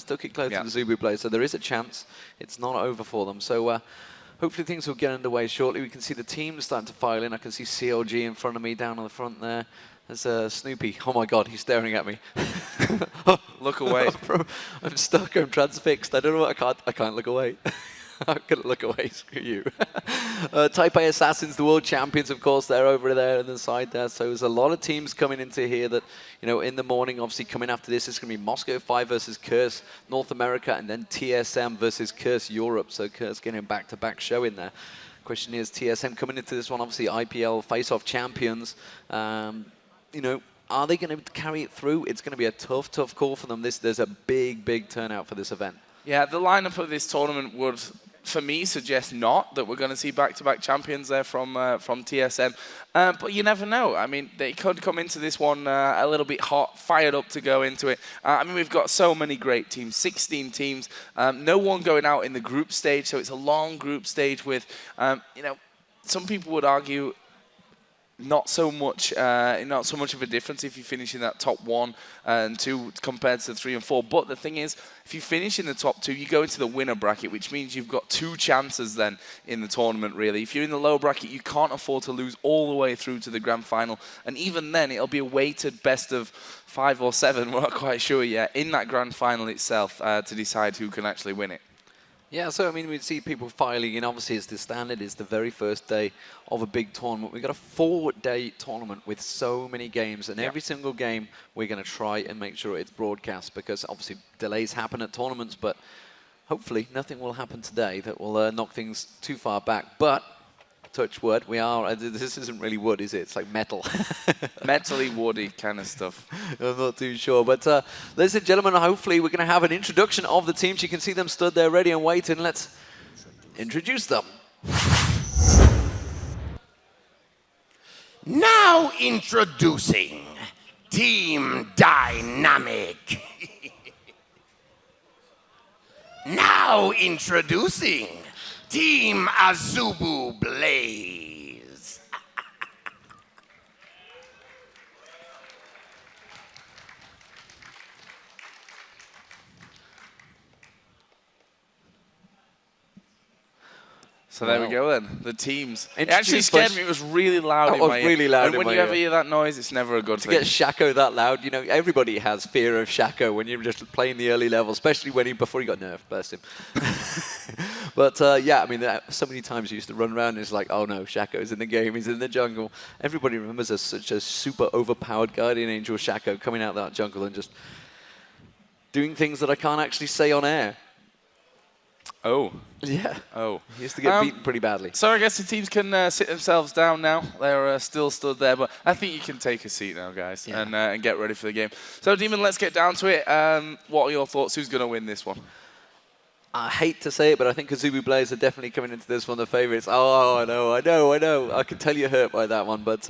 still keep close to the AZUBU players, so there is a chance. It's not over for them. So hopefully things will get underway shortly. We can see the teams starting to file in. I can see CLG in front of me down on the front there. There's Snoopy. Oh my God, he's staring at me. Look away. I'm stuck. I'm transfixed. I don't know what I can't look away. I'm going to look away, screw you. Type A Assassins, the world champions, of course, they're over there on the side there. So there's a lot of teams coming into here that, you know, in the morning, obviously coming after this, it's going to be Moscow 5 versus CURSE North America, and then TSM versus CURSE Europe. So CURSE getting a back-to-back show in there. Question is, TSM coming into this one, obviously IPL face-off champions. You know, are they going to carry it through? It's going to be a tough, tough call for them. There's a big, big turnout for this event. Yeah, the lineup of this tournament would, for me, suggest not that we're going to see back-to-back champions there from TSM. But you never know. I mean, they could come into this one a little bit hot, fired up to go into it. I mean, we've got so many great teams, 16 teams. No one going out in the group stage, so it's a long group stage with, you know, some people would argue not so much of a difference if you finish in that top 1 and 2 compared to 3 and 4. But the thing is, if you finish in the top 2, you go into the winner bracket, which means you've got 2 chances then in the tournament, really. If you're in the low bracket, you can't afford to lose all the way through to the grand final. And even then, it'll be a weighted best of 5 or 7, we're not quite sure yet, in that grand final itself to decide who can actually win it. Yeah, so I mean, we see people filing in. Obviously, it's the standard. It's the very first day of a big tournament. We've got a 4-day tournament with so many games, and every single game we're going to try and make sure it's broadcast, because obviously delays happen at tournaments, but hopefully nothing will happen today that will knock things too far back. But touch wood, we are. This isn't really wood, is it? It's like metal. Metally, woody kind of stuff. I'm not too sure. But ladies and gentlemen, hopefully we're going to have an introduction of the teams. You can see them stood there ready and waiting. Let's introduce them. Now introducing Team Dynamic. Now introducing Team AZUBU Blaze. So there we go then, the teams. It actually scared me, it was really loud in my ear. Really loud in my ear. And when you ever hear that noise, it's never a good thing. To get Shaco that loud, you know, everybody has fear of Shaco when you're just playing the early level, especially when before he got nerfed, bless him. But yeah, I mean, so many times you used to run around and it's like, oh no, Shaco's in the game, he's in the jungle. Everybody remembers us such a super overpowered Guardian Angel Shaco coming out of that jungle and just doing things that I can't actually say on air. Oh. Yeah. Oh. He used to get beaten pretty badly. So I guess the teams can sit themselves down now. They're still stood there, but I think you can take a seat now, guys, and get ready for the game. So, Demon, let's get down to it. What are your thoughts? Who's going to win this one? I hate to say it, but I think AZUBU Blaze are definitely coming into this one the favourites. Oh, I know. I can tell you're hurt by that one, but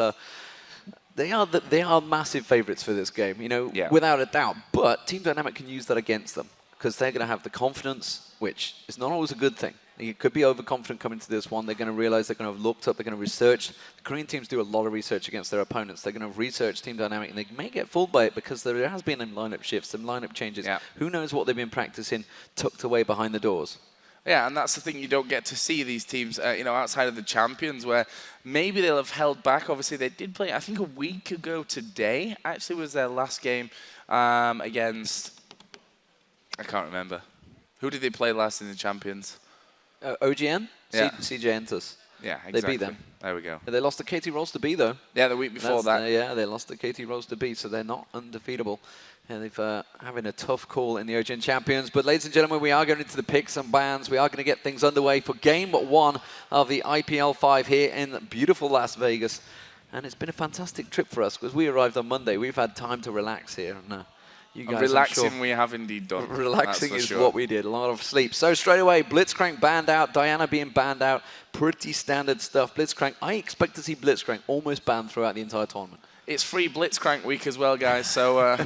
they are massive favourites for this game, you know, without a doubt. But Team Dynamic can use that against them, because they're going to have the confidence, which is not always a good thing. You could be overconfident coming to this one. They're going to realize they're going to have looked up, they're going to research. The Korean teams do a lot of research against their opponents. They're going to research Team Dynamic, and they may get fooled by it because there has been some lineup shifts, some lineup changes. Who knows what they've been practicing tucked away behind the doors. Yeah, and that's the thing, you don't get to see these teams, you know, outside of the champions, where maybe they'll have held back. Obviously, they did play, I think a week ago today, actually was their last game against, I can't remember. Who did they play last in the champions? OGN? Yeah. CJ Entus. Yeah, exactly. They beat them. There we go. They lost to KT Rolls to B, though. Yeah, the week before that. Yeah, they lost to KT Rolls to B, so they're not undefeatable. And they've having a tough call in the OGN Champions. But ladies and gentlemen, we are going into the picks and bans. We are going to get things underway for game 1 of the IPL5 here in beautiful Las Vegas. And it's been a fantastic trip for us because we arrived on Monday. We've had time to relax here. And, you guys, relaxing, we have indeed done. Relaxing is what we did. A lot of sleep. So straight away, Blitzcrank banned out. Diana being banned out. Pretty standard stuff. Blitzcrank, I expect to see Blitzcrank almost banned throughout the entire tournament. It's free Blitzcrank week as well, guys, so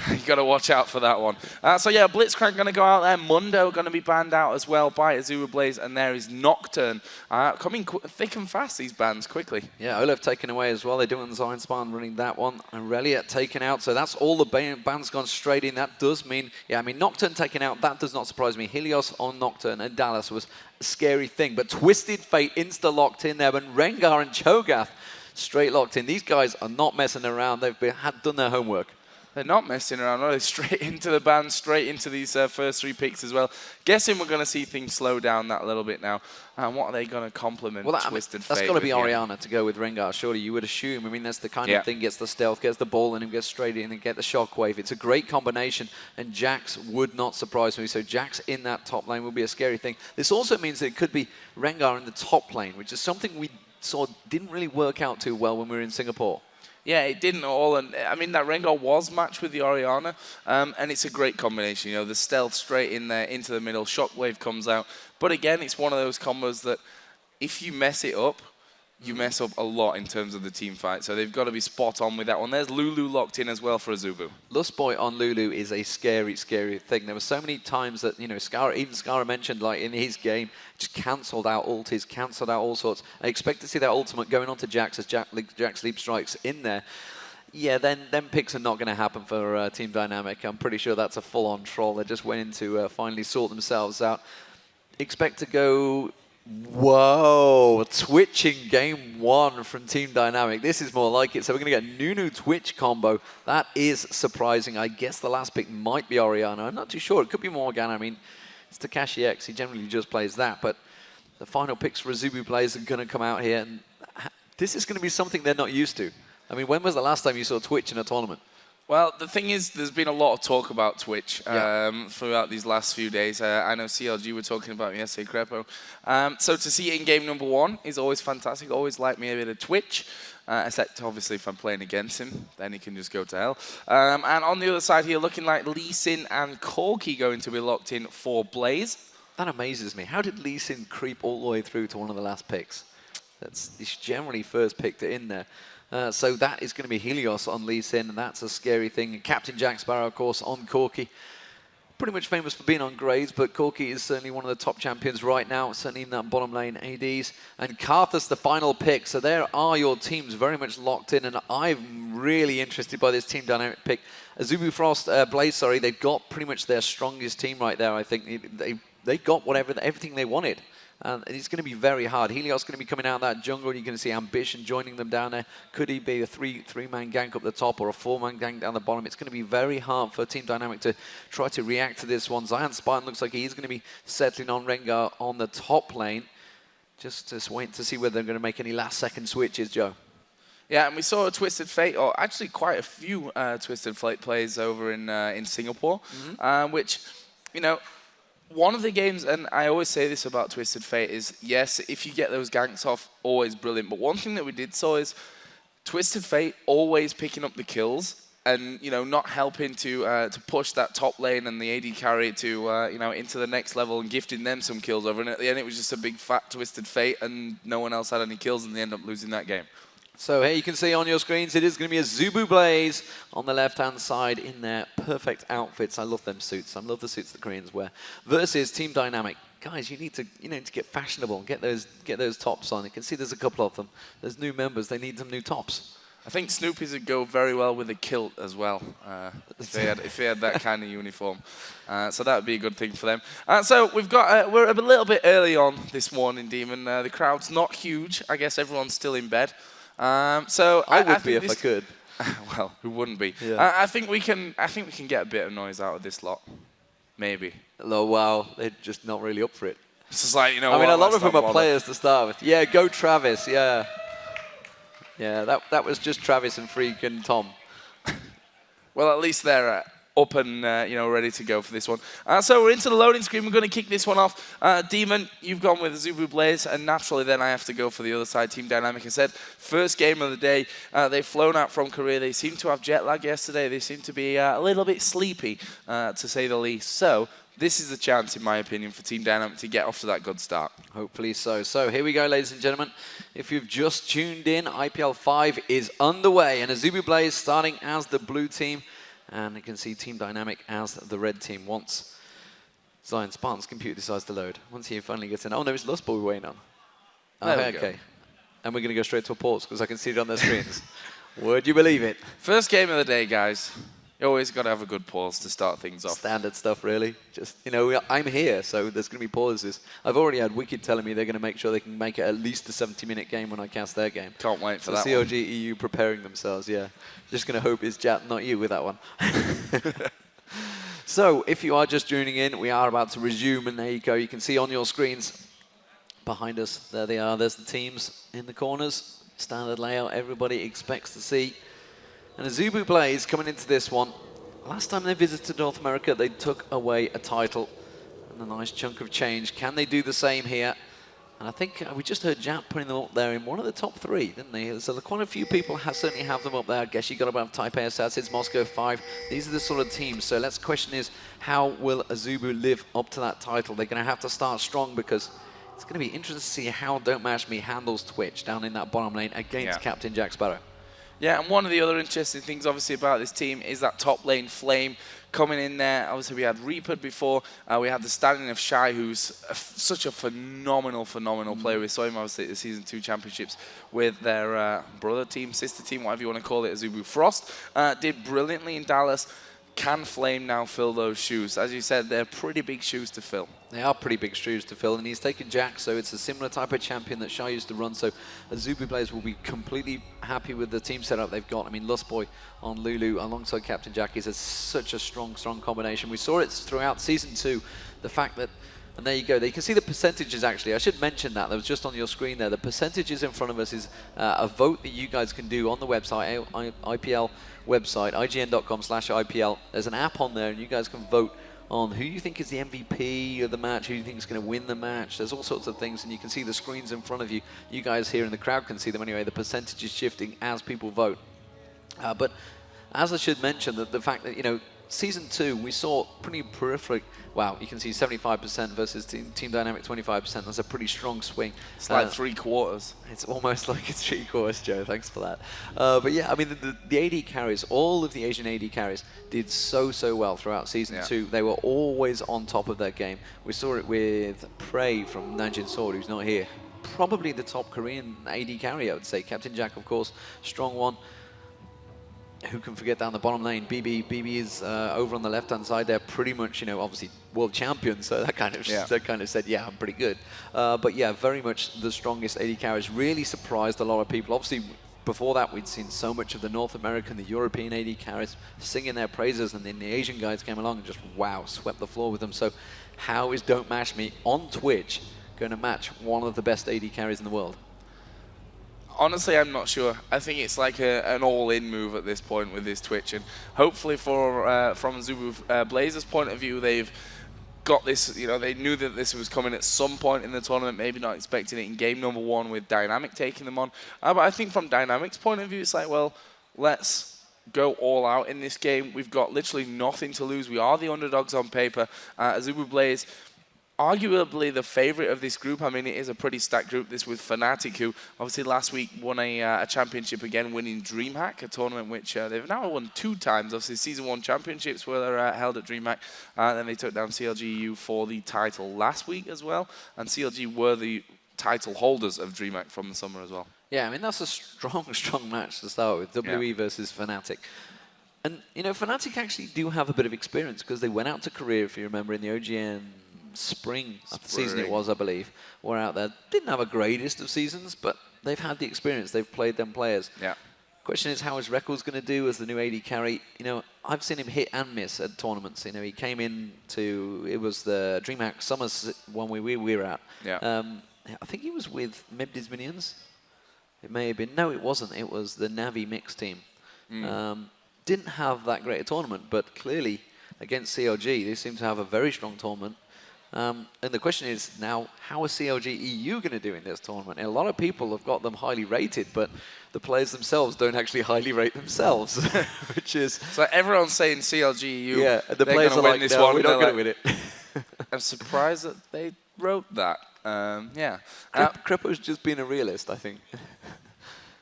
you got to watch out for that one. So yeah, Blitzcrank going to go out there. Mundo going to be banned out as well by AZUBU Blaze, and there is Nocturne coming thick and fast, these bans, quickly. Yeah, Olaf taken away as well. They're doing ZionSpartan running that one. And Reliat taken out, so that's all the bans gone straight in. That does mean, yeah, I mean, Nocturne taken out, that does not surprise me. Helios on Nocturne and Dallas was a scary thing, but Twisted Fate insta-locked in there, but Rengar and Cho'Gath straight locked in. These guys are not messing around. They've done their homework. They're not messing around, are they? Straight into the ban, straight into these first 3 picks as well. Guessing we're going to see things slow down that a little bit now. And what are they going to complement Twisted Fate? That's got to be Orianna to go with Rengar, surely you would assume. I mean, that's the kind of thing, gets the stealth, gets the ball in him, gets straight in and get the shockwave. It's a great combination, and Jax would not surprise me. So Jax in that top lane will be a scary thing. This also means that it could be Rengar in the top lane, which is something we sort of didn't really work out too well when we were in Singapore. Yeah, it didn't at all, and I mean that Rengar was matched with the Orianna, and it's a great combination. You know, the stealth straight in there into the middle, shockwave comes out. But again, it's one of those combos that if you mess it up, you mess up a lot in terms of the team fight. So they've got to be spot on with that one. There's Lulu locked in as well for AZUBU. Lustboy on Lulu is a scary, scary thing. There were so many times that, you know, even Skara mentioned, like, in his game, just cancelled out ultis, cancelled out all sorts. I expect to see that ultimate going on to Jax as Jax Leap Strikes in there. Yeah, then picks are not going to happen for Team Dynamic. I'm pretty sure that's a full-on troll. They just went in to finally sort themselves out. Expect to go... Whoa, twitching game 1 from Team Dynamic. This is more like it. So we're going to get Nunu Twitch combo. That is surprising. I guess the last pick might be Orianna. I'm not too sure. It could be Morgana. I mean, it's Takashi X. He generally just plays that. But the final picks for AZUBU players are going to come out here. And this is going to be something they're not used to. I mean, when was the last time you saw Twitch in a tournament? Well, the thing is, there's been a lot of talk about Twitch throughout these last few days. I know CLG were talking about it yesterday, Crepo. So to see it in game number 1 is always fantastic. Always like me a bit of Twitch, except obviously if I'm playing against him, then he can just go to hell. And on the other side here, looking like Lee Sin and Corki going to be locked in for Blaze. That amazes me. How did Lee Sin creep all the way through to one of the last picks? He's generally first picked in there. So that is going to be Helios on Lee Sin, and that's a scary thing. And Captain Jack Sparrow, of course, on Corki. Pretty much famous for being on grades, but Corki is certainly one of the top champions right now, certainly in that bottom lane ADs. And Karthus, the final pick. So there are your teams very much locked in, and I'm really interested by this Team Dynamic pick. AZUBU Frost, Blaze, sorry, they've got pretty much their strongest team right there, I think. They've got everything they wanted. And it's going to be very hard. Helios going to be coming out of that jungle. You're going to see Ambition joining them down there. Could he be a three-man gank up the top or a 4-man gank down the bottom? It's going to be very hard for Team Dynamic to try to react to this one. ZionSpartan looks like he's going to be settling on Rengar on the top lane. Just wait to see whether they're going to make any last-second switches, Joe. Yeah, and we saw a Twisted Fate, or actually quite a few Twisted Fate plays over in Singapore, which, you know, one of the games, and I always say this about Twisted Fate, is yes, if you get those ganks off, always brilliant. But one thing that we did saw is Twisted Fate always picking up the kills and, you know, not helping to push that top lane and the AD carry to you know, into the next level and gifting them some kills over. And at the end, it was just a big fat Twisted Fate, and no one else had any kills, and they end up losing that game. So here you can see on your screens, it is going to be a AZUBU Blaze on the left-hand side in their perfect outfits. I love them suits. I love the suits the Koreans wear. Versus Team Dynamic. Guys, you need to get fashionable and get those tops on. You can see there's a couple of them. There's new members. They need some new tops. I think Snoopy's would go very well with a kilt as well, if they had that kind of uniform. So that would be a good thing for them. So we've got we're a little bit early on this morning, Demon. The crowd's not huge. I guess everyone's still in bed. So I would be if I could. Well, who wouldn't be? Yeah. I think we can get a bit of noise out of this lot, maybe. Oh wow, they're just not really up for it. It's just like, you know. I mean, a lot of them are players to start with. Yeah, go Travis. Yeah. Yeah, that was just Travis and Phreak and Tom. Well, at least they're up and you know, ready to go for this one. So we're into the loading screen. We're going to kick this one off. Deman, you've gone with AZUBU Blaze, and naturally then I have to go for the other side, Team Dynamic. I said first game of the day. They've flown out from Korea. They seem to have jet lag yesterday. They seem to be a little bit sleepy, to say the least. So this is the chance, in my opinion, for Team Dynamic to get off to that good start. Hopefully so. So here we go, ladies and gentlemen. If you've just tuned in, IPL5 is underway, and AZUBU Blaze starting as the blue team. And you can see Team Dynamic as the red team once ZionSpartan's computer decides to load. Once he finally gets in. Oh, no, it's Lustboy we're waiting on. Okay. And we're going to go straight to a pause because I can see it on their screens. Would you believe it? First game of the day, guys. You always got to have a good pause to start things off. Standard stuff, really. Just, you know, I'm here, so there's going to be pauses. I've already had Wicked telling me they're going to make sure they can make it at least a 70-minute game when I cast their game. Can't wait for that CLG.EU preparing themselves, yeah. Just going to hope it's Jatt, not you, with that one. So, if you are just tuning in, we are about to resume, and there you go. You can see on your screens behind us, there they are. There's the teams in the corners. Standard layout everybody expects to see. And AZUBU Blaze coming into this one. Last time they visited North America, they took away a title and a nice chunk of change. Can they do the same here? And I think we just heard Jatt putting them up there in one of the top 3, didn't they? So quite a few people certainly have them up there. I guess you got about Taipei Assassins, Moscow 5. These are the sort of teams. So let's question is, how will AZUBU live up to that title? They're going to have to start strong because it's going to be interesting to see how DontMashMe handles Twitch down in that bottom lane against Captain Jack Sparrow. Yeah, and one of the other interesting things, obviously, about this team is that top lane Flame coming in there. Obviously, we had Reaper before. We had the standing of Shy, who's such a phenomenal player. We saw him, obviously, at the Season 2 Championships with their brother team, sister team, whatever you want to call it, AZUBU Frost. Did brilliantly in Dallas. Can Flame now fill those shoes? As you said, they're pretty big shoes to fill. They are pretty big shoes to fill, and he's taken Jack, so it's a similar type of champion that Shy used to run, so AZUBU Blaze will be completely happy with the team setup they've got. I mean, Lustboy on Lulu alongside Captain Jack is such a strong combination. We saw it throughout Season 2, the fact that, and there you go, you can see the percentages actually. I should mention that was just on your screen there. The percentages in front of us is a vote that you guys can do on the website, IPL website, ign.com/IPL. There's an app on there, and you guys can vote on who you think is the MVP of the match, who you think is going to win the match. There's all sorts of things, and you can see the screens in front of you. You guys here in the crowd can see them anyway. The percentage is shifting as people vote. But as I should mention, the fact that, you know, Season 2, we saw pretty prolific. Wow, you can see 75% versus Team Dynamic 25%. That's a pretty strong swing. It's like 3/4. It's almost like it's 3/4, Joe. Thanks for that. But yeah, I mean, the AD carries, all of the Asian AD carries did so well throughout Season 2. They were always on top of their game. We saw it with Phreak from Nanjing Sword, who's not here. Probably the top Korean AD carry, I would say. Captain Jack, of course, strong one. Who can forget down the bottom lane? BB is over on the left-hand side. They're pretty much, you know, obviously world champions, so that kind of said, yeah, I'm pretty good. But yeah, very much the strongest AD carries. Really surprised a lot of people. Obviously, before that, we'd seen so much of the North American, the European AD carries singing their praises, and then the Asian guys came along and just, wow, swept the floor with them. So how is DontMashMe on Twitch going to match one of the best AD carries in the world? Honestly, I'm not sure. I think it's like an all-in move at this point with this Twitch, and hopefully from AZUBU Blaze's point of view, they've got this, you know, they knew that this was coming at some point in the tournament, maybe not expecting it in game number 1 with Dynamic taking them on. But I think from Dynamic's point of view, it's like, well, let's go all out in this game. We've got literally nothing to lose. We are the underdogs on paper. AZUBU Blaze, arguably the favorite of this group. I mean, it is a pretty stacked group, this with Fnatic, who obviously last week won a championship again, winning DreamHack, a tournament which they've now won 2 times. Obviously, Season 1 championships were held at DreamHack. Then they took down CLG.EU for the title last week as well. And CLG were the title holders of DreamHack from the summer as well. Yeah, I mean, that's a strong match to start with. WE versus Fnatic. And, you know, Fnatic actually do have a bit of experience because they went out to Korea, if you remember, in the OGN spring season it was, I believe, were out there. Didn't have a greatest of seasons, but they've had the experience. They've played them players. Yeah. Question is, how is Reckles going to do as the new AD carry? You know, I've seen him hit and miss at tournaments. You know, he came in to, it was the DreamHack Summers one we were at. Yeah. I think he was with Mebdi's Minions. It may have been. No, it wasn't. It was the Navi mix team. didn't have that great a tournament, but clearly against CLG, they seem to have a very strong tournament. And the question is now, how is CLG.EU going to do in this tournament? And a lot of people have got them highly rated, but the players themselves don't actually highly rate themselves, which is... So everyone's saying CLG.EU, yeah, the they're players going are to win like, this no, one. we're not going to win it. I'm surprised that they wrote that. Yeah. Crippo's just being a realist, I think.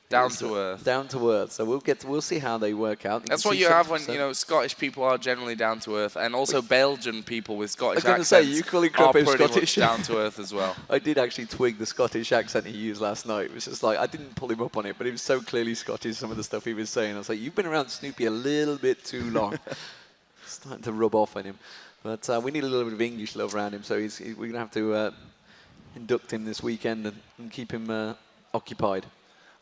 Down to earth. Down to earth. So we'll see how they work out. That's what you have when, you know, Scottish people are generally down to earth, and also Belgian people with Scottish accents you calling are Crippo pretty Scottish? much down to earth as well. I did actually twig the Scottish accent he used last night. It was just like, I didn't pull him up on it, but he was so clearly Scottish, some of the stuff he was saying. I was like, you've been around Snoopy a little bit too long. Starting to rub off on him. But we need a little bit of English love around him, so we're going to have to induct him this weekend and keep him occupied.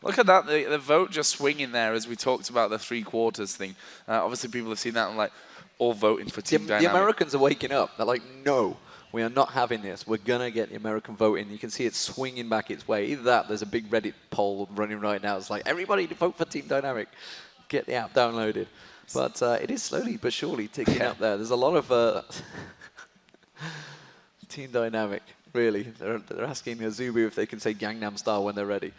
Look at that, the vote just swinging there as we talked about the 3/4 thing. Obviously, people have seen that and like, all voting for Team Dynamic. The Americans are waking up. They're like, no, we are not having this. We're going to get the American vote in. You can see it swinging back its way. Either that, there's a big Reddit poll running right now. It's like, everybody to vote for Team Dynamic. Get the app downloaded. But it is slowly but surely ticking up there. There's a lot of Team Dynamic, really. They're asking AZUBU if they can say Gangnam Style when they're ready.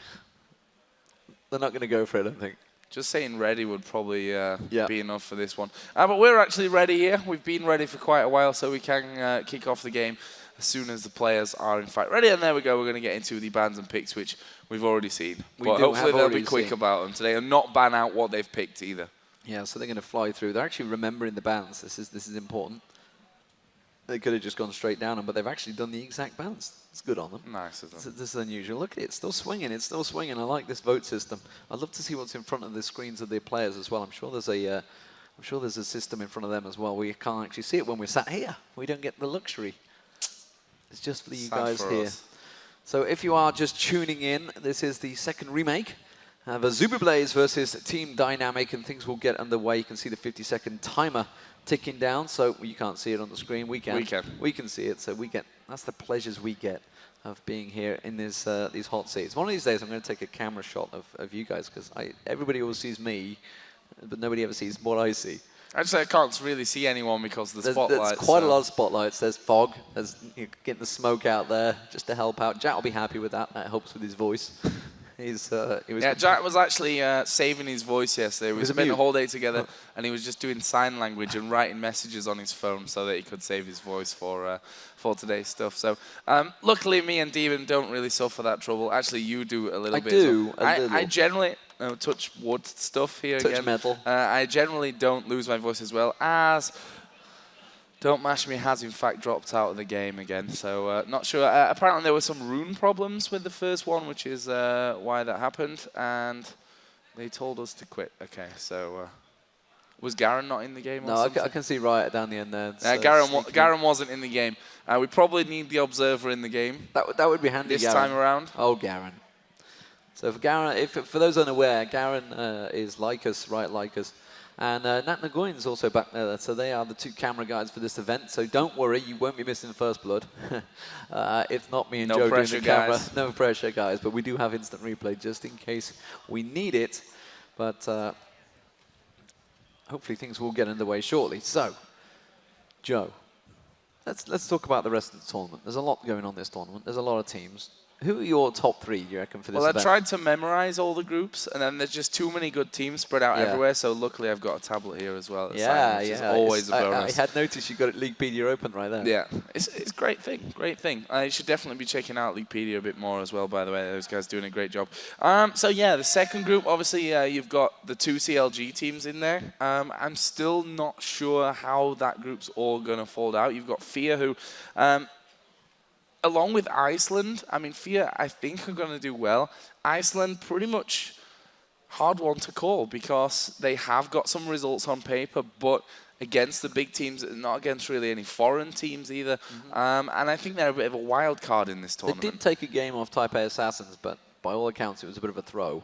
They're not going to go for it, I don't think. Just saying ready would probably be enough for this one. But we're actually ready here. We've been ready for quite a while, so we can kick off the game as soon as the players are in fact ready. And there we go. We're going to get into the bans and picks, which we've already seen. But hopefully they'll be quick about them today and not ban out what they've picked either. Yeah, so they're going to fly through. They're actually remembering the bans. This is important. They could have just gone straight down them, but they've actually done the exact balance. It's good on them. Nice of them. This is unusual. Look at it. It's still swinging. It's still swinging. I like this vote system. I'd love to see what's in front of the screens of the players as well. I'm sure there's a system in front of them as well. We can't actually see it when we're sat here. We don't get the luxury. It's just for you guys here. So if you are just tuning in, this is the second remake of AZUBU Blaze versus Team Dynamic, and things will get underway. You can see the 50-second timer ticking down, so you can't see it on the screen. We can see it, so that's the pleasures we get of being here in these hot seats. One of these days I'm going to take a camera shot of you guys, because everybody always sees me, but nobody ever sees what I see. Actually, I can't really see anyone because of the spotlights. There's quite a lot of spotlights. There's fog. There's getting the smoke out there just to help out. Jatt will be happy with that. That helps with his voice. Jatt was actually saving his voice yesterday. We spent the whole day together, and he was just doing sign language and writing messages on his phone so that he could save his voice for today's stuff. So luckily, me and Deman don't really suffer that trouble. Actually, you do a little bit. I generally touch wood stuff here touch again. Metal. I generally don't lose my voice as well as. DontMashMe has in fact dropped out of the game again, so not sure. Apparently there were some rune problems with the first one, which is why that happened, and they told us to quit. Okay, so was Garen not in the game? No, I can see right down the end there. Garen wasn't in the game. We probably need the observer in the game. That would be handy. This time around. Oh, Garen. So for Garen, for those unaware, Garen is like us, right? Like us. And Nat Nguyen's also back there, so they are the two camera guys for this event. So don't worry, you won't be missing First Blood. It's not me and Joe doing the camera. Guys. No pressure, guys. But we do have instant replay just in case we need it. But hopefully things will get underway shortly. So, Joe, let's talk about the rest of the tournament. There's a lot going on this tournament. There's a lot of teams. Who are your top three, you reckon, for this event? Well, I tried to memorize all the groups, and then there's just too many good teams spread out everywhere, so luckily I've got a tablet here as well. Which is always a bonus. I had noticed you got Leaguepedia open right there. Yeah, it's a great thing. I should definitely be checking out Leaguepedia a bit more as well, by the way. Those guys doing a great job. So yeah, the second group, obviously you've got the two CLG teams in there. I'm still not sure how that group's all going to fold out. You've got Fear, who... along with Iceland, I mean, Fear, I think, are going to do well. Iceland, pretty much hard one to call because they have got some results on paper, but against the big teams, not against really any foreign teams either. And I think they're a bit of a wild card in this tournament. They did take a game off Taipei Assassins, but by all accounts, it was a bit of a throw.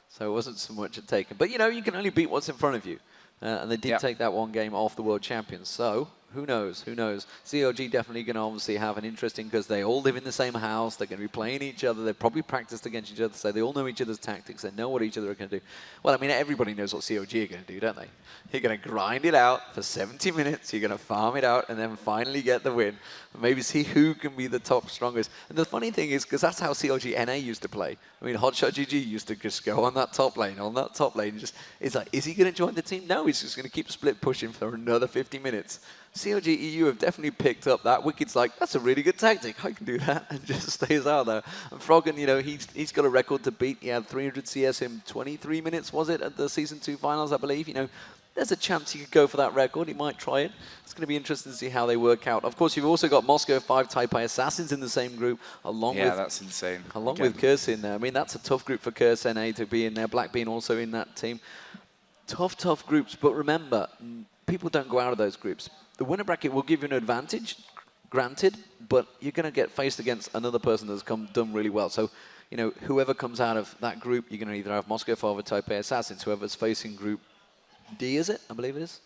So it wasn't so much a taken. But, you know, you can only beat what's in front of you. And they did take that one game off the world champions. So who knows? Who knows? CLG definitely going to obviously have an interesting because they all live in the same house. They're going to be playing each other. They've probably practiced against each other, so they all know each other's tactics. They know what each other are going to do. Well, I mean, everybody knows what CLG are going to do, don't they? You're going to grind it out for 70 minutes. You're going to farm it out and then finally get the win. And maybe see who can be the top strongest. And the funny thing is, because that's how CLG.NA used to play. I mean, Hotshot GG used to just go on that top lane, Just, it's like, is he going to join the team? No, he's just going to keep split pushing for another 50 minutes. CLG.EU have definitely picked up that. Wicked's like, that's a really good tactic. I can do that, and just stays out there. And Froggen, you know, he's got a record to beat. He had 300 CS in 23 minutes, was it, at the Season 2 finals, I believe. You know, there's a chance he could go for that record. He might try it. It's going to be interesting to see how they work out. Of course, you've also got Moscow 5 Taipei Assassins in the same group, along with that's insane. Along with Curse in there. I mean, that's a tough group for CURSE.NA to be in there. Black Bean also in that team. Tough groups. But remember, people don't go out of those groups. The winner bracket will give you an advantage, granted, but you're going to get faced against another person that's done really well. So, you know, whoever comes out of that group, you're going to either have Moscow 5 or Taipei Assassins. Whoever's facing Group D, is it? I believe it is.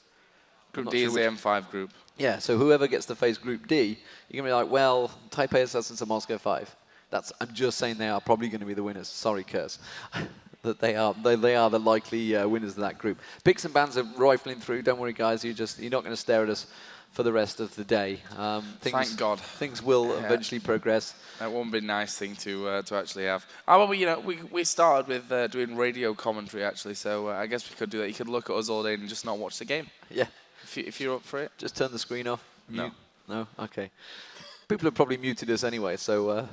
Group D is the M5 group. Yeah, so whoever gets to face Group D, you're going to be like, well, Taipei Assassins are Moscow 5. I'm just saying they are probably going to be the winners. Sorry, Curse. That they are the likely winners of that group. Picks and bans are rifling through. Don't worry, guys. You're not going to stare at us for the rest of the day. Thank God. Things will eventually progress. That won't be a nice thing to actually have. Oh, well, you know, we started with doing radio commentary actually, so I guess we could do that. You could look at us all day and just not watch the game. Yeah. If you're up for it. Just turn the screen off. No. No. Okay. People have probably muted us anyway, so.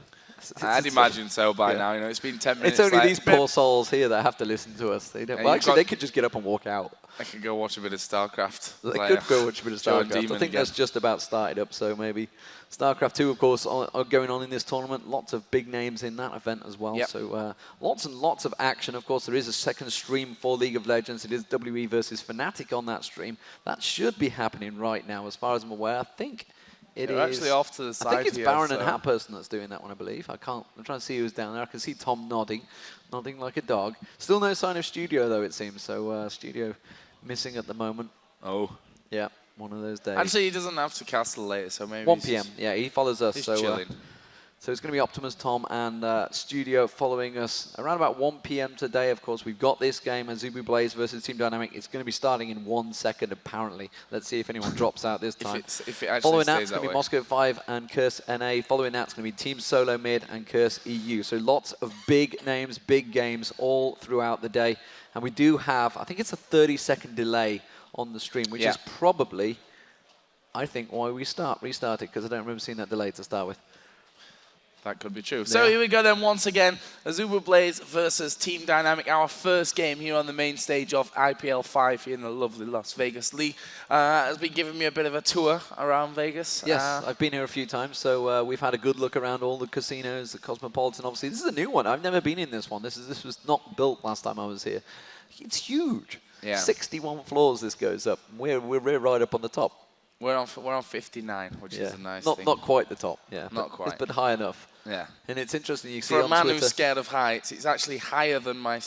I'd imagine so by now. You know, it's been 10 minutes. It's only these poor souls here that have to listen to us. They don't. Well, actually, they could just get up and walk out. I could go watch a bit of StarCraft. They could go watch a bit of StarCraft. I think that's just about started up, so maybe StarCraft 2, of course, are going on in this tournament. Lots of big names in that event as well. Yep. So lots and lots of action. Of course, there is a second stream for League of Legends. It is WE versus Fnatic on that stream. That should be happening right now, as far as I'm aware. I think. They're actually off to the side. I think it's here, Baron and HatPerson that's doing that one, I believe. I'm trying to see who's down there. I can see Tom nodding like a dog. Still no sign of Studio, though, it seems. So Studio missing at the moment. Oh. Yeah, one of those days. Actually, he doesn't have to castle later, so maybe 1 p.m. Yeah, he follows us. He's so chilling. So it's going to be Optimus, Tom, and Studio following us around about 1 p.m. today. Of course, we've got this game, AZUBU Blaze versus Team Dynamic. It's going to be starting in 1 second, apparently. Let's see if anyone drops out this time. If it actually Following that, stays it's going to that be way. Moscow 5 and CURSE.NA. Following that, it's going to be Team Solo Mid and CURSE.EU. So lots of big names, big games all throughout the day. And we do have, I think it's a 30-second delay on the stream, which is probably, I think, why we restarted, because I don't remember seeing that delay to start with. That could be true. So here we go then once again. AZUBU Blaze versus Team Dynamic. Our first game here on the main stage of IPL5 here in the lovely Las Vegas. Lee has been giving me a bit of a tour around Vegas. Yes, I've been here a few times, so we've had a good look around all the casinos, the Cosmopolitan. Obviously, this is a new one. I've never been in this one. This was not built last time I was here. It's huge. Yeah. 61 floors this goes up. We're right up on the top. We're on 59, which is a nice thing. Not quite the top, yeah. Not quite. But high enough. Yeah. And it's interesting, you see For on a man Twitter, who's scared of heights, it's actually higher than my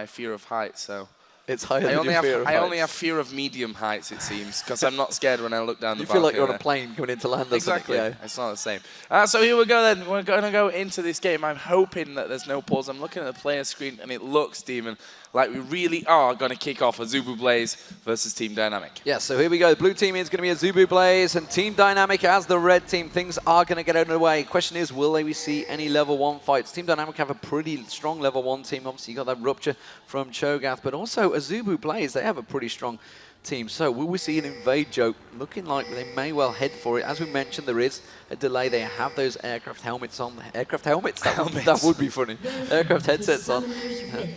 fear of heights, so... It's higher than your fear of I heights. only have fear of medium heights, it seems, because I'm not scared when I look down the You feel like balcony you're on a plane coming into land. Exactly. Yeah. It's not the same. So here we go then. We're going to go into this game. I'm hoping that there's no pause. I'm looking at the player screen, and it looks, Demon, like we really are going to kick off AZUBU Blaze versus Team Dynamic. Yeah, so here we go. The blue team is going to be AZUBU Blaze, and Team Dynamic as the red team. Things are going to get out of the way. Question is, will we see any level 1 fights? Team Dynamic have a pretty strong level 1 team. Obviously, you got that Rupture from Cho'Gath, but also AZUBU Blaze, they have a pretty strong team. So will we see an invade joke? Looking like they may well head for it. As we mentioned, there is a delay. They have those aircraft helmets on. Aircraft helmets? That would be funny. Aircraft headsets on.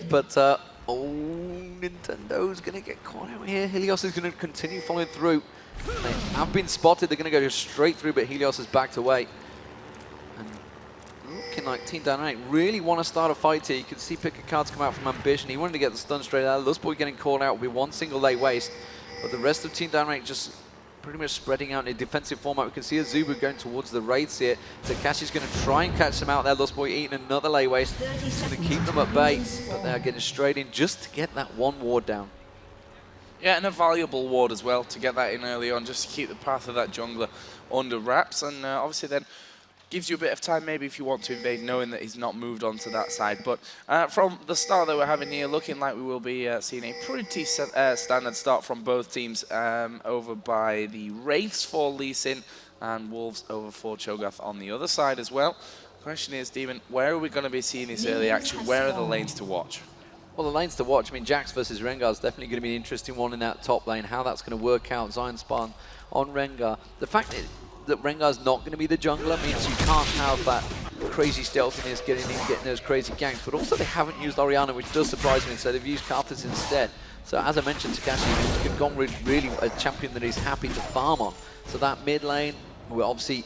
But, Nintendo's going to get caught out here. Helios is going to continue following through. They have been spotted. They're going to go straight through, but Helios has backed away. And looking like Team Dynamic really want to start a fight here. You can see pick a cards come out from Ambition. He wanted to get the stun straight out. Lustboy getting called out with 1 single late waste. But the rest of Team Dynamic just pretty much spreading out in a defensive format. We can see AZUBU going towards the raids here. Takashi's going to try and catch them out there. Lustboy eating another lay waste. He's going to keep them at bay, but they are getting straight in just to get that 1 ward down. Yeah, and a valuable ward as well to get that in early on, just to keep the path of that jungler under wraps, and obviously then gives you a bit of time maybe if you want to invade, knowing that he's not moved on to that side. But from the start that we're having here, looking like we will be seeing a pretty standard start from both teams, over by the Wraiths for Lee Sin and Wolves over for Cho'Gath on the other side as well. Question is, Demon, where are we going to be seeing this early action? Where are the lanes to watch? Well, the lanes to watch, I mean, Jax versus Rengar is definitely going to be an interesting one in that top lane. How that's going to work out, ZionSpartan on Rengar. The fact that Rengar's not going to be the jungler means you can't have that crazy stealthiness getting in, getting those crazy ganks. But also they haven't used Orianna, which does surprise me, so they've used Karthus instead. So as I mentioned, Takashi has gone with really a champion that he's happy to farm on. So that mid lane, we're obviously,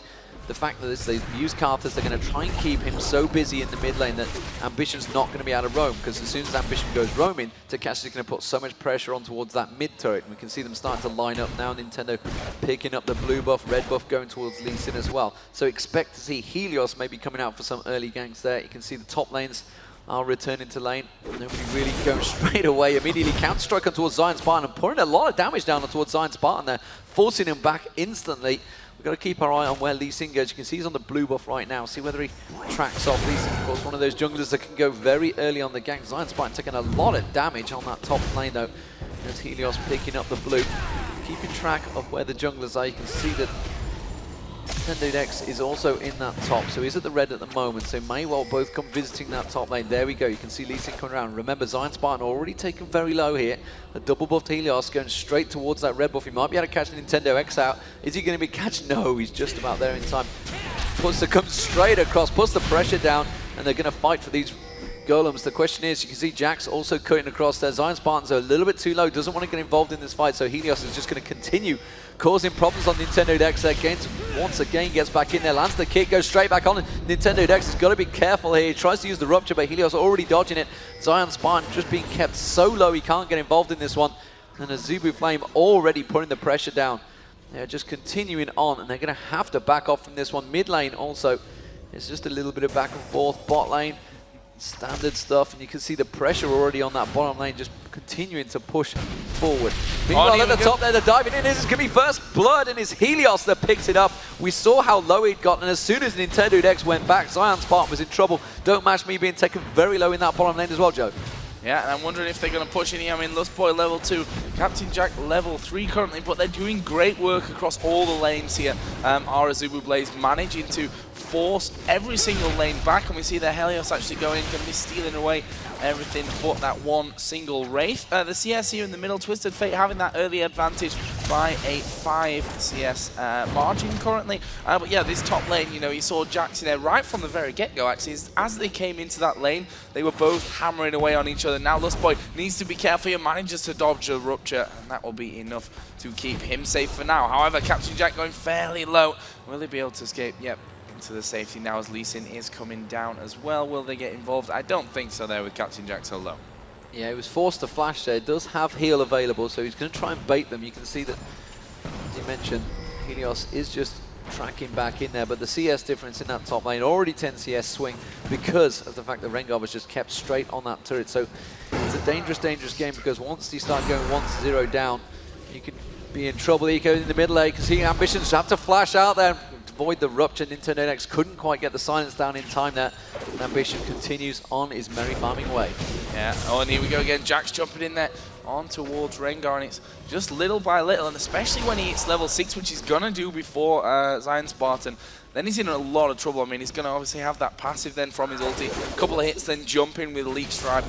the fact that they've used Karthus, they're going to try and keep him so busy in the mid lane that Ambition's not going to be able to roam, because as soon as Ambition goes roaming, Takashi's going to put so much pressure on towards that mid turret. We can see them starting to line up now. Nintendo picking up the blue buff, red buff going towards Lee Sin as well. So expect to see Helios maybe coming out for some early ganks there. You can see the top lanes are returning to lane. Nobody really going straight away. Immediately counter-strike on towards ZionSpartan and pouring a lot of damage down towards ZionSpartan there, forcing him back instantly. We've got to keep our eye on where Lee Sin goes. You can see he's on the blue buff right now. See whether he tracks off. Lee Sin, of course, one of those junglers that can go very early on the gank. ZionSpartan taking a lot of damage on that top lane, though. There's Helios picking up the blue. Keeping track of where the junglers are. You can see that Nintendudex is also in that top, so he's at the red at the moment, so may well both come visiting that top lane. There we go, you can see Lee Sin coming around. Remember, ZionSpartan already taken very low here. A double buffed Helios going straight towards that red buff. He might be able to catch Nintendudex out. Is he going to be catched? No, he's just about there in time. Puts comes straight across, puts the pressure down, and they're going to fight for these golems. The question is, you can see Jax also cutting across there. ZionSpartan's a little bit too low, doesn't want to get involved in this fight, so Helios is just going to continue causing problems on Nintendudex. Against once again gets back in there, lands the kick, goes straight back on. Nintendudex has got to be careful here. He tries to use the rupture, but Helios already dodging it. ZionSpartan just being kept so low he can't get involved in this one. And AZUBU Flame already putting the pressure down. They're just continuing on, and they're going to have to back off from this one. Mid lane also, it's just a little bit of back and forth. Bot lane, standard stuff, and you can see the pressure already on that bottom lane, just continuing to push forward. Meanwhile, at the top there, they're diving in. This is going to be first blood, and it's Helios that picks it up. We saw how low he'd gotten, and as soon as Nintendudex went back, ZionSpartan was in trouble. DontMashMe being taken very low in that bottom lane as well, Joe. Yeah, and I'm wondering if they're going to push any. I mean, Lustboy level 2, Captain Jack level 3 currently, but they're doing great work across all the lanes here. Our AZUBU Blaze managing to force every single lane back, and we see the Helios actually going to be stealing away everything but that one single Wraith. The CS here in the middle, Twisted Fate having that early advantage by a 5 CS margin currently. But yeah, this top lane, you know, you saw Jax in there right from the very get-go actually. As they came into that lane, they were both hammering away on each other. Now Lustboy needs to be careful here, manages to dodge a rupture, and that will be enough to keep him safe for now. However, Captain Jack going fairly low. Will he be able to escape? Yep. To the safety now as Lee Sin is coming down as well. Will they get involved? I don't think so there with Captain Jack so low. Yeah, he was forced to flash there. Does have heal available, so he's going to try and bait them. You can see that, as you mentioned, Helios is just tracking back in there, but the CS difference in that top lane, already 10 CS swing because of the fact that Rengar was just kept straight on that turret. So it's a dangerous, dangerous game, because once you start going 1-0 down, you can be in trouble. He goes in the middle lane, because he Ambitions have to flash out there. Avoid the rupture. Nintendudex couldn't quite get the silence down in time there. And Ambition continues on his merry farming way. Yeah, oh, and here we go again. Jack's jumping in there on towards Rengar, and it's just little by little, and especially when he hits level 6, which he's gonna do before ZionSpartan, then he's in a lot of trouble. I mean, he's gonna obviously have that passive then from his ulti, a couple of hits, then jump in with leap strike,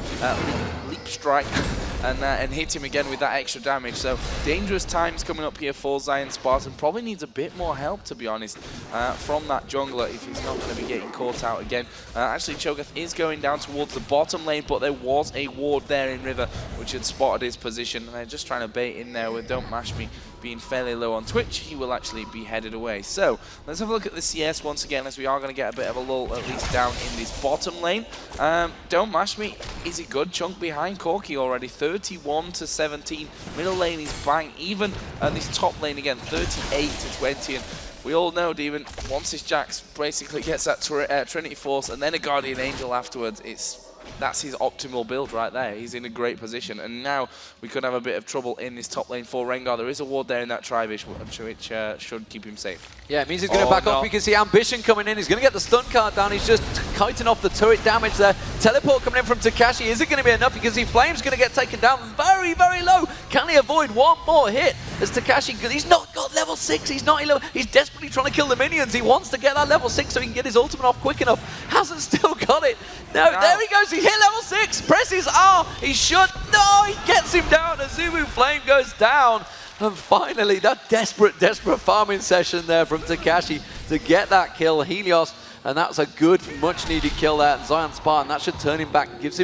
and hit him again with that extra damage. So dangerous times coming up here for ZionSpartan. Probably needs a bit more help, to be honest, from that jungler if he's not going to be getting caught out again. Actually, Cho'Gath is going down towards the bottom lane, but there was a ward there in River which had spotted his position, and they're just trying to bait in there with DontMashMe being fairly low on Twitch. He will actually be headed away. So let's have a look at the CS once again, as we are going to get a bit of a lull at least down in this bottom lane. DontMashMe is a good chunk behind Corki already, 31-17. Middle lane is bang even, and this top lane again 38-20. And we all know, Demon, once this Jax basically gets that Trinity Force and then a Guardian Angel afterwards, it's that's his optimal build right there. He's in a great position, and now we could have a bit of trouble in this top lane for Rengar. There is a ward there in that Trivish, which should keep him safe. Yeah, it means he's going to back off. You can see Ambition coming in. He's going to get the stun card down. He's just kiting off the turret damage there. Teleport coming in from Takashi. Is it going to be enough? You can see Flame's going to get taken down very, very low. Can he avoid one more hit? As Takashi, he's not got level 6. He's not level. He's desperately trying to kill the minions. He wants to get that level 6 so he can get his ultimate off quick enough. Hasn't still got it. No, there he goes. He hit level 6. Presses R. He should. No, he gets him down. AZUBU Flame goes down. And finally, that desperate farming session there from Takashi to get that kill. Helios, and that's a good, much-needed kill there. And ZionSpartan, that should turn him back. Didn't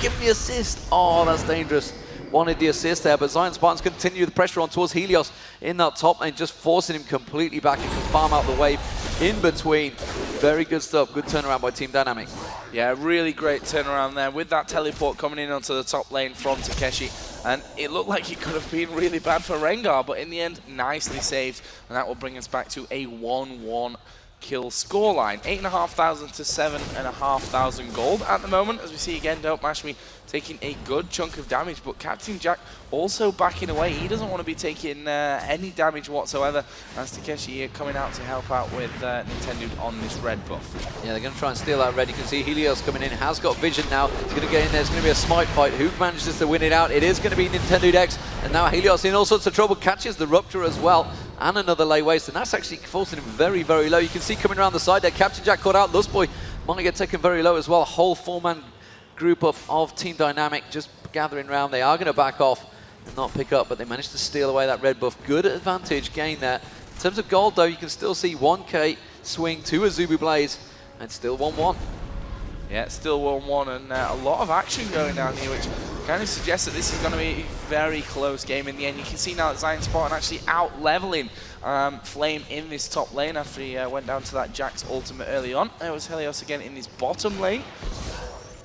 give him the assist. Oh, that's dangerous. Wanted the assist there, but ZionSpartan's continue the pressure on towards Helios in that top lane, just forcing him completely back and can farm out the wave in between. Very good stuff. Good turnaround by Team Dynamic. Yeah, really great turnaround there with that teleport coming in onto the top lane from Takashi. And it looked like it could have been really bad for Rengar, but in the end, nicely saved. And that will bring us back to a 1-1 kill scoreline. 8,500 to 7,500 gold at the moment, as we see again, DontMashMe taking a good chunk of damage, but Captain Jatt also backing away. He doesn't want to be taking any damage whatsoever, as Takashi here coming out to help out with Nintendudex on this red buff. Yeah, they're going to try and steal that red. You can see Helios coming in, has got vision now. He's going to get in there. It's going to be a smite fight. Who manages to win it out? It is going to be Nintendudex, and now Helios in all sorts of trouble, catches the Rupture as well, and another lay waste, and that's actually forcing him very, very low. You can see coming around the side there, Captain Jatt caught out. Lustboy might get taken very low as well. A whole four-man group of Team Dynamic just gathering around. They are going to back off and not pick up, but they managed to steal away that red buff. Good advantage gain there. In terms of gold, though, you can still see 1k swing to AZUBU Blaze, and still 1-1. Yeah, still 1-1, and a lot of action going down here, which kind of suggests that this is going to be a very close game in the end. You can see now that ZionSpartan actually out-leveling Flame in this top lane after he went down to that Jack's ultimate early on. There was Helios again in this bottom lane.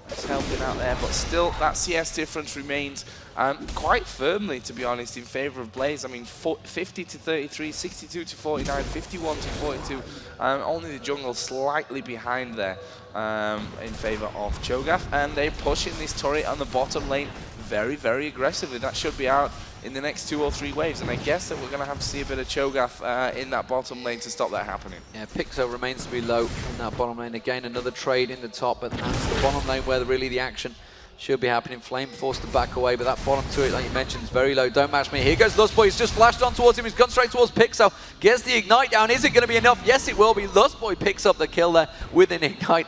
It's helping out there, but still that CS difference remains quite firmly, to be honest, in favor of Blaze. I mean, 50 to 33, 62 to 49, 51 to 42. Only the jungle slightly behind there in favor of Cho'Gath, and they're pushing this turret on the bottom lane very, very aggressively. That should be out in the next 2 or 3 waves, and I guess that we're going to have to see a bit of Cho'Gath in that bottom lane to stop that happening. Yeah, Pixel remains to be low in that bottom lane. Again, another trade in the top, but that's the bottom lane where really the action should be happening. Flame forced to back away, but that bottom turret, like you mentioned, is very low. DontMashMe. Here goes Lustboy. He's just flashed on towards him. He's gone straight towards Pixel. Gets the ignite down. Is it going to be enough? Yes, it will be. Lustboy picks up the kill there with an ignite.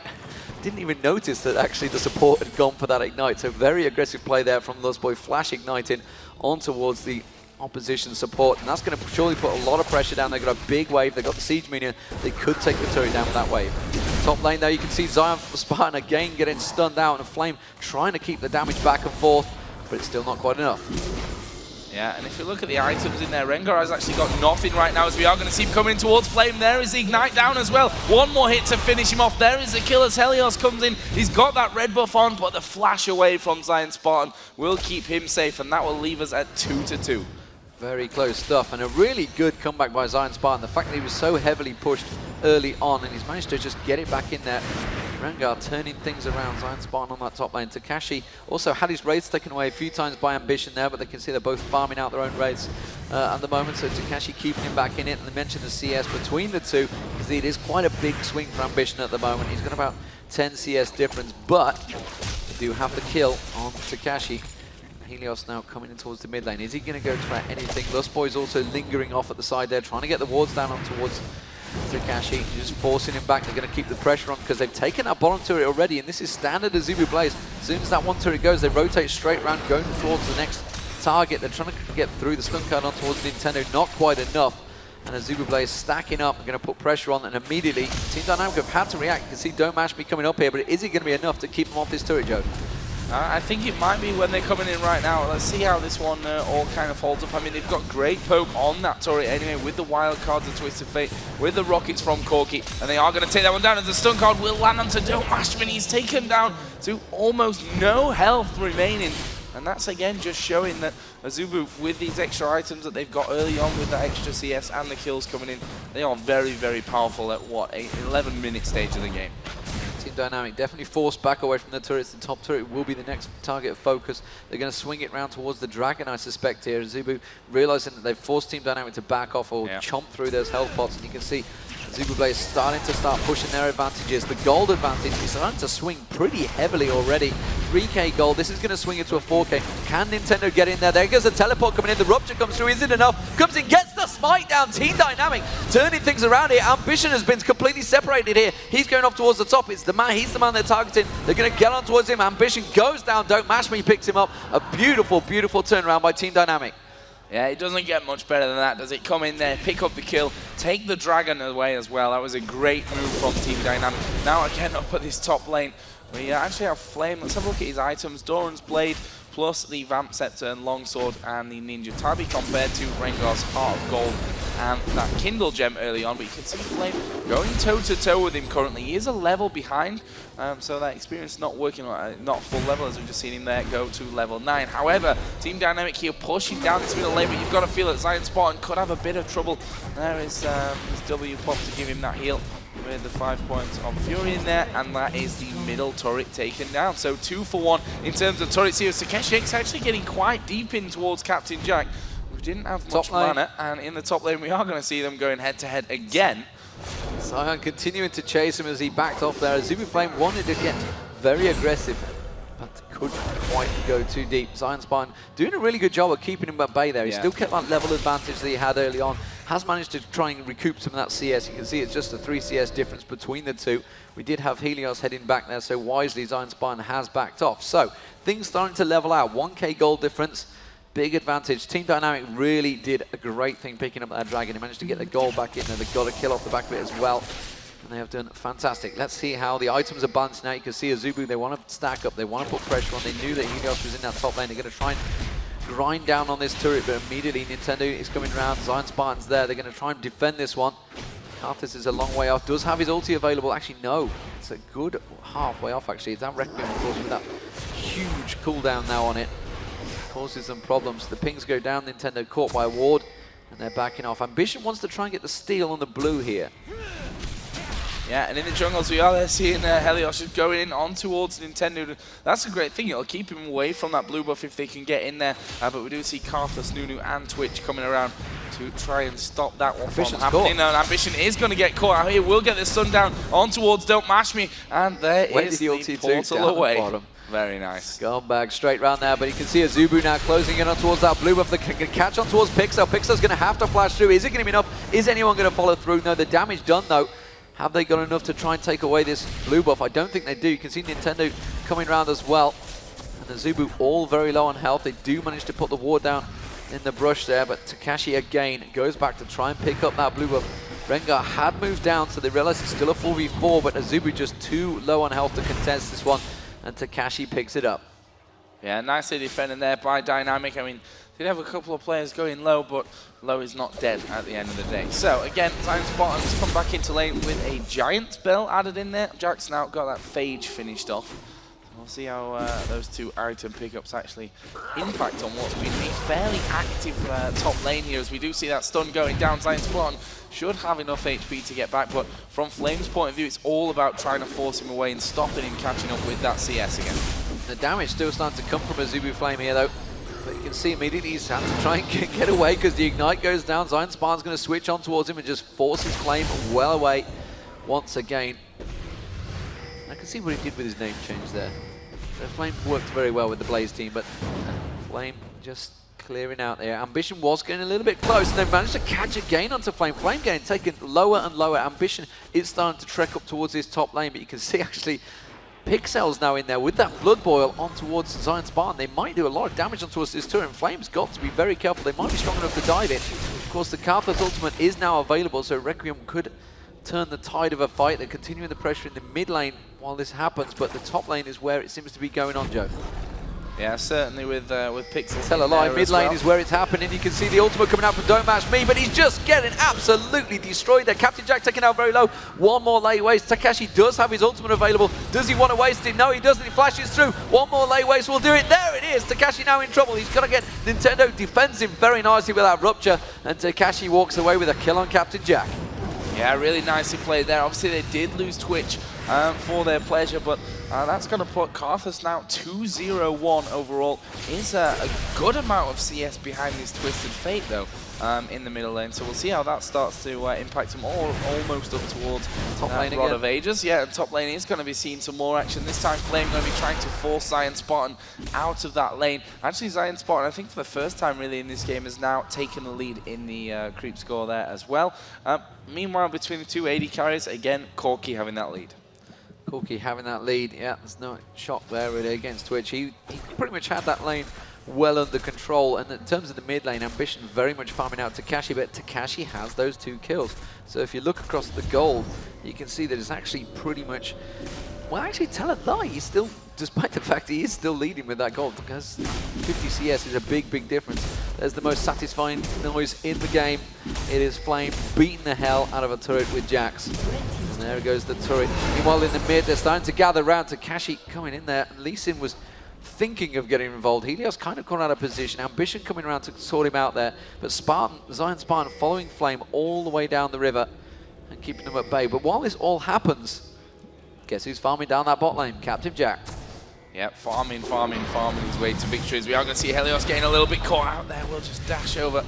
Didn't even notice that actually the support had gone for that ignite. So very aggressive play there from Lustboy. Flash igniting on towards the opposition support, and that's going to surely put a lot of pressure down. They've got a big wave. They've got the siege minion. They could take the turret down with that wave. Top lane there, you can see ZionSpartan again getting stunned out, and Flame trying to keep the damage back and forth, but it's still not quite enough. Yeah, and if you look at the items in there, Rengar has actually got nothing right now, as we are going to see him coming towards Flame. There is the ignite down as well. One more hit to finish him off. There is the kill as Helios comes in. He's got that red buff on, but the flash away from ZionSpartan will keep him safe, and that will leave us at 2-2. Very close stuff, and a really good comeback by ZionSpartan. The fact that he was so heavily pushed early on, and he's managed to just get it back in there. Rengar turning things around. ZionSpartan on that top lane. Takashi also had his raids taken away a few times by Ambition there, but they can see they're both farming out their own raids at the moment. So Takashi keeping him back in it. And they mentioned the CS between the two, because it is quite a big swing for Ambition at the moment. He's got about 10 CS difference, but they do have the kill on Takashi. Helios now coming in towards the mid lane. Is he going to go try anything? Lustboy's also lingering off at the side there, trying to get the wards down on towards Takashi. Just forcing him back. They're going to keep the pressure on because they've taken that bottom turret already, and this is standard AZUBU Blaze. As soon as that one turret goes, they rotate straight around, going towards the next target. They're trying to get through the stun card on towards Nintendo. Not quite enough. And AZUBU Blaze stacking up, going to put pressure on, and immediately Team Dynamic have had to react. You can see DontMashMe coming up here, but is it going to be enough to keep him off this turret, Joe? I think it might be when they're coming in right now. Let's see how this one all kind of holds up. I mean, they've got great poke on that turret anyway, with the wild cards of Twisted Fate, with the rockets from Corki, and they are going to take that one down as the stun card will land onto DontMashMe. He's taken down to almost no health remaining. And that's again just showing that AZUBU, with these extra items that they've got early on with that extra CS and the kills coming in, they are very, very powerful at what, 11-minute stage of the game. Team Team Dynamic. Definitely forced back away from the turrets. The top turret will be the next target of focus. They're going to swing it round towards the Dragon, I suspect, here. AZUBU realizing that they've forced Team Dynamic to back off or chomp through those health pots. And you can see AZUBU Blaze starting to pushing their advantages. The gold advantage is starting to swing pretty heavily already. 3k gold. This is going to swing it to a 4k. Can Nintendo get in there? There goes a teleport coming in. The rupture comes through. Is it enough? Comes in, gets the smite down. Team Dynamic turning things around here. Ambition has been completely separated here. He's going off towards the top. It's the man. He's the man they're targeting. They're going to get on towards him. Ambition goes down. DontMashMe picks him up. A beautiful, beautiful turnaround by Team Dynamic. Yeah, it doesn't get much better than that, does it? Come in there, pick up the kill, take the Dragon away as well. That was a great move from Team Dynamic. Now again up at this top lane, we actually have Flame. Let's have a look at his items. Doran's Blade, plus the Vamp Scepter and Longsword and the Ninja Tabi compared to Rengar's Heart of Gold and that Kindle Gem early on. But you can see Flame going toe-to-toe with him currently. He is a level behind, so that experience not working, not full level, as we've just seen him there go to level 9. However, Team Dynamic here pushing down this middle lane, but you've got to feel that ZionSpartan could have a bit of trouble. There is W pop to give him that heal with the 5 points of Fury in there, and that is the middle turret taken down. So 2 for 1 in terms of turrets here. Takashi's actually getting quite deep in towards Captain Jack. We didn't have much mana, and in the top lane we are going to see them going head-to-head again. Zion continuing to chase him as he backed off there. AZUBU Flame wanted to get very aggressive, but couldn't quite go too deep. ZionSpartan doing a really good job of keeping him at bay there. He still kept that level advantage that he had early on. Has managed to try and recoup some of that CS. You can see it's just a 3 CS difference between the two. We did have Helios heading back there, so wisely ZionSpartan has backed off. So things starting to level out. 1k gold difference. Big advantage. Team Dynamic really did a great thing picking up that Dragon. He managed to get the gold back in there. They got a kill off the back of it as well. And they have done fantastic. Let's see how the items are balanced now. You can see AZUBU, they want to stack up. They want to put pressure on. They knew that Helios was in that top lane. They're going to try and grind down on this turret, but immediately Nintendo is coming around. ZionSpartan's there. They're going to try and defend this one. Karthus is a long way off. Does have his ulti available. Actually, no. It's a good halfway off, actually. It's that Requiem, of course, with that huge cooldown now on it. Causes some problems. The pings go down. Nintendo caught by a ward, and they're backing off. Ambition wants to try and get the steal on the blue here. Yeah, and in the jungles we are there seeing Helios just going in on towards Nintendo. That's a great thing. It'll keep him away from that blue buff if they can get in there. But we do see Karthus, Nunu, and Twitch coming around to try and stop that one from happening. And Ambition is going to get caught out here. We'll get the stun down on towards DontMashMe, and there is the portal away. Very nice. Scumbag straight round there, but you can see AZUBU now closing in on towards that blue buff. They can catch on towards Pixel. Pixel's going to have to flash through. Is it going to be enough? Is anyone going to follow through? No, the damage done though. Have they got enough to try and take away this blue buff? I don't think they do. You can see Nintendo coming around as well. And AZUBU all very low on health. They do manage to put the ward down in the brush there, but Takashi again goes back to try and pick up that blue buff. Rengar had moved down, so they realize it's still a 4v4, but AZUBU just too low on health to contest this one, and Takashi picks it up. Yeah, nicely defending there by Dynamic. I mean, did have a couple of players going low, but low is not dead at the end of the day. So again, ZionSpartan's come back into lane with a giant spell added in there. Jack's now got that phage finished off. We'll see how those 2 item pickups actually impact on what's been a fairly active top lane here, as we do see that stun going down. ZionSpartan should have enough HP to get back, but from Flame's point of view, it's all about trying to force him away and stopping him catching up with that CS again. The damage still starting to come from AZUBU Flame here though. But you can see immediately he's had to try and get away because the Ignite goes down. ZionSpartan's going to switch on towards him and just force his Flame well away once again. I can see what he did with his name change there. The Flame worked very well with the Blaze team, but Flame just clearing out there. Ambition was getting a little bit close, and they managed to catch again onto Flame. Flame getting taken lower and lower. Ambition is starting to trek up towards his top lane, but you can see actually Pixel's now in there with that Blood Boil on towards ZionSpartan. They might do a lot of damage on towards this turret, and Flame's got to be very careful. They might be strong enough to dive in. Of course, the Karthus ultimate is now available, so Requiem could turn the tide of a fight. They're continuing the pressure in the mid lane while this happens, but the top lane is where it seems to be going on, Joe. Yeah, certainly with Pixel. Tell a lie, mid lane is where it's happening. You can see the ultimate coming out from DontMashMe, but he's just getting absolutely destroyed there. Captain Jack taken out very low. One more late waste. Takashi does have his ultimate available. Does he want to waste it? No, he doesn't. He flashes through. One more late waste will do it. There it is. Takashi now in trouble. He's got to get Nintendo defends him very nicely with that rupture, and Takashi walks away with a kill on Captain Jack. Yeah, really nicely played there. Obviously, they did lose Twitch for their pleasure, but that's going to put CURSE now 2-0-1 overall. Is a good amount of CS behind this Twisted Fate, though, in the middle lane. So we'll see how that starts to impact them almost up towards top lane Rod again. of Ages. Yeah, top lane is going to be seeing some more action. This time, Flame going to be trying to force ZionSpartan out of that lane. Actually, ZionSpartan, I think for the first time really in this game, has now taken the lead in the creep score there as well. Meanwhile, between the two AD carriers, again, Corki having that lead. Corki having that lead. Yeah, there's no shock there really against Twitch. He pretty much had that lane well under control, and in terms of the mid lane, Ambition very much farming out Takashi, but Takashi has those 2 kills. So if you look across the gold, you can see that it's actually pretty much, well, actually tell a lie, he's still, despite the fact he is still leading with that gold, because 50 CS is a big difference. There's the most satisfying noise in the game. It is Flame beating the hell out of a turret with Jax. And there goes the turret. Meanwhile in the mid, they're starting to gather around. Takashi coming in there, and Lee Sin was thinking of getting involved. Helios kind of gone out of position. Ambition coming around to sort him out there. But ZionSpartan following Flame all the way down the river and keeping them at bay. But while this all happens, guess who's farming down that bot lane? Captain Jatt. Yep, farming his way to victories. We are going to see Helios getting a little bit caught out there. We'll just dash over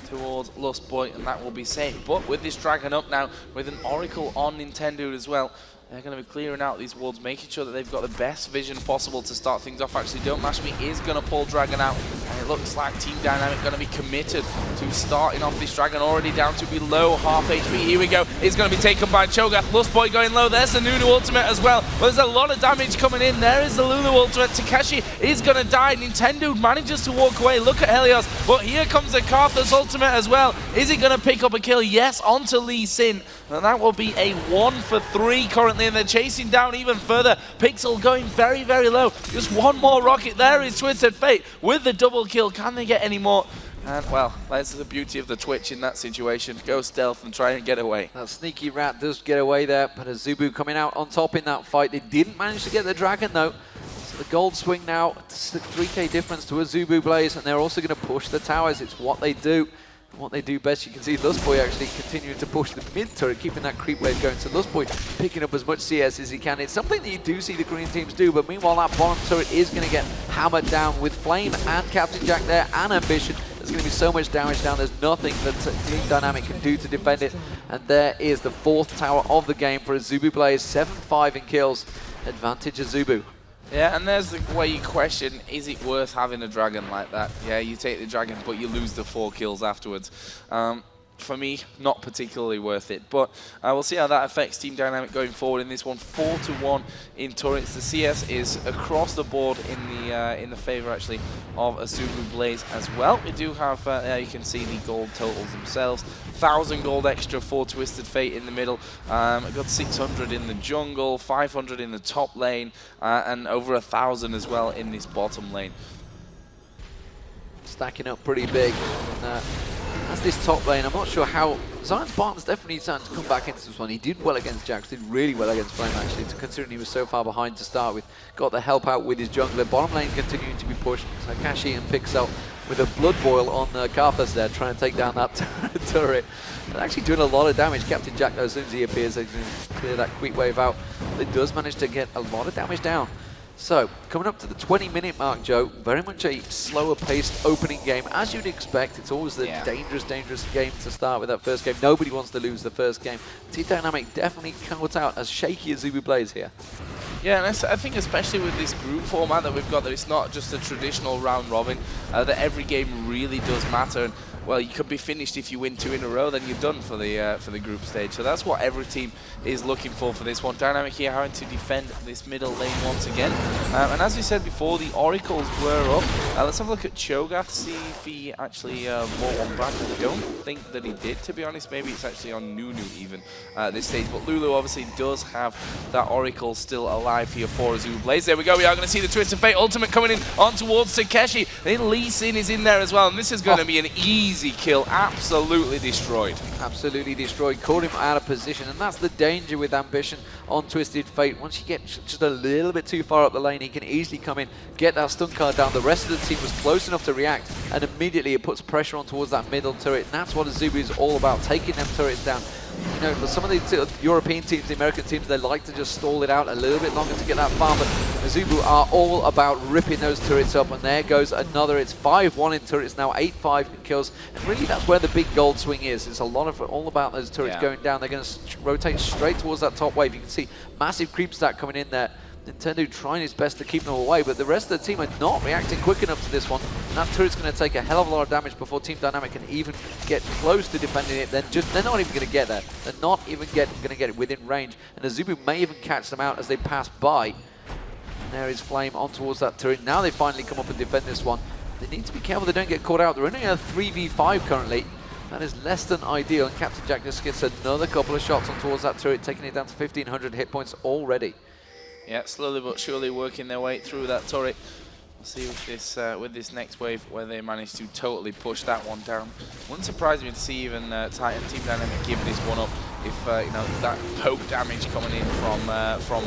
towards Lustboy, and that will be safe. But with this Dragon up now, with an Oracle on Nintendude as well, they're going to be clearing out these wards, making sure that they've got the best vision possible to start things off. Actually, DontMashMe is going to pull Dragon out, and it looks like Team Dynamic going to be committed to starting off this Dragon, already down to below half HP. Here we go. It's going to be taken by Cho'Gath. Lustboy going low. There's the Nunu ultimate as well. But there's a lot of damage coming in. There is the Lulu ultimate. Takashi is going to die. Nintendude manages to walk away. Look at Helios. But here comes the CURSE ultimate as well. Is he going to pick up a kill? Yes, onto Lee Sin. And that will be a 1 for 3 currently, and they're chasing down even further. Pixel going very low. Just one more rocket. There is Twisted Fate with the double kill. Can they get any more? And, well, that's the beauty of the Twitch in that situation. Go stealth and try and get away. That sneaky rat does get away there, but AZUBU coming out on top in that fight. They didn't manage to get the Dragon, though. So the gold swing now, it's a 3k difference to AZUBU Blaze, and they're also going to push the towers. It's what they do. What they do best. You can see Lustboy actually continuing to push the mid turret, keeping that creep wave going. So Lustboy picking up as much CS as he can. It's something that you do see the Korean teams do, but meanwhile that bottom turret is going to get hammered down with Flame and Captain Jatt there and Ambition. There's going to be so much damage down. There's nothing that Team Dynamic can do to defend it. And there is the 4th tower of the game for AZUBU Blaze. 7-5 in kills. Advantage AZUBU. Yeah, and there's the way you question, is it worth having a Dragon like that? Yeah, you take the Dragon, but you lose the 4 kills afterwards. For me, not particularly worth it. But we'll see how that affects Team Dynamic going forward in this one. 4-1 in turrets. The CS is across the board in the favor actually of AZUBU Blaze as well. We do have, you can see the gold totals themselves. 1,000 gold extra for Twisted Fate in the middle. I've got 600 in the jungle, 500 in the top lane, and over 1,000 as well in this bottom lane. Stacking up pretty big. And, as this top lane, I'm not sure how ZionSpartan's definitely starting to come back into this one. He did well against Jax, did really well against Flame actually, considering he was so far behind to start with. Got the help out with his jungler. Bottom lane continuing to be pushed. Takashi and Pixel with a blood boil on CURSE there, trying to take down that turret. They're actually doing a lot of damage. Captain Jatt, though, as soon as he appears, they can clear that quick wave out. It does manage to get a lot of damage down. So, coming up to the 20-minute mark, Joe, very much a slower-paced opening game. As you'd expect, it's always the dangerous game to start with that first game. Nobody wants to lose the first game. Team Dynamic definitely comes out as shaky as AZUBU Blaze here. Yeah, and I think especially with this group format that we've got, that it's not just a traditional round-robin, that every game really does matter. And, well, you could be finished if you win 2 in a row, then you're done for the group stage. So that's what every team is looking for this one. Dynamic here having to defend this middle lane once again. And as we said before, the Oracles were up. Let's have a look at Cho'Gath, see if he actually bought one back. I don't think that he did, to be honest. Maybe it's actually on Nunu even at this stage. But Lulu obviously does have that Oracle still alive here for AZUBU Blaze. There we go. We are going to see the Twisted Fate ultimate coming in on towards Takashi. Then Lee Sin is in there as well. And this is going to be an easy kill, absolutely destroyed. Absolutely destroyed, caught him out of position, and that's the danger with Ambition on Twisted Fate. Once you get just a little bit too far up the lane, he can easily come in, get that stun card down. The rest of the team was close enough to react, and immediately it puts pressure on towards that middle turret, and that's what AZUBU is all about, taking them turrets down. You know, some of the European teams, the American teams, they like to just stall it out a little bit longer to get that farm, but AZUBU are all about ripping those turrets up, and there goes another. It's 5-1 in turrets now, 8-5 in kills, and really that's where the big gold swing is. It's a lot of all about those turrets going down. They're going to rotate straight towards that top wave. You can see massive creep stack coming in there. Nintendo trying his best to keep them away, but the rest of the team are not reacting quick enough to this one. And that turret's going to take a hell of a lot of damage before Team Dynamic can even get close to defending it. They're not even going to get there. They're not even going to get it within range. And AZUBU may even catch them out as they pass by. And there is Flame on towards that turret. Now they finally come up and defend this one. They need to be careful they don't get caught out. They're only a 3v5 currently. That is less than ideal. And Captain Jack just gets another couple of shots on towards that turret, taking it down to 1,500 hit points already. Yeah, slowly but surely working their way through that turret. We'll see with this next wave where they manage to totally push that one down. Wouldn't surprise me to see even Team Dynamic give this one up if you know, that poke damage coming in from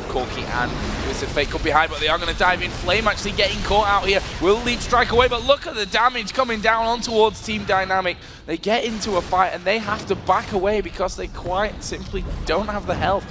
Corki and Twisted Fate come behind, but they are going to dive in. Flame actually getting caught out here. Will lead strike away, but look at the damage coming down on towards Team Dynamic. They get into a fight and they have to back away because they quite simply don't have the health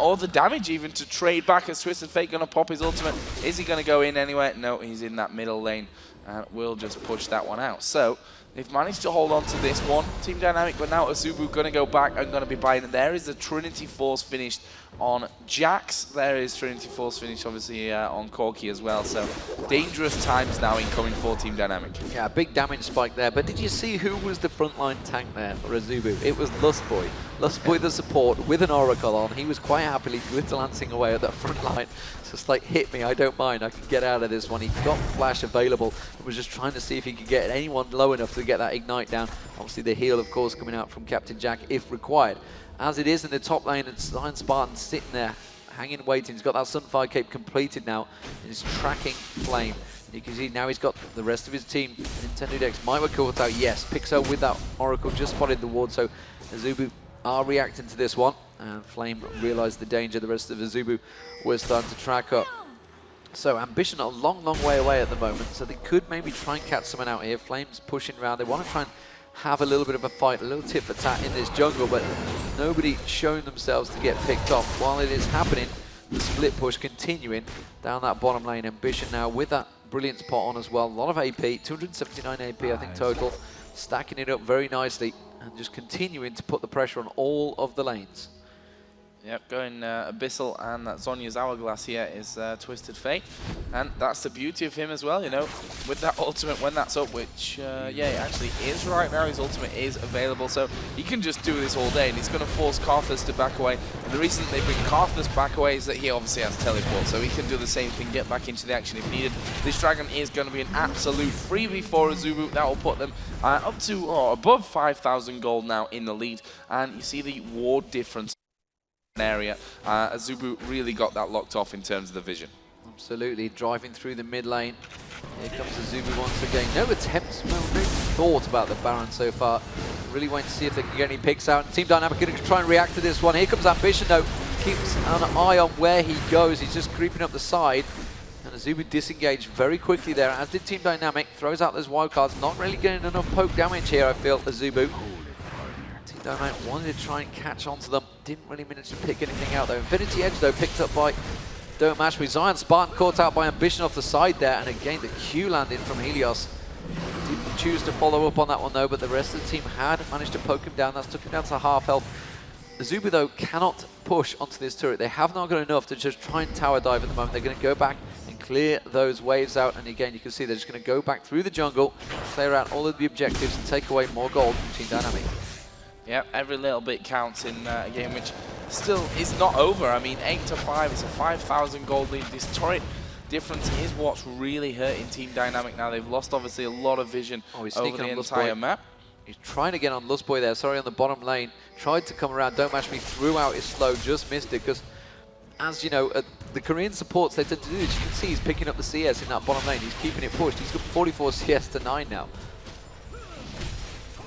or the damage even to trade back. As Twisted Fate going to pop his ultimate. Is he going to go in anywhere? No, he's in that middle lane and will just push that one out. So they've managed to hold on to this one. Team Dynamic, but now AZUBU going to go back and going to be buying. And there is the Trinity Force finished on Jax. There is Trinity Force finished obviously on Corki as well. So dangerous times now incoming for Team Dynamic. Yeah, big damage spike there. But did you see who was the frontline tank there for AZUBU? It was Lustboy. Lustboy the support with an Oracle on. He was quite happily glitterlancing away at that front line. It's just like, hit me, I don't mind, I can get out of this one. He got Flash available and was just trying to see if he could get anyone low enough to get that Ignite down. Obviously the heal, of course, coming out from Captain Jack if required. As it is in the top lane, it's ZionSpartan sitting there, hanging, waiting. He's got that Sunfire Cape completed now, and he's tracking Flame. And you can see now he's got the rest of his team. Nintendudex might work caught out, yes. Pixel with that Oracle just spotted the ward, so AZUBU are reacting to this one. And Flame realized the danger. The rest of AZUBU was starting to track up. So Ambition a long, long way away at the moment, so they could maybe try and catch someone out here. Flame's pushing around. They want to try and have a little bit of a fight, a little tit for tat in this jungle, but nobody showing themselves to get picked off. While it is happening, the split push continuing down that bottom lane. Ambition now with that brilliant spot on as well. A lot of AP, 279 AP I think total, stacking it up very nicely and just continuing to put the pressure on all of the lanes. Yep, going Abyssal, and that Zhonya's Hourglass here is Twisted Fate. And that's the beauty of him as well, you know, with that ultimate when that's up, which, yeah, it actually is right now. His ultimate is available, so he can just do this all day, and he's going to force Karthus to back away. And the reason they bring Karthus back away is that he obviously has teleport, so he can do the same thing, get back into the action if needed. This Dragon is going to be an absolute 3v4 AZUBU. That will put them up to, or above 5,000 gold now in the lead. And you see the ward difference area. AZUBU really got that locked off in terms of the vision. Absolutely, driving through the mid lane. Here comes AZUBU once again. No attempts, no thought about the Baron so far. Really waiting to see if they can get any picks out. And Team Dynamic going to try and react to this one. Here comes Ambition though. Keeps an eye on where he goes. He's just creeping up the side. And AZUBU disengaged very quickly there, as did Team Dynamic. Throws out those wildcards. Not really getting enough poke damage here, I feel, AZUBU. Dynamite wanted to try and catch onto them. Didn't really manage to pick anything out though. Infinity Edge though picked up by DontMashMe. ZionSpartan caught out by Ambition off the side there, and again the Q landing from Helios. Didn't choose to follow up on that one though, but the rest of the team had managed to poke him down. That's took him down to half health. AZUBU though cannot push onto this turret. They have not got enough to just try and tower dive at the moment. They're going to go back and clear those waves out, and again you can see they're just going to go back through the jungle, clear out all of the objectives and take away more gold from Team Dynamic. Yeah, every little bit counts in a game which still is not over. I mean, 8-5, it's a 5,000 gold lead. This turret difference is what's really hurting Team Dynamic now. They've lost obviously a lot of vision over the entire map. He's trying to get on Lustboy there, sorry, on the bottom lane. Tried to come around, DontMashMe threw out his slow, just missed it, because as you know, the Korean supports, they tend to do this. You can see he's picking up the CS in that bottom lane. He's keeping it pushed. He's got 44 CS to 9 now.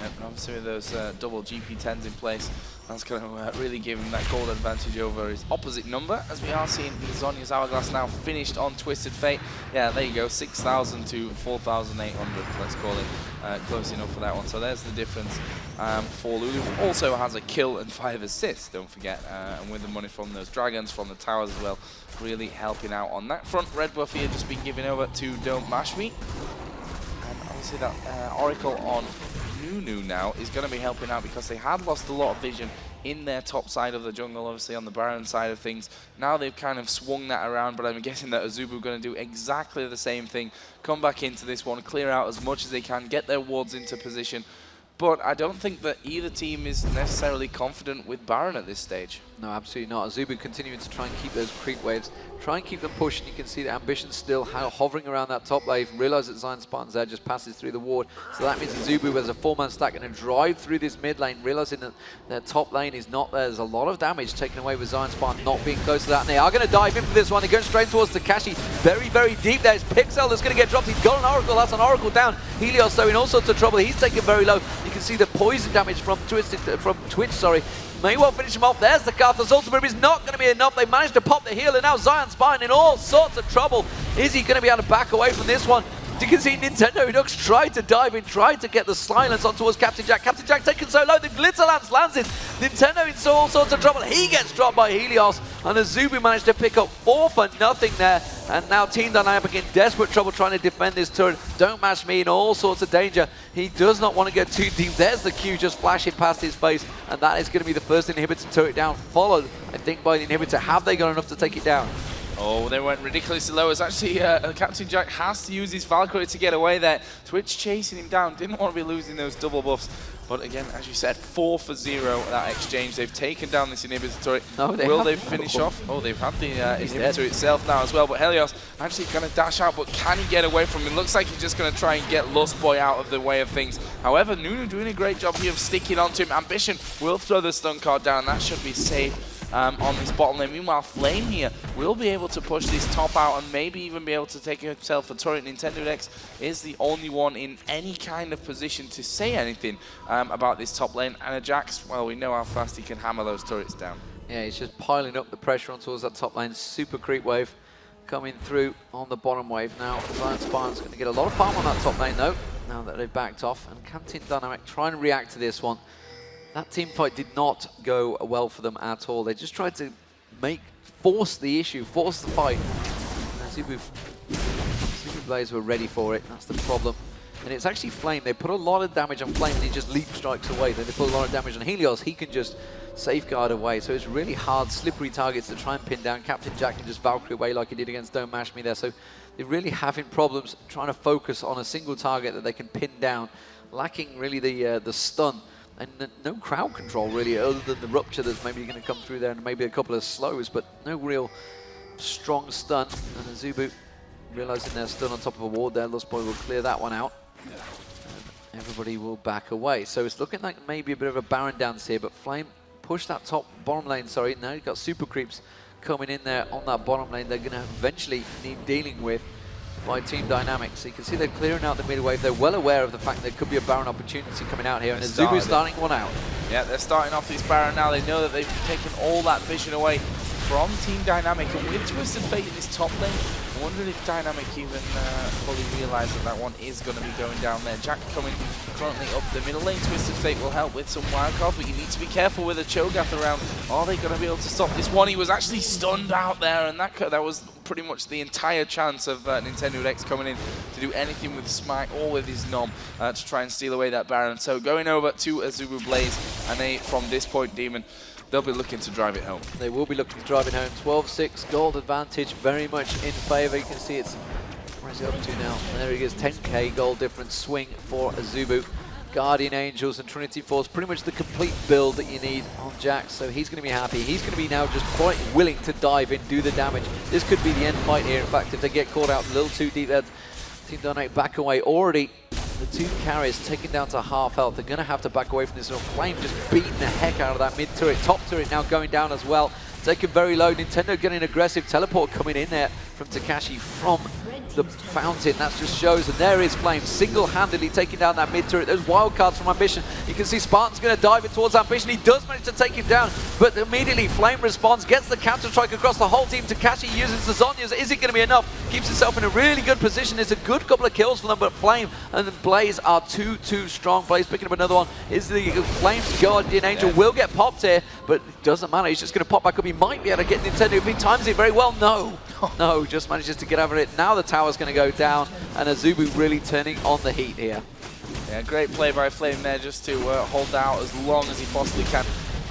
Yep, and obviously with those double GP10s in place, that's going to really give him that gold advantage over his opposite number, as we are seeing Zonya's Hourglass now finished on Twisted Fate. Yeah, there you go, 6,000 to 4,800, let's call it close enough for that one. So there's the difference for Lulu. Also has a kill and 5 assists, don't forget, and with the money from those dragons, from the towers as well, really helping out on that front. Red buff here just been given over to DontMashMe. And obviously that Oracle on Nunu now is going to be helping out because they had lost a lot of vision in their top side of the jungle, obviously on the Baron side of things. Now they've kind of swung that around, but I'm guessing that AZUBU are going to do exactly the same thing. Come back into this one, clear out as much as they can, get their wards into position. But I don't think that either team is necessarily confident with Baron at this stage. No, absolutely not. AZUBU continuing to try and keep those creep waves, try and keep them pushing. You can see the ambition still hovering around that top lane. Realize that ZionSpartan's there, just passes through the ward. So that means AZUBU as a 4-man stack going to drive through this mid lane, realizing that their top lane is not there. There's a lot of damage taken away with ZionSpartan not being close to that. And they are going to dive in for this one. They're going straight towards Takashi. Very, very deep. There's Pixel that's going to get dropped. He's got an Oracle. That's an Oracle down. Helios, though, in all sorts of trouble. He's taken very low. You can see the poison damage from Twitch, sorry. May well finish him off. There's the Karthus ultimate, but it's not going to be enough. They managed to pop the heal, and now ZionSpartan in all sorts of trouble. Is he going to be able to back away from this one? You can see Nintendudex tried to dive in, tried to get the silence on towards Captain Jatt. Captain Jatt taken so low, the Glitter Lance lands it. Nintendo in all sorts of trouble. He gets dropped by Helios, and AZUBU managed to pick up 4 for nothing there. And now Team Dynamic in desperate trouble trying to defend this turret. DontMashMe in all sorts of danger. He does not want to get too deep. There's the Q just flashing past his face, and that is going to be the first inhibitor turret down, followed, I think, by the inhibitor. Have they got enough to take it down? Oh, they went ridiculously low. It's actually Captain Jatt has to use his Valkyrie to get away there. Twitch chasing him down. Didn't want to be losing those double buffs. But again, as you said, 4 for 0 that exchange. They've taken down this inhibitor turret. No, Will they finish off? Oh, they've had the inhibitor itself now as well. But Helios actually going to dash out, but can he get away from him? Looks like he's just going to try and get Lustboy out of the way of things. However, Nunu doing a great job here of sticking onto him. Ambition will throw the stun card down. That should be safe. On this bottom lane. Meanwhile, Flame here will be able to push this top out and maybe even be able to take himself a turret. Nintendudex is the only one in any kind of position to say anything about this top lane. And Ajax, well, we know how fast he can hammer those turrets down. Yeah, he's just piling up the pressure on towards that top lane. Super creep wave coming through on the bottom wave now. ZionSpartan's going to get a lot of farm on that top lane though, now that they've backed off. And can Team Dynamic try and react to this one? That team fight did not go well for them at all. They just tried to force the issue, force the fight. AZUBU players were ready for it. That's the problem. And it's actually Flame. They put a lot of damage on Flame and he just leap strikes away. Then they put a lot of damage on Helios. He can just safeguard away. So it's really hard, slippery targets to try and pin down. Captain Jatt can just Valkyrie away like he did against DontMashMe there. So they're really having problems trying to focus on a single target that they can pin down. Lacking really the stun. And no crowd control really, other than the rupture that's maybe going to come through there and maybe a couple of slows, but no real strong stun. And AZUBU realizing they're still on top of a ward there. Lustboy will clear that one out. And everybody will back away. So it's looking like maybe a bit of a Baron dance here, but Flame pushed that bottom lane, sorry. Now you've got super creeps coming in there on that bottom lane. They're going to eventually need dealing with by Team Dynamic. So you can see they're clearing out the mid wave. They're well aware of the fact there could be a Baron opportunity coming out here, and AZUBU starting one out. Yeah, they're starting off this Baron now. They know that they've taken all that vision away from Team Dynamic, and with Twisted Fate in this top lane, I wonder if Dynamic even fully realise that one is going to be going down there. Jack coming currently up the middle lane. Twisted Fate will help with some wildcard, but you need to be careful with a Cho'Gath around. Are they going to be able to stop this one? He was actually stunned out there, and that was pretty much the entire chance of Nintendudex coming in to do anything with Smite or with his Nom to try and steal away that Baron. So going over to AZUBU Blaze, and they, from this point, Demon, they'll be looking to drive it home. They will be looking to drive it home. 12-6 gold advantage, very much in favour. You can see it's, where's he up to now? And there he is, 10k gold difference swing for AZUBU. Guardian Angels and Trinity Force, pretty much the complete build that you need on Jax, so he's going to be happy. He's going to be now just quite willing to dive in, do the damage. This could be the end fight here. In fact, if they get caught out a little too deep there, Team Dynamic back away. Already, the two carries taken down to half health. They're going to have to back away from this. Flame just beating the heck out of that mid turret. Top turret now going down as well. Taken very low. Nintendo getting aggressive. Teleport coming in there from Takashi from the fountain. That just shows, and there is Flame single-handedly taking down that mid turret. Those wild cards from Ambition. You can see Spartan's going to dive in towards Ambition. He does manage to take him down, but immediately Flame responds, gets the counter-strike across the whole team. Takashi uses the Zhonya's. Is it going to be enough? Keeps himself in a really good position. It's a good couple of kills for them, but Flame and Blaze are too strong. Blaze picking up another one. Is the Flame's Guardian Angel will get popped here, but it doesn't matter. He's just going to pop back up. He might be able to get Nintendo if he times it very well. No. No, just manages to get over it. Now the tower's going to go down, and AZUBU really turning on the heat here. Yeah, great play by Flame there just to hold out as long as he possibly can.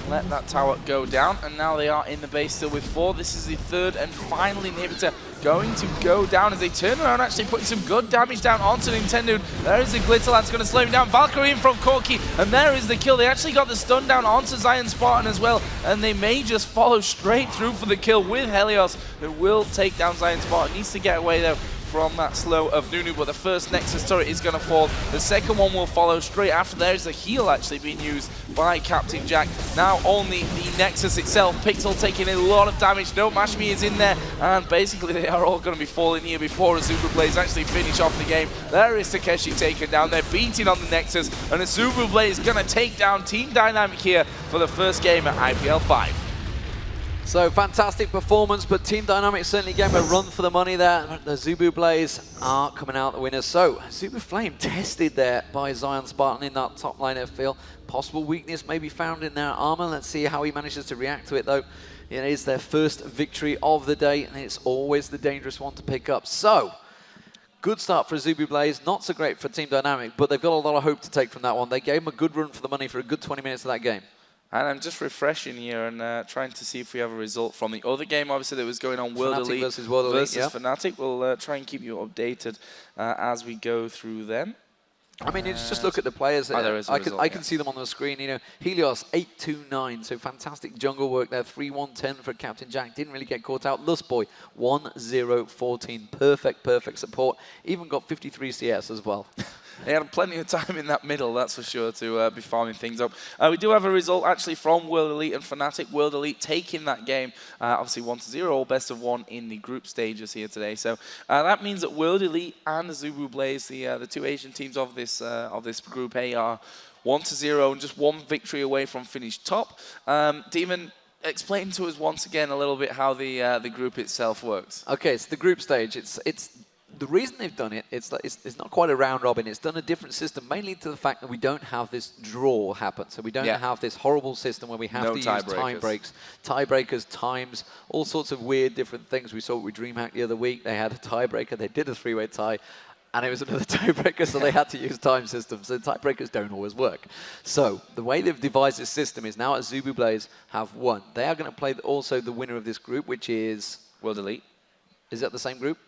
Let that tower go down, and now they are in the base still with 4. This is the third and final inhibitor going to go down as they turn around, actually putting some good damage down onto Nintendo. There is the Glitter Lance going to slow him down. Valkyrie in from Corki, and there is the kill. They actually got the stun down onto ZionSpartan as well, and they may just follow straight through for the kill with Helios, who will take down ZionSpartan. Needs to get away though from that slow of Nunu, but the first Nexus turret is going to fall. The second one will follow straight after. There's a heal actually being used by Captain Jack. Now only the Nexus itself. Pixel taking a lot of damage. DontMashMe is in there, and basically they are all going to be falling here before AZUBU Blaze actually finish off the game. There is Takashi taken down. They're beating on the Nexus, and AZUBU Blaze is going to take down Team Dynamic here for the first game at IPL5. So fantastic performance, but Team Dynamic certainly gave a run for the money there. The AZUBU Blaze are coming out the winners. So AZUBU Flame tested there by ZionSpartan in that top lane field. Possible weakness may be found in their armor. Let's see how he manages to react to it though. It is their first victory of the day, and it's always the dangerous one to pick up. So good start for AZUBU Blaze, not so great for Team Dynamic, but they've got a lot of hope to take from that one. They gave him a good run for the money for a good 20 minutes of that game. And I'm just refreshing here and trying to see if we have a result from the other game, obviously, that was going on, World Elite versus World Elite, yeah. Fnatic. We'll try and keep you updated as we go through them. I mean, it's just look at the players. I can see them on the screen. You know, Helios 8-2-9, so fantastic jungle work there. 3-1-10 for Captain Jack. Didn't really get caught out. Lustboy 1-0-14. Perfect support. Even got 53 CS as well. They had plenty of time in that middle, that's for sure, to be farming things up. We do have a result actually from World Elite and Fnatic. World Elite taking that game, obviously 1-0, all best of 1 in the group stages here today. So that means that World Elite and AZUBU Blaze, the two Asian teams of this Group A, are 1-0 and just one victory away from finish top. Deman, explain to us once again a little bit how the group itself works. Okay, it's the group stage. It's the reason they've done it, it's not quite a round robin. It's done a different system, mainly to the fact that we don't have this draw happen. So we don't have this horrible system where we have to use time breaks, tiebreakers, times, all sorts of weird different things. We saw it with DreamHack the other week. They had a tiebreaker. They did a 3-way tie, and it was another tiebreaker, so they had to use time systems. So tiebreakers don't always work. So the way they've devised this system is now AZUBU Blaze have won. They are going to play also the winner of this group, which is World Elite. Is that the same group?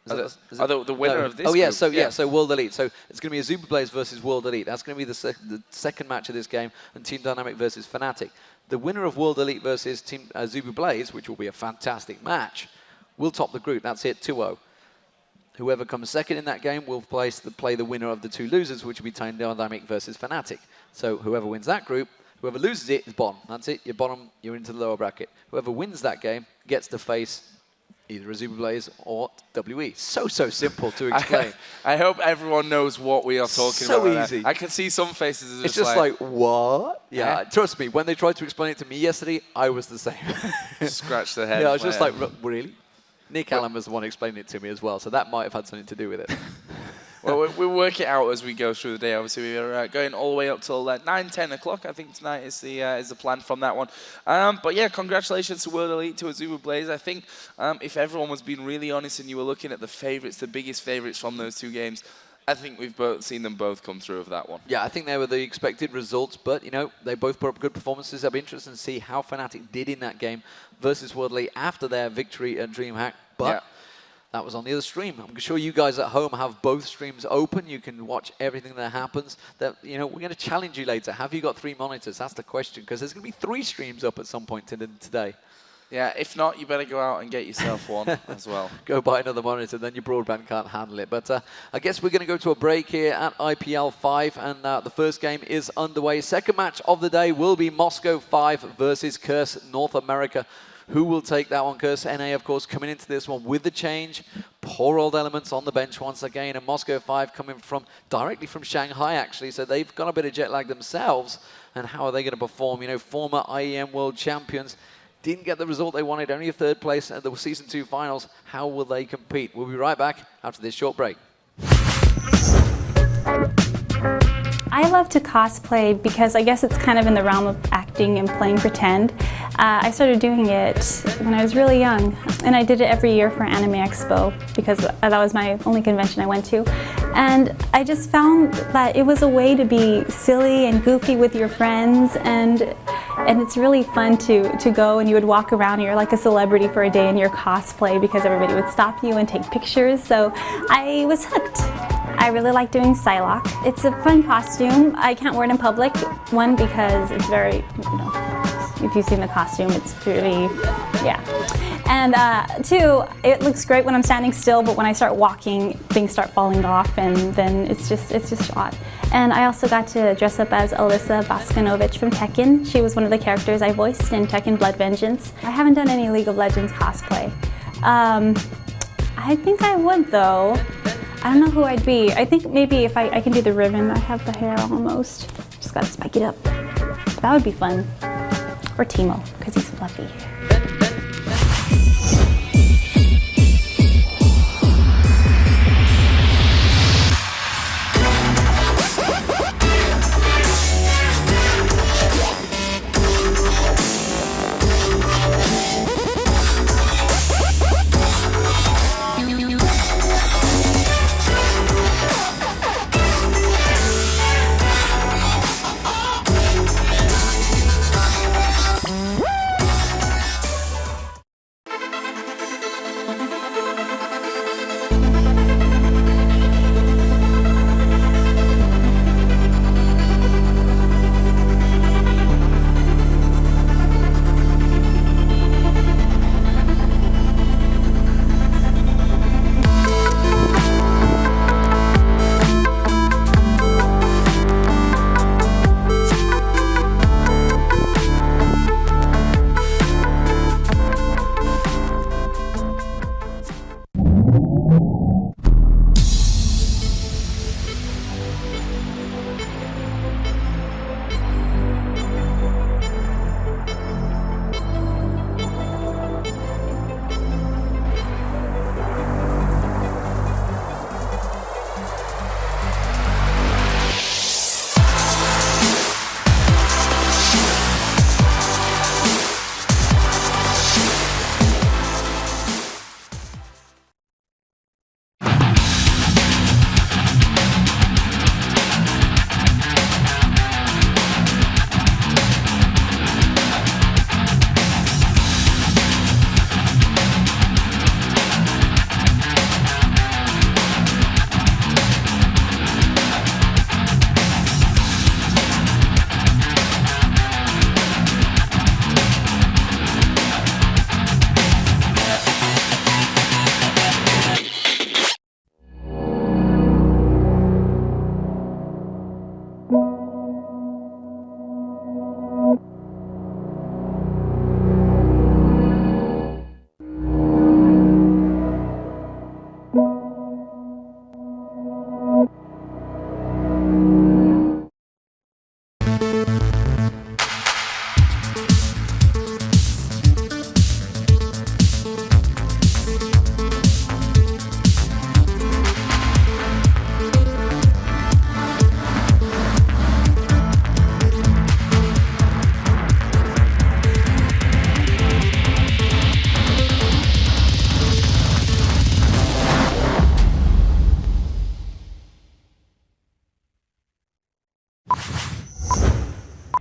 The winner of this group. So World Elite. So it's going to be AZUBU Blaze versus World Elite. That's going to be the second match of this game, and Team Dynamic versus Fnatic. The winner of World Elite versus Team AZUBU Blaze, which will be a fantastic match, will top the group. That's it, 2-0. Whoever comes second in that game will play the winner of the two losers, which will be Team Dynamic versus Fnatic. So whoever wins that group, whoever loses it is bottom. That's it, you're bottom, you're into the lower bracket. Whoever wins that game gets to face either AZUBU Blaze or WE. So simple to explain. I hope everyone knows what we are talking about. So easy. I can see some faces. It's just like, what? Yeah, trust me, when they tried to explain it to me yesterday, I was the same. Scratch the head. Yeah, I was just like, really? Nick Allen was the one explaining it to me as well, so that might have had something to do with it. Well, we'll work it out as we go through the day. Obviously, we're going all the way up till 9, 10 o'clock. I think tonight is the plan from that one. But yeah, congratulations to World Elite, to AZUBU Blaze. I think if everyone was being really honest and you were looking at the favourites, the biggest favourites from those two games, I think we've both seen them both come through of that one. Yeah, I think they were the expected results, but you know, they both put up good performances. I'll be interested to see how Fnatic did in that game versus World Elite after their victory at DreamHack. But that was on the other stream. I'm sure you guys at home have both streams open. You can watch everything that happens. That, you know, we're going to challenge you later. Have you got 3 monitors? That's the question, because there's going to be 3 streams up at some point today. Yeah, if not, you better go out and get yourself one as well. Go buy another monitor, then your broadband can't handle it. But I guess we're going to go to a break here at IPL5, and the first game is underway. Second match of the day will be Moscow 5 versus Curse North America. Who will take that one? CURSE.NA, of course, coming into this one with the change. Poor Old Elements on the bench once again, and Moscow 5 coming from directly from Shanghai, actually, so they've got a bit of jet lag themselves. And how are they going to perform? You know, former IEM World Champions didn't get the result they wanted, only a 3rd place at the Season 2 finals. How will they compete? We'll be right back after this short break. I love to cosplay because I guess it's kind of in the realm of acting and playing pretend. I started doing it when I was really young, and I did it every year for Anime Expo because that was my only convention I went to. And I just found that it was a way to be silly and goofy with your friends, and it's really fun to go and you would walk around and you're like a celebrity for a day in your cosplay because everybody would stop you and take pictures. So I was hooked. I really like doing Psylocke. It's a fun costume. I can't wear it in public. One, because it's very, you know, if you've seen the costume, it's pretty, yeah. And 2, it looks great when I'm standing still, but when I start walking, things start falling off, and then it's just odd. And I also got to dress up as Alyssa Boskanovich from Tekken. She was one of the characters I voiced in Tekken Blood Vengeance. I haven't done any League of Legends cosplay. I think I would, though. I don't know who I'd be. I think maybe if I can do the Riven. I have the hair almost. Just gotta spike it up. That would be fun. Or Teemo, because he's fluffy.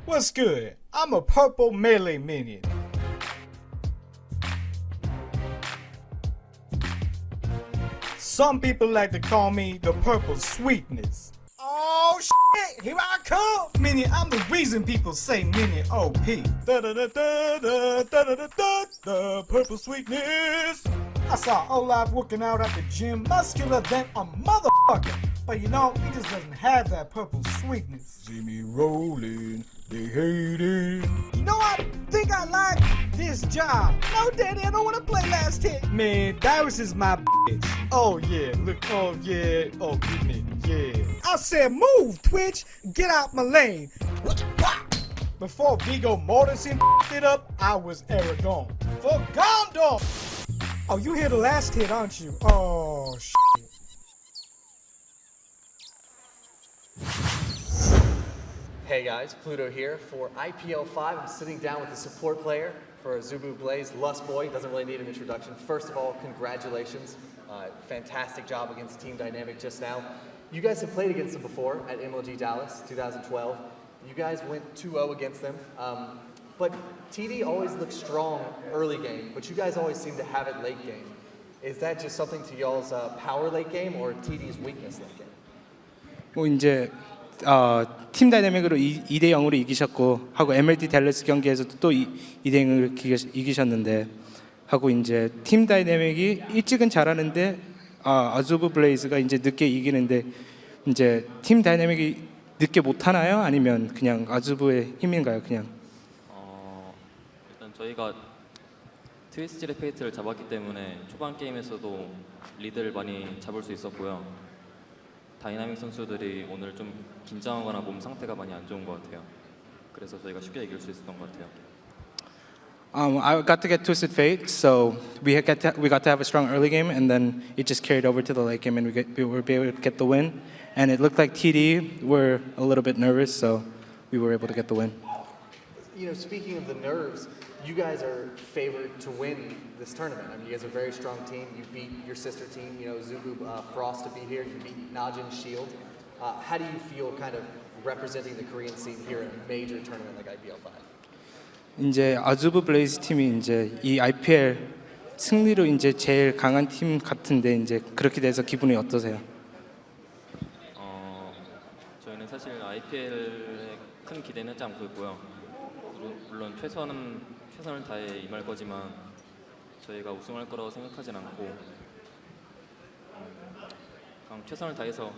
What's good? I'm a purple melee minion. Some people like to call me the purple sweetness. Oh shit, here I come! Minion, I'm the reason people say minion OP. Da da da da da da da da da da purple sweetness. I saw Olaf working out at the gym, muscular than a motherfucker. But you know, he just doesn't have that purple sweetness. See me rolling, they hate it. You know, I think I like this job. No, Daddy, I don't want to play last hit. Man, Darius is my bitch. Oh, yeah, look, oh, yeah, oh, goodness, yeah. I said, move, Twitch, get out my lane. Before Vigo Mortensen it up, I was Aragon. For Gondor! Oh, you hear the last hit, aren't you? Oh, shit. Hey guys, Pluto here. For IPL5, I'm sitting down with the support player for AZUBU Blaze, Lustboy. Doesn't really need an introduction. First of all, congratulations. Fantastic job against Team Dynamic just now. You guys have played against them before at MLG Dallas, 2012. You guys went 2-0 against them. But TD always looks strong early game, but you guys always seem to have it late game. Is that just something to y'all's power late game or TD's weakness late game? 뭐 이제 팀 다이내믹으로 2대 0으로 이기셨고 하고 MLD 댈러스 경기에서도 또 2대 0으로 이기셨는데 하고 이제 팀 다이내믹이 일찍은 잘하는데 아즈우브 블레이즈가 이제 늦게 이기는데 이제 팀 다이내믹이 늦게 못 하나요? 아니면 그냥 아즈우브의 힘인가요? 그냥 일단 저희가 트위스트 페이트를 잡았기 때문에 초반 게임에서도 리드를 많이 잡을 수 있었고요. 다이나믹 선수들이 오늘 좀 긴장하거나 몸 상태가 많이 안 좋은 것 같아요. 그래서 저희가 쉽게 이길 수 있었던 것 같아요. I got to get Twisted Fate, so we got to have a strong early game, and then it just carried over to the late game, and we were able to get the win. And it looked like TD were a little bit nervous, so we were able to get the win. You know, speaking of the nerves, you guys are favored to win this tournament. I mean, you guys are a very strong team. You beat your sister team, you know, ZUBU Frost to be here. You beat Najin Shield. How do you feel kind of representing the Korean scene here in a major tournament like IPL5? 이제 아즈우브 블레이즈 팀이 이제 이 IPL 승리로 이제 제일 강한 팀 같은데 이제 그렇게 돼서 기분이 어떠세요? 저희는 사실 IPL에 큰 기대는 하지 않고 있고요. 물론 최선을 다해 임할 거지만 저희가 우승할 거라고 생각하진 않고 그냥 최선을 다해서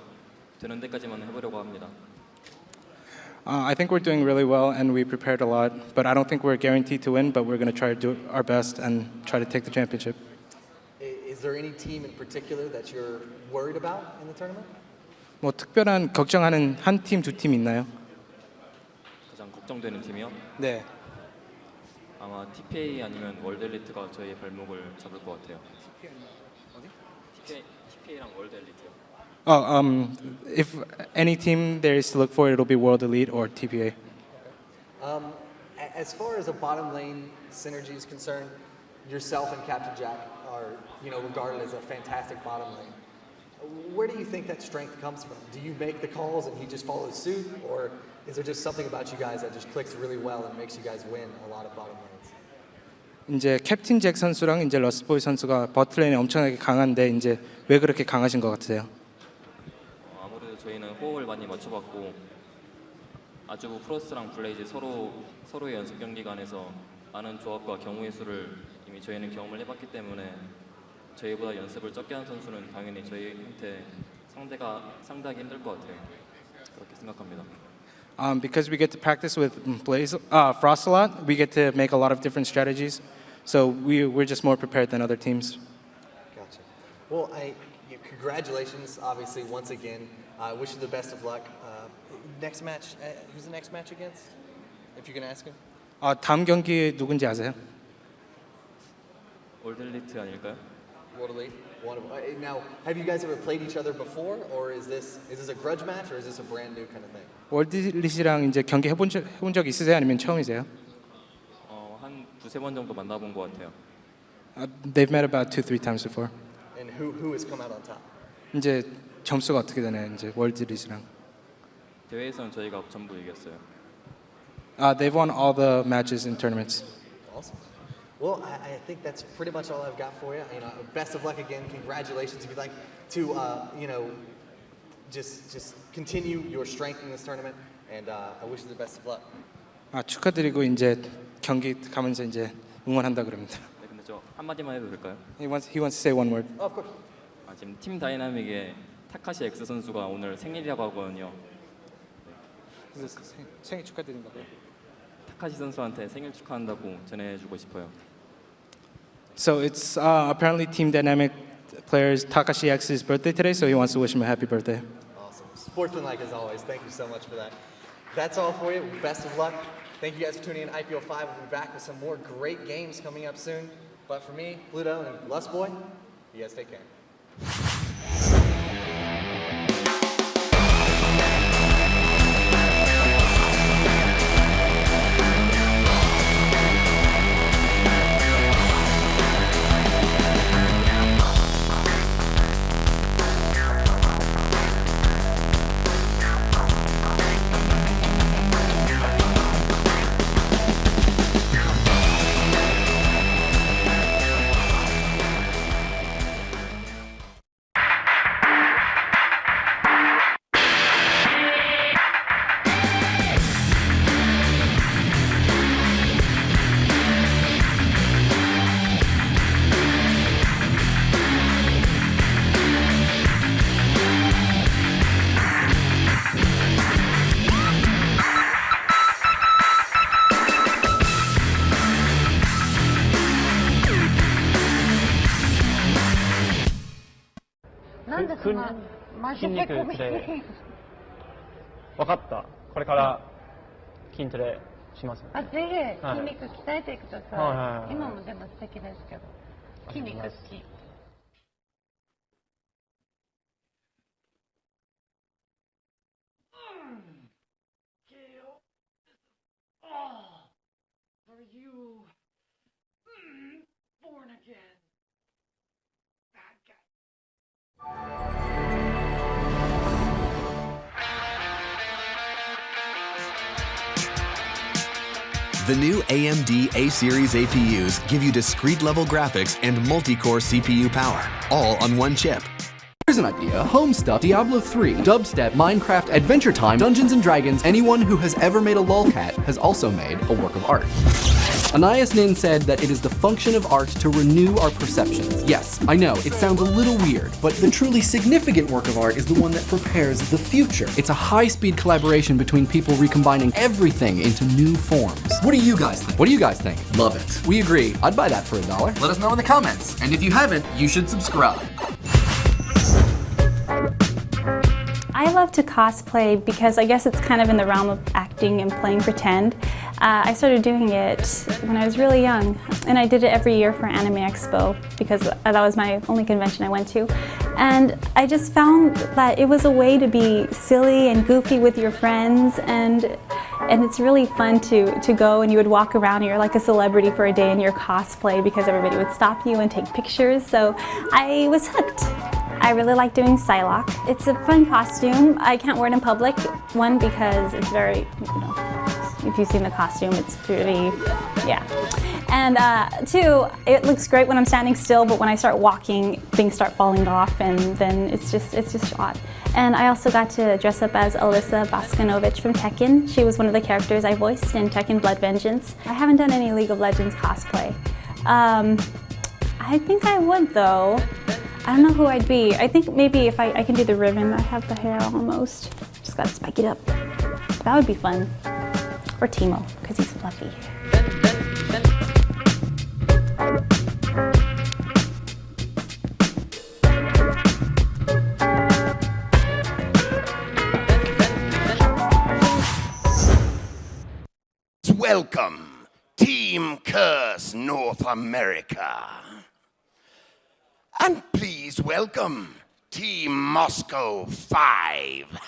되는 데까지만 해보려고 합니다. I think we're doing really well and we prepared a lot, but I don't think we're guaranteed to win, but we're going to try to do our best and try to take the championship. Is there any team in particular that you're worried about in the tournament? 뭐 특별한 걱정하는 한 팀, 두 팀 있나요? 가장 걱정되는 팀이요? 네. 아마 TPA 아니면 월드 엘리트가 저희의 발목을 잡을 것 같아요. TPA랑 월드 엘리트요. If any team there is to look for, it'll be World Elite or TPA. As far as a bottom lane synergy is concerned, yourself and Captain Jatt are, you know, regarded as a fantastic bottom lane. Where do you think that strength comes from? Do you make the calls and he just follows suit, or is there just something about you guys that just clicks really well and makes you guys win a lot of bottom lanes? 이제 캡틴 잭 선수랑 이제 러스보이 선수가 버틀레인에 엄청나게 강한데 이제 왜 그렇게 강하신 것 같으세요? 아무래도 저희는 호흡을 많이 맞춰봤고 아즈부 프로스랑 블레이즈 서로의 연습 경기간에서 많은 조합과 경우의 수를 이미 저희는 경험을 해봤기 때문에 저희보다 연습을 적게 한 선수는 당연히 저희한테 상대하기 힘들 것 같아요. 그렇게 생각합니다. Because we get to practice with Frost a lot, we get to make a lot of different strategies. So we're just more prepared than other teams. Gotcha. Well, congratulations, obviously, once again. I wish you the best of luck. Next match, who's the next match against? If you can ask him. 다음 경기 누군지 아세요? 월드 엘리트 아닐까요? World Elite. Now, have you guys ever played each other before, or is this a grudge match, or is this a brand new kind of thing? 월드 엘리트랑 이제 경기 해본 적 있으세요? 아니면 처음이세요? 한 두세 번 정도 만나본 것 같아요. They've met about 2-3 times before. And who has come out on top? 이제 점수가 어떻게 되나요? 이제 월드 엘리트랑. 대회에서는 저희가 전부 이겼어요. They've won all the matches in tournaments. Awesome. Well, I think that's pretty much all I've got for you. You know, best of luck again. Congratulations. If you'd like to, you know, just continue your strength in this tournament, and I wish you the best of luck. 축하드리고 이제 경기 가면서 이제 응원한다 그럽니다. 네, 근데 저 한마디만 해도 될까요? He wants to say one word. Oh, of course. 지금 팀 다이나믹에 타카시 X 선수가 오늘 생일이라고 하거든요. 그래서 생일 축하드린다고요. 타카시 선수한테 생일 축하한다고 전해주고 싶어요. So it's apparently Team Dynamic players Takashi X's birthday today, so he wants to wish him a happy birthday. Awesome. Sportsmanlike as always. Thank you so much for that. That's all for you. Best of luck. Thank you guys for tuning in. IPL5 will be back with some more great games coming up soon. But for me, Pluto, and Lustboy, you guys take care. The new AMD A-series APUs give you discrete-level graphics and multi-core CPU power, all on one chip. Here's an idea. Homestuck, Diablo 3, Dubstep, Minecraft, Adventure Time, Dungeons & Dragons. Anyone who has ever made a lolcat has also made a work of art. Anais Nin said that it is the function of art to renew our perceptions. Yes, I know, it sounds a little weird, but the truly significant work of art is the one that prepares the future. It's a high-speed collaboration between people recombining everything into new forms. What do you guys think? What do you guys think? Love it. We agree. I'd buy that for $1. Let us know in the comments. And if you haven't, you should subscribe. I love to cosplay because I guess it's kind of in the realm of acting and playing pretend. I started doing it when I was really young, and I did it every year for Anime Expo because that was my only convention I went to. And I just found that it was a way to be silly and goofy with your friends, and it's really fun to go and you would walk around and you're like a celebrity for a day in your cosplay because everybody would stop you and take pictures. So I was hooked. I really like doing Psylocke. It's a fun costume. I can't wear it in public. One, because it's very, if you've seen the costume, it's pretty, yeah. And two, it looks great when I'm standing still, but when I start walking, things start falling off, and then it's just odd. And I also got to dress up as Alyssa Boskanovich from Tekken. She was one of the characters I voiced in Tekken Blood Vengeance. I haven't done any League of Legends cosplay. I think I would, though. I don't know who I'd be. I think maybe if I can do the Riven, I have the hair almost. Just gotta spike it up. That would be fun. Or Teemo, because he's fluffy. Welcome, Team Curse North America. And please welcome Team Moscow 5.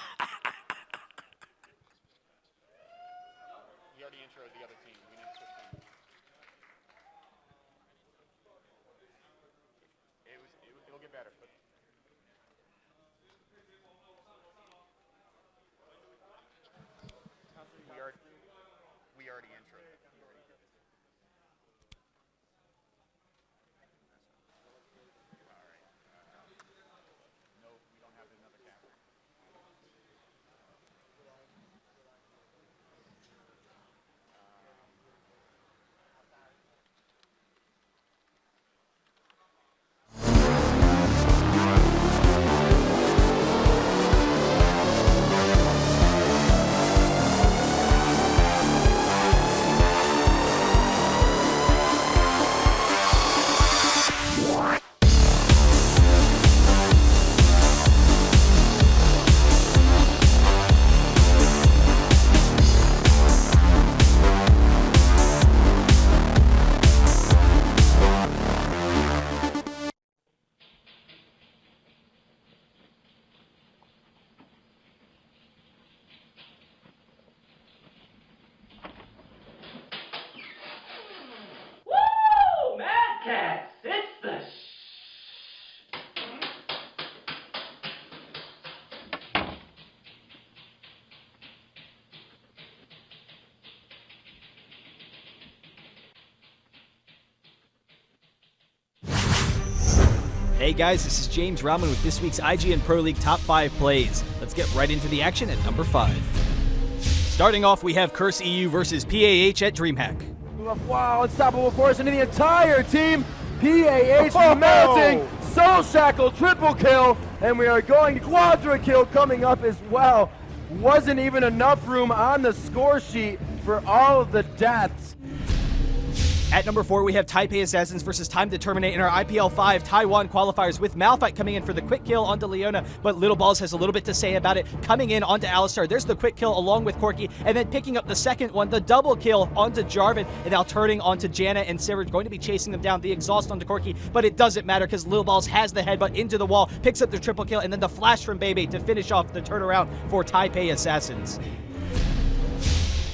Hey guys, this is James Rahman with this week's IGN Pro League Top 5 plays. Let's get right into the action at number 5. Starting off, we have CURSE.EU versus PAH at DreamHack. Wow, unstoppable force into the entire team. PAH mounting, Soul Shackle, triple kill, and we are going quadra kill coming up as well. Wasn't even enough room on the score sheet for all of the deaths. At number 4, we have Taipei Assassins versus Time to Terminate in our IPL5 Taiwan qualifiers, with Malphite coming in for the quick kill onto Leona, but Little Balls has a little bit to say about it. Coming in onto Alistar, there's the quick kill along with Corki, and then picking up the second one, the double kill onto Jarvan, and now turning onto Janna and Sivert, going to be chasing them down, the exhaust onto Corki, but it doesn't matter because Little Balls has the headbutt into the wall, picks up the triple kill, and then the flash from Bebe to finish off the turnaround for Taipei Assassins.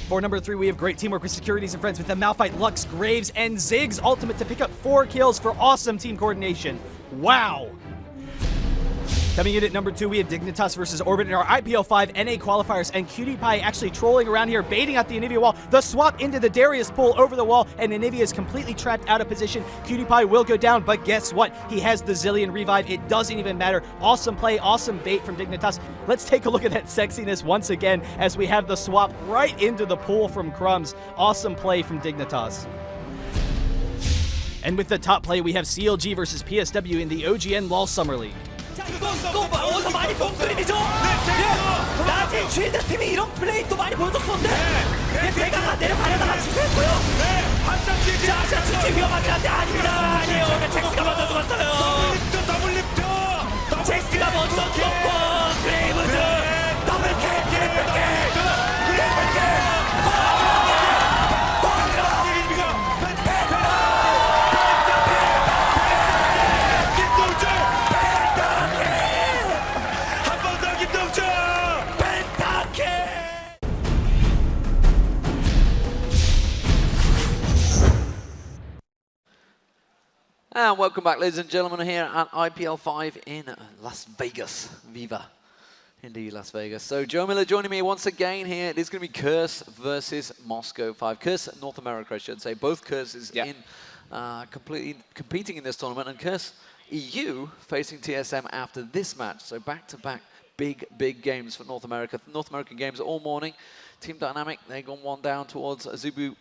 For number 3, we have great teamwork with Securities and Friends with the Malphite, Lux, Graves, and Ziggs ultimate to pick up 4 kills for awesome team coordination. Wow! Coming in at number 2, we have Dignitas versus Orbit in our IPL5 NA qualifiers, and Cutie Pie actually trolling around here, baiting out the Anivia wall. The swap into the Darius pull over the wall, and Anivia is completely trapped out of position. Cutie Pie will go down, but guess what? He has the Zillion revive. It doesn't even matter. Awesome play, awesome bait from Dignitas. Let's take a look at that sexiness once again as we have the swap right into the pool from Crumbs. Awesome play from Dignitas. And with the top play, we have CLG versus PSW in the OGN LoL Summer League. 이거 어디서 많이 본 그림이죠? 네. 나중에 쉴드 팀이 이런 플레이 또 많이 보여줬었는데 대가가 내려가려다가 취소했고요. 자, 진짜 위험하긴 한데 아니에요. 잭스가 먼저 죽었어요. 잭스가 먼저 죽었고 그레이브즈 더블킬, 트리플킬. And welcome back, ladies and gentlemen, here at IPL5 in Las Vegas. Viva. Indeed, Las Vegas. So Joe Miller joining me once again here. It is going to be Curse versus Moscow 5. Curse North America, I should say. Both Curses in completely competing in this tournament. And Curse EU facing TSM after this match. So back-to-back big games for North America. North American games all morning. Team Dynamic, they've gone one down towards AZUBU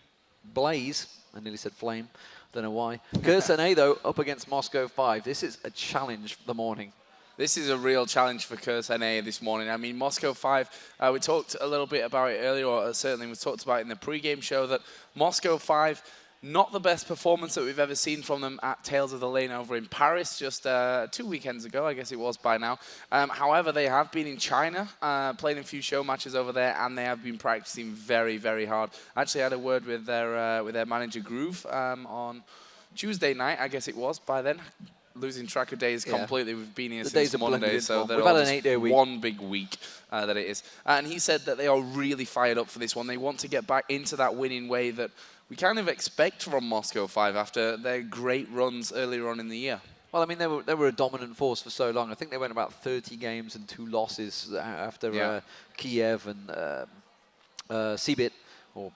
Blaze. I nearly said Flame. Don't know why. CURSE.NA, though, up against Moscow 5. This is a challenge for the morning. This is a real challenge for CURSE.NA this morning. I mean, Moscow 5, we talked a little bit about it earlier, or certainly we talked about it in the pre-game show, that Moscow 5, not the best performance that we've ever seen from them at Tales of the Lane over in Paris just 2 weekends ago, I guess it was by now. However, they have been in China, playing a few show matches over there, and they have been practicing very, very hard. I actually had a word with their manager Groove on Tuesday night, I guess it was by then. Losing track of days completely. We've been here since Monday, so they're all just 8-day week. one big week that it is. And he said that they are really fired up for this one. They want to get back into that winning way that we kind of expect from Moscow 5 after their great runs earlier on in the year. Well, I mean, they were a dominant force for so long. I think they went about 30 games and 2 losses after Kiev and CBIT, or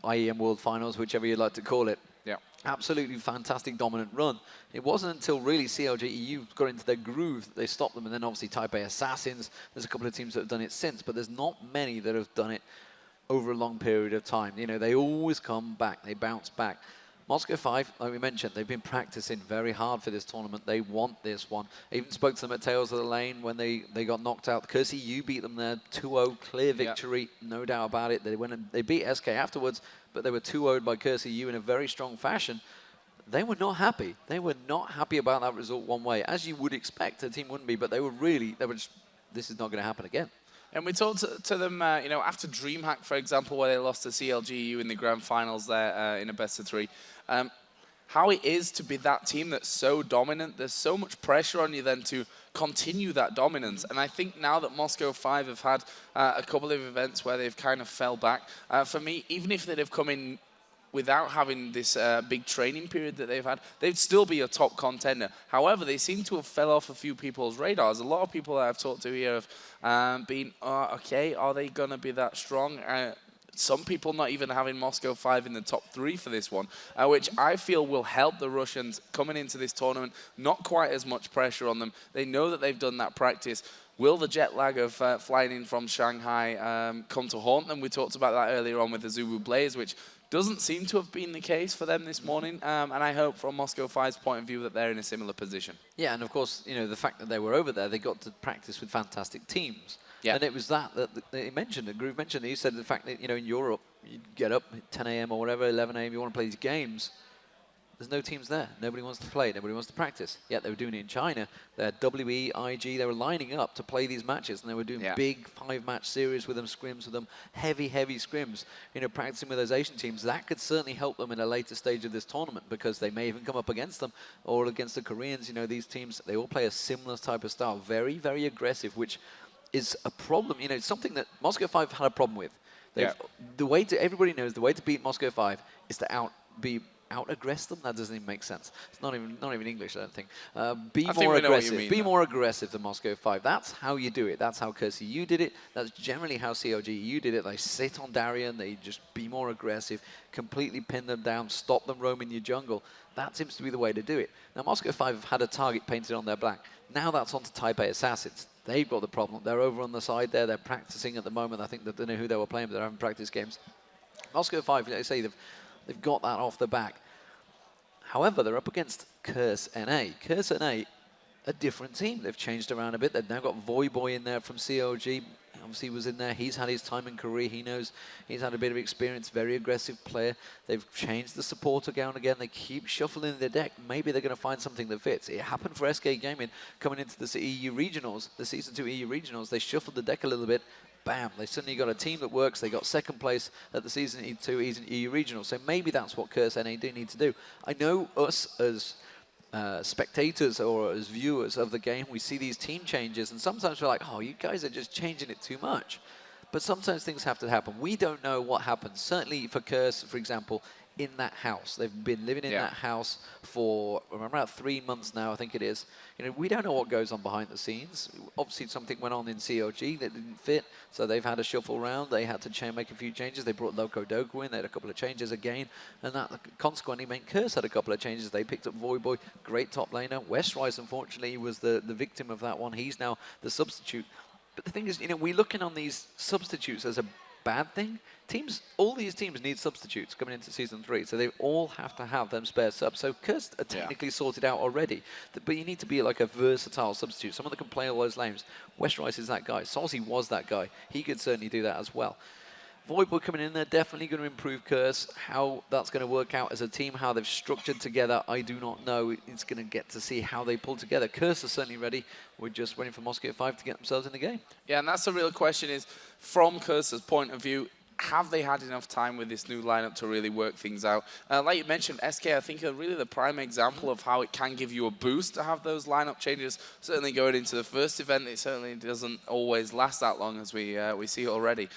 IEM World Finals, whichever you like to call it. Yeah. Absolutely fantastic dominant run. It wasn't until really CLG.EU got into their groove that they stopped them, and then obviously Taipei Assassins. There's a couple of teams that have done it since, but there's not many that have done it over a long period of time. You know, they always come back, they bounce back. Moscow 5, like we mentioned, they've been practicing very hard for this tournament. They want this one. I even spoke to them at Tales of the Lane when they got knocked out. CURSE.EU beat them there, 2-0, clear victory, no doubt about it. They went and they beat SK afterwards, but they were 2-0'd by CURSE.EU in a very strong fashion. They were not happy. They were not happy about that result one way, as you would expect a team wouldn't be, but they were just, this is not going to happen again. And we talked to them, you know, after DreamHack, for example, where they lost to CLG.EU in the grand finals there in a best-of-3, how it is to be that team that's so dominant. There's so much pressure on you then to continue that dominance. And I think now that Moscow 5 have had a couple of events where they've kind of fell back, for me, even if they'd have come in without having this big training period that they've had, they'd still be a top contender. However, they seem to have fell off a few people's radars. A lot of people that I've talked to here have been, okay, are they going to be that strong? some people not even having Moscow 5 in the top 3 for this one, which I feel will help the Russians coming into this tournament. Not quite as much pressure on them. They know that they've done that practice. Will the jet lag of flying in from Shanghai come to haunt them? We talked about that earlier on with the AZUBU Blaze, which doesn't seem to have been the case for them this morning. And I hope from Moscow 5's point of view that they're in a similar position. Yeah, and of course, you know, the fact that they were over there, they got to practice with fantastic teams. Yeah. And it was that he mentioned, that Groove mentioned, he said the fact that, you know, in Europe, you get up at 10 a.m. or whatever, 11 a.m., you want to play these games, there's no teams there. Nobody wants to play. Nobody wants to practice. Yet they were doing it in China. They had WE, IG, they were lining up to play these matches, and they were doing big 5-match series with them, scrims with them, heavy scrims, you know, practicing with those Asian teams. That could certainly help them in a later stage of this tournament, because they may even come up against them or against the Koreans. You know, these teams, they all play a similar type of style, very, very aggressive, which is a problem. You know, it's something that Moscow 5 had a problem with. The way to, everybody knows the way to beat Moscow 5 is to out-aggress them. That doesn't even make sense. It's not even English, I don't think. Be more aggressive. Be more aggressive than Moscow 5. That's how you do it. That's how CURSE.EU did it. That's generally how CLG.EU did it. They sit on Darien. They just be more aggressive, completely pin them down, stop them roaming your jungle. That seems to be the way to do it. Now, Moscow 5 have had a target painted on their back. Now that's onto Taipei Assassins. They've got the problem. They're over on the side there. They're practicing at the moment. I think that they know who they were playing, but they're having practice games. Moscow 5, like I say, they've got that off the back. However, they're up against CURSE.NA. CURSE.NA, a different team. They've changed around a bit. They've now got Voyboy in there from CLG. Obviously, he was in there. He's had his time in Korea. He knows he's had a bit of experience. Very aggressive player. They've changed the support account again. They keep shuffling the deck. Maybe they're going to find something that fits. It happened for SK Gaming coming into the EU regionals, the Season 2 EU regionals. They shuffled the deck a little bit. Bam, they suddenly got a team that works. They got second place at the Season 2 EU regionals. So maybe that's what CURSE.NA do need to do. I know us as spectators or as viewers of the game, we see these team changes, and sometimes we're like, oh, you guys are just changing it too much. But sometimes things have to happen. We don't know what happens. Certainly for CURSE, for example, in that house. They've been living in that house for about 3 months now, I think it is. You know, we don't know what goes on behind the scenes. Obviously, something went on in CLG that didn't fit, so they've had a shuffle around. They had to make a few changes. They brought Loco Doku in. They had a couple of changes again, and that consequently meant CURSE had a couple of changes. They picked up Voyboy, great top laner. Westrise, unfortunately, was the victim of that one. He's now the substitute. But the thing is, you know, we're looking on these substitutes as a bad thing. Teams, all these teams need substitutes coming into Season 3, so they all have to have them spare subs. So CURSE are technically sorted out already, but you need to be like a versatile substitute, someone that can play all those lanes. Westrise is that guy. Salty was that guy. He could certainly do that as well. Voyboy coming in there, definitely going to improve CURSE. How that's going to work out as a team, how they've structured together, I do not know. It's going to get to see how they pull together. CURSE are certainly ready. We're just waiting for Moscow 5 to get themselves in the game. Yeah, and that's the real question is, from CURSE's point of view, have they had enough time with this new lineup to really work things out? Like you mentioned, SK, I think, are really the prime example of how it can give you a boost to have those lineup changes. Certainly going into the first event, it certainly doesn't always last that long, as we see already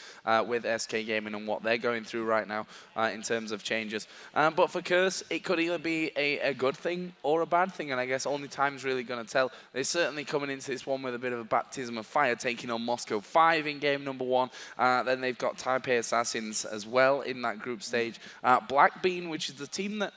with SK Gaming and what they're going through right now in terms of changes. But for CURSE, it could either be a good thing or a bad thing, and I guess only time's really going to tell. They're certainly coming into this one with a bit of a baptism of fire, taking on Moscow 5 in game number 1. Then they've got Taipei Assassins as well in that group stage. Blackbean, which is the team that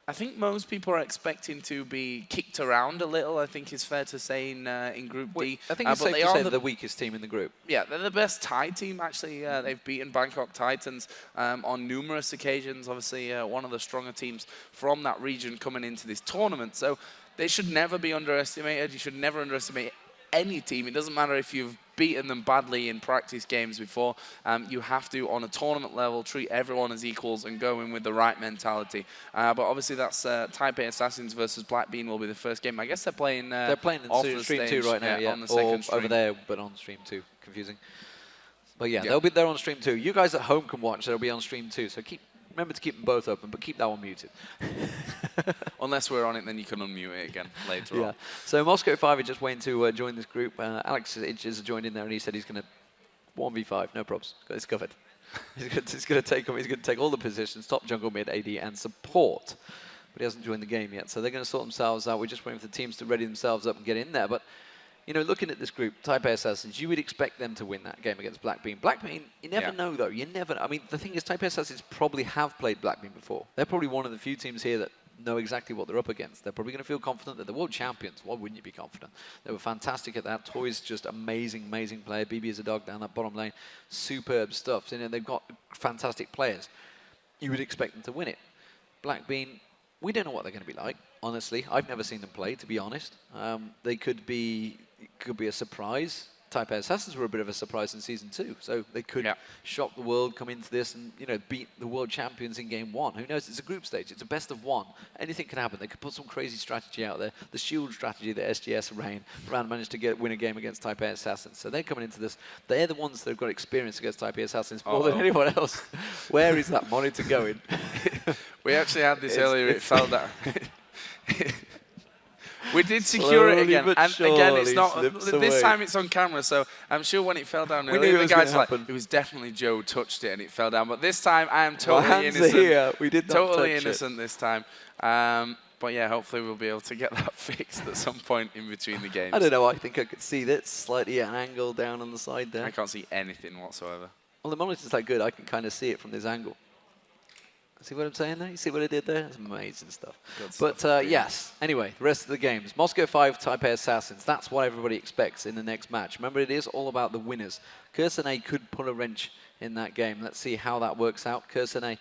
I think most people are expecting to be kicked around a little, I think is fair to say in Group D. I think it's safe to say they're the weakest team in the group. Yeah, they're the best Thai team, actually. They've beaten Bangkok Titans on numerous occasions. Obviously, one of the stronger teams from that region coming into this tournament. So they should never be underestimated. You should never underestimate any team. It doesn't matter if you've beaten them badly in practice games before. You have to, on a tournament level, treat everyone as equals and go in with the right mentality. But obviously, that's Taipei Assassins versus Blackbean will be the first game. I guess they're playing in Stream 2 right now, on the second stream. Over there, but on Stream 2. Confusing. But yeah, they'll be there on Stream 2. You guys at home can watch. They'll be on Stream 2. So remember to keep them both open, but keep that one muted. Unless we're on it, then you can unmute it again later on. So Moscow 5 are just waiting to join this group. Alex has joined in there, and he said he's going to 1v5, no props. Got this covered. he's going to take all the positions, top jungle, mid, AD, and support. But he hasn't joined the game yet, so they're going to sort themselves out. We're just waiting for the teams to ready themselves up and get in there. But you know, looking at this group, Type A Assassins, you would expect them to win that game against Blackbean. Blackbean, you never know, though. You never. I mean, the thing is, Type A Assassins probably have played Blackbean before. They're probably one of the few teams here that know exactly what they're up against. They're probably going to feel confident that they're world champions. Why wouldn't you be confident? They were fantastic at that. Toy's just amazing, amazing player. BB is a dog down that bottom lane. Superb stuff. You know, they've got fantastic players. You would expect them to win it. Blackbean, we don't know what they're going to be like, honestly. I've never seen them play, to be honest. They could be a surprise. Type A Assassins were a bit of a surprise in Season 2, so they could shock the world, come into this and, you know, beat the world champions in Game 1. Who knows? It's a group stage. It's a best of one. Anything can happen. They could put some crazy strategy out there. The shield strategy that SGS ran managed to win a game against Type A Assassins. So they're coming into this. They're the ones that have got experience against Type A Assassins more than anyone else. Where is that monitor going? We actually had this earlier. It fell down. We did secure it again, and again, it's not. This time it's on camera, so I'm sure when it fell down earlier, the guys were like, it was definitely Joe touched it and it fell down. But this time, I am totally innocent. Here. We did not totally touch innocent it. this time. But yeah, hopefully we'll be able to get that fixed at some point in between the games. I don't know. I think I could see that slightly at an angle down on the side there. I can't see anything whatsoever. Well, the monitor's that good. I can kind of see it from this angle. See what I'm saying there? You see what I did there? It's amazing stuff. But yes, anyway, the rest of the games. Moscow 5, Type A Assassins. That's what everybody expects in the next match. Remember, it is all about the winners. CURSE.NA could put a wrench in that game. Let's see how that works out. CURSE.NA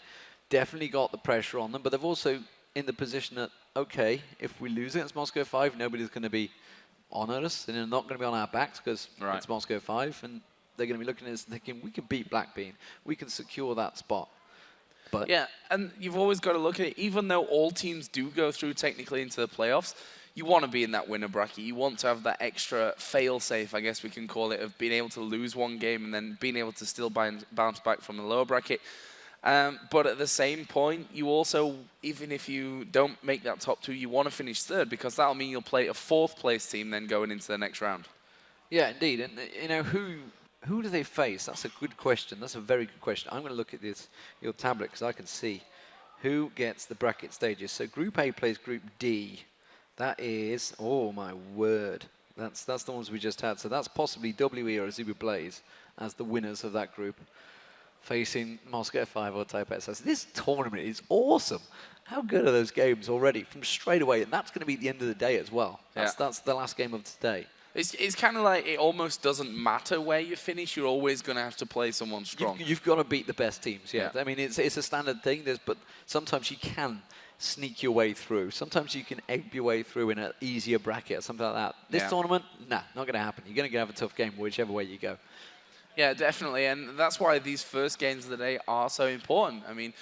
definitely got the pressure on them, but they've also in the position that, okay, if we lose against Moscow 5, nobody's going to be on us, and they're not going to be on our backs because it's Moscow 5, and they're going to be looking at us and thinking, we can beat Blackbean. We can secure that spot. But yeah, and you've always got to look at it. Even though all teams do go through technically into the playoffs, you want to be in that winner bracket. You want to have that extra fail-safe, I guess we can call it, of being able to lose one game and then being able to still bounce back from the lower bracket. But at the same point, you also, even if you don't make that top 2, you want to finish 3rd because that'll mean you'll play a 4th place team then going into the next round. Yeah, indeed. And you know, who do they face? That's a good question. That's a very good question. I'm going to look at your tablet because I can see who gets the bracket stages. So Group A plays Group D. That is, oh my word, that's the ones we just had. So that's possibly WE or AZUBU Blaze as the winners of that group, facing Moscow 5 or Type A Assassins. This tournament is awesome. How good are those games already from straight away? And that's going to be the end of the day as well. That's the last game of today. It's kind of like it almost doesn't matter where you finish. You're always going to have to play someone strong. You've got to beat the best teams, yeah. I mean, it's a standard thing, but sometimes you can sneak your way through. Sometimes you can egg your way through in an easier bracket or something like that. This tournament, nah, not going to happen. You're going to have a tough game whichever way you go. Yeah, definitely, and that's why these first games of the day are so important. I mean,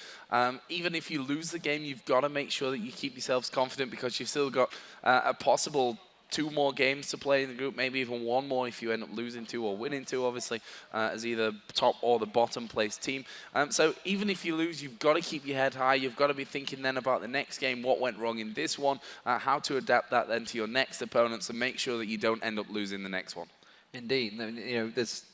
even if you lose the game, you've got to make sure that you keep yourselves confident because you've still got a possible 2 more games to play in the group, maybe even 1 more if you end up losing 2 or winning 2, obviously, as either top or the bottom place team. So even if you lose, you've got to keep your head high. You've got to be thinking then about the next game, what went wrong in this one, how to adapt that then to your next opponents and make sure that you don't end up losing the next one. Indeed. You know,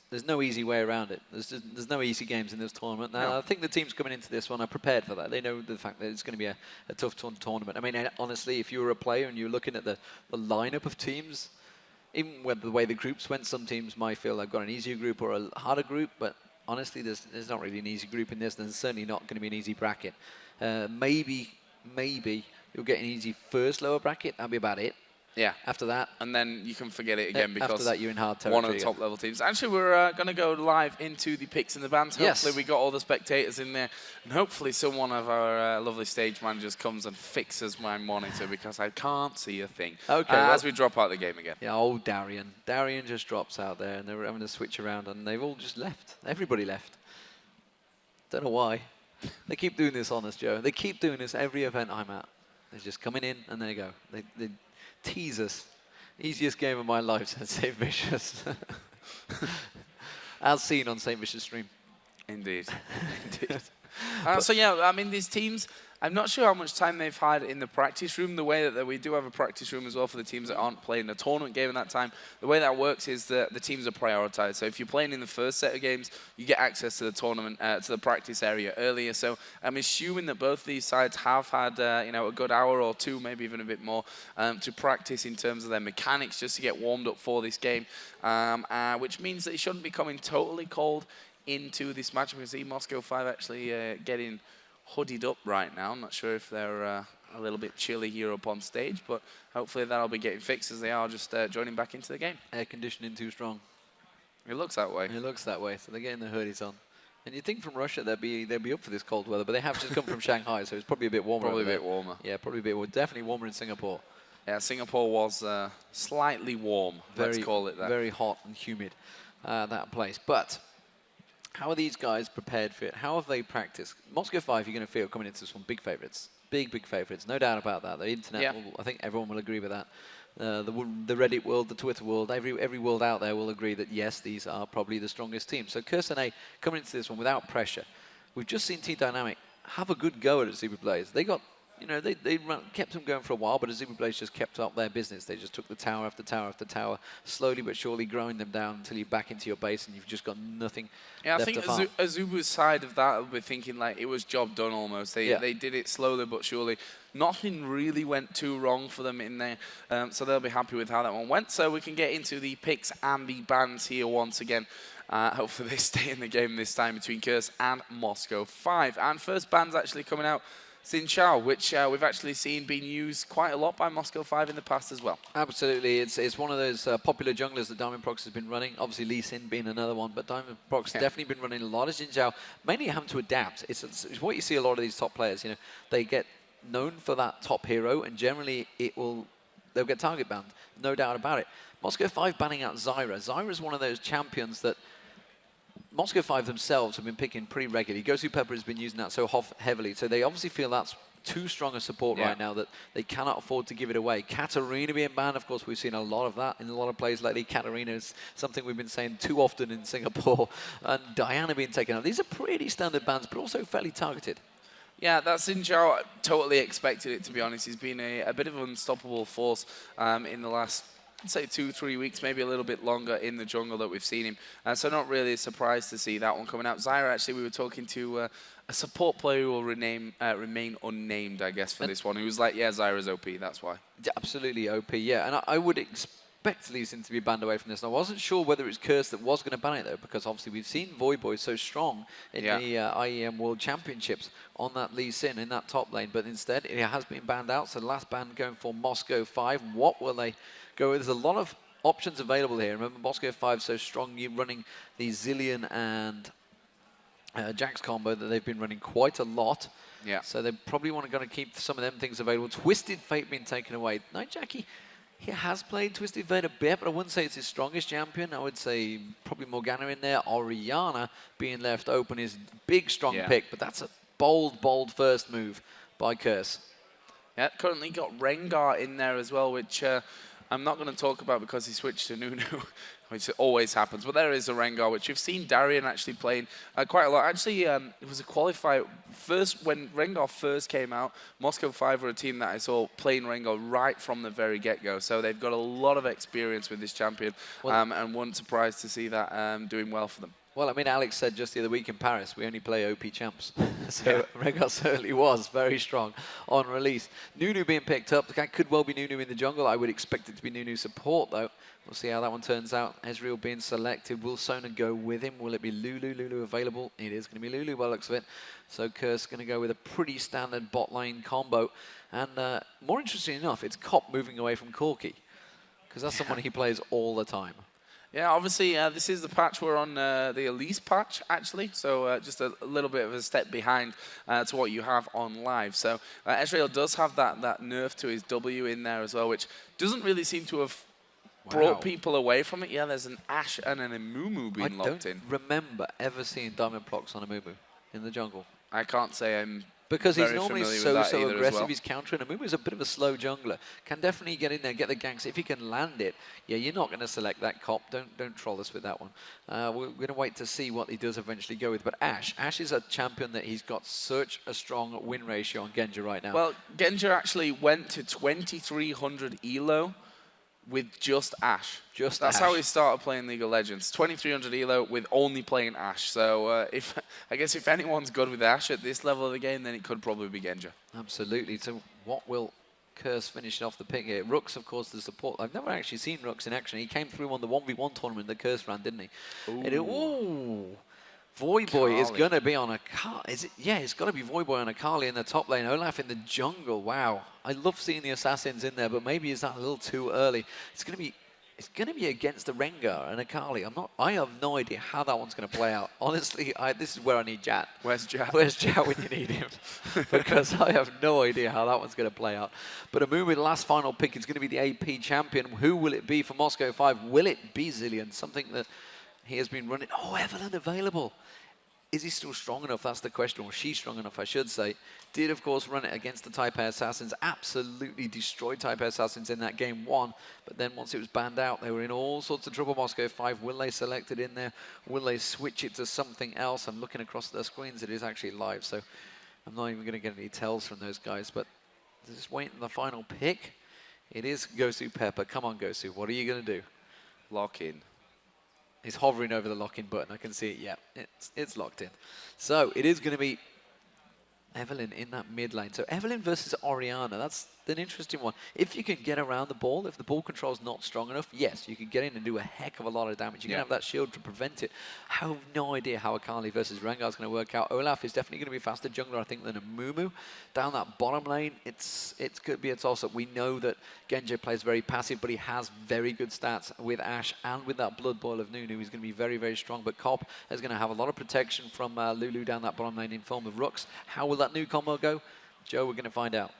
there's no easy way around it. There's no easy games in this tournament. Now, I think the teams coming into this one are prepared for that. They know the fact that it's going to be a tough tournament. I mean, honestly, if you were a player and you were looking at the lineup of teams, even with the way the groups went, some teams might feel they've got an easier group or a harder group, but honestly, there's not really an easy group in this. There's certainly not going to be an easy bracket. Maybe you'll get an easy first lower bracket. That'll be about it. Yeah. After that. And then you can forget it again because after that you're in hard territory. One of the top level teams. Actually, we're going to go live into the picks and the bans. Hopefully we got all the spectators in there. And hopefully someone of our lovely stage managers comes and fixes my monitor because I can't see a thing. Okay. As we drop out the game again. Yeah, old Darien. Darien just drops out there and they're having to switch around and they've all just left. Everybody left. Don't know why. They keep doing this on us, Joe. They keep doing this every event I'm at. They're just coming in and there you go. They tease us. Easiest game of my life since Saintvicious. As seen on Saintvicious stream. Indeed. Indeed. So yeah, I mean, these teams, I'm not sure how much time they've had in the practice room. The way that we do have a practice room as well for the teams that aren't playing a tournament game in that time. The way that works is that the teams are prioritized. So if you're playing in the first set of games, you get access to the tournament, to the practice area earlier. So I'm assuming that both these sides have had, you know, a good hour or two, maybe even a bit more, to practice in terms of their mechanics, just to get warmed up for this game, which means that it shouldn't be coming totally cold into this match. We can see Moscow 5 actually getting hoodied up right now. I'm not sure if they're a little bit chilly here up on stage, but hopefully that'll be getting fixed as they are just joining back into the game. Air conditioning too strong. It looks that way. It looks that way, so they're getting the hoodies on. And you'd think from Russia they'd be up for this cold weather, but they have just come from Shanghai, so it's probably a bit warmer. Probably a bit warmer. Yeah, probably a bit warmer. Definitely warmer in Singapore. Yeah, Singapore was slightly warm, let's call it that. Very hot and humid, that place. But how are these guys prepared for it? How have they practiced? Moscow 5, you're going to feel coming into this one big favourites. Big favourites, no doubt about that. The internet, I think everyone will agree with that. The Reddit world, the Twitter world, every world out there will agree that yes, these are probably the strongest teams. So CURSE.NA coming into this one without pressure. We've just seen Team Dynamic have a good go at AZUBU Blaze. They got, you know, they kept them going for a while, but AZUBU Blaze just kept up their business. They just took the tower after tower after tower, slowly but surely growing them down until you're back into your base and you've just got nothing left to farm. I think AZUBU's side of that will be thinking like it was job done almost. They did it slowly but surely. Nothing really went too wrong for them in there, so they'll be happy with how that one went. So we can get into the picks and the bans here once again. Hopefully they stay in the game this time between Curse and Moscow 5. And first ban's actually coming out. Xin Zhao, which we've actually seen being used quite a lot by Moscow 5 in the past as well. Absolutely, it's one of those popular junglers that Diamondprox has been running. Obviously Lee Sin being another one, but Diamondprox definitely been running a lot of Xin Zhao, mainly having to adapt. It's what you see a lot of these top players, you know, they get known for that top hero, and generally they'll get target banned, no doubt about it. Moscow 5 banning out Zyra. Zyra is one of those champions that Moscow 5 themselves have been picking pretty regularly. Gosu Pepper has been using that so heavily, so they obviously feel that's too strong a support right now that they cannot afford to give it away. Katarina being banned, of course, we've seen a lot of that in a lot of plays lately. Katarina is something we've been saying too often in Singapore, and Diana being taken out. These are pretty standard bans, but also fairly targeted. Yeah, that's Xin Zhao. Totally expected it, to be honest. He's been a bit of an unstoppable force in the last, I'd say 2-3 weeks, maybe a little bit longer in the jungle that we've seen him. So not really surprised to see that one coming out. Zyra, actually, we were talking to a support player who will remain unnamed, I guess, for this one. He was like, yeah, Zyra's OP, that's why. Absolutely OP, yeah. And I would expect Lee Sin to be banned away from this. And I wasn't sure whether it's Curse that was going to ban it, though, because obviously we've seen Voyboy so strong in the IEM World Championships on that Lee Sin in that top lane. But instead, it has been banned out. So the last ban going for Moscow 5. What will they go with? There's a lot of options available here. Remember, Moscow 5 so strong, you're running the Zillion and Jax combo that they've been running quite a lot. Yeah. So they probably want to keep some of them things available. Twisted Fate being taken away. Nyjacky, he has played Twisted Fate a bit, but I wouldn't say it's his strongest champion. I would say probably Morgana in there. Orianna being left open is big, strong pick, but that's a bold first move by Curse. Yeah, currently got Rengar in there as well, which I'm not going to talk about because he switched to Nunu, which always happens. But there is a Rengar, which we've seen Darien actually playing quite a lot. Actually, it was a qualifier. When Rengar first came out, Moscow 5 were a team that I saw playing Rengar right from the very get-go. So they've got a lot of experience with this champion, and wasn't surprised to see that doing well for them. Well, I mean, Alex said just the other week in Paris, we only play OP champs. So Rengar certainly was very strong on release. Nunu being picked up. That could well be Nunu in the jungle. I would expect it to be Nunu support, though. We'll see how that one turns out. Ezreal being selected. Will Sona go with him? Will it be Lulu? Lulu available? It is going to be Lulu by the looks of it. So Curse going to go with a pretty standard bot lane combo. And more interesting enough, it's Cop moving away from Corki, because that's someone he plays all the time. Yeah, obviously, this is the patch. We're on the Elise patch, actually, so just a little bit of a step behind to what you have on live. So Ezreal does have that nerf to his W in there as well, which doesn't really seem to have brought people away from it. Yeah, there's an Ashe and an Amumu being locked in. I don't remember ever seeing Diamondprox on Amumu in the jungle. I can't say I'm Because he's very normally familiar with that so either as aggressive. well. He's countering. Amubu's a bit of a slow jungler. Can definitely get in there, get the ganks. If he can land it, yeah, you're not going to select that cop. Don't troll us with that one. We're going to wait to see what he does eventually go with. But Ash is a champion that he's got such a strong win ratio on Genja right now. Well, Genja actually went to 2,300 elo with just Ash. That's how he started playing League of Legends. 2,300 elo with only playing Ash. So I guess if anyone's good with Ash at this level of the game, then it could probably be Genja. Absolutely. So what will Curse finishing off the pick here? Rhux, of course, the support. I've never actually seen Rhux in action. He came through on the 1v1 tournament that Curse ran, didn't he? Ooh. Voyboy is going to be on a car. Is it? Yeah, it's got to be Voyboy on a Kali in the top lane. Olaf in the jungle. Wow. I love seeing the assassins in there, but maybe is that a little too early? It's going to be against the Rengar and a Kali. I have no idea how that one's going to play out. Honestly, this is where I need Jatt. Where's Jatt? Where's Jatt when you need him? Because I have no idea how that one's going to play out. But Amumu, the last final pick, is going to be the AP champion. Who will it be for Moscow 5? Will it be Zilean? Something that he has been running. Oh, Evelyn available. Is he still strong enough? That's the question, or she's strong enough, I should say. Did, of course, run it against the Taipei Assassins. Absolutely destroyed Taipei Assassins in that game 1. But then once it was banned out, they were in all sorts of trouble. Moscow 5, will they select it in there? Will they switch it to something else? I'm looking across their screens. It is actually live, so I'm not even going to get any tells from those guys. But just waiting for the final pick. It is Gosu Pepper. Come on, Gosu. What are you going to do? Lock in. He's hovering over the lock-in button. I can see it. Yeah, it's locked in. So it is going to be Evelyn in that mid lane. So Evelyn versus Orianna. That's an interesting one. If you can get around the ball, if the ball control is not strong enough, yes, you can get in and do a heck of a lot of damage. You can have that shield to prevent it. I have no idea how Akali versus Rengar is going to work out. Olaf is definitely going to be a faster jungler, I think, than Amumu. Down that bottom lane, it could be a toss-up. We know that Genja plays very passive, but he has very good stats with Ashe and with that Blood Boil of Nunu. He's going to be very, very strong. But Cop is going to have a lot of protection from Lulu down that bottom lane in form of Rhux. How will that new combo go? Joe, we're going to find out.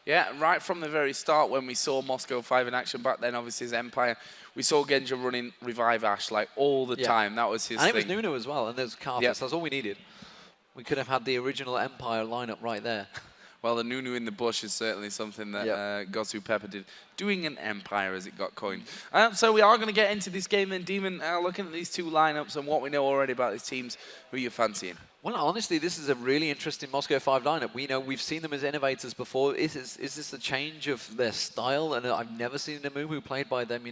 Yeah, right from the very start when we saw Moscow 5 in action back then, obviously as Empire, we saw Genja running Revive Ashe like all the time. That was his thing. And it was Nunu as well, and there's Carthus. That's all we needed. We could have had the original Empire lineup right there. Well, the Nunu in the bush is certainly something that Gosu Pepper did. Doing an Empire as it got coined. So we are going to get into this game then, Demon. Looking at these two lineups and what we know already about these teams, who are you fancying? Well, honestly, this is a really interesting Moscow 5 lineup. We've seen them as innovators before. Is this a change of their style? And I've never seen Amumu played by them.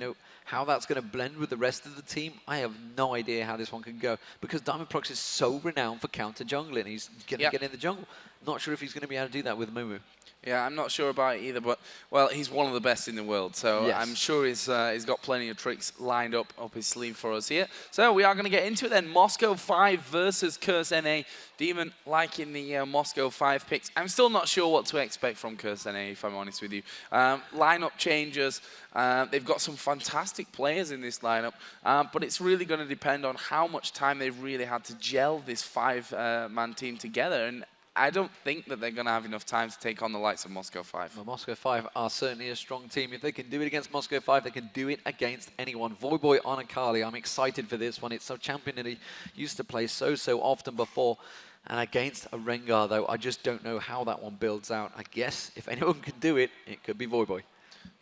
How that's going to blend with the rest of the team, I have no idea how this one can go. Because Diamondprox is so renowned for counter jungling. He's going to get in the jungle. Not sure if he's going to be able to do that with Amumu. Yeah, I'm not sure about it either, but, well, he's one of the best in the world, so I'm sure he's got plenty of tricks lined up his sleeve for us here. So we are going to get into it then. Moscow 5 versus CURSE.NA. Demon liking the Moscow 5 picks. I'm still not sure what to expect from CURSE.NA, if I'm honest with you. Lineup changes. They've got some fantastic players in this lineup, but it's really going to depend on how much time they've really had to gel this 5-man team together. And I don't think that they're going to have enough time to take on the likes of Moscow 5. Well, Moscow 5 are certainly a strong team. If they can do it against Moscow 5, they can do it against anyone. Voyboy on Akali. I'm excited for this one. It's a champion that he used to play so often before. And against a Rengar, though, I just don't know how that one builds out. I guess if anyone can do it, it could be Voyboy.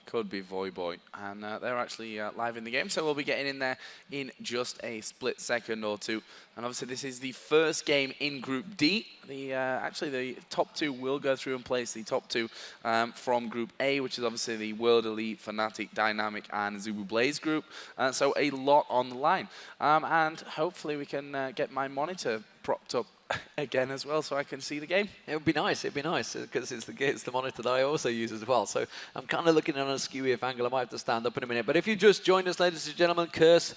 Could be Voyboy, and they're actually live in the game, so we'll be getting in there in just a split second or two. And obviously this is the first game in Group D. Actually the top 2 will go through and place the top 2 from Group A, which is obviously the World Elite, Fnatic, Dynamic, and AZUBU Blaze group. So a lot on the line, and hopefully we can get my monitor propped up again as well, so I can see the game. It would be nice, because it's the monitor that I also use as well. So I'm kind of looking at it on a skewy angle. I might have to stand up in a minute. But if you just joined us, ladies and gentlemen, Curse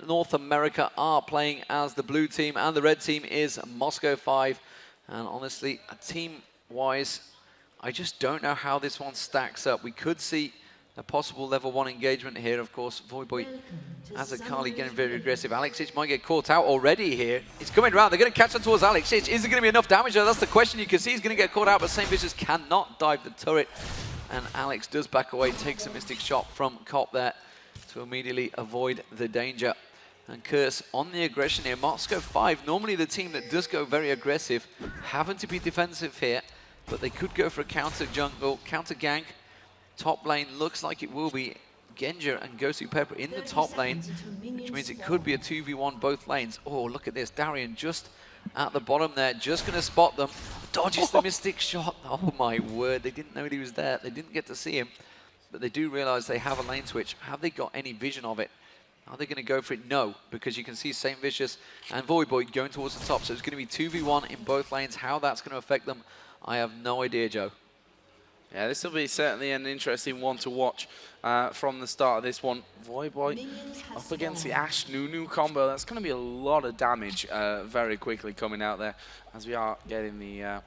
North America are playing as the blue team, and the red team is Moscow 5. And honestly, team-wise, I just don't know how this one stacks up. We could see a possible level 1 engagement here, of course. Voyboy as Akali getting very aggressive. Alexich might get caught out already here. He's coming around. They're going to catch on towards Alexich. Is there going to be enough damage there? That's the question. You can see he's going to get caught out, but Saintvicious cannot dive the turret. And Alex does back away, takes a mystic shot from Cop there to immediately avoid the danger. And Curse on the aggression here. Moscow 5, normally the team that does go very aggressive, having to be defensive here. but they could go for a counter jungle, counter gank. Top lane looks like it will be Genja and Gosu Pepper in the top lane, which means it could be a 2v1 both lanes. Oh, look at this. Darien just at the bottom there, just going to spot them. Dodges the Mystic shot. Oh my word, they didn't know he was there. They didn't get to see him, but they do realize they have a lane switch. Have they got any vision of it? Are they going to go for it? No, because you can see Saintvicious and Voyboy going towards the top. So it's going to be 2v1 in both lanes. How that's going to affect them, I have no idea, Joe. Yeah, this will be certainly an interesting one to watch from the start of this one. Voyboy up against the Ashe Nunu combo. That's going to be a lot of damage very quickly coming out there, as we are getting the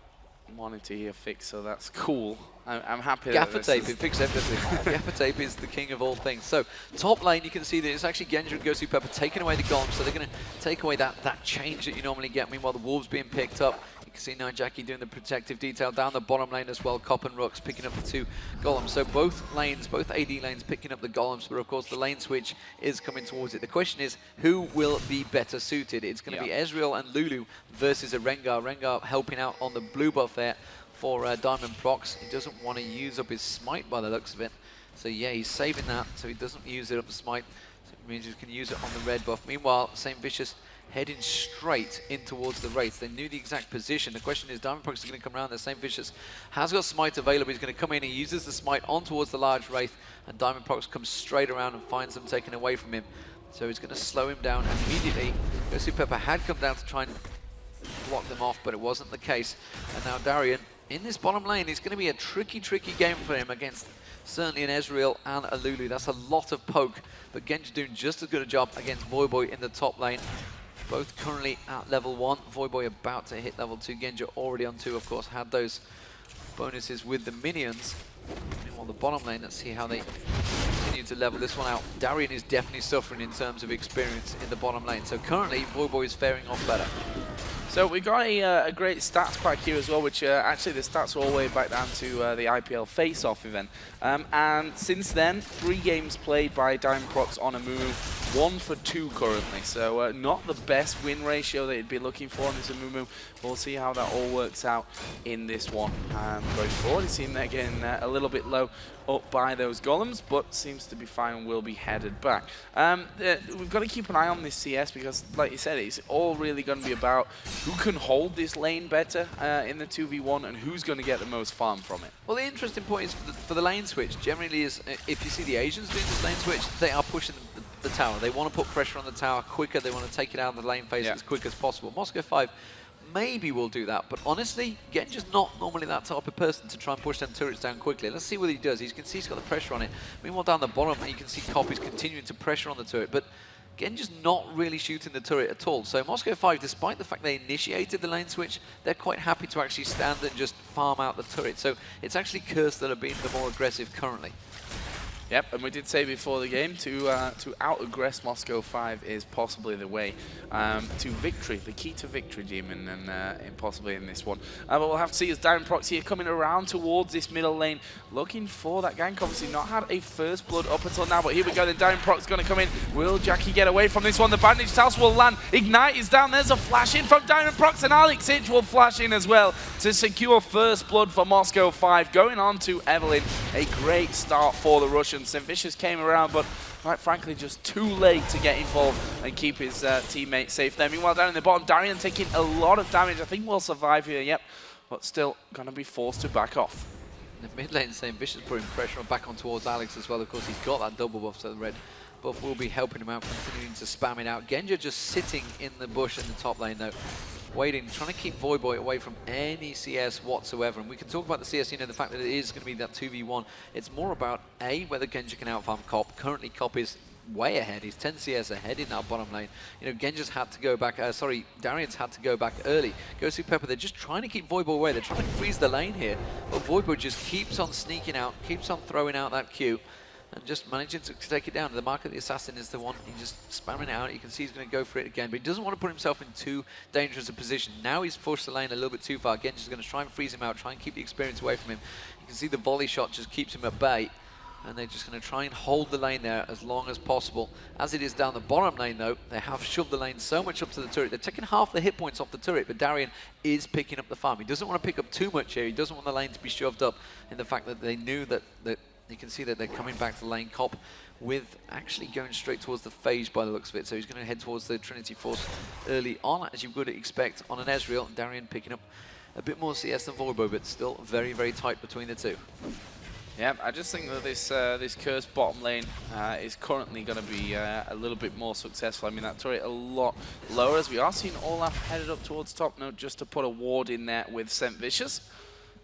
monitor here fixed, so that's cool. I'm happy that Gaffer tape, it fixed everything. Gaffer tape is the king of all things. So, top lane, you can see that it's actually Genja and Gosu Pepper taking away the golems, so they're going to take away that change that you normally get. Meanwhile, the Wolves being picked up. You can see Nyjacky doing the protective detail down the bottom lane as well. Cop and Rhux picking up the 2 golems. So both lanes, both AD lanes picking up the golems, but of course the lane switch is coming towards it. The question is, who will be better suited? It's going to be Ezreal and Lulu versus a Rengar. Rengar helping out on the blue buff there for Diamondprox. He doesn't want to use up his smite by the looks of it. So yeah, he's saving that so he doesn't use it up the smite. So it means he can use it on the red buff. Meanwhile, Saintvicious heading straight in towards the Wraith. They knew the exact position. The question is, Diamondprox is going to come around there. Saintvicious has got smite available. He's going to come in. He uses the smite on towards the large Wraith, and Diamondprox comes straight around and finds them taken away from him. So he's going to slow him down immediately. Gosu Pepper had come down to try and block them off, but it wasn't the case. And now Darien in this bottom lane is going to be a tricky game for him against certainly an Ezreal and a Lulu. That's a lot of poke, but Genja doing just as good a job against Voyboy in the top lane. Both currently at level 1. Voyboy about to hit level 2. Genja already on 2, of course, had those bonuses with the minions. Meanwhile, the bottom lane, let's see how they continue to level this one out. Darien is definitely suffering in terms of experience in the bottom lane. So currently, Voyboy is faring off better. So we got a great stats pack here as well, which actually the stats are all the way back down to the IPL face-off event. And since then, 3 games played by Diamondprox on a move, 1 for 2 currently. So not the best win ratio that you'd be looking for in this move. We'll see how that all works out in this one going forward. You see they're getting a little bit low up by those golems, but seems to be fine and will be headed back. We've got to keep an eye on this CS because, like you said, it's all really going to be about who can hold this lane better in the 2v1 and who's going to get the most farm from it. Well, the interesting point is for the lane switch, generally is if you see the Asians doing this lane switch, they are pushing the tower. They want to put pressure on the tower quicker. They want to take it out of the lane phase as quick as possible. Moscow 5 maybe will do that, but honestly, Genja's not normally that type of person to try and push them turrets down quickly. Let's see what he does. You can see he's got the pressure on it. Meanwhile, down the bottom, you can see Cop is continuing to pressure on the turret, but Genja's not really shooting the turret at all. So Moscow 5, despite the fact they initiated the lane switch, they're quite happy to actually stand and just farm out the turret. So it's actually Curse that have been the more aggressive currently. Yep, and we did say before the game to out-aggress Moscow 5 is possibly the way to victory, the key to victory, Demon, and possibly in this one. But we'll have to see as Diamondprox here coming around towards this middle lane, looking for that gank. Obviously not had a first blood up until now, but here we go. The Diamondprox going to come in. Will Nyjacky get away from this one? The bandage toss will land. Ignite is down. There's a flash in from Diamondprox, and Alex Hitch will flash in as well to secure first blood for Moscow 5. Going on to Evelyn. A great start for the Russians. Saintvicious came around, but quite frankly, just too late to get involved and keep his teammate safe there. Meanwhile, down in the bottom, Darien taking a lot of damage. I think we'll survive here, yep, but still going to be forced to back off. In the mid lane, Saintvicious putting pressure back on towards Alex as well. Of course, he's got that double buff, so the red buff will be helping him out, continuing to spam it out. Genja just sitting in the bush in the top lane, though. Waiting, trying to keep Voyboy away from any CS whatsoever. And we can talk about the CS, you know, the fact that it is going to be that 2v1. It's more about, A, whether Genja can outfarm Cop. Currently, Cop is way ahead. He's 10 CS ahead in that bottom lane. You know, Genja's had to go back, Darien's had to go back early. Gosu Pepper, they're just trying to keep Voyboy away. They're trying to freeze the lane here. But Voyboy just keeps on sneaking out, keeps on throwing out that Q, and just managing to take it down. The mark of the assassin is the one. He's just spamming it out. You can see he's going to go for it again, but he doesn't want to put himself in too dangerous a position. Now he's forced the lane a little bit too far. Genja's going to try and freeze him out, try and keep the experience away from him. You can see the volley shot just keeps him at bay. and they're just going to try and hold the lane there as long as possible. As it is down the bottom lane, though, they have shoved the lane so much up to the turret. They're taking half the hit points off the turret, but Darien is picking up the farm. He doesn't want to pick up too much here. He doesn't want the lane to be shoved up in the fact that they knew that you can see that they're coming back to lane cop with actually going straight towards the phase by the looks of it. So he's going to head towards the Trinity Force early on, as you would expect on an Ezreal. Darien picking up a bit more CS than Voyboy, but still very, very tight between the two. Yeah, I just think that this Curse bottom lane is currently going to be a little bit more successful. I mean, that turret a lot lower, as we are seeing Olaf headed up towards top note just to put a ward in there with Saintvicious.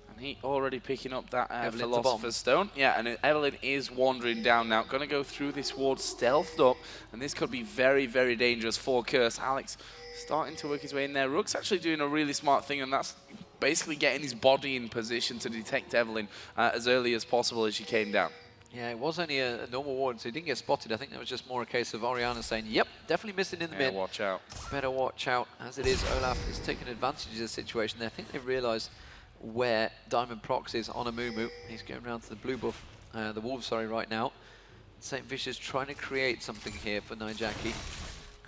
And he already picking up that Philosopher's Stone. Yeah, and Evelyn is wandering down now. Going to go through this ward stealthed up, and this could be very, very dangerous for Curse. Alex starting to work his way in there. Rhux actually doing a really smart thing, and that's basically getting his body in position to detect Evelyn as early as possible as she came down. Yeah, it was only a normal ward, so he didn't get spotted. I think that was just more a case of Orianna saying, yep, definitely missing in the mid. Watch out. Better watch out. As it is, Olaf is taking advantage of the situation there. I think they've realised where Diamondprox is on a Mumu. He's going around to the blue buff, the wolf, sorry, right now. Saintvicious trying to create something here for Nyjacky.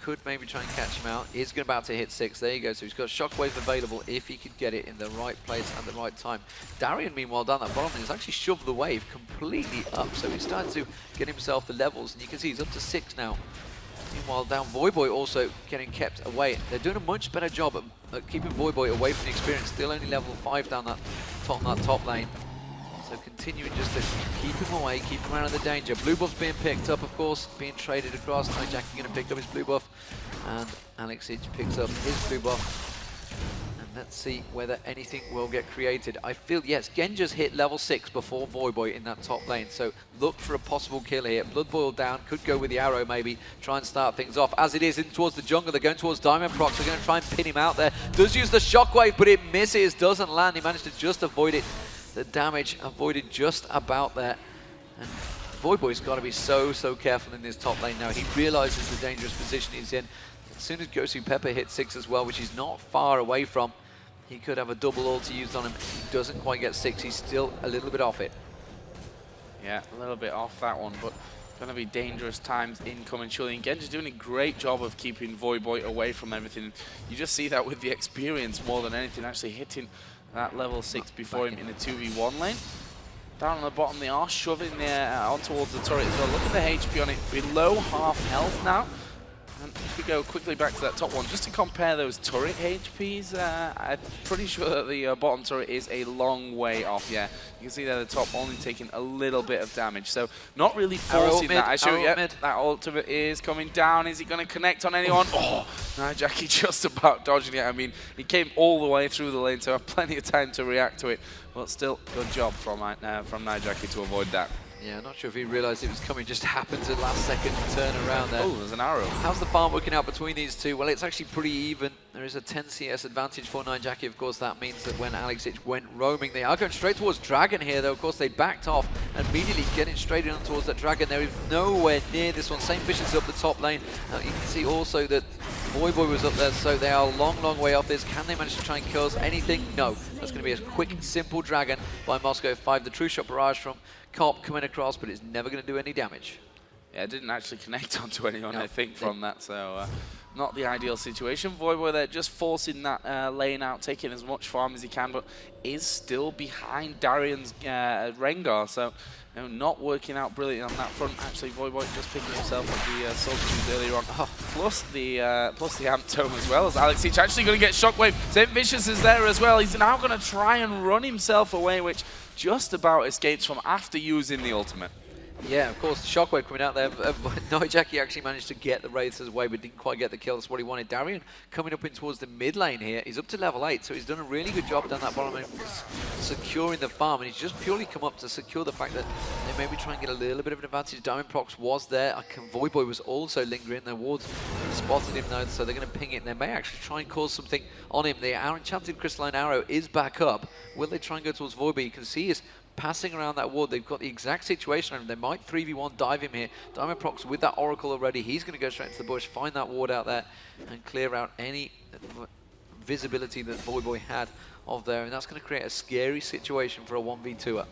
Could maybe try and catch him out. Is about to hit 6. There you go. So he's got Shockwave available if he could get it in the right place at the right time. Darien, meanwhile, down that bottom lane, has actually shoved the wave completely up. So he's starting to get himself the levels, and you can see he's up to 6 now. Meanwhile, down Voyboy also getting kept away. They're doing a much better job at keeping Voyboy away from the experience. Still only level 5 down that top lane. So continuing just to keep him away, keep him out of the danger. Blue buff's being picked up, of course, being traded across. Nyjacky going to pick up his blue buff, and Alex Itch picks up his blue buff. And let's see whether anything will get created. I feel, yes, Genja's hit level 6 before Voyboy in that top lane, so look for a possible kill here. Blood Boil down, could go with the arrow maybe, try and start things off. As it is, in towards the jungle, they're going towards Diamondprox. They're going to try and pin him out there. Does use the shockwave, but it misses, doesn't land. He managed to just avoid it. The damage avoided just about there. And Voyboy's got to be so careful in this top lane now. He realizes the dangerous position he's in. As soon as Gosu Pepper hits 6 as well, which he's not far away from, he could have a double ulti used on him. He doesn't quite get 6. He's still a little bit off it. Yeah, a little bit off that one, but going to be dangerous times incoming surely. And Genja's doing a great job of keeping Voyboy away from everything. You just see that with the experience more than anything, actually hitting that level 6 before him in the 2v1 lane. Down on the bottom, they are shoving on towards the turret as well. Look at the HP on it, below half health now. And if we go quickly back to that top one, just to compare those turret HPs, I'm pretty sure that the bottom turret is a long way off. Yeah, you can see there the top only taking a little bit of damage, so not really forcing that. I show you, that ultimate is coming down. Is he going to connect on anyone? Oh, Nyjacky just about dodging it. I mean, he came all the way through the lane, so had plenty of time to react to it. But still, good job from Nyjacky to avoid that. Yeah, not sure if he realised it was coming, just happened to last second turn around there. Oh, there's an arrow. How's the farm working out between these two? Well, it's actually pretty even. There is a 10 CS advantage for Nyjacky. Of course, that means that when Alex Itch went roaming, they are going straight towards Dragon here, though. Of course, they backed off and immediately getting straight in towards that Dragon. There is nowhere near this one. Saintvicious up the top lane. You can see also that Voyboy was up there, so they are a long way off this. Can they manage to try and kill us? Anything? No. That's going to be a quick, simple Dragon by Moscow 5. The True Shot Barrage from Cop coming across, but it's never going to do any damage. Yeah, it didn't actually connect onto anyone, I think, from that, so not the ideal situation. Voyboy there just forcing that lane out, taking as much farm as he can, but is still behind Darien's Rengar, so not working out brilliantly on that front. Actually, Voyboy just picking himself up the Soul earlier on, plus the Amp Tome as well, as Alex Itch actually going to get Shockwave. Saintvicious is there as well. He's now going to try and run himself away, which just about escapes from after using the ultimate. Yeah, of course, the Shockwave coming out there. Nyjacky actually managed to get the Wraiths away, but didn't quite get the kill. That's what he wanted. Darien coming up in towards the mid lane here. He's up to level 8, so he's done a really good job down that bottom lane securing the farm, and he's just purely come up to secure the fact that they maybe try and get a little bit of an advantage. Diamondprox was there. Voyboy was also lingering. Their wards spotted him though, so they're going to ping it, and they may actually try and cause something on him. The enchanted crystalline arrow is back up. Will they try and go towards Voyboy? You can see his passing around that ward. They've got the exact situation on him. They might 3v1 dive him here. Diamondprox with that Oracle already. He's going to go straight to the bush, find that ward out there, and clear out any visibility that Voyboy had of there. And that's going to create a scary situation for a 1v2er.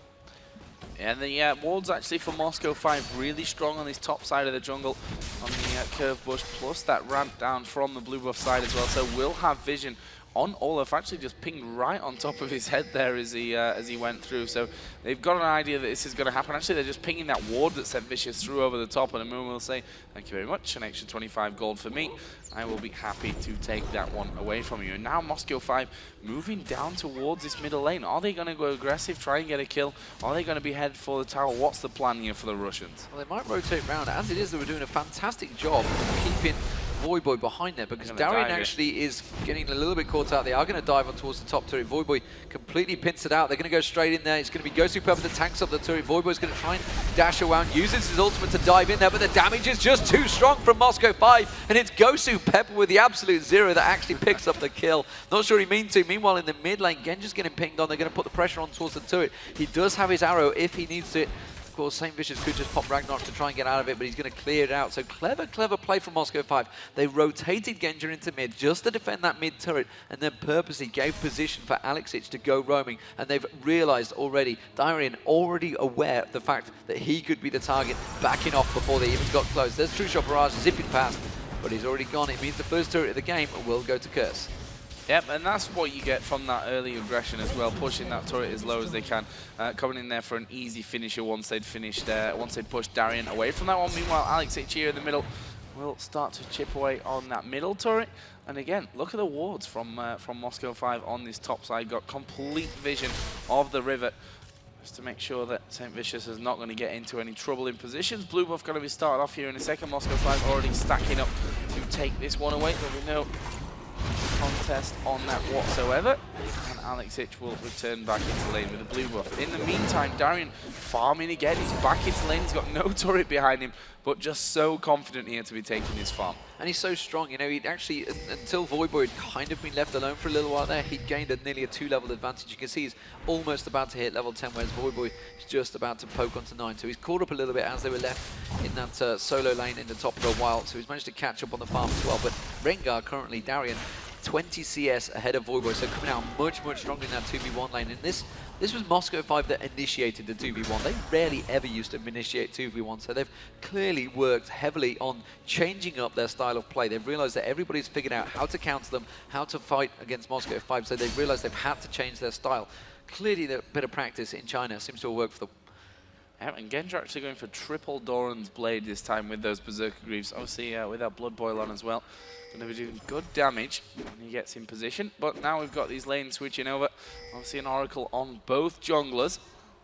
Yeah, and the wards actually for Moscow 5 really strong on this top side of the jungle on the curve bush, plus that ramp down from the blue buff side as well. So we'll have vision on Olaf, actually just pinged right on top of his head there as he went through. So they've got an idea that this is going to happen. Actually, they're just pinging that ward that Saintvicious threw over the top, and Amun will say, thank you very much, an extra 25 gold for me. I will be happy to take that one away from you. And now Moscow 5 moving down towards this middle lane. Are they going to go aggressive, try and get a kill? Are they going to be headed for the tower? What's the plan here for the Russians? Well, they might rotate round. As it is, they were doing a fantastic job keeping Voyboy behind there, because Darien actually is getting a little bit caught out. They are going to dive on towards the top turret. Voyboy completely pins it out. They're going to go straight in there. It's going to be Gosu Pepper that tanks up the turret. Voyboy's going to try and dash around, uses his ultimate to dive in there, but the damage is just too strong from Moscow 5, and it's Gosu Pepper with the absolute zero that actually picks up the kill. Not sure he means to. Meanwhile, in the mid lane, Genja's getting pinged on. They're going to put the pressure on towards the turret. He does have his arrow if he needs it. Of course, Saintvicious could just pop Ragnarok to try and get out of it, but he's going to clear it out. So clever play from Moscow 5. They rotated Genja into mid just to defend that mid turret, and then purposely gave position for Alexic to go roaming. And they've realized already, Darien already aware of the fact that he could be the target, backing off before they even got close. There's True Shot Barrage zipping past, but he's already gone. It means the first turret of the game will go to Curse. Yep, and that's what you get from that early aggression as well, pushing that turret as low as they can, coming in there for an easy finisher once they'd finished, once they'd pushed Darien away from that one. Meanwhile, Alexic here in the middle will start to chip away on that middle turret. And again, look at the wards from Moscow 5 on this top side. Got complete vision of the river, just to make sure that Saintvicious is not going to get into any trouble in positions. Blue buff going to be started off here in a second. Moscow 5 already stacking up to take this one away. There'll be no contest on that whatsoever, and Alexic will return back into lane with a blue buff. In the meantime, Darien farming again. He's back into lane. He's got no turret behind him, but just so confident here to be taking his farm. And he's so strong, you know, he'd actually, until Voyboy had kind of been left alone for a little while there, he'd gained nearly a 2-level advantage. You can see he's almost about to hit level 10, whereas Voyboy is just about to poke onto 9. So he's caught up a little bit as they were left in that solo lane in the top for a while. So he's managed to catch up on the farm as well. But Rengar currently, Darien, 20 CS ahead of Voyboy, so coming out much stronger in that 2v1 lane. And this was Moscow 5 that initiated the 2v1. They rarely ever used to initiate 2v1, so they've clearly worked heavily on changing up their style of play. They've realized that everybody's figured out how to counter them, how to fight against Moscow 5, so they've realized they've had to change their style. Clearly, the bit of practice in China seems to have worked for them. Yeah, and Genja actually going for triple Doran's Blade this time with those Berserker Greaves. Obviously, with that Blood Boil on as well. Going to be doing good damage when he gets in position. But now we've got these lanes switching over. Obviously, an Oracle on both junglers.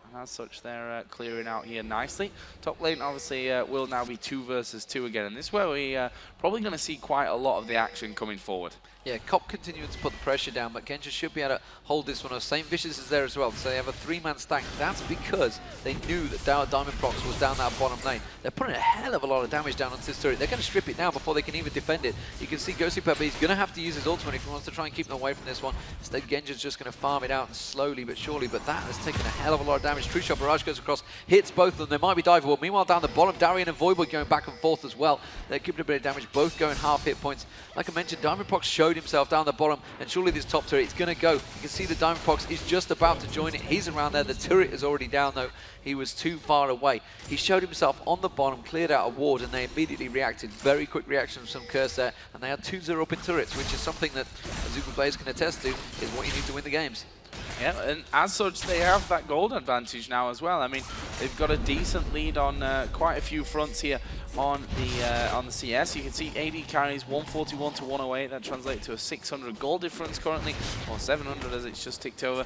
And as such, they're clearing out here nicely. Top lane, obviously, will now be 2 versus 2 again. And this is where we're probably going to see quite a lot of the action coming forward. Yeah, Cop continuing to put the pressure down, but Genja should be able to hold this one off. Saintvicious is there as well, so they have a 3-man stack. That's because they knew that Diamondprox was down that bottom lane. They're putting a hell of a lot of damage down onto this turret. They're going to strip it now before they can even defend it. You can see Gosu Pepper, he's going to have to use his ultimate if he wants to try and keep them away from this one. Instead, Genja's just going to farm it out and slowly but surely, but that has taken a hell of a lot of damage. True Shot Barrage goes across, hits both of them. They might be diveable. Meanwhile, down the bottom, Darien and Voyboy going back and forth as well. They're keeping a bit of damage, both going half hit points. Like I mentioned, Diamondprox showed himself down the bottom, and surely this top turret is going to go. You can see the Diamondprox is just about to join it. He's around there. The turret is already down, though. He was too far away. He showed himself on the bottom, cleared out a ward, and they immediately reacted. Very quick reaction from Curse there, and they had 2-0 up in turrets, which is something that AZUBU players can attest to, is what you need to win the games. Yeah, and as such, they have that gold advantage now as well. I mean, they've got a decent lead on quite a few fronts here on the CS. You can see AD carries 141 to 108. That translates to a 600 gold difference currently, or 700 as it's just ticked over.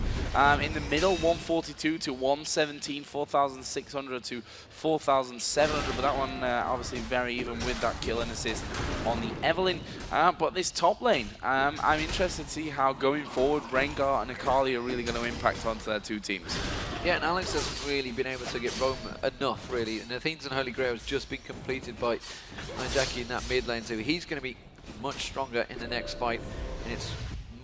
In the middle, 142 to 117, 4,600 to 4,700. But that one obviously very even with that kill and assist on the Evelyn. But this top lane, I'm interested to see how going forward Rengar and Akali are really going to impact onto their two teams. Yeah, and Alex hasn't really been able to get roam enough, really. And Athenes and Holy Grail has just been completed by Nyjacky in that mid lane, so he's going to be much stronger in the next fight. And it's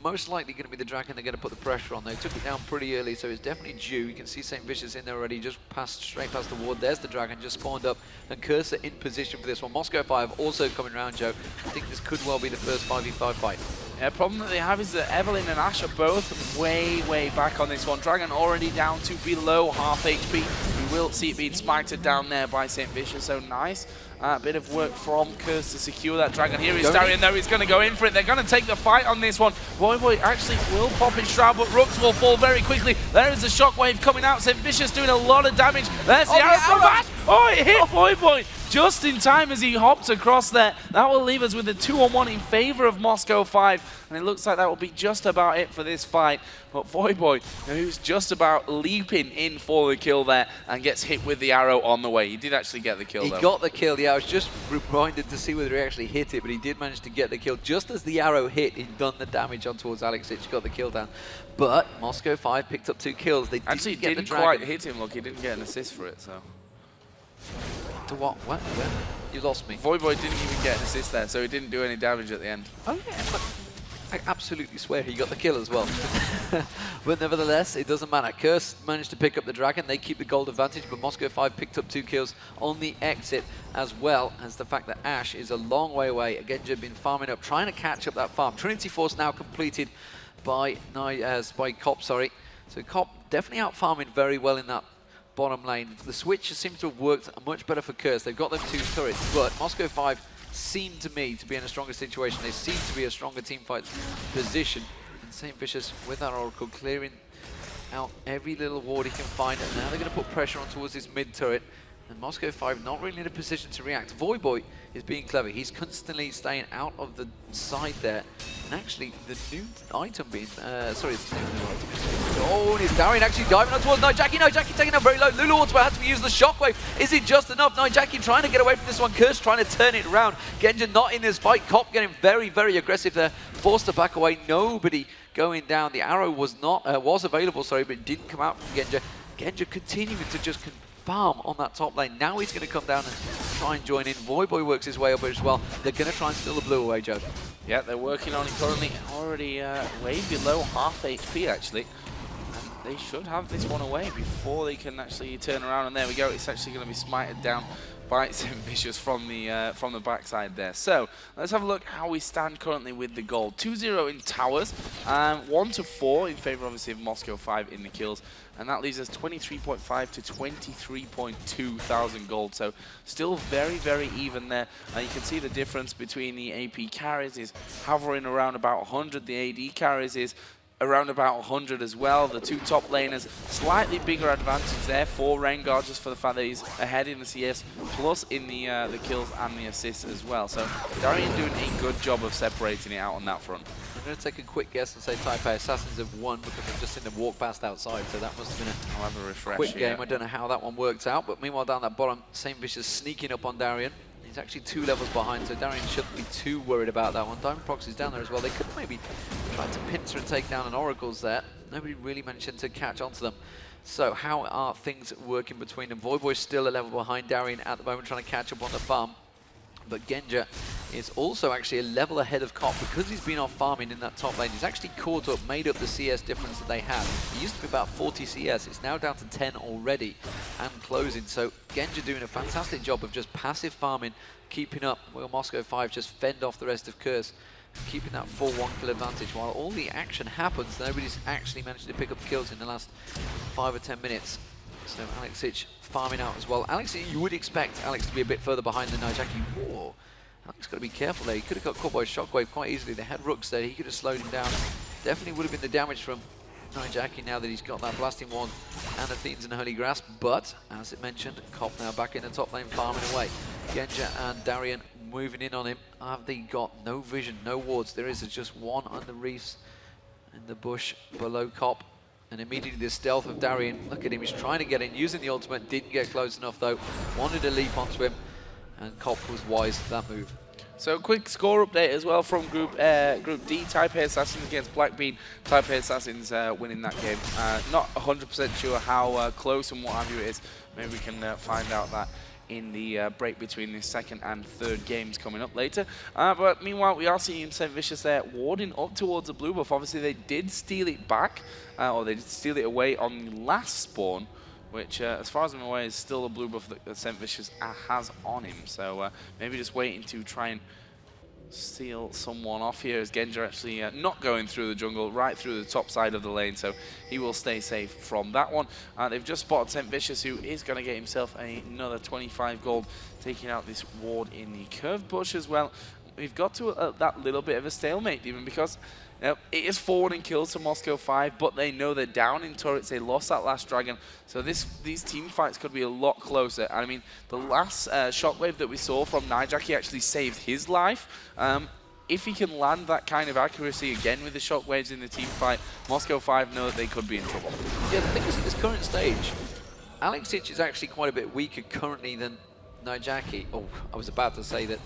most likely going to be the Dragon they're going to put the pressure on. They took it down pretty early, so it's definitely due. You can see Saintvicious in there already, just straight past the ward. There's the Dragon, just spawned up, and Curse in position for this one. Moscow 5 also coming around, Joe. I think this could well be the first 5v5 fight. Yeah, problem that they have is that Evelyn and Ash are both way back on this one. Dragon already down to below half HP. will see it being smited down there by Saintvicious, so nice. Bit of work from Curse to secure that dragon. Here is Darien, though. He's going to go in for it. They're going to take the fight on this one. Voyboy actually will pop his shroud, but Rhux will fall very quickly. There is a shockwave coming out. Saintvicious doing a lot of damage. There's the arrow from Ash. Oh, it hit Voyboy just in time as he hopped across there. That will leave us with a 2-on-1 in favor of Moscow 5. And it looks like that will be just about it for this fight. But Voyboy, who's just about leaping in for the kill there and gets hit with the arrow on the way. He did actually get the kill, though. He got the kill, yeah. I was just reminded to see whether he actually hit it, but he did manage to get the kill. Just as the arrow hit, he'd done the damage on towards Alexic, got the kill down. But Moscow 5 picked up 2 kills. They actually didn't quite hit him. Look, he didn't get an assist for it, so. To what? What? Where? You lost me. Voyboy didn't even get an assist there, so he didn't do any damage at the end. Oh, yeah. I absolutely swear he got the kill as well. But nevertheless, it doesn't matter. Curse managed to pick up the dragon. They keep the gold advantage, but Moscow 5 picked up 2 kills on the exit, as well as the fact that Ash is a long way away. Genja been farming up, trying to catch up that farm. Trinity Force now completed by Cop, sorry. So Cop definitely out farming very well in that bottom lane. The switch seems to have worked much better for Curse. They've got them 2 turrets, but Moscow 5 seem to me to be in a stronger situation. They seem to be a stronger teamfight position. And Saintvicious with that Oracle clearing out every little ward he can find. And now they're going to put pressure on towards this mid turret. And Moscow 5 not really in a position to react. Voyboy is being clever. He's constantly staying out of the side there. And actually, the new item being... sorry, it's the new item. Oh, and it's Darien actually diving on towards Nyjacky. Nyjacky taking him very low. Lulu also had to use the shockwave. Is it just enough? Nyjacky trying to get away from this one. Curse trying to turn it around. Genja not in this fight. Cop getting very, very aggressive there. Forced to back away. Nobody going down. The arrow was not was available, sorry, but it didn't come out from Genja. Genja continuing to just farm on that top lane. Now he's going to come down and try and join in. Voyboy works his way up as well. They're going to try and steal the blue away, Joe. Yeah, they're working on it currently. Already way below half HP, actually. And they should have this one away before they can actually turn around. And there we go. It's actually going to be smited down by Saintvicious from the backside there. So let's have a look how we stand currently with the gold. 2-0 in towers, 1-4 in favor obviously of Moscow 5 in the kills, and that leaves us 23.5 to 23.2 thousand gold. So still very, very even there. And you can see the difference between the AP carries is hovering around about 100. The AD carries is around about 100 as well. The 2 top laners, slightly bigger advantage there for Rengar, just for the fact that he's ahead in the CS, plus in the kills and the assists as well. So Darien doing a good job of separating it out on that front. I'm going to take a quick guess and say Taipei Assassins have won because I've just seen them walk past outside, so that must have been a quick game. I don't know how that one worked out, but meanwhile down that bottom, Saintvicious sneaking up on Darien. He's actually 2 levels behind, so Darien shouldn't be too worried about that one. Diamondprox is down there as well. They could maybe try to pincer and take down an Oracle's there. Nobody really managed to catch onto them. So how are things working between them? Voyboy's still a level behind Darien at the moment, trying to catch up on the farm. But Genja is also actually a level ahead of Cop because he's been off farming in that top lane. He's actually caught up, made up the CS difference that they have. It used to be about 40 CS. It's now down to 10 already and closing. So Genja doing a fantastic job of just passive farming, keeping up while Moscow 5 just fend off the rest of Curse, keeping that full 1 kill advantage. While all the action happens, nobody's actually managed to pick up kills in the last 5 or 10 minutes. So Alexic farming out as well. Alexic, you would expect Alex to be a bit further behind than Nyjacky. Whoa. Alex got to be careful there. He could have got caught by Shockwave quite easily. They had Rhux there. He could have slowed him down. Definitely would have been the damage from Nyjacky now that he's got that Blasting Wand and Athene's and Holy Grasp. But, as it mentioned, Cop now back in the top lane farming away. Genja and Darien moving in on him. Have they got no vision, no wards? There is just one on the reefs in the bush below Cop. And immediately the stealth of Darien, look at him, he's trying to get in, using the ultimate, didn't get close enough though, wanted to leap onto him, and Cop was wise to that move. So quick score update as well from Group D, Taipei Assassins against Blackbean. Taipei Assassins winning that game. Not 100% sure how close and what have you it is, maybe we can find out that in the break between the second and third games coming up later. But meanwhile, we are seeing Saintvicious there warding up towards the blue buff. Obviously, they did steal it back, or they did steal it away on the last spawn, which, as far as I'm aware, is still a blue buff that Saintvicious has on him. So maybe just waiting to try and seal someone off here as Genja actually not going through the jungle, right through the top side of the lane, so he will stay safe from that one. They've just spotted Saintvicious, who is going to get himself another 25 gold, taking out this ward in the curved bush as well. We've got to that little bit of a stalemate even, because it is forwarding kills to Moscow 5, but they know they're down in turrets. They lost that last dragon, so these team fights could be a lot closer. And I mean, the last shockwave that we saw from Nyjacky actually saved his life. If he can land that kind of accuracy again with the shockwaves in the team fight, Moscow 5 know that they could be in trouble. Yeah, the thing is, at this current stage, Alexic is actually quite a bit weaker currently than Nyjacky. Oh, I was about to say that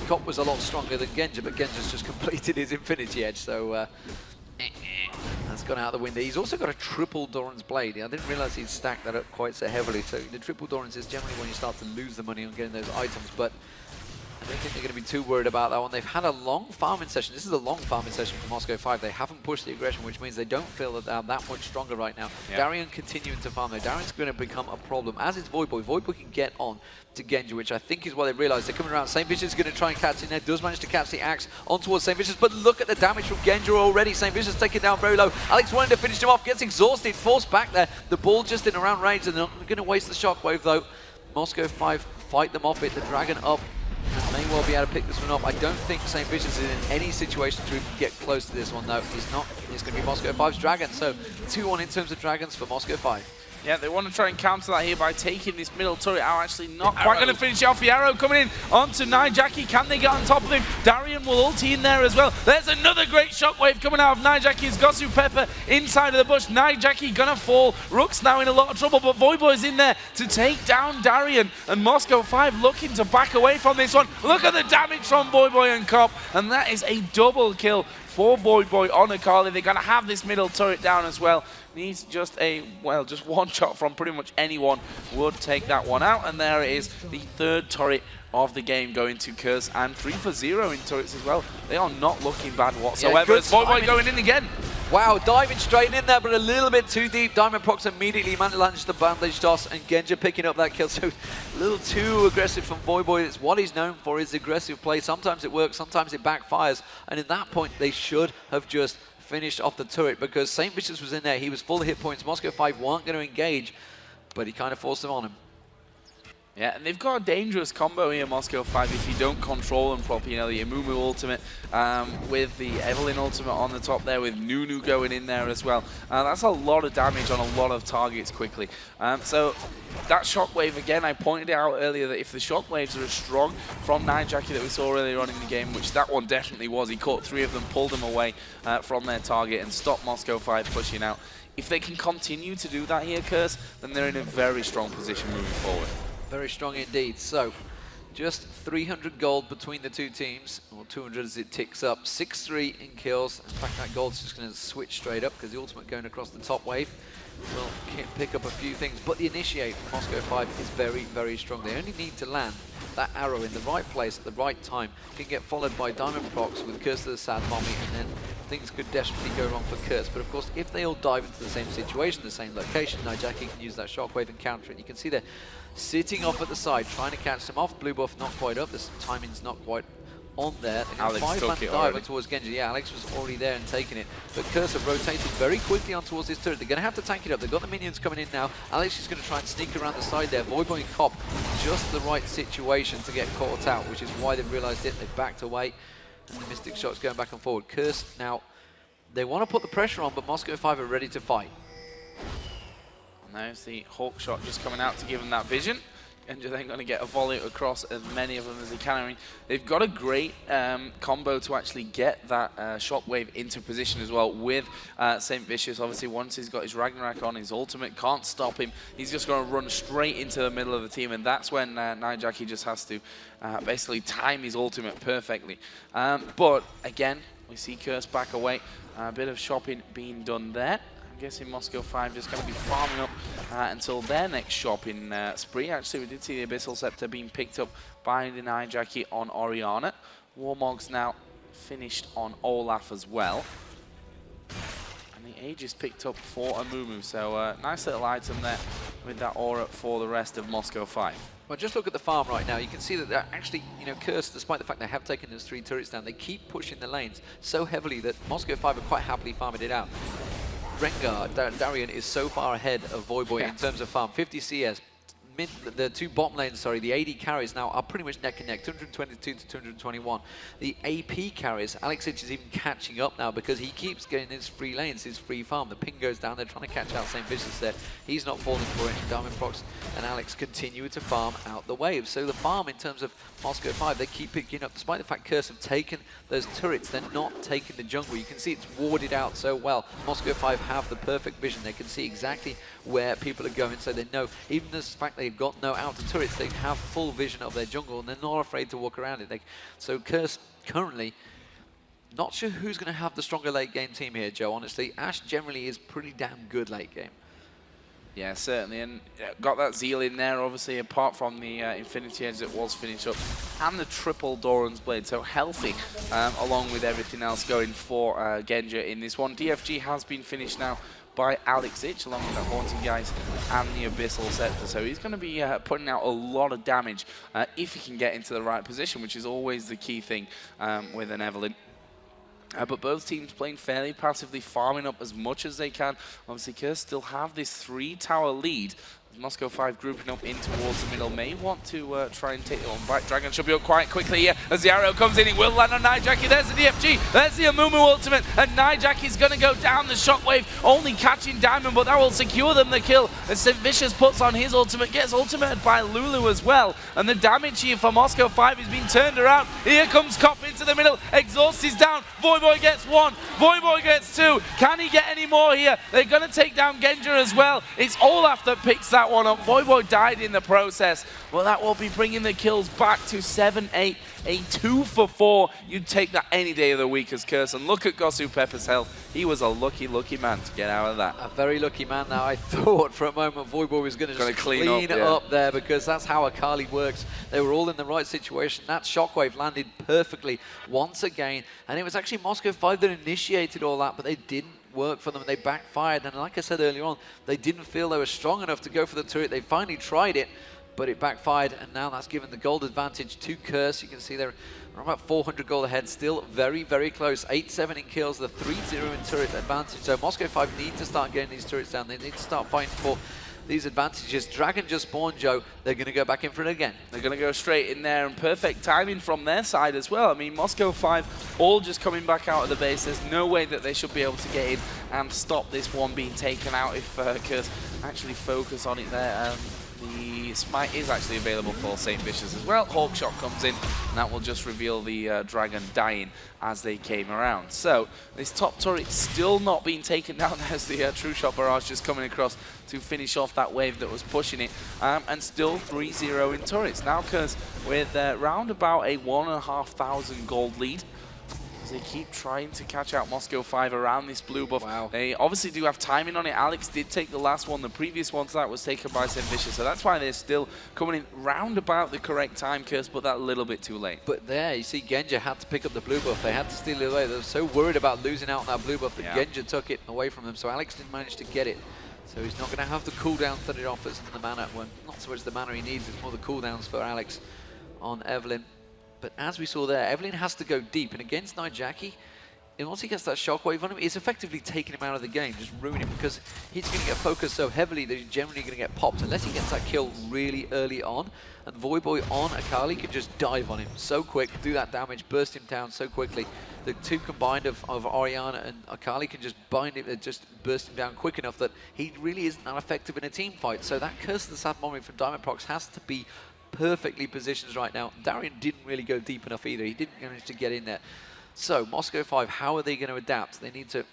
Cop was a lot stronger than Genja, but Genja's just completed his Infinity Edge, so that's gone out the window. He's also got a triple Doran's Blade. I didn't realize he'd stacked that up quite so heavily, so the triple Doran's is generally when you start to lose the money on getting those items, but I don't think they're going to be too worried about that one. They've had a long farming session. This is a long farming session for Moscow 5. They haven't pushed the aggression, which means they don't feel that they're that much stronger right now. Yeah. Darien continuing to farm though. Darien's going to become a problem, as is Voyboy. Voyboy can get on to Genja, which I think is what they realized. They're coming around. Saintvicious is going to try and catch in there. Does manage to catch the axe on towards Saintvicious, but look at the damage from Genja already. Saintvicious taken down very low. Alex wanting to finish him off, gets exhausted, forced back there. The ball just in around range, and they're not going to waste the shockwave though. Moscow 5 fight them off it. The dragon up. And may well be able to pick this one up. I don't think Saintvicious is in any situation to even get close to this one, though. He's not. It's going to be Moscow 5's dragon. So 2-1 in terms of dragons for Moscow 5. Yeah, they want to try and counter that here by taking this middle turret out. Actually not quite going to finish it off. The arrow coming in onto Nyjacky. Can they get on top of him? Darien will ulti in there as well. There's another great shockwave coming out of Nyjacky's Gosu Pepper inside of the bush. Nyjacky gonna fall. Rhux now in a lot of trouble, but Voyboy's in there to take down Darien. And Moscow 5 looking to back away from this one. Look at the damage from Voyboy and Cop. And that is a double kill for Voyboy on Akali. They're going to have this middle turret down as well. Needs just just one shot from pretty much anyone would take that one out. And there it is, the third turret of the game going to Curse, and 3 for 0 in turrets as well. They are not looking bad whatsoever. Yeah, Voyboy going in again. Wow, diving straight in there, but a little bit too deep. Diamondprox immediately managed to bandage toss, and Genja picking up that kill. So a little too aggressive from Voyboy. It's what he's known for, his aggressive play. Sometimes it works, sometimes it backfires. And in that point, they should have just finished off the turret, because Saintvicious was in there. He was full of hit points. Moscow 5 weren't going to engage, but he kind of forced them on him. Yeah, and they've got a dangerous combo here, Moscow 5, if you don't control them properly. You know, the Amumu ultimate with the Evelyn ultimate on the top there, with Nunu going in there as well. That's a lot of damage on a lot of targets quickly. So that shockwave, again, I pointed out earlier that if the shockwaves are as strong from Nyjacky that we saw earlier on in the game, which that one definitely was, he caught 3 of them, pulled them away from their target and stopped Moscow 5 pushing out. If they can continue to do that here, Curse, then they're in a very strong position moving forward. Very strong indeed. So, just 300 gold between the two teams, or 200 as it ticks up. 6-3 in kills. In fact, that gold's just going to switch straight up, because the ultimate going across the top wave will pick up a few things. But the initiate for Moscow 5 is very, very strong. They only need to land that arrow in the right place at the right time. Can get followed by Diamondprox with Curse of the Sad Mommy, and then things could desperately go wrong for Curse. But of course, if they all dive into the same situation, the same location, Nyjacky can use that shockwave and counter it. You can see they're sitting off at the side, trying to catch them off. Blue buff not quite up. This timing's not quite on there. Alex took it dive towards Genja. Yeah, Alex was already there and taking it. But Curse have rotated very quickly on towards this turret. They're going to have to tank it up. They've got the minions coming in now. Alex is going to try and sneak around the side there. Voyboy and Cop, just the right situation to get caught out, which is why they've realized it. They've backed away, and the Mystic Shot's going back and forward. Curse now, they want to put the pressure on, but Moscow 5 are ready to fight. And there's the Hawk shot just coming out to give them that vision. And they're then going to get a volley across as many of them as they can. I mean, they've got a great combo to actually get that shockwave into position as well with Saintvicious. Obviously, once he's got his Ragnarok on, his ultimate can't stop him. He's just going to run straight into the middle of the team, and that's when Nyjacky just has to basically time his ultimate perfectly. But again, we see Curse back away. A bit of shopping being done there. I'm guessing Moscow 5 just going to be farming up until their next shopping spree. Actually, we did see the Abyssal Scepter being picked up by the Nyjacky on Oriana. Warmog's now finished on Olaf as well. And the Age is picked up for Amumu, so nice little item there with that aura for the rest of Moscow 5. Well, just look at the farm right now. You can see that they're actually, you know, Curse, despite the fact they have taken those 3 turrets down, they keep pushing the lanes so heavily that Moscow 5 are quite happily farming it out. Rengar, Darien is so far ahead of Voyboy in terms of farm. 50 CS. The 2 bottom lanes, sorry, the AD carries now are pretty much neck and neck, 222 to 221. The AP carries, Alexic is even catching up now because he keeps getting his free lanes, his free farm. The ping goes down, they're trying to catch out Saintvicious there. He's not falling for it, and Diamondprox and Alex continue to farm out the wave. So the farm in terms of Moscow 5, they keep picking up, despite the fact Curse have taken those turrets, they're not taking the jungle. You can see it's warded out so well. Moscow 5 have the perfect vision, they can see exactly where people are going, so they know, even the fact they've got no outer turrets, they have full vision of their jungle and they're not afraid to walk around it. So Curse currently, not sure who's going to have the stronger late game team here, Joe, honestly. Ash generally is pretty damn good late game. Yeah, certainly, and got that Zeal in there, obviously, apart from the Infinity Edge that was finished up, and the triple Doran's Blade, so healthy, along with everything else going for Genja in this one. DFG has been finished now by Alex Ich, along with the Haunting Guys and the Abyssal Scepter. So he's going to be putting out a lot of damage if he can get into the right position, which is always the key thing with an Evelynn. But both teams playing fairly passively, farming up as much as they can. Obviously, Curse still have this 3-tower lead. Moscow 5 grouping up in towards the middle, may want to try and take it on back. Dragon should be up quite quickly here as the arrow comes in. It will land on Nyjacky. There's the DFG. There's the Amumu ultimate. And Nyjacky's going to go down the shockwave, only catching Diamond, but that will secure them the kill. As Saintvicious puts on his ultimate, gets ultimated by Lulu as well. And the damage here for Moscow 5 is being turned around. Here comes Cop into the middle. Exhaust is down. Voyboy gets 1. Voyboy gets 2. Can he get any more here? They're going to take down Genja as well. It's Olaf that picks that one up. Voyboy died in the process. Well, that will be bringing the kills back to 7-8. A 2 for 4. You'd take that any day of the week as Curse. And look at Gosu Pepper's health. He was a lucky, lucky man to get out of that. A very lucky man now. I thought for a moment Voyboy was going to just clean up there, because that's how Akali works. They were all in the right situation. That shockwave landed perfectly once again. And it was actually Moscow 5 that initiated all that, but they didn't work for them. They backfired. And like I said earlier on, they didn't feel they were strong enough to go for the turret. They finally tried it, but it backfired, and now that's given the gold advantage to Curse. You can see they're about 400 gold ahead, still very, very close. 8-7 in kills, the 3-0 in turret advantage. So Moscow 5 need to start getting these turrets down. They need to start fighting for these advantages. Dragon just spawned, Joe. They're going to go back in for it again. They're going to go straight in there, and perfect timing from their side as well. I mean, Moscow 5 all just coming back out of the base. There's no way that they should be able to get in and stop this one being taken out if Curse actually focus on it there. The smite is actually available for Saintvicious as well. Hawkshot comes in, and that will just reveal the Dragon dying as they came around. So this top turret still not being taken down as the True Shot Barrage just coming across to finish off that wave that was pushing it. And still 3-0 in turrets. Now Curse with round about a 1,500 gold lead. They keep trying to catch out Moscow 5 around this blue buff. Wow. They obviously do have timing on it. Alex did take the last one. The previous one to that was taken by Saintvicious. So that's why they're still coming in round about the correct time, Curse, but that a little bit too late. But there, you see Genja had to pick up the blue buff. They had to steal it away. They were so worried about losing out on that blue buff that Genja took it away from them. So Alex didn't manage to get it. So he's not going to have the cooldowns that it offers in the mana. Well, not so much the mana he needs, it's more the cooldowns for Alex on Evelynn. But as we saw there, Evelynn has to go deep. And against Nyjacky, and once he gets that shockwave on him, it's effectively taking him out of the game, just ruining him, because he's going to get focused so heavily that he's generally going to get popped unless he gets that kill really early on. And Voyboy on Akali can just dive on him so quick, do that damage, burst him down so quickly. The two combined of Orianna and Akali can just bind him, just burst him down quick enough that he really isn't that effective in a team fight. So that Curse of the Sad Moment from Diamondprox has to be perfectly positioned right now. Darien didn't really go deep enough either. He didn't manage to get in there. So Moscow 5, how are they going to adapt? They need to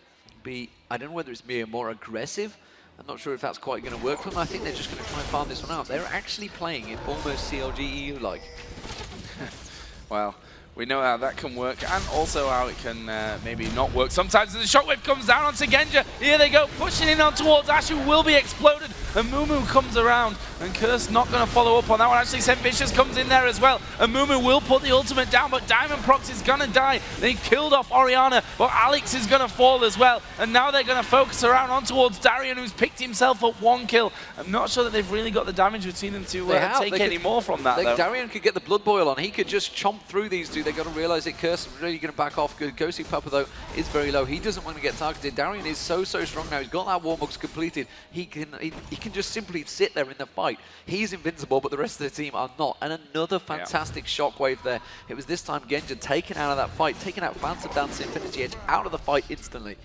be, I don't know whether it's more aggressive. I'm not sure if that's quite going to work for them. I think they're just going to try and farm this one out. They're actually playing it almost CLG.EU-like. Well, we know how that can work, and also how it can maybe not work sometimes. And the shockwave comes down onto Genja. Here they go, pushing in on towards Ash, who will be exploded. And Mumu comes around And Curse not going to follow up on that one. Actually, Saintvicious comes in there as well. And Mumu will put the ultimate down, but Diamondprox is going to die. They killed off Orianna, but Alex is going to fall as well. And now they're going to focus around on towards Darien, who's picked himself up 1 kill. I'm not sure that they've really got the damage between them to take any more from that, though. Darien could get the blood boil on. He could just chomp through these two. They've got to realize that Curse is really going to back off. Gosu Papa, though, is very low. He doesn't want to get targeted. Darien is so strong now. He's got that warm-ups completed. He can just simply sit there in the fight. He's invincible, but the rest of the team are not. And another fantastic shockwave there. It was this time Genja taken out of that fight, taking out Phantom Dance Infinity Edge out of the fight instantly.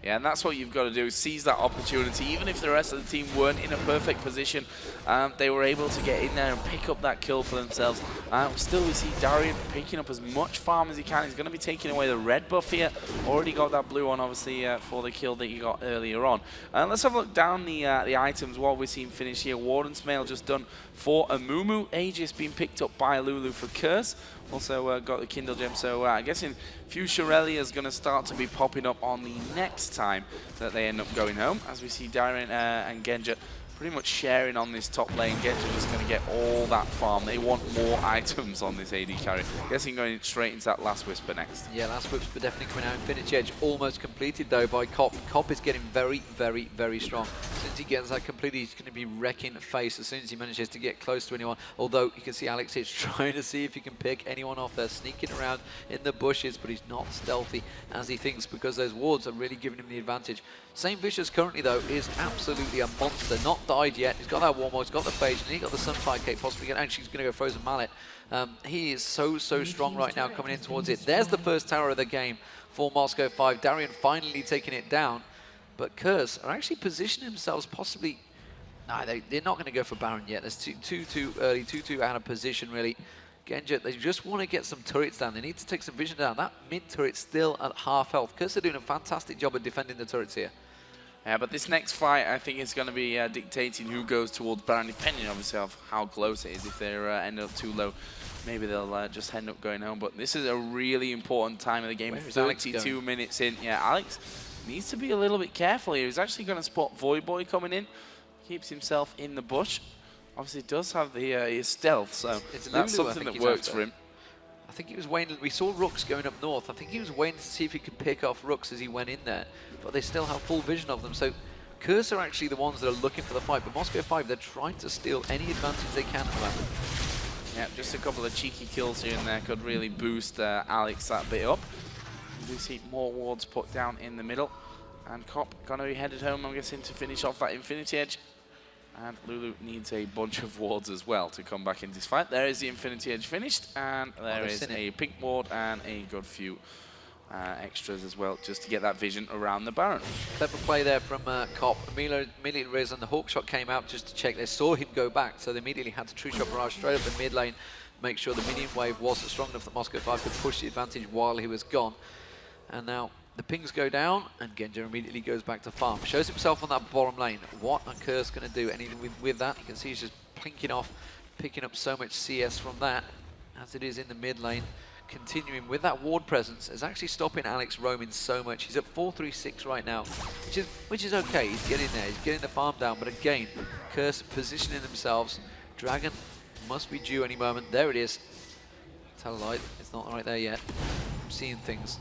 Yeah, and that's what you've got to do, seize that opportunity. Even if the rest of the team weren't in a perfect position, they were able to get in there and pick up that kill for themselves. Still, we see Darien picking up as much farm as he can. He's going to be taking away the red buff here. Already got that blue one, obviously, for the kill that he got earlier on. Let's have a look down the items while we've seen finish here. Warden's Mail just done for Amumu. Aegis being picked up by Lulu for Curse. Also got the Kindle Gem, so I guess in Fuchsia Relia is going to start to be popping up on the next time that they end up going home, as we see Darien and Genja pretty much sharing on this top lane. Genja just going to get all that farm. They want more items on this AD carry. Guessing going straight into that Last Whisper next. Yeah, Last Whisper definitely coming out. Infinity Edge almost completed though by Cop. Cop is getting very strong. As soon as he gets that completed, he's going to be wrecking face as soon as he manages to get close to anyone. Although you can see Alex is trying to see if he can pick anyone off there, sneaking around in the bushes, but he's not stealthy as he thinks because those wards are really giving him the advantage. Saintvicious currently though is absolutely a monster. Not died yet. He's got that warm, he's got the phage, and he's got the Sunfire Cape possibly. Actually, he's going to go Frozen Mallet. He is so strong right now coming in towards it. There's the first tower of the game for Moscow 5. Darien finally taking it down. But Curse are actually positioning themselves possibly... No, they're not going to go for Baron yet. There's too early, too out of position really. Genja, they just want to get some turrets down. They need to take some vision down. That mid turret's still at half health. Curse are doing a fantastic job of defending the turrets here. Yeah, but this next fight, I think, is going to be dictating who goes towards Baron, depending, obviously, of how close it is. If they end up too low, maybe they'll just end up going home. But this is a really important time of the game. 32 minutes in. Yeah, Alex needs to be a little bit careful here. He's actually going to spot Voyboy coming in. Keeps himself in the bush. Obviously, does have the his stealth, so that's something that works for him. I think he was waiting. We saw Rhux going up north. I think he was waiting to see if he could pick off Rhux as he went in there. But they still have full vision of them. So Curse are actually the ones that are looking for the fight. But Moscow 5, they're trying to steal any advantage they can at the moment. Yeah, just a couple of cheeky kills here and there could really boost Alex that bit up. We do see more wards put down in the middle. And Cop gonna be headed home, I'm guessing, to finish off that Infinity Edge. And Lulu needs a bunch of wards as well to come back into this fight. There is the Infinity Edge finished, and there is a pink ward and a good few extras as well, just to get that vision around the Baron. Clever play there from Cop. Immediately risen, the Hawk Shot came out just to check. They saw him go back, so they immediately had to True Shot Barrage straight up the mid lane, make sure the minion wave wasn't strong enough that Moscow 5 could push the advantage while he was gone. And now the pings go down, and Genja immediately goes back to farm. Shows himself on that bottom lane. What are Curse going to do? And even with that, you can see he's just plinking off, picking up so much CS from that, as it is in the mid lane. Continuing with that ward presence, is actually stopping Alex roaming so much. He's at 436 right now, which is okay. He's getting there. He's getting the farm down. But again, Curse positioning themselves. Dragon must be due any moment. There it is. Tell a lie. It's not right there yet. I'm seeing things.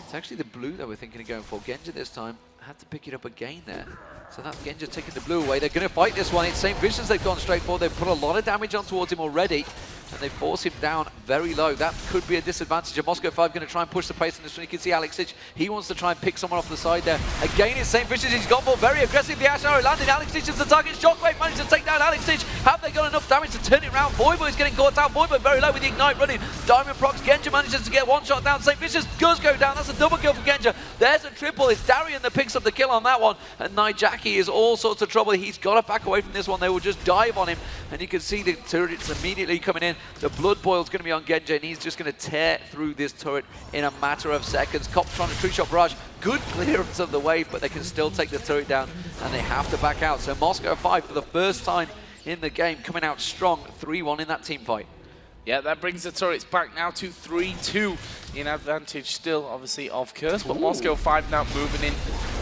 It's actually the blue that we're thinking of going for. Genja this time had to pick it up again there. So that's Genja taking the blue away. They're going to fight this one. It's Saintvicious they've gone straight for. They've put a lot of damage on towards him already. And they force him down very low. That could be a disadvantage. And Moscow 5 going to try and push the pace in this one. You can see Alex Stitch. He wants to try and pick someone off the side there. Again, it's Saintvicious. He's gone for very aggressive. The Ash Arrow landed. Alex Stitch is the target. Shockwave managed to take down Alex Stitch. Have they got enough damage to turn it around? Voyboy is getting caught out. Voyboy very low with the Ignite running. Diamondprox. Genja manages to get one shot down. Saintvicious does go down. That's a double kill for Genja. There's a triple. It's Darien that picks up the kill on that one. And Nyjacky is all sorts of trouble. He's got to back away from this one. They will just dive on him. And you can see the turrets immediately coming in. The blood boil's going to be on Genja, and he's just going to tear through this turret in a matter of seconds. Cop's trying to True Shot Barrage. Good clearance of the wave, but they can still take the turret down, and they have to back out. So Moscow 5, for the first time in the game, coming out strong, 3-1 in that team fight. Yeah, that brings the turrets back now to 3-2 in advantage still, obviously, of Curse. But Moscow 5 now moving in.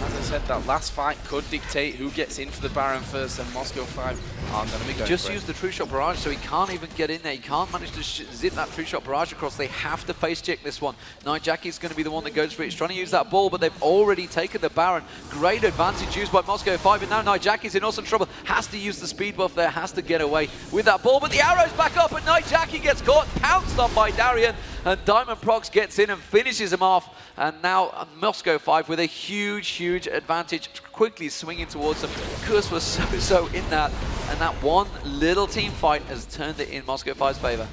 As I said, that last fight could dictate who gets in for the Baron first, and Moscow 5 are going to be going Just for use the True Shot Barrage, so he can't even get in there. He can't manage to zip that True Shot Barrage across. They have to face check this one. Nyjacky's going to be the one that goes for it. He's trying to use that ball, but they've already taken the Baron. Great advantage used by Moscow 5, and now Nyjacky's in awesome trouble. Has to use the speed buff there, has to get away with that ball, but the arrow's back up, and Nyjacky gets caught, pounced on by Darien, and Diamondprox gets in and finishes him off. And now Moscow 5 with a huge advantage, quickly swinging towards them. Curse was so in that, and that one little team fight has turned it in Moscow 5's favor.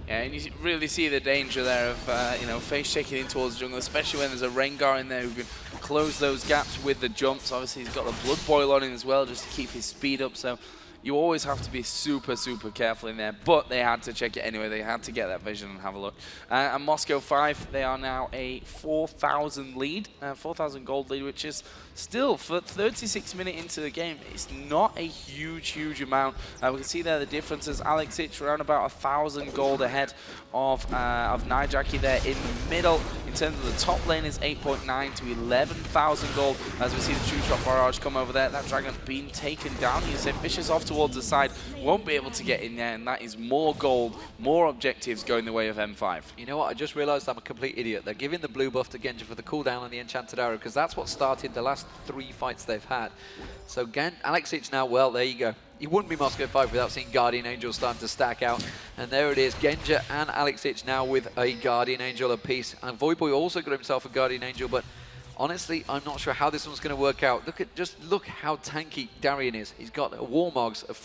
Yeah, and you really see the danger there of, you know, face checking in towards the jungle, especially when there's a Rengar in there who can close those gaps with the jumps. Obviously, he's got the Blood Boil on him as well, just to keep his speed up. So you always have to be super careful in there, but they had to check it anyway. They had to get that vision and have a look. And Moscow 5, they are now a 4,000 lead, 4,000 gold lead, which is still, for 36 minutes into the game, it's not a huge amount. We can see there the differences. Alex Ich around about 1,000 gold ahead of Nyjacky there in the middle. In terms of the top lane is 8.9 to 11,000 gold. As we see the True Shot Barrage come over there, that dragon being taken down. You said Vicious off towards the side, won't be able to get in there, and that is more gold, more objectives going the way of M5. You know what, I just realized I'm a complete idiot. They're giving the blue buff to Genja for the cooldown on the Enchanted Arrow, because that's what started the last 3 fights they've had. So Alex Ich now, well, there you go. He wouldn't be Moscow 5 without seeing Guardian Angel starting to stack out. And there it is, Genja and Alex Ich now with a Guardian Angel apiece. And Voyboy also got himself a Guardian Angel, but honestly, I'm not sure how this one's going to work out. Look how tanky Darien is. He's got a Warmogs, a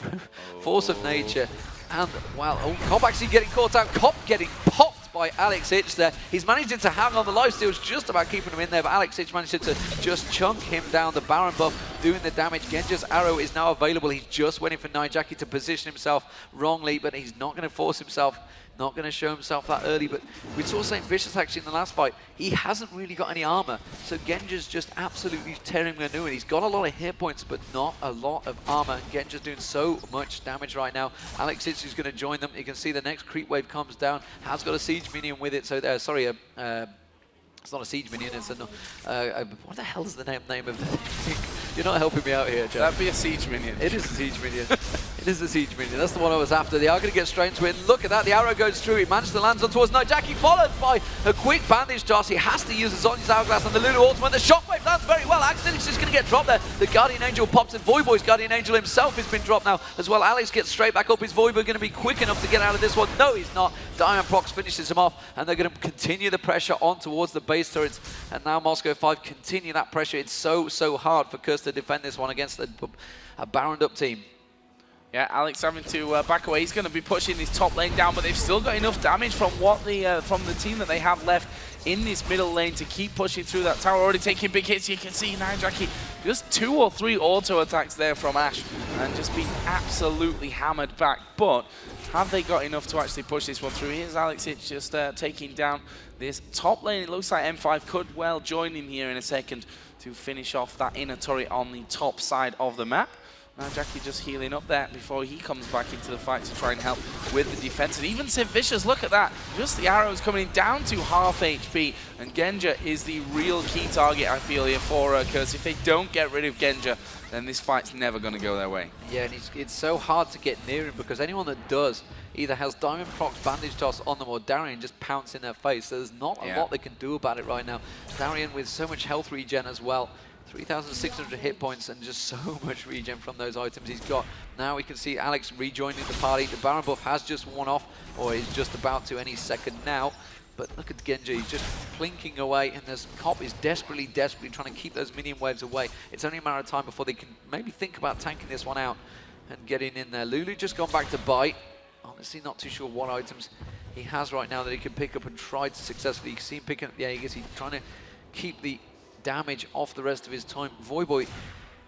Force of Nature, and wow, Cop actually getting caught out. Cop getting popped by Alex Ich there. He's managed to hang on the lifesteals, just about keeping him in there, but Alex Ich managed to just chunk him down. The Baron buff doing the damage. Genja's arrow is now available. He's just waiting for Nyjacky to position himself wrongly, but he's not going to force himself, not going to show himself that early. But we saw Saintvicious actually in the last fight. He hasn't really got any armor, so Genja's just absolutely tearing him a new one. He's got a lot of hit points, but not a lot of armor. Genja's doing so much damage right now. Alex Ich is going to join them. You can see the next creep wave comes down. Has got a siege minion with it. So it's not a siege minion. It's what the hell is the name of the thing? You're not helping me out here, Jatt. That'd be a siege minion. It is a siege minion. It is a siege minion. That's the one I was after. They are going to get straight into it. Look at that. The arrow goes through. He managed to land on towards Nyjacky, followed by a quick bandage toss. He has to use the Zonya's Hourglass and the Lulu ultimate. The shockwave lands very well. Accidentally, he's just going to get dropped there. The Guardian Angel pops, and Voyboy's Guardian Angel himself has been dropped now as well. Alex gets straight back up. Is Voyboy going to be quick enough to get out of this one? No, he's not. Diamondprox finishes him off, and they're going to continue the pressure on towards the base turrets. And now Moscow 5 continue that pressure. It's so hard for Curse to defend this one against a Baroned up team. Yeah, Alex having to back away. He's going to be pushing his top lane down, but they've still got enough damage from what from the team that they have left in this middle lane to keep pushing through that tower. Already taking big hits. You can see Nyjacky just 2 or 3 auto attacks there from Ash, and just being absolutely hammered back. But have they got enough to actually push this one through? Here's Alex It's just taking down this top lane. It looks like M5 could well join him here in a second to finish off that inner turret on the top side of the map. Nyjacky just healing up there before he comes back into the fight to try and help with the defense. And even Saintvicious, look at that. Just the arrows coming down to half HP. And Genja is the real key target, I feel, here for Curse. If they don't get rid of Genja, then this fight's never going to go their way. Yeah, and it's so hard to get near him, because anyone that does either has Diamondprox bandage toss on them, or Darien just pounce in their face. So there's not a lot they can do about it right now. Darien with so much health regen as well. 3,600 hit points and just so much regen from those items he's got. Now we can see Alex rejoining the party. The Baron buff has just worn off, or is just about to any second now. But look at Genja, he's just plinking away, and this Cop is desperately trying to keep those minion waves away. It's only a matter of time before they can maybe think about tanking this one out and getting in there. Lulu just gone back to bite. Honestly, not too sure what items he has right now that he can pick up and try to successfully. You can see him picking up the Aegis. He's trying to keep the damage off the rest of his time. Voyboy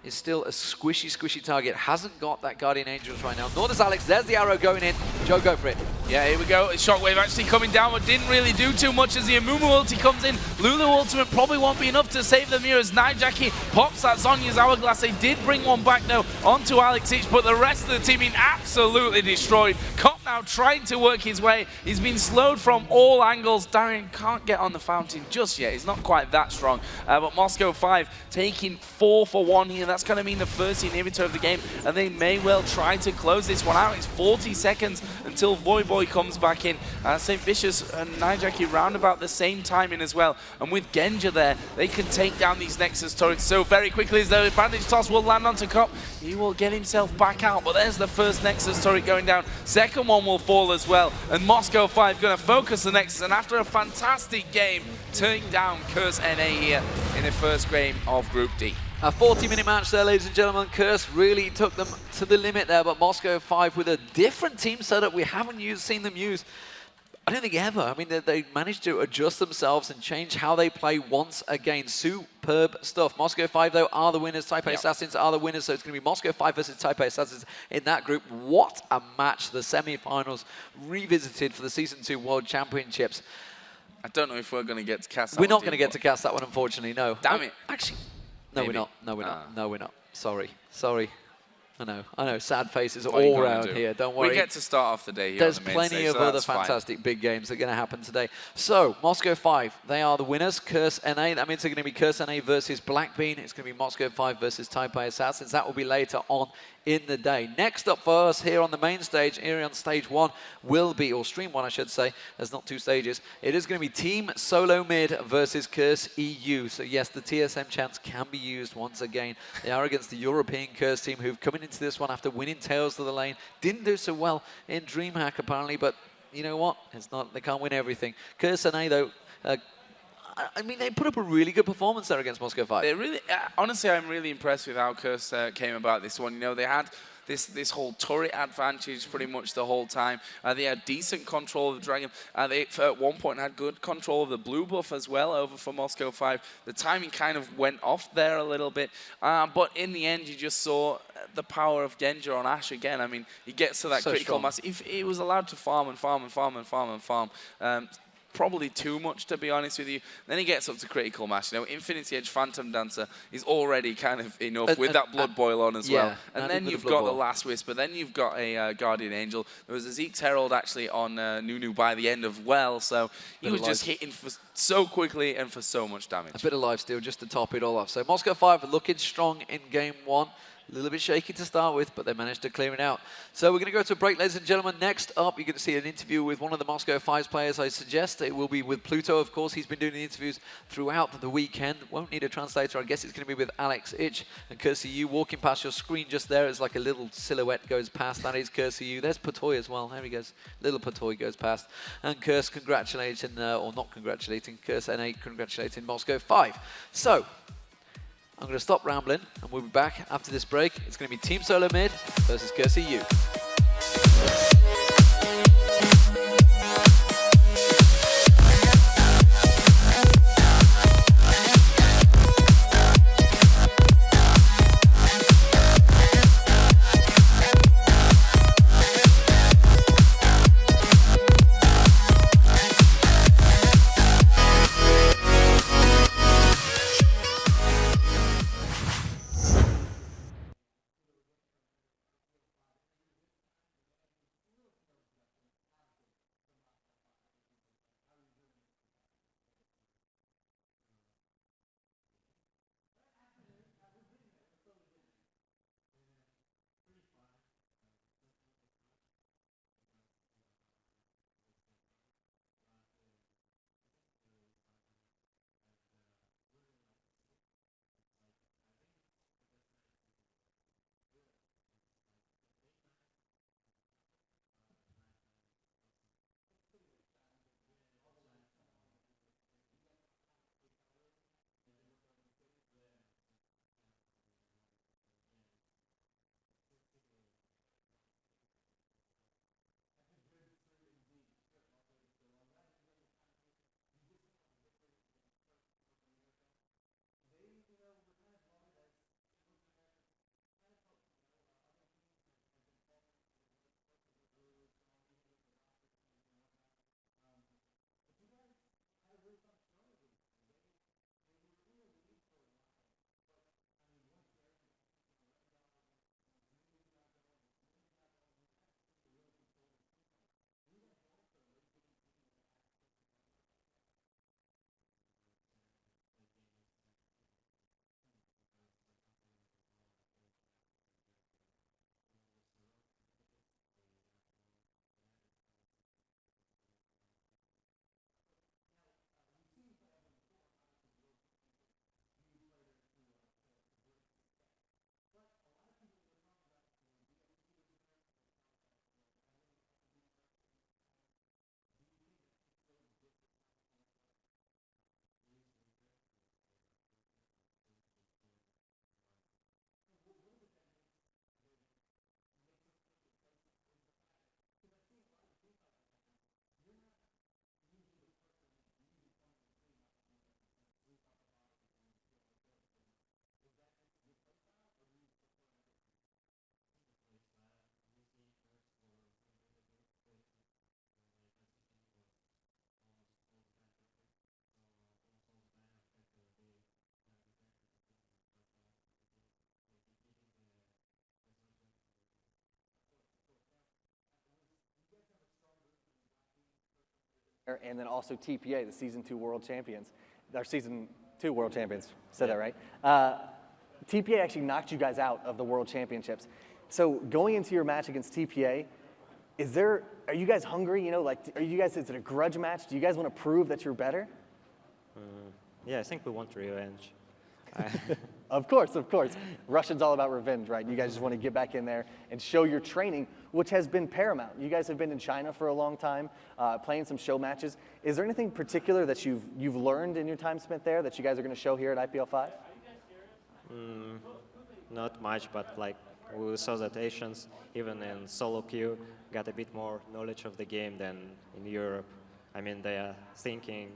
is still a squishy target. Hasn't got that Guardian Angels right now. Nor does Alex. There's the arrow going in. Joe, go for it. Yeah, here we go. Shockwave actually coming down, but didn't really do too much as the Amumu ulti comes in. Lulu ultimate probably won't be enough to save them here as Nyjacky pops that Zonya's Hourglass. They did bring one back though onto Alex Ich, but the rest of the team being absolutely destroyed. Cop now now trying to work his way. He's been slowed from all angles. Darien can't get on the fountain just yet. He's not quite that strong. But Moscow 5 taking 4 for 1 here. That's going to mean the first inhibitor of the game, and they may well try to close this one out. It's 40 seconds until Voyboy comes back in. Saintvicious and Nyjacky round about the same timing as well. And with Genja there, they can take down these Nexus turrets so very quickly as the advantage toss will land onto Cop. He will get himself back out, but there's the first Nexus turret going down. Second one will fall as well. And Moscow 5 going to focus the Nexus, and after a fantastic game, turning down CURSE.NA here in the first game of Group D. A 40-minute match there, ladies and gentlemen. Curse really took them to the limit there, but Moscow 5 with a different team setup we haven't seen them use, I don't think ever. I mean, they managed to adjust themselves and change how they play once again. Superb stuff. Moscow 5, though, are the winners. Taipei Assassins are the winners, so it's going to be Moscow 5 versus Taipei Assassins in that group. What a match. The semi-finals revisited for the Season 2 World Championships. I don't know if we're going to get to cast that We're one. not going to get to cast that one, unfortunately, no. Damn it. Actually, no, Maybe. we're not. No, we're not. No, we're not. Sorry. Sorry. I know. Sad faces What are you all gonna around do? here. Don't worry. We get to start off the day here There's on the main plenty stage, of so other that's fine. fantastic big games that are going to happen today. So, Moscow 5, they are the winners. CURSE.NA, that means they're going to be CURSE.NA versus Blackbean. It's going to be Moscow 5 versus Taipei Assassins. That will be later on in the day. Next up for us here on the main stage, here on stage 1, will be, or stream 1 I should say, there's not 2 stages. It is going to be Team Solo Mid versus CURSE.EU. So yes, the TSM chants can be used once again. They are against the European Curse team who've come into this one after winning Tails to the Lane. Didn't do so well in DreamHack apparently, but you know what? It's not, they can't win everything. CURSE.NA though, I mean, they put up a really good performance there against Moscow 5. They really, honestly, I'm really impressed with how Curse came about this one. You know, they had this whole turret advantage pretty much the whole time. They had decent control of the Dragon. They at one point had good control of the blue buff as well over for Moscow 5. The timing kind of went off there a little bit, but in the end you just saw the power of Genja on Ashe again. I mean, he gets to that So critical strong. mass. If he was allowed to farm and farm and farm and farm and farm, probably too much, to be honest with you. Then he gets up to critical mass. You know, Infinity Edge Phantom Dancer is already kind of enough with that Blood Boil on as well. And then you've got the Last Whisper. Then you've got a Guardian Angel. There was a Zeke's Herald actually on Nunu by the end of well. So he was just hitting for so quickly and for so much damage. A bit of lifesteal just to top it all off. So Moscow 5 looking strong in game 1. A little bit shaky to start with, but they managed to clear it out. So we're going to go to a break, ladies and gentlemen. Next up, you're going to see an interview with one of the Moscow 5's players. I suggest it will be with Pluto, of course. He's been doing the interviews throughout the weekend. Won't need a translator. I guess it's going to be with Alex Ich and CURSE.EU. Walking past your screen just there is like a little silhouette goes past. That is CURSE.EU. There's Patoy as well. There he goes. Little Patoy goes past. And Curse congratulating, or not congratulating, CURSE.NA congratulating Moscow 5. So, I'm going to stop rambling, and we'll be back after this break. It's going to be Team Solo Mid versus CURSE.EU. and then also TPA, the Season 2 World Champions. Our Season 2 World Champions, said that right. TPA actually knocked you guys out of the World Championships. So going into your match against TPA, are you guys hungry? You know, like, is it a grudge match? Do you guys want to prove that you're better? Yeah, I think we want revenge. Of course, of course. Russian's all about revenge, right? You guys just want to get back in there and show your training, which has been paramount. You guys have been in China for a long time, playing some show matches. Is there anything particular that you've learned in your time spent there that you guys are going to show here at IPL5? Not much, but like we saw that Asians, even in solo queue, got a bit more knowledge of the game than in Europe. I mean, they are thinking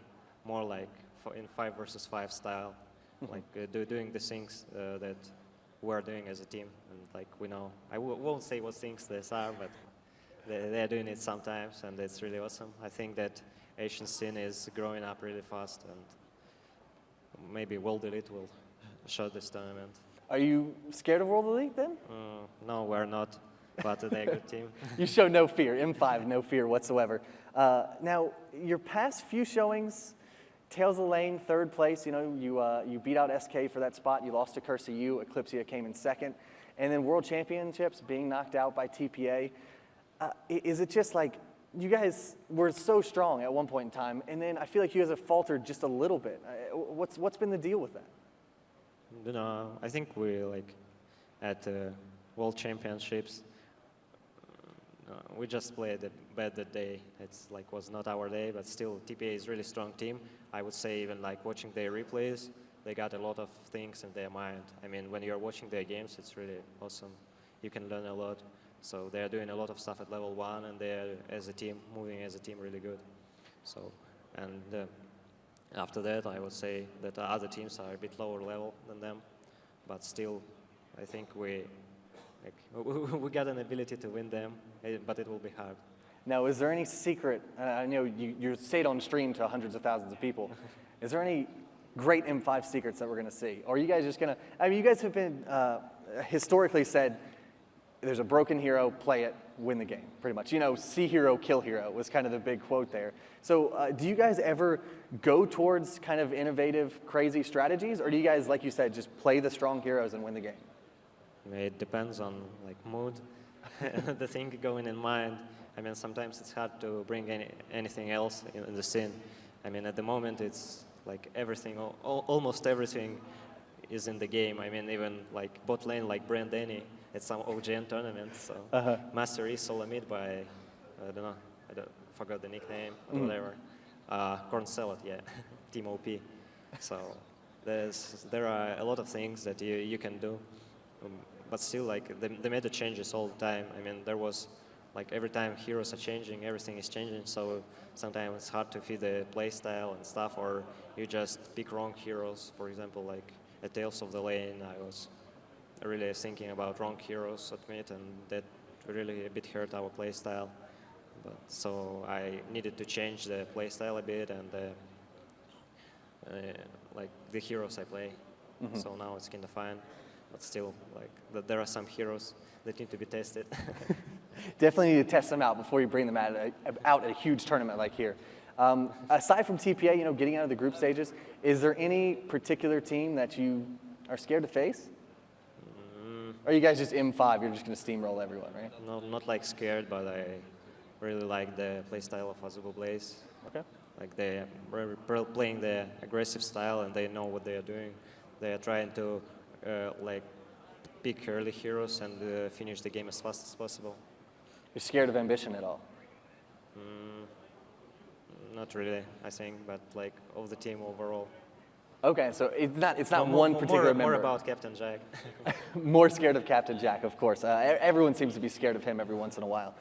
more like in 5 versus 5 style. Like doing the things that we're doing as a team, and like we know, I won't say what things these are, but they're doing it sometimes, and it's really awesome. I think that Asian scene is growing up really fast, and maybe World Elite will show this tournament. Are you scared of World Elite then? No, we're not, but they're a good team. You show no fear, M5, no fear whatsoever. Now, your past few showings, Tails of the Lane, 3rd place. You know, you beat out SK for that spot. You lost to CURSE.EU. Eclipsia came in 2nd. And then World Championships, being knocked out by TPA. Is it just like, you guys were so strong at one point in time, and then I feel like you guys have faltered just a little bit. What's been the deal with that? You know, I think we like at World Championships, we just played bad that day. It's like was not our day, but still TPA is a really strong team. I would say even like watching their replays, they got a lot of things in their mind. I mean, when you're watching their games, it's really awesome. You can learn a lot. So they're doing a lot of stuff at level 1, and they're as a team, moving as a team really good. So, and after that, I would say that other teams are a bit lower level than them, but still, I think we got an ability to win them, but it will be hard. Now, is there any secret? I know you say it on stream to hundreds of thousands of people. Is there any great M5 secrets that we're going to see? Or are you guys just going to, I mean, you guys have been historically said, there's a broken hero, play it, win the game, pretty much. You know, see hero, kill hero was kind of the big quote there. So do you guys ever go towards kind of innovative, crazy strategies? Or do you guys, like you said, just play the strong heroes and win the game? It depends on like mood, the thing going in mind. I mean, sometimes it's hard to bring anything else in the scene. I mean, at the moment, it's like everything, almost everything is in the game. I mean, even like bot lane, like Brand Any, it's some OGN tournament. So Master is solo mid by, I don't know, forgot the nickname, or whatever. Corn Salad, yeah, Team OP. So there are a lot of things that you can do. But still, like, the meta changes all the time. I mean, there was, like, every time heroes are changing, everything is changing, so sometimes it's hard to fit the playstyle and stuff, or you just pick wrong heroes. For example, like, at Tales of the Lane, I was really thinking about wrong heroes at mid, and that really a bit hurt our playstyle. So I needed to change the playstyle a bit, and like, the heroes I play. So now it's kind of fine. But still, like, there are some heroes that need to be tested. Definitely need to test them out before you bring them out at a huge tournament like here. Aside from TPA, you know, getting out of the group stages, is there any particular team that you are scared to face? Or are you guys just M5, you're just going to steamroll everyone, right? No, not like scared, but I really like the playstyle of AZUBU Blaze. Okay. Like they're playing the aggressive style, and they know what they are doing. They are trying to like pick early heroes and finish the game as fast as possible. You're scared of ambition at all? Not really, I think, but like of the team overall. Okay, so it's not one particular member. More about Captain Jack. More scared of Captain Jack, of course. Everyone seems to be scared of him every once in a while.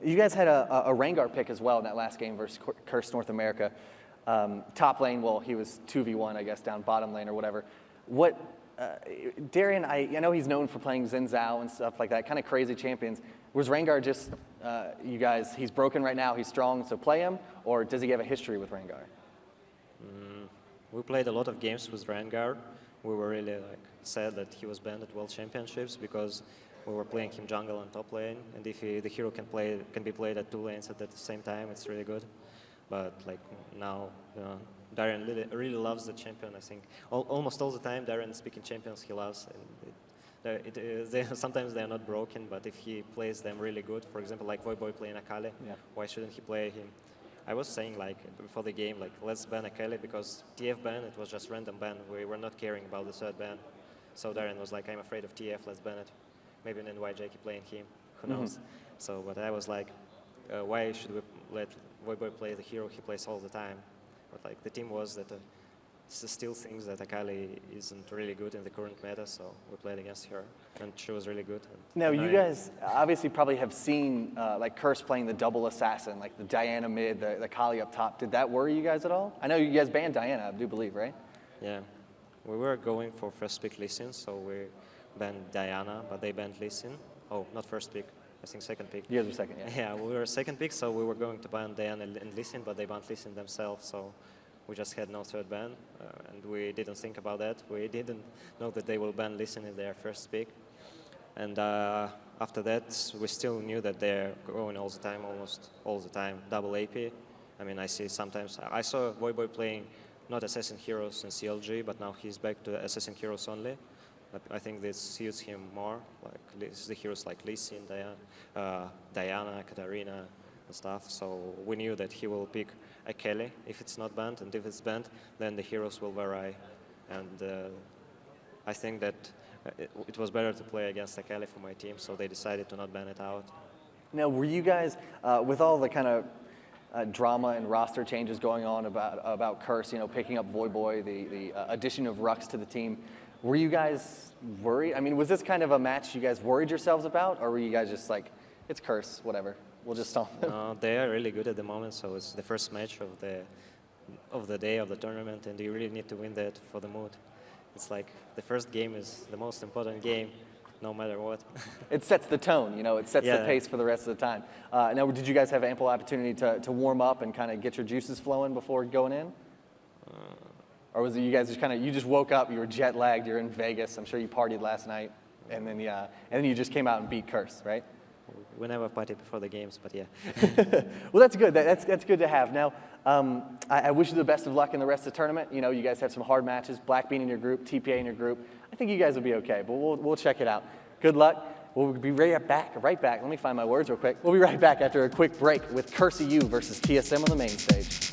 You guys had a Rengar pick as well in that last game versus Curse North America. Top lane, well, he was 2v1, I guess, down bottom lane or whatever. Darien, I know he's known for playing Xin Zhao and stuff like that, kind of crazy champions. Was Rengar just, you guys, he's broken right now, he's strong, so play him? Or does he have a history with Rengar? We played a lot of games with Rengar. We were really sad that he was banned at World Championships because we were playing him jungle and top lane, and if the hero can be played at 2 lanes at the same time, it's really good. But like now, Darien really loves the champion. I think almost all the time, Darien speaking champions he loves. And sometimes they're not broken, but if he plays them really good, for example, like Voyboy playing Akali, why shouldn't he play him? I was saying like before the game, like let's ban Akali because TF ban, it was just random ban. We were not caring about the third ban. So Darien was like, I'm afraid of TF, let's ban it. Maybe then Nyjacky playing him, who knows? So, but I was like, why should we let Voyboy play the hero he plays all the time? But like the team was that still thinks that Akali isn't really good in the current meta, so we played against her, and she was really good. Now, you guys obviously probably have seen like Curse playing the double assassin, like the Diana mid, the Kali up top. Did that worry you guys at all? I know you guys banned Diana, I do believe, right? Yeah, we were going for first pick Lee Sin, so we banned Diana, but they banned Lee Sin. Oh, not first pick, I think second pick. You guys were second, yeah. Yeah, we were second pick, so we were going to ban Diana and Lee Sin, but they banned Lee Sin themselves, so we just had no third ban, and we didn't think about that. We didn't know that they will ban Lee Sin in their first pick. And after that, we still knew that they're going all the time, almost all the time, double AP. I mean, I see sometimes, I saw Voyboy playing not Assassin Heroes in CLG, but now he's back to Assassin Heroes only. I think this suits him more, like the heroes like Lee Sin, Diana, Katarina, and stuff. So we knew that he will pick a Kelly if it's not banned, and if it's banned, then the heroes will vary. And I think that it was better to play against a Kelly for my team, so they decided to not ban it out. Now, were you guys, with all the kind of drama and roster changes going on about Curse, you know, picking up Voyboy, the addition of Rhux to the team, were you guys worried? I mean, was this kind of a match you guys worried yourselves about, or were you guys just like, it's Curse, whatever, we'll just stomp them? They are really good at the moment, so it's the first match of the day of the tournament, and you really need to win that for the mood. It's like the first game is the most important game, no matter what. It sets the tone, you know, it sets the pace for the rest of the time. Now, did you guys have ample opportunity to warm up and kind of get your juices flowing before going in? Or was it you guys just kind of, you just woke up, you were jet lagged, you're in Vegas, I'm sure you partied last night, and then you just came out and beat Curse, right? We never party before the games, but yeah. Well, that's good. That's good to have. Now, I wish you the best of luck in the rest of the tournament. You know, you guys have some hard matches. Blackbean in your group, TPA in your group. I think you guys will be okay, but we'll check it out. Good luck. We'll be right back. Let me find my words real quick. We'll be right back after a quick break with CURSE.EU versus TSM on the main stage.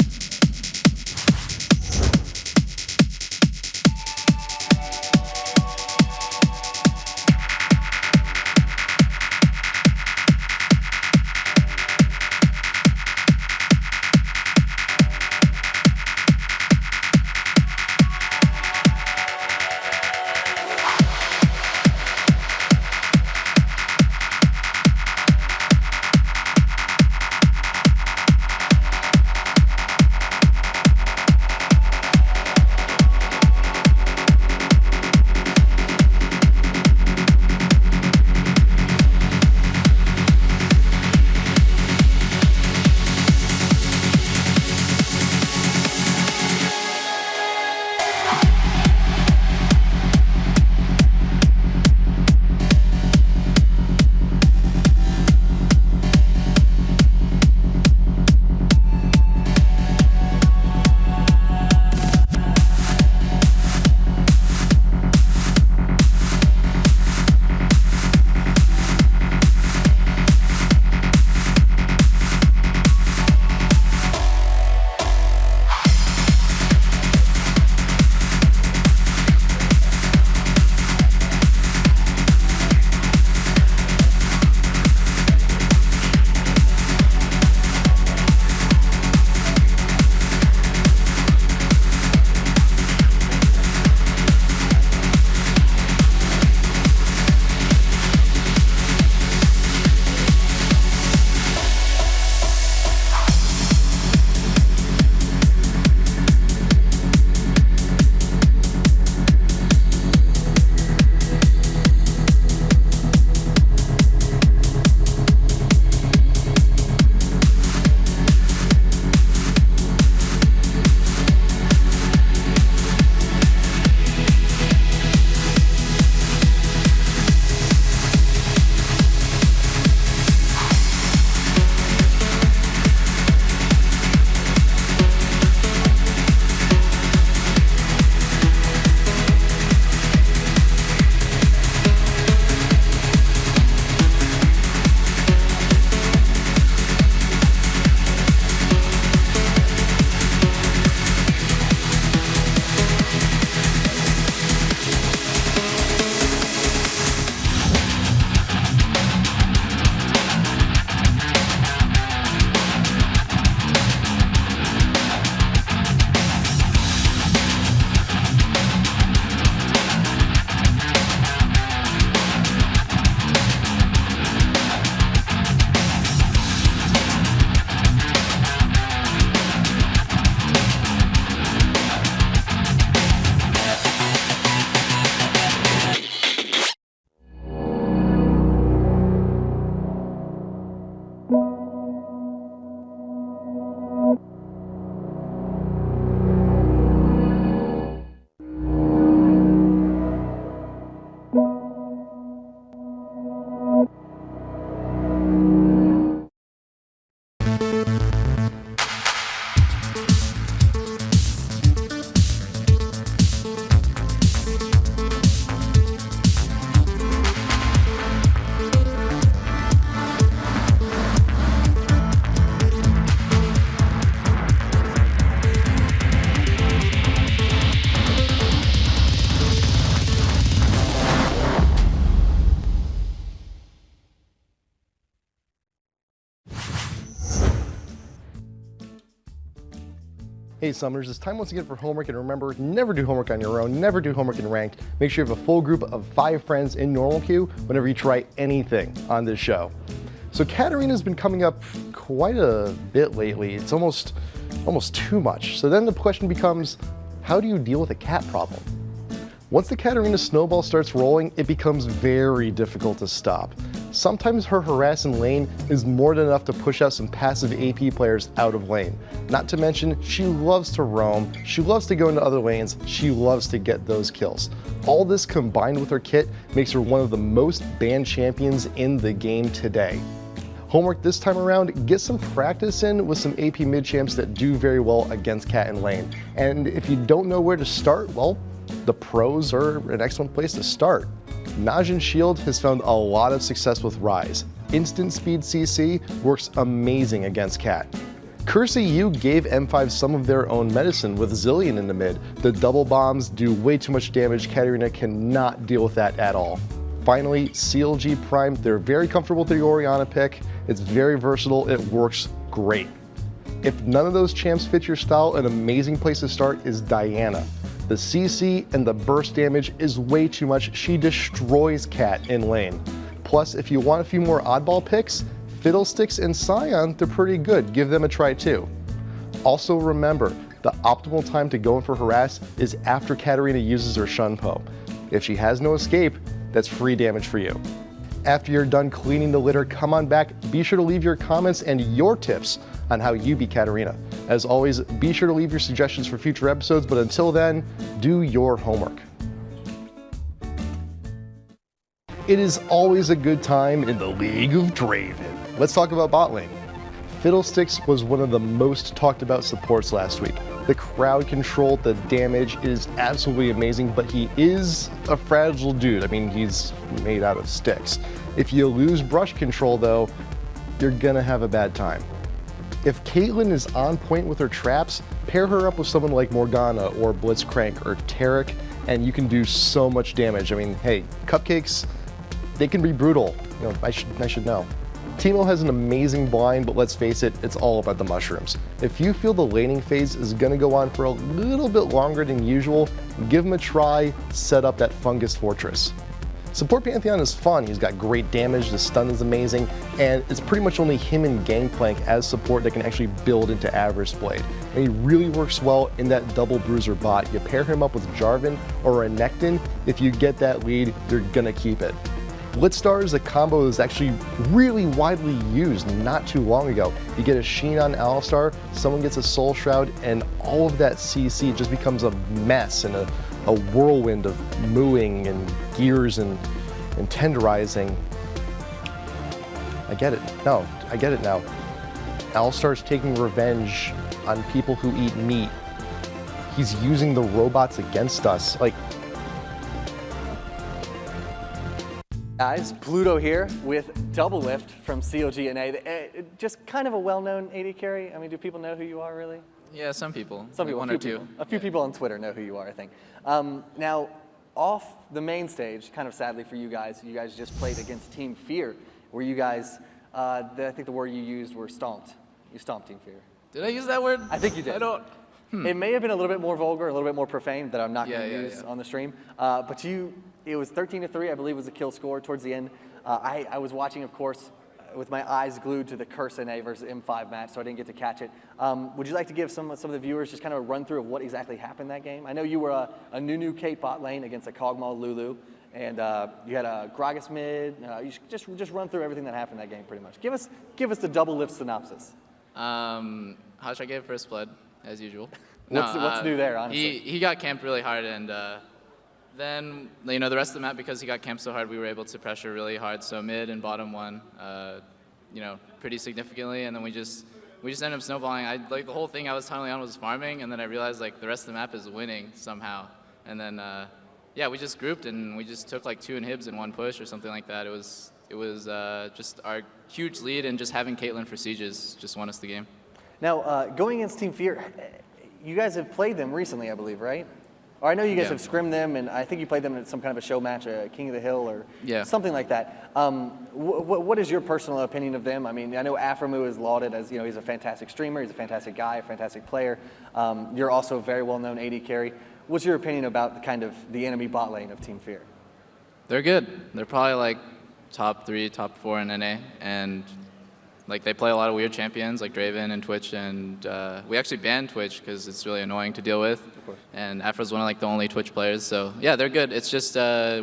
Hey Summoners, it's time once again for homework, and remember, never do homework on your own, never do homework in ranked. Make sure you have a full group of 5 friends in normal queue whenever you try anything on this show. So Katarina's been coming up quite a bit lately. It's almost too much. So then the question becomes, how do you deal with a cat problem? Once the Katarina snowball starts rolling, it becomes very difficult to stop. Sometimes her harass in lane is more than enough to push out some passive AP players out of lane. Not to mention, she loves to roam, she loves to go into other lanes, she loves to get those kills. All this combined with her kit makes her one of the most banned champions in the game today. Homework this time around, get some practice in with some AP mid champs that do very well against cat in lane. And if you don't know where to start, well, the pros are an excellent place to start. Najin Shield has found a lot of success with Rise. Instant Speed CC works amazing against cat. CURSE.EU gave M5 some of their own medicine with Zillion in the mid. The double bombs do way too much damage, Katarina cannot deal with that at all. Finally, CLG Prime, they're very comfortable with the Orianna pick. It's very versatile, it works great. If none of those champs fit your style, an amazing place to start is Diana. The CC and the burst damage is way too much. She destroys cat in lane. Plus, if you want a few more oddball picks, Fiddlesticks and Sion, they're pretty good. Give them a try too. Also remember, the optimal time to go in for harass is after Katarina uses her Shunpo. If she has no escape, that's free damage for you. After you're done cleaning the litter, come on back. Be sure to leave your comments and your tips on how you beat Katarina. As always, be sure to leave your suggestions for future episodes, but until then, do your homework. It is always a good time in the League of Draven. Let's talk about bot lane. Fiddlesticks was one of the most talked about supports last week. The crowd control, the damage is absolutely amazing, but he is a fragile dude. I mean, he's made out of sticks. If you lose brush control though, you're gonna have a bad time. If Caitlyn is on point with her traps, pair her up with someone like Morgana or Blitzcrank or Taric, and you can do so much damage. I mean, hey, cupcakes, they can be brutal. You know, I should know. Teemo has an amazing blind, but let's face it, it's all about the mushrooms. If you feel the laning phase is gonna go on for a little bit longer than usual, give him a try, set up that fungus fortress. Support Pantheon is fun, he's got great damage, the stun is amazing, and it's pretty much only him and Gangplank as support that can actually build into Avarice Blade. And he really works well in that double bruiser bot. You pair him up with Jarvan or a Nectin, if you get that lead, you're gonna keep it. Blitzstar is a combo that is actually really widely used not too long ago. You get a Sheen on Alistar, someone gets a Soul Shroud, and all of that CC just becomes a mess and a whirlwind of mooing and gears and tenderizing. I get it. No, I get it now. Alistar's taking revenge on people who eat meat. He's using the robots against us. Like, guys, Pluto here with Double Lift from CLG.NA. Just kind of a well-known AD carry. I mean, do people know who you are, really? Yeah, some people. Some people, one or two. A few people on Twitter know who you are, I think. Now, off the main stage, kind of sadly for you guys just played against Team Fear, where you guys, I think the word you used were stomped. You stomped Team Fear. Did I use that word? I think you did. I don't. It may have been a little bit more vulgar, a little bit more profane that I'm not going to use on the stream. But it was 13-3, I believe was the kill score towards the end. I was watching, of course, with my eyes glued to the CURSE.NA versus M5 match, so I didn't get to catch it. Would you like to give some of the viewers just kind of a run through of what exactly happened that game? I know you were a Nunu Kate bot lane against a Kog'Maw Lulu, and you had a Gragas mid. You should just run through everything that happened that game pretty much. Give us the double lift synopsis. How should I give first blood, as usual? What's new there, honestly? He got camped really hard, and then, you know, the rest of the map, because he got camped so hard, we were able to pressure really hard. So mid and bottom won, you know, pretty significantly, and then we just ended up snowballing. Like the whole thing I was tunneling on was farming, and then I realized like the rest of the map is winning somehow. And then, yeah, we just grouped and we just took like 2 inhibs in 1 push or something like that. It was just our huge lead, and just having Caitlyn for sieges just won us the game. Now, going against Team Fear, you guys have played them recently, I believe, right? Or I know you guys Yeah. have scrimmed them, and I think you played them in some kind of a show match, King of the Hill or Yeah. something like that. What is your personal opinion of them? I mean, I know Aframu is lauded as, he's a fantastic streamer, he's a fantastic guy, a fantastic player. You're also a very well-known AD carry. What's your opinion about the enemy bot lane of Team Fear? They're good. They're probably like top 3, top 4 in NA, and like they play a lot of weird champions like Draven and Twitch, and we actually banned Twitch because it's really annoying to deal with. Of course. And Afro's one of like the only Twitch players, so yeah, they're good. It's just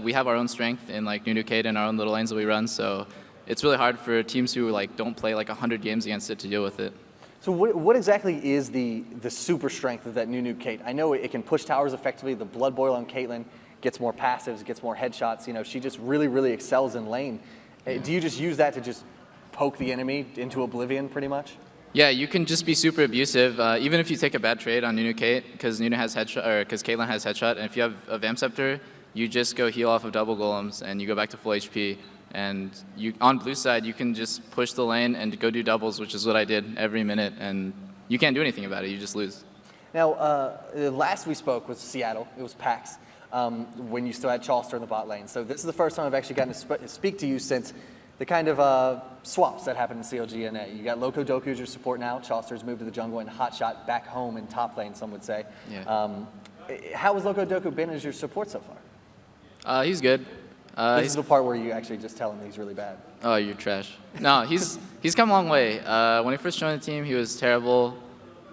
we have our own strength in like Nunu Kate and our own little lanes that we run, so it's really hard for teams who like don't play like 100 games against it to deal with it. So what exactly is the super strength of that Nunu Kate? I know it can push towers effectively. The Blood Boil on Caitlyn gets more passives, gets more headshots. She just really, really excels in lane. Do you just use that to just poke the enemy into oblivion, pretty much? Yeah, you can just be super abusive, even if you take a bad trade on Nunu Kate, because Nunu has headshot, or because Caitlyn has headshot, and if you have a Vamp Scepter, you just go heal off of double golems, and you go back to full HP. And on blue side, you can just push the lane and go do doubles, which is what I did every minute, and you can't do anything about it, you just lose. Now, last we spoke was Seattle. It was PAX, when you still had Chalster in the bot lane. So this is the first time I've actually gotten to speak to you since the kind of swaps that happened in CLG.NA. You got Loco Doku as your support now. Chalster's moved to the jungle, and Hotshot back home in top lane, some would say. Yeah. How has Loco Doku been as your support so far? He's good. This is the part where you actually just tell him he's really bad. Oh, you're trash. No, he's come a long way. When he first joined the team, he was terrible.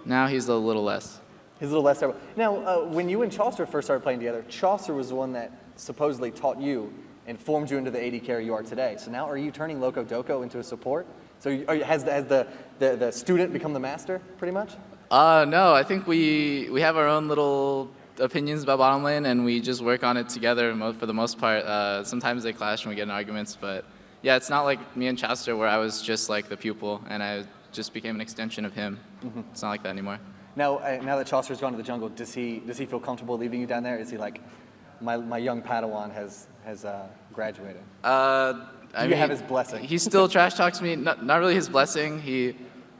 Now he's a little less. He's a little less terrible. Now, when you and Chalster first started playing together, Chalster was the one that supposedly taught you and formed you into the AD carry you are today. So now are you turning Loco Doku into a support? So has the student become the master, pretty much? No, I think we have our own little opinions about bottom lane, and we just work on it together for the most part. Sometimes they clash and we get in arguments, but yeah, it's not like me and Chalster where I was just like the pupil and I just became an extension of him. It's not like that anymore. Now that Chalster's gone to the jungle, does he feel comfortable leaving you down there? Is he like, my young Padawan has graduated? Do you have his blessing? He still trash talks me. Not really his blessing.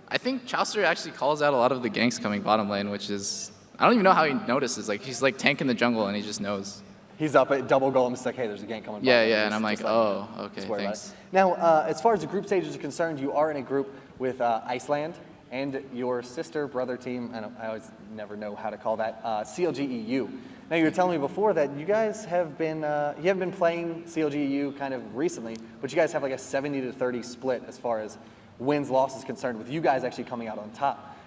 I think Chalster actually calls out a lot of the ganks coming bottom lane, which is, I don't even know how he notices. Like he's like tanking the jungle and he just knows. He's up at double golem. It's like, hey, there's a gank coming. Yeah, and I'm like, oh, okay, thanks. Now, as far as the group stages are concerned, you are in a group with Iceland and your sister brother team. I always never know how to call that. CLG.EU. Now, you were telling me before that you guys have been you haven't been playing CLG.EU kind of recently, but you guys have like a 70-30 split as far as wins losses concerned, with you guys actually coming out on top.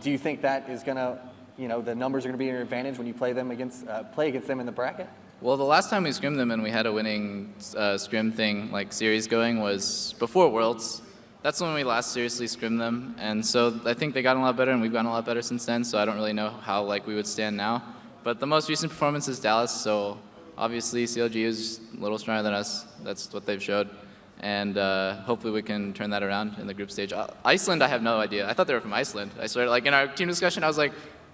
Do you think that is gonna, the numbers are gonna be in your advantage when you play against them in the bracket? Well, the last time we scrimmed them and we had a winning scrim thing, like series going, was before Worlds. That's when we last seriously scrimmed them, and so I think they got a lot better, and we've gotten a lot better since then. So I don't really know how we would stand now. But the most recent performance is Dallas, so obviously CLG is a little stronger than us. That's what they've showed, and hopefully we can turn that around in the group stage. Iceland, I have no idea. I thought they were from Iceland. I swear, like in our team discussion, I was like,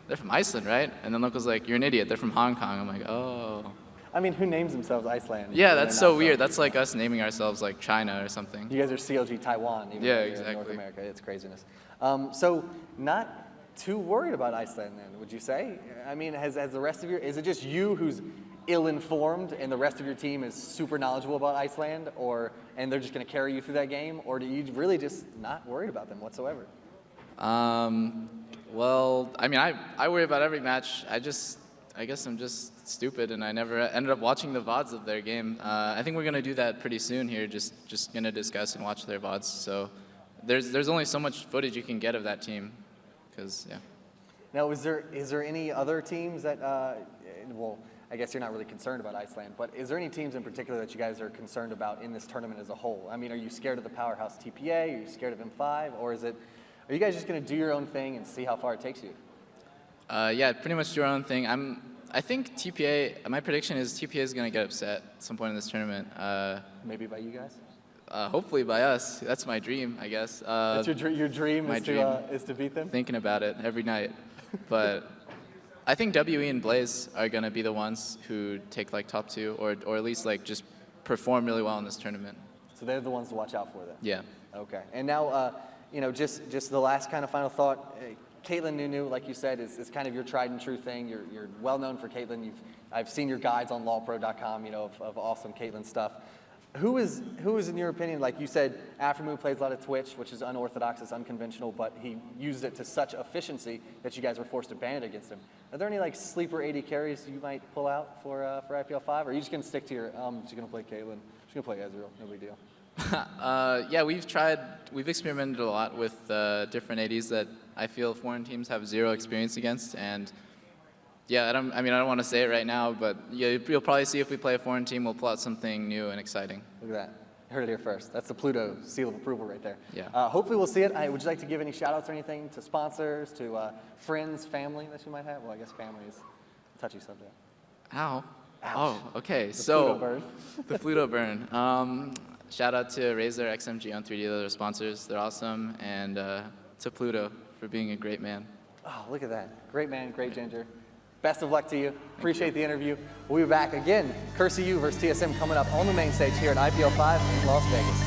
they're from Iceland, right? And then Luke was like, you're an idiot. They're from Hong Kong. I'm like, oh. I mean, who names themselves Iceland? Yeah, that's so weird. That's like us naming ourselves like China or something. You guys are CLG Taiwan, even though you're in North America. It's craziness. So not too worried about Iceland then, would you say? I mean, has the rest of is it just you who's ill-informed and the rest of your team is super knowledgeable about Iceland, and they're just going to carry you through that game, or do you really just not worried about them whatsoever? Well, I mean, I worry about every match. I guess I'm just stupid, and I never ended up watching the VODs of their game. I think we're gonna do that pretty soon here. Just gonna discuss and watch their VODs. So there's only so much footage you can get of that team, because yeah. Now, is there any other teams that well, I guess you're not really concerned about Iceland, but is there any teams in particular that you guys are concerned about in this tournament as a whole? I mean, are you scared of the powerhouse TPA? Are you scared of M5? Or are you guys just going to do your own thing and see how far it takes you? Yeah, pretty much do our own thing. I think TPA, my prediction is TPA is going to get upset at some point in this tournament. Maybe by you guys? Hopefully by us. That's my dream, I guess. That's your dream, is to beat them? Thinking about it every night. But I think WE and Blaze are going to be the ones who take like top 2 or at least like just perform really well in this tournament. So they're the ones to watch out for then? Yeah. Okay. And now, just the last kind of final thought. Caitlyn Nunu, like you said, is kind of your tried and true thing. You're well known for Caitlyn. I've seen your guides on lawpro.com, you know, of awesome Caitlyn stuff. Who is, in your opinion, like you said, Aftermoo plays a lot of Twitch, which is unorthodox, it's unconventional, but he used it to such efficiency that you guys were forced to ban it against him. Are there any like sleeper AD carries you might pull out for IPL5, or are you just gonna stick to your, just gonna play Caitlyn, just gonna play Ezreal, no big deal? Yeah, we've experimented a lot with different ADs that I feel foreign teams have zero experience against, and yeah, I don't want to say it right now, but yeah, you'll probably see if we play a foreign team, we'll plot something new and exciting. Look at that. You heard it here first. That's the Pluto seal of approval right there. Yeah. Hopefully we'll see it. Would you like to give any shout outs or anything to sponsors, to friends, family that you might have? Well, I guess family is a touchy subject. Ow. Ouch. Oh, okay. The So Pluto burn. The Pluto burn. Shout out to Razer, XMG, on 3D, they're sponsors. They're awesome. And to Pluto for being a great man. Oh, look at that. Great man, great Ginger. Best of luck to you. Appreciate the interview. We'll be back again. CURSE.EU versus TSM coming up on the main stage here at IPL5 in Las Vegas.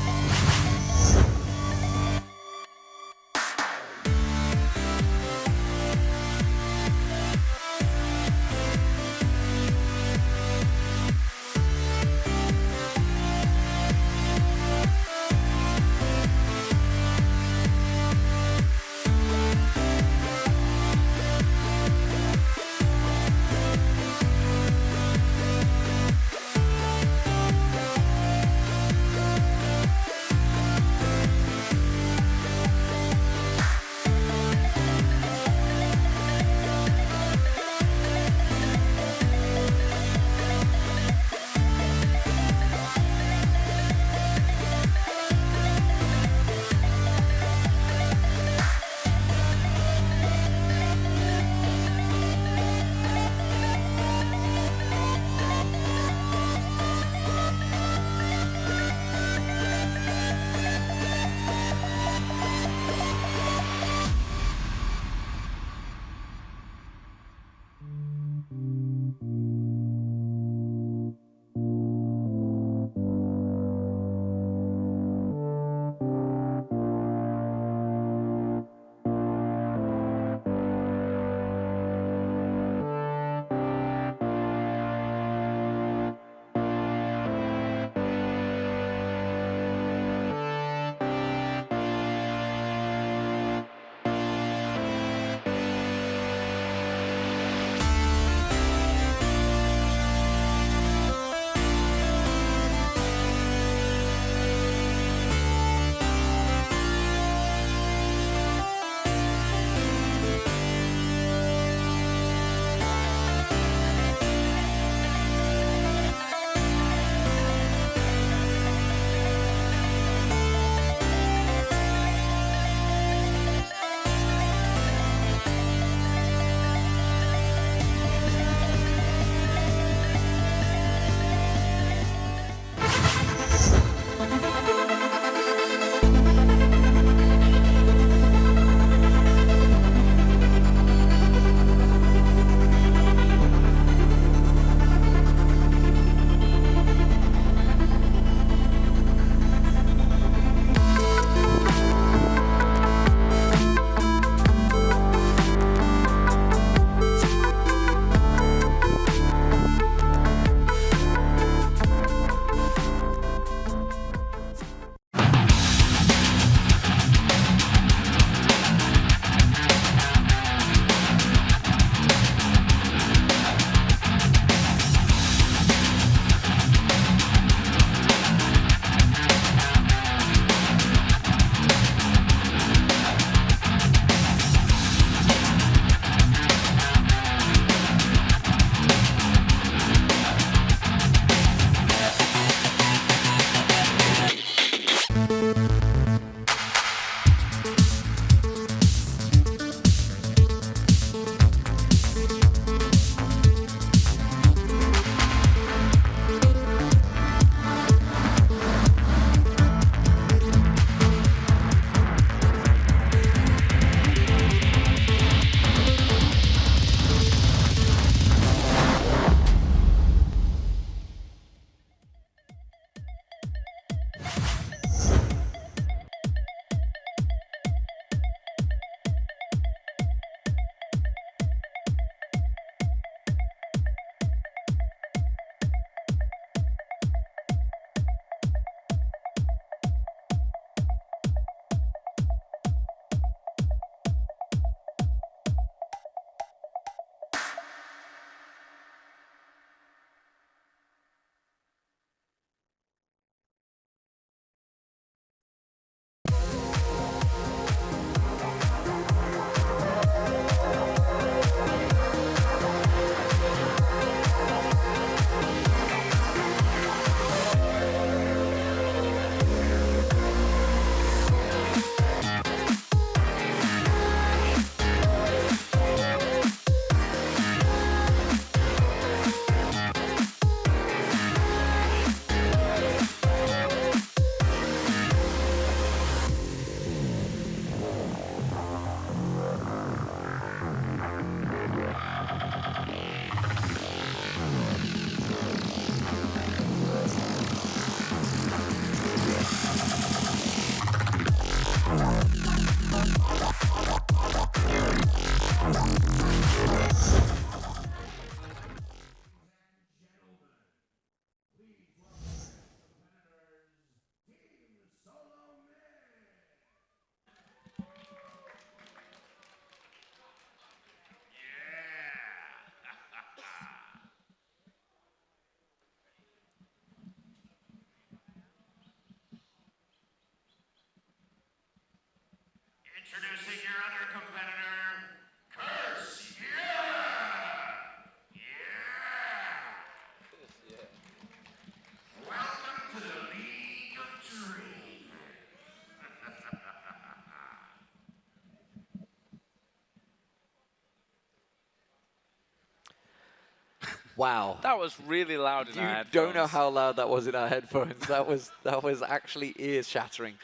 Wow. That was really loud in our You headphones. don't know how loud that was in our headphones. That was actually ear-shattering.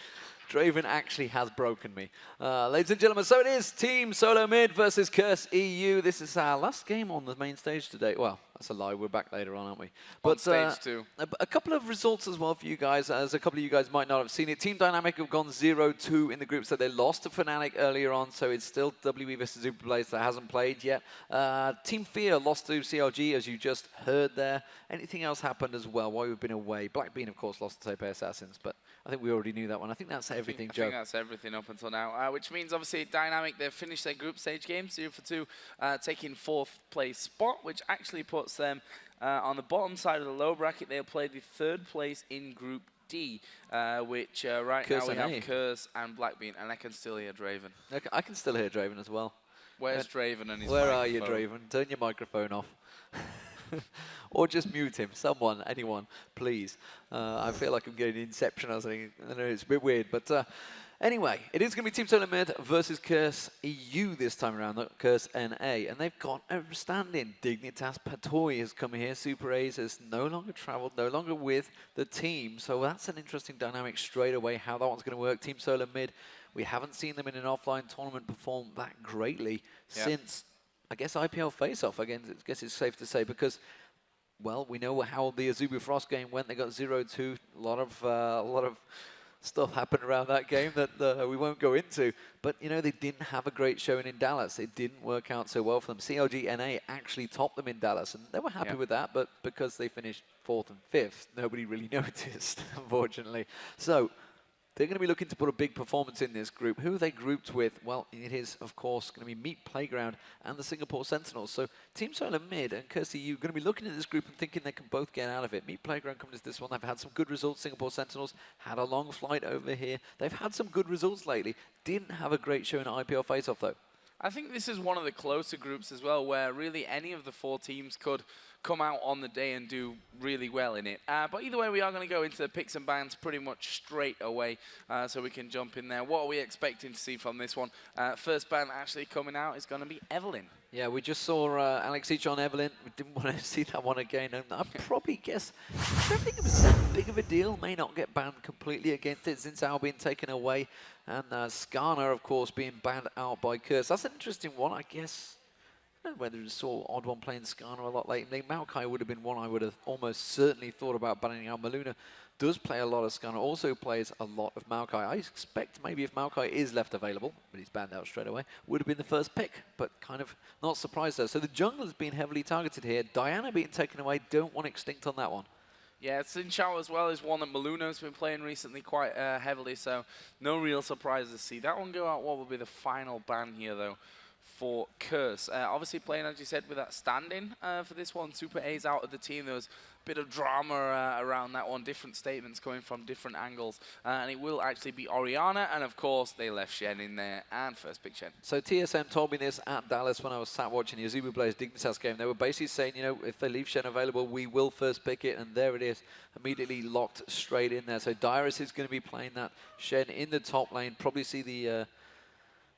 Draven actually has broken me. Ladies and gentlemen, so it is Team Solo Mid versus CURSE.EU. This is our last game on the main stage today. Well, that's a lie. We're back later on, aren't we? On stage 2. A couple of results as well for you guys, as a couple of you guys might not have seen it. Team Dynamic have gone 0-2 in the group, so they lost to Fnatic earlier on, so it's still WE versus AZUBU Blaze that hasn't played yet. Team Fear lost to CLG, as you just heard there. Anything else happened as well while we've been away? Blackbean, of course, lost to Taipei Assassins, but I think we already knew that one. I think that's everything, Joe. I think that's everything up until now, which means obviously Dynamic, they've finished their group stage game, 0-2, taking 4th place spot, which actually puts them on the bottom side of the low bracket. They'll play the 3rd place in Group D, which right now we have Curse and Blackbean, and I can still hear Draven. Okay, I can still hear Draven as well. Where's Draven and his Where microphone? are you, Draven? Turn your microphone off. Or just mute him. Someone, anyone, please. I feel like I'm getting Inception or something. I know it's a bit weird, but anyway, it is going to be Team Solo Mid versus CURSE.EU this time around, not CURSE.NA, and they've got a stand-in. Dignitas Patoy has come here. Super A's has no longer travelled, no longer with the team, so that's an interesting dynamic straight away, how that one's going to work. Team Solo Mid, we haven't seen them in an offline tournament perform that greatly since, I guess, IPL face-off. Again, I guess it's safe to say, because, well, we know how the AZUBU Frost game went. They got 0-2. A lot of stuff happened around that game that we won't go into. But, you know, they didn't have a great showing in Dallas. It didn't work out so well for them. CLG.NA actually topped them in Dallas, and they were happy with that, but because they finished 4th and 5th, nobody really noticed, unfortunately. So they're going to be looking to put a big performance in this group. Who are they grouped with? Well, it is, of course, going to be Meat Playground and the Singapore Sentinels. So Team Solo Mid and CURSE.EU are going to be looking at this group and thinking they can both get out of it. Meat Playground coming to this one. They've had some good results. Singapore Sentinels had a long flight over here. They've had some good results lately. Didn't have a great show in IPL face-off, though. I think this is one of the closer groups as well, where really any of the 4 teams could come out on the day and do really well in it. But either way, we are going to go into the picks and bans pretty much straight away, so we can jump in there. What are we expecting to see from this one? First ban actually coming out is going to be Evelyn. Yeah, we just saw Alex Each on Evelyn. We didn't want to see that one again. And I probably guess, I don't think it was that big of a deal. May not get banned completely against it since Al being taken away. And Skarner, of course, being banned out by Curse. That's an interesting one, I guess. I don't know whether you saw Odd One playing Skarner a lot lately. Maokai would have been one I would have almost certainly thought about banning out. Maluna does play a lot of Skarner, also plays a lot of Maokai. I expect maybe if Maokai is left available, but he's banned out straight away, would have been the first pick, but kind of not surprised there. So the jungler's been heavily targeted here. Diana being taken away, don't want Extinct on that one. Yeah, Xin Chao as well is one that Maluna's been playing recently quite heavily, so no real surprise to see that one go out. What will be the final ban here, though, for Curse? Obviously playing, as you said, with that stand-in for this one. Super A's out of the team. There was a bit of drama around that one, different statements coming from different angles, and it will actually be Orianna, and of course they left Shen in there, and first pick Shen. So TSM told me this at Dallas when I was sat watching the AZUBU Blaze Dignitas game. They were basically saying, you know, if they leave Shen available, we will first pick it, and there it is, immediately locked straight in there. So Dyrus is going to be playing that Shen in the top lane, probably see the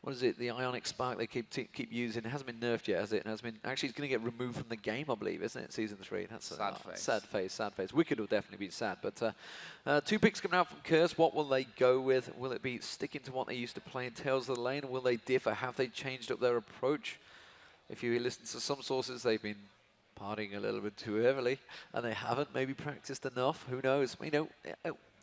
what is it? The Ionic Spark they keep using. It hasn't been nerfed yet, has it? It has been. Actually, it's going to get removed from the game, I believe, isn't it? Season 3. That's sad face. Sad face. Sad face. Wicked will definitely be sad. But 2 picks coming out from Curse. What will they go with? Will it be sticking to what they used to play in Tales of the Lane, or will they differ? Have they changed up their approach? If you listen to some sources, they've been partying a little bit too heavily, and they haven't maybe practiced enough. Who knows? You know,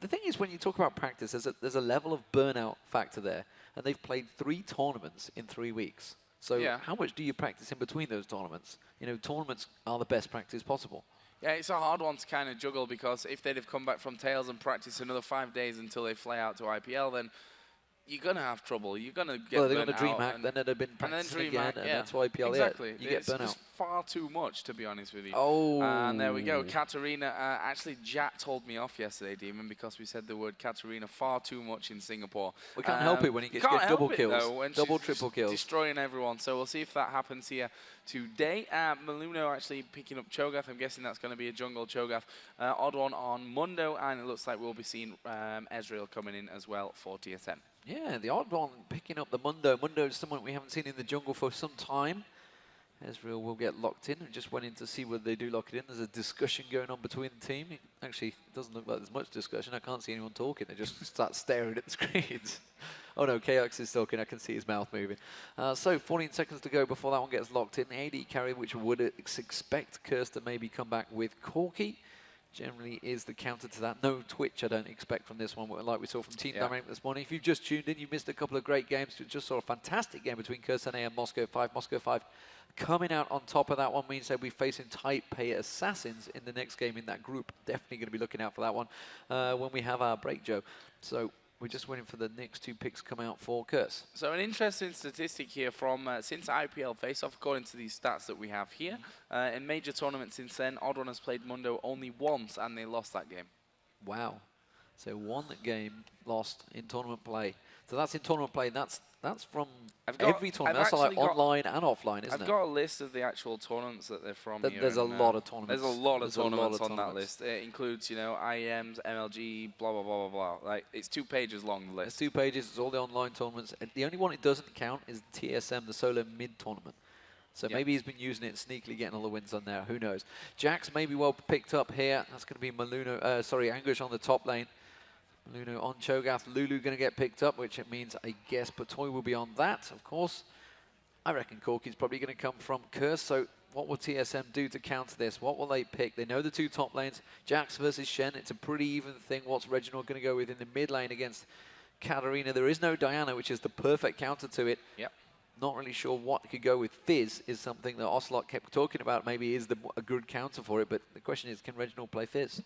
the thing is, when you talk about practice, there's a level of burnout factor there. And they've played 3 tournaments in 3 weeks. So how much do you practice in between those tournaments? You know, tournaments are the best practice possible. Yeah, it's a hard one to kind of juggle, because if they'd have come back from Tails and practiced another 5 days until they fly out to IPL, then you're going to have trouble. You're going to get well, they're burnt going to out. DreamHack, then they'd have been practicing again, and yeah. that's why IPL, exactly. you get burnt out. It's far too much, to be honest with you. Oh. And there we go. Katarina, actually, Jatt told me off yesterday, Demon, because we said the word Katarina far too much in Singapore. We can't help it when he gets double kills, though, double, triple kills. Destroying everyone. So we'll see if that happens here today. Maluno actually picking up Cho'Gath. I'm guessing that's going to be a jungle Cho'Gath. Odd One on Mundo, and it looks like we'll be seeing Ezreal coming in as well for TSM. Yeah, the Odd One picking up the Mundo. Mundo is someone we haven't seen in the jungle for some time. Ezreal will get locked in. We just went in to see whether they do lock it in. There's a discussion going on between the team. Actually, it doesn't look like there's much discussion. I can't see anyone talking. They just start staring at the screens. Oh no, KX is talking. I can see his mouth moving. So 14 seconds to go before that one gets locked in. The AD carry, which would expect Curse to maybe come back with Corki. Generally is the counter to that. No Twitch, I don't expect from this one, like we saw from Team Dynamic this morning. If you've just tuned in, you missed a couple of great games. You just saw a fantastic game between CURSE.NA and Moscow 5. Moscow 5 coming out on top of that one means they'll be facing Taipei Assassins in the next game in that group. Definitely going to be looking out for that one when we have our break, Joe. So we're just waiting for the next two picks come out for Curse. So an interesting statistic here from since IPL face-off, according to these stats that we have here. In major tournaments since then, Odd One has played Mundo only once, and they lost that game. Wow. So one game lost in tournament play. So that's in tournament play. That's from every tournament. That's like online and offline, isn't it? I've got a list of the actual tournaments that they're from here. There's a lot of tournaments. There's a lot of tournaments on that list. It includes, you know, IEMs, MLG, blah, blah, blah, blah, blah. Like, it's 2 pages long, the list. It's 2 pages. It's all the online tournaments. And the only one it doesn't count is TSM, the solo mid tournament. So maybe he's been using it sneakily, getting all the wins on there. Who knows? Jax may be well picked up here. That's going to be Anguish on the top lane. Maluno on Cho'Gath. Lulu going to get picked up, which it means, I guess, Patoy will be on that, of course. I reckon Corki's probably going to come from Curse. So what will TSM do to counter this? What will they pick? They know the 2 top lanes. Jax versus Shen. It's a pretty even thing. What's Reginald going to go with in the mid lane against Katarina? There is no Diana, which is the perfect counter to it. Yep. Not really sure what could go with Fizz is something that Ocelot kept talking about. Maybe is a good counter for it, but the question is, can Reginald play Fizz?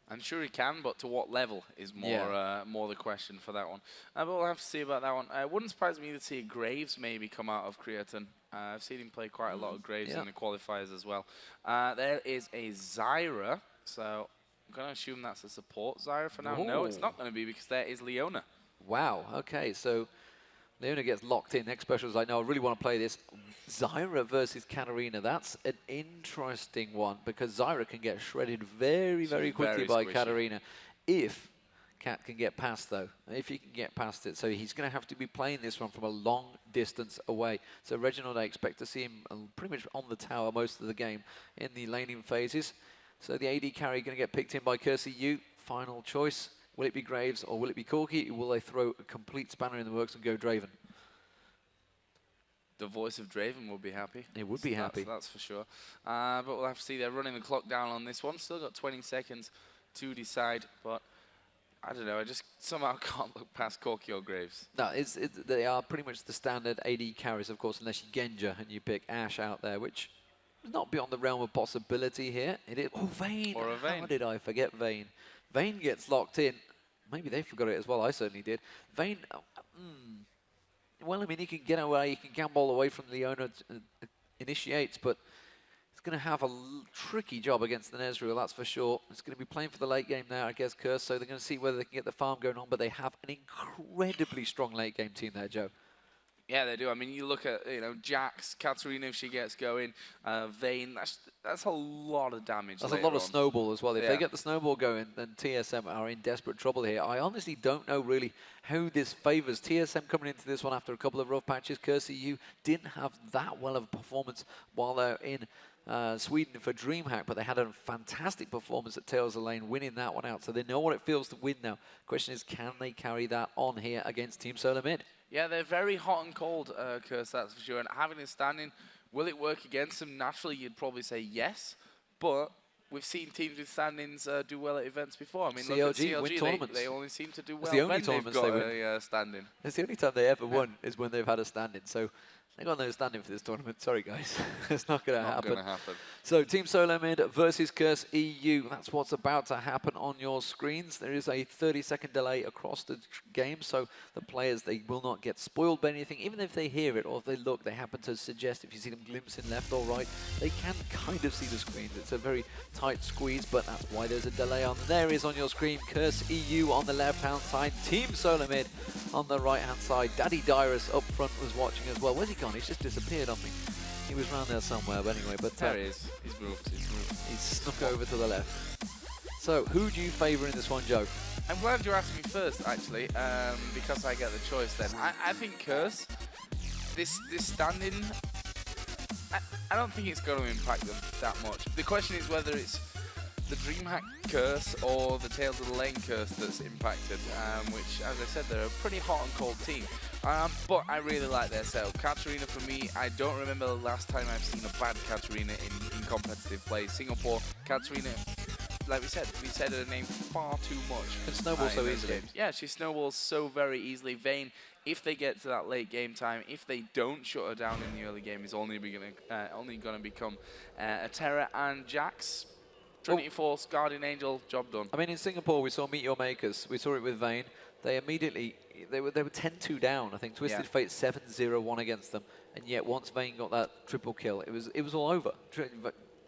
I'm sure he can, but to what level is more more the question for that one. But we'll have to see about that one. It wouldn't surprise me to see Graves maybe come out of Creaton. I've seen him play quite a lot of Graves in the qualifiers as well. There is a Zyra, so I'm going to assume that's a support Zyra for now. No, it's not going to be because there is Leona. Wow, okay, so Leona gets locked in. Next special is like, no, I really want to play this. Zyra versus Katarina. That's an interesting one because Zyra can get shredded very, very quickly by Katarina. If Kat can get past, though. If he can get past it. So he's going to have to be playing this one from a long distance away. So Reginald, I expect to see him pretty much on the tower most of the game in the laning phases. So the AD carry going to get picked in by CURSE.EU. Final choice. Will it be Graves or will it be Corki? Or will they throw a complete spanner in the works and go Draven? The voice of Draven will be happy. It would be happy. That's for sure. But we'll have to see. They're running the clock down on this one. Still got 20 seconds to decide. But I don't know. I just somehow can't look past Corki or Graves. No, they are pretty much the standard AD carries, of course, unless you Genja and you pick Ashe out there, which is not beyond the realm of possibility here. It is. Oh, Vayne. Or a Vayne. How did I forget Vayne? Vayne gets locked in. Maybe they forgot it as well. I certainly did. Vayne, well, I mean, he can get away. He can gamble away from Leona initiates, but he's going to have a tricky job against the Ezreal, that's for sure. It's going to be playing for the late game now, I guess, Curse, so they're going to see whether they can get the farm going on, but they have an incredibly strong late game team there, Joe. Yeah, they do. I mean, you look at, you know, Jax, Katarina if she gets going, Vayne, that's a lot of damage. That's a lot of snowball as well. If they get the snowball going, then TSM are in desperate trouble here. I honestly don't know really how this favors TSM coming into this one after a couple of rough patches. CURSE.EU didn't have that well of a performance while they're in Sweden for DreamHack, but they had a fantastic performance at Tails of Lane, winning that one out. So they know what it feels to win now. Question is, can they carry that on here against Team Solar Mid? Yeah, they're very hot and cold, Curse, that's for sure. And having a standing, will it work against them? Naturally, you'd probably say yes, but we've seen teams with standings do well at events before. I mean, CLG, look at CLG, win tournaments. They only seem to do well it's the only when they've tournaments got they win. a standing. It's the only time they ever won is when they've had a standing. So they got no standing for this tournament. Sorry, guys. It's not going to happen. So Team Solo Mid versus CURSE.EU. That's what's about to happen on your screens. There is a 30-second delay across the game, so the players, they will not get spoiled by anything. Even if they hear it or if they look, they happen to suggest, if you see them glimpsing left or right, they can kind of see the screens. It's a very tight squeeze, but that's why there's a delay on. There is on your screen CURSE.EU on the left-hand side, Team Solo Mid on the right-hand side. Daddy Dyrus up front was watching as well. Where's he gone? He's just disappeared on me. He was around there somewhere, but anyway. But there he is. He's moved. He's snuck over to the left. So, who do you favour in this one, Joe? I'm glad you asked me first, actually, because I get the choice then. I think Curse, this standing, I don't think it's going to impact them that much. The question is whether it's the DreamHack curse or the Tales of the Lane curse that's impacted, which, as I said, they're a pretty hot and cold team. But I really like their setup. Katarina, for me, I don't remember the last time I've seen a bad Katarina in competitive play. Singapore, Katarina, like we said her name far too much. Can snowball so easily. Yeah, she snowballs so very easily. Vayne, if they get to that late game time, if they don't shut her down in the early game, is only going to become a terror. And Jax, Trinity Force, Guardian Angel, job done. I mean, in Singapore, we saw Meet Your Makers. We saw it with Vayne. They immediately, they were 10-2 down. I think Twisted Fate 7-0-1 against them. And yet, once Vayne got that triple kill, it was all over.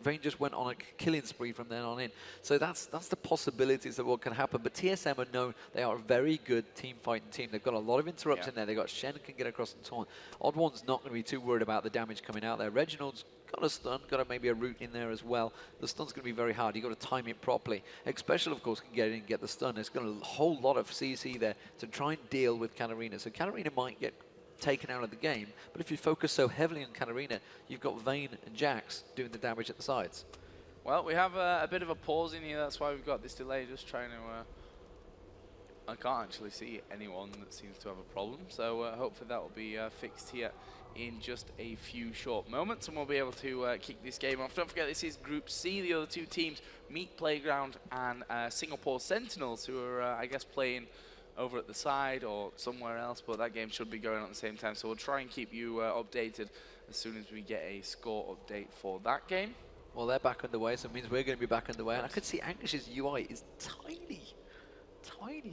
Vayne just went on a killing spree from then on in. So that's the possibilities of what can happen. But TSM are known, they are a very good team fighting team. They've got a lot of interrupts in there. They've got Shen can get across and taunt. Odd One's not going to be too worried about the damage coming out there. Reginald's got a stun, got maybe a root in there as well. The stun's going to be very hard. You've got to time it properly. X-Special, of course, can get in and get the stun. There's got a whole lot of CC there to try and deal with Katarina. So Katarina might get taken out of the game, but if you focus so heavily on Katarina, you've got Vayne and Jax doing the damage at the sides. Well, we have a bit of a pause in here, that's why we've got this delay, just trying to... I can't actually see anyone that seems to have a problem, so hopefully that will be fixed here in just a few short moments, and we'll be able to kick this game off. Don't forget, this is Group C. The other two teams, Meat Playground and Singapore Sentinels, who are, I guess, playing over at the side or somewhere else, but that game should be going on at the same time, so we'll try and keep you updated as soon as we get a score update for that game. Well, they're back underway, so it means we're going to be back underway, and I could see Angus's UI is tiny.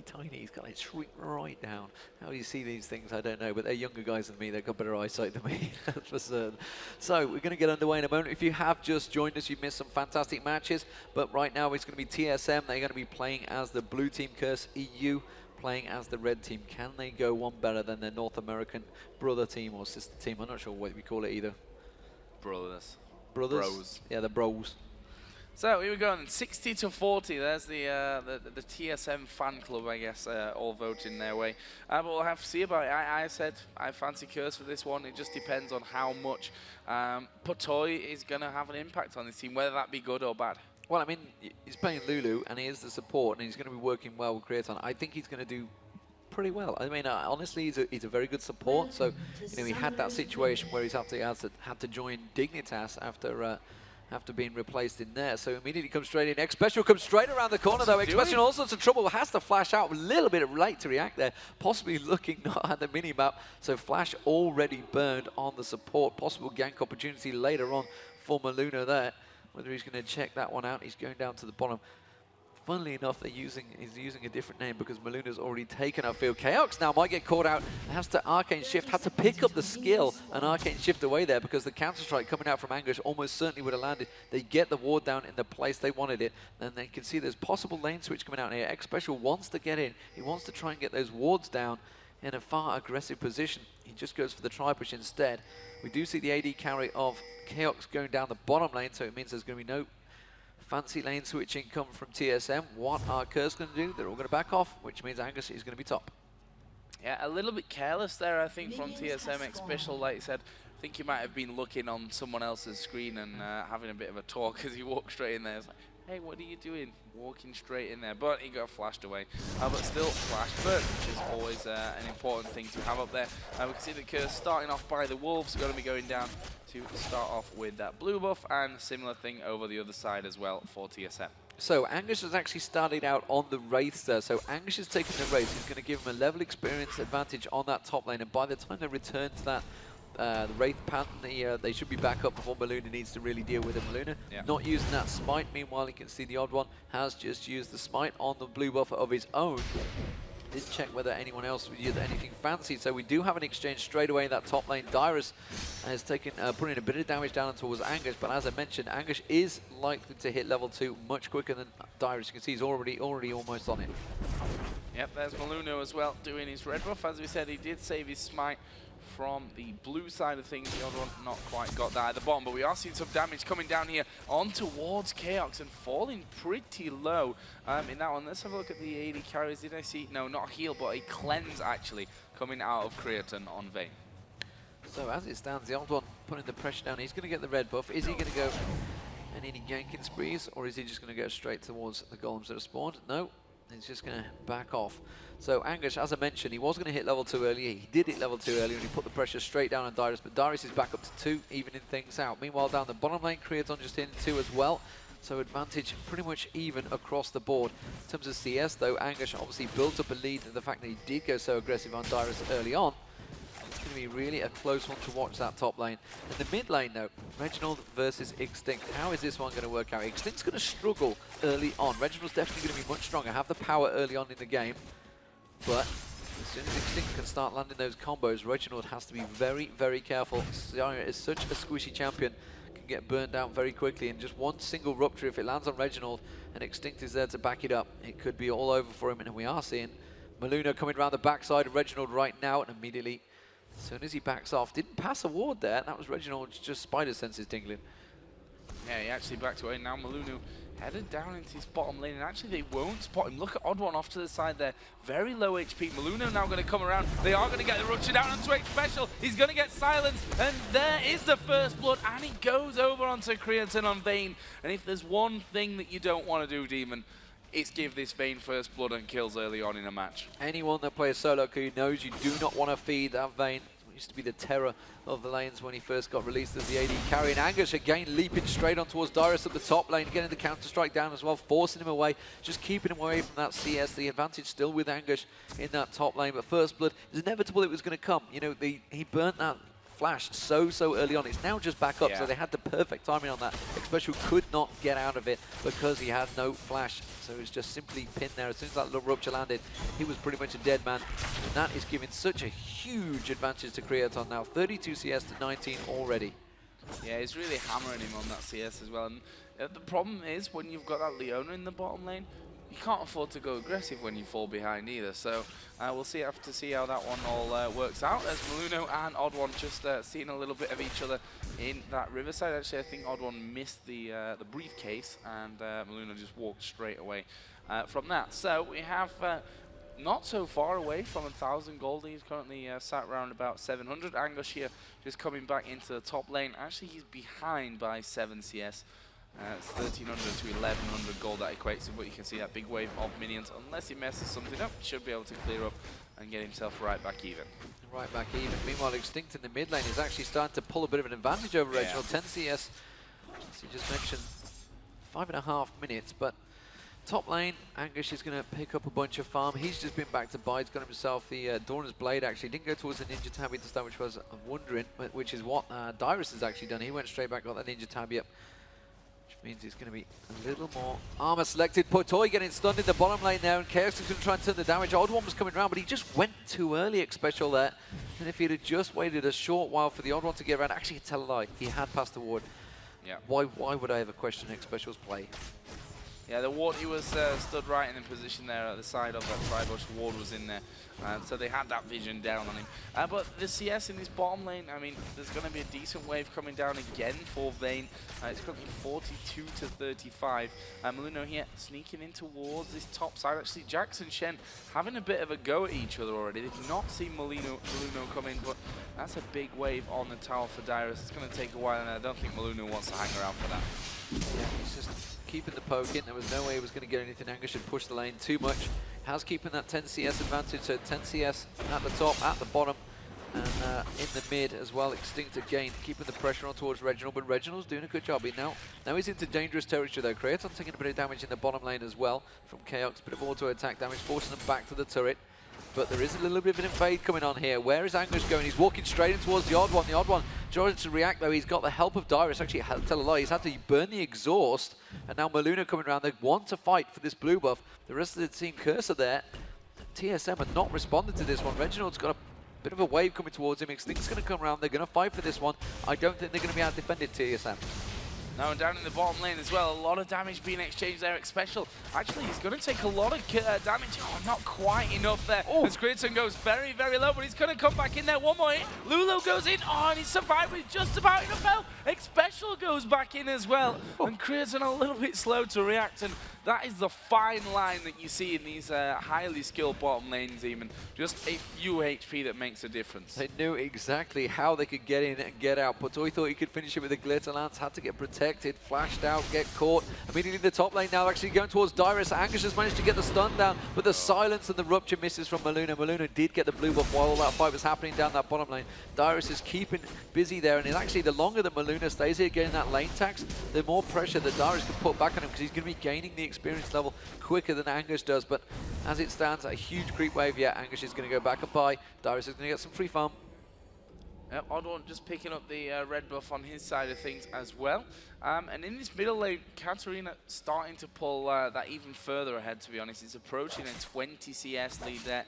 Tiny. He's got it shrink right down. How do you see these things? I don't know, but they're younger guys than me. They've got better eyesight than me, that's for certain. So we're going to get underway in a moment. If you have just joined us, you've missed some fantastic matches, but right now it's going to be TSM. They're going to be playing as the blue team, CURSE.EU, playing as the red team. Can they go one better than their North American brother team or sister team? I'm not sure what we call it either. Brothers. Bros. Yeah, the bros. So here we go, 60-40. There's the TSM fan club, I guess, all voting their way. But we'll have to see about it. I said I fancy Curse for this one. It just depends on how much Potoy is going to have an impact on this team, whether that be good or bad. Well, I mean, he's playing Lulu, and he is the support, and he's going to be working well with Creaton. I think he's going to do pretty well. I mean, honestly, he's a very good support. So, you know, he had that situation where he's had to join Dignitas after being replaced in there. So immediately comes straight in. X-Special comes straight around the corner, though. X-Special in all sorts of trouble. Has to flash out. A little bit late to react there. Possibly looking not at the mini-map. So Flash already burned on the support. Possible gank opportunity later on for Maluna there. Whether he's going to check that one out. He's going down to the bottom. Funnily enough, he's using a different name because Maluna's already taken our field. Chaos now might get caught out. Has to Arcane Shift, had to pick up the skill and Arcane Shift away there because the counter-strike coming out from Anguish almost certainly would have landed. They get the ward down in the place they wanted it. Then they can see there's possible lane switch coming out here. X-Special wants to get in. He wants to try and get those wards down in a far aggressive position. He just goes for the tri-push instead. We do see the AD carry of Chaos going down the bottom lane, so it means there's going to be no fancy lane switching coming from TSM. What are Curse going to do? They're all going to back off, which means Angus is going to be top. Yeah, a little bit careless there, I think, from TSM. X-Special, like you said, I think he might have been looking on someone else's screen and having a bit of a talk as he walked straight in there. It's like, hey, what are you doing? Walking straight in there. But he got flashed away. But still flashed first, which is always an important thing to have up there. We can see the Curse starting off by the Wolves. Going to be going down to start off with that blue buff, and similar thing over the other side as well for TSM. So Angus has actually started out on the Wraiths there. So Angus is taking the Wraiths. He's going to give him a level experience advantage on that top lane. And by the time they return to that the Wraith pattern, they should be back up before Maluna needs to really deal with it. Maluna not using that smite. Meanwhile, you can see the Odd One has just used the smite on the blue buff of his own. Didn't check whether anyone else would use anything fancy. So we do have an exchange straight away in that top lane. Dyrus has taken, putting a bit of damage down towards Angus, but as I mentioned, Angus is likely to hit level 2 much quicker than Dyrus. You can see he's already almost on it. Yep, there's Maluna as well doing his red buff. As we said, he did save his smite from the blue side of things. The other one not quite got that at the bottom, but we are seeing some damage coming down here on towards Chaos and falling pretty low in that one. Let's have a look at the AD carries. Did I see? No, not a heal, but a cleanse actually coming out of Creaton on Vayne. So as it stands, the Odd One putting the pressure down. He's going to get the red buff. Is he going to go any ganking sprees, or is he just going to go straight towards the golems that have spawned? No, he's just going to back off. So Angush, as I mentioned, he was going to hit level 2 earlier. He did hit level 2 earlier, and he put the pressure straight down on Darius, but Darius is back up to 2, evening things out. Meanwhile, down the bottom lane, Creaton just hitting 2 as well. So advantage pretty much even across the board. In terms of CS, though, Angush obviously built up a lead, and the fact that he did go so aggressive on Darius early on, it's going to be really a close one to watch, that top lane. And the mid lane, though, Reginald versus Extinct. How is this one going to work out? Extinct's going to struggle early on. Reginald's definitely going to be much stronger, have the power early on in the game. But as soon as Extinct can start landing those combos, Reginald has to be very, very careful. Zarya is such a squishy champion, can get burned down very quickly. And just one single rupture, if it lands on Reginald and Extinct is there to back it up, it could be all over for him. And we are seeing Maluna coming around the backside of Reginald right now, and immediately, as soon as he backs off, didn't pass a ward there. That was Reginald, just spider senses tingling. Yeah, he actually backed away. Now Malunu headed down into his bottom lane, and actually they won't spot him. Look at Odd One off to the side there. Very low HP. Malunu now going to come around. They are going to get the rupture down onto H Special. He's going to get silenced, and there is the first blood, and he goes over onto Creaton on Vayne. And if there's one thing that you don't want to do, Demon, it's give this Vayne first blood and kills early on in a match. Anyone that plays solo queue knows you do not want to feed that Vayne. It used to be the terror of the lanes when he first got released as the AD carry. And Angush again leaping straight on towards Darius at the top lane, getting the counter-strike down as well, forcing him away, just keeping him away from that CS. The advantage still with Angush in that top lane, but first blood is inevitable. It was going to come. You know, he burnt that flash so early on. It's now just back up, so they had the perfect timing on that. Especially could not get out of it because he had no flash, so it was just simply pinned there. As soon as that rupture landed, he was pretty much a dead man, and that is giving such a huge advantage to Creaton now. 32 CS to 19 already. Yeah, he's really hammering him on that CS as well. And the problem is, when you've got that Leona in the bottom lane, you can't afford to go aggressive when you fall behind either. So we'll have to see how that one all works out, as Maluno and Odd One just seeing a little bit of each other in that Riverside. Actually, I think Odd One missed the briefcase, and Maluno just walked straight away from that. So we have not so far away from 1,000 gold. He's currently sat around about 700. Angush here just coming back into the top lane. Actually, he's behind by 7 CS. It's 1,300 to 1,100 gold that equates to, but you can see that big wave of minions. Unless he messes something up, he should be able to clear up and get himself right back even. Right back even. Meanwhile, Extinct in the mid lane is actually starting to pull a bit of an advantage over Reginald. 10 CS, as you just mentioned, 5.5 minutes, but top lane, Angush is going to pick up a bunch of farm. He's just been back to buy. He's got himself the Doran's Blade, actually. Didn't go towards the Ninja Tabby to start, which was wondering, which is what Dyrus has actually done. He went straight back, got that Ninja Tabby up, which means he's going to be a little more armor selected. Potoy getting stunned in the bottom lane there, and Chaos is going to try and turn the damage. Odd One was coming around, but he just went too early, Special there. And if he'd have just waited a short while for the Odd One to get around, actually, tell a lie, he had passed the ward. Yeah. Why would I ever question Special's play? Yeah, the ward, he was stood right in the position there at the side of that Tribush. The ward was in there, so they had that vision down on him. But the CS in this bottom lane, I mean, there's going to be a decent wave coming down again for Vayne. It's currently 42 to 35. Maluno here sneaking in towards this top side. Actually, Jax and Shen having a bit of a go at each other already. They've not seen Maluno come in, but that's a big wave on the tower for Dyrus. It's going to take a while, and I don't think Maluno wants to hang around for that. Yeah, he's just keeping the poke in. There was no way he was going to get anything. Angush should push the lane too much. Has keeping that 10 CS advantage, so 10 CS at the top, at the bottom, and in the mid as well. Extinct again, keeping the pressure on towards Reginald, but Reginald's doing a good job. Now he's into dangerous territory though. Creaton taking a bit of damage in the bottom lane as well from Chaos, bit of auto attack damage, forcing them back to the turret. But there is a little bit of an invade coming on here. Where is Angush going? He's walking straight in towards the Odd One. The Odd One trying to react though. He's got the help of Dyrus. Actually, tell a lie, he's had to burn the exhaust. And now Maluna coming around. They want to fight for this blue buff. The rest of the team Curse are there. TSM have not responded to this one. Reginald's got a bit of a wave coming towards him. Extinct's going to come around. They're going to fight for this one. I don't think they're going to be able to defend it, TSM. Now down in the bottom lane as well, a lot of damage being exchanged there. Special, actually, he's going to take a lot of damage. Oh, not quite enough there. As Cristina goes very, very low, but he's going to come back in there. One more hit. Lulu goes in. Oh, and he survived with just about enough health. Special goes back in as well. And Cristina a little bit slow to react. And that is the fine line that you see in these highly skilled bottom lanes even. Just a few HP that makes a difference. They knew exactly how they could get in and get out. Potoi thought he could finish it with a glitter lance, had to get protected, flashed out, get caught. Immediately the top lane now actually going towards Dyrus. Angus has managed to get the stun down, but the silence and the rupture misses from Maluna. Maluna did get the blue buff while all that fight was happening down that bottom lane. Dyrus is keeping busy there, and it's actually the longer that Maluna stays here getting that lane tax, the more pressure that Dyrus can put back on him, because he's going to be gaining the experience level quicker than Angus does. But as it stands, a huge creep wave. Yeah, Angus is going to go back and buy. Dyrus is going to get some free farm. Odd one just picking up the red buff on his side of things as well. And in this middle lane, Katarina starting to pull that even further ahead, to be honest. It's approaching a 20 CS lead there.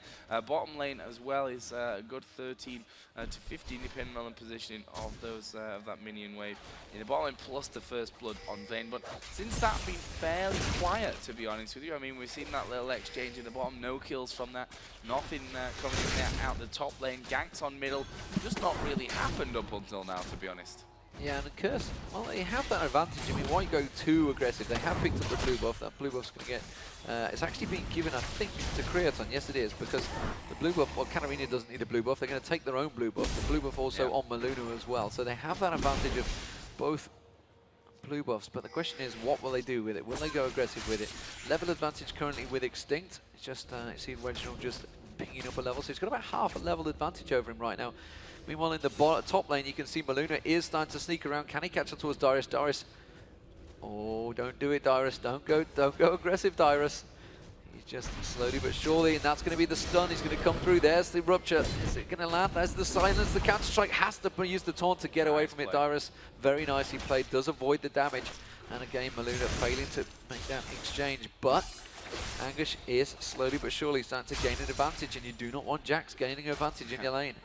Bottom lane as well is a good 13 to 15, depending on the positioning of those of that minion wave in the bottom lane, plus the first blood on Vayne. But since that's been fairly quiet, to be honest with you, I mean, we've seen that little exchange in the bottom, no kills from that, nothing coming in there out the top lane, ganks on middle, just not really happened up until now, to be honest. Yeah, and Curse, well, they have that advantage. I mean, why go too aggressive? They have picked up the blue buff. That blue buff's going to get... it's actually been given, I think, to Creaton. Yes, it is, because the blue buff... Well, Katarina doesn't need a blue buff. They're going to take their own blue buff. The blue buff also on Maluna as well. So they have that advantage of both blue buffs. But the question is, what will they do with it? Will they go aggressive with it? Level advantage currently with Extinct. It's just, see Reginald just pinging up a level. So he's got about half a level advantage over him right now. Meanwhile, in the top lane, you can see Maluna is starting to sneak around. Can he catch up towards Dyrus? Dyrus. Oh, don't do it, Dyrus. Don't go aggressive, Dyrus. He's just slowly but surely, and that's going to be the stun. He's going to come through. There's the rupture. Is it going to land? There's the silence. The counter strike has to use the taunt to get away from it. Dyrus, very nicely played, does avoid the damage. And again, Maluna failing to make that exchange. But Angus is slowly but surely starting to gain an advantage, and you do not want Jax gaining an advantage in your lane.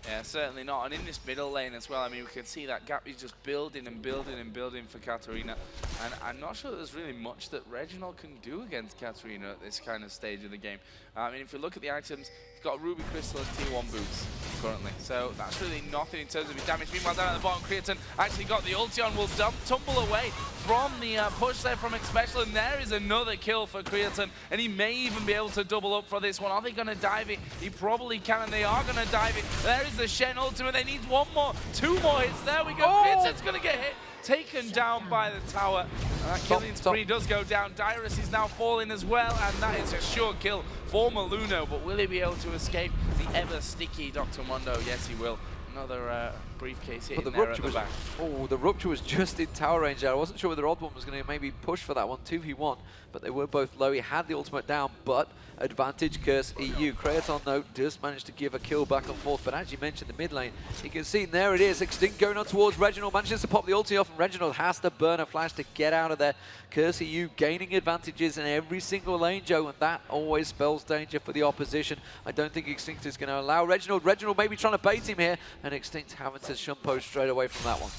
Yeah, certainly not. And in this middle lane as well, I mean, we can see that gap is just building and building and building for Katarina. And I'm not sure there's really much that Reginald can do against Katarina at this kind of stage of the game. I mean, if you look at the items, he's got Ruby Crystal and T1 boots currently. So that's really nothing in terms of his damage. Meanwhile, down at the bottom, Creaton actually got the ulti on, will tumble away from the push there from Special, and there is another kill for Creaton, and he may even be able to double up for this one. Are they going to dive it? He probably can, and they are going to dive it. There is the Shen ultimate. They need one more, two more hits. There we go. Creaton's going to get hit. Taken down by the tower. And that killing spree does go down. Dyrus is now falling as well, and that is a sure kill for Maluna. But will he be able to escape the ever sticky Dr. Mondo? Yes, he will. Another briefcase hit there at the back. Oh, the rupture was just in tower range there. I wasn't sure whether Odd One was going to maybe push for that one, 2v1, but they were both low. He had the ultimate down, but advantage CURSE.EU. Creaton, though, does manage to give a kill back and forth, but as you mentioned, the mid lane, you can see, and there it is, Extinct going on towards Reginald, manages to pop the ulti off, and Reginald has to burn a flash to get out of there. CURSE.EU gaining advantages in every single lane, Joe, and that always spells danger for the opposition. I don't think Extinct is going to allow Reginald maybe trying to bait him here, and Extinct having to shumpo straight away from that one.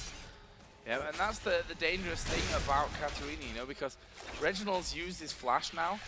Yeah, and that's the dangerous thing about Katarina, you know, because Reginald's used his flash now,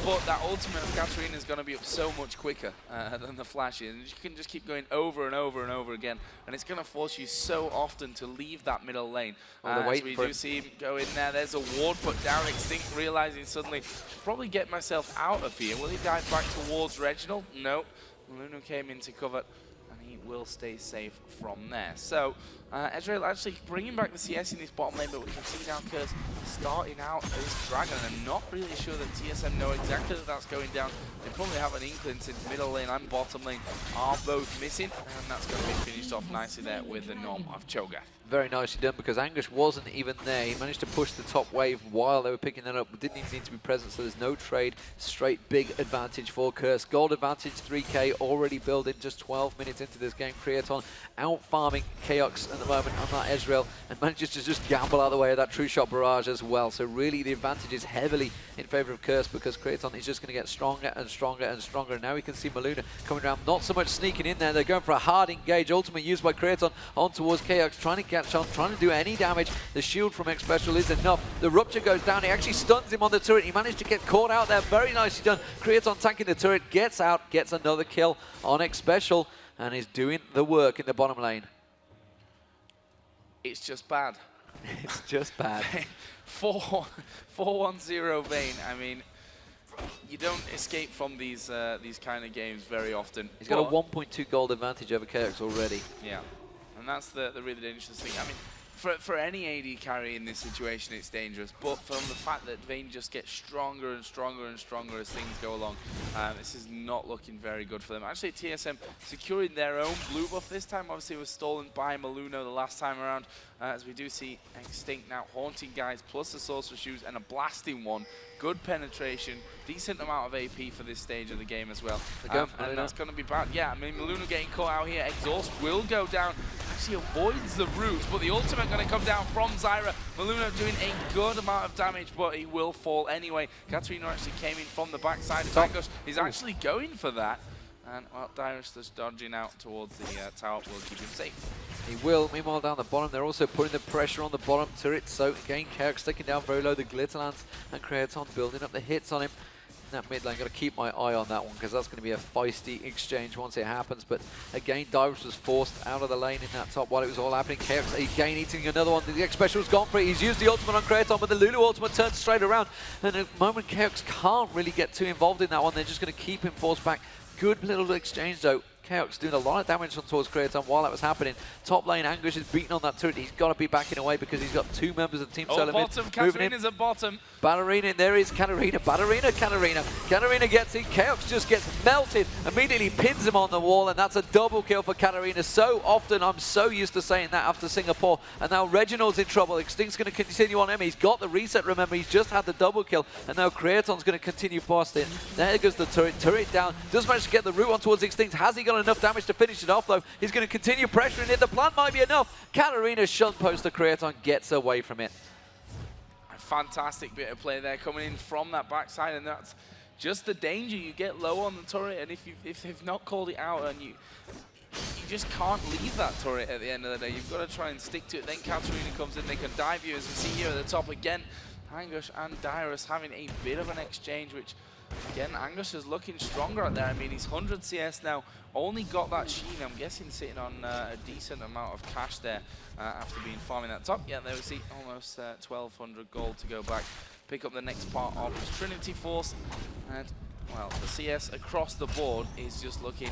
but that ultimate of Katarina is going to be up so much quicker than the flash is. And you can just keep going over and over and over again, and it's going to force you so often to leave that middle lane. So we do see him go in there. There's a ward put down. Extinct realizing suddenly, should probably get myself out of here. Will he dive back towards Reginald? No. Luna came in to cover, and he will stay safe from there. So Ezreal actually bringing back the CS in this bottom lane, but we can see now Curse starting out this Dragon, and I'm not really sure that TSM know exactly that that's going down. They probably have an inkling since middle lane and bottom lane are both missing, and that's going to be finished off nicely there with the Norm of Cho'Gath. Very nicely done, because Angus wasn't even there. He managed to push the top wave while they were picking that up, but didn't even need to be present, so there's no trade. Straight big advantage for Curse. Gold advantage 3k already built in just 12 minutes into this game. Creaton out farming Chaos and at the moment on that Ezreal and manages to just gamble out of the way of that True Shot barrage as well. So really the advantage is heavily in favor of Curse because Kraton is just going to get stronger and stronger and stronger. And now we can see Maluna coming around, not so much sneaking in there. They're going for a hard engage. Ultimate used by Kraton on towards KX, trying to catch on, trying to do any damage. The shield from X Special is enough. The Rupture goes down. He actually stuns him on the turret. He managed to get caught out there. Very nicely done. Kraton tanking the turret, gets out, gets another kill on X Special, and is doing the work in the bottom lane. It's just bad. It's just bad. 4-1-0 Vayne. I mean, you don't escape from these kind of games very often. He's got a 1.2 gold advantage over KX already. Yeah, and that's the really dangerous thing. I mean, for any AD carry in this situation, it's dangerous. But from the fact that Vayne just gets stronger and stronger and stronger as things go along, this is not looking very good for them. Actually, TSM securing their own blue buff this time. Obviously, it was stolen by Maluna the last time around. As we do see Extinct now haunting guys, plus the Sorcerer's Shoes and a blasting one. Good penetration, decent amount of AP for this stage of the game as well. And that's going to be bad. Yeah, I mean, Maluna getting caught out here. Exhaust will go down. Actually avoids the roots, but the ultimate going to come down from Zyra. Maluna doing a good amount of damage, but he will fall anyway. Katarina actually came in from the backside of Angush. He's actually going for that. And, well, Dyrus just dodging out towards the tower will keep him safe. He will. Meanwhile, down the bottom, they're also putting the pressure on the bottom turret. So, again, Carrick sticking down very low. The Glitterlance and Kraton building up the hits on him. In that mid lane, got to keep my eye on that one because that's going to be a feisty exchange once it happens. But, again, Dyrus was forced out of the lane in that top while it was all happening. Carrick, again, eating another one. The X Special's gone for it. He's used the ultimate on Kraton, but the Lulu ultimate turns straight around. And at the moment, Carrick can't really get too involved in that one. They're just going to keep him forced back. Good little exchange though. Chaos doing a lot of damage on towards Kraton while that was happening. Top lane, Angush is beating on that turret. He's got to be backing away because he's got two members of Team Solo bottom, Katarina's at bottom. Ballerina, there is Katarina. Katarina gets in. Chaos just gets melted. Immediately pins him on the wall, and that's a double kill for Katarina. So often, I'm so used to saying that after Singapore. And now Reginald's in trouble. Extinct's going to continue on him. He's got the reset, remember. He's just had the double kill. And now Kraton's going to continue past it. There goes the turret. Turret down. Does manage to get the root on towards Extinct. Has he got enough damage to finish it off, though? He's going to continue pressuring it. The plant might be enough. Katarina's shunt post to Kraton gets away from it. Fantastic bit of play there coming in from that backside, and that's just the danger. You get low on the turret, and if they've not called it out, and you just can't leave that turret at the end of the day. You've got to try and stick to it. Then Katarina comes in, they can dive you, as we see here at the top again. Angush and Dyrus having a bit of an exchange, which again, Angush is looking stronger out there. I mean, he's 100 CS now, only got that Sheen, I'm guessing sitting on a decent amount of cash there after being farming that top. Yeah, there we see almost 1,200 gold to go back, pick up the next part of his Trinity Force. And, well, the CS across the board is just looking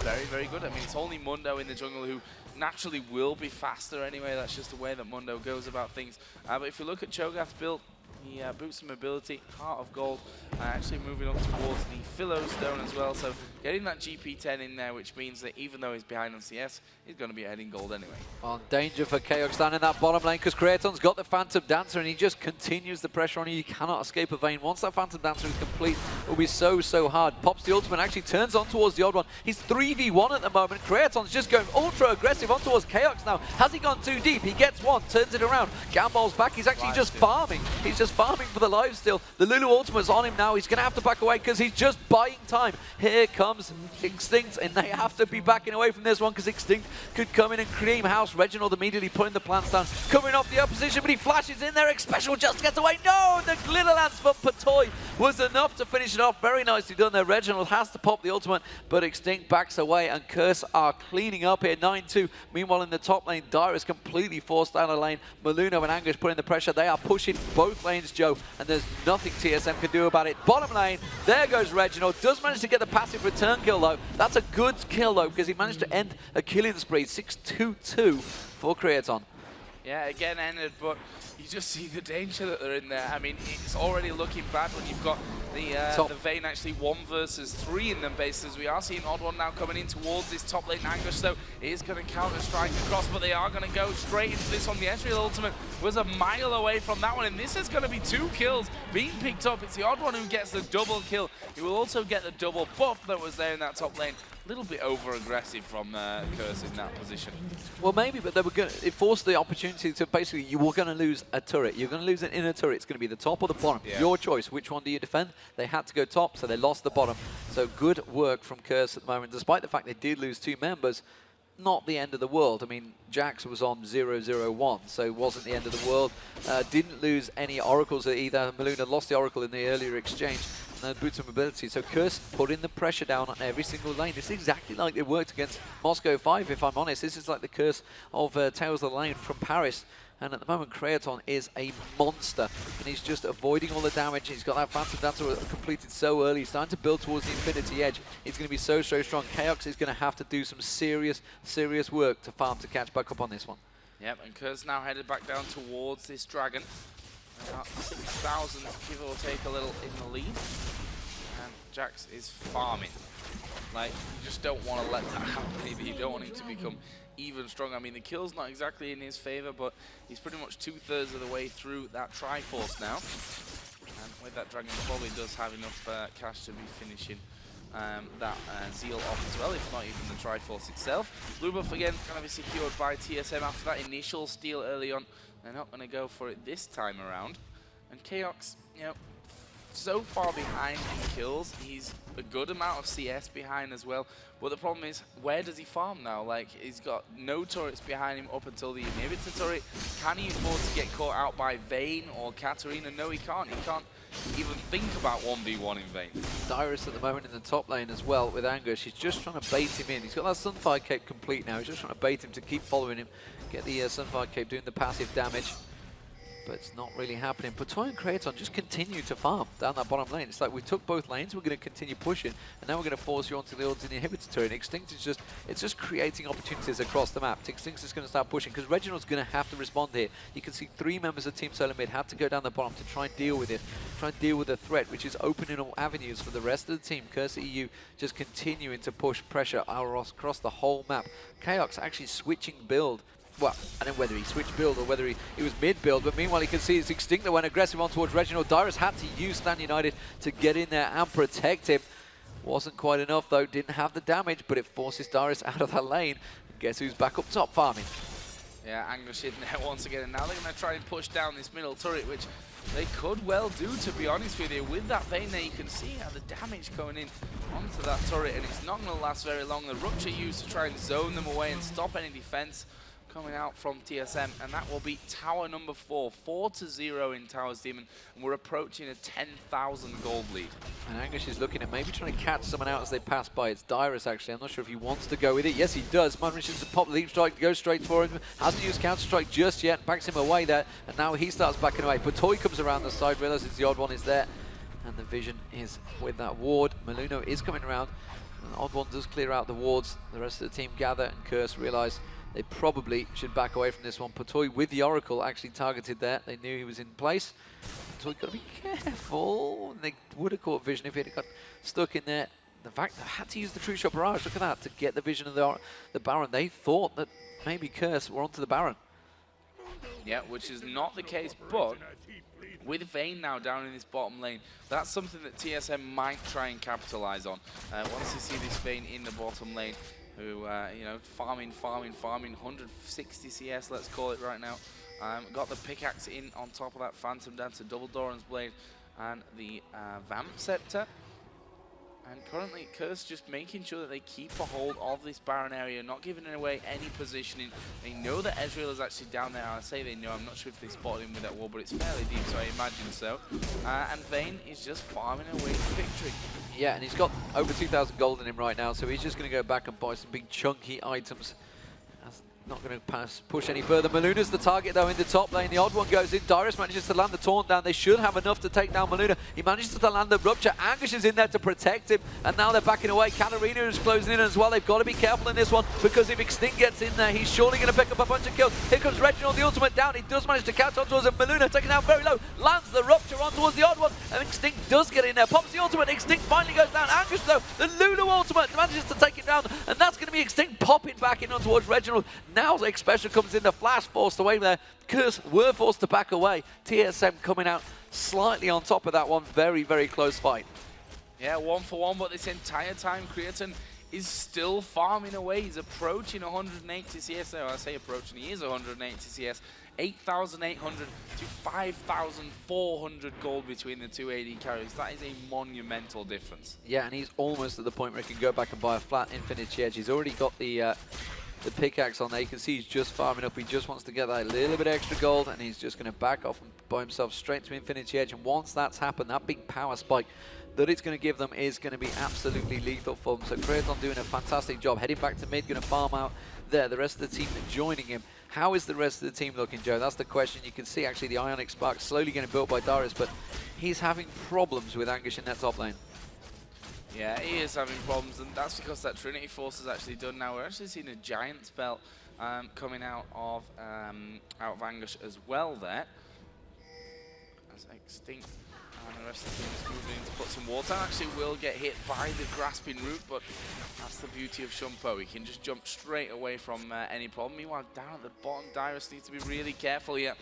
very, very good. I mean, it's only Mundo in the jungle who naturally will be faster anyway. That's just the way that Mundo goes about things. But if you look at Cho'Gath's build, he boosts some mobility, Heart of Gold, actually moving up towards the Philo Stone as well. So getting that GP10 in there, which means that even though he's behind on CS, he's going to be ahead in gold anyway. Well, danger for Chaos down in that bottom lane because Kraton's got the Phantom Dancer and he just continues the pressure on you. You cannot escape a Vayne. Once that Phantom Dancer is complete, it will be so, so hard. Pops the ultimate, actually turns on towards the odd one. He's 3v1 at the moment. Kraton's just going ultra aggressive on towards Chaos now. Has he gone too deep? He gets one, turns it around. Gambol's back. He's actually just farming. He's just farming for the life still. The Lulu ultimate's on him now. He's going to have to back away because he's just buying time. Here comes Extinct, and they have to be backing away from this one because Extinct could come in and cream house. Reginald immediately putting the plants down, coming off the opposition, but he flashes in there. X Special just gets away. No, the Glitter Lance from Patoy was enough to finish it off. Very nicely done there. Reginald has to pop the ultimate, but Extinct backs away, and Curse are cleaning up here. 9-2. Meanwhile, in the top lane, Dyrus completely forced down the lane. Maluna and Angush putting the pressure. They are pushing both lanes, Joe, and there's nothing TSM can do about it. Bottom lane, there goes Reginald. Does manage to get the passive return kill, though. That's a good kill, though, because he managed to end a killing spree. 6-2-2 for Kraton. Yeah, again ended, but you just see the danger that they're in there. I mean, it's already looking bad when you've got the Vayne actually 1 versus 3 in them bases. We are seeing Odd One now coming in towards this top lane. Angush, though, is going to counter-strike across, but they are going to go straight into this one. The Ezreal ultimate was a mile away from that one, and this is going to be 2 kills being picked up. It's the Odd One who gets the double kill. He will also get the double buff that was there in that top lane. little bit over-aggressive from Curse in that position. Well, maybe, but they were going. It forced the opportunity to basically, you were going to lose a turret. You're going to lose an inner turret. It's going to be the top or the bottom. Yeah. Your choice. Which one do you defend? They had to go top, so they lost the bottom. So good work from Curse at the moment, despite the fact they did lose 2 members. Not the end of the world. I mean, Jax was on 0-0-1, so it wasn't the end of the world. Didn't lose any oracles either. Meluna lost the oracle in the earlier exchange. No boots of mobility. So Curse putting the pressure down on every single lane. It's exactly like it worked against Moscow 5, if I'm honest. This is like the Curse of Tales of the Lane from Paris. And at the moment, Creaton is a monster. And he's just avoiding all the damage. He's got that Phantom Dancer completed so early. He's starting to build towards the Infinity Edge. He's going to be so strong. Chaos is going to have to do some serious work to farm to catch back up on this one. Yep, and Curse now headed back down towards this dragon. About 6,000, give or take a little in the lead. And Jax is farming. Like, you just don't want to let that happen. Maybe you don't want him to become even stronger. I mean, the kill's not exactly in his favor, but he's pretty much 2/3 of the way through that Triforce now. And with that dragon, he probably does have enough cash to be finishing that Zeal off as well, if not even the Triforce itself. Blue buff again, kind of be secured by TSM after that initial steal early on. They're not going to go for it this time around. And Chaos, you know, so far behind in kills. He's a good amount of CS behind as well. But the problem is, where does he farm now? Like, he's got no turrets behind him up until the inhibitor turret. Can he afford to get caught out by Vayne or Katarina? No, he can't. He can't even think about 1v1 in Vayne. Dyrus at the moment in the top lane as well with Anguish. He's just trying to bait him in. He's got that Sunfire Cape complete now. He's just trying to bait him to keep following him. Get the Sunfire Cape doing the passive damage. But it's not really happening. Pluto and Creaton just continue to farm down that bottom lane. It's like we took both lanes, we're going to continue pushing, and now we're going to force you onto the inhibitor turret. Extinct is just creating opportunities across the map. Extinct is going to start pushing because Reginald's going to have to respond here. You can see 3 members of Team Solo Mid had to go down the bottom to try and deal with it, try and deal with the threat, which is opening all avenues for the rest of the team. CURSE.EU just continuing to push pressure across the whole map. Chaos actually switching build. Well, I don't know whether he switched build or whether he was mid-build, but meanwhile you can see it's Extinct that went aggressive on towards Reginald. Dyrus had to use Stan United to get in there and protect him. Wasn't quite enough though, didn't have the damage, but it forces Dyrus out of that lane. And guess who's back up top farming? Yeah, Anguish in there once again, and now they're going to try and push down this middle turret, which they could well do, to be honest with you. With that Vayne there, you can see how the damage going in onto that turret, and it's not going to last very long. The Rhux are used to try and zone them away and stop any defense coming out from TSM, and that will be tower number 4, 4-0 in Towers Demon, and we're approaching a 10,000 gold lead. And Anguish is looking at maybe trying to catch someone out as they pass by. It's Dyrus actually. I'm not sure if he wants to go with it. Yes, he does. Manages to pop Leap Strike, go straight for him. Hasn't used Counter Strike just yet. Backs him away there, and now he starts backing away. But Toy comes around the side, realizes the odd one is there, and the vision is with that ward. Meluna is coming around, and the odd one does clear out the wards. The rest of the team gather, and Curse realize they probably should back away from this one. Patoy with the Oracle actually targeted there. They knew he was in place. Patoy got to be careful. They would have caught vision if he had got stuck in there. The fact they had to use the True Shot Barrage, look at that, to get the vision of the Baron. They thought that maybe Curse were onto the Baron. Yeah, which is not the case, but with Vayne now down in this bottom lane, that's something that TSM might try and capitalize on. Once you see this Vayne in the bottom lane, who, you know, farming, 160 CS, let's call it right now. Got the pickaxe in on top of that Phantom Dancer, double Doran's Blade, and the Vamp Scepter. And currently, Curse just making sure that they keep a hold of this Baron area, not giving away any positioning. They know that Ezreal is actually down there. I say they know, I'm not sure if they spotted him with that wall, but it's fairly deep, so I imagine so. And Vayne is just farming away to victory. Yeah, and he's got over 2,000 gold in him right now, so he's just going to go back and buy some big chunky items. That's not going to push any further. Meluna's the target though in the top lane. The odd one goes in. Dyrus manages to land the taunt down. They should have enough to take down Meluna. He manages to land the rupture. Anguish is in there to protect him, and now they're backing away. Katarina is closing in as well. They've got to be careful in this one, because if Extinct gets in there, he's surely going to pick up a bunch of kills. Here comes Reginald, the ultimate down. He does manage to catch on towards him. Meluna taken down very low, lands the rupture on towards the odd one, and Extinct does get in there. Pops the ultimate. Extinct finally goes down. Anguish though, the Lulu ultimate manages to take it down, and that's going to be Extinct popping back in on towards Reginald. Now X Special comes in, the flash forced away there. Curse were forced to back away. TSM coming out slightly on top of that one. Very, very close fight. Yeah, 1-for-1, but this entire time Creaton is still farming away. He's approaching 180 CS. So I say approaching, he is 180 CS. 8,800 to 5,400 gold between the two AD carriers. That is a monumental difference. Yeah, and he's almost at the point where he can go back and buy a flat Infinity Edge. He's already got the pickaxe on there. You can see he's just farming up. He just wants to get that little bit extra gold, and he's just going to back off and buy himself straight to Infinity Edge. And once that's happened, that big power spike that it's going to give them is going to be absolutely lethal for them. So Crayon doing a fantastic job. Heading back to mid, going to farm out there. The rest of the team joining him. How is the rest of the team looking, Joe? That's the question. You can see actually the Ionic Spark slowly getting built by Darius, but he's having problems with Anguish in that top lane. Yeah, he is having problems, and that's because that Trinity Force is actually done now. We're actually seeing a giant spell coming out of Anguish as well there. As Extinct and the rest of the team is moving in to put some water. Actually will get hit by the grasping root, but that's the beauty of Shumpo. He can just jump straight away from any problem. Meanwhile, down at the bottom, Darius needs to be really careful here.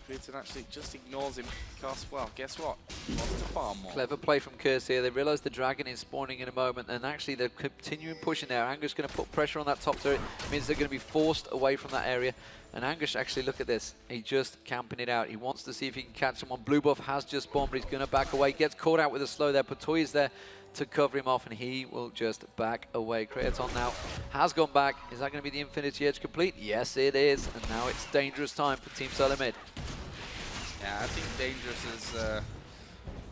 Creighton actually just ignores him because, well, guess what? He wants to farm more. Clever play from Curse here. They realise the dragon is spawning in a moment, and actually they're continuing pushing there. Anguish going to put pressure on that top turret. It means they're going to be forced away from that area. And Anguish, actually, look at this. He's just camping it out. He wants to see if he can catch someone. Blue buff has just spawned, but he's going to back away. Gets caught out with a slow there. Patoy is there to cover him off, and he will just back away. Creaton now has gone back. Is that going to be the Infinity Edge complete? Yes, it is. And now it's dangerous time for Team Solo Mid. Yeah, I think dangerous is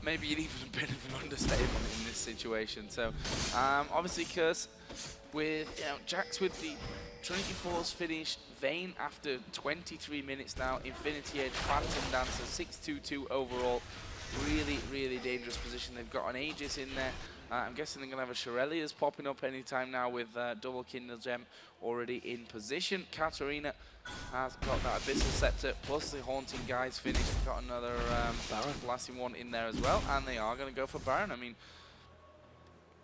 maybe even a bit of an understatement in this situation. So, obviously, Curse with Jax with the Trinity Force finished. Vayne after 23 minutes now. Infinity Edge, Phantom Dancer, 6-2-2 overall. Really, really dangerous position. They've got an Aegis in there. I'm guessing they're going to have a Shirelius popping up anytime now with double Kindle Gem already in position. Katarina has got that Abyssal Scepter, plus the Haunting Guys finished. Got another Baron blasting one in there as well, and they are going to go for Baron. I mean,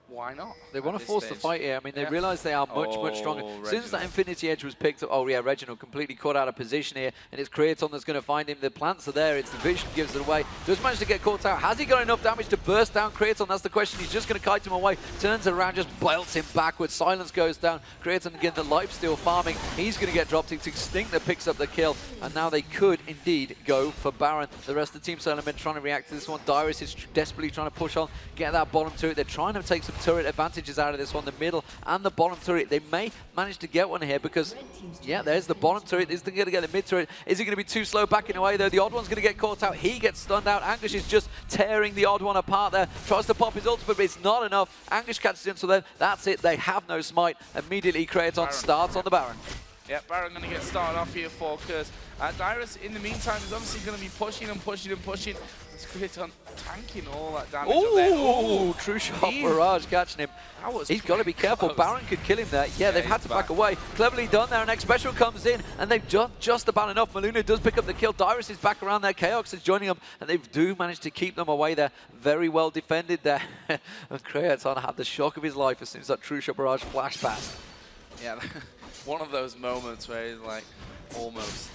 why not? They want to force the fight here. I mean, they realise they are much stronger. As soon as that Infinity Edge was picked up, oh yeah, Reginald completely caught out of position here, and it's Creaton that's going to find him. The plants are there. It's the vision gives it away. Does manage to get caught out. Has he got enough damage to burst down Creaton? That's the question. He's just going to kite him away. Turns around, just belts him backwards. Silence goes down. Creaton again, the lifesteal farming. He's going to get dropped. It's Extinct that picks up the kill, and now they could indeed go for Baron. The rest of the team Solomon trying to react to this one. Darius is desperately trying to push on, get that bottom turret. They're trying to take some turret advantages out of this one, the middle and the bottom turret. They may manage to get one here because, yeah, there's the bottom turret. Is they going to get the mid turret? Is he going to be too slow backing away though? The odd one's going to get caught out. He gets stunned out. Anguish is just tearing the odd one apart there. Tries to pop his ultimate, but it's not enough. Anguish catches him, so then that's it. They have no smite. Immediately Creaton starts on the Baron. Yeah, Baron going to get started off here for Curse. Darius, in the meantime, is obviously going to be pushing and pushing and pushing. It's Creaton tanking all that damage up there. Ooh, true shot, Barrage catching him. He's got to be careful. Baron could kill him there. Yeah, they've had to back away. Cleverly done there. Next special comes in, and they've just about enough. Maluna does pick up the kill. Darius is back around there. Chaos is joining them, and they do manage to keep them away there. Very well defended there. And Creaton had the shock of his life as soon as that true shot barrage flashed past. Yeah, one of those moments where he's like almost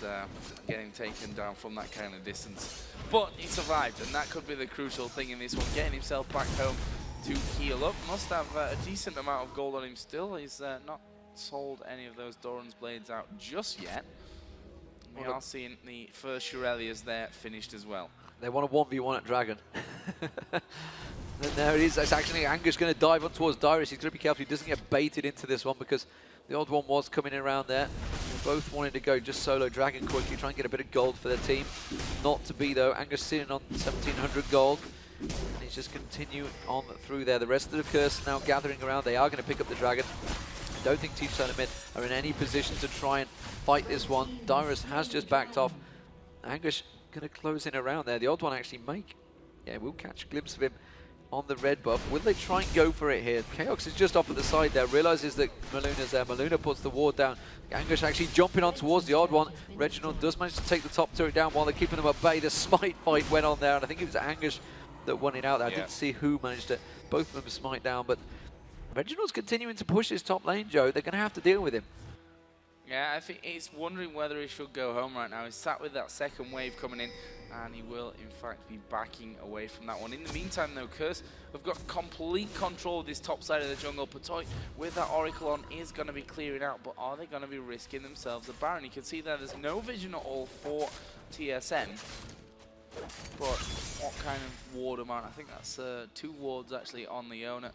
getting taken down from that kind of distance. But he survived, and that could be the crucial thing in this one, getting himself back home to heal up. Must have a decent amount of gold on him still. He's not sold any of those Doran's blades out just yet. We are seeing the first Shirelius there finished as well. They want a 1v1 at Dragon. And there it is. It's actually Anguish going to dive up towards Darius. He's going to be careful he doesn't get baited into this one because the odd one was coming around there. They both wanted to go just solo Dragon quickly, try and get a bit of gold for their team. Not to be though. Anguish sitting on 1,700 gold. And he's just continuing on through there. The rest of the Curse now gathering around. They are going to pick up the Dragon. I don't think Team Solo Mid are in any position to try and fight this one. Darius has just backed off. Anguish going to close in around there. The odd one actually we'll catch a glimpse of him on the red buff. Will they try and go for it here? Chaos is just off at the side there, realizes that Maluna's there. Maluna puts the ward down. Anguish actually jumping on towards the odd one. Reginald does manage to take the top turret down while they're keeping them at bay. The smite fight went on there, and I think it was Anguish that won it out there. I didn't see who managed to, both of them smite down, but Reginald's continuing to push his top lane, Joe. They're going to have to deal with him. Yeah, I think he's wondering whether he should go home right now. He's sat with that second wave coming in, and he will, in fact, be backing away from that one. In the meantime, though, Curse have got complete control of this top side of the jungle. Patoy, with that Oracle on, is going to be clearing out, but are they going to be risking themselves a Baron? You can see there, there's no vision at all for TSM. But what kind of ward amount? I think that's 2 wards, actually, on Leona.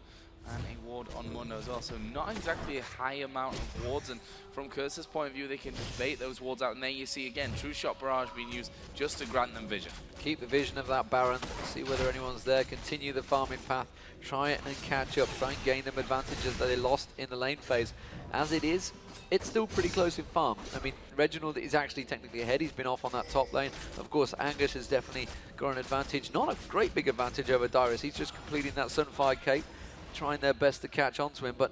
And a ward on Mundo as well, so not exactly a high amount of wards, and from Curse's point of view, they can just bait those wards out, and there you see again, True Shot Barrage being used just to grant them vision. Keep the vision of that Baron, see whether anyone's there, continue the farming path, try and catch up, try and gain them advantages that they lost in the lane phase. As it is, it's still pretty close in farm. I mean, Reginald is actually technically ahead. He's been off on that top lane. Of course, Angus has definitely got an advantage. Not a great big advantage over Dyrus. He's just completing that Sunfire Cape, trying their best to catch on to him. But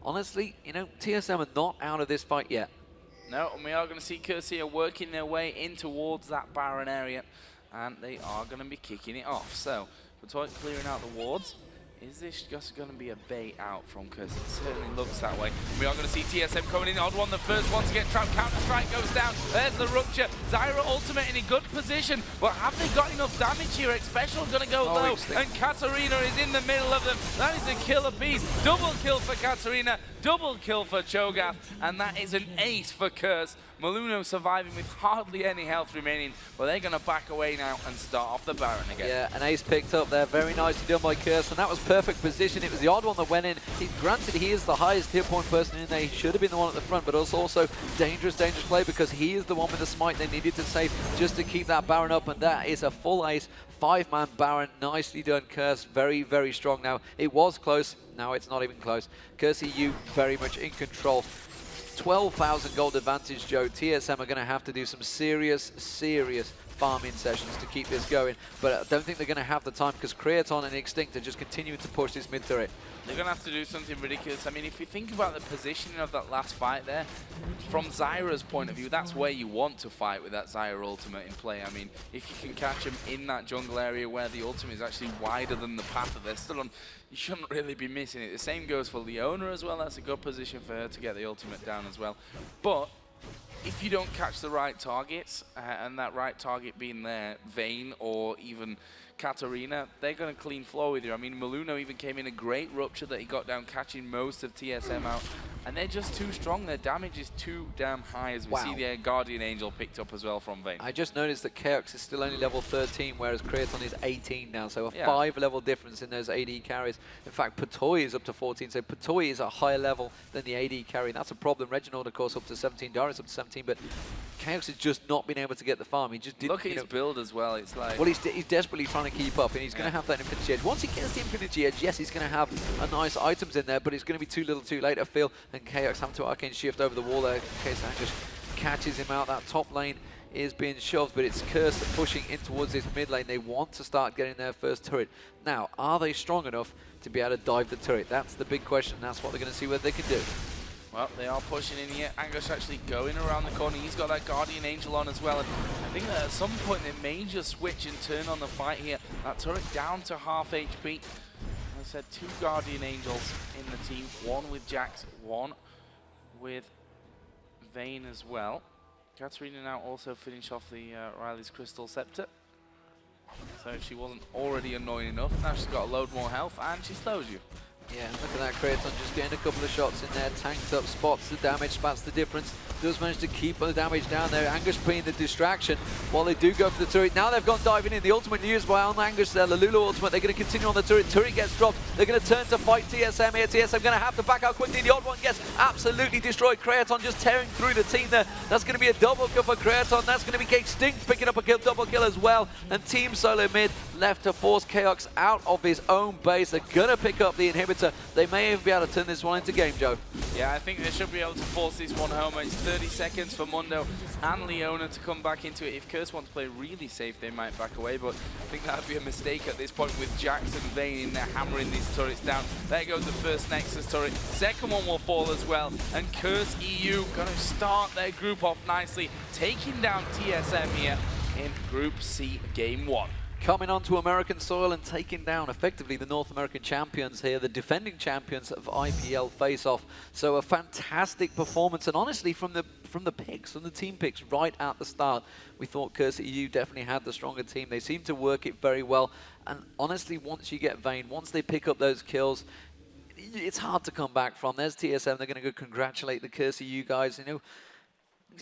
honestly, you know, TSM are not out of this fight yet. No, and we are going to see CURSE here working their way in towards that Baron area. And they are going to be kicking it off. So, Patoy clearing out the wards. Is this just going to be a bait out from CURSE? It certainly looks that way. We are going to see TSM coming in. Odd one, the first one to get trapped. Counter-strike goes down. There's the rupture. Zyra ultimate in a good position. But have they got enough damage here? X-Special going to go low. And Katarina is in the middle of them. That is a killer piece. Double kill for Katarina. Double kill for Cho'Gath. And that is an ace for CURSE. Maluno surviving with hardly any health remaining, but they're going to back away now and start off the Baron again. Yeah, an ace picked up there, very nicely done by CURSE, and that was perfect position. It was the odd one that went in. Granted, he is the highest hit point person in there. He should have been the one at the front, but also dangerous play because he is the one with the smite they needed to save just to keep that Baron up, and that is a full ace. 5-man Baron, nicely done, CURSE. Very, very strong now. It was close, now it's not even close. CURSE.EU very much in control. 12,000 gold advantage, Joe. TSM are going to have to do some serious farming sessions to keep this going, but I don't think they're going to have the time because Creaton and Extinct are just continuing to push this mid turret. They're going to have to do something ridiculous. I mean, if you think about the positioning of that last fight there, from Zyra's point of view, that's where you want to fight with that Zyra ultimate in play. I mean, if you can catch them in that jungle area where the ultimate is actually wider than the path that they're still on, you shouldn't really be missing it. The same goes for Leona as well. That's a good position for her to get the ultimate down as well. But if you don't catch the right targets, and that right target being there, Vayne or even Katarina, they're going to clean floor with you. I mean, Maluno even came in a great rupture that he got down, catching most of TSM out. And they're just too strong. Their damage is too damn high, as we see the Guardian Angel picked up as well from Vayne. I just noticed that Chaos is still only level 13, whereas Creaton is 18 now, so a 5-level difference in those AD carries. In fact, Patoy is up to 14, so Patoy is a higher level than the AD carry. That's a problem. Reginald, of course, up to 17, Darius up to 17, but Chaos has just not been able to get the farm. He just didn't. Look at his build as well. It's like, well, he's desperately trying to keep up, and he's going to have that Infinity Edge. Once he gets the Infinity Edge, yes, he's going to have a nice items in there, but it's going to be too little too late, I feel, and Chaos having to Arcane Shift over the wall there in case Angus catches him out. That top lane is being shoved, but it's CURSE pushing in towards this mid lane. They want to start getting their first turret. Now, are they strong enough to be able to dive the turret? That's the big question. That's what they're going to see whether they can do. Well, they are pushing in here. Angus actually going around the corner. He's got that Guardian Angel on as well. And I think that at some point they may just switch and turn on the fight here. That turret down to half HP. As I said, 2 Guardian Angels in the team. 1 with Jax, 1 with Vayne as well. Katarina now also finish off the Riley's Crystal Scepter. So if she wasn't already annoying enough, now she's got a load more health and she slows you. Yeah, look at that, Creaton just getting a couple of shots in there, tanked up, spots the damage, spots the difference, does manage to keep the damage down there. Angus being the distraction while they do go for the turret. Now they've gone diving in, the ultimate used by Angus there, the Lulu ultimate, they're going to continue on the turret, turret gets dropped, they're going to turn to fight TSM here, TSM going to have to back out quickly, the odd one gets absolutely destroyed, Creaton just tearing through the team there, that's going to be a double kill for Creaton, that's going to be Extinct picking up a kill, double kill as well, and Team Solo mid left to force Chaos out of his own base, they're going to pick up the inhibitor, they may even be able to turn this one into game, Joe. Yeah, I think they should be able to force this one home. It's 30 seconds for Mundo and Leona to come back into it. If CURSE want to play really safe, they might back away, but I think that would be a mistake at this point with Jax and Vayne in there hammering these turrets down. There goes the first Nexus turret. Second one will fall as well, and CURSE.EU going to start their group off nicely, taking down TSM here in Group C, Game 1. Coming onto American soil and taking down effectively the North American champions here, the defending champions of IPL Face-Off. So a fantastic performance, and honestly, from the picks, from the team picks right at the start, we thought CURSE.EU definitely had the stronger team. They seem to work it very well, and honestly, once you get Vayne, once they pick up those kills, it's hard to come back from. There's TSM. They're going to go congratulate the CURSE.EU guys. You know,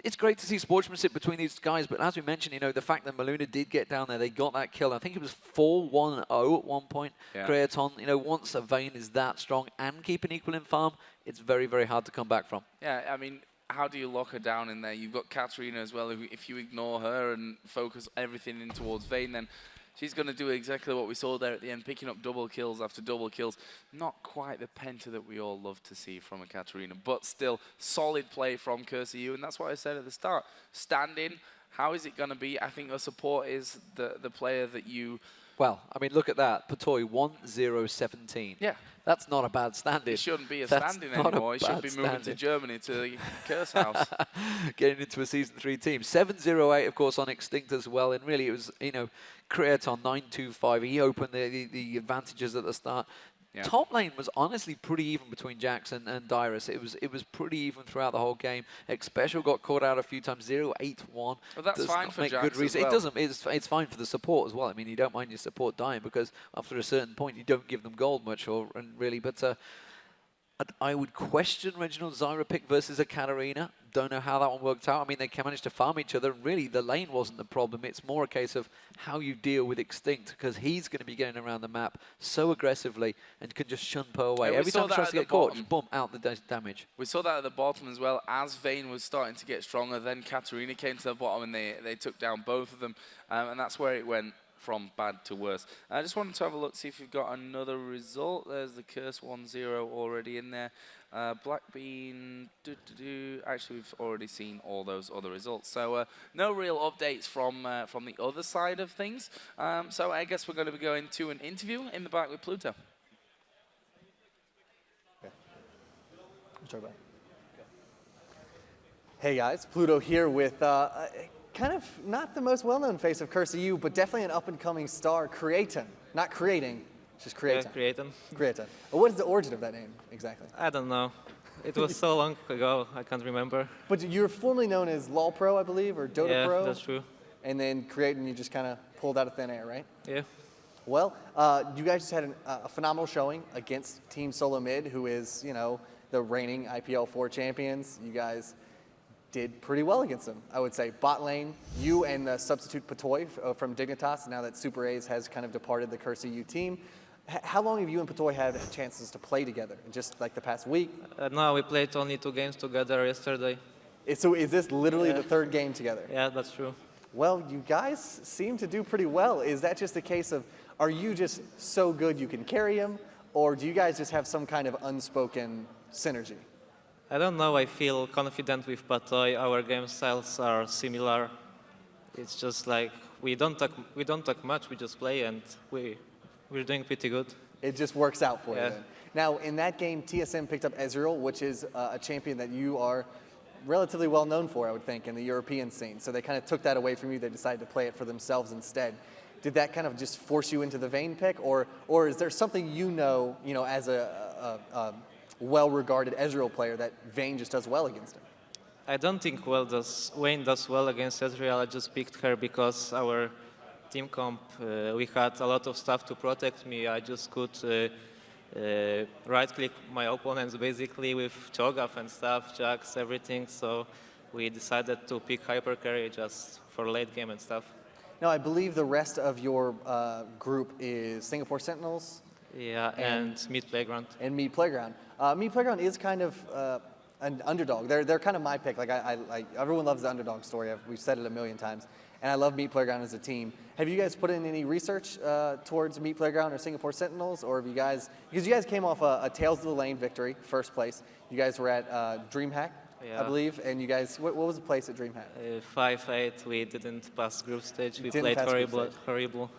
it's great to see sportsmanship between these guys, but as we mentioned, you know, the fact that Maluna did get down there, they got that kill. I think it was 4-1-0 at one point. Yeah. Creaton, you know, once a Vayne is that strong and keep an equal in farm, it's very, very hard to come back from. Yeah, I mean, how do you lock her down in there? You've got Katarina as well. If you ignore her and focus everything in towards Vayne, then she's going to do exactly what we saw there at the end, picking up double kills after double kills. Not quite the penta that we all love to see from a Katarina, but still solid play from CURSE.EU, and that's what I said at the start. Stand in. How is it going to be? I think your support is the player that you... Well, I mean, look at that. Patoy, 1-0-17. Yeah. That's not a bad stand-in. It shouldn't be a That's stand-in not a anymore. He should bad be moving to stand-in. Germany, to the Curse House. Getting into a Season 3 team. 7-0-8, of course, on Extinct as well. And really, it was, you know, Creaton 9-2-5. He opened the advantages at the start. Yeah. Top lane was honestly pretty even between Jax and Dyrus. It was pretty even throughout the whole game. Xpecial got caught out a few times. 0-8-1. Well, that's does fine not for make Jax good as reason. well. It doesn't. It's fine for the support as well. I mean, you don't mind your support dying because after a certain point, you don't give them gold much, but I would question Reginald Zyra pick versus a Katarina. Don't know how that one worked out. I mean, they managed to farm each other. Really, the lane wasn't the problem. It's more a case of how you deal with Extinct, because he's going to be getting around the map so aggressively and can just shun Per away. Yeah, we Every saw time he that tries at to the get caught, bottom. just boom, out the damage. We saw that at the bottom as well. As Vayne was starting to get stronger, then Katarina came to the bottom and they took down both of them. And that's where it went from bad to worse. I just wanted to have a look, see if we've got another result. There's the Curse 1-0 already in there. Blackbean, actually we've already seen all those other results. So no real updates from the other side of things. So I guess we're going to be going to an interview in the back with Pluto. Hey guys, Pluto here with kind of not the most well-known face of CURSE.EU, but definitely an up-and-coming star, Creaton. Not creating, just Creaton. Yeah, Creaton. Creaton. Well, what is the origin of that name, exactly? I don't know. It was so long ago, I can't remember. But you're formerly known as LOL Pro, I believe, or Dota Yeah, Pro? that's true. And then Creaton, you just kind of pulled out of thin air, right? Yeah. Well, you guys just had a phenomenal showing against Team Solo Mid, who is, you know, the reigning IPL4 champions. You guys did pretty well against them, I would say. Bot lane, you and the substitute Patoy from Dignitas, now that Super A's has kind of departed the CURSE.EU team. How long have you and Patoy had chances to play together? Just like the past week? No, we played only 2 games together yesterday. So is this literally the third game together? Yeah, that's true. Well, you guys seem to do pretty well. Is that just a case of, are you just so good you can carry him? Or do you guys just have some kind of unspoken synergy? I don't know, I feel confident with Patoy. Our game styles are similar. It's just like we don't talk much, we just play, and we're doing pretty good. It just works out for you then. Now, in that game, TSM picked up Ezreal, which is a champion that you are relatively well known for, I would think, in the European scene. So they kind of took that away from you. They decided to play it for themselves instead. Did that kind of just force you into the Vayne pick, or is there something you know, as a well-regarded Ezreal player that Vayne just does well against him? I don't think Vayne does well against Ezreal. I just picked her because our team comp, we had a lot of stuff to protect me. I just could right-click my opponents basically with Cho'Gath and stuff, Jax, everything. So we decided to pick hypercarry just for late game and stuff. Now, I believe the rest of your group is Singapore Sentinels. Yeah, and Meat Playground. And Meat Playground. Meat Playground is kind of an underdog. They're kind of my pick. Like everyone loves the underdog story. We've said it a million times. And I love Meat Playground as a team. Have you guys put in any research towards Meat Playground or Singapore Sentinels? Or have you guys, because you guys came off a Tails of the Lane victory, first place. You guys were at DreamHack, I believe. And you guys, what was the place at DreamHack? 5-8, we didn't pass group stage. We Didn't played pass group stage. horrible.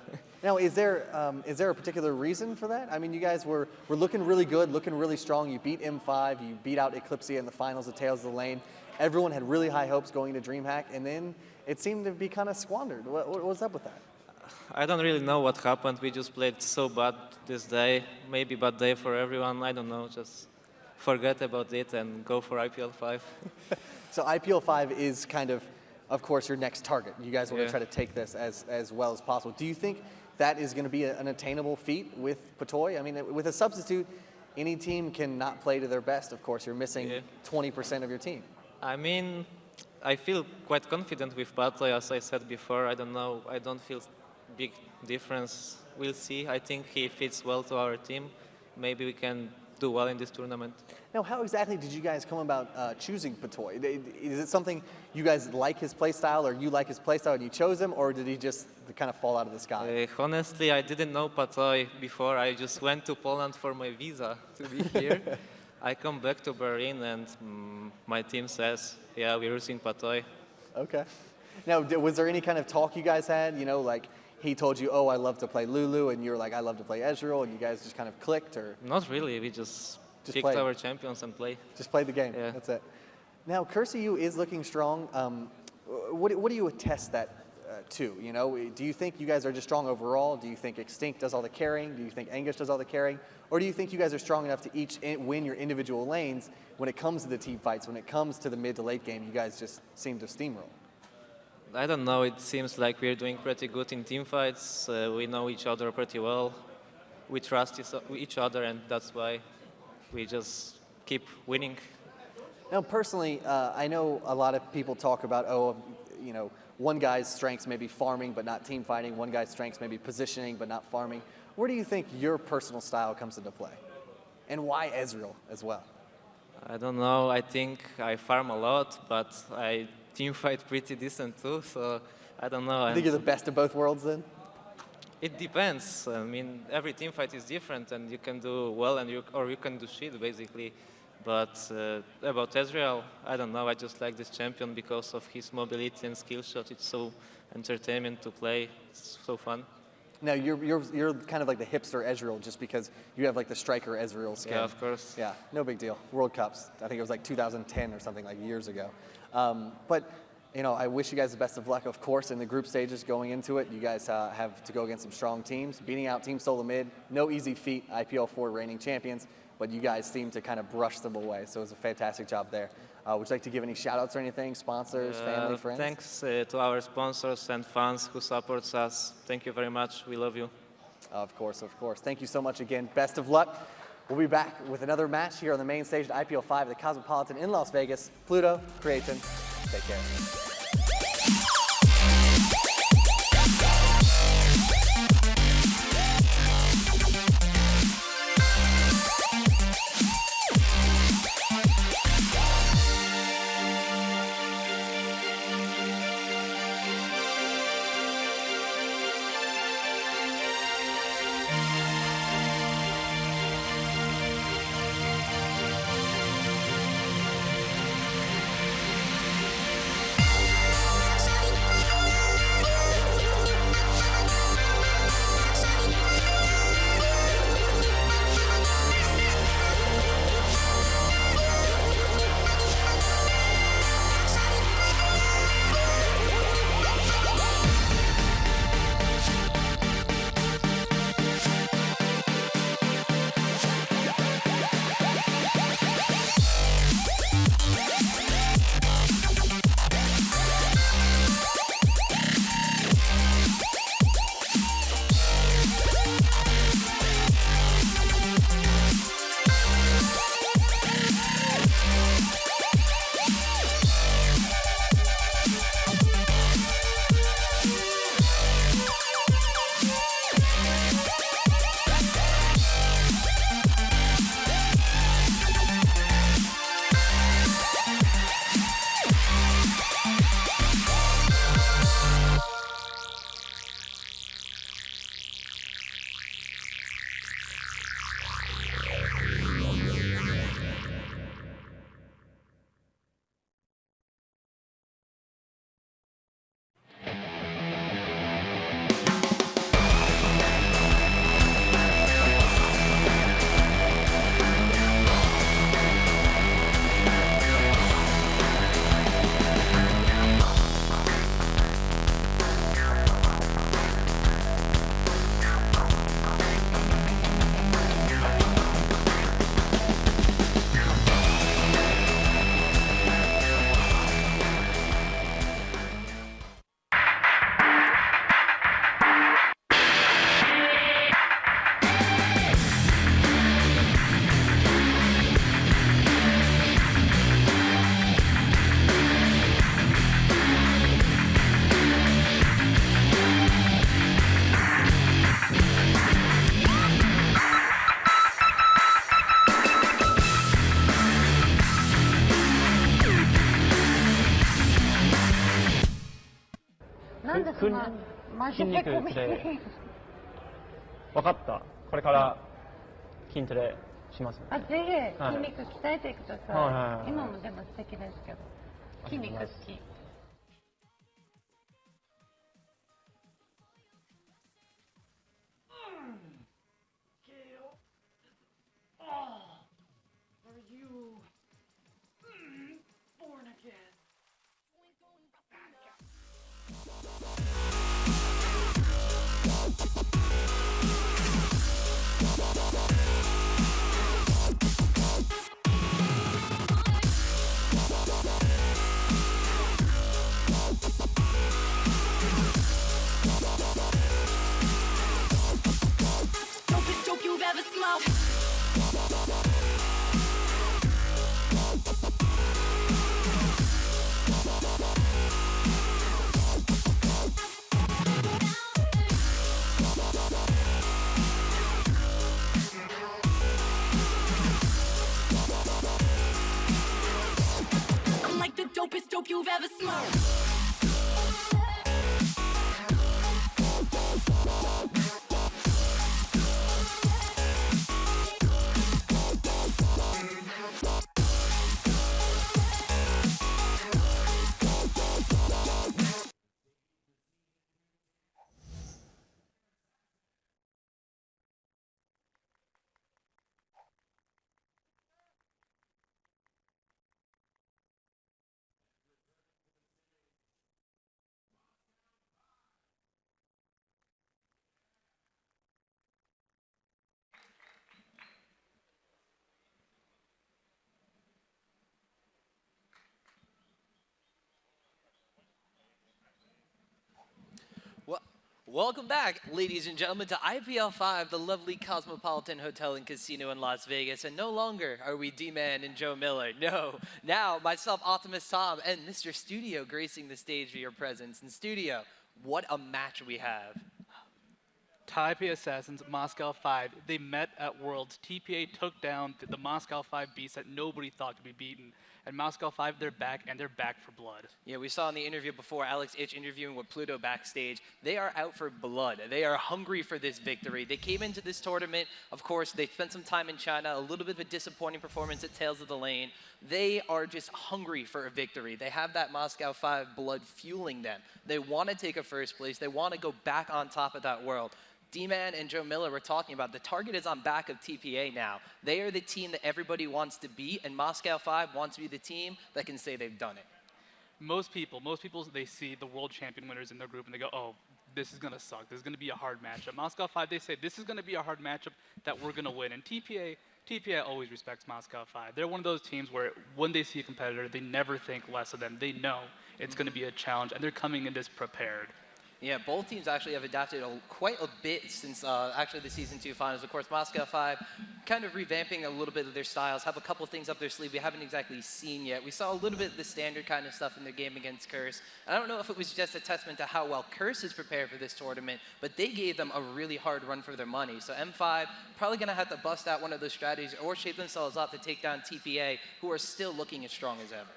Now, is there a particular reason for that? I mean, you guys were looking really good, looking really strong. You beat M5, you beat out Eclipsia in the finals of Tails of the Lane. Everyone had really high hopes going to DreamHack, and then it seemed to be kind of squandered. What was up with that? I don't really know what happened. We just played so bad this day. Maybe bad day for everyone. I don't know. Just forget about it and go for IPL5. So IPL5 is kind of course, your next target. You guys want to Yeah. try to take this as well as possible. Do you think that is going to be an attainable feat with Patoy? I mean, with a substitute, any team can not play to their best. Of course, you're missing 20% of your team. I mean, I feel quite confident with Patoy, as I said before. I don't know. I don't feel big difference. We'll see. I think he fits well to our team. Maybe we can do well in this tournament. Now, how exactly did you guys come about choosing Patoy? Is it something you guys like his playstyle, or you like his playstyle and you chose him, or did he just kind of fall out of the sky? Honestly, I didn't know Patoy before. I just went to Poland for my visa to be here. I come back to Darien and my team says, yeah, we're using Patoy. Okay. Now, was there any kind of talk you guys had? You know, like he told you, oh, I love to play Lulu, and you were like, I love to play Ezreal, and you guys just kind of clicked, or? Not really. We just picked played. our champions and play. Just played the game. Yeah. That's it. Now, CURSE.EU is looking strong. What do you attest that to? You know, do you think you guys are just strong overall? Do you think Extinct does all the carrying? Do you think Angus does all the carrying? Or do you think you guys are strong enough to each win your individual lanes when it comes to the team fights, when it comes to the mid to late game? You guys just seem to steamroll. I don't know. It seems like we're doing pretty good in team fights. We know each other pretty well. We trust each other, and that's why we just keep winning. Now, personally, I know a lot of people talk about, oh, you know, one guy's strengths may be farming but not team fighting. One guy's strengths may be positioning but not farming. Where do you think your personal style comes into play? And why Ezreal as well? I don't know. I think I farm a lot, but I team fight pretty decent too. So I don't know. I think you're the best of both worlds then? It depends. I mean, every team fight is different, and you can do well, or you can do shit basically. But about Ezreal, I don't know. I just like this champion because of his mobility and skill shot. It's so entertainment to play. It's so fun. Now, you're kind of like the hipster Ezreal just because you have like the striker Ezreal skin. Yeah, of course. Yeah, no big deal. World Cups. I think it was like 2010 or something, like years ago. But, you know, I wish you guys the best of luck, of course, in the group stages going into it. You guys have to go against some strong teams. Beating out Team Solo Mid, no easy feat, IPL4 reigning champions, but you guys seem to kind of brush them away, so it was a fantastic job there. Would you like to give any shout-outs or anything? Sponsors, family, friends? Thanks to our sponsors and fans who support us. Thank you very much. We love you. Of course, of course. Thank you so much again. Best of luck. We'll be back with another match here on the main stage at IPL5 at the Cosmopolitan in Las Vegas. Pluto, Creatin, take care. 筋肉トレ分かった。これから筋トレします。あ、ぜひ筋肉鍛えてください。今もでも素敵ですけど。筋肉好き。You've ever smoked. Welcome back, ladies and gentlemen, to IPL5, the lovely Cosmopolitan Hotel and Casino in Las Vegas. And no longer are we Deman and Joe Miller. No, now myself, Optimus, Tom, and Mr. Studio gracing the stage for your presence. In Studio, what a match we have. Taipei Assassins, Moscow 5, they met at Worlds. TPA took down the Moscow 5 beast that nobody thought could be beaten. And Moscow 5, they're back, and they're back for blood. Yeah, we saw in the interview before, Alex Itch interviewing with Pluto backstage. They are out for blood. They are hungry for this victory. They came into this tournament, of course, they spent some time in China, a little bit of a disappointing performance at Tails of the Lane. They are just hungry for a victory. They have that Moscow 5 blood fueling them. They want to take a first place. They want to go back on top of that world. D-Man and Joe Miller were talking about the target is on back of TPA now. They are the team that everybody wants to beat, and Moscow 5 wants to be the team that can say they've done it. Most people, they see the world champion winners in their group and they go, oh, this is going to suck. This is going to be a hard matchup. Moscow 5, they say, this is going to be a hard matchup that we're going to win. And TPA always respects Moscow 5. They're one of those teams where when they see a competitor, they never think less of them. They know it's going to be a challenge, and they're coming in this prepared. Yeah, both teams actually have adapted quite a bit since actually the Season 2 finals. Of course, Moscow 5 kind of revamping a little bit of their styles, have a couple things up their sleeve we haven't exactly seen yet. We saw a little bit of the standard kind of stuff in their game against Curse. And I don't know if it was just a testament to how well Curse is prepared for this tournament, but they gave them a really hard run for their money. So M5 probably going to have to bust out one of those strategies or shape themselves up to take down TPA, who are still looking as strong as ever.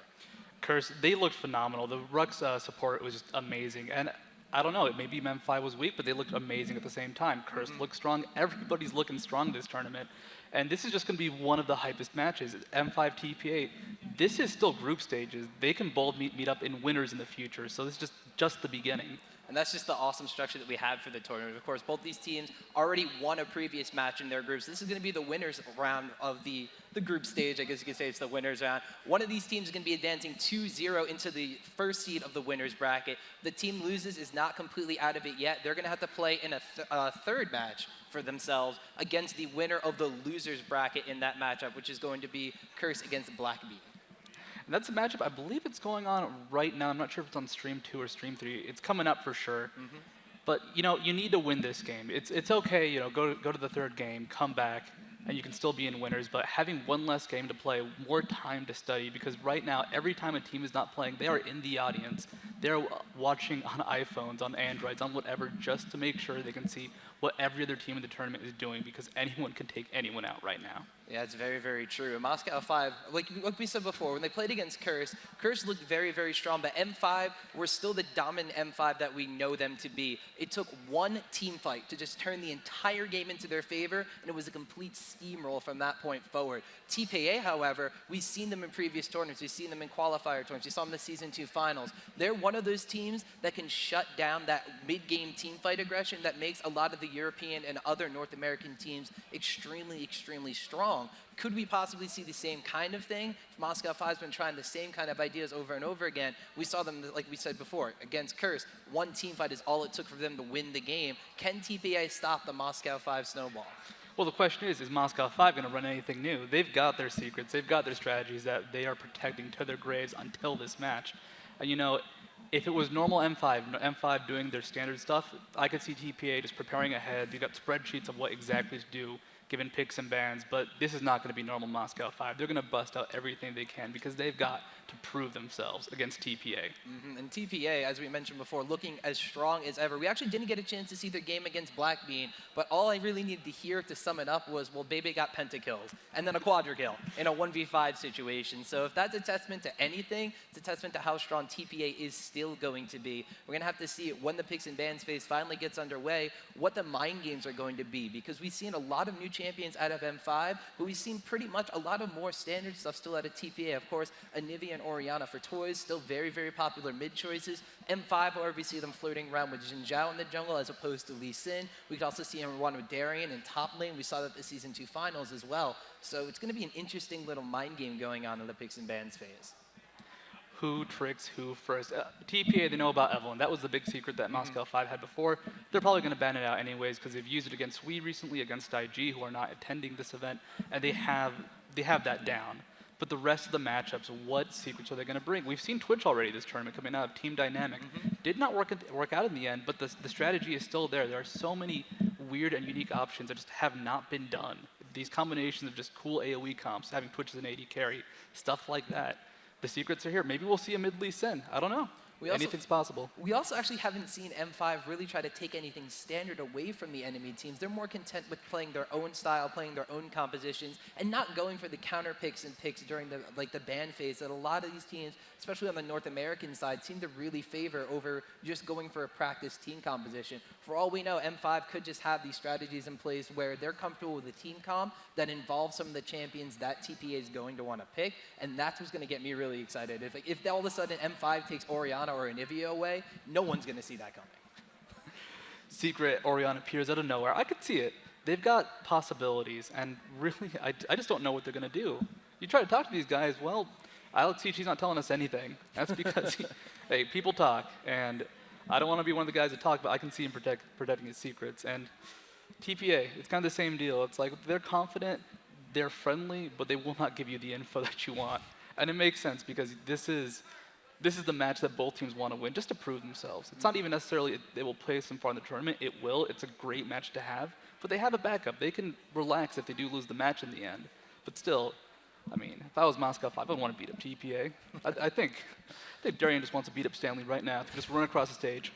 Curse, they looked phenomenal. The Rhux support was just amazing. And I don't know, maybe M5 was weak, but they looked amazing at the same time. Curse looked strong. Everybody's looking strong this tournament. And this is just going to be one of the hypest matches. M5 TPA, this is still group stages. They can both meet up in winners in the future. So this is just the beginning. And that's just the awesome structure that we have for the tournament. Of course, both these teams already won a previous match in their groups. This is going to be the winners round of the group stage. I guess you could say it's the winners round. One of these teams is going to be advancing 2-0 into the first seed of the winners bracket. The team loses is not completely out of it yet. They're going to have to play in a third match for themselves against the winner of the losers bracket in that matchup, which is going to be Curse against Blackbeard. And that's a matchup, I believe it's going on right now. I'm not sure if it's on Stream 2 or Stream 3. It's coming up for sure. But, you know, you need to win this game. It's okay, you know, go to the third game, come back, and you can still be in winners. But having one less game to play, more time to study, because right now, every time a team is not playing, they are in the audience. They're watching on iPhones, on Androids, on whatever, just to make sure they can see what every other team in the tournament is doing, because anyone can take anyone out right now. Yeah, it's very, very true. Moscow 5, like we said before, when they played against Curse, Curse looked very, very strong, but M5 were still the dominant M5 that we know them to be. It took one team fight to just turn the entire game into their favor, and it was a complete steamroll from that point forward. TPA, however, we've seen them in previous tournaments. We've seen them in qualifier tournaments. We saw them in the Season 2 finals. They're one of those teams that can shut down that mid-game team fight aggression that makes a lot of the European and other North American teams extremely, extremely strong. Could we possibly see the same kind of thing? Moscow 5's been trying the same kind of ideas over and over again. We saw them, like we said before, against Curse. One team fight is all it took for them to win the game. Can TPA stop the Moscow 5 snowball? Well, the question is Moscow 5 going to run anything new? They've got their secrets. They've got their strategies that they are protecting to their graves until this match. And, you know, if it was normal M5 doing their standard stuff, I could see TPA just preparing ahead. They've got spreadsheets of what exactly to do, given picks and bans, but this is not going to be normal Moscow 5. They're going to bust out everything they can because they've got to prove themselves against TPA. And TPA, as we mentioned before, looking as strong as ever. We actually didn't get a chance to see their game against Blackbean, but all I really needed to hear to sum it up was, well, Bebe got pentakilled, and then a quadra-kill in a 1v5 situation. So if that's a testament to anything, it's a testament to how strong TPA is still going to be. We're going to have to see when the picks and bans phase finally gets underway, what the mind games are going to be, because we've seen a lot of new champions out of M5, but we've seen pretty much a lot of more standard stuff still out of TPA. Of course, Anivia and Orianna for toys, still very, very popular mid choices. M5, however, we see them floating around with Genja in the jungle as opposed to Lee Sin. We could also see him run with Darien in top lane. We saw that the Season 2 finals as well. So it's going to be an interesting little mind game going on in the picks and bans phase. Who tricks who first? TPA, they know about Evelyn. That was the big secret that Moscow 5 had before. They're probably going to ban it out anyways because they've used it against We recently, against IG, who are not attending this event, and they have that down. But the rest of the matchups, what secrets are they going to bring? We've seen Twitch already this tournament coming out of Team Dynamic. Did not work out in the end, but the strategy is still there. There are so many weird and unique options that just have not been done. These combinations of just cool AoE comps, having Twitch as an AD carry, stuff like that. The secrets are here. Maybe we'll see a mid Lee Sin. I don't know. Anything's possible. We also actually haven't seen M5 really try to take anything standard away from the enemy teams. They're more content with playing their own style, playing their own compositions, and not going for the counter picks and picks during the ban phase that a lot of these teams, especially on the North American side, seem to really favor over just going for a practice team composition. For all we know, M5 could just have these strategies in place where they're comfortable with a team comp that involves some of the champions that TPA is going to want to pick, and that's what's going to get me really excited. If all of a sudden M5 takes Orianna or Anivia away, no one's going to see that coming. Secret Orianna appears out of nowhere. I could see it. They've got possibilities, and really, I just don't know what they're going to do. You try to talk to these guys, well, Alex He's not telling us anything. That's because, hey, people talk, and I don't want to be one of the guys that talk, but I can see him protecting his secrets. And TPA, it's kind of the same deal. It's like they're confident, they're friendly, but they will not give you the info that you want. And it makes sense because this is the match that both teams want to win, just to prove themselves. It's not even necessarily they will play some far in the tournament. It will. It's a great match to have. But they have a backup. They can relax if they do lose the match in the end. But still, I mean, if I was Moscow 5, I would want to beat up TPA. I think Darien just wants to beat up Stanley right now. Just run across the stage.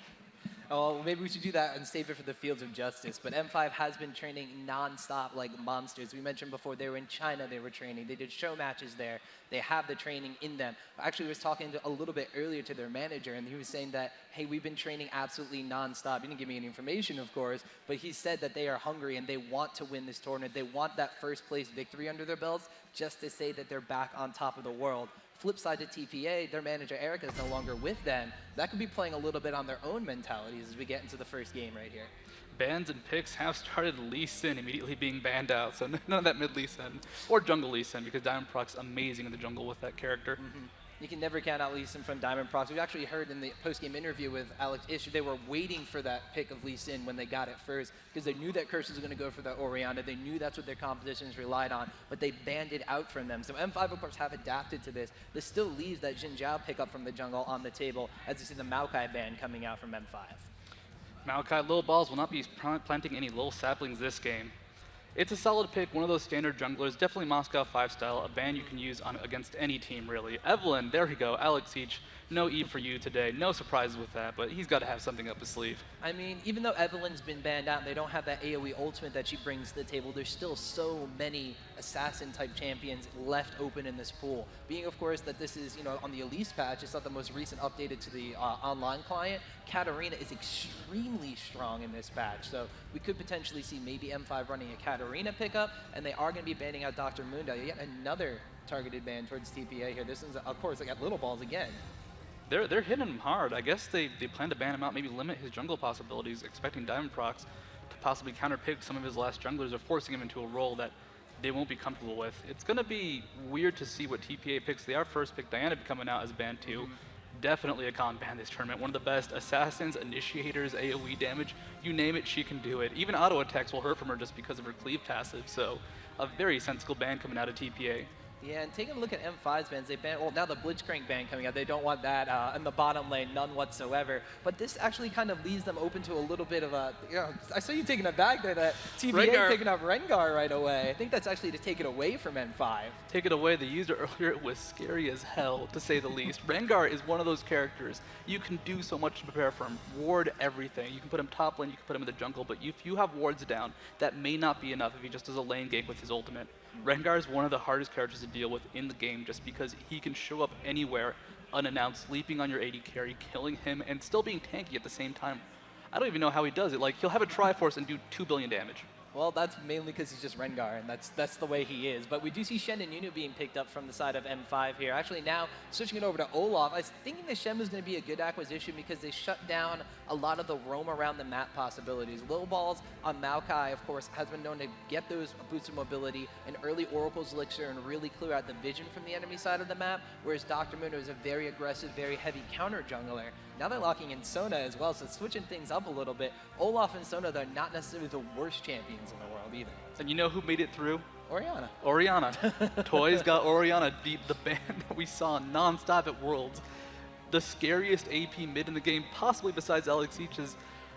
Oh, maybe we should do that and save it for the Fields of Justice. But M5 has been training non-stop like monsters. We mentioned before they were in China, they were training. They did show matches there. They have the training in them. Actually, I was talking a little bit earlier to their manager, and he was saying that, hey, we've been training absolutely non-stop. He didn't give me any information, of course, but he said that they are hungry and they want to win this tournament. They want that first place victory under their belts just to say that they're back on top of the world. Flip side to TPA, their manager Erica is no longer with them. That could be playing a little bit on their own mentalities as we get into the first game right here. Bans and picks have started Lee Sin immediately being banned out, so none of that mid Lee Sin or jungle Lee Sin because Diamondprox amazing in the jungle with that character. You can never count out Lee Sin from Diamondprox. We actually heard in the post-game interview with Alex Ish, they were waiting for that pick of Lee Sin when they got it first because they knew that Curse was going to go for the Orianna. They knew that's what their compositions relied on, but they banned it out from them. So M5, of course, have adapted to this. This still leaves that Genja pickup from the jungle on the table as you see the Maokai ban coming out from M5. Maokai Lil Balls will not be planting any Lil Saplings this game. It's a solid pick, one of those standard junglers, definitely Moscow 5 style, a ban you can use against any team, really. Evelyn, there we go, Alex Each No E for you today. No surprises with that, but he's got to have something up his sleeve. I mean, even though Evelyn's been banned out and they don't have that AoE ultimate that she brings to the table, there's still so many assassin-type champions left open in this pool. Being, of course, that this is, on the Elise patch, it's not the most recent updated to the online client, Katarina is extremely strong in this patch. So we could potentially see maybe M5 running a Katarina pickup, and they are going to be banning out Dr. Mundo. Yet another targeted ban towards TPA here. This one's, of course, like at Little Balls again. They're hitting him hard. I guess they plan to ban him out, maybe limit his jungle possibilities, expecting Diamondprox to possibly counterpick some of his last junglers or forcing him into a role that they won't be comfortable with. It's going to be weird to see what TPA picks. They are first pick Diana coming out as ban 2. Definitely a con ban this tournament. One of the best assassins, initiators, AoE damage, you name it, she can do it. Even auto attacks will hurt from her just because of her cleave passive, so a very sensible ban coming out of TPA. Yeah, and taking a look at M5's bans, they ban, well, now the Blitzcrank ban coming out, they don't want that in the bottom lane, none whatsoever. But this actually kind of leaves them open to a little bit of a, I saw you taking it back there, that TPA picking up Rengar right away. I think that's actually to take it away from M5. Take it away, the user earlier, it was scary as hell, to say the least. Rengar is one of those characters. You can do so much to prepare for him, ward everything. You can put him top lane, you can put him in the jungle, but if you have wards down, that may not be enough if he just does a lane gank with his ultimate. Rengar is one of the hardest characters to deal with in the game just because he can show up anywhere unannounced, leaping on your AD carry, killing him, and still being tanky at the same time. I don't even know how he does it. Like, he'll have a Triforce and do 2 billion damage. Well, that's mainly because he's just Rengar, and that's the way he is. But we do see Shen and Nunu being picked up from the side of M5 here. Actually, now switching it over to Olaf, I was thinking that Shen was going to be a good acquisition because they shut down a lot of the roam around the map possibilities. Little Balls on Maokai, of course, has been known to get those boosted mobility and early Oracle's Elixir and really clear out the vision from the enemy side of the map, whereas Dr. Mundo is a very aggressive, very heavy counter jungler. Now they're locking in Sona as well, so switching things up a little bit. Olaf and Sona, they're not necessarily the worst champions in the world either. And you know who made it through? Orianna. Orianna. Toys got Orianna deep, the ban that we saw non-stop at Worlds. The scariest AP mid in the game, possibly besides Alex Each's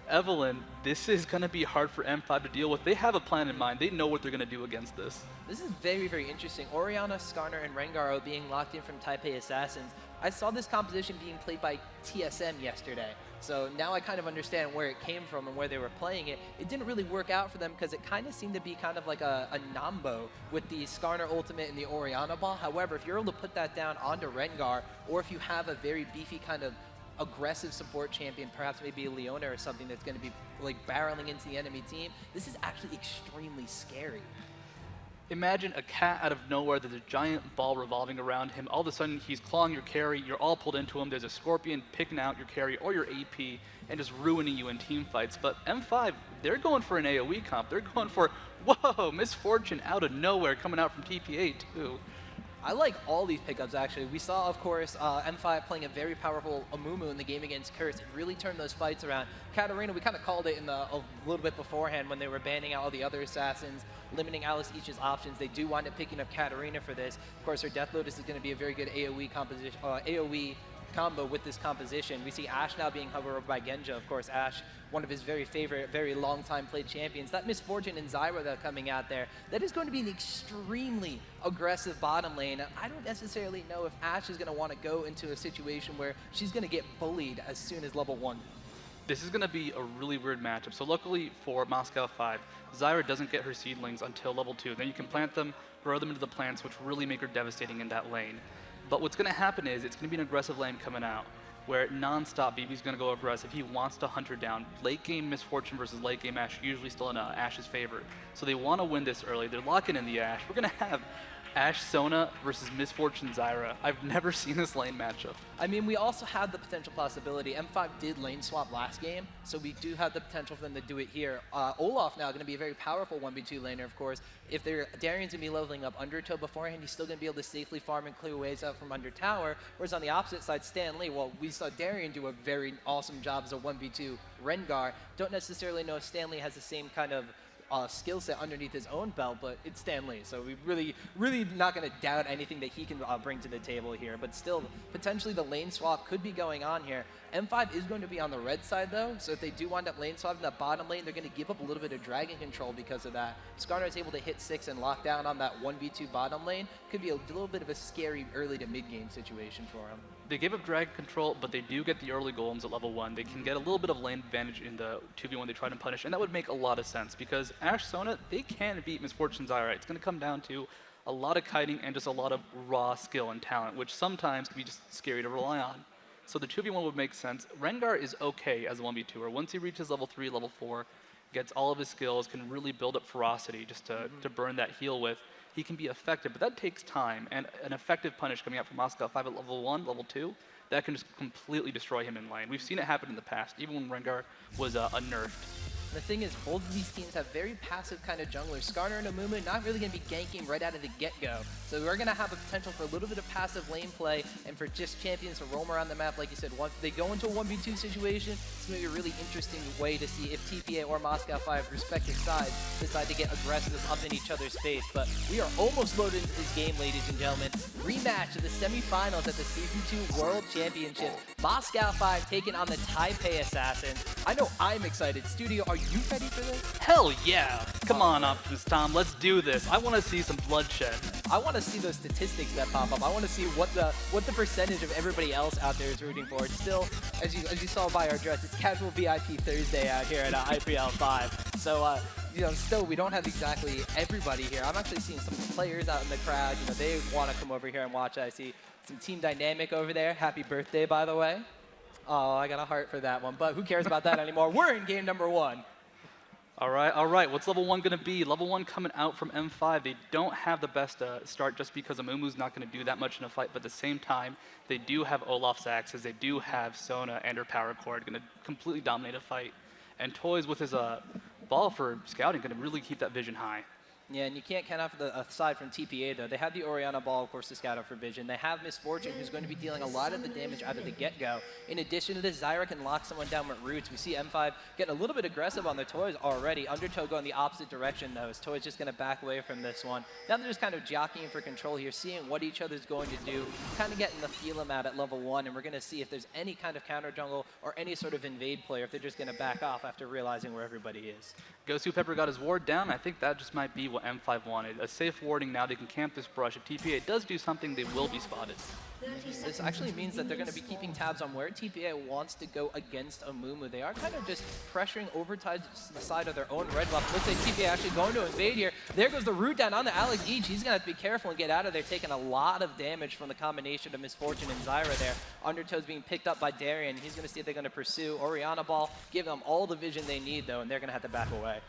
Evelyn. This is going to be hard for M5 to deal with. They have a plan in mind. They know what they're going to do against this. This is very, very interesting. Orianna, Skarner, and Rengar are being locked in from Taipei Assassins. I saw this composition being played by TSM yesterday. So now I kind of understand where it came from and where they were playing it. It didn't really work out for them because it kind of seemed to be kind of like a Nambo with the Skarner ultimate and the Orianna ball. However, if you're able to put that down onto Rengar, or if you have a very beefy kind of aggressive support champion, perhaps maybe a Leona or something that's going to be like barreling into the enemy team, this is actually extremely scary. Imagine a cat out of nowhere, there's a giant ball revolving around him. All of a sudden, he's clawing your carry, you're all pulled into him. There's a scorpion picking out your carry or your AP and just ruining you in team fights. But M5, they're going for an AoE comp. They're going for, whoa, Misfortune out of nowhere coming out from TPA too. I like all these pickups, actually. We saw, of course, M5 playing a very powerful Amumu in the game against Curse. It really turned those fights around. Katarina, we kind of called it in a little bit beforehand when they were banning out all the other assassins, limiting Alice Each's options. They do wind up picking up Katarina for this. Of course, her Death Lotus is going to be a very good AoE composition, AoE combo with this composition. We see Ashe now being hovered over by Genja. Of course, Ashe, one of his very favorite, very long time played champions. That Misfortune and Zyra that are coming out there, that is going to be an extremely aggressive bottom lane. And I don't necessarily know if Ashe is going to want to go into a situation where she's going to get bullied as soon as level 1. This is going to be a really weird matchup. So luckily for Moscow 5, Zyra doesn't get her seedlings until level 2. Then you can plant them, grow them into the plants, which really make her devastating in that lane. But what's going to happen is it's going to be an aggressive lane coming out where non-stop BB's going to go aggressive. He wants to hunt her down. Late game Misfortune versus late game Ashe usually still in Ashe's favor. So they want to win this early. They're locking in the Ashe. We're going to have Ashe Sona versus Misfortune Zyra. I've never seen this lane matchup. I mean, we also have the potential possibility. M5 did lane swap last game, so we do have the potential for them to do it here. Olaf now going to be a very powerful 1v2 laner, of course. If Darien's going to be leveling up Undertow beforehand, he's still going to be able to safely farm and clear ways out from under tower. Whereas on the opposite side, Stan Lee, well, we saw Darien do a very awesome job as a 1v2 Rengar. Don't necessarily know if Stan Lee has the same kind of skill set underneath his own belt, but it's Stan Lee, so we really not going to doubt anything that he can bring to the table here. But still, potentially the lane swap could be going on here. M5 is going to be on the red side though, so if they do wind up lane swapping that bottom lane, they're going to give up a little bit of dragon control because of that. Skarner is able to hit 6 and lock down on that 1v2 bottom lane. Could be a little bit of a scary early to mid game situation for him. they gave up drag control, but they do get the early golems at level 1. They can get a little bit of lane advantage in the 2v1 they try to punish, and that would make a lot of sense because Ashe Sona, they can beat Misfortune Zyra. It's going to come down to a lot of kiting and just a lot of raw skill and talent, which sometimes can be just scary to rely on. So the 2v1 would make sense. Rengar is okay as a 1v2er. Once he reaches level 3, level 4, gets all of his skills, can really build up ferocity just to burn that heal with, he can be effective, but that takes time, and an effective punish coming out from Moscow 5 at level 1, level 2, that can just completely destroy him in lane. We've seen it happen in the past, even when Rengar was unnerved. The thing is, both of these teams have very passive kind of junglers. Skarner and Amumu not really going to be ganking right out of the get-go. So we're going to have a potential for a little bit of passive lane play and for just champions to roam around the map. Like you said, once they go into a 1v2 situation, it's going to be a really interesting way to see if TPA or Moscow 5 respective sides decide to get aggressive up in each other's face. But we are almost loaded into this game, ladies and gentlemen. Rematch of the semifinals at the Season 2 World Championships. Moscow 5 taking on the Taipei Assassins. I know I'm excited. Studio, are you ready for this? Hell yeah! Come on, Optimus Tom, let's do this. I want to see some bloodshed. I want to see those statistics that pop up. I want to see what the percentage of everybody else out there is rooting for. It's still, as you saw by our dress, it's casual VIP Thursday out here at IPL5. So you know, still we don't have exactly everybody here. I'm actually seeing some of the players out in the crowd. You know, they want to come over here and watch. I see some Team Dynamic over there. Happy birthday, by the way. Oh, I got a heart for that one, but who cares about that anymore? We're in game number 1. All right. What's level 1 going to be? Level 1 coming out from M5. They don't have the best start just because Amumu's not going to do that much in a fight, but at the same time, they do have Olaf's axes. They do have Sona and her power cord going to completely dominate a fight. And Toys with his ball for scouting going to really keep that vision high. Yeah, and you can't count off aside from TPA, though. They have the Orianna ball, of course, to scout out for vision. They have Misfortune, who's going to be dealing a lot of the damage out of the get-go. In addition to this, Zyra can lock someone down with Rhux. We see M5 getting a little bit aggressive on their Toys already. Undertow going the opposite direction, though. His Toys just going to back away from this one. Now they're just kind of jockeying for control here, seeing what each other's going to do, kind of getting the feel them out at level 1, and we're going to see if there's any kind of counter jungle or any sort of invade player, if they're just going to back off after realizing where everybody is. Gosu Pepper got his ward down. I think that just might be what M5 wanted. A safe warding now. They can camp this brush. If TPA does do something, they will be spotted. This actually means that they're going to be keeping tabs on where TPA wants to go against Amumu. They are kind of just pressuring over to the side of their own red buff. Looks like TPA actually going to invade here. There goes the root down on the Alex Each. He's going to have to be careful and get out of there, taking a lot of damage from the combination of Misfortune and Zyra there. Undertow's being picked up by Darien. He's going to see if they're going to pursue Orianna ball, give them all the vision they need, though, and they're going to have to back away.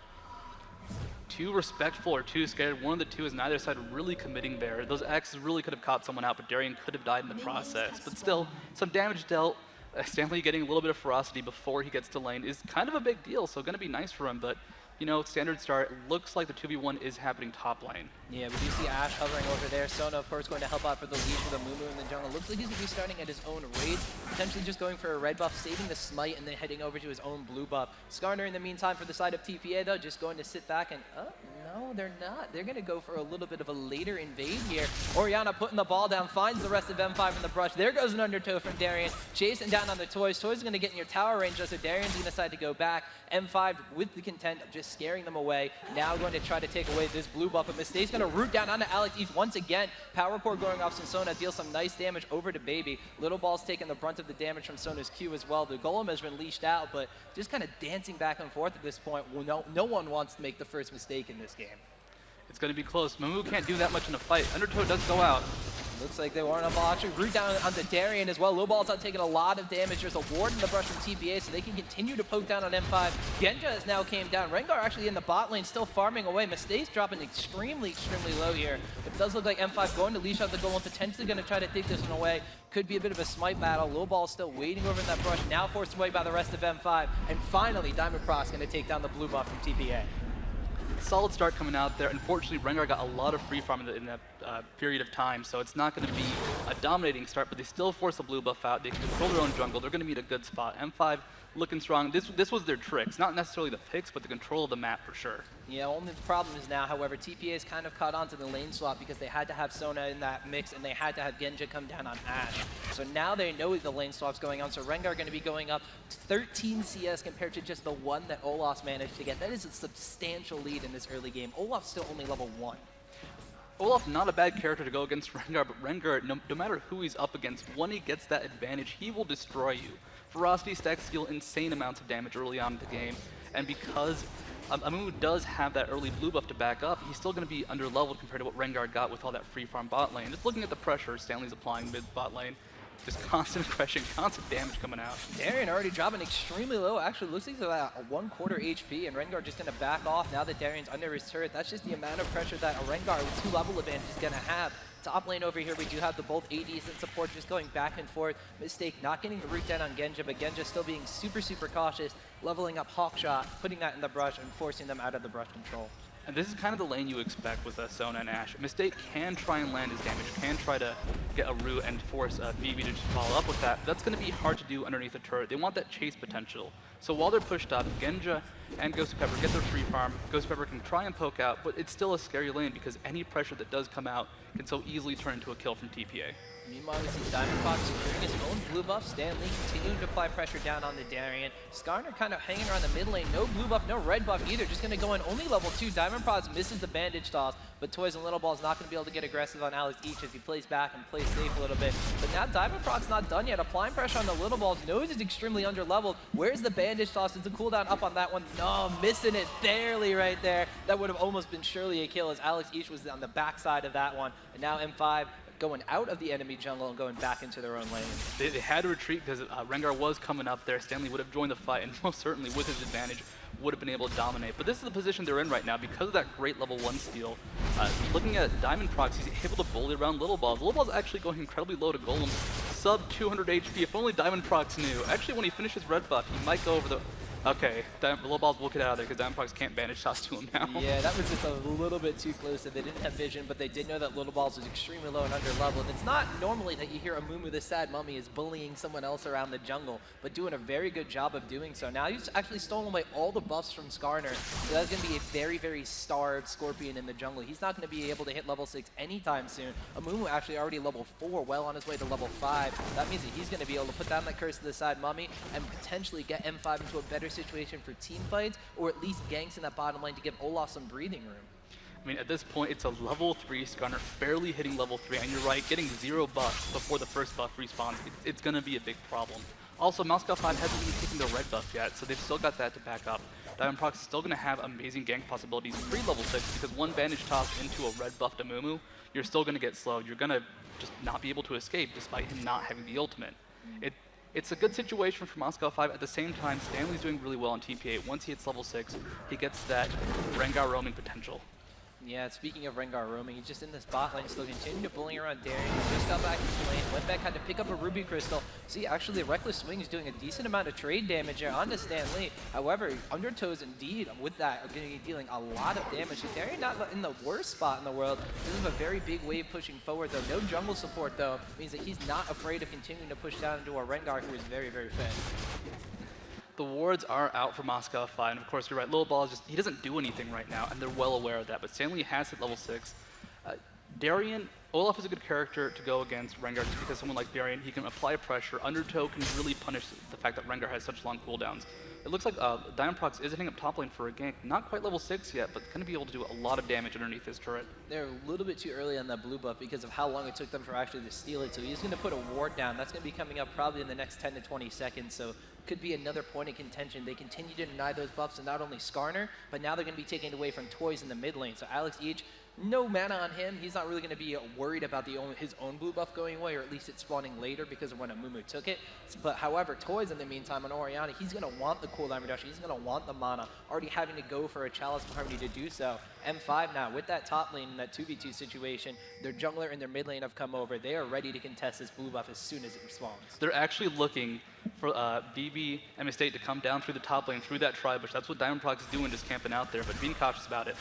Too respectful or too scared. One of the two is neither side really committing there. Those X's really could have caught someone out, but Darien could have died in the process. But still, some damage dealt. Stanley getting a little bit of ferocity before he gets to lane is kind of a big deal, so going to be nice for him. But, you know, standard start, looks like the 2v1 is happening top lane. Yeah, we do see Ashe hovering over there. Sona, of course, going to help out for the lead for the Mumu in the jungle. Looks like he's going to be starting at his own raids, potentially just going for a red buff, saving the smite, and then heading over to his own blue buff. Skarner, in the meantime, for the side of TPA, though, just going to sit back and, no, they're not. They're going to go for a little bit of a later invade here. Orianna putting the ball down, finds the rest of M5 in the brush. There goes an undertow from Darien, chasing down on the Toys. Toys is going to get in your tower range, so Darien's going to decide to go back. M5 with the content of just scaring them away. Now going to try to take away this blue buff, but Mistake's going to root down onto Alex East once again. Power core going off Sona deals some nice damage over to Baby. Little Ball's taking the brunt of the damage from Sona's Q as well. The Golem has been leashed out, but just kind of dancing back and forth at this point. Well, no one wants to make the first mistake in this game. It's going to be close. Mumu can't do that much in a fight. Undertow does go out. Looks like they want to actually root down onto Darien as well. Low Ball's not taking a lot of damage. There's a ward in the brush from TPA, so they can continue to poke down on M5. Genja has now came down. Rengar actually in the bot lane, still farming away. Mistake's dropping extremely low here. It does look like M5 going to leash out the goal and potentially going to try to take this one away. Could be a bit of a smite battle. Low Ball still waiting over in that brush, now forced away by the rest of M5. And finally, Diamondprox going to take down the blue buff from TPA. Solid start coming out there. Unfortunately, Rengar got a lot of free farm in that period of time, so it's not going to be a dominating start, but they still force a blue buff out. They can control their own jungle. They're going to be at a good spot. M5 looking strong. This was their tricks. Not necessarily the picks, but the control of the map for sure. Yeah, only the problem is now, however, TPA is kind of caught onto the lane swap because they had to have Sona in that mix and they had to have Genja come down on Ashe. So now they know the lane swap's going on, so Rengar going to be going up 13 CS compared to just the one that Olaf's managed to get. That is a substantial lead in this early game. Olaf's still only level 1. Olaf, not a bad character to go against Rengar, but Rengar, no matter who he's up against, when he gets that advantage, he will destroy you. Ferocity stacks deal insane amounts of damage early on in the game, and because Amumu does have that early blue buff to back up, he's still going to be under-leveled compared to what Rengar got with all that free farm bot lane. Just looking at the pressure Stanley's applying mid-bot lane, just constant aggression, constant damage coming out. Darien already dropping extremely low. Actually, looks like he's about a 1/4 HP, and Rengar just going to back off now that Darien's under his turret. That's just the amount of pressure that a Rengar with 2 level advantage is going to have. Top lane over here, we do have the both ADs and support just going back and forth. Mistake not getting the root down on Genja, but Genja still being super, super cautious, leveling up Hawkshot, putting that in the brush, and forcing them out of the brush control. And this is kind of the lane you expect with Sona and Ashe. Mistake can try and land his damage, can try to get a root and force BB to just follow up with that. But that's going to be hard to do underneath the turret. They want that chase potential. So while they're pushed up, Genja and Gosu Pepper get their free farm. Gosu Pepper can try and poke out, but it's still a scary lane because any pressure that does come out can so easily turn into a kill from TPA. Meanwhile, we see Diamondprox securing his own blue buff. Stanley continuing to apply pressure down on the Darien. Skarner kind of hanging around the mid lane. No blue buff, no red buff either. Just going to go in only level 2. Diamondprox misses the bandage toss, but Toys and Little Ball's not going to be able to get aggressive on Alex Each as he plays back and plays safe a little bit. But now Diamondprox not done yet. Applying pressure on the Little Balls. Knows it's extremely under leveled. Where's the bandage toss? Is the cooldown up on that one? No, missing it barely right there. That would have almost been surely a kill as Alex Each was on the backside of that one. And now M5 going out of the enemy jungle and going back into their own lane. They had to retreat because Rengar was coming up there. Stanley would have joined the fight and most certainly with his advantage would have been able to dominate. But this is the position they're in right now because of that great level 1 steal. Looking at Diamondprox, he's able to bully around Little Balls. Little Balls actually going incredibly low to Golem, sub 200 HP. If only Diamondprox knew. Actually, when he finishes red buff, he might go over the... Okay, Little Balls will get out of there because Diamondprox can't bandage toss to him now. Yeah, that was just a little bit too close. They didn't have vision, but they did know that Little Balls was extremely low and under leveled. It's not normally that you hear Amumu, the sad mummy, is bullying someone else around the jungle, but doing a very good job of doing so. Now he's actually stolen away all the buffs from Skarner, so that's going to be a very, very starved Scorpion in the jungle. He's not going to be able to hit level 6 anytime soon. Amumu actually already level 4, well on his way to level 5. That means that he's going to be able to put down that Curse to the Side Mummy and potentially get M5 into a better situation for team fights, or at least ganks in that bottom lane to give Olaf some breathing room. I mean, at this point, it's a level 3 Skarner, barely hitting level 3, and you're right, getting 0 buffs before the first buff respawns, it's going to be a big problem. Also, Moscow 5 hasn't even taken the red buff yet, so they've still got that to back up. Diamondprox is still going to have amazing gank possibilities pre-level 6, because one bandage toss into a red buffed Amumu, you're still going to get slowed. You're going to just not be able to escape, despite him not having the ultimate. It's a good situation for Moscow 5. At the same time, Stanley's doing really well on TPA. Once he hits level 6, he gets that Rengar roaming potential. Yeah, speaking of Rengar roaming, he's just in this bot lane, still continuing to bullying around Darien. Just got back into the lane, went back, had to pick up a Ruby Crystal. See, actually, the Reckless Swing is doing a decent amount of trade damage here onto Stanley. However, Undertow's indeed, with that, are going to be dealing a lot of damage. So Darien not in the worst spot in the world. This is a very big wave pushing forward, though. No jungle support, though, means that he's not afraid of continuing to push down into a Rengar who is very, very fed. The wards are out for Moscow 5, and of course, you're right, Little Ball is just, he doesn't do anything right now, and they're well aware of that, but Stanley has hit level 6. Darien, Olaf is a good character to go against Rengar just because someone like Darien, he can apply pressure. Undertow can really punish the fact that Rengar has such long cooldowns. It looks like Diamondprox is hitting up top lane for a gank. Not quite level 6 yet, but going to be able to do a lot of damage underneath his turret. They're a little bit too early on that blue buff because of how long it took them for actually to steal it. So he's going to put a ward down. That's going to be coming up probably in the next 10 to 20 seconds. So could be another point of contention. They continue to deny those buffs to not only Skarner, but now they're going to be taking it away from Toys in the mid lane. So Alex Each, no mana on him. He's not really going to be worried about his own blue buff going away, or at least it spawning later because of when Amumu took it. But however, Toys in the meantime on Orianna, he's going to want the cooldown reduction. He's going to want the mana, already having to go for a Chalice of Harmony to do so. M5 now, with that top lane in that 2v2 situation, their jungler and their mid lane have come over. They are ready to contest this blue buff as soon as it spawns. They're actually looking for BB and Mistake to come down through the top lane, through that tri-bush. That's what Diamondprox is doing, just camping out there, but being cautious about it.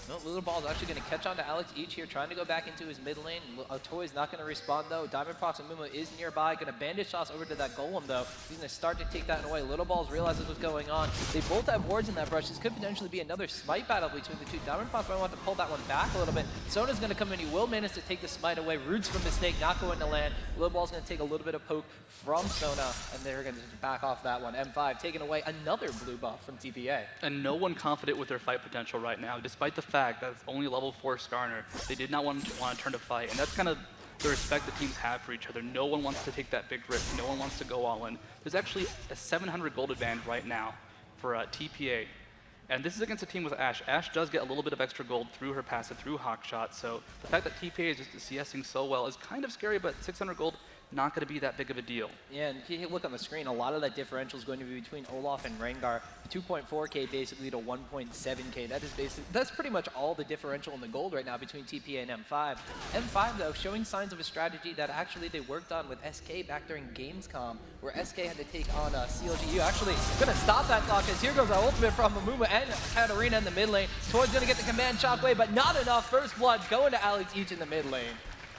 No, Little Ball is actually going to catch on to Alex Each here, trying to go back into his mid lane. Toy's not going to respond, though. Diamondprox and Mumu is nearby. Going to bandage toss over to that Golem, though. He's going to start to take that away. Little Balls realizes what's going on. They both have wards in that brush. This could potentially be another smite battle between the two. Diamondprox might want to pull that one back a little bit. Sona's going to come in. He will manage to take the smite away. Roots from Mistake not going to land. Little Ball's going to take a little bit of poke from Sona, and they're going to just back off that one. M5 taking away another blue buff from TPA. And no one confident with their fight potential right now, despite the fact fact that it's only level 4 Skarner. They did not want to turn to fight, and that's kind of the respect that teams have for each other. No one wants to take that big risk. No one wants to go all in. There's actually a 700 gold advantage right now for TPA. And this is against a team with Ashe. Ashe does get a little bit of extra gold through her passive, through Hawkshot. So the fact that TPA is just CSing so well is kind of scary, but 600 gold, not going to be that big of a deal. Yeah, and if you look on the screen, a lot of that differential is going to be between Olaf and Rengar. 2.4k basically to 1.7k. That is that's pretty much all the differential in the gold right now between TPA and M5. M5 though showing signs of a strategy that actually they worked on with SK back during Gamescom, where SK had to take on CLG.EU. Actually gonna stop that clock as here goes the ultimate from Amumu and Katarina in the mid lane. Towards gonna get the command shockwave, but not enough. First blood going to Alex each in the mid lane.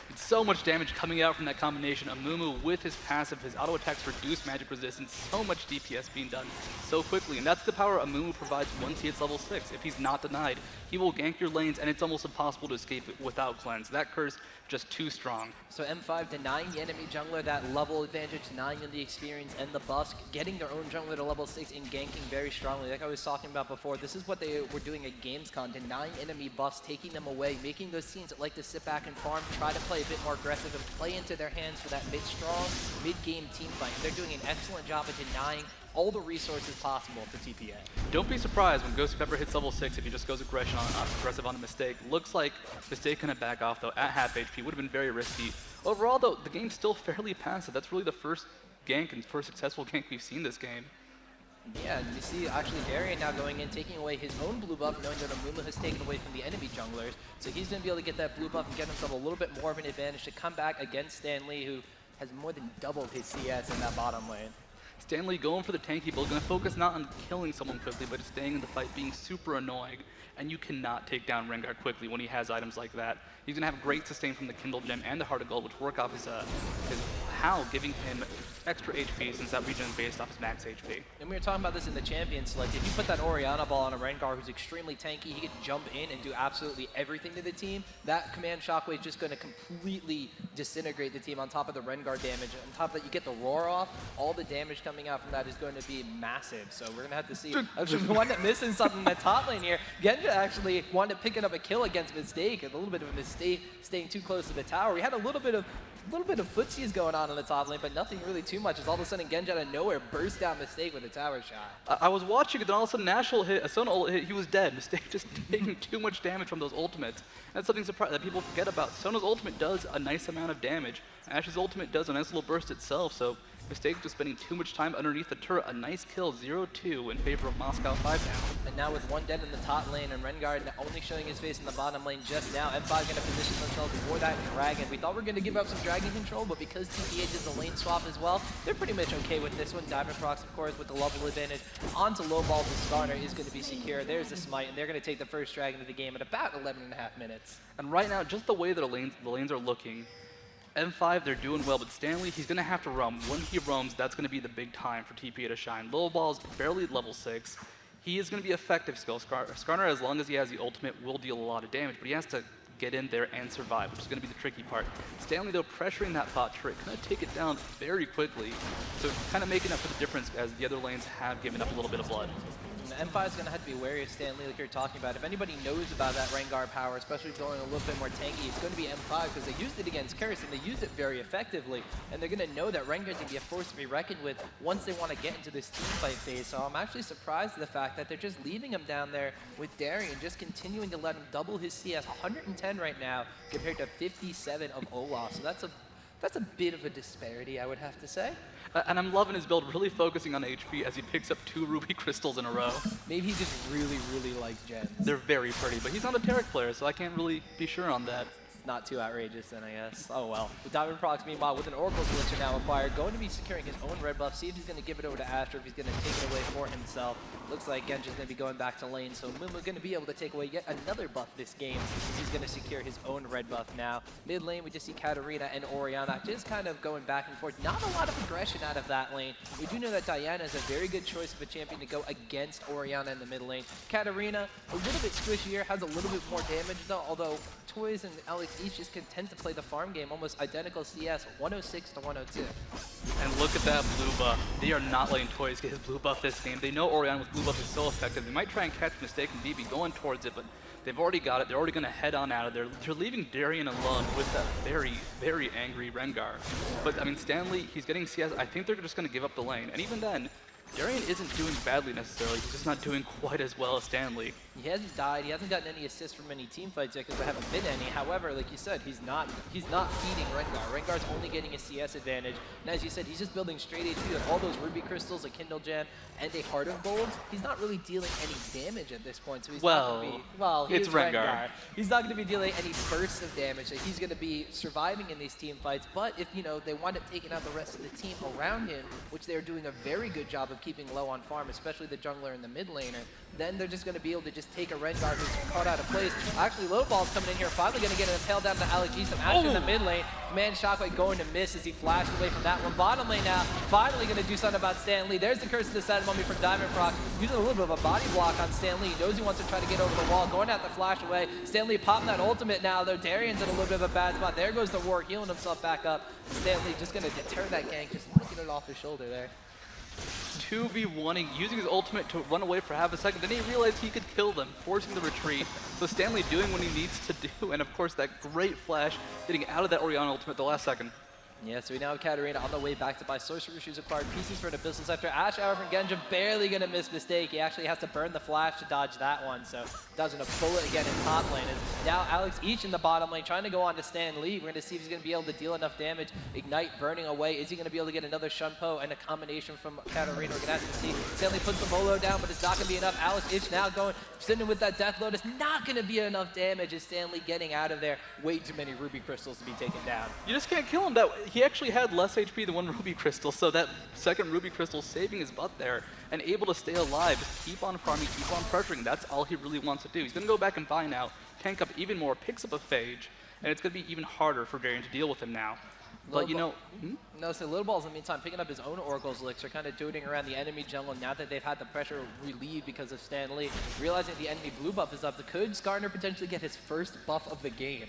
It's so much damage coming out from that combination. Amumu with his passive, his auto attacks reduce magic resistance, so much DPS being done so quickly. And that's the power Amumu provides once he hits level 6. If he's not denied, he will gank your lanes and it's almost impossible to escape it without cleanse. That curse just too strong. So M5 denying the enemy jungler that level advantage, denying them the experience and the buffs, getting their own jungler to level 6 and ganking very strongly. Like I was talking about before, this is what they were doing at Gamescom, denying enemy buffs, taking them away, making those teams that like to sit back and farm, try to play a bit more aggressive and play into their hands for that mid-strong, mid-game team fight. They're doing an excellent job of denying all the resources possible for TPA. Don't be surprised when Gosu Pepper hits level 6 if he just goes aggressive on a mistake. Looks like Mistake gonna back off though at half HP. Would have been very risky. Overall though, the game's still fairly passive. That's really the first gank and first successful gank we've seen this game. Yeah, and you see actually Darien now going in, taking away his own blue buff, knowing that Amumu has taken away from the enemy junglers. So he's going to be able to get that blue buff and get himself a little bit more of an advantage to come back against Stan Lee, who has more than doubled his CS in that bottom lane. Stan Lee going for the tanky build, going to focus not on killing someone quickly, but staying in the fight, being super annoying. And you cannot take down Rengar quickly when he has items like that. He's going to have great sustain from the Kindle Gem and the Heart of Gold, which work off his Howl, giving him extra HP since that region is based off his max HP. And we were talking about this in the champion select. If you put that Orianna ball on a Rengar who's extremely tanky, he can jump in and do absolutely everything to the team. That command shockwave is just going to completely disintegrate the team on top of the Rengar damage. On top of that, you get the roar off. All the damage coming out from that is going to be massive. So we're going to have to see. Actually, we wound up missing something in the top lane here. Genja actually wound up picking up a kill against Mistake. A little bit of a mistake staying too close to the tower. We had a little bit of footsies going on in the top lane, but nothing really too much. As all of a sudden Genja out of nowhere burst down Mistake with a tower shot. I was watching it, then all of a sudden Nash will hit, a Sona ult hit, he was dead. Mistake just taking too much damage from those ultimates. That's something that people forget about. Sona's ultimate does a nice amount of damage. Ash's ultimate does a nice little burst itself, so Mistake just spending too much time underneath the turret. A nice kill, 0-2 in favor of Moscow 5 now. And now with one dead in the top lane and Rengar only showing his face in the bottom lane just now, M5 going to position themselves for that dragon. We thought we were going to give up some dragon control, but because TPA did the lane swap as well, they're pretty much okay with this one. Diamondprox, of course, with the level advantage onto low ball. The Skarner is going to be secure. There's the smite, and they're going to take the first dragon of the game at about 11.5 minutes. And right now, just the way that the lanes are looking, M5, they're doing well, but Stanley, he's going to have to roam. When he roams, that's going to be the big time for TPA to shine. Little Ball is barely level 6. He is going to be effective still. Skarner, as long as he has the ultimate, will deal a lot of damage, but he has to get in there and survive, which is going to be the tricky part. Stanley, though, pressuring that bot turret, going to take it down very quickly, so kind of making up for the difference as the other lanes have given up a little bit of blood. M5 is going to have to be wary of Stan Lee like you're talking about. If anybody knows about that Rengar power, especially going a little bit more tanky, it's going to be M5 because they used it against Curse and they used it very effectively. And they're going to know that Rengar is going to be a force to be reckoned with once they want to get into this team fight phase. So I'm actually surprised at the fact that they're just leaving him down there with Darien, just continuing to let him double his CS. 110 right now compared to 57 of Olaf. So that's a bit of a disparity, I would have to say. And I'm loving his build, really focusing on HP as he picks up 2 ruby crystals in a row. Maybe he just really, really likes gems. They're very pretty, but he's not a Taric player, so I can't really be sure on that. Not too outrageous then, I guess. Oh well. With Diamondprox, meanwhile, with an Oracle Collision now acquired, going to be securing his own red buff. See if he's going to give it over to Ash or if he's going to take it away for himself. Looks like Genja's going to be going back to lane, so Mumu going to be able to take away yet another buff this game. He's going to secure his own red buff now. Mid lane, we just see Katarina and Orianna just kind of going back and forth. Not a lot of aggression out of that lane. We do know that Diana is a very good choice of a champion to go against Orianna in the mid lane. Katarina, a little bit squishier, has a little bit more damage though, although Toys and Alex each just content to play the farm game, almost identical CS, 106 to 102. And look at that blue buff. They are not letting Toys get his blue buff this game. They know Orion with blue buff is so effective. They might try and catch Mistake and BB going towards it, but they've already got it. They're already going to head on out of there. They're leaving Darien alone with that very, very angry Rengar. But, I mean, Stanley, he's getting CS. I think they're just going to give up the lane. And even then, Darien isn't doing badly necessarily. He's just not doing quite as well as Stanley. He hasn't died. He hasn't gotten any assists from any team fights yet because there haven't been any. However, like you said, he's not feeding Rengar. Rengar's only getting a CS advantage. And as you said, he's just building straight HP with all those Ruby Crystals, a Kindle Gem, and a Heart of Gold. He's not really dealing any damage at this point, so he's not going to be... Well, it's Rengar. He's not going to be dealing any bursts of damage. So he's going to be surviving in these team fights. But if, you know, they wind up taking out the rest of the team around him, which they're doing a very good job of keeping low on farm, especially the jungler and the mid laner, then they're just going to be able to just take a Rengar who's caught out of place. Actually, Low Ball's coming in here, finally going to get an impale down to Alex. Some action in the mid lane. Command Shockwave going to miss as he flashed away from that one. Bottom lane now, finally going to do something about Stan Lee. There's the Curse of the Sad Mummy from Diamondprox, using a little bit of a body block on Stan Lee. He knows he wants to try to get over the wall, going out the flash away. Stan Lee popping that ultimate now, though Darien's in a little bit of a bad spot. There goes the War, healing himself back up. Stan Lee just going to deter that gank, just looking it off his shoulder there. 2v1ing, using his ultimate to run away for half a second. Then he realized he could kill them, forcing the retreat. So Stanley doing what he needs to do, and of course that great flash, getting out of that Orion ultimate the last second. Yeah, so we now have Katarina on the way back to buy Sorcerer Shoes, acquired pieces for an Abyssal Scepter. Ash Hour from Genja, barely going to miss Mistake. He actually has to burn the flash to dodge that one, so dodging a bullet again in top lane. And now Alex each in the bottom lane, trying to go on to Stan Lee. We're going to see if he's going to be able to deal enough damage. Ignite burning away. Is he going to be able to get another Shunpo and a combination from Katarina? We're going to have to see. Stanley puts the Molo down, but it's not going to be enough. Alex each now going, sitting with that Death Lotus. Not going to be enough damage as Stanley getting out of there. Way too many Ruby Crystals to be taken down. You just can't kill him. That he actually had less HP than one Ruby Crystal, so that second Ruby Crystal saving his butt there and able to stay alive. Just keep on farming, keep on pressuring. That's all he really wants to do. He's going to go back and buy now, tank up even more, picks up a Phage, and it's going to be even harder for Darien to deal with him now. But you know... No, so Little Ball's in the meantime picking up his own Oracle's Elixir, kind of doting around the enemy jungle now that they've had the pressure relieved because of Stan Lee. Realizing the enemy blue buff is up, could Skarner potentially get his first buff of the game?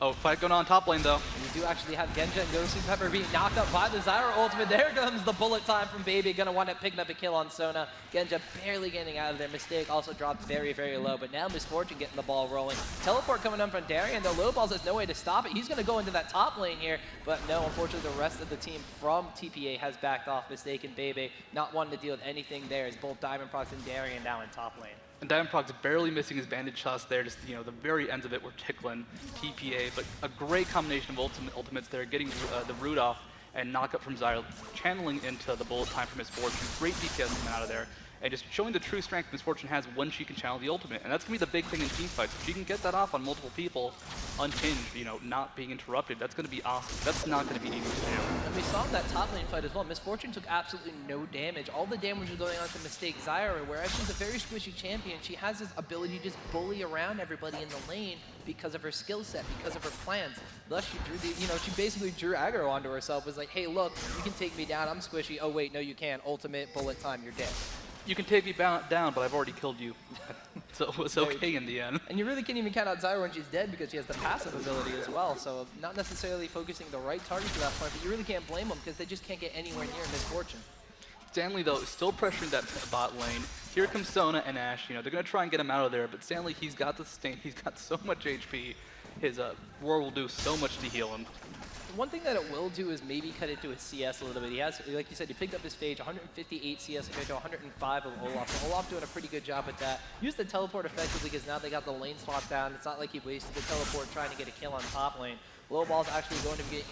Oh, fight going on top lane though. And we do actually have Genja and Gosu Pepper being knocked up by the Zyra ultimate. There comes the bullet time from Baby. Gonna wind up picking up a kill on Sona. Genja barely getting out of there. Mistake also dropped very, very low. But now Misfortune getting the ball rolling. Teleport coming up from Darien. The Low Balls has no way to stop it. He's gonna go into that top lane here. But no, unfortunately the rest of the team from TPA has backed off. Mistake and Baby not wanting to deal with anything there as both Diamondprox and Darien now in top lane. And Diamondprox barely missing his bandage shots there, just, you know, the very ends of it were tickling TPA, but a great combination of ultimates there, getting the root off and knockup from Zyra, channeling into the bullet time for Misfortune. Great DPS coming out of there, and just showing the true strength Misfortune has when she can channel the ultimate. And that's going to be the big thing in team fights. If she can get that off on multiple people, unhinged, you know, not being interrupted, that's going to be awesome. That's not going to be easy to do. And we saw that top lane fight as well. Misfortune took absolutely no damage. All the damage was going on to Mistake Zyra, whereas she's a very squishy champion. She has this ability to just bully around everybody in the lane because of her skill set, because of her plans. Thus, she drew the, you know, she basically drew aggro onto herself. Was like, hey, look, you can take me down. I'm squishy. Oh, wait, no, you can't. Ultimate, bullet time, you're dead. You can take me down, but I've already killed you. So it was okay in the end. And you really can't even count out Zyra when she's dead because she has the passive ability as well. So not necessarily focusing the right target to that point, but you really can't blame them because they just can't get anywhere near Misfortune. Stanley, though, is still pressuring that bot lane. Here comes Sona and Ash. You know, they're going to try and get him out of there, but Stanley, he's got the sustain. He's got so much HP. His War will do so much to heal him. One thing that it will do is maybe cut it to his CS a little bit. He has, like you said, he picked up his Phage, 158 CS compared to 105 of Olaf. So Olaf doing a pretty good job with that. Used the teleport effectively because now they got the lane swap down. It's not like he wasted the teleport trying to get a kill on top lane. Low Ball's actually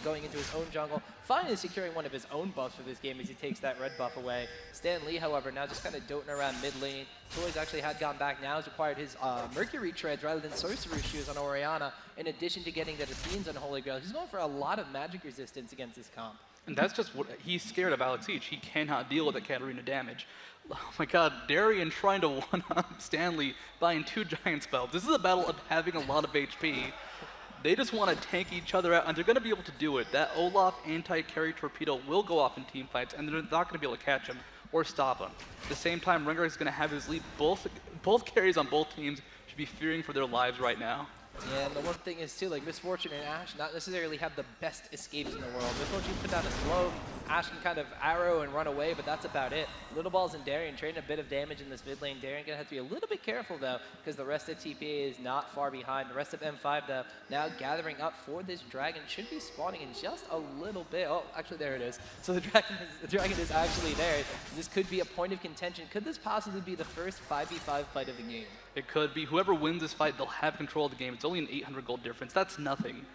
going into his own jungle, finally securing one of his own buffs for this game as he takes that red buff away. Stan Lee, however, now just kind of doting around mid lane. Toys actually had gone back now, has acquired his Mercury Treads rather than Sorcerer Shoes on Oriana, in addition to getting the Athene's on Holy Grail. He's going for a lot of magic resistance against this comp. And that's just what he's scared of Alex Each. He cannot deal with the Katarina damage. Oh my god, Darien trying to one-up Stanley buying 2 giant spells. This is a battle of having a lot of HP. They just want to tank each other out, and they're going to be able to do it. That Olaf anti-carry torpedo will go off in team fights, and they're not going to be able to catch him or stop him. At the same time, Rengar is going to have his lead. Both carries on both teams should be fearing for their lives right now. Yeah, and the one thing is too, like Misfortune and Ash not necessarily have the best escapes in the world. Misfortune put down a slow, Ash can kind of arrow and run away, but that's about it. Little Balls and Darien trading a bit of damage in this mid lane. Darien gonna have to be a little bit careful though, because the rest of TPA is not far behind. The rest of M5 though, now gathering up for this dragon, should be spawning in just a little bit. Oh, actually there it is. So the dragon is actually there. This could be a point of contention. Could this possibly be the first 5v5 fight of the game? It could be. Whoever wins this fight, they'll have control of the game. It's only an 800 gold difference. That's nothing.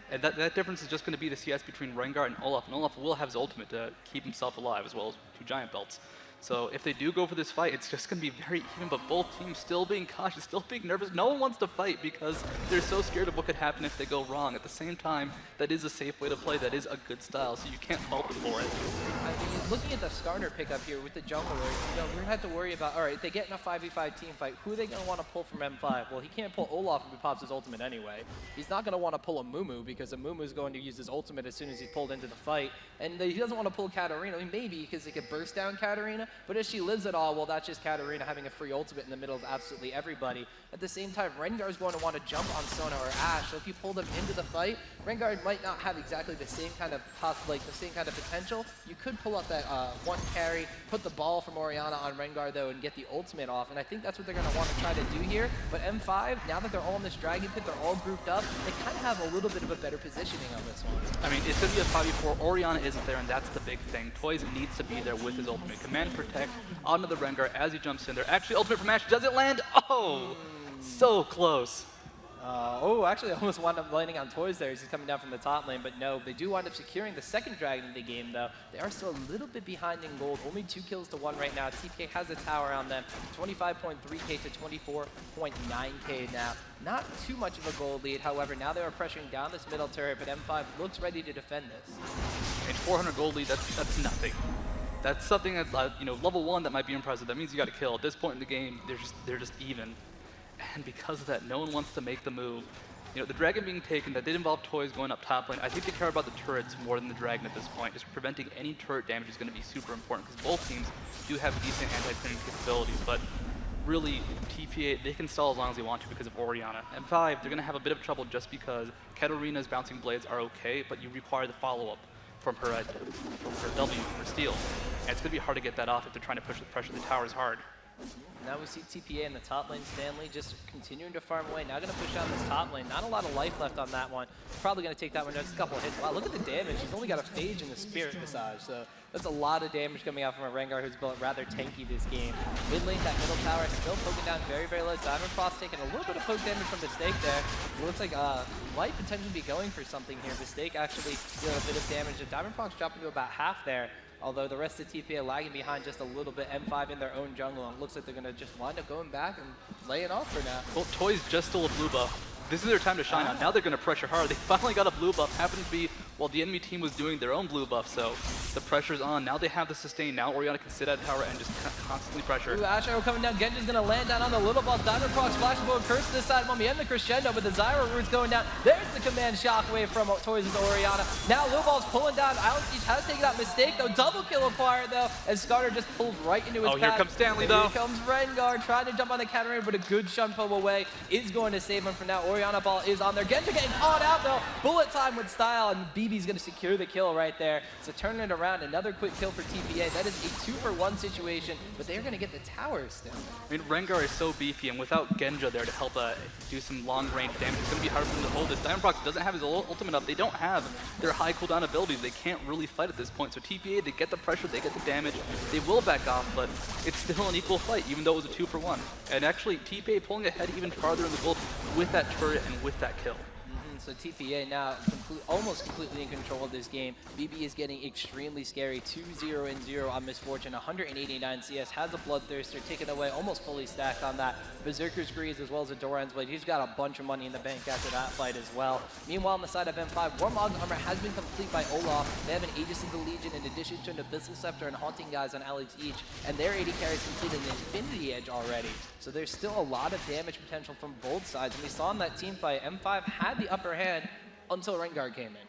And that difference is just going to be the CS between Rengar and Olaf. And Olaf will have his ultimate to keep himself alive, as well as 2 giant belts. So if they do go for this fight, it's just going to be very even, but both teams still being cautious, still being nervous. No one wants to fight because they're so scared of what could happen if they go wrong. At the same time, that is a safe way to play. That is a good style, so you can't fault them for it. I mean, looking at the starter pickup here with the jungler, we're going to have to worry about, all right, if they get in a 5v5 team fight, who are they going to want to pull from M5? Well, he can't pull Olaf if he pops his ultimate anyway. He's not going to want to pull a Mumu because a Mumu is going to use his ultimate as soon as he's pulled into the fight. And he doesn't want to pull Katarina. I mean, maybe because he could burst down Katarina, but if she lives at all, well, that's just Katarina having a free ultimate in the middle of absolutely everybody. At the same time, Rengar's going to want to jump on Sona or Ashe, so if you pull them into the fight, Rengar might not have exactly the same kind of the same kind of potential. You could pull up that one carry, put the ball from Orianna on Rengar though, and get the ultimate off, and I think that's what they're going to want to try to do here. But M5, now that they're all in this Dragon Pit, they're all grouped up, they kind of have a little bit of a better positioning on this one. I mean, it's going to be a 5v4. Orianna isn't there, and that's the big thing. Toys needs to be there with his ultimate. Command Protect onto the Rengar as he jumps in there. Actually, ultimate from Ashe. Does it land? Oh, so close. Oh, actually, almost wound up landing on Toys there as he's coming down from the top lane, but no, they do wind up securing the second dragon in the game, though. They are still a little bit behind in gold, only 2 kills to 1 right now. TPK has a tower on them, 25.3k to 24.9k now. Not too much of a gold lead, however, now they are pressuring down this middle turret, but M5 looks ready to defend this. And 400 gold lead, that's nothing. That's something that, level 1 that might be impressive. That means you got to kill. At this point in the game, they're just even. And because of that, no one wants to make the move. The dragon being taken, that did involve Toys going up top lane. I think they care about the turrets more than the dragon at this point. Just preventing any turret damage is going to be super important because both teams do have decent anti-pinning capabilities, but really, TPA, they can stall as long as they want to because of Orianna. M5, they're going to have a bit of trouble just because Katarina's bouncing blades are okay, but you require the follow-up from her W, her steal. And it's going to be hard to get that off if they're trying to push the pressure. The towers hard. Now we see TPA in the top lane, Stanley just continuing to farm away. Now going to push down this top lane. Not a lot of life left on that one. Probably going to take that one just a couple of hits. Wow, look at the damage. He's only got a Phage and the Spirit Massage, so that's a lot of damage coming out from a Rengar who's built rather tanky this game. Mid lane, that middle tower still poking down very, very low. Diamondprox taking a little bit of poke damage from Mistake there. It looks like might potentially be going for something here. Mistake actually dealing a bit of damage. Diamondprox dropping to about half there. Although the rest of TPA lagging behind just a little bit, M5 in their own jungle, and it looks like they're going to just wind up going back and lay it off for now. Well, Toys just stole a blue buff. This is their time to shine out. Now they're going to pressure hard. They finally got a blue buff. Happened to be while the enemy team was doing their own blue buff, so the pressure's on. Now they have the sustain. Now Orianna can sit at tower and just constantly pressure. Ooh, Ash arrow coming down. Genja's going to land down on the little ball. Diamondprox flashing forward. Curse this side. Mommy and the crescendo, but the Zyra root's going down. There's the command shockwave from Toys' Orianna. Now Little Ball's pulling down. Alex Each has taken that Mistake, though. Double kill acquired, though, as Skarner just pulled right into his path. Here comes Stanley, though. Here comes Rengar trying to jump on the Katarina, but a good Shunpo away is going to save him for now. Orianna ball is on there. Genja getting caught out, though. Bullet time with style, and BB's going to secure the kill right there. So turning it around, another quick kill for TPA. That is a 2-for-1 situation, but they're going to get the tower still. I mean, Rengar is so beefy, and without Genja there to help do some long-range damage, it's going to be hard for them to hold this. Diamondprox doesn't have his ultimate up. They don't have their high cooldown abilities. They can't really fight at this point. So TPA, they get the pressure, they get the damage. They will back off, but it's still an equal fight, even though it was a 2-for-1. And actually, TPA pulling ahead even farther in the gold with that turret and with that kill. So TPA now almost completely in control of this game. BB is getting extremely scary. 2-0-0 on Misfortune. 189 CS. Has a Bloodthirster taken away, almost fully stacked on that. Berserker's Greaves as well as a Doran's Blade. He's got a bunch of money in the bank after that fight as well. Meanwhile, on the side of M5, Warmog's armor has been complete by Olaf. They have an Aegis of the Legion in addition to an Abyssal Scepter and Haunting Guys on Alex Each. And their AD carries completed an Infinity Edge already. So there's still a lot of damage potential from both sides. And we saw in that team fight, M5 had the upper hand until Rengar came in.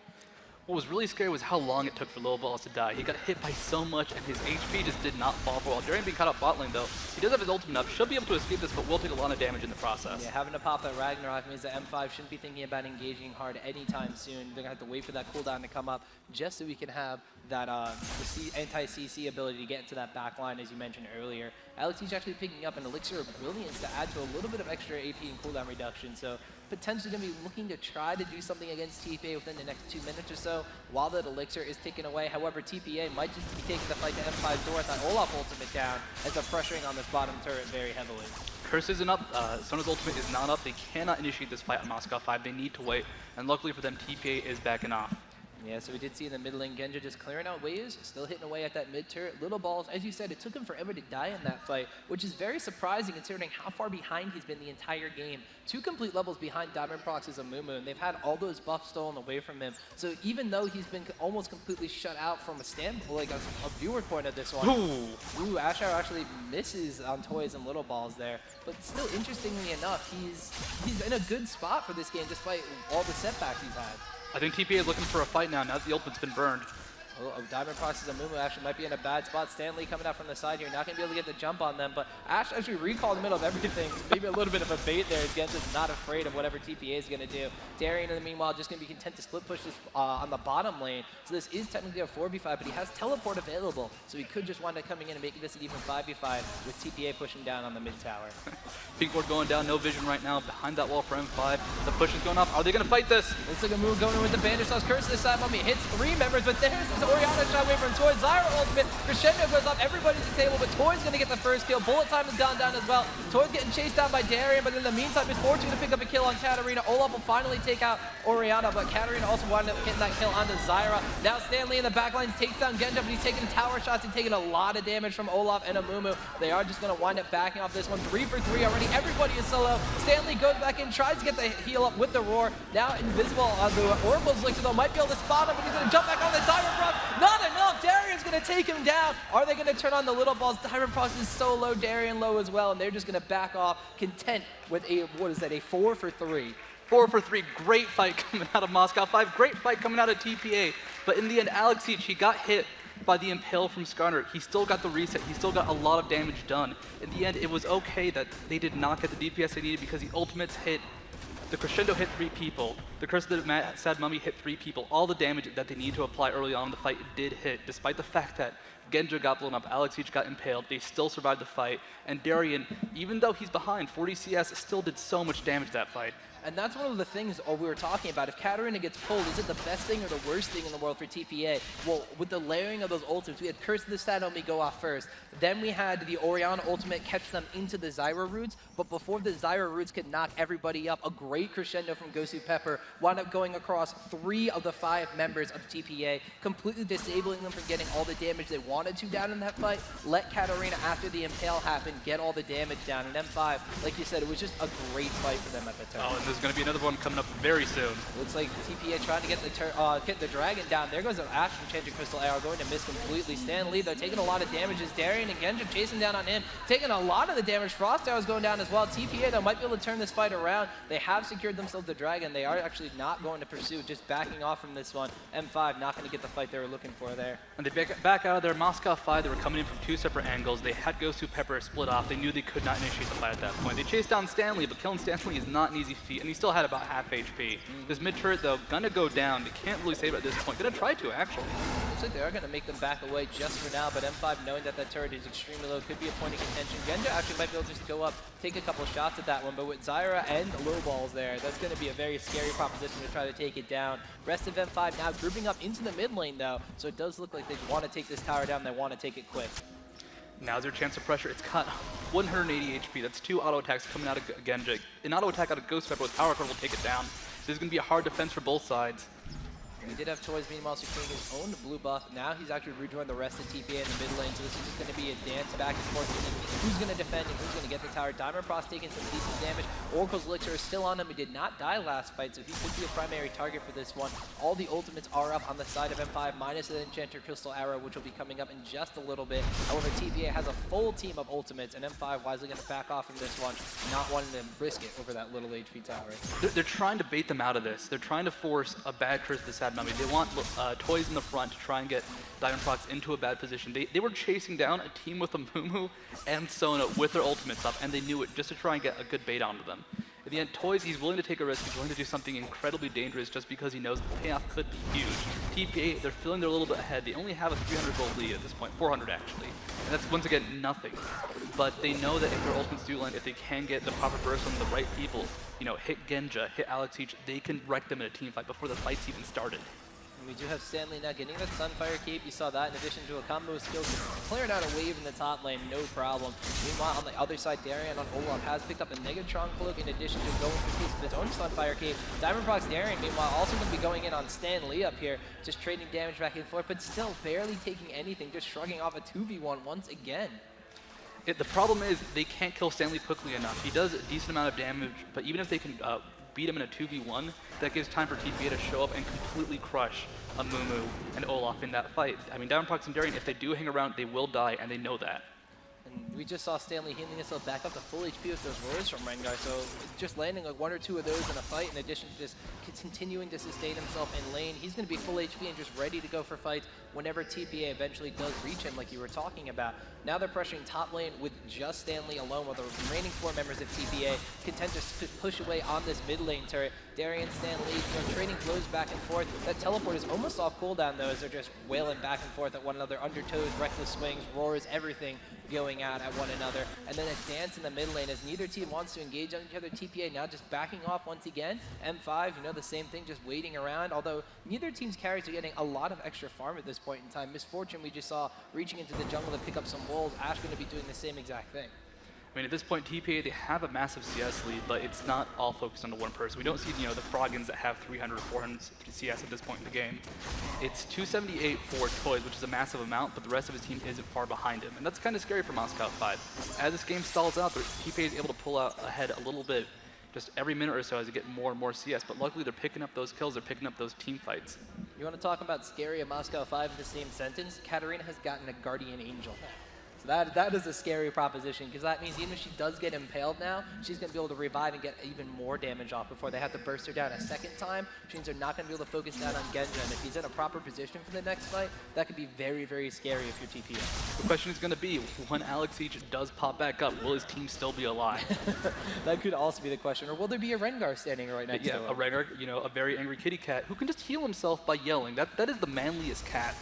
What was really scary was how long it took for Little Balls to die. He got hit by so much, and his HP just did not fall for a while. Darien being caught up bot lane, though, he does have his ultimate up. Should be able to escape this, but will take a lot of damage in the process. Yeah, having to pop that Ragnarok means that M5 shouldn't be thinking about engaging hard anytime soon. They're going to have to wait for that cooldown to come up just so we can have that anti-CC ability to get into that back line, as you mentioned earlier. Alex is actually picking up an Elixir of Brilliance to add to a little bit of extra AP and cooldown reduction, so potentially going to be looking to try to do something against TPA within the next 2 minutes or so while that Elixir is taken away. However, TPA might just be taking the fight to M5's door with that Olaf ultimate down as they're pressuring on this bottom turret very heavily. Curse isn't up, Sona's ultimate is not up. They cannot initiate this fight on Moscow 5. They need to wait, and luckily for them, TPA is backing off. Yeah, so we did see in the mid lane, Genja just clearing out waves, still hitting away at that mid turret. Little Balls, as you said, it took him forever to die in that fight, which is very surprising considering how far behind he's been the entire game. 2 complete levels behind Diamondprox and AZUBU, and they've had all those buffs stolen away from him. So even though he's been almost completely shut out from a standpoint, like a viewer point of this one, ooh, Asher actually misses on Toys and Little Balls there. But still, interestingly enough, he's in a good spot for this game despite all the setbacks he's had. I think TPA is looking for a fight now that the ultimate's been burned. Diamondprox and AZUBU actually might be in a bad spot. Stanley coming out from the side here, not going to be able to get the jump on them, but Ash actually recalled in the middle of everything. Maybe a little bit of a bait there. Genja's not afraid of whatever TPA is going to do. Darien, in the meanwhile, just going to be content to split push this on the bottom lane. So this is technically a 4v5, but he has teleport available, so he could just wind up coming in and making this an even 5v5 with TPA pushing down on the mid tower. Pink ward going down, no vision right now behind that wall for M5. The push is going up. Are they going to fight this? Looks like a move going in with the Bandage Sauce. Curse this side, Mummy hits 3 members, but there's this Orianna shot away from Toys. Zyra ultimate. Crescendo goes up. Everybody's at the table, but Toys going to get the first kill. Bullet time has gone down as well. Toys getting chased down by Darien, but in the meantime, is Fortune going to pick up a kill on Katarina. Olaf will finally take out Orianna, but Katarina also wound up getting that kill onto Zyra. Now Stanley in the backline takes down Genja, but he's taking tower shots and taking a lot of damage from Olaf and AZUBU. They are just going to wind up backing off this one. 3 for 3 already. Everybody is solo. Stanley goes back in, tries to get the heal up with the roar. Now invisible on the Oracle's Elixir, though, might be able to spot him, but he's going to jump back on the Diamondprox. Not enough. Darien's going to take him down. Are they going to turn on the Little Balls? Diamondprox is so low, Darien low as well, and they're just going to back off, content with a, what is that, a 4 for 3. 4 for 3, great fight coming out of Moscow 5, great fight coming out of TPA. But in the end, Alex Each, he got hit by the Impale from Skarner. He still got the reset, he still got a lot of damage done. In the end, it was okay that they did not get the DPS they needed because the ultimates hit. The Crescendo hit 3 people. The Curse of the Sad Mummy hit 3 people. All the damage that they needed to apply early on in the fight did hit, despite the fact that Genja got blown up, Alex Each got impaled, they still survived the fight, and Darien, even though he's behind 40 CS, still did so much damage that fight. And that's one of the things we were talking about. If Katarina gets pulled, is it the best thing or the worst thing in the world for TPA? Well, with the layering of those ultimates, we had Curse of the Sad Mummy go off first. Then we had the Orianna ultimate catch them into the Zyra roots. But before the Zyra roots could knock everybody up, a great crescendo from Gosu Pepper wound up going across 3 of the 5 members of TPA, completely disabling them from getting all the damage they wanted to down in that fight. Let Katarina, after the Impale happened, get all the damage down. And M5, like you said, it was just a great fight for them at the turn. Oh, and there's going to be another one coming up very soon. Looks like TPA trying to get the dragon down. There goes an Ash from Changing Crystal Arrow, going to miss completely. Stanley, they're taking a lot of damage as Darien and Genja chasing down on him, taking a lot of the damage. Frost Arrow's going down as well. TPA, though, might be able to turn this fight around. They have secured themselves the dragon. They are actually not going to pursue, just backing off from this one. M5 not going to get the fight they were looking for there. And they back out of their Moscow 5. They were coming in from 2 separate angles. They had Gosu Pepper split off. They knew they could not initiate the fight at that point. They chased down Stanley, but killing Stanley is not an easy feat, and he still had about half HP. This mid turret, though, gonna go down. They can't really save it at this point. Gonna try to, actually. Looks like they are gonna make them back away just for now, but M5, knowing that that turret is extremely low, could be a point of contention. Genja actually might be able to just go up, take a couple shots at that one, but with Zyra and the low balls there, that's gonna be a very scary proposition to try to take it down. Rest of M5 now grouping up into the mid lane, though, so it does look like they want to take this tower down. They want to take it quick. Now's their chance of pressure. It's got 180 HP. That's 2 auto attacks coming out of Genja. An auto attack out of Ghost Pepper with Power Card will take it down. This is going to be a hard defense for both sides. He did have Toys meanwhile securing his own blue buff. Now he's actually rejoined the rest of TPA in the mid lane, so this is just going to be a dance back and forth between who's going to defend and who's going to get the tower. Diamondprox taking some decent damage. Oracle's Elixir is still on him. He did not die last fight, so he could be a primary target for this one. All the ultimates are up on the side of M5, minus the Enchanter Crystal Arrow, which will be coming up in just a little bit. However, TPA has a full team of ultimates, and M5 wisely going to back off from this one, not wanting to risk it over that little HP tower. They're trying to bait them out of this. They're trying to force a bad Curse of the Sad bad mummy. They want toys in the front to try and get Diamondprox into a bad position. They were chasing down a team with a Mumu and Sona with their ultimates up, and they knew it just to try and get a good bait onto them. At the end, Toys, he's willing to take a risk. He's willing to do something incredibly dangerous just because he knows the payoff could be huge. TPA, they're feeling they're a little bit ahead. They only have a 300 gold lead at this point, 400 actually. And that's, once again, nothing. But they know that if their ultimates do land, if they can get the proper burst on the right people, you know, hit Genja, hit Alex Each, they can wreck them in a team fight before the fight's even started. And we do have Stanley now getting that Sunfire Cape. You saw that in addition to a combo of skills. Clearing out a wave in the top lane, no problem. Meanwhile, on the other side, Darien on Olaf has picked up a Negatron Cloak in addition to going for piece of his own Sunfire Cape. Diamondprox Darien, meanwhile, also going to be going in on Stanley up here, just trading damage back and forth, but still barely taking anything, just shrugging off a 2v1 once again. The problem is they can't kill Stanley quickly enough. He does a decent amount of damage, but even if they can beat him in a 2v1, that gives time for TPA to show up and completely crush a Mumu and Olaf in that fight. I mean, Diamondprox and Darien, if they do hang around, they will die, and they know that. And we just saw Stanley healing himself back up to full HP with those roars from Rengar, so just landing like 1 or 2 of those in a fight, in addition to just continuing to sustain himself in lane, he's going to be full HP and just ready to go for fights whenever TPA eventually does reach him, like you were talking about. Now they're pressuring top lane with just Stanley alone, while the remaining 4 members of TPA can tend to push away on this mid lane turret. Darien, Stanley, you know, trading blows back and forth. That teleport is almost off cooldown though, as they're just wailing back and forth at one another, undertows, reckless swings, roars, everything going out at one another. And then a dance in the mid lane as neither team wants to engage on each other. TPA now just backing off once again. M5, you know, the same thing, just waiting around, although neither team's carries are getting a lot of extra farm at this point in time. Misfortune, we just saw reaching into the jungle to pick up some wolves. Ash going to be doing the same exact thing. I mean, at this point, TPA, they have a massive CS lead, but it's not all focused on the one person. We don't see, you know, the Froggins that have 300 or 400 CS at this point in the game. It's 278 for Toys, which is a massive amount, but the rest of his team isn't far behind him. And that's kind of scary for Moscow 5. As this game stalls out, TPA is able to pull out ahead a little bit just every minute or so as they get more and more CS, but luckily they're picking up those kills, they're picking up those team fights. You want to talk about scary at Moscow 5 in the same sentence? Katarina has gotten a Guardian Angel. So that is a scary proposition, because that means even if she does get impaled now, she's going to be able to revive and get even more damage off before they have to burst her down a second time, which means they're not going to be able to focus down on Genja, and if he's in a proper position for the next fight, that could be very, very scary if you're TPA. The question is going to be, when Alex Each does pop back up, will his team still be alive? That could also be the question, or will there be a Rengar standing right next to him? Yeah, a Rengar, you know, a very angry kitty cat who can just heal himself by yelling. That is the manliest cat.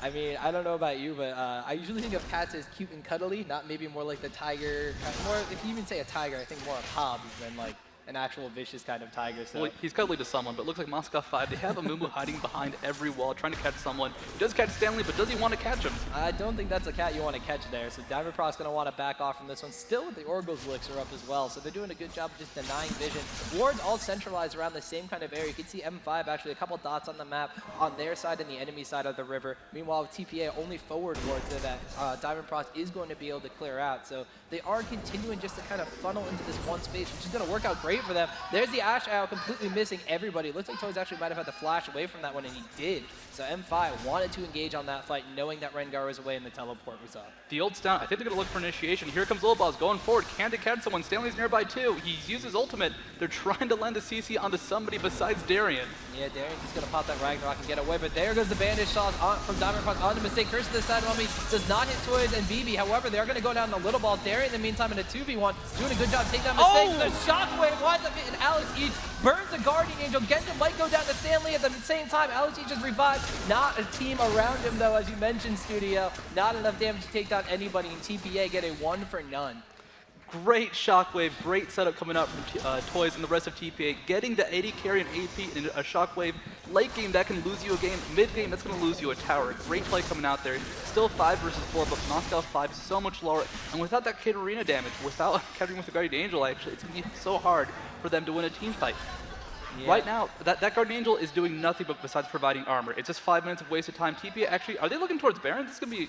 I mean, I don't know about you, but I usually think of cats as cute and cuddly, not maybe more like the tiger. More, if you even say a tiger, I think more of Hobbs than like an actual vicious kind of tiger. So. Well, he's cuddly to someone, but it looks like Moscow 5, they have a Mumu hiding behind every wall, trying to catch someone. He does catch Stanley, but does he want to catch him? I don't think that's a cat you want to catch there, so Diamondprox going to want to back off from this one. Still with the Oracle's Elixir up as well, so they're doing a good job of just denying vision. Wards all centralized around the same kind of area. You can see M5 actually a couple dots on the map on their side and the enemy side of the river. Meanwhile, TPA only forward wards that Diamondprox is going to be able to clear out, so they are continuing just to kind of funnel into this one space, which is going to work out great for them. There's the Ashe out, completely missing everybody. It looks like Toys actually might have had to flash away from that one, and he did. So M5 wanted to engage on that fight, knowing that Rengar was away and the teleport was up. The ult's down. I think they're going to look for initiation. Here comes Lilbaz going forward. Can't catch someone. Stanley's nearby too. He's used his ultimate. They're trying to land the CC onto somebody besides Darien. Yeah, Darien's just going to pop that Ragnarok and get away, but there goes the bandage shot from Diamondprox on the mistake. Curse to the side of me does not hit Toys and BB. However, they're going to go down the little ball. Darien, in the meantime, in a 2v1, doing a good job taking down mistakes. The shockwave winds up hitting Alex Each, burns the Guardian Angel. Genja might go down to Stanley at the same time. Alex Each just revived. Not a team around him, though, as you mentioned, Studio. Not enough damage to take down anybody, and TPA get a 1 for none. Great shockwave, great setup coming up from Toys and the rest of TPA. Getting the 80 carry and AP in a shockwave. Late game, that can lose you a game. Mid game, that's going to lose you a tower. Great play coming out there. Still 5 versus 4, but Moscow 5 so much lower. And without that Katarina damage, without Katarina with the Guardian Angel, actually, it's going to be so hard for them to win a team fight. Yeah. Right now, that Guardian Angel is doing nothing but besides providing armor. It's just 5 minutes of wasted time. TPA actually, are they looking towards Baron? This is going to be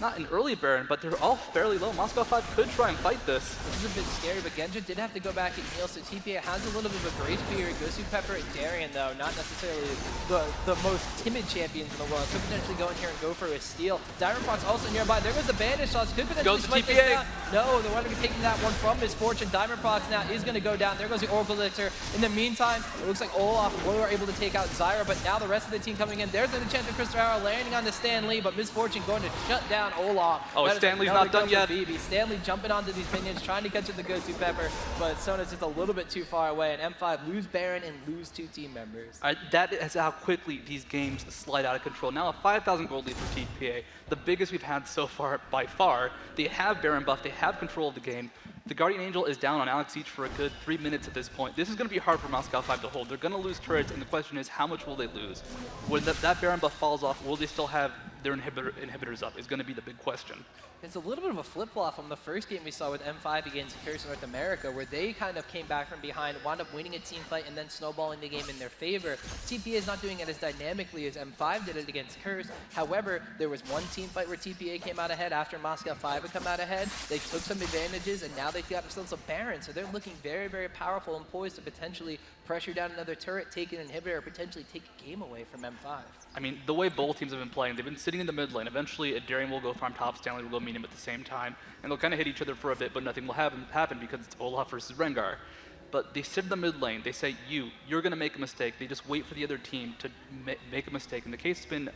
not an early Baron, but they're all fairly low. Moscow 5 could try and fight this. This is a bit scary, but Genja did have to go back and heal, so TPA has a little bit of a grace period. Gosu, Pepper, and Darien, though, not necessarily the most timid champions in the world. Could potentially go in here and go for a steal. Diamondprox also nearby. There goes the bandage shots. Could potentially swipe this down. No, they want to be taking that one from Misfortune. Diamondprox now is going to go down. There goes the Oracle Elixir. In the meantime, it looks like Olaf were able to take out Zyra, but now the rest of the team coming in. There's an Enchanted Crystal Arrow landing on the Stan Lee, but Misfortune going to shut down Olaf. Oh, Stanley's not done yet. Stanley jumping onto these minions, trying to catch the Gosu Pepper, but Sona's just a little bit too far away, and M5 lose Baron and lose 2 team members. That is how quickly these games slide out of control. Now a 5,000 gold lead for TPA, the biggest we've had so far by far. They have Baron buff, they have control of the game. The Guardian Angel is down on Alex Siege for a good 3 minutes at this point. This is going to be hard for Moscow 5 to hold. They're going to lose turrets, and the question is, how much will they lose? When that Baron buff falls off, will they still have their inhibitors up is going to be the big question. It's a little bit of a flip-flop from the first game we saw with M5 against CURSE North America, where they kind of came back from behind, wound up winning a team fight, and then snowballing the game in their favor. TPA is not doing it as dynamically as M5 did it against CURSE. However, there was one team fight where TPA came out ahead after Moscow 5 had come out ahead. They took some advantages, and now they've got themselves a Baron, so they're looking very, very powerful and poised to potentially pressure down another turret, take an inhibitor, or potentially take a game away from M5. I mean, the way both teams have been playing, they've been sitting in the mid lane. Eventually, Darien will go farm top, Stanley will go meet him at the same time, and they'll kind of hit each other for a bit, but nothing will happen because it's Olaf versus Rengar. But they sit in the mid lane, they say, you're going to make a mistake. They just wait for the other team to make a mistake. In the case has been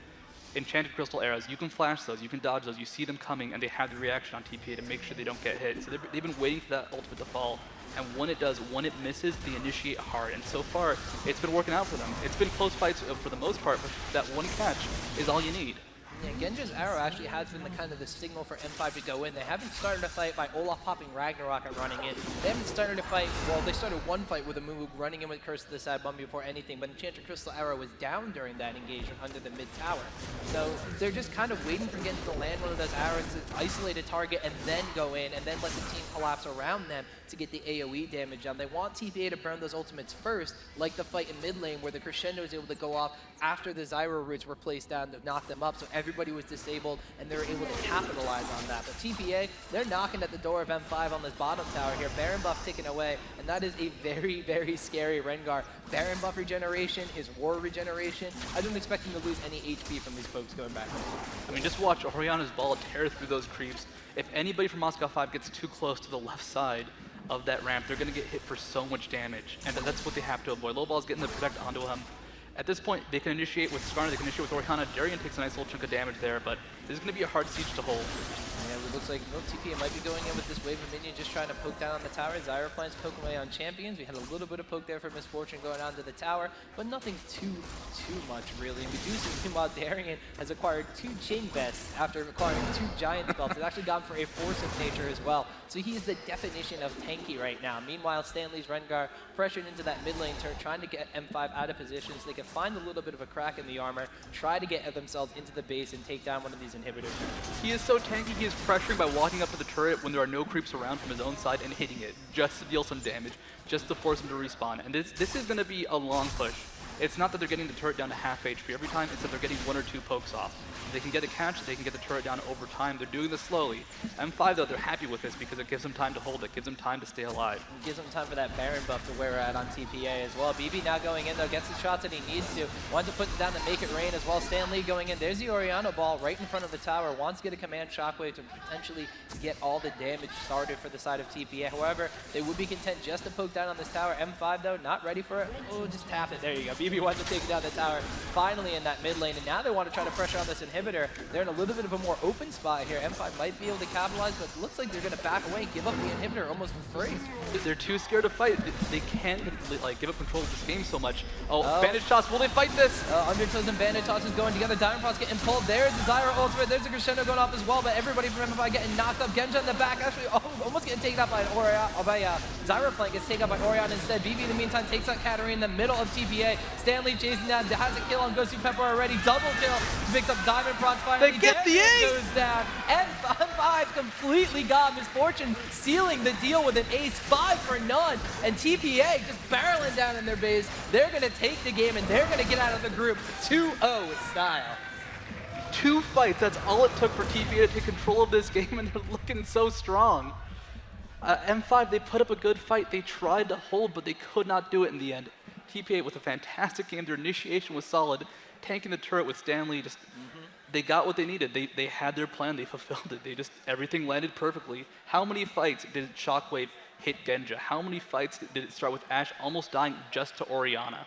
Enchanted Crystal Arrows, you can flash those, you can dodge those, you see them coming, and they have the reaction on TPA to make sure they don't get hit. So they've been waiting for that ultimate to fall. And when it does, when it misses, they initiate hard. And so far, it's been working out for them. It's been close fights for the most part, but that one catch is all you need. Yeah, Genja's arrow actually has been the kind of the signal for M5 to go in. They haven't started a fight by Olaf popping Ragnarok and running in. They haven't started a fight, well, they started one fight with a Moog running in with Curse to the side bump before anything, but Enchanted Crystal Arrow was down during that engagement under the mid tower. So they're just kind of waiting for Genja to land one of those arrows to isolate a target and then go in and then let the team collapse around them to get the AoE damage on. They want TPA to burn those ultimates first, like the fight in mid lane where the Crescendo was able to go off after the Zyra roots were placed down to knock them up, so everybody was disabled and they were able to capitalize on that. But TPA, they're knocking at the door of M5 on this bottom tower here. Baron buff taken away, and that is a very, very scary Rengar. Baron buff regeneration, his war regeneration. I don't expect him to lose any HP from these folks going back. I mean, just watch Oriana's ball tear through those creeps. If anybody from Moscow 5 gets too close to the left side of that ramp, they're going to get hit for so much damage, and that's what they have to avoid. Low ball's getting the protect onto him. At this point, they can initiate with Skarner, they can initiate with Oriana. Darien takes a nice little chunk of damage there, but this is going to be a hard siege to hold. Yeah, it looks like TPA might be going in with this wave of minions just trying to poke down on the tower. Zyra plans poking away on champions. We had a little bit of poke there for Misfortune going onto the tower, but nothing too much really. Medusa, meanwhile, Darien has acquired 2 chain vests after acquiring 2 giant spells. He's actually gone for a force of nature as well. So he is the definition of tanky right now. Meanwhile, Stanley's Rengar pressured into that mid lane turn, trying to get M5 out of position so they can find a little bit of a crack in the armor, try to get themselves into the base and take down one of these inhibitors. He is so tanky, he is pressuring by walking up to the turret when there are no creeps around from his own side and hitting it, just to deal some damage, just to force him to respawn. And this is going to be a long push. It's not that they're getting the turret down to half HP every time, it's that they're getting 1 or 2 pokes off. If they can get a catch, they can get the turret down over time. They're doing this slowly. M5 though, they're happy with this because it gives them time to hold it, gives them time to stay alive. It gives them time for that Baron buff to wear out on TPA as well. BB now going in though, gets the shots that he needs to. Wants to put it down to make it rain as well. Stan Lee going in. There's the Oriana ball right in front of the tower. Wants to get a command shockwave to potentially get all the damage started for the side of TPA. However, they would be content just to poke down on this tower. M5 though, not ready for it. Oh, just tap it. There you go. BB wants to take down the tower finally in that mid lane, and now they want to try to pressure on this inhibitor. They're in a little bit of a more open spot here. M5 might be able to capitalize, but it looks like they're going to back away, give up the inhibitor almost for free. They're too scared to fight. They can't like give up control of this game so much. Oh, bandage toss, will they fight this? Undertows and bandage tosses going together. Diamondprox getting pulled. There's the Zyra ultimate. There's the Crescendo going off as well, but everybody from M5 getting knocked up. Genja in the back actually almost getting taken out by Zyra flank. Gets taken out by Orion instead. BB in the meantime takes out Katarina in the middle of TPA. Stanley chasing down, has a kill on Gosu Pepper already. Double kill. Picks up Diamondprox finally. They get the ace! Goes down. M5 completely got Misfortune, sealing the deal with an ace 5 for none. And TPA just barreling down in their base. They're going to take the game and they're going to get out of the group 2-0 style. 2 fights, that's all it took for TPA to take control of this game, and they're looking so strong. M5, they put up a good fight. They tried to hold, but they could not do it in the end. TPA with a fantastic game. Their initiation was solid. Tanking the turret with Stanley, just they got what they needed. They had their plan. They fulfilled it. Everything landed perfectly. How many fights did Shockwave hit Genja? How many fights did it start with Ashe almost dying just to Orianna?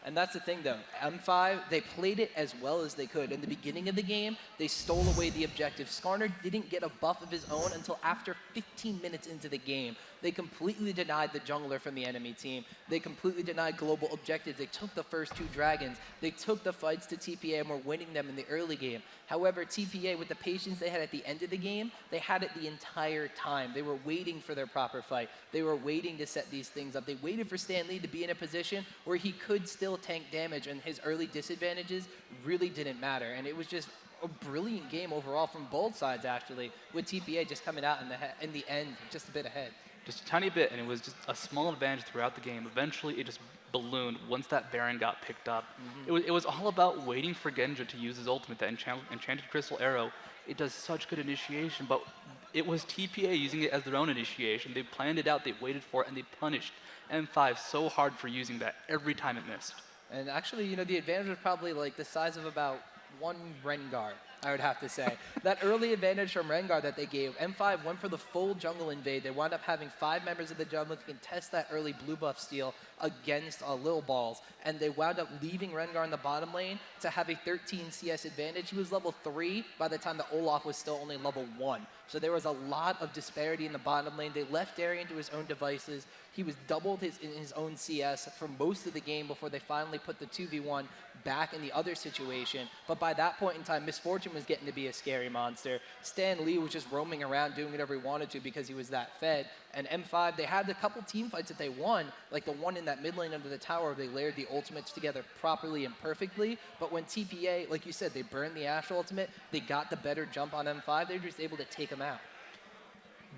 And that's the thing, though. M5, they played it as well as they could. In the beginning of the game, they stole away the objective. Skarner didn't get a buff of his own until after 15 minutes into the game. They completely denied the jungler from the enemy team. They completely denied global objectives. They took the first 2 dragons. They took the fights to TPA and were winning them in the early game. However, TPA, with the patience they had at the end of the game, they had it the entire time. They were waiting for their proper fight. They were waiting to set these things up. They waited for Stan Lee to be in a position where he could still tank damage, and his early disadvantages really didn't matter. And it was just a brilliant game overall from both sides, actually, with TPA just coming out in the end just a bit ahead. Just a tiny bit, and it was just a small advantage throughout the game. Eventually, it just ballooned once that Baron got picked up. It was all about waiting for Genja to use his ultimate, that Enchanted Crystal Arrow. It does such good initiation, but it was TPA using it as their own initiation. They planned it out, they waited for it, and they punished M5 so hard for using that every time it missed. And actually, you know, the advantage was probably like the size of about 1 Rengar, I would have to say. That early advantage from Rengar that they gave, M5 went for the full jungle invade. They wound up having 5 members of the jungle to contest that early blue buff steal against Lil Balls, and they wound up leaving Rengar in the bottom lane to have a 13 CS advantage. He was level 3 by the time that Olaf was still only level 1. So there was a lot of disparity in the bottom lane. They left Darien to his own devices. He was doubled in his own CS for most of the game before they finally put the 2v1 back in the other situation. But by that point in time, Misfortune was getting to be a scary monster. Stan Lee was just roaming around doing whatever he wanted to because he was that fed. And M5, they had a couple team fights that they won, like the one in that mid lane under the tower where they layered the ultimates together properly and perfectly. But when TPA, like you said, they burned the Ashe ultimate, they got the better jump on M5, they were just able to take him out.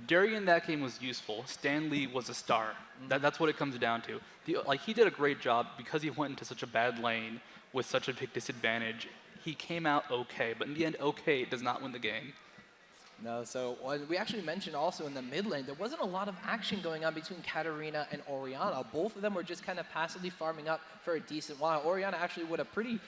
Darien in that game was useful. Stan Lee was a star. That's what it comes down to. He did a great job because he went into such a bad lane with such a big disadvantage. He came out okay, but in the end, okay does not win the game. No, so we actually mentioned also in the mid lane, there wasn't a lot of action going on between Katarina and Orianna. Both of them were just kind of passively farming up for a decent while. Orianna actually with a pretty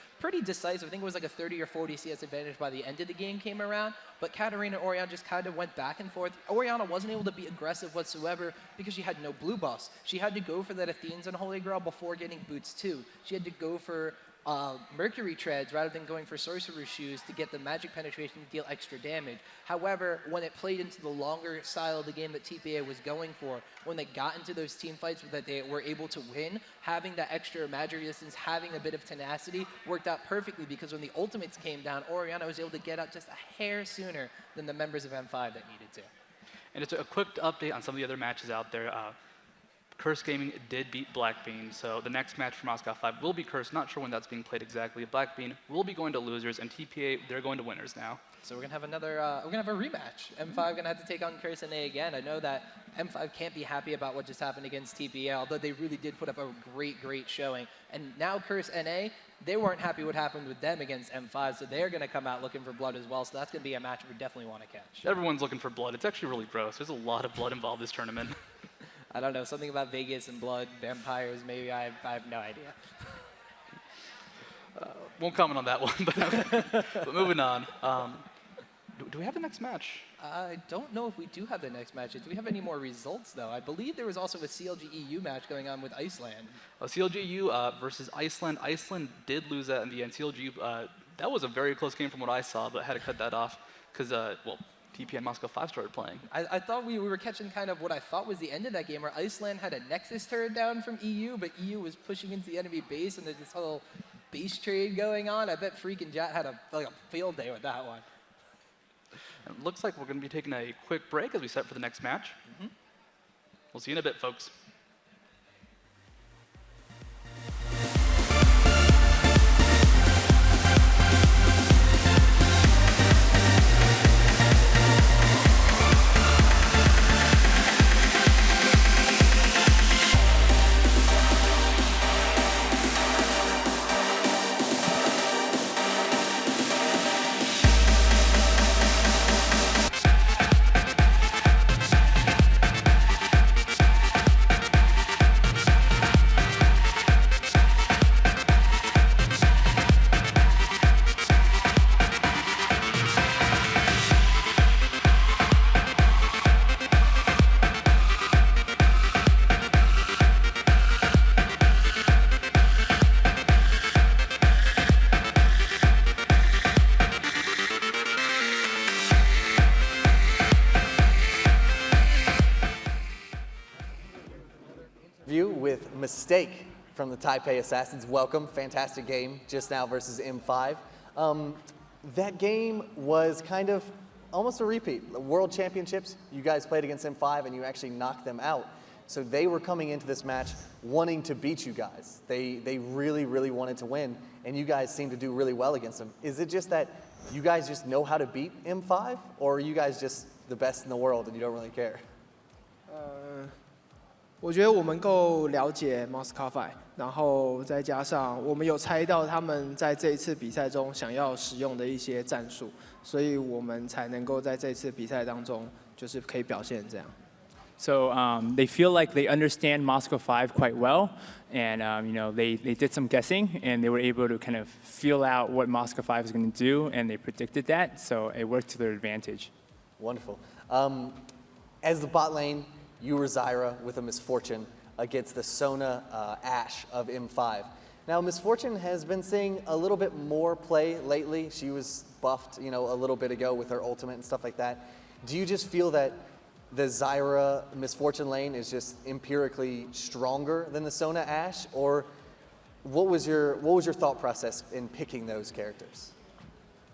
decisive, I think it was like a 30 or 40 CS advantage by the end of the game came around, but Katarina and Orianna just kind of went back and forth. Orianna wasn't able to be aggressive whatsoever because she had no blue buffs. She had to go for that Athene's and Holy Grail before getting boots too. She had to go for Mercury Treads rather than going for Sorcerer's Shoes to get the magic penetration to deal extra damage. However, when it played into the longer style of the game that TPA was going for, when they got into those team fights that they were able to win, having that extra magic resistance, having a bit of tenacity worked out perfectly because when the ultimates came down, Orianna was able to get out just a hair sooner than the members of M5 that needed to. And just a quick update on some of the other matches out there. Curse Gaming did beat Blackbean, so the next match for Moscow 5 will be Curse. Not sure when that's being played exactly. Blackbean will be going to losers, and TPA, they're going to winners now. So we're gonna have we're gonna have a rematch. M5 gonna have to take on CURSE.NA again. I know that M5 can't be happy about what just happened against TPA, although they really did put up a great showing. And now CURSE.NA, they weren't happy what happened with them against M5, so they're gonna come out looking for blood as well. So that's gonna be a match we definitely want to catch. Everyone's looking for blood. It's actually really gross. There's a lot of blood involved this tournament. I don't know, something about Vegas and blood, vampires, maybe, I have no idea. Won't comment on that one, but moving on. Do we have the next match? I don't know if we do have the next match. Do we have any more results, though? I believe there was also a CLG.EU match going on with Iceland. CLG.EU versus Iceland. Iceland did lose that in the end. CLG.EU, that was a very close game from what I saw, but had to cut that off because, well, TP and Moscow 5 started playing. I thought we were catching kind of what I thought was the end of that game, where Iceland had a Nexus turret down from EU, but EU was pushing into the enemy base, and there's this whole base trade going on. I bet Phreak and Jatt had a field day with that one. And it looks like we're going to be taking a quick break as we set for the next match. We'll see you in a bit, folks. mistake from the Taipei Assassins. Welcome, fantastic game just now versus M5. That game was kind of almost a repeat. The World Championships, you guys played against M5 and you actually knocked them out. So they were coming into this match wanting to beat you guys. They really, really wanted to win, and you guys seemed to do really well against them. Is it just that you guys just know how to beat M5, or are you guys just the best in the world and you don't really care? 我觉得我们够了解 Moscow， 然后再加上我们有猜到他们在这一次比赛中想要使用的一些战术，所以我们才能够在这次比赛当中就是可以表现这样。So they feel like they understand Moscow 5 quite well, and you know they did some guessing and they were able to kind of feel out what Moscow 5 is going to do, and they predicted that, so it worked to their advantage. Wonderful. As the bot lane, you were Zyra with a Misfortune against the Sona Ashe of M5. Now, Misfortune has been seeing a little bit more play lately. She was buffed, you know, a little bit ago with her ultimate and stuff like that. Do you just feel that the Zyra Misfortune lane is just empirically stronger than the Sona Ashe, or what was your thought process in picking those characters?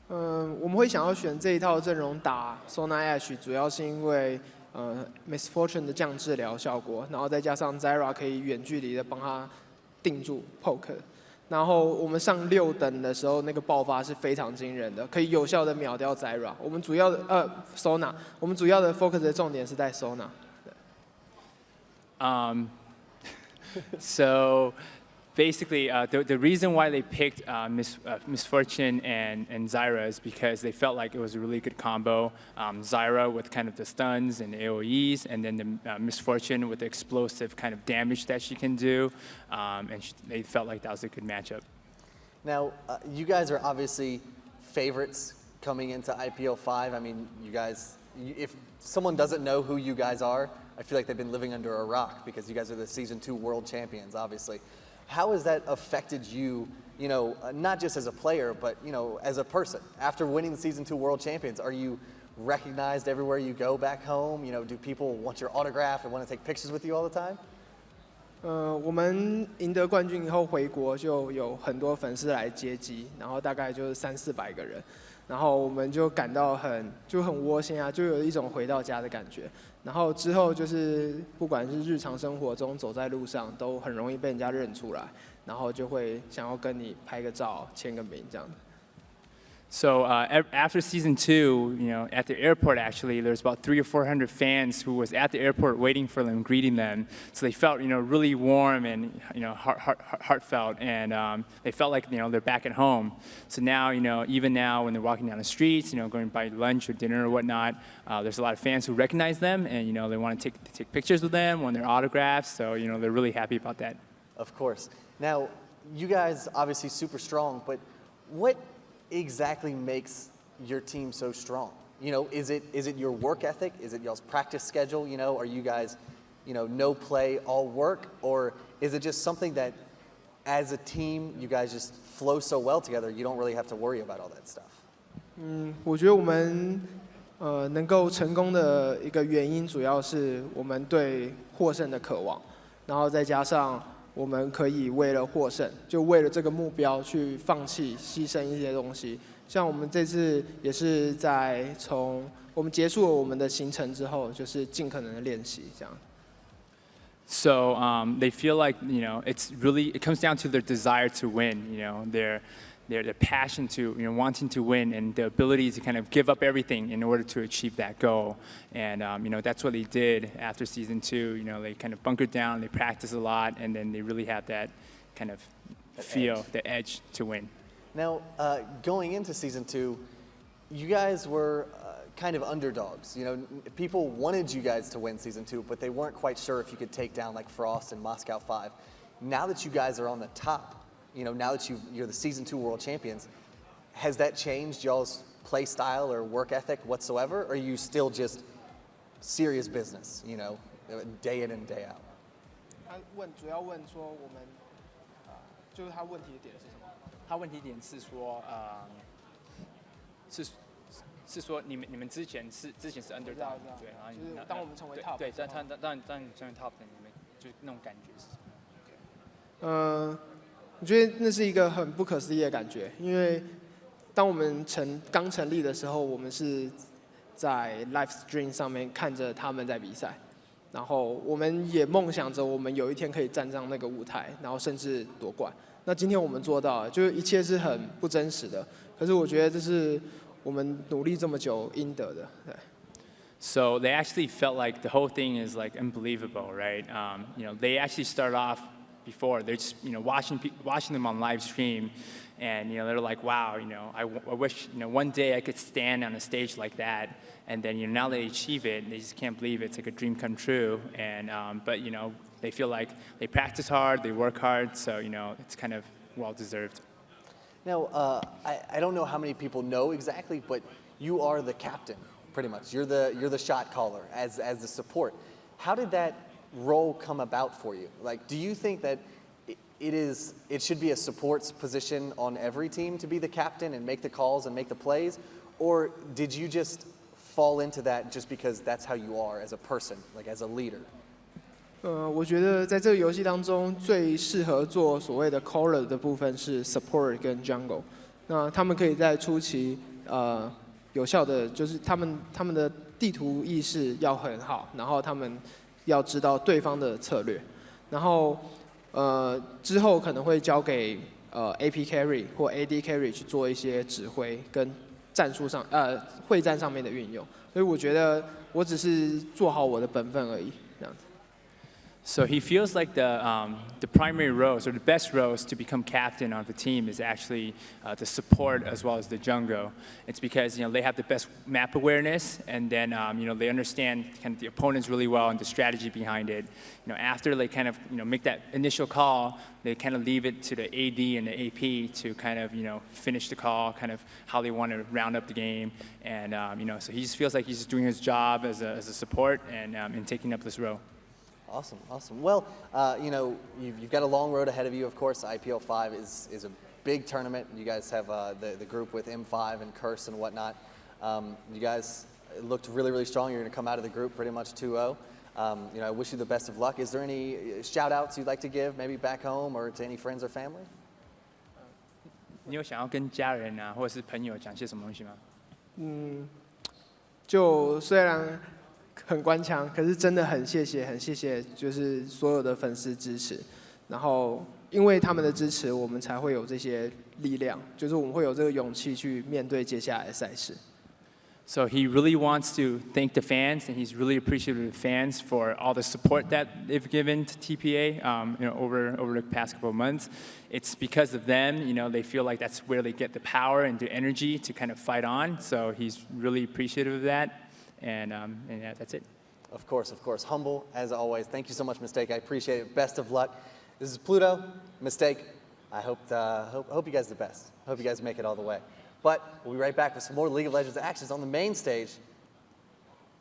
我们会想要选这一套阵容打 Sona Ashe， 主要是因为Misfortune 的降治疗效果，然后再加上 Zyra 可以远距离的帮他定住 poke， 然后我们上6等的时候，那个爆发是非常惊人的，可以有效的秒掉 Zyra。我们主要的Sona， 我们主要的 focus 的重点是在 Sona。So basically, the reason why they picked Misfortune and Zyra is because they felt like it was a really good combo. Zyra with kind of the stuns and AoEs, and then the Misfortune with the explosive kind of damage that she can do. And they felt like that was a good matchup. Now, you guys are obviously favorites coming into IPL5. I mean, you guys, if someone doesn't know who you guys are, I feel like they've been living under a rock, because you guys are the Season 2 World Champions, obviously. How has that affected you, you know, not just as a player, but, you know, as a person? After winning the Season 2 World Champions, are you recognized everywhere you go back home? You know, do people want your autograph and want to take pictures with you all the time? 我们赢得冠军以后回国，就有很多粉丝来接机，然后大概就是300-400个人，然后我们就感到很窝心啊，就有一种回到家的感觉。然后之后就是不管是日常生活中走在路上，都很容易被人家认出来，然后就会想要跟你拍个照、签个名这样。So after Season 2, you know, at the airport actually, there's about 300 or 400 fans who was at the airport waiting for them, greeting them. So they felt, you know, really warm and, you know, heartfelt, and they felt like, you know, they're back at home. So now, you know, even now when they're walking down the streets, you know, going by lunch or dinner or whatnot, there's a lot of fans who recognize them, and, you know, they want to take pictures with them, want their autographs. So, you know, they're really happy about that. Of course. Now, you guys obviously super strong, but what exactly makes your team so strong? You know, is it your work ethic? Is it y'all's practice schedule? You know, are you guys, you know, no play, all work? Or is it just something that as a team, you guys just flow so well together, you don't really have to worry about all that stuff? 我觉得我们能够成功的一个原因，主要是我们对获胜的渴望，然后再加上我们可以为了获胜，就为了这个目标去放弃、牺牲一些东西。像我们这次也是在从我们结束了我们的行程之后，就是尽可能的练习这样。So they feel like, you know, it comes down to their desire to win. You know, their passion to, you know, wanting to win, and the ability to kind of give up everything in order to achieve that goal. And, you know, that's what they did after Season 2. You know, they kind of bunkered down, they practiced a lot, and then they really had that kind of the edge to win. Now, going into Season 2, you guys were kind of underdogs. You know, people wanted you guys to win Season 2, but they weren't quite sure if you could take down like Frost and Moscow 5. Now that you guys are on the top, you know, now that you're the Season 2 World Champions, has that changed y'all's play style or work ethic whatsoever? Or are you still just serious business, you know, day in and day out? 他主要问说我们就是他问题的点是什么？他问题点是说是说你们之前是 underdog， 对，然后就是当我们成为 top， 对，当你成为 top 的你们就那种感觉是什么？我觉得那是一个很不可思议的感觉，因为当我们刚成立的时候，我们是在 live stream 上面看着他们在比赛，然后我们也梦想着我们有一天可以站上那个舞台，然后甚至夺冠。那今天我们做到了，就是一切是很不真实的，可是我觉得这是我们努力这么久应得的。对。So they actually felt like the whole thing is like unbelievable, right? They actually started off before. They're just watching them on live stream, and they're like, wow, I wish one day I could stand on a stage like that. And then now they achieve it, they just can't believe it's like a dream come true. And but they feel like they practice hard, they work hard, so it's kind of well deserved. Now I don't know how many people know exactly, but you are the captain. Pretty much, you're the shot caller as the support. How did that role come about for you? Like, do you think that it should be a support's position on every team to be the captain and make the calls and make the plays, or did you just fall into that just because that's how you are as a person, like as a leader? 我觉得在这个游戏当中最适合做所谓的 caller 的部分是 support 跟 jungle。那他们可以在初期有效的就是他们的地图意识要很好，然后他们要知道对方的策略，然后之后可能会交给AP carry 或 AD carry 去做一些指挥跟战术上会战上面的运用，所以我觉得我只是做好我的本分而已，这样子。So he feels like the primary roles or the best roles to become captain of the team is actually the support as well as the jungle. It's because they have the best map awareness, and then they understand kind of the opponents really well and the strategy behind it. After they kind of make that initial call, they kind of leave it to the AD and the AP to kind of finish the call, kind of how they want to round up the game, and so he just feels like he's just doing his job as a support and taking up this role. Awesome, awesome. Well, you've got a long road ahead of you, of course. IPL5 is a big tournament. You guys have the group with M5 and Curse and whatnot. You guys looked really, really strong. You're going to come out of the group pretty much 2-0. I wish you the best of luck. Is there any shout-outs you'd like to give, maybe back home or to any friends or family? 你有想要跟家人啊，或者是朋友讲些什么东西吗？就虽然很官腔，可是真的很谢谢，就是所有的粉丝支持，然后因为他们的支持，我们才会有这些力量，就是我们会有这个勇气去面对接下来的赛事。So he really wants to thank the fans, and he's really appreciative of the fans for all the support that they've given to TPA over the past couple of months. It's because of them, they feel like that's where they get the power and the energy to kind of fight on. So he's really appreciative of that, and yeah, that's it. Of course. Humble as always. Thank you so much, Mistake. I appreciate it. Best of luck. This is Pluto, Mistake. I hope you guys are the best. I hope you guys make it all the way. But we'll be right back with some more League of Legends actions on the main stage.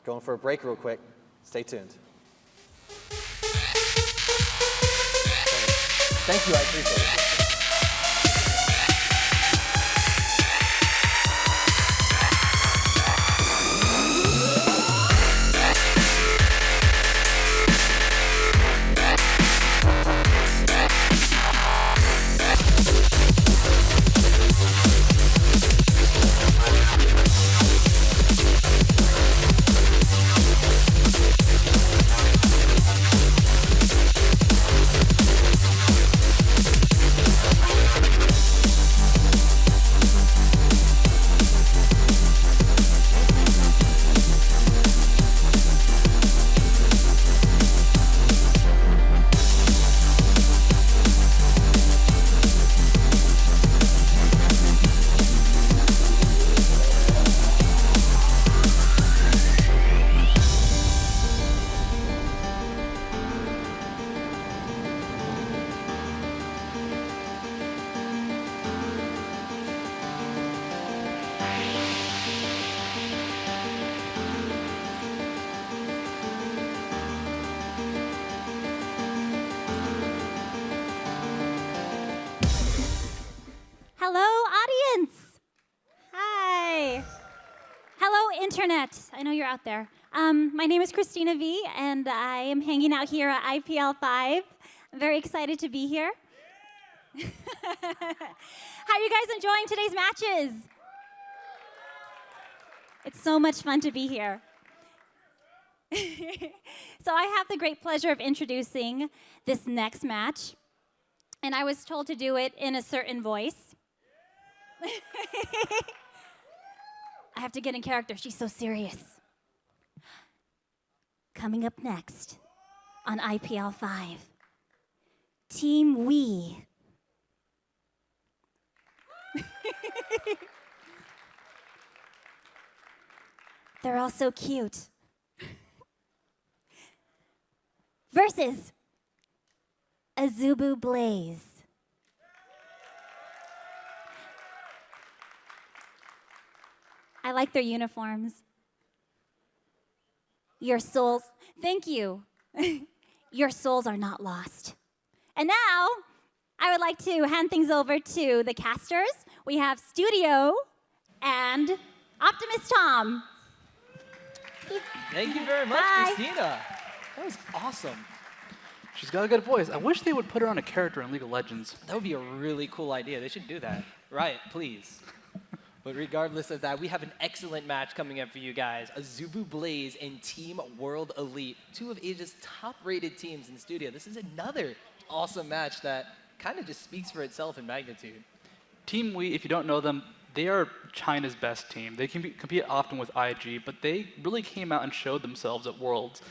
Going for a break real quick. Stay tuned. Thank you, I appreciate it. Internet, I know you're out there. My name is Cristina V, and I am hanging out here at IPL5. I'm very excited to be here. How are you guys enjoying today's matches? It's so much fun to be here. So I have the great pleasure of introducing this next match. And I was told to do it in a certain voice. I have to get in character. She's so serious. Coming up next on IPL5, Team We. They're all so cute. Versus AZUBU Blaze. I like their uniforms. Your souls, thank you. Your souls are not lost. And now, I would like to hand things over to the casters. We have Studio and Optimus Tom. Thank you very much, Bye. Cristina. That was awesome. She's got a good voice. I wish they would put her on a character in League of Legends. That would be a really cool idea. They should do that. Right, please. But regardless of that, we have an excellent match coming up for you guys. AZUBU Blaze and Team World Elite, two of Asia's top-rated teams in studio. This is another awesome match that kind of just speaks for itself in magnitude. Team We, if you don't know them, they are China's best team. They can compete often with IG, but they really came out and showed themselves at Worlds,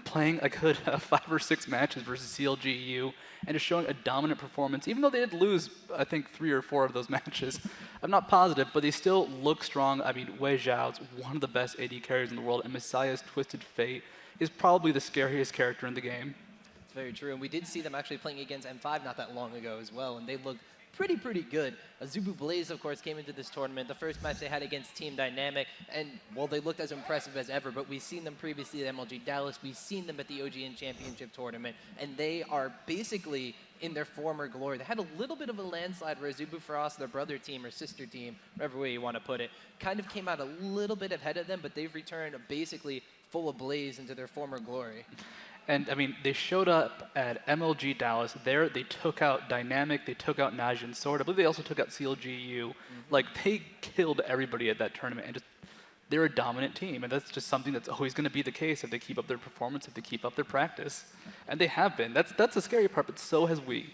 playing a good 5 or 6 matches versus CLG.EU, and just showing a dominant performance, even though they did lose, I think, 3 or 4 of those matches. I'm not positive, but they still look strong. I mean, Wei Zhao's one of the best AD carriers in the world, and Messiah's Twisted Fate is probably the scariest character in the game. It's very true, and we did see them actually playing against M5 not that long ago as well, and they looked pretty good. AZUBU Blaze, of course, came into this tournament. The first match they had against Team Dynamic, and, well, they looked as impressive as ever, but we've seen them previously at MLG Dallas. We've seen them at the OGN Championship Tournament, and they are basically in their former glory. They had a little bit of a landslide where AZUBU Frost, their brother team or sister team, whatever way you want to put it, kind of came out a little bit ahead of them, but they've returned basically full of blaze into their former glory. And, I mean, they showed up at MLG Dallas. There, they took out Dynamic, they took out Naj and Sword. I believe they also took out CLG.EU. Like, they killed everybody at that tournament, and just, they're a dominant team. And that's just something that's always going to be the case if they keep up their performance, if they keep up their practice. And they have been. That's the scary part, but so has we.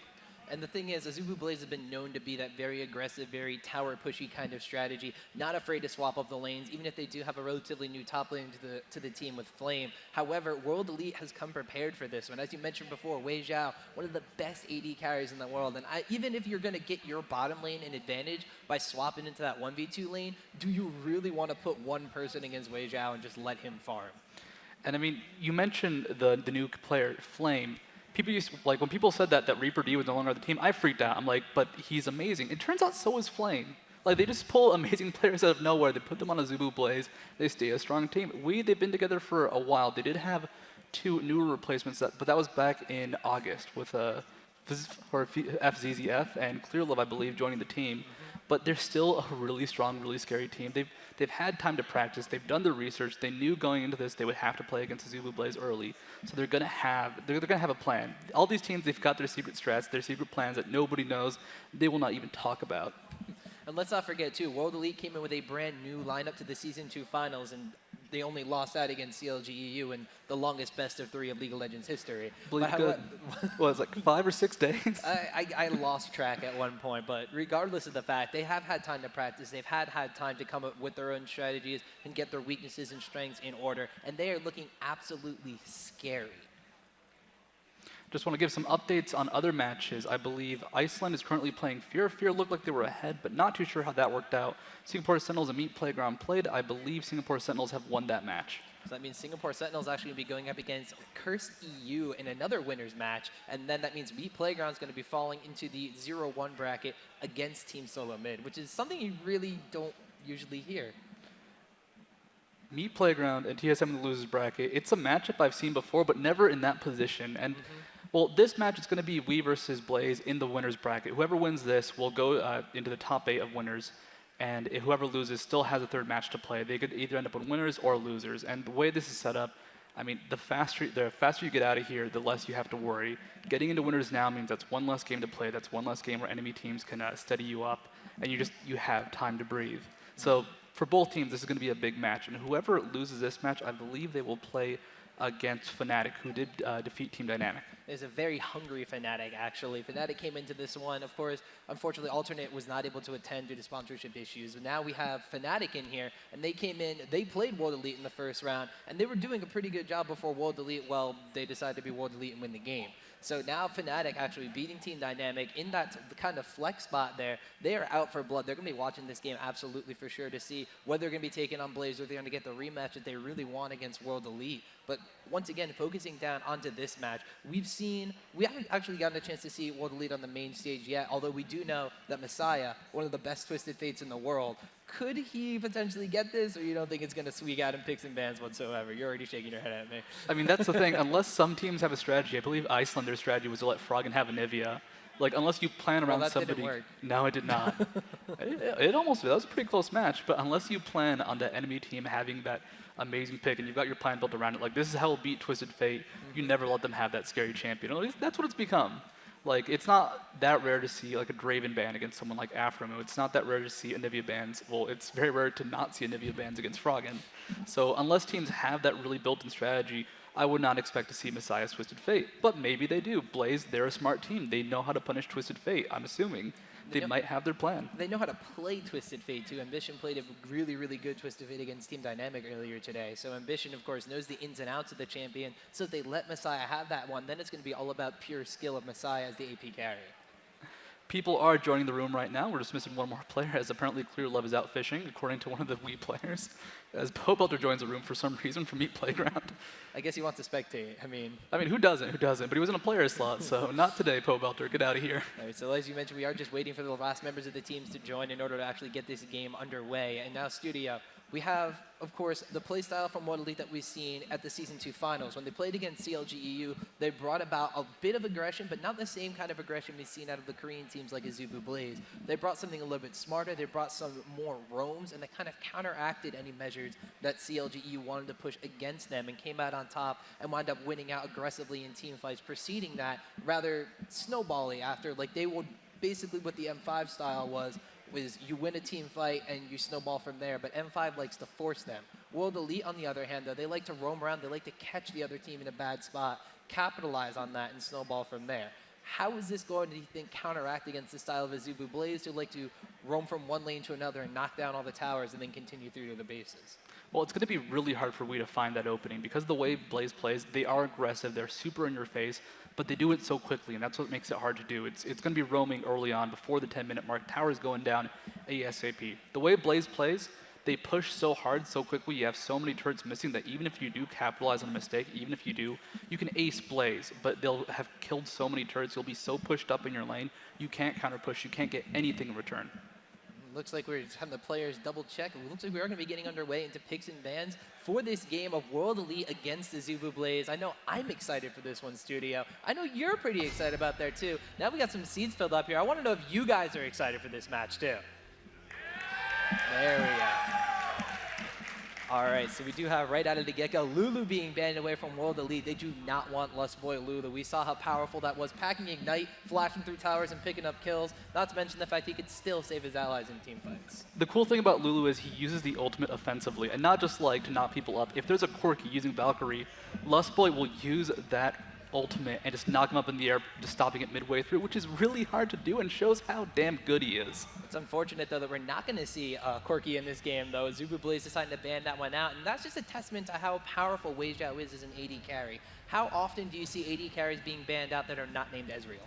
And the thing is, AZUBU Blaze has been known to be that very aggressive, very tower-pushy kind of strategy, not afraid to swap up the lanes, even if they do have a relatively new top lane to the team with Flame. However, World Elite has come prepared for this one. As you mentioned before, Wei Zhao, one of the best AD carries in the world. And even if you're going to get your bottom lane an advantage by swapping into that 1v2 lane, do you really want to put one person against Wei Zhao and just let him farm? And I mean, you mentioned the new player, Flame. People used to, like, when people said that Reaper D was no longer on the team, I freaked out. I'm like, but he's amazing. It turns out so is Flame. Like, they just pull amazing players out of nowhere. They put them on AZUBU Blaze. They stay a strong team. They've been together for a while. They did have 2 newer replacements, but that was back in August with FZZF and Clearlove, I believe, joining the team. But they're still a really strong, really scary team. They've had time to practice. They've done the research. They knew going into this they would have to play against AZUBU Blaze early. So they're gonna have a plan. All these teams, they've got their secret strats, their secret plans that nobody knows. They will not even talk about. And let's not forget too, World Elite came in with a brand new lineup to the Season 2 finals, and they only lost out against CLG.EU in the longest best of 3 of League of Legends history. Well, it's like 5 or 6 days? I lost track at one point, but regardless of the fact, they have had time to practice. They've had time to come up with their own strategies and get their weaknesses and strengths in order, and they are looking absolutely scary. Just want to give some updates on other matches. I believe Iceland is currently playing Fear. Fear looked like they were ahead, but not too sure how that worked out. Singapore Sentinels and Meat Playground played. I believe Singapore Sentinels have won that match. So that means Singapore Sentinels actually going to be going up against CURSE.EU in another winner's match, and then that means Meat Playground's going to be falling into the 0-1 bracket against Team Solo Mid, which is something you really don't usually hear. Meat Playground and TSM in the losers bracket, it's a matchup I've seen before, but never in that position. And well, this match is going to be We versus Blaze in the winners bracket. Whoever wins this will go into the top 8 of winners, and whoever loses still has a 3rd match to play. They could either end up with winners or losers. And the way this is set up, I mean, the faster you get out of here, the less you have to worry. Getting into winners now means that's one less game to play. That's one less game where enemy teams can steady you up, and you have time to breathe. So for both teams, this is going to be a big match, and whoever loses this match, I believe they will play against Fnatic, who did defeat Team Dynamic. There's a very hungry Fnatic, actually. Fnatic came into this one, of course, unfortunately, Alternate was not able to attend due to sponsorship issues. But now we have Fnatic in here, and they came in, they played World Elite in the first round, and they were doing a pretty good job before World Elite. Well, they decided to be World Elite and win the game. So now Fnatic actually beating Team Dynamic in that kind of flex spot there. They are out for blood. They're going to be watching this game absolutely for sure to see whether they're going to be taking on Blaze or they're going to get the rematch that they really want against World Elite. But once again, focusing down onto this match, we haven't actually gotten a chance to see World Elite on the main stage yet, although we do know that Messiah, one of the best Twisted Fates in the world, could he potentially get this, or you don't think it's going to squeak out in picks and bans whatsoever? You're already shaking your head at me. I mean, that's the thing. Unless some teams have a strategy, I believe Iceland, their strategy was to let Froggen have Anivia. Like, unless you plan around that somebody. Didn't work. No, it did not. it almost did. That was a pretty close match. But unless you plan on the enemy team having that amazing pick and you've got your plan built around it, like, this is how we'll beat Twisted Fate, you never let them have that scary champion. At least that's what it's become. Like, it's not that rare to see like a Draven ban against someone like Afromu. It's not that rare to see Anivia bans. Well, it's very rare to not see Anivia bans against Froggen. So unless teams have that really built-in strategy, I would not expect to see Messiah's Twisted Fate. But maybe they do. Blaze, they're a smart team. They know how to punish Twisted Fate, I'm assuming. They might have their plan. They know how to play Twisted Fate, too. Ambition played a really, really good Twisted Fate against Team Dynamic earlier today. So Ambition, of course, knows the ins and outs of the champion. So if they let Messiah have that one, then it's going to be all about pure skill of Messiah as the AP carry. People are joining the room right now. We're just missing one more player, as apparently Clear Love is out fishing, according to one of the Wii players. As Pobelter joins the room for some reason from Meat Playground. I guess he wants to spectate. I mean, who doesn't? Who doesn't? But he was in a player slot, so not today, Pobelter. Get out of here. All right, so as you mentioned, we are just waiting for the last members of the teams to join in order to actually get this game underway. And now, Studio, we have, of course, the playstyle from World Elite that we've seen at the Season 2 finals. When they played against CLG.EU, they brought about a bit of aggression, but not the same kind of aggression we've seen out of the Korean teams like AZUBU Blaze. They brought something a little bit smarter. They brought some more roams, and they kind of counteracted any measures that CLG.EU wanted to push against them and came out on top and wound up winning out aggressively in team fights preceding that, rather snowbally after. Like, they would basically what the M5 style was you win a team fight and you snowball from there, but M5 likes to force them. World Elite, on the other hand, though, they like to roam around, they like to catch the other team in a bad spot, capitalize on that, and snowball from there. How is this going to, do you think, counteract against the style of AZUBU Blaze, who like to roam from one lane to another and knock down all the towers and then continue through to the bases? Well, it's going to be really hard for Wii to find that opening because the way Blaze plays, they are aggressive, they're super in your face, but they do it so quickly, and that's what makes it hard to do. It's going to be roaming early on before the 10-minute mark. Towers going down ASAP. The way Blaze plays, they push so hard so quickly, you have so many turrets missing that even if you do capitalize on a mistake, even if you do, you can ace Blaze, but they'll have killed so many turrets, you'll be so pushed up in your lane, you can't counter push, you can't get anything in return. Looks like we're just having the players double check. It looks like we are going to be getting underway into picks and bans for this game of World Elite against the AZUBU Blaze. I know I'm excited for this one, Studio. I know you're pretty excited about there too. Now we got some seeds filled up here. I want to know if you guys are excited for this match too. There we go. All right, so we do have right out of the get-go Lulu being banned away from World Elite. They do not want Lustboy Lulu. We saw how powerful that was, packing Ignite, flashing through towers, and picking up kills. Not to mention the fact he could still save his allies in team fights. The cool thing about Lulu is he uses the ultimate offensively, and not just like to knock people up. If there's a Corki using Valkyrie, Lustboy will use that ultimate and just knock him up in the air, just stopping it midway through, which is really hard to do and shows how damn good he is. It's unfortunate, though, that we're not going to see Corki in this game, though. AZUBU Blaze decided to ban that one out, and that's just a testament to how powerful Weizhou is as an AD carry. How often do you see AD carries being banned out that are not named Ezreal?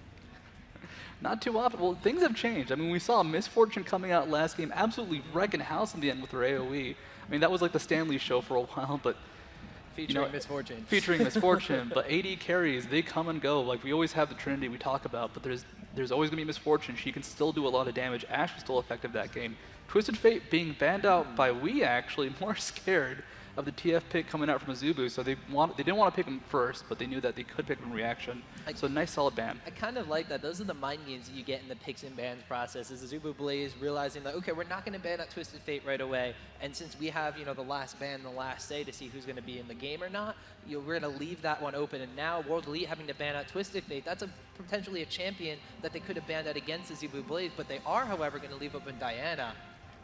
Not too often. Well, things have changed. I mean, we saw Misfortune coming out last game, absolutely wrecking house in the end with her AoE. I mean, that was like the Stanley show for a while, but featuring Misfortune. Featuring Misfortune, but AD carries, they come and go. Like, we always have the Trinity we talk about, but there's always going to be Misfortune. She can still do a lot of damage. Ashe was still effective that game. Twisted Fate being banned out by Wii, actually, more scared. of the TF pick coming out from AZUBU, so they didn't want to pick him first, but they knew that they could pick him in reaction. So nice solid ban. I kind of like that. Those are the mind games that you get in the picks and bans process. Is AZUBU Blaze realizing that, okay, we're not going to ban out Twisted Fate right away, and since we have, you know, the last ban, the last say to see who's going to be in the game or not, you know, we're going to leave that one open. And now World Elite having to ban out Twisted Fate, that's potentially a champion that they could have banned out against AZUBU Blaze, but they are, however, going to leave open Diana.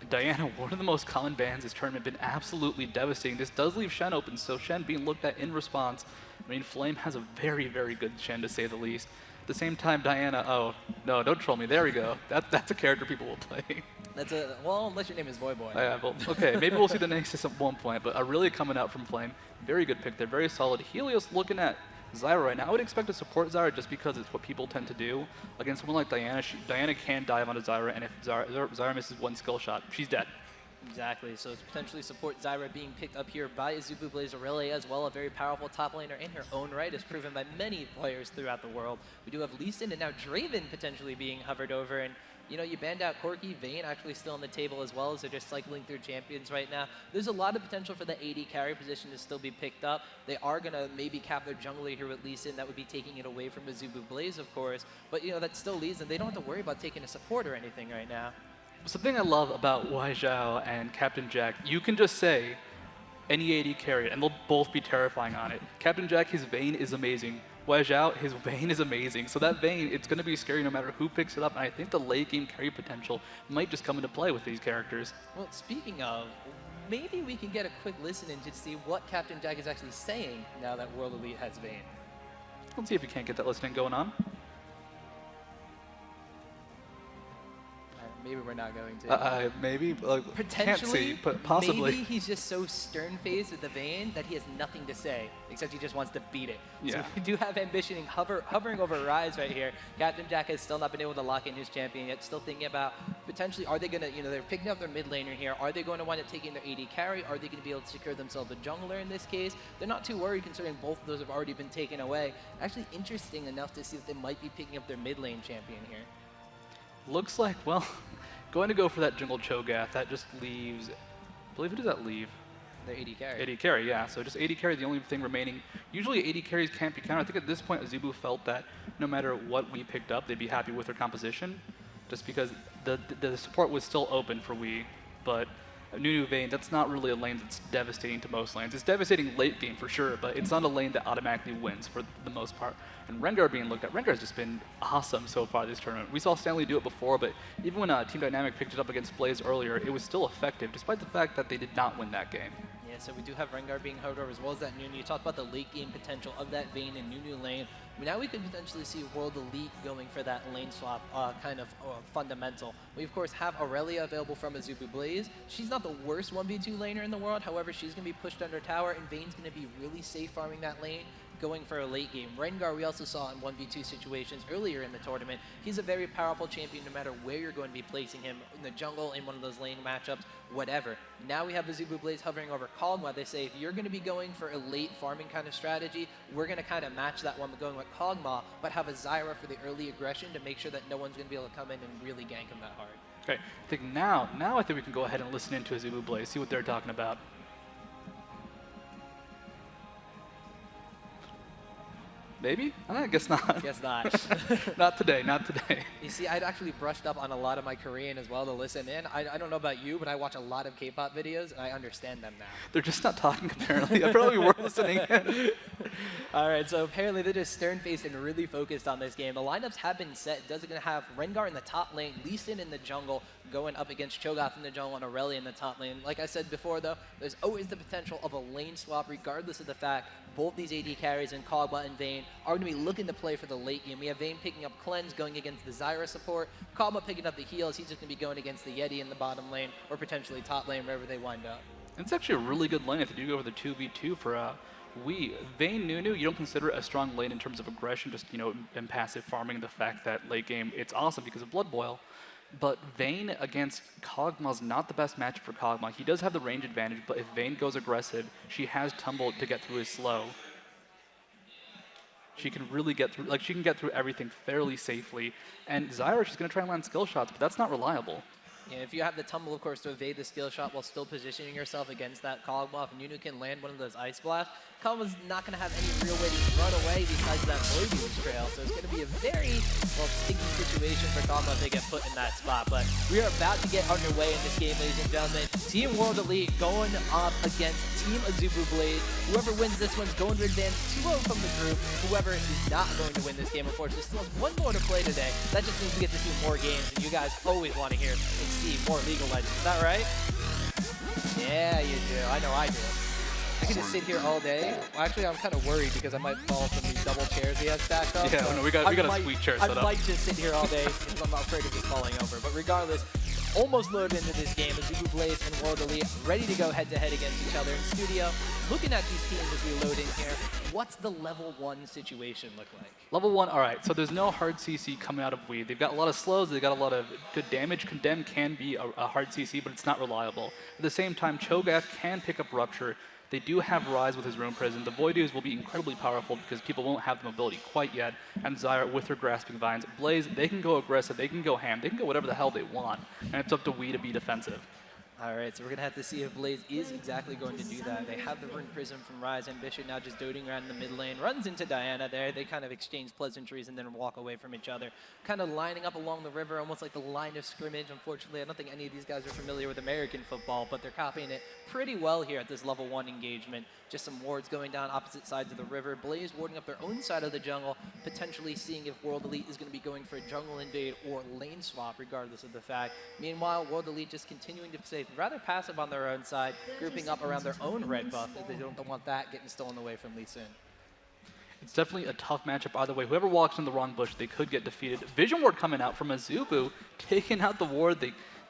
Diana, one of the most common bans this tournament, been absolutely devastating. This does leave Shen open, so Shen being looked at in response. I mean, Flame has a very, very good Shen, to say the least. At the same time, Diana, oh, no, don't troll me. There we go. That's a character people will play. That's a, well, unless your name is Voyboy. Yeah, well, okay, maybe we'll see the Nexus at one point, but really coming out from Flame. Very good pick there, very solid. Helios looking at Zyra right now. I would expect to support Zyra just because it's what people tend to do. Against someone like Diana, Diana can dive onto Zyra, and if Zyra misses one skill shot, she's dead. Exactly, so it's potentially support Zyra being picked up here by AZUBU Blaze Aurelia as well, a very powerful top laner in her own right, as proven by many players throughout the world. We do have Lee Sin and now Draven potentially being hovered over, and you know, you banned out Corki, Vayne actually still on the table as well, as they're just cycling through champions right now. There's a lot of potential for the AD carry position to still be picked up. They are going to maybe cap their jungler here with Lee Sin. That would be taking it away from AZUBU Blaze, of course. But, you know, that still leaves them. They don't have to worry about taking a support or anything right now. Something I love about Wai Zhao and Captain Jack, you can just say any AD carry, and they'll both be terrifying on it. Captain Jack, his Vayne is amazing. Wai Zhao, his Vayne is amazing. So that Vayne, it's going to be scary no matter who picks it up, and I think the late game carry potential might just come into play with these characters. Well, speaking of, maybe we can get a quick listen in to see what Captain Jack is actually saying now that World Elite has Vayne. Let's see if we can't get that listening going on. Maybe we're not going to. Maybe. Potentially, can't see, but possibly. Maybe he's just so stern-faced with the Vayne that he has nothing to say, except he just wants to beat it. Yeah. So we do have ambitioning hovering over Rise right here. Captain Jack has still not been able to lock in his champion yet. Still thinking about potentially, are they going to, you know, they're picking up their mid laner here. Are they going to wind up taking their AD carry? Are they going to be able to secure themselves a jungler in this case? They're not too worried considering both of those have already been taken away. Actually interesting enough to see that they might be picking up their mid lane champion here. Looks like, well, going to go for that jungle Cho'Gath. That just leaves, I believe, who does that leave? Their AD carry. AD carry, yeah. So just AD carry, the only thing remaining. Usually AD carries can't be countered. I think at this point, AZUBU felt that no matter what we picked up, they'd be happy with their composition, just because the support was still open for we, but Nunu Vayne, that's not really a lane that's devastating to most lanes. It's devastating late game for sure, but it's not a lane that automatically wins for the most part. And Rengar being looked at, Rengar's just been awesome so far this tournament. We saw Stanley do it before, but even when Team Dynamic picked it up against Blaze earlier, it was still effective, despite the fact that they did not win that game. Yeah, so we do have Rengar being hovered over as well as that Nunu. You talked about the late game potential of that Vayne and Nunu lane. Now we could potentially see World Elite going for that lane swap kind of fundamental. We, of course, have Aurelia available from AZUBU Blaze. She's not the worst 1v2 laner in the world. However, she's going to be pushed under tower, and Vayne's going to be really safe farming that lane, going for a late game. Rengar we also saw in 1v2 situations earlier in the tournament. He's a very powerful champion no matter where you're going to be placing him, in the jungle, in one of those lane matchups, whatever. Now we have AZUBU Blaze hovering over Kog'Maw. They say if you're going to be going for a late farming kind of strategy, we're going to kind of match that one going with Kog'Maw, but have a Zyra for the early aggression to make sure that no one's going to be able to come in and really gank him that hard. Okay, I think now I think we can go ahead and listen into AZUBU Blaze, see what they're talking about. Maybe? I guess not. Guess not. Not today, not today. You see, I'd actually brushed up on a lot of my Korean as well to listen in. I don't know about you, but I watch a lot of K-pop videos, and I understand them now. They're just not talking, apparently. I probably weren't listening in. All right, so apparently they're just stern-faced and really focused on this game. The lineups have been set. Does it going to have Rengar in the top lane, Lee Sin in the jungle, going up against Cho'Gath in the jungle, and Aurelia in the top lane. Like I said before, though, there's always the potential of a lane swap, regardless of the fact both these AD carries and Kog'Maw and Vayne are going to be looking to play for the late game. We have Vayne picking up Cleanse, going against the Zyra support. Kog'Maw picking up the heals. He's just going to be going against the Yeti in the bottom lane, or potentially top lane, wherever they wind up. It's actually a really good lane if they do go over the 2v2 for Vayne Nunu, you don't consider it a strong lane in terms of aggression, just, you know, in passive farming, the fact that late game, it's awesome because of Blood Boil. But Vayne against Kog'Maw's not the best match for Kog'Maw. He does have the range advantage, but if Vayne goes aggressive, she has Tumble to get through his slow. She can really get through, like, she can get through everything fairly safely. And Zyra, she's going to try and land skill shots, but that's not reliable. Yeah, if you have the tumble, of course, to evade the skill shot while still positioning yourself against that Kog'Maw, if Nunu can land one of those Ice Blasts, Kog'Maw's not going to have any real way to run away besides that Voyboy trail. So it's going to be a very, well, sticky situation for Kog'Maw if they get put in that spot. But we are about to get underway in this game, ladies and gentlemen. Team World Elite going up against Team AZUBU Blaze. Whoever wins this one's going to advance 2-0 from the group. Whoever is not going to win this game, unfortunately, still has one more to play today. That just means we get to see more games, and you guys always want to hear and see more League of Legends. Is that right? Yeah, you do. I know I do. I could just sit here all day. Well, actually, I'm kind of worried because I might fall from these double chairs he has stacked up. Yeah, so no, we got a sweet chair set up. I might just sit here all day because I'm afraid of just falling over. But regardless, almost loaded into this game. AZUBU Blaze and World Elite ready to go head-to-head against each other in studio. Looking at these teams as we load in here, what's the level 1 situation look like? Level 1, all right, so there's no hard CC coming out of Weed. They've got a lot of slows, they've got a lot of good damage. Condemn can be a hard CC, but it's not reliable. At the same time, Cho'Gath can pick up Rupture. They do have Rise with his Rune Prison. The Voidoos will be incredibly powerful because people won't have the mobility quite yet. And Zyra with her Grasping Vines. Blaze, they can go aggressive, they can go ham, they can go whatever the hell they want. And it's up to Wii to be defensive. All right, so we're going to have to see if Blaze is exactly going to do that. They have the Rune Prism from Rise. Ambition now just doting around in the mid lane. Runs into Diana there. They kind of exchange pleasantries and then walk away from each other. Kind of lining up along the river, almost like the line of scrimmage. Unfortunately, I don't think any of these guys are familiar with American football, but they're copying it pretty well here at this level 1 engagement. Just some wards going down opposite sides of the river. Blaze warding up their own side of the jungle, potentially seeing if World Elite is going to be going for a jungle invade or lane swap, regardless of the fact. Meanwhile, World Elite just continuing to stay rather passive on their own side, grouping up around their own red buff, as they don't want that getting stolen away from Lee Sin. It's definitely a tough matchup either way. Whoever walks in the wrong bush, they could get defeated. Vision Ward coming out from AZUBU, taking out the ward.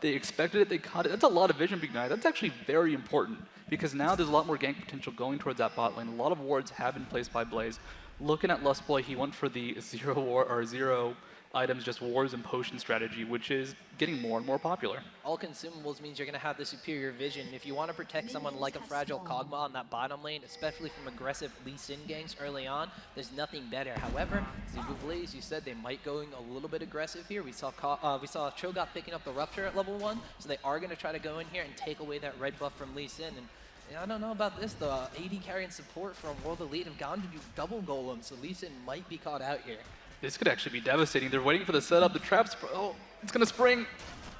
They expected it, they caught it. That's a lot of vision, big guy. That's actually very important because now there's a lot more gank potential going towards that bot lane. A lot of wards have been placed by Blaze. Looking at Lustboy, he went for the zero items, just wars and potion strategy, which is getting more and more popular. All consumables means you're going to have the superior vision. If you want to protect someone like a fragile Kog'Maw on that bottom lane, especially from aggressive Lee Sin ganks early on, there's nothing better. However, AZUBU Blaze, you said they might going a little bit aggressive here. We saw Cho'Gath picking up the Rupture at level 1, so they are going to try to go in here and take away that red buff from Lee Sin. And I don't know about this, the AD carry and support from World Elite have gone to do double golems, so Lee Sin might be caught out here. This could actually be devastating. They're waiting for the setup. The trap's, oh, it's going to spring.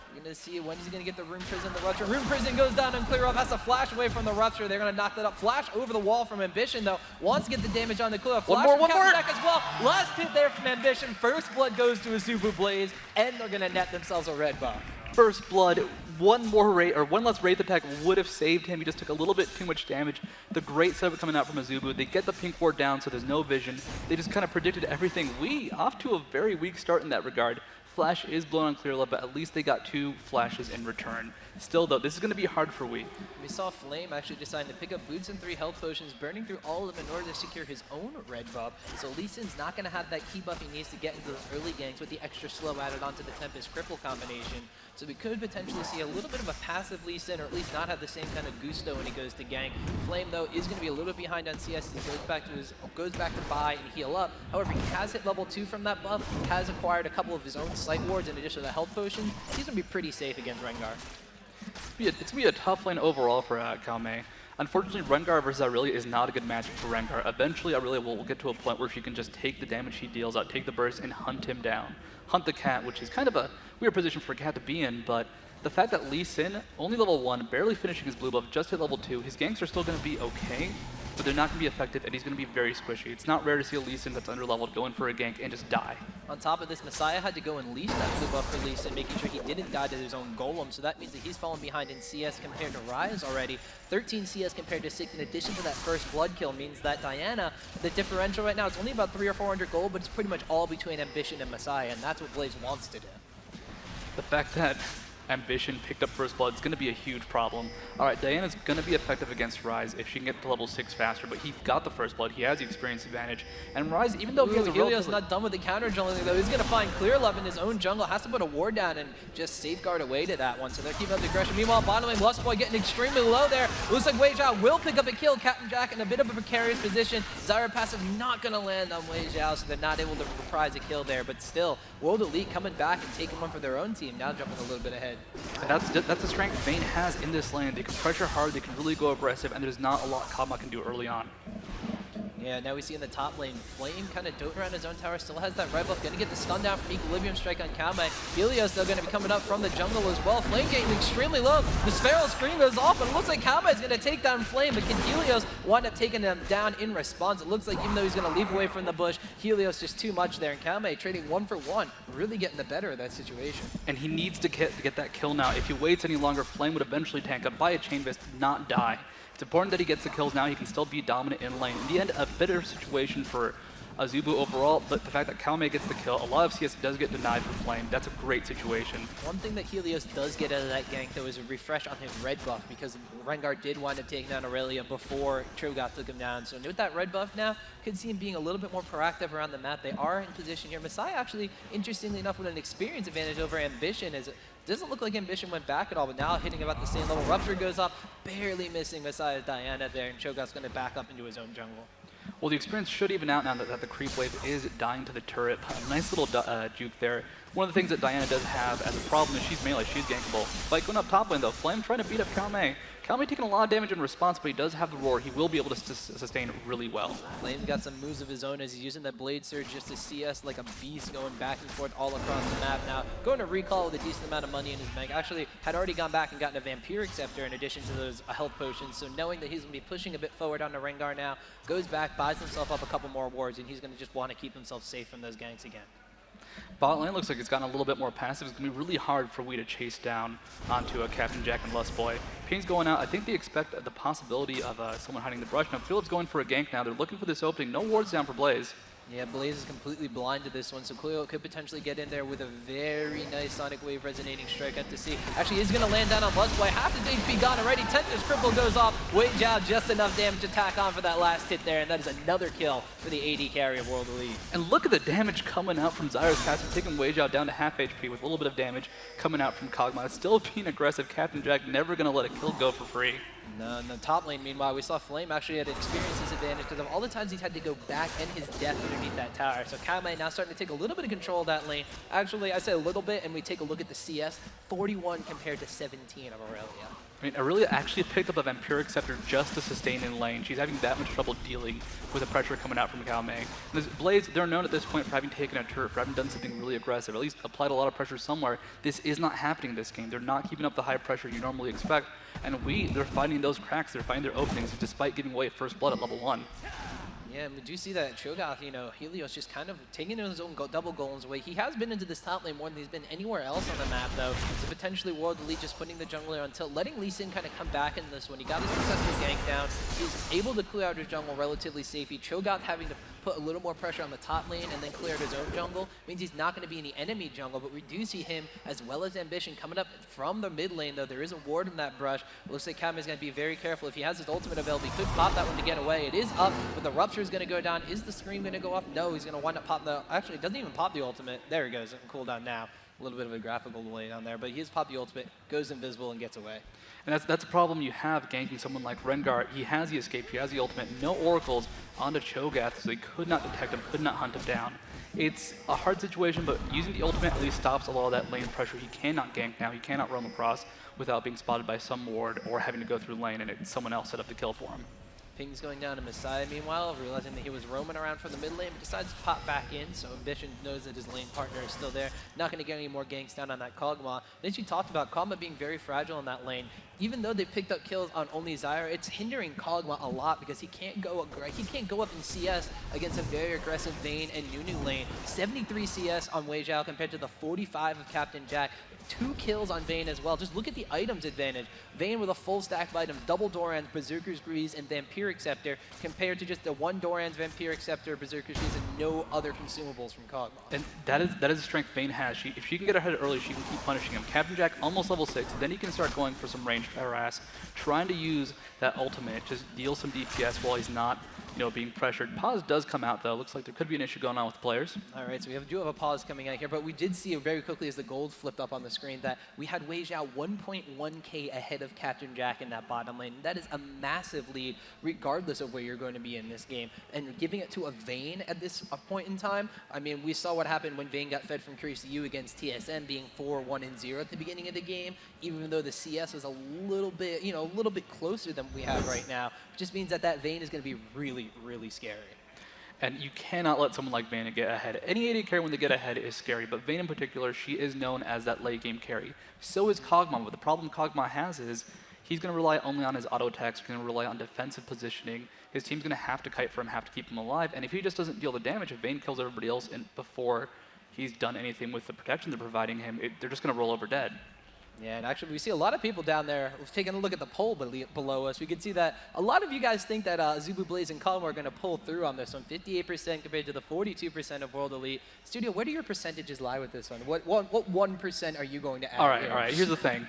We're going to see when he's going to get the Rune Prison, the Rupture. Rune Prison goes down and clear up, has to flash away from the Rupture. They're going to knock that up. Flash over the wall from Ambition, though. Wants to get the damage on the clear up. Flash one more. Back as well. Last hit there from Ambition. First blood goes to AZUBU Blaze, and they're going to net themselves a red buff. First blood, one less Wraith attack would have saved him. He just took a little bit too much damage. The great setup coming out from AZUBU. They get the pink ward down, so there's no vision. They just kind of predicted everything. We off to a very weak start in that regard. Flash is blown on clear love, but at least they got 2 flashes in return. Still, though, this is going to be hard for Wii. We saw Flame actually deciding to pick up boots and 3 health potions, burning through all of them in order to secure his own red buff. So Lee Sin's not going to have that key buff he needs to get into those early ganks with the extra slow added onto the Tempest Cripple combination. So we could potentially see a little bit of a passive Lee Sin, or at least not have the same kind of gusto when he goes to gank. Flame, though, is going to be a little bit behind on CS. He goes back to buy and heal up. However, he has hit level 2 from that buff, has acquired a couple of his own sight wards in addition to the health potions. He's going to be pretty safe against Rengar. It's going to be a tough lane overall for Calme. Unfortunately, Rengar versus Aurelia is not a good matchup for Rengar. Eventually, Aurelia will get to a point where she can just take the damage he deals out, take the burst, and hunt him down. Hunt the cat, which is kind of a weird position for a cat to be in, but the fact that Lee Sin, only level 1, barely finishing his blue buff, just hit level 2, his ganks are still going to be okay, but they're not going to be effective, and he's going to be very squishy. It's not rare to see a Lee Sin that's underleveled go in for a gank and just die. On top of this, Messiah had to go and leash that blue buff for Lee Sin, making sure he didn't die to his own golem, so that means that he's fallen behind in CS compared to Rise already. 13 CS compared to 6, in addition to that first blood kill, means that Diana, the differential right now, it's only about 300 or 400 gold, but it's pretty much all between Ambition and Messiah, and that's what Blaze wants to do. The fact that Ambition picked up first blood is going to be a huge problem. All right, Diana's going to be effective against Rise if she can get to level 6 faster, but he got the first blood, he has the experience advantage, and Rise, even though he has a Helios not done with the counter jungling though, he's going to find clear love in his own jungle, has to put a ward down and just safeguard away to that one, so they're keeping up the aggression. Meanwhile, bottom lane, Lustboy getting extremely low there. Looks like Wei Zhao will pick up a kill. Captain Jack in a bit of a precarious position. Zyra passive not going to land on Wei Zhao, so they're not able to reprise a kill there, but still, World Elite coming back and taking one for their own team, now jumping a little bit ahead. And that's the strength Vayne has in this lane. They can pressure hard, they can really go aggressive, and there's not a lot Kog'Maw can do early on. Yeah, now we see in the top lane, Flame kind of doting around his own tower, still has that red buff, gonna get the stun down from Equilibrium Strike on Kame. Helios though gonna be coming up from the jungle as well. Flame getting extremely low, the Sphero Screen goes off, and it looks like Kame is gonna take down Flame, but can Helios wind up taking him down in response? It looks like even though he's gonna leap away from the bush, Helios just too much there, and Kame trading 1 for 1, really getting the better of that situation. And he needs to get that kill now. If he waits any longer, Flame would eventually tank up by a Chain Fist, not die. It's important that he gets the kills now. He can still be dominant in lane. In the end, a bitter situation for AZUBU overall, but the fact that Kame gets the kill, a lot of CS does get denied for Flame. That's a great situation. One thing that Helios does get out of that gank, though, is a refresh on his red buff, because Rengar did wind up taking down Aurelia before Cho'Gath took him down. So with that red buff now, could see him being a little bit more proactive around the map. They are in position here. Messiah actually, interestingly enough, with an experience advantage over Ambition, as it doesn't look like Ambition went back at all, but now hitting about the same level. Rupture goes up, barely missing Messiah's Diana there, and Cho'Gath's going to back up into his own jungle. Well, the experience should even out now that the creep wave is dying to the turret. A nice little juke there. One of the things that Diana does have as a problem is she's melee, she's gankable. By going up top lane though, Flame trying to beat up Kame. Kame taking a lot of damage in response, but he does have the roar. He will be able to sustain really well. Flame's got some moves of his own as he's using that Blade Surge just to CS like a beast, going back and forth all across the map now. Going to recall with a decent amount of money in his bank. Actually, had already gone back and gotten a Vampiric Scepter in addition to those health potions. So knowing that he's going to be pushing a bit forward onto Rengar now, goes back, buys himself up a couple more wards, and he's going to just want to keep himself safe from those ganks again. Bot lane looks like it's gotten a little bit more passive. It's going to be really hard for we to chase down onto Captain Jack and Lustboy. Ping's going out. I think they expect the possibility of someone hiding the brush. Now Philip's going for a gank now. They're looking for this opening. No wards down for Blaze. Yeah, Blaze is completely blind to this one, so Cleo could potentially get in there with a very nice Sonic Wave resonating strike out to see. Actually, he's going to land down on Lustboy. Half his HP gone already. Tempest Cripple goes off. Wait Jow, just enough damage to tack on for that last hit there, and that is another kill for the AD carry of World Elite. And look at the damage coming out from Zyra's passive, taking Wei Zhao down to half HP with a little bit of damage coming out from Kog'Maw. It's still being aggressive. Captain Jack never going to let a kill go for free. No, in the top lane, meanwhile, we saw Flame actually had an experience disadvantage because of all the times he's had to go back and his death underneath that tower. So Kame now starting to take a little bit of control of that lane. Actually, I say a little bit, and we take a look at the CS, 41 compared to 17 of Aurelia. I mean, Aurelia actually picked up a Vampiric Scepter just to sustain in lane. She's having that much trouble dealing with the pressure coming out from Kame. Blaze, they're known at this point for having taken a turret, for having done something really aggressive, at least applied a lot of pressure somewhere. This is not happening in this game. They're not keeping up the high pressure you normally expect. And they're finding those cracks, they're finding their openings, despite giving away first blood at level 1. Yeah, and we do see that Cho'Gath, you know, Helios just kind of taking his own double golems away. He has been into this top lane more than he's been anywhere else on the map, though. So potentially World Elite just putting the jungler on tilt, letting Lee Sin kind of come back in this one. He got his successful gank down. He's able to clear out his jungle relatively safely. Cho'Gath having to put a little more pressure on the top lane and then clear out his own jungle means he's not going to be in the enemy jungle, but we do see him as well as Ambition coming up from the mid lane, though. There is a ward in that brush. It looks like Kame is going to be very careful. If he has his ultimate available, he could pop that one to get away. It is up, but the Rupture is going to go down. Is the Scream going to go off? No, he's going to wind up pop the... Actually, it doesn't even pop the ultimate. There he goes. Cooldown now. A little bit of a graphical delay down there, but he has popped the ultimate, goes invisible, and gets away. And that's a problem you have ganking someone like Rengar. He has the escape, he has the ultimate, no oracles onto Cho'Gath, so they could not detect him, could not hunt him down. It's a hard situation, but using the ultimate at least stops a lot of that lane pressure. He cannot gank now, he cannot roam across without being spotted by some ward or having to go through lane and someone else set up the kill for him. Ping's going down to Messiah, meanwhile, realizing that he was roaming around from the mid lane, but decides to pop back in, so Ambition knows that his lane partner is still there. Not going to get any more ganks down on that Kog'Maw. Then she talked about Kog'Maw being very fragile in that lane. Even though they picked up kills on only Zyra, it's hindering Kog'Maw a lot because he can't go up in CS against a very aggressive Vayne and Nunu lane. 73 CS on Wei Zhao compared to the 45 of Captain Jack. 2 kills on Vayne as well. Just look at the items advantage. Vayne with a full stack of items, double Doran's, Berserker's Grease, and Vampiric Scepter, compared to just the 1 Doran's, Vampiric Scepter, Berserker's Grease, and no other consumables from Kog'Maw. And that is a strength Vayne has. If she can get ahead early, she can keep punishing him. Captain Jack almost level 6, then he can start going for some range harass, trying to use that ultimate, just deal some DPS while he's not, being pressured. Pause does come out though. Looks like there could be an issue going on with the players. All right, so we do have a pause coming out here, but we did see very quickly as the gold flipped up on the screen that we had Wei Zhao 1.1k ahead of Captain Jack in that bottom lane. That is a massive lead, regardless of where you're going to be in this game. And giving it to a Vayne at this a point in time. I mean, we saw what happened when Vayne got fed from CURSE.EU against TSM, being 4-1-0 at the beginning of the game. Even though the CS was a little bit, a little bit closer than we have right now, it just means that Vayne is going to be really, really scary. And you cannot let someone like Vayne get ahead. Any AD carry when they get ahead is scary, but Vayne in particular, she is known as that late game carry. So is Kog'Maw, but the problem Kog'Maw has is he's going to rely only on his auto attacks, he's going to rely on defensive positioning. His team's going to have to kite for him, have to keep him alive, and if he just doesn't deal the damage, if Vayne kills everybody else before he's done anything with the protection they're providing him, they're just going to roll over dead. Yeah, and actually we see a lot of people down there taking a look at the poll below us. We can see that a lot of you guys think that AZUBU, Blaze, and Kog'Maw are going to pull through on this one. 58% compared to the 42% of World Elite. Studio, where do your percentages lie with this one? What 1% are you going to add? All right, here's the thing.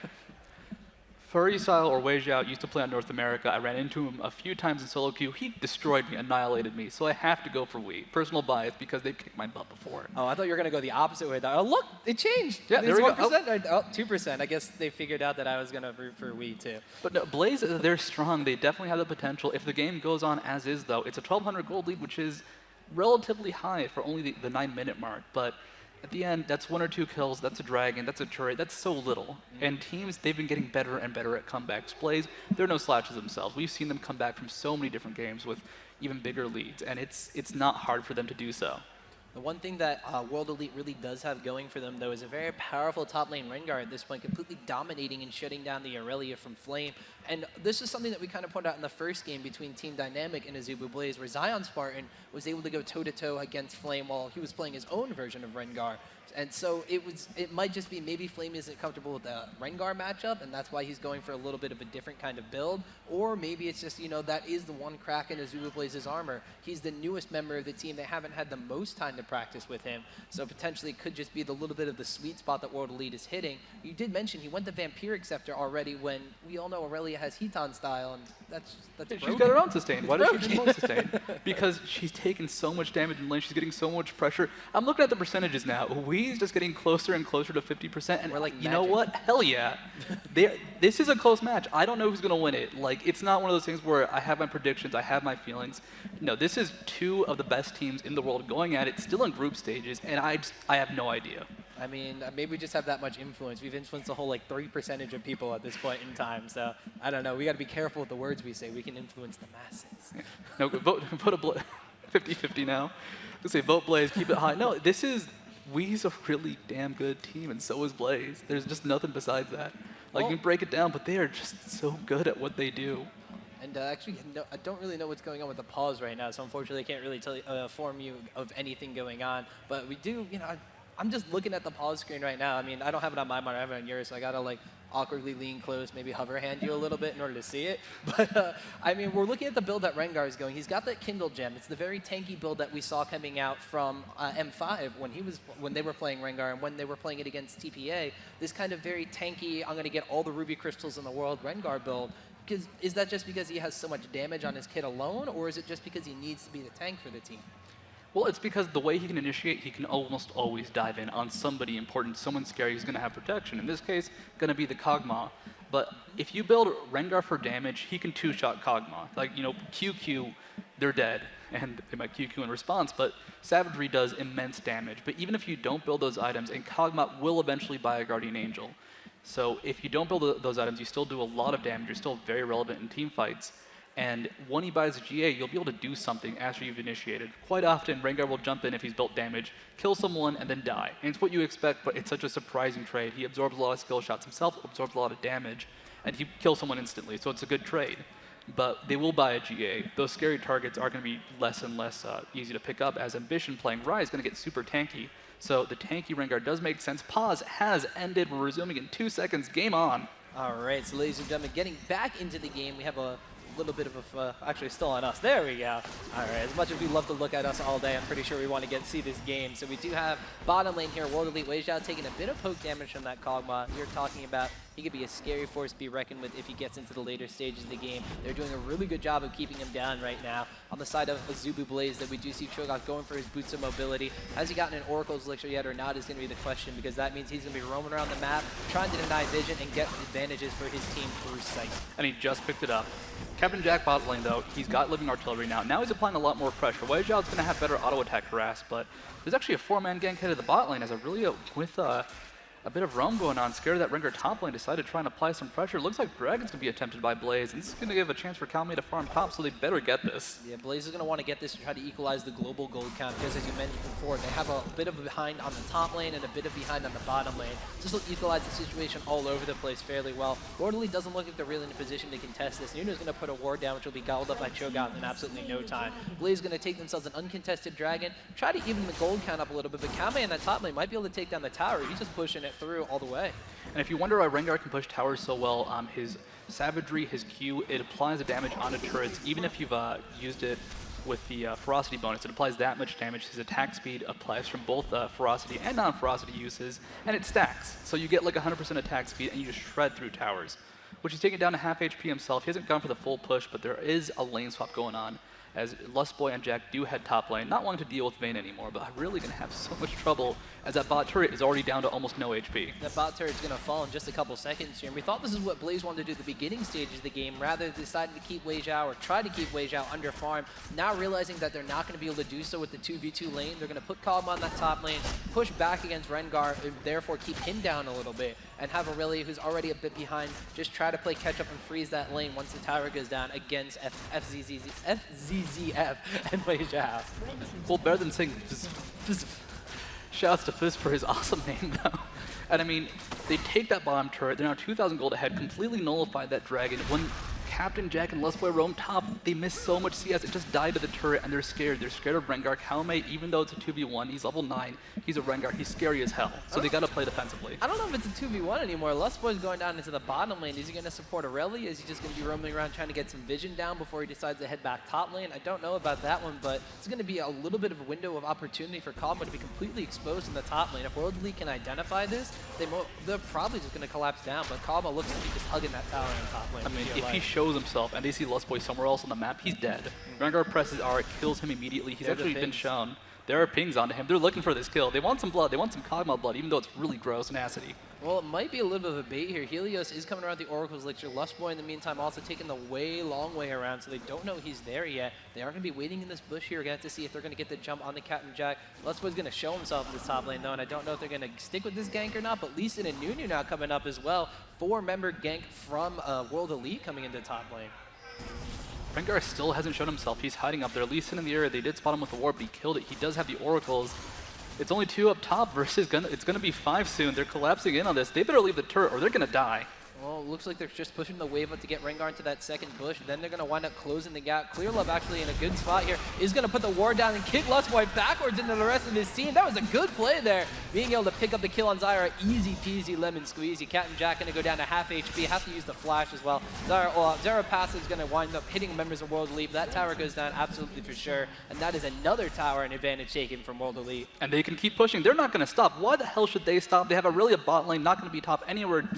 Furry-style or Weijiao used to play on North America. I ran into him a few times in solo queue. He destroyed me, annihilated me, so I have to go for Wii. Personal bias because they've kicked my butt before. Oh, I thought you were going to go the opposite way. Oh, look, it changed. Yeah, there we go. 1%? Oh, 2%. I guess they figured out that I was going to root for Wii, too. But no, Blaze, they're strong. They definitely have the potential. If the game goes on as is, though, it's a 1,200 gold lead, which is relatively high for only the 9-minute mark. But at the end, that's 1 or 2 kills, that's a dragon, that's a turret, that's so little. And teams, they've been getting better and better at comebacks. Blaze, they're no slouches themselves. We've seen them come back from so many different games with even bigger leads, and it's not hard for them to do so. The one thing that World Elite really does have going for them, though, is a very powerful top lane Rengar at this point, completely dominating and shutting down the Aurelia from Flame. And this is something that we kind of pointed out in the first game between Team Dynamic and AZUBU Blaze, where ZionSpartan was able to go toe-to-toe against Flame while he was playing his own version of Rengar. And so it might just be maybe Flame isn't comfortable with the Rengar matchup, and that's why he's going for a little bit of a different kind of build. Or maybe it's just, that is the one crack in AZUBU Blaze's armor. He's the newest member of the team. They haven't had the most time to practice with him. So potentially it could just be the little bit of the sweet spot that World Elite is hitting. You did mention he went the Vampiric Scepter already when we all know Aurelia has Heaton style, and that's She's broken. got her own sustain. Why does she broken. need more sustain? Because she's taken so much damage in lane. She's getting so much pressure. I'm looking at the percentages now. Wee's just getting closer and closer to 50%. And we're like, you know what? Hell yeah. This is a close match. I don't know who's going to win it. Like, it's not one of those things where I have my predictions, I have my feelings. No, this is 2 of the best teams in the world going at it, still in group stages, and I have no idea. I mean, maybe we just have that much influence. We've influenced a whole 3% of people at this point in time. So I don't know. We got to be careful with the words we say. We can influence the masses. No, vote a 50-50 now. Let's say vote Blaze, keep it high. No, Wee's a really damn good team, and so is Blaze. There's just nothing besides that. Like, you can break it down, but they are just so good at what they do. And actually, no, I don't really know what's going on with the pause right now, so unfortunately I can't really tell you, inform you of anything going on. But we do, I'm just looking at the pause screen right now. I mean, I don't have it on my monitor, I have it on yours, so I gotta awkwardly lean close, maybe hover hand you a little bit in order to see it. But I mean, we're looking at the build that Rengar is going. He's got that Kindle gem. It's the very tanky build that we saw coming out from M5 when they were playing Rengar and when they were playing it against TPA. This kind of very tanky, I'm gonna get all the ruby crystals in the world Rengar build. Is that just because he has so much damage on his kit alone, or is it just because he needs to be the tank for the team? Well, it's because the way he can initiate, he can almost always dive in on somebody important, someone scary who's going to have protection. In this case, going to be the Kog'Maw. But if you build Rengar for damage, he can 2-shot Kog'Maw. Like, QQ, they're dead, and they might QQ in response, but Savagery does immense damage. But even if you don't build those items, and Kog'Maw will eventually buy a Guardian Angel. So if you don't build those items, you still do a lot of damage. You're still very relevant in team fights. And when he buys a GA, you'll be able to do something after you've initiated. Quite often, Rengar will jump in if he's built damage, kill someone, and then die. And it's what you expect, but it's such a surprising trade. He absorbs a lot of skill shots himself, absorbs a lot of damage, and he kills someone instantly, so it's a good trade. But they will buy a GA. Those scary targets are going to be less and less easy to pick up, as Ambition playing Rai is going to get super tanky. So the tanky Rengar does make sense. Pause has ended. We're resuming in 2 seconds. Game on. All right, so ladies and gentlemen, getting back into the game, we have a little bit of actually still on us. There we go. All right, as much as we love to look at us all day, I'm pretty sure we want to see this game. So we do have bottom lane here, World Elite Weijiao taking a bit of poke damage from that Kog'Maw. You're talking about he could be a scary force to be reckoned with if he gets into the later stages of the game. They're doing a really good job of keeping him down right now. on the side of AZUBU Blaze that we do see Cho'Gath going for his boots of mobility. Has he gotten an Oracle's Elixir yet or not is going to be the question, because that means he's going to be roaming around the map, trying to deny vision and get advantages for his team through sight. And he just picked it up. Captain Jack bot lane, though, he's got living artillery now. Now he's applying a lot more pressure. Weizhao's going to have better auto attack harass, but there's actually a 4-man gank headed to the bot lane as with a bit of roam going on. Scared of that Rengar top lane, decided to try and apply some pressure. Looks like Dragon's going to be attempted by Blaze, and this is going to give a chance for Calme to farm top, so they better get this. Yeah, Blaze is going to want to get this to try to equalize the global gold count, because as you mentioned before, they have a bit of a behind on the top lane and a bit of behind on the bottom lane. This will equalize the situation all over the place fairly well. Orderly doesn't look like they're really in a position to contest this. Nuno's going to put a ward down, which will be gobbled up by Cho'Gath in absolutely no time. Blaze is going to take themselves an uncontested Dragon, try to even the gold count up a little bit, but Calme in that top lane might be able to take down the tower. He's just pushing it through all the way. And if you wonder why Rengar can push towers so well, his Savagery, his Q, it applies the damage onto turrets. Even if you've used it with the Ferocity bonus, it applies that much damage. His attack speed applies from both Ferocity and non-Ferocity uses, and it stacks. So you get like 100% attack speed, and you just shred through towers, which he's taken down to half HP himself. He hasn't gone for the full push, but there is a lane swap going on, as Lustboy and Jack do head top lane, not wanting to deal with Vayne anymore, but really going to have so much trouble as that bot turret is already down to almost no HP. That bot turret's going to fall in just a couple seconds here, and we thought this is what Blaze wanted to do at the beginning stages of the game, rather decided to keep Weizhao, or try to keep Weizhao under farm. Now realizing that they're not going to be able to do so with the 2v2 lane, they're going to put Calm on that top lane, push back against Rengar, and therefore keep him down a little bit, and have Aurelia, who's already a bit behind, just try to play catch up and freeze that lane once the tower goes down against FZZF and Weizhao. Well, better than saying shouts to Fizz for his awesome name, though. And I mean, they take that bottom turret, they're now 2,000 gold ahead, completely nullified that Dragon. When Captain Jack and Lustboy roam top, they miss so much CS, it just died to the turret, and they're scared. They're scared of Rengar. Calme, even though it's a 2v1, he's level 9, he's a Rengar, he's scary as hell. So they gotta play defensively. I don't know if it's a 2v1 anymore. Lustboy's going down into the bottom lane. Is he gonna support Aurelia? Is he just gonna be roaming around trying to get some vision down before he decides to head back top lane? I don't know about that one, but it's gonna be a little bit of a window of opportunity for Calme to be completely exposed in the top lane. If World Elite can identify this, they're probably just gonna collapse down, but Calme looks to be just hugging that tower in the top lane. I mean, if he shows himself and they see Lustboy somewhere else on the map, he's dead. Rengar presses R, it kills him immediately. He's actually been shown. There are pings onto him. They're looking for this kill. They want some blood. They want some Cogma blood, even though it's really gross and acidy. Well, it might be a little bit of a bait here. Helios is coming around the Oracle's Elixir. Lustboy, in the meantime, also taking the long way around, so they don't know he's there yet. They are going to be waiting in this bush here. We're going to have to see if they're going to get the jump on the Captain Jack. Lustboy's going to show himself in the top lane, though, and I don't know if they're going to stick with this gank or not, but Lee Sin and Nunu now coming up as well. 4-member gank from World Elite coming into top lane. Rengar still hasn't shown himself. He's hiding up there. Lee Sin in the area. They did spot him with the warp, but he killed it. He does have the oracles. It's only 2 up top versus it's gonna be 5 soon. They're collapsing in on this. They better leave the turret or they're gonna die. Well, it looks like they're just pushing the wave up to get Rengar into that second bush. Then they're going to wind up closing the gap. Clearlove actually in a good spot here is going to put the ward down and kick Lustboy backwards into the rest of his team. That was a good play there. Being able to pick up the kill on Zyra, easy peasy lemon squeezy. Captain Jack going to go down to half HP, have to use the flash as well. Zyra passive is going to wind up hitting members of World Elite. That tower goes down absolutely for sure. And that is another tower and advantage taken from World Elite. And they can keep pushing. They're not going to stop. Why the hell should they stop? They have a bot lane, not going to be top anywhere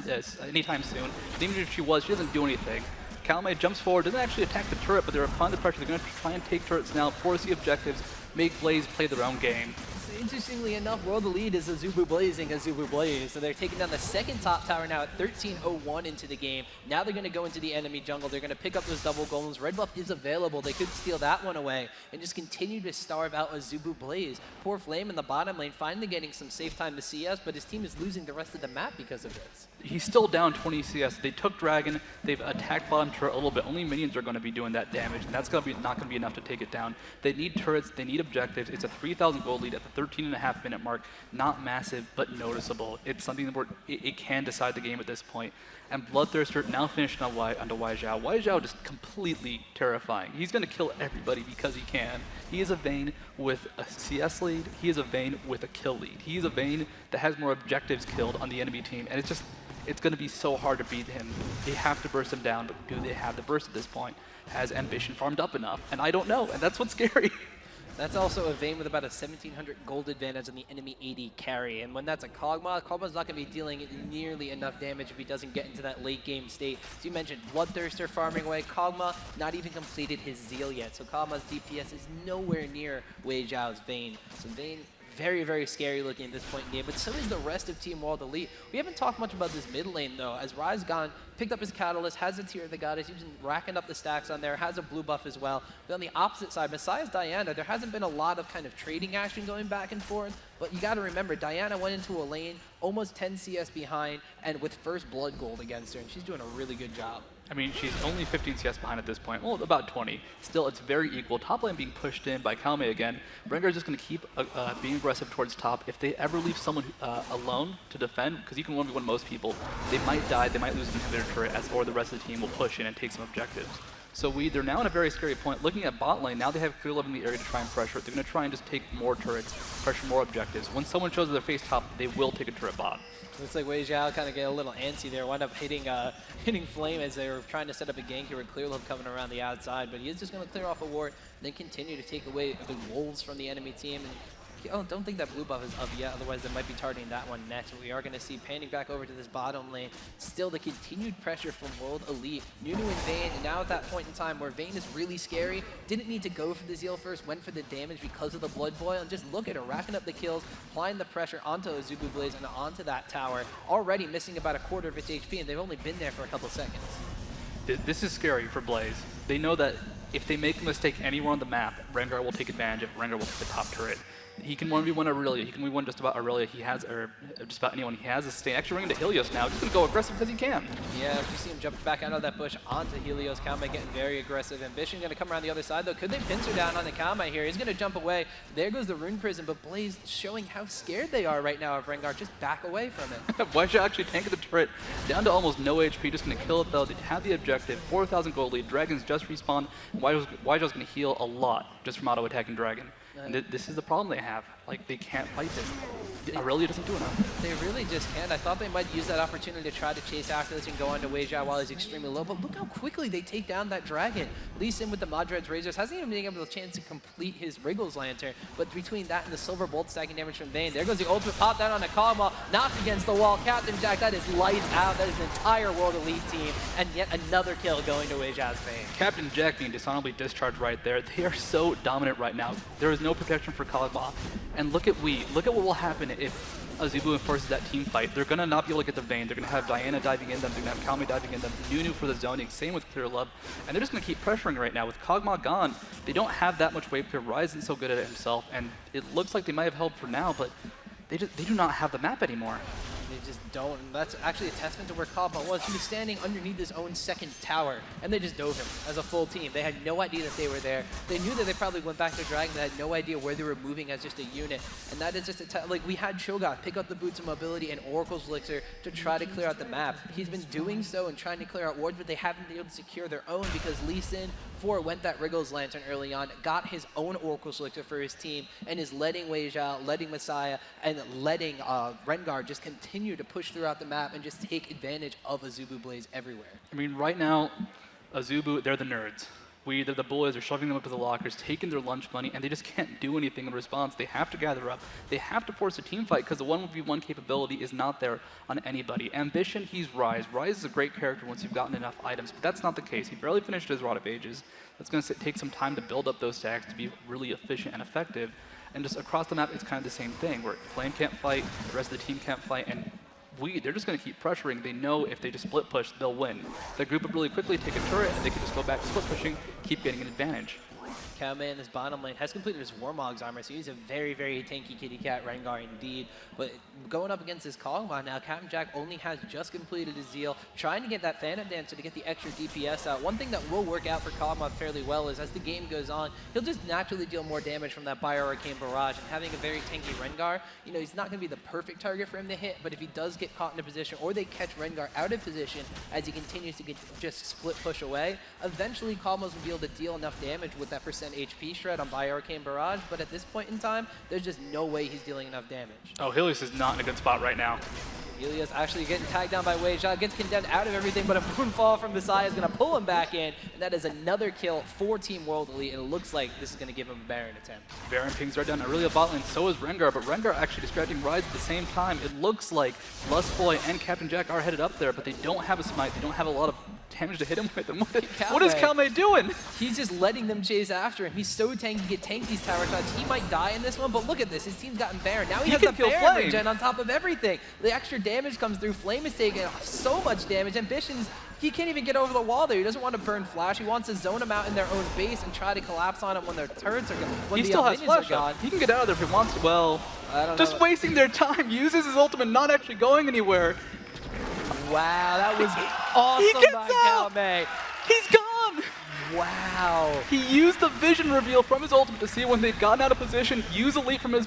anytime soon. Even if she doesn't do anything. Calme jumps forward, doesn't actually attack the turret, but they're applying the pressure. They're going to try and take turrets now, force the objectives, make Blaze play their own game. Interestingly enough, World Elite is AZUBU blazing AZUBU Blaze. So they're taking down the second top tower now at 13:01 into the game. Now they're going to go into the enemy jungle. They're going to pick up those double golems. Red buff is available. They could steal that one away and just continue to starve out AZUBU Blaze. Poor Flame in the bottom lane finally getting some safe time to CS, but his team is losing the rest of the map because of this. He's still down 20 CS. They took Dragon. They've attacked bottom turret a little bit. Only minions are going to be doing that damage, and that's not going to be enough to take it down. They need turrets. They need objectives. It's a 3,000 gold lead at the 13.5-minute mark. Not massive, but noticeable. It's something that it can decide the game at this point. And Bloodthirster now finished onto Weizhao. Weizhao just completely terrifying. He's going to kill everybody because he can. He is a Vayne with a CS lead. He is a Vayne with a kill lead. He is a Vayne that has more objectives killed on the enemy team. And it's going to be so hard to beat him. They have to burst him down, but do they have the burst at this point? Has Ambition farmed up enough? And I don't know, and that's what's scary. That's also a Vayne with about a 1700 gold advantage on the enemy AD carry. And when that's a Kog'Maw, Kog'Maw's not going to be dealing nearly enough damage if he doesn't get into that late game state. As you mentioned, Bloodthirster farming away. Kog'Maw not even completed his Zeal yet. So Kog'Maw's DPS is nowhere near Wei Zhao's Vayne. So Vayne, very, very scary looking at this point in the game, but so is the rest of Team World Elite. We haven't talked much about this mid lane though, as Rise gone, picked up his Catalyst, has a Tear of the Goddess, he's been racking up the stacks on there, has a blue buff as well. But on the opposite side, besides Diana, there hasn't been a lot of kind of trading action going back and forth, but you gotta remember, Diana went into a lane almost 10 CS behind, and with first blood gold against her, and she's doing a really good job. I mean, she's only 15 CS behind at this point. Well, about 20. Still, it's very equal. Top lane being pushed in by Kalme again. Rengar is just going to keep being aggressive towards top. If they ever leave someone alone to defend, because you can 1v1 most people, they might die, they might lose an inhibitor turret, or the rest of the team will push in and take some objectives. So they're now in a very scary point. Looking at bot lane, now they have clear love in the area to try and pressure it. They're going to try and just take more turrets, pressure more objectives. When someone shows their face top, they will take a turret bot. Looks like Wei Zhao kind of get a little antsy there, wound up hitting Flame as they were trying to set up a gank here with Clear Love coming around the outside, but he is just going to clear off a ward, and then continue to take away the wolves from the enemy team. And don't think that blue buff is up yet, otherwise they might be targeting that one next. But we are going to see panning back over to this bottom lane. Still the continued pressure from World Elite. Nunu and Vayne, and now at that point in time where Vayne is really scary, didn't need to go for the Zeal first, went for the damage because of the Blood Boil, and just look at her, racking up the kills, applying the pressure onto AZUBU Blaze and onto that tower, already missing about a quarter of its HP, and they've only been there for a couple seconds. This is scary for Blaze. They know that if they make a mistake anywhere on the map, Rengar will take advantage of it. Rengar will take the top turret. He can 1v1 Aurelia, he can 1v1 just about Aurelia, he has, or just about anyone. He has a stay. Actually running into Helios now, just gonna go aggressive because he can. Yeah, you see him jump back out of that bush onto Helios. Kalme getting very aggressive. Ambition gonna come around the other side though. Could they pincer down on the Kalme here? He's gonna jump away. There goes the Rune Prison, but Blaze showing how scared they are right now of Rengar. Just back away from it. Why should actually tank the turret down to almost no HP, just gonna kill it though. They have the objective, 4,000 gold lead, Dragons just respawned. Waijo's gonna heal a lot just from auto-attacking Dragon. And this is the problem they have. Like, they can't fight this. Aurelia doesn't do enough. They really just can't. I thought they might use that opportunity to try to chase after this and go on to Wei Zhao while he's extremely low, but look how quickly they take down that Dragon. Lee Sin with the Madred's Razors hasn't even been able to chance to complete his Wriggles Lantern, but between that and the Silver Bolt stacking damage from Vayne, there goes the ultimate pop down on a Kog'Maw, knocked against the wall. Captain Jack, that is lights out. That is an entire World Elite team, and yet another kill going to Wei Zhao's Vayne. Captain Jack being dishonorably discharged right there. They are so dominant right now. There is no protection for Kog'Maw. And look at what will happen if AZUBU enforces that team fight. They're going to not be able to get the Vayne. They're going to have Diana diving in them. They're going to have Kalme diving in them. Nunu for the zoning. Same with Clear Love. And they're just going to keep pressuring right now. With Kog'Maw gone, they don't have that much wave clear. Rise isn't so good at it himself. And it looks like they might have held for now, but they do not have the map anymore. They just don't. And that's actually a testament to where Kog'Maw was. He was standing underneath his own second tower, and they just dove him as a full team. They had no idea that they were there. They knew that they probably went back to Dragon. They had no idea where they were moving as just a unit. And that is just like, we had Cho'Gath pick up the Boots of Mobility and Oracle's Elixir to try to clear out the map. He's been doing so and trying to clear out wards, but they haven't been able to secure their own because Lee Sin went that Wriggles Lantern early on, got his own Oracle's Elixir for his team, and is letting Wei Zhao, letting Messiah, and letting Rengar just continue to push throughout the map and just take advantage of AZUBU Blaze everywhere. I mean, right now, AZUBU, they're the nerds. They're the bullies, they're shoving them up to the lockers, taking their lunch money, and they just can't do anything in response. They have to gather up. They have to force a team fight because the 1v1 capability is not there on anybody. Ambition, he's Rise. Rise is a great character once you've gotten enough items, but that's not the case. He barely finished his Rod of Ages. That's going to take some time to build up those stacks to be really efficient and effective. And just across the map, it's kind of the same thing, where Flame can't fight, the rest of the team can't fight, and they're just going to keep pressuring. They know if they just split push, they'll win. They group up really quickly, take a turret, and they can just go back to split pushing, keep getting an advantage. Kalme in this bottom lane has completed his Warmog's armor, so he's a very, very tanky kitty cat Rengar indeed. But going up against his Kog'Maw now, Captain Jack only has just completed his Zeal, trying to get that Phantom Dancer to get the extra DPS out. One thing that will work out for Kog'Maw fairly well is as the game goes on, he'll just naturally deal more damage from that Bio-Arcane Barrage, and having a very tanky Rengar, you know, he's not going to be the perfect target for him to hit, but if he does get caught in a position, or they catch Rengar out of position as he continues to just split push away, eventually Kog'Maw's will be able to deal enough damage with that percent HP shred on Bio-Arcane Barrage, but at this point in time, there's just no way he's dealing enough damage. Oh, Helios is not in a good spot right now. Helios actually getting tagged down by Jatt, gets condemned out of everything, but a Moonfall from Messiah is going to pull him back in, and that is another kill for Team World Elite, and it looks like this is going to give him a Baron attempt. Baron pings are down Aurelia bot lane, so is Rengar, but Rengar actually distracting Rise at the same time. It looks like Lustboy and Captain Jack are headed up there, but they don't have a smite, they don't have a lot of damage to hit him with. And what is Calme doing? He's just letting them chase after him. He's so tanky, he can tank these tower shots. He might die in this one, but look at this. His team's gotten Baron. Now he has the Baron regen on top of everything. The extra damage comes through. Flame is taking so much damage. Ambitions, he can't even get over the wall there. He doesn't want to burn Flash. He wants to zone them out in their own base and try to collapse on it when their turrets are gone. He still has Flash up. He can get out of there if he wants to. Well, just wasting their time. Uses his ultimate, not actually going anywhere. Wow, that was awesome by Calme. He's gone! Wow. He used the vision reveal from his ultimate to see when they've gotten out of position, use elite from his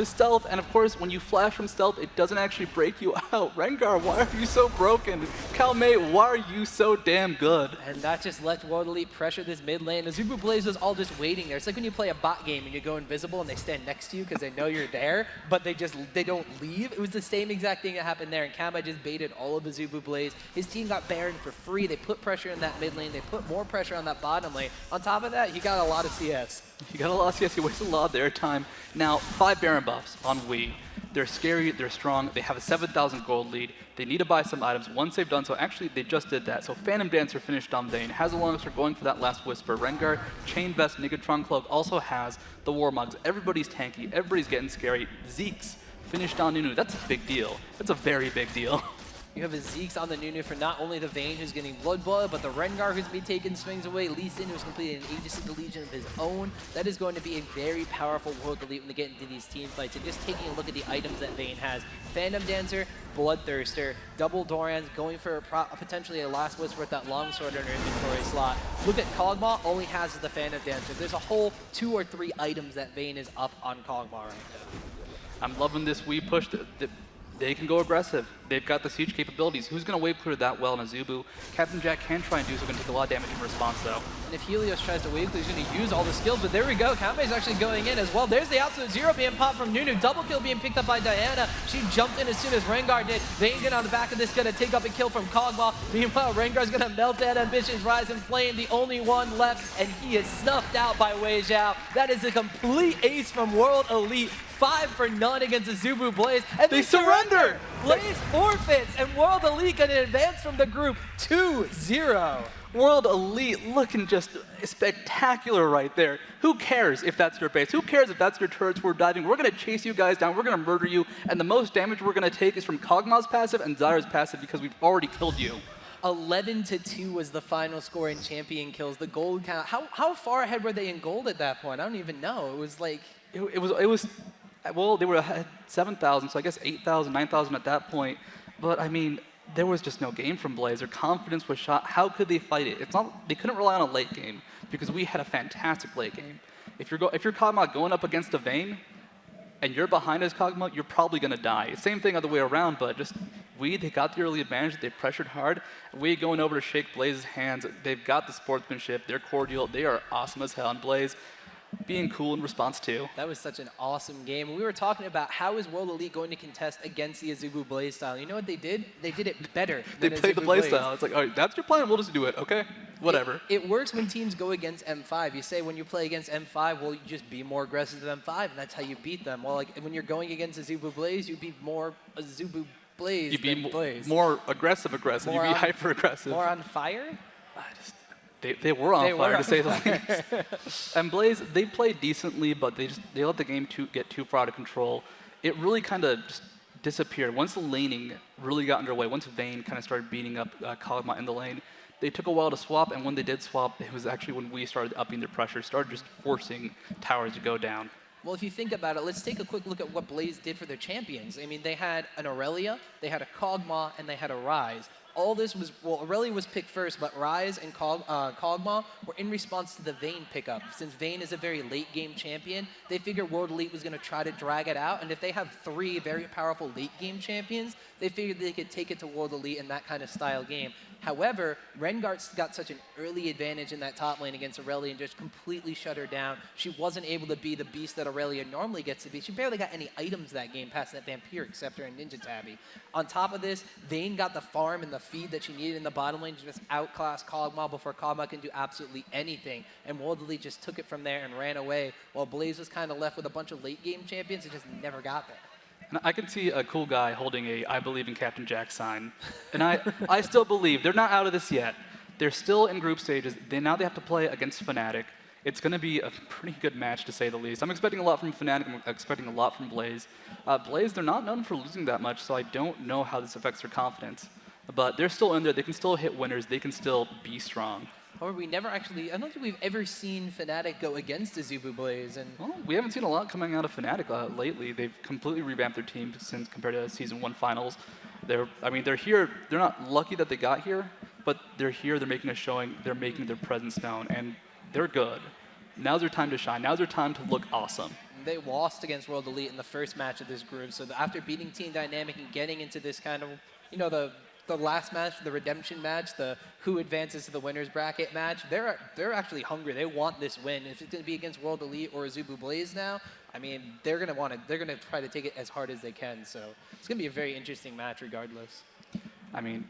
stealth, and of course, when you flash from stealth, it doesn't actually break you out. Rengar, why are you so broken? Calme, why are you so damn good? And that just let World Elite pressure this mid lane. AZUBU Blaze was all just waiting there. It's like when you play a bot game and you go invisible and they stand next to you because they know you're there, but they don't leave. It was the same exact thing that happened there, and Calme just baited all of AZUBU Blaze. His team got Baron for free. They put pressure in that mid lane. They put more pressure on that bottom lane. On top of that, he got a lot of CS. He got a lot of CS. He wasted a lot of their time. Now, 5 Baron buffs on Wii. They're scary, they're strong, they have a 7,000 gold lead. They need to buy some items. Once they've done so, actually, they just did that. So Phantom Dancer finished on Vayne, has a Longsword going for that last Whisper. Rengar, Chain Vest, Nigatron Cloak also has the Warmugs. Everybody's tanky, everybody's getting scary. Zeke's finished on Nunu. That's a big deal. That's a very big deal. You have a Zeke's on the Nunu for not only the Vayne who's getting Blood Boil, but the Rengar who's been taking swings away. Lee Sin who's completed an Aegis of the Legion of his own. That is going to be a very powerful World Elite when they get into these team fights. And just taking a look at the items that Vayne has. Phantom Dancer, Bloodthirster, double Dorians, going for potentially a last Whisper with that Longsword in her inventory slot. Look at Kog'Maw, only has the Phantom Dancer. There's a whole 2 or 3 items that Vayne is up on Kog'Maw right now. I'm loving this Wii push. They can go aggressive. They've got the siege capabilities. Who's going to wave clear that well in AZUBU? Captain Jack can try and do so, going to take a lot of damage in response, though. And if Helios tries to wave clear, he's going to use all the skills, but there we go. Calme's actually going in as well. There's the absolute zero being popped from Nunu. Double kill being picked up by Diana. She jumped in as soon as Rengar did. Vayne on the back of this, going to take up a kill from Kog'Maw. Meanwhile, Rengar's going to melt that Ambition's Rise and Flame, the only one left, and he is snuffed out by Weizhou. That is a complete ace from World Elite. 5 for none against AZUBU Blaze, and they surrender! Blaze forfeits, and World Elite going to advance from the group 2-0. World Elite looking just spectacular right there. Who cares if that's your base? Who cares if that's your turrets we're diving? We're going to chase you guys down, we're going to murder you, and the most damage we're going to take is from Kog'Maw's passive and Zyra's passive because we've already killed you. 11-2 was the final score in champion kills. The gold count, how far ahead were they in gold at that point? I don't even know. It was like... It was well, they were ahead 7,000, so I guess 8,000, 9,000 at that point. But I mean, there was just no game from Blaze. Their confidence was shot. How could they fight it? It's not. They couldn't rely on a late game because we had a fantastic late game. If you're Kog'Maw going up against a Vayne, and you're behind as Kog'Maw, you're probably gonna die. Same thing other way around, but just they got the early advantage. They pressured hard. We going over to shake Blaze's hands. They've got the sportsmanship. They're cordial. They are awesome as hell. And Blaze, being cool in response too. That was such an awesome game. We were talking about how is World Elite going to contest against the AZUBU Blaze style. You know what they did? They did it better. They played the Blaze style. It's like, all right, that's your plan. We'll just do it. Okay, whatever. It works when teams go against M5. You say when you play against M5, well, you just be more aggressive than M5, and that's how you beat them. Well, like when you're going against AZUBU Blaze, you be more AZUBU Blaze. You be Blaze. more aggressive. You be hyper aggressive. More on fire. They were on fire, to say the least. And Blaze, they played decently, but they let the game get too far out of control. It really kind of just disappeared. Once the laning really got underway, once Vayne kind of started beating up Kog'Maw in the lane, they took a while to swap, and when they did swap, it was actually when we started upping their pressure, started just forcing towers to go down. Well, if you think about it, let's take a quick look at what Blaze did for their champions. I mean, they had an Aurelia, they had a Kog'Maw, and they had a Rise. all this was, well, Aurelia was picked first, but Rise and Kog'Maw were in response to the Vayne pickup. Since Vayne is a very late game champion, they figured World Elite was going to try to drag it out, and if they have 3 very powerful late game champions, they figured they could take it to World Elite in that kind of style game. However, Rengar got such an early advantage in that top lane against Aurelia and just completely shut her down. She wasn't able to be the beast that Aurelia normally gets to be. She barely got any items that game past that Vampiric Scepter and Ninja Tabby. On top of this, Vayne got the farm and the feed that she needed in the bottom lane to just outclass Kog'Maw before Kog'Maw can do absolutely anything. And World Elite just took it from there and ran away, while Blaze was kind of left with a bunch of late game champions and just never got there. And I can see a cool guy holding a "I believe in Captain Jack" sign. And I still believe. They're not out of this yet. They're still in group stages. Now they have to play against Fnatic. It's going to be a pretty good match, to say the least. I'm expecting a lot from Fnatic. I'm expecting a lot from Blaze. Blaze, they're not known for losing that much, so I don't know how this affects their confidence. But they're still in there. They can still hit winners. They can still be strong. However, we never actually, I don't think we've ever seen Fnatic go against AZUBU Blaze. And well, we haven't seen a lot coming out of Fnatic lately. They've completely revamped their team since compared to Season 1 finals. They're here. They're not lucky that they got here, but they're here. They're making a showing. They're making their presence known, and they're good. Now's their time to shine. Now's their time to look awesome. They lost against World Elite in the first match of this group. So after beating Team Dynamic and getting into this kind of, the last match, the redemption match, the who advances to the winners bracket match, they're actually hungry. They want this win. If it's going to be against World Elite or AZUBU Blaze now, I mean, they're going to try to take it as hard as they can. So it's going to be a very interesting match regardless. I mean,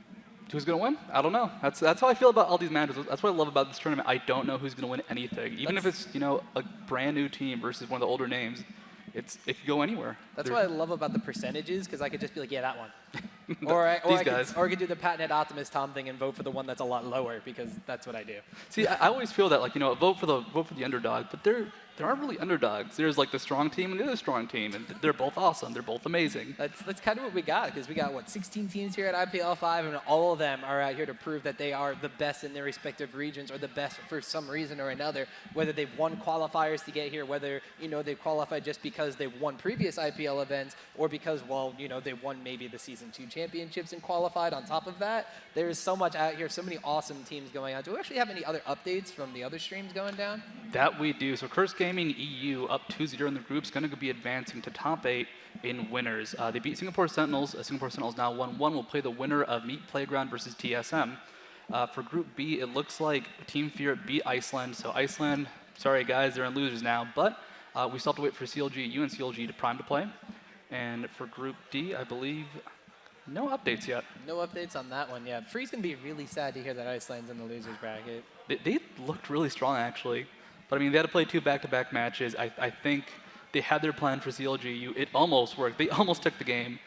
who's going to win? I don't know. That's how I feel about all these matches. That's what I love about this tournament. I don't know who's going to win anything. Even if it's, a brand new team versus one of the older names, it could go anywhere. That's what I love about the percentages, because I could just be like, yeah, that one. or I could do the patented Optimus Tom thing and vote for the one that's a lot lower, because that's what I do. See, I always feel that, vote for the underdog, but there aren't really underdogs. There's the strong team and the other strong team, and they're both awesome. They're both amazing. That's kind of what we got, because we got 16 teams here at IPL5, and all of them are out here to prove that they are the best in their respective regions, or the best for some reason or another. Whether they've won qualifiers to get here, whether they've qualified just because they've won previous IPL events, or because they won maybe the Season 2 championships and qualified. On top of that, there's so much out here, so many awesome teams going on. Do we actually have any other updates from the other streams going down? That we do. So CURSE.EU up 2-0 in the group is going to be advancing to top 8 in winners. They beat Singapore Sentinels. Singapore Sentinels now 1-1 will play the winner of Meat Playground versus TSM. For Group B, it looks like Team Fear beat Iceland. So Iceland, sorry guys, they're in losers now. But we still have to wait for CLG.EU and CLG to Prime to play. And for Group D, I believe no updates yet. No updates on that one yet. Phreak's going to be really sad to hear that Iceland's in the losers bracket. They looked really strong, actually. But, I mean, they had to play 2 back-to-back matches. I think they had their plan for CLG.EU. It almost worked. They almost took the game.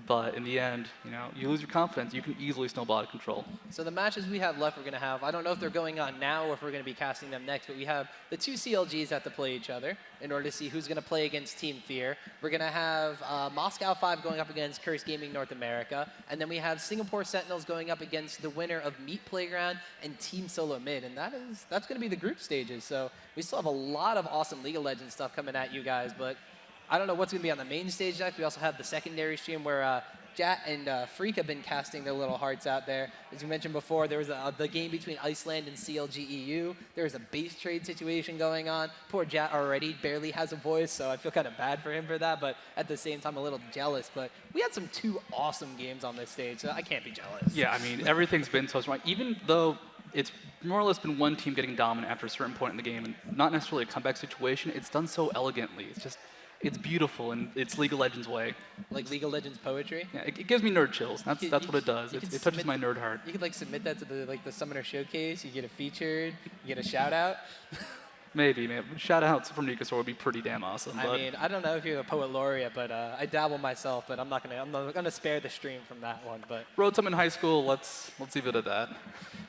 But in the end, you lose your confidence. You can easily snowball out of control. So the matches we have left, we're going to have, I don't know if they're going on now or if we're going to be casting them next, but we have the 2 CLGs have to play each other in order to see who's going to play against Team Fear. We're going to have Moscow 5 going up against Curse Gaming North America, and then we have Singapore Sentinels going up against the winner of Meat Playground and Team Solo Mid, and that's going to be the group stages. So we still have a lot of awesome League of Legends stuff coming at you guys, but I don't know what's going to be on the main stage next. We also have the secondary stream where Jatt and Phreak have been casting their little hearts out there. As you mentioned before, there was the game between Iceland and CLG.EU. There was a base trade situation going on. Poor Jatt already barely has a voice, so I feel kind of bad for him for that, but at the same time a little jealous. But we had 2 awesome games on this stage, so I can't be jealous. Yeah, I mean, everything's been so strong. Even though it's more or less been one team getting dominant after a certain point in the game, and not necessarily a comeback situation, it's done so elegantly. It's beautiful in its League of Legends way. Like League of Legends poetry? Yeah, it gives me nerd chills. That's what it does. It touches my nerd heart. You could submit that to the Summoner Showcase. You get a featured. You get a shout out. Maybe, man. Shout outs from Nicosaur would be pretty damn awesome. I mean, I don't know if you're a poet laureate, but I dabble myself. But I'm not gonna spare the stream from that one. But wrote some in high school. Let's leave it at that.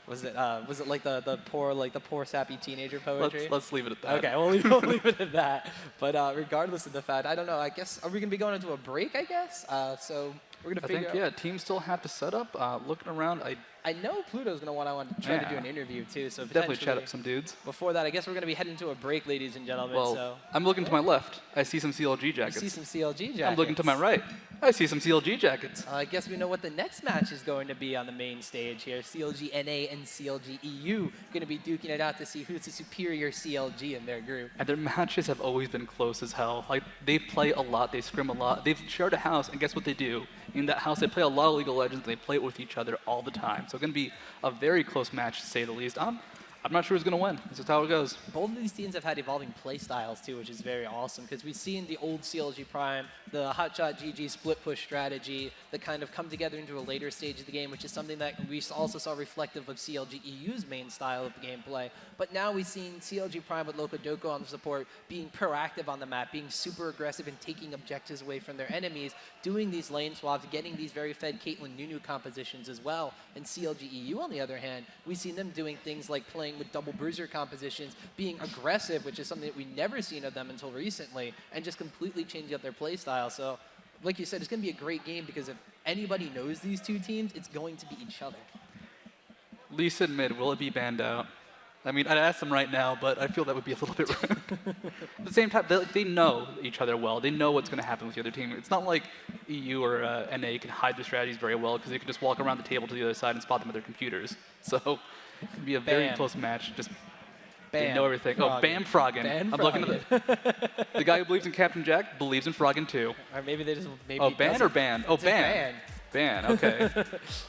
Was it like the poor sappy teenager poetry? Let's leave it at that. Okay, we'll leave it at that. But regardless of the fact, I don't know. I guess are we gonna be going into a break? I guess. So we're gonna figure out. Yeah, teams still have to set up. Looking around, I I know Pluto's going to want to try to do an interview too, so definitely chat up some dudes. Before that, I guess we're going to be heading to a break, ladies and gentlemen. Well, so. I'm looking to my left. I see some CLG jackets. You see some CLG jackets. I'm looking to my right. I see some CLG jackets. I guess we know what the next match is going to be on the main stage here. CLG.NA and CLG.EU going to be duking it out to see who's the superior CLG in their group. And their matches have always been close as hell. Like, they play a lot, they scrim a lot. They've shared a house, and guess what they do? In that house, they play a lot of League of Legends, and they play it with each other all the time. So it's going to be a very close match, to say the least. I'm not sure who's going to win. This is how it goes. Both of these teams have had evolving play styles, too, which is very awesome, because we've seen the old CLG Prime, the Hotshot GG split push strategy that kind of come together into a later stage of the game, which is something that we also saw reflective of CLG.EU's main style of gameplay. But now we've seen CLG Prime with Lokodoko on the support being proactive on the map, being super aggressive and taking objectives away from their enemies, doing these lane swaps, getting these very fed Caitlyn Nunu compositions as well. And CLG.EU, on the other hand, we've seen them doing things like playing with double bruiser compositions, being aggressive, which is something that we've never seen of them until recently, and just completely changing up their play style. So, like you said, it's going to be a great game because if anybody knows these two teams, it's going to be each other. Lee said mid, will it be banned out? I mean, I'd ask them right now, but I feel that would be a little bit rude. At the same time, they know each other well. They know what's going to happen with the other team. It's not like EU or NA can hide their strategies very well because they can just walk around the table to the other side and spot them with their computers. So it could be a very close match. Just they know everything. Froggen. Oh, Bam Froggen. I'm looking at the guy who believes in Captain Jack believes in Froggen too. Or maybe they just ban or ban? Oh, ban. Ban, okay.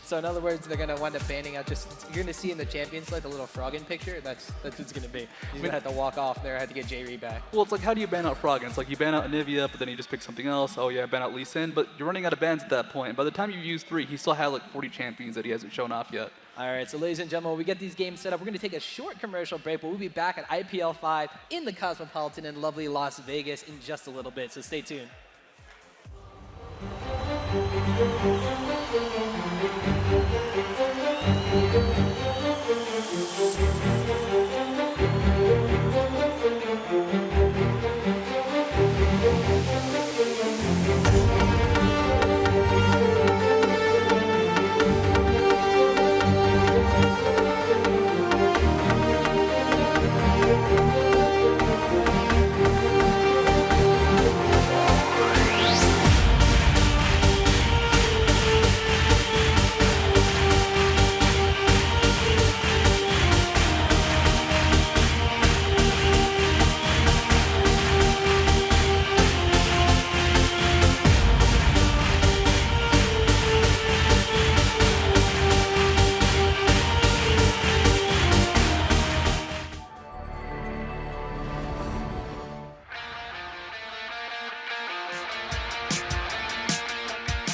So in other words, they're going to wind up banning out just, you're going to see in the Champions League the little Froggen picture, that's what it's going to be. He's going to have to walk off there, have to get J-Re back. Well, it's like, how do you ban out Froggen? It's like you ban out Anivia, but then you just pick something else. Oh yeah, ban out Lee Sin, but you're running out of bans at that point. By the time you use 3, he still had like 40 champions that he hasn't shown off yet. All right, so ladies and gentlemen, when we get these games set up, we're going to take a short commercial break, but we'll be back at IPL5 in the Cosmopolitan in lovely Las Vegas in just a little bit, so stay tuned.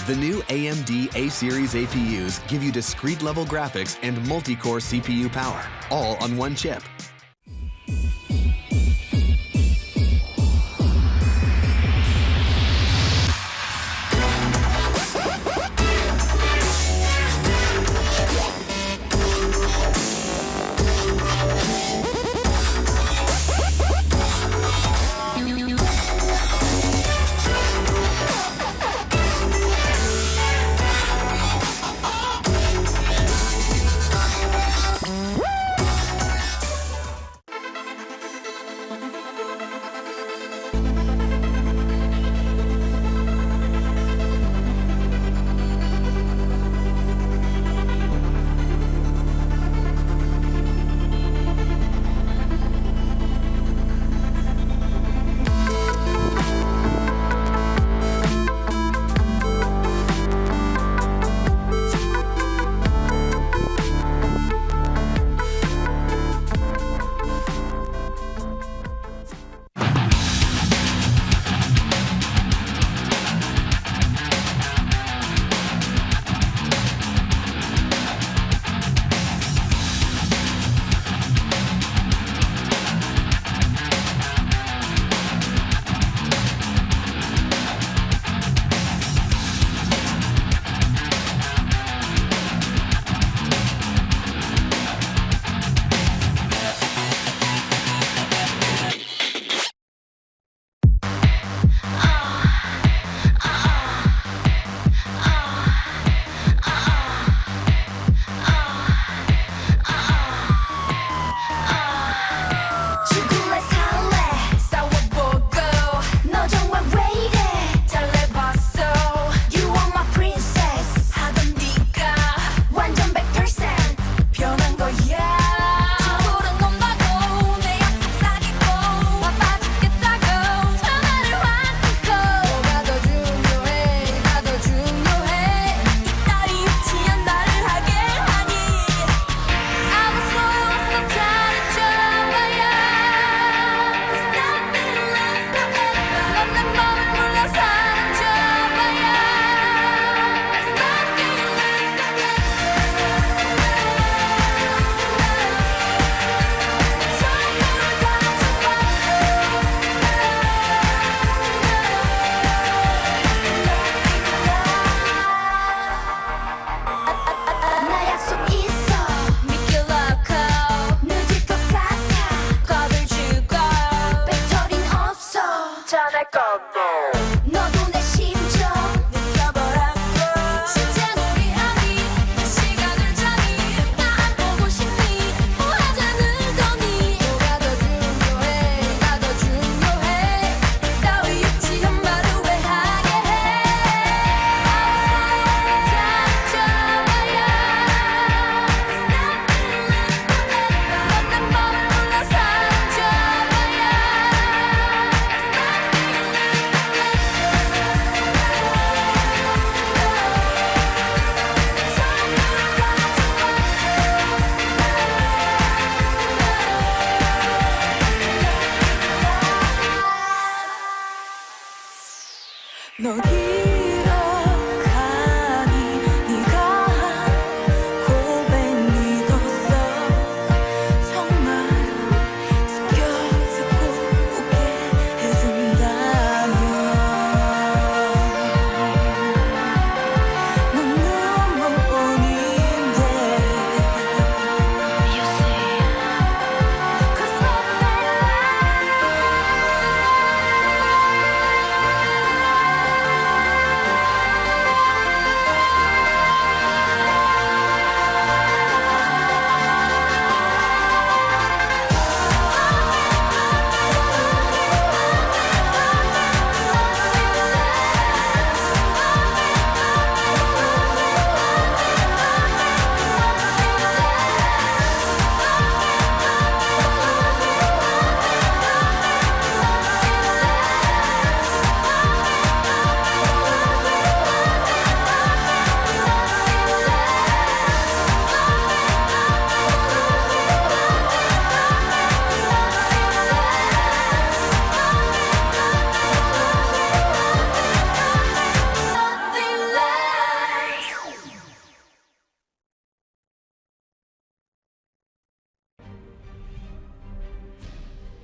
The new AMD A-Series APUs give you discrete-level graphics and multi-core CPU power, all on one chip.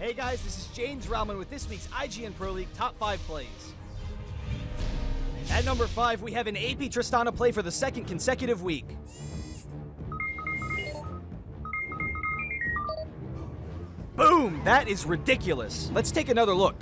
Hey guys, this is James Rauman with this week's IGN Pro League Top 5 Plays. At number 5, we have an AP Tristana play for the second consecutive week. Boom! That is ridiculous. Let's take another look.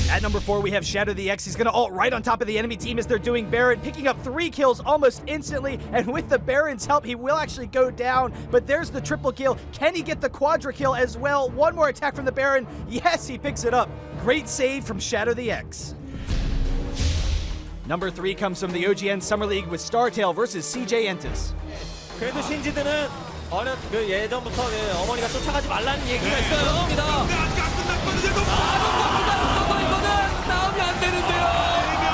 At number 4, we have Shadow the X. He's going to ult right on top of the enemy team as they're doing Baron, picking up 3 kills almost instantly, and with the Baron's help, he will actually go down, but there's the triple kill. Can he get the quadra kill as well? One more attack from the Baron. Yes, he picks it up. Great save from Shadow the X. Number 3 comes from the OGN Summer League with StarTale versus CJ Entus. 그래도 신지드는 어느 그 예전부터 어머니가 쫓아가지 말라는 얘기가 있어요. 이거는 싸움이 안 되는데요.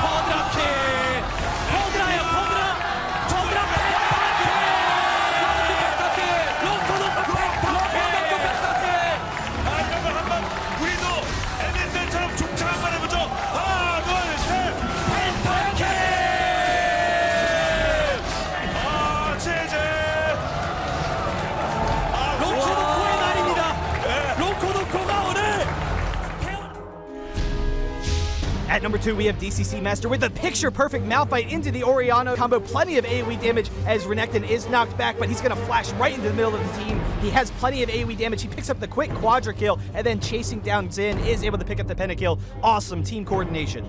버드라키, 버드라요, 버드라 백파티, 로코도 백파티. 그러면 한번 우리도 MSL처럼 중창 한번 해보죠. 하나, 둘, 셋. 백파티. 제제. 로코노코의 날입니다. 로코노코가 오늘. At number 2, we have DCC Master with a picture-perfect Malphite into the Orianna combo. Plenty of AoE damage as Renekton is knocked back, but he's going to flash right into the middle of the team. He has plenty of AoE damage. He picks up the quick quadra kill, and then chasing down Xin is able to pick up the pentakill. Awesome team coordination.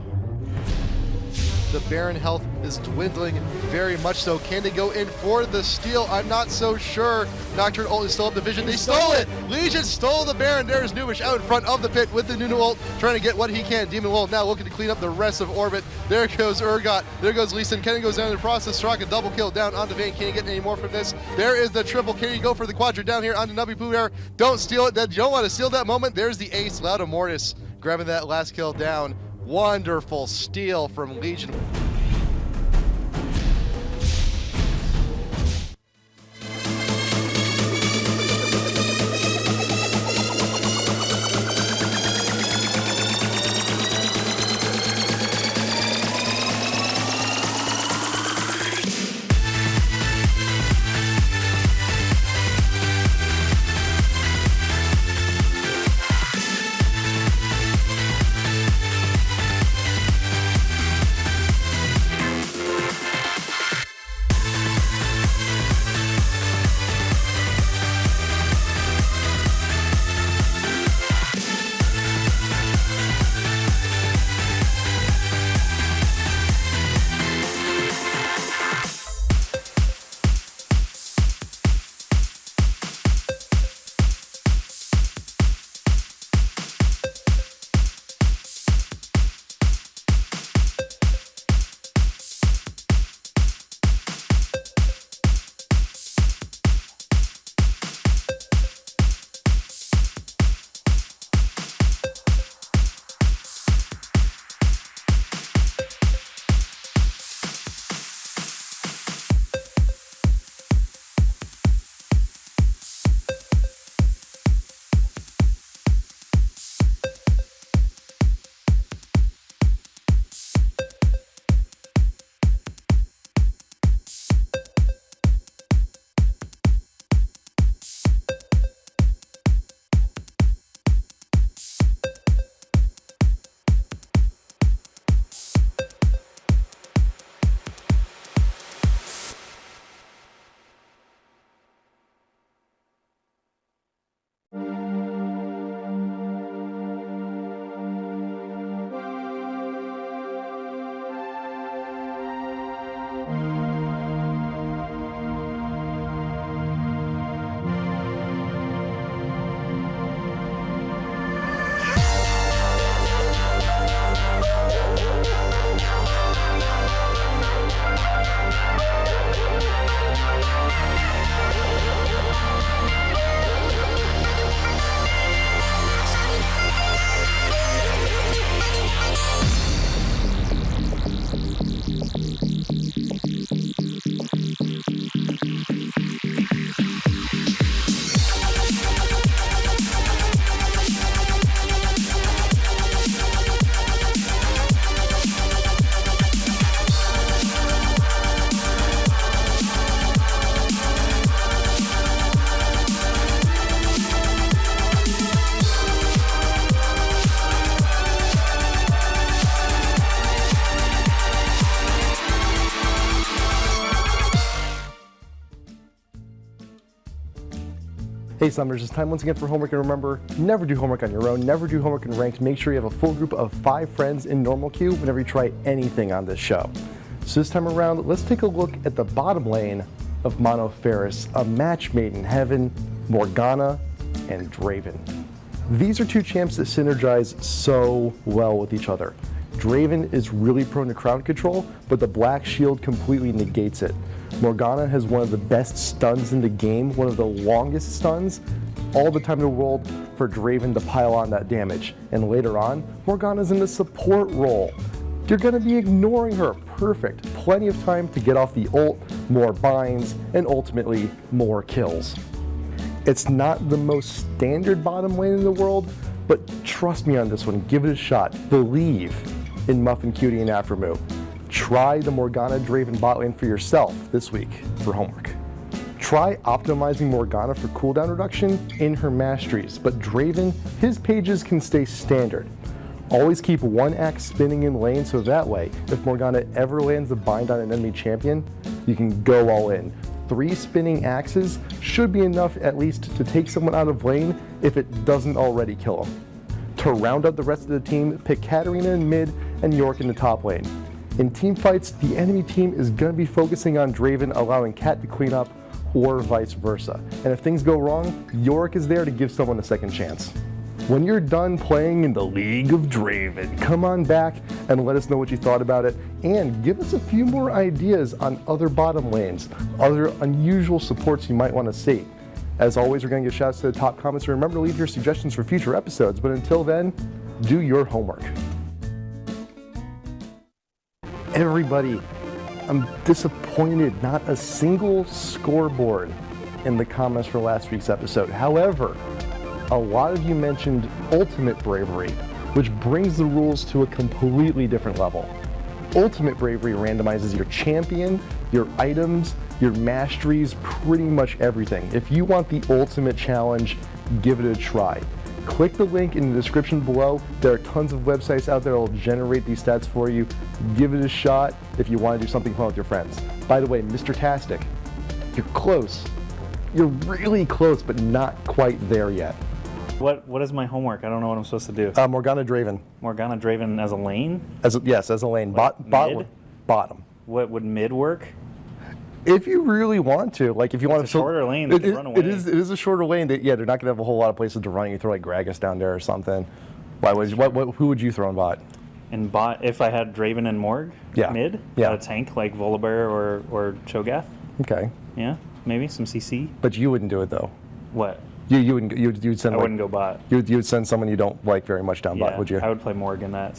The Baron health is dwindling very much so. Can they go in for the steal? I'm not so sure. Nocturne ult is still up the vision. They stole it! Legion stole the Baron. There's Nubish out in front of the pit with the Nunu ult, trying to get what he can. Demon Wolf now looking to clean up the rest of Orbit. There goes Urgot. There goes Lee Sin. Kenny goes down in the process. Straka a double kill down onto Vayne. Can he get any more from this? There is the triple. Can he go for the quadra down here onto Nubby Poo Air? Don't steal it. You don't want to steal that moment. There's the ace. Lauda Mortis grabbing that last kill down. Wonderful steal from Legion. Hey Summoners, it's time once again for homework, and remember, never do homework on your own, never do homework in ranked. Make sure you have a full group of 5 friends in normal queue whenever you try anything on this show. So this time around, let's take a look at the bottom lane of Mono Ferris, a match made in heaven, Morgana and Draven. These are two champs that synergize so well with each other. Draven is really prone to crowd control, but the black shield completely negates it. Morgana has one of the best stuns in the game, one of the longest stuns, all the time in the world for Draven to pile on that damage. And later on, Morgana's in the support role. You're gonna be ignoring her. Perfect. Plenty of time to get off the ult, more binds, and ultimately more kills. It's not the most standard bottom lane in the world, but trust me on this one, give it a shot. Believe in Muffin Cutie and Afromoo. Try the Morgana Draven bot lane for yourself this week for homework. Try optimizing Morgana for cooldown reduction in her masteries, but Draven, his pages can stay standard. Always keep one axe spinning in lane so that way, if Morgana ever lands a bind on an enemy champion, you can go all in. 3 spinning axes should be enough at least to take someone out of lane if it doesn't already kill them. To round out the rest of the team, pick Katarina in mid and York in the top lane. In team fights, the enemy team is going to be focusing on Draven, allowing Cat to clean up, or vice versa. And if things go wrong, York is there to give someone a second chance. When you're done playing in the League of Draven, come on back and let us know what you thought about it, and give us a few more ideas on other bottom lanes, other unusual supports you might want to see. As always, we're going to give shouts to the top comments, and remember to leave your suggestions for future episodes, but until then, do your homework. Everybody, I'm disappointed, not a single scoreboard in the comments for last week's episode. However, a lot of you mentioned Ultimate Bravery, which brings the rules to a completely different level. Ultimate Bravery randomizes your champion, your items, your masteries, pretty much everything. If you want the ultimate challenge, give it a try. Click the link in the description below. There are tons of websites out there that will generate these stats for you. Give it a shot if you want to do something fun with your friends. By the way, Mr. Tastic, you're close. You're really close, but not quite there yet. What is my homework? I don't know what I'm supposed to do. Morgana Draven. Morgana Draven as a lane? Yes, as a lane. Like Bottom. What would mid work? If you really want to, like if you want a shorter lane, they can run away. It is a shorter lane. They're not going to have a whole lot of places to run. You throw like Gragas down there or something. Who would you throw in bot? In bot, if I had Draven and Morg, mid, a tank like Volibear or Cho'Gath. Okay. Yeah, maybe some CC. But you wouldn't do it though. What? You'd send. I wouldn't go bot. You'd send someone you don't like very much down bot, would you? I would play Morg in that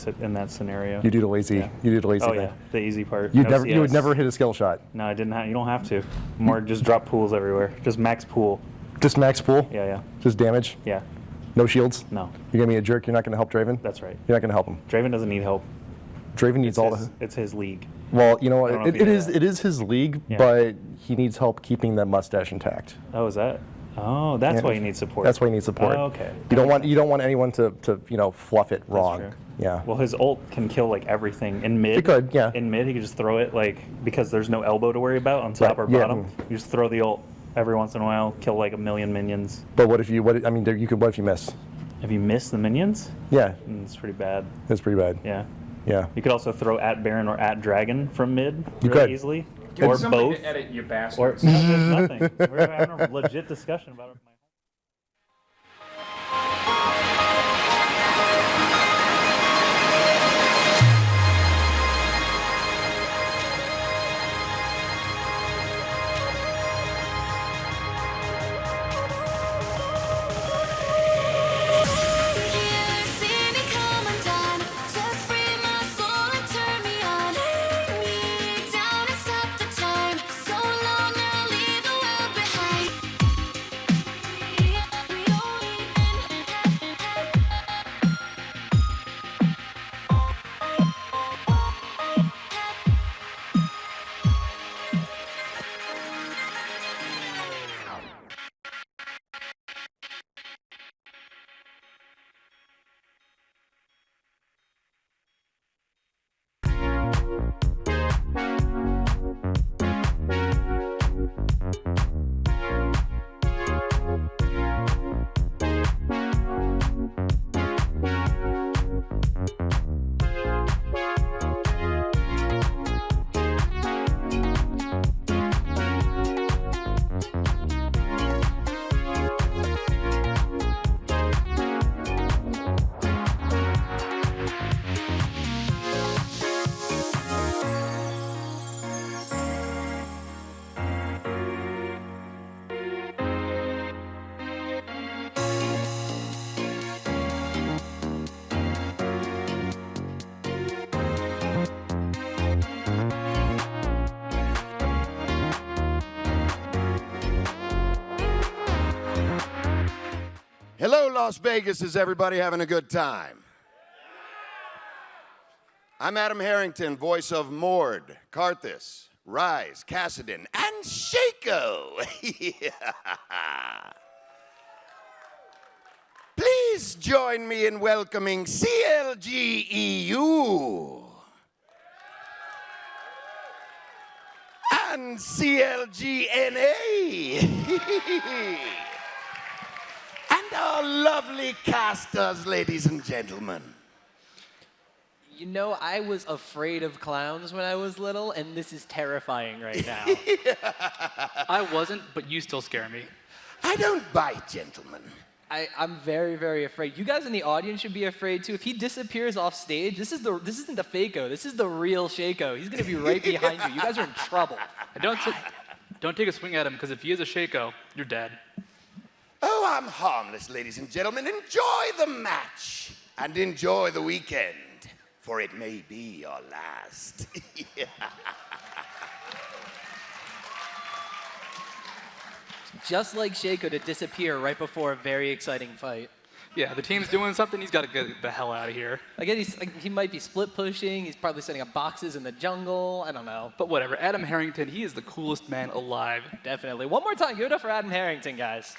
scenario. You do the lazy. Yeah. You do the lazy thing. Oh yeah, the easy part. You would never hit a skill shot. No, I didn't. You don't have to. Morg just drop pools everywhere. Just max pool. Just max pool? Yeah. Just damage? Yeah. No shields? No. You're gonna be a jerk. You're not gonna help Draven? That's right. You're not gonna help him. Draven doesn't need help. Draven needs It's his league. Well, you know what? It is his league, but he needs help keeping that mustache intact. Oh, is that? Oh, that's why you need support. That's why you need support. Oh, okay. You don't want anyone to fluff it wrong. That's true. Yeah. Well, his ult can kill like everything in mid. It could, yeah. In mid, he could just throw it because there's no elbow to worry about on top or bottom. You just throw the ult every once in a while, kill like 1 million minions. But what if you miss? If you miss the minions? Yeah. It's pretty bad. It's pretty bad. Yeah. Yeah. You could also throw at Baron or at Dragon from mid easily. Get or somebody both. to edit, you Or bastards. no, there's nothing. We're having a legit discussion about it. Las Vegas? Is everybody having a good time? I'm Adam Harrington, voice of Mord, Karthus, Rise, Kassadin, and Shaco. Please join me in welcoming CLG.EU and CLG.NA and our lovely casters, ladies and gentlemen. You know, I was afraid of clowns when I was little, and this is terrifying right now. I wasn't, but you still scare me. I don't bite, gentlemen. I'm very, very afraid. You guys in the audience should be afraid too. If he disappears off stage, this isn't the Fako. This is the real Shaco. He's gonna be right behind you. You guys are in trouble. Don't take a swing at him, because if he is a Shaco, you're dead. Oh, I'm harmless, ladies and gentlemen. Enjoy the match and enjoy the weekend, for it may be your last. Just like Shaco to disappear right before a very exciting fight. Yeah, the team's doing something. He's got to get the hell out of here. Again, he might be split pushing. He's probably setting up boxes in the jungle. I don't know. But whatever. Adam Harrington, he is the coolest man alive. Definitely. One more time, give it up for Adam Harrington, guys.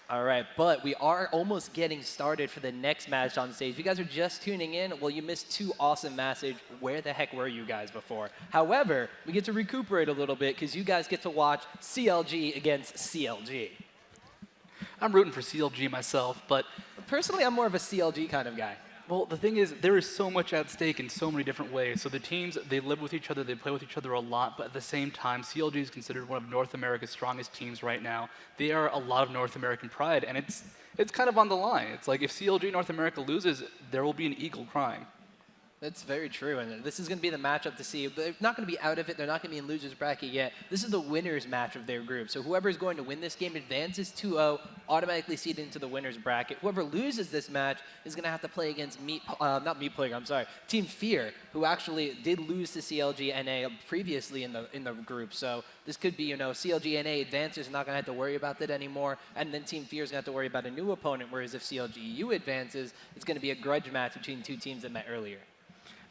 All right, but we are almost getting started for the next match on stage. If you guys are just tuning in, well, you missed two awesome matches. Where the heck were you guys before? However, we get to recuperate a little bit because you guys get to watch CLG against CLG. I'm rooting for CLG myself, but... Personally, I'm more of a CLG kind of guy. Well, the thing is, there is so much at stake in so many different ways. So the teams, they live with each other, they play with each other a lot, but at the same time, CLG is considered one of North America's strongest teams right now. They are a lot of North American pride, and it's kind of on the line. It's like if CLG North America loses, there will be an eagle crying. That's very true, and this is going to be the matchup to see. They're not going to be out of it. They're not going to be in loser's bracket yet. This is the winner's match of their group. So whoever is going to win this game advances 2-0, automatically seeded into the winner's bracket. Whoever loses this match is going to have to play against Team Fear, who actually did lose to CLG.NA previously in the group. So this could be, CLG.NA advances, not going to have to worry about that anymore, and then Team Fear is going to have to worry about a new opponent, whereas if CLG.EU advances, it's going to be a grudge match between two teams that met earlier.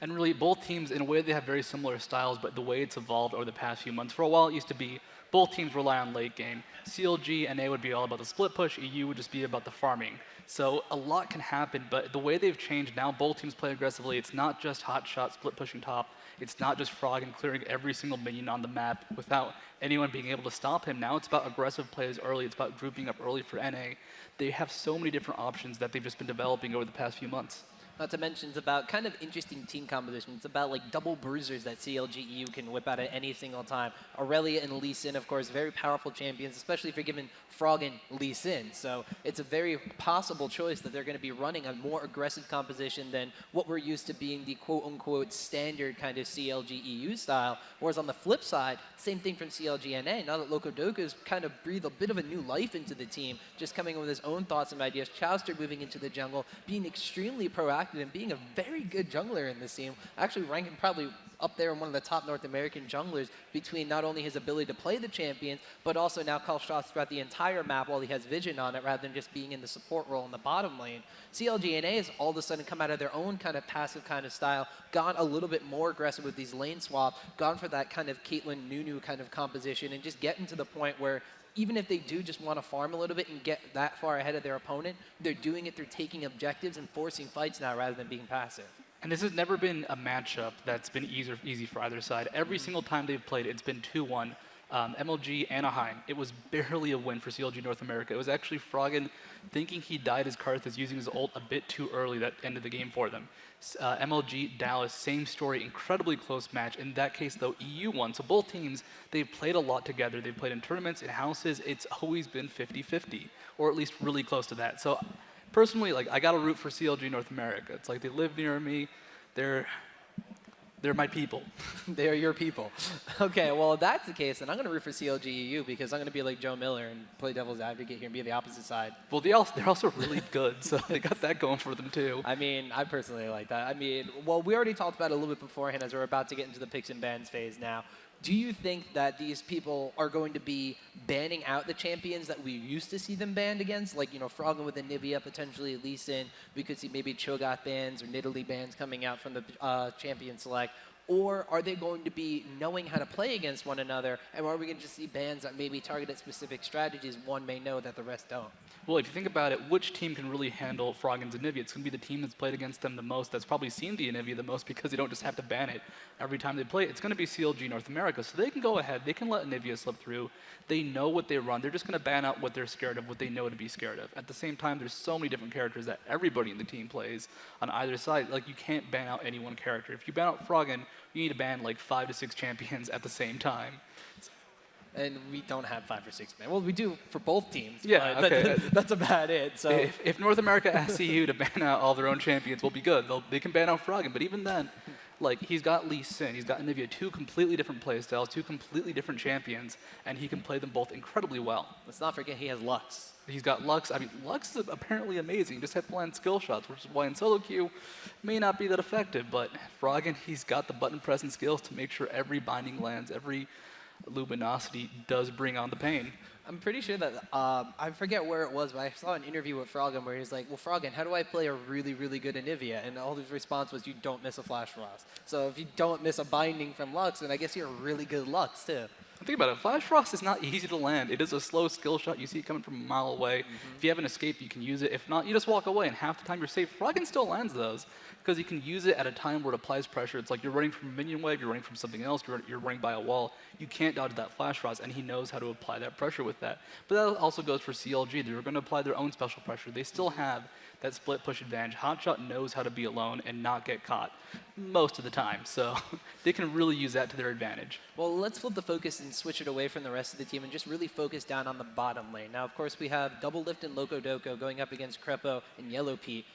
And really, both teams, in a way, they have very similar styles, but the way it's evolved over the past few months, for a while it used to be both teams rely on late game. CLG.NA would be all about the split push, EU would just be about the farming. So a lot can happen, but the way they've changed now, both teams play aggressively. It's not just hot shot, split pushing top. It's not just Frog and clearing every single minion on the map without anyone being able to stop him. Now it's about aggressive plays early. It's about grouping up early for NA. They have so many different options that they've just been developing over the past few months. Not to mention, it's about kind of interesting team composition. It's about like double bruisers that CLG.EU can whip out at any single time. Aurelia and Lee Sin, of course, very powerful champions, especially if you're given Frog and Lee Sin. So it's a very possible choice that they're going to be running a more aggressive composition than what we're used to being the quote-unquote standard kind of CLG.EU style. Whereas on the flip side, same thing from CLG.NA. Now that Locodoka has kind of breathed a bit of a new life into the team, just coming in with his own thoughts and ideas. Chowster moving into the jungle, being extremely proactive and being a very good jungler in this team, actually ranking probably up there in one of the top North American junglers between not only his ability to play the champions, but also now call shots throughout the entire map while he has vision on it rather than just being in the support role in the bottom lane. CLG.NA has all of a sudden come out of their own kind of passive kind of style, gone a little bit more aggressive with these lane swaps, gone for that kind of Caitlyn Nunu kind of composition and just getting to the point where even if they do just want to farm a little bit and get that far ahead of their opponent, they're doing it through taking objectives and forcing fights now rather than being passive. And this has never been a matchup that's been easy for either side. Every single time they've played, it's been 2-1. MLG Anaheim, it was barely a win for CLG North America. It was actually Froggen thinking he died as Karthus, using his ult a bit too early that ended the game for them. MLG Dallas, same story, incredibly close match. In that case, though, EU won. So both teams, they've played a lot together. They've played in tournaments, in houses. It's always been 50-50, or at least really close to that. So personally, like, I got to root for CLG North America. It's like they live near me. They're my people. They are your people. Okay, well, if that's the case, then I'm going to root for CLG.EU because I'm going to be like Joe Miller and play devil's advocate here and be the opposite side. Well, they're also really good, so they got that going for them, too. I mean, I personally like that. I mean, well, we already talked about it a little bit beforehand as we're about to get into the picks and bans phase now. Do you think that these people are going to be banning out the champions that we used to see them banned against? Like, Froggen with Anivia, potentially Lee Sin. We could see maybe Cho'Gath bans or Nidalee bans coming out from the champion select. Or are they going to be knowing how to play against one another? And are we going to just see bans that maybe target at specific strategies one may know that the rest don't? Well, if you think about it, which team can really handle Froggen's Anivia? It's going to be the team that's played against them the most, that's probably seen the Anivia the most because they don't just have to ban it every time they play it. It's going to be CLG North America, so they can go ahead, they can let Anivia slip through. They know what they run. They're just going to ban out what they're scared of, what they know to be scared of. At the same time, there's so many different characters that everybody in the team plays on either side. Like, you can't ban out any one character. If you ban out Froggen, you need to ban like 5 to 6 champions at the same time. And we don't have 5 or 6 men. Well, we do for both teams. Yeah, but okay. That's about it. So if North America asks CU to ban out all their own champions, we'll be good. They can ban out Froggen, but even then, like, he's got Lee Sin, he's got Anivia, 2 completely different playstyles, 2 completely different champions, and he can play them both incredibly well. Let's not forget he has Lux. He's got Lux. I mean, Lux is apparently amazing. Just have to land skill shots, which is why in solo queue may not be that effective. But Froggen, he's got the button pressing skills to make sure every binding lands, every luminosity does bring on the pain. I'm pretty sure that, I forget where it was, but I saw an interview with Froggen where he's like, well, Froggen, how do I play a really, really good Anivia? And all his response was, you don't miss a Flash Frost. So if you don't miss a binding from Lux, then I guess you're a really good Lux, too. Think about it. Flash Frost is not easy to land. It is a slow skill shot. You see it coming from a mile away. If you have an escape, you can use it. If not, you just walk away, and half the time you're safe. Froggen still lands those because you can use it at a time where it applies pressure. It's like you're running from a minion wave, you're running from something else, you're running by a wall. You can't dodge that Flash Frost, and he knows how to apply that pressure with that. But that also goes for CLG. They're going to apply their own special pressure. They still have that split push advantage. Hotshot knows how to be alone and not get caught most of the time, so they can really use that to their advantage. Well, let's flip the focus and switch it away from the rest of the team and just really focus down on the bottom lane. Now, of course, we have Double Lift and Loco Doco going up against Crepo and Yellow Pete.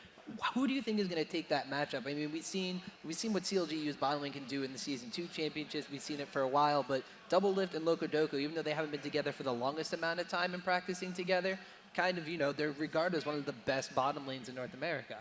Who do you think is going to take that matchup? I mean, we've seen what CLG.EU's bottom lane can do in the Season 2 championships. We've seen it for a while, but Double Lift and Loco Doco, even though they haven't been together for the longest amount of time and practicing together, kind of, they're regarded as one of the best bottom lanes in North America.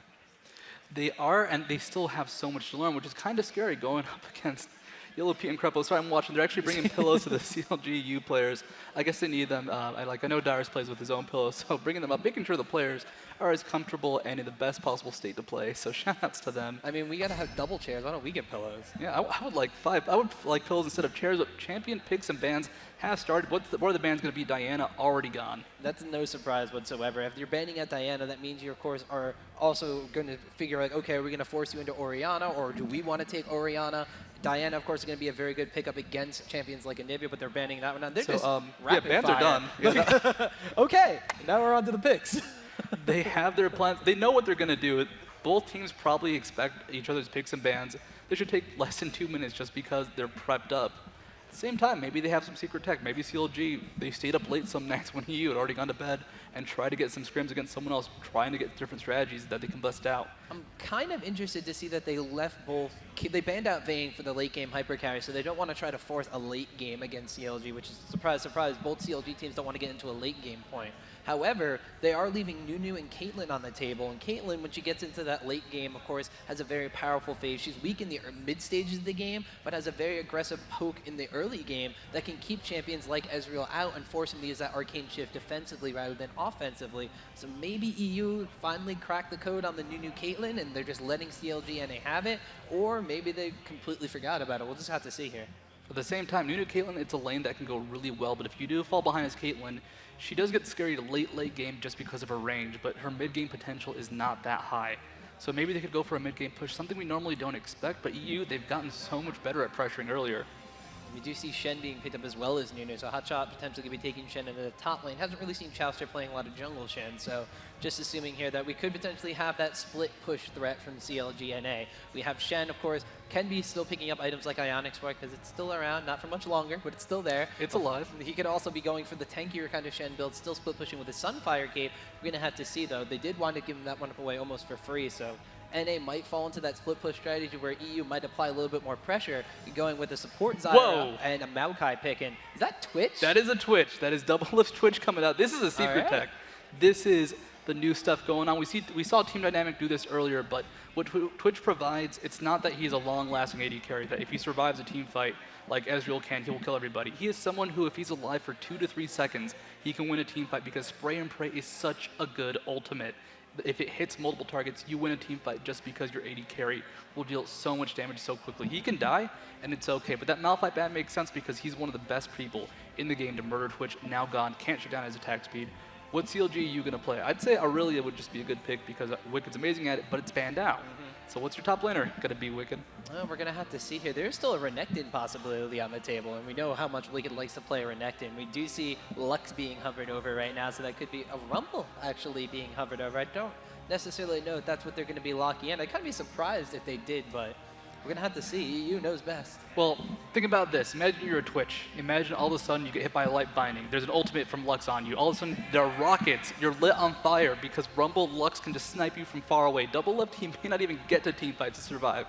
They are, and they still have so much to learn, which is kind of scary going up against Yellow Pete and Crepo. Sorry, I'm watching. They're actually bringing pillows to the CLG.EU players. I guess they need them. I know Darius plays with his own pillows, so bringing them up, making sure the players are as comfortable and in the best possible state to play. So shout-outs to them. I mean, we gotta have double chairs. Why don't we get pillows? Yeah, I would like 5. I would like pillows instead of chairs. But champion picks and bans have started. What are the bans going to be? Diana already gone. That's no surprise whatsoever. If you're banning at Diana, that means you, of course, are also going to figure like, okay, are we going to force you into Orianna, or do we want to take Orianna? Diana, of course, is going to be a very good pickup against champions like Anivia, but they're banning that one out. They're just rapid bans fire. are done. Yeah. Okay, now we're on to the picks. They have their plans. They know what they're going to do. Both teams probably expect each other's picks and bans. They should take less than 2 minutes just because they're prepped up. At the same time, maybe they have some secret tech. Maybe CLG, they stayed up late some nights when EU had already gone to bed and tried to get some scrims against someone else, trying to get different strategies that they can bust out. I'm kind of interested to see that they left both. They banned out Vayne for the late game hyper carry, so they don't want to try to force a late game against CLG, which is, surprise, surprise, both CLG teams don't want to get into a late game point. However, they are leaving Nunu and Caitlyn on the table, and Caitlyn, when she gets into that late game, of course, has a very powerful phase. She's weak in the mid stages of the game, but has a very aggressive poke in the early game that can keep champions like Ezreal out and force him to use that arcane shift defensively rather than offensively. So maybe EU finally cracked the code on the Nunu Caitlyn, and they're just letting CLG.NA have it, or maybe they completely forgot about it. We'll just have to see here. At the same time, Nunu Caitlyn, it's a lane that can go really well, but if you do fall behind as Caitlyn, she does get scary late game just because of her range, but her mid-game potential is not that high. So maybe they could go for a mid-game push, something we normally don't expect, but EU, they've gotten so much better at pressuring earlier. We do see Shen being picked up as well as Nunu, so Hotshot potentially could be taking Shen into the top lane. Hasn't really seen Chowster playing a lot of jungle Shen, so just assuming here that we could potentially have that split push threat from CLG.NA. We have Shen, of course, can be still picking up items like Ionic Spark because it's still around, not for much longer, but it's still there. It's alive. He could also be going for the tankier kind of Shen build, still split pushing with his Sunfire Cape. We're going to have to see, though. They did want to give him that one away almost for free, so NA might fall into that split push strategy where EU might apply a little bit more pressure, going with a support Zyra and a Maokai pick. And is that Twitch? That is a Twitch. That is Double Lift Twitch coming out. This is a secret tech. This is the new stuff going on. We saw Team Dynamic do this earlier, but what Twitch provides, it's not that he's a long-lasting AD carry, that if he survives a team fight like Ezreal can, he will kill everybody. He is someone who, if he's alive for 2 to 3 seconds, he can win a team fight because Spray and Pray is such a good ultimate. If it hits multiple targets, you win a team fight just because your AD carry will deal so much damage so quickly. He can die, and it's okay, but that Malphite ban makes sense because he's one of the best people in the game to murder Twitch, now gone, can't shut down his attack speed. What CLG.EU going to play? I'd say Aurelia would just be a good pick because Wicked's amazing at it, but it's banned out. So what's your top laner? Going to be Wicked? Well, we're going to have to see here. There's still a Renekton possibility on the table, and we know how much Wicked likes to play Renekton. We do see Lux being hovered over right now, so that could be a Rumble actually being hovered over. I don't necessarily know if that's what they're going to be locking in. I'd kind of be surprised if they did, but we're going to have to see. EU knows best. Well, think about this. Imagine you're a Twitch. Imagine all of a sudden you get hit by a light binding. There's an ultimate from Lux on you. All of a sudden there are rockets. You're lit on fire because Rumble Lux can just snipe you from far away. Double lift, he may not even get to team fights to survive.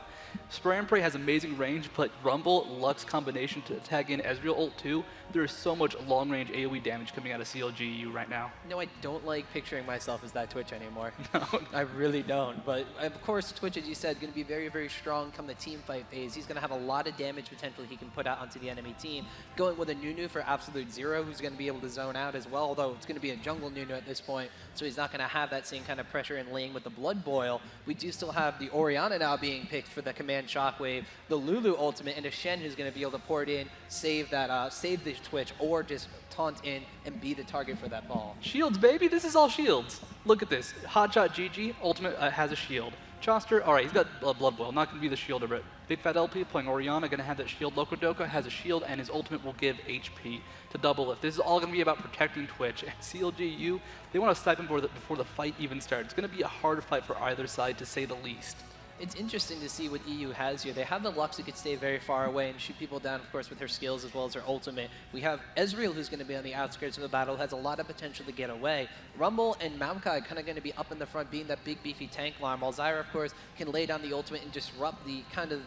Spray and Pray has amazing range, but Rumble Lux combination to tag in Ezreal ult 2, there is so much long-range AoE damage coming out of CLG.EU right now. No, I don't like picturing myself as that Twitch anymore. No. I really don't. But of course, Twitch, as you said, going to be very, very strong come the team fight phase. He's going to have a lot of damage potential he can put out onto the enemy team. Going with a Nunu for absolute zero, who's going to be able to zone out as well, although it's going to be a jungle Nunu at this point, so he's not going to have that same kind of pressure in lane with the Blood Boil. We do still have the Orianna now being picked for the command shockwave, the Lulu ultimate, and a Shen who's going to be able to pour it in, save that, save the Twitch, or just taunt in and be the target for that ball. Shields, baby. This is all shields. Look at this. Hotshot GG, ultimate has a shield. Choster, all right, he's got Blood Boil, not going to be the shield of it. Big Fat LP playing Orianna, going to have that shield. Lokodoka has a shield, and his ultimate will give HP to double lift. This is all going to be about protecting Twitch. And CLG.EU, they want to snipe him before the fight even starts. It's going to be a hard fight for either side, to say the least. It's interesting to see what EU has here. They have the Lux who could stay very far away and shoot people down, of course, with her skills as well as her ultimate. We have Ezreal, who's going to be on the outskirts of the battle, has a lot of potential to get away. Rumble and Maokai kind of going to be up in the front, being that big, beefy tank line, while Zyra, of course, can lay down the ultimate and disrupt the kind of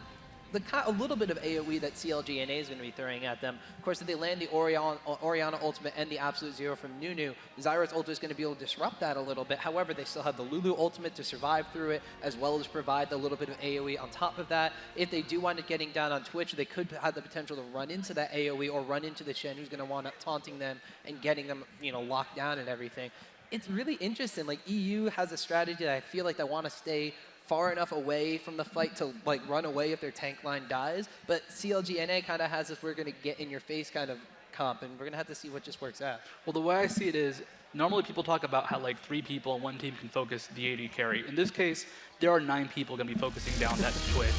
a little bit of AoE that CLG.NA is going to be throwing at them. Of course, if they land the Orianna ultimate and the absolute zero from Nunu, Zyra's ult is going to be able to disrupt that a little bit. However, they still have the Lulu ultimate to survive through it, as well as provide a little bit of AoE on top of that. If they do wind up getting down on Twitch, they could have the potential to run into that AoE or run into the Shen, who's going to wind up taunting them and getting them, locked down and everything. It's really interesting. Like, EU has a strategy that I feel like they want to stay far enough away from the fight to run away if their tank line dies, but CLG.NA kind of has this we're going to get in your face kind of comp, and we're going to have to see what just works out. Well, the way I see it is, normally people talk about how 3 people on one team can focus the AD carry. In this case, there are 9 people going to be focusing down that Twitch.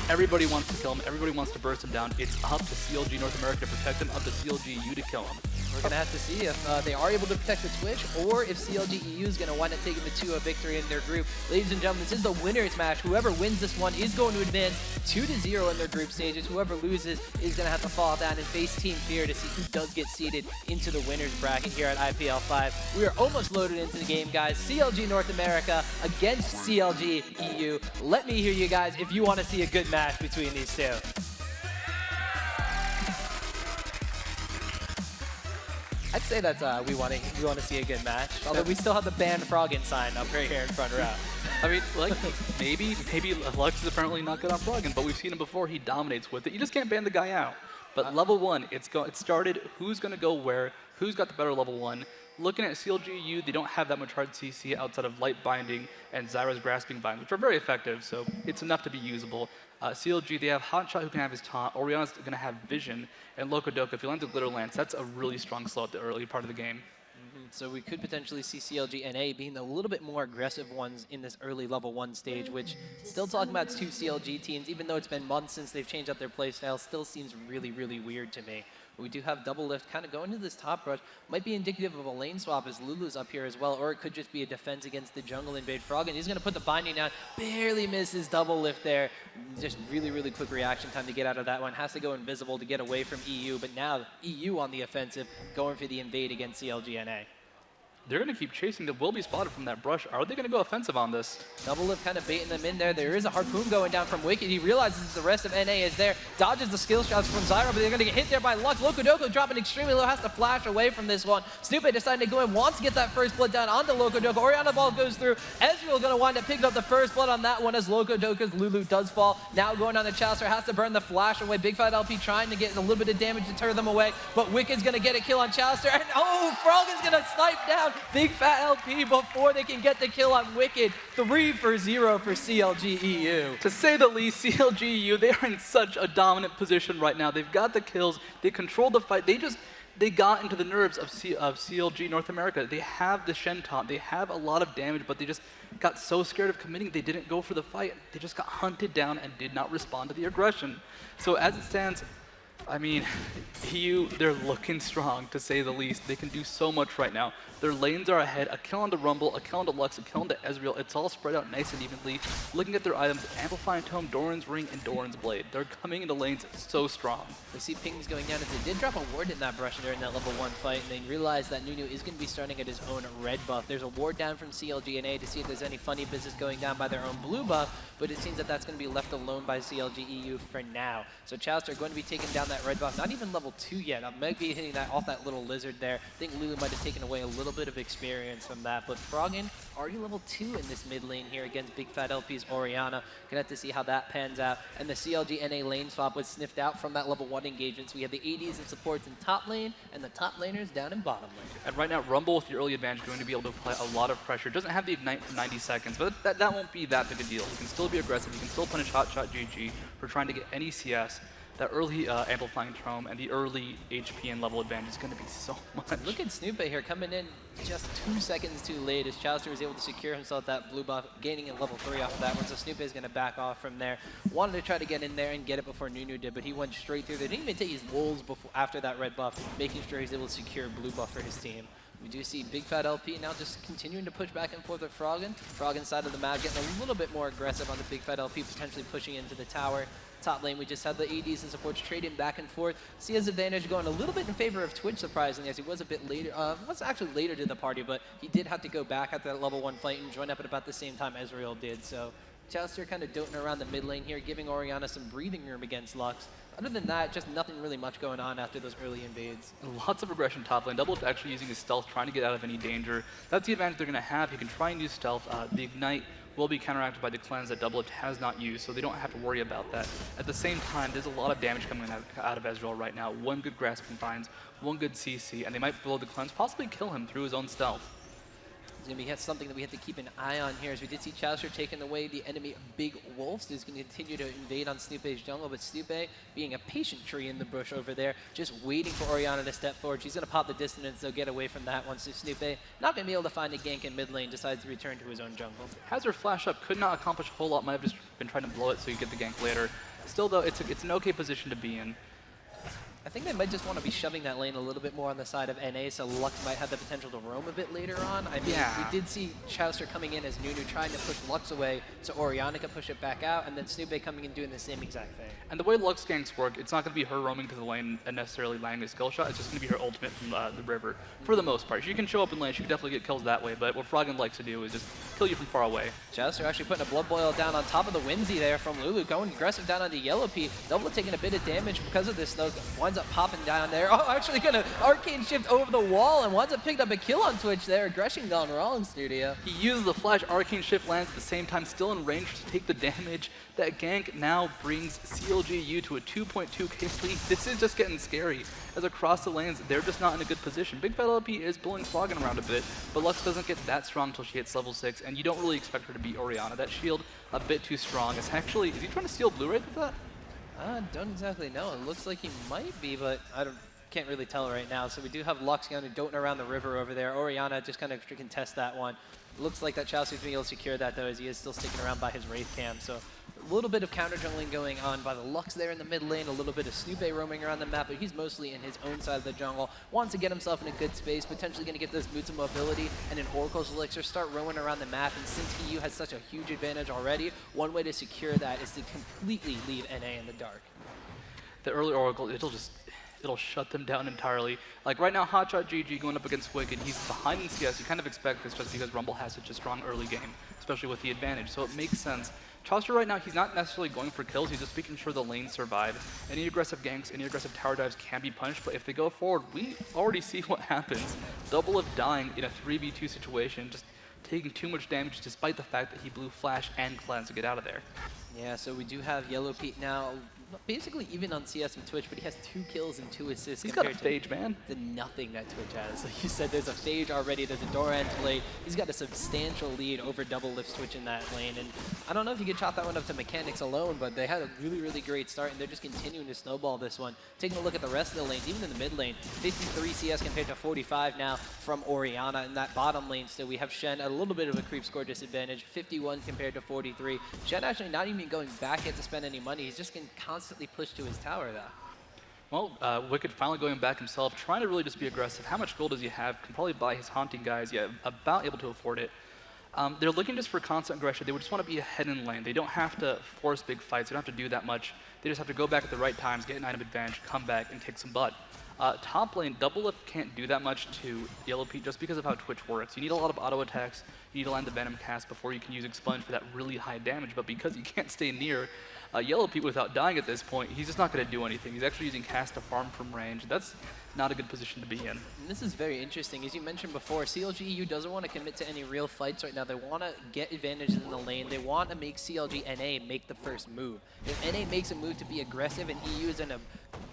Everybody wants to kill him, everybody wants to burst him down. It's up to CLG North America to protect him, up to CLG.EU to kill him. We're going to have to see if they are able to protect the Twitch, or if CLG.EU is going to wind up taking the 2-0 victory in their group. Ladies and gentlemen, this is the winner's match. Whoever wins this one is going to advance 2-0 in their group stages. Whoever loses is going to have to fall down and face Team Fear to see who does get seeded into the winner's bracket here at IPL5. We are almost loaded into the game, guys. CLG North America against CLG.EU. Let me hear you guys if you want to see a good match between these two. I'd say that's we want to see a good match. Although we still have the banned Froggen sign up right here in front row. I mean, maybe Lux is apparently not good on Froggen, but we've seen him before. He dominates with it. You just can't ban the guy out. But level 1, it started. Who's going to go where? Who's got the better level 1? Looking at CLG.EU, they don't have that much hard CC outside of Light Binding and Zyra's Grasping Bind, which are very effective, so it's enough to be usable. CLG, they have Hotshot who can have his taunt, Orianna's going to have Vision, and Lokodoka, if he lands a Glitter Lance, that's a really strong slow at the early part of the game. So we could potentially see CLG.NA being the little bit more aggressive ones in this early level 1 stage, which still talking about 2 CLG teams, even though it's been months since they've changed up their playstyle, still seems really, really weird to me. We do have double lift kind of going into this top rush. Might be indicative of a lane swap as Lulu's up here as well, or it could just be a defense against the jungle invade Frog, and he's going to put the binding down. Barely misses double lift there. Just really, really quick reaction time to get out of that one. Has to go invisible to get away from EU, but now EU on the offensive, going for the invade against CLG.NA. they're going to keep chasing. They will be spotted from that brush. Are they going to go offensive on this? Double Lift kind of baiting them in there. There is a Harpoon going down from Wicked. He realizes the rest of NA is there. Dodges the skill shots from Zyro, but they're going to get hit there by Lux. Locodoco dropping extremely low, has to flash away from this one. Snoopy deciding to go in, wants to get that first blood down onto Locodoco. Oriana ball goes through. Ezreal going to wind up picking up the first blood on that one as Locodoco's Lulu does fall. Now going on the Chalicer, has to burn the flash away. Big Fat LP trying to get a little bit of damage to turn them away, but Wicked's going to get a kill on Chalicer. And oh, Froggen's going to snipe down Big Fat LP before they can get the kill on Wicked. 3-0 for CLG.EU. To say the least, CLG.EU, they are in such a dominant position right now. They've got the kills. They control the fight. They got into the nerves of CLG North America. They have the Shen taunt. They have a lot of damage, but they just got so scared of committing, they didn't go for the fight. They just got hunted down and did not respond to the aggression. So as it stands, I mean, EU, they're looking strong, to say the least. They can do so much right now. Their lanes are ahead. A kill onto Rumble, a kill onto Lux, a kill onto Ezreal. It's all spread out nice and evenly. Looking at their items, Amplifying Tome, Doran's Ring, and Doran's Blade. They're coming into lanes so strong. We see pings going down as they did drop a ward in that brush during that level 1 fight, and they realize that Nunu is going to be starting at his own red buff. There's a ward down from CLG.NA to see if there's any funny business going down by their own blue buff, but it seems that that's going to be left alone by CLG.EU for now. So Chalister are going to be taking down that red buff, not even level 2 yet. I might be hitting that off that little lizard there. I think Lulu might have taken away a little bit of experience from that, but Froggen already level 2 in this mid lane here against Big Fat LP's Oriana. Gonna have to see how that pans out. And the CLG.NA lane swap was sniffed out from that level 1 engagement. So we have the ADs and supports in top lane and the top laners down in bottom lane. And right now, Rumble with the early advantage is going to be able to apply a lot of pressure. Doesn't have the Ignite for 90 seconds, but that won't be that big a deal. He can still be aggressive. He can still punish Hotshot GG for trying to get any CS. That early Amplifying Tome and the early HP and level advantage is going to be so much. Look at Snoopy here coming in just 2 seconds too late as Chalister was able to secure himself that blue buff, gaining a level 3 off of that one. So Snoopy is going to back off from there. Wanted to try to get in there and get it before Nunu did, but he went straight through there. Didn't even take his wolves before after that red buff, making sure he's able to secure blue buff for his team. We do see Big Fat LP now just continuing to push back and forth with Froggen. Froggen's side of the map getting a little bit more aggressive on the Big Fat LP, potentially pushing into the tower. Top lane, we just had the ADs and supports trading back and forth. Sia's advantage going a little bit in favor of Twitch, surprisingly, as he was a bit later. Was actually later to the party, but he did have to go back at that level 1 fight and join up at about the same time Ezreal did. So Chalister kind of doting around the mid lane here, giving Oriana some breathing room against Lux. Other than that, just nothing really much going on after those early invades. Lots of aggression top lane. Double actually using his stealth, trying to get out of any danger. That's the advantage they're going to have. He can try and use stealth. The Ignite will be counteracted by the cleanse that Double has not used, so they don't have to worry about that. At the same time, there's a lot of damage coming out of Ezreal right now. 1 good Grasping Vines, 1 good CC, and they might blow the cleanse, possibly kill him through his own stealth. It's going to be something that we have to keep an eye on here, as we did see Chalister taking away the enemy Big Wolves. He's going to continue to invade on Snoopy's jungle, but Snoopy being a patient tree in the bush over there, just waiting for Oriana to step forward. She's going to pop the dissonance, they'll get away from that one. So Snoopy, not going to be able to find a gank in mid lane, decides to return to his own jungle. Has her flash up, could not accomplish a whole lot, might have just been trying to blow it so you get the gank later. Still though, it's an okay position to be in. I think they might just want to be shoving that lane a little bit more on the side of NA, so Lux might have the potential to roam a bit later on. I mean, we did see Chalister coming in as Nunu trying to push Lux away, so Oriana could push it back out, and then Snoopy coming in doing the same exact thing. And the way Lux ganks work, it's not going to be her roaming to the lane and necessarily landing a skill shot, it's just going to be her ultimate from the river, for the most part. She can show up in lane, she can definitely get kills that way, but what Froggen likes to do is just kill you from far away. Chalister actually putting a Blood Boil down on top of the Whimsy there from Lulu, going aggressive down on the Yellow Pea. Double taking a bit of damage because of this, though, winds up popping down there. Oh, actually gonna arcane shift over the wall and winds up picking up a kill on Twitch there. Aggression gone wrong, Studio. He uses the flash, arcane shift lands at the same time, still in range to take the damage. That gank now brings CLG.EU to a 2.2k lead. This is just getting scary, as across the lanes, they're just not in a good position. Big Fat LP is pulling Froggen around a bit, but Lux doesn't get that strong until she hits level 6, and you don't really expect her to beat Oriana. That shield a bit too strong. Is he trying to steal blue right with that? Don't exactly know. It looks like he might be, but can't really tell right now. So we do have Lux kind of doting around the river over there. Oriana just kind of contest that one. Looks like that Chalister's being able to secure that, though, as he is still sticking around by his Wraith Cam. So a little bit of counter jungling going on by the Lux there in the mid lane, a little bit of Snoopy roaming around the map, but he's mostly in his own side of the jungle. Wants to get himself in a good space, potentially going to get those boots of mobility and an Oracle's Elixir, start roaming around the map. And since EU has such a huge advantage already, one way to secure that is to completely leave NA in the dark. The early Oracle, it'll just it'll shut them down entirely. Like right now, Hotshot GG going up against Wicked, he's behind in CS. You kind of expect this just because Rumble has such a strong early game, especially with the advantage, so it makes sense. Chauster right now, he's not necessarily going for kills, he's just making sure the lanes survive. Any aggressive ganks, any aggressive tower dives can be punished, but if they go forward, we already see what happens. Double of dying in a 3v2 situation, just taking too much damage despite the fact that he blew Flash and Cleanse to get out of there. Yeah, so we do have Yellow Pete now, basically even on CS and Twitch, but he has 2 kills and 2 assists. He's got a phage, man. The nothing that Twitch has. Like you said, there's a phage already, there's a Doran play. He's got a substantial lead over Double Lift Twitch in that lane, and I don't know if you could chalk that one up to mechanics alone, but they had a really, really great start, and they're just continuing to snowball this one. Taking a look at the rest of the lanes, even in the mid lane, 53 CS compared to 45 now from Orianna. In that bottom lane still, we have Shen at a little bit of a creep score disadvantage, 51 compared to 43. Shen actually not even going back yet to spend any money, he's just getting constantly pushed to his tower though. Well, Wicked finally going back himself, trying to really just be aggressive. How much gold does he have? Can probably buy his Haunting guys, yeah, about able to afford it. They're looking just for constant aggression. They would just want to be ahead in lane. They don't have to force big fights. They don't have to do that much. They just have to go back at the right times, get an item advantage, come back, and kick some butt. Top lane, Double Lift can't do that much to Yellow Pete just because of how Twitch works. You need a lot of auto attacks. You need to land the Venom cast before you can use Expunge for that really high damage. But because you can't stay near Yellow Pete without dying at this point, he's just not going to do anything. He's actually using cast to farm from range. That's not a good position to be in. And this is very interesting. As you mentioned before, CLG.EU doesn't want to commit to any real fights right now. They want to get advantages in the lane. They want to make CLG.NA make the first move. If NA makes a move to be aggressive and EU is in a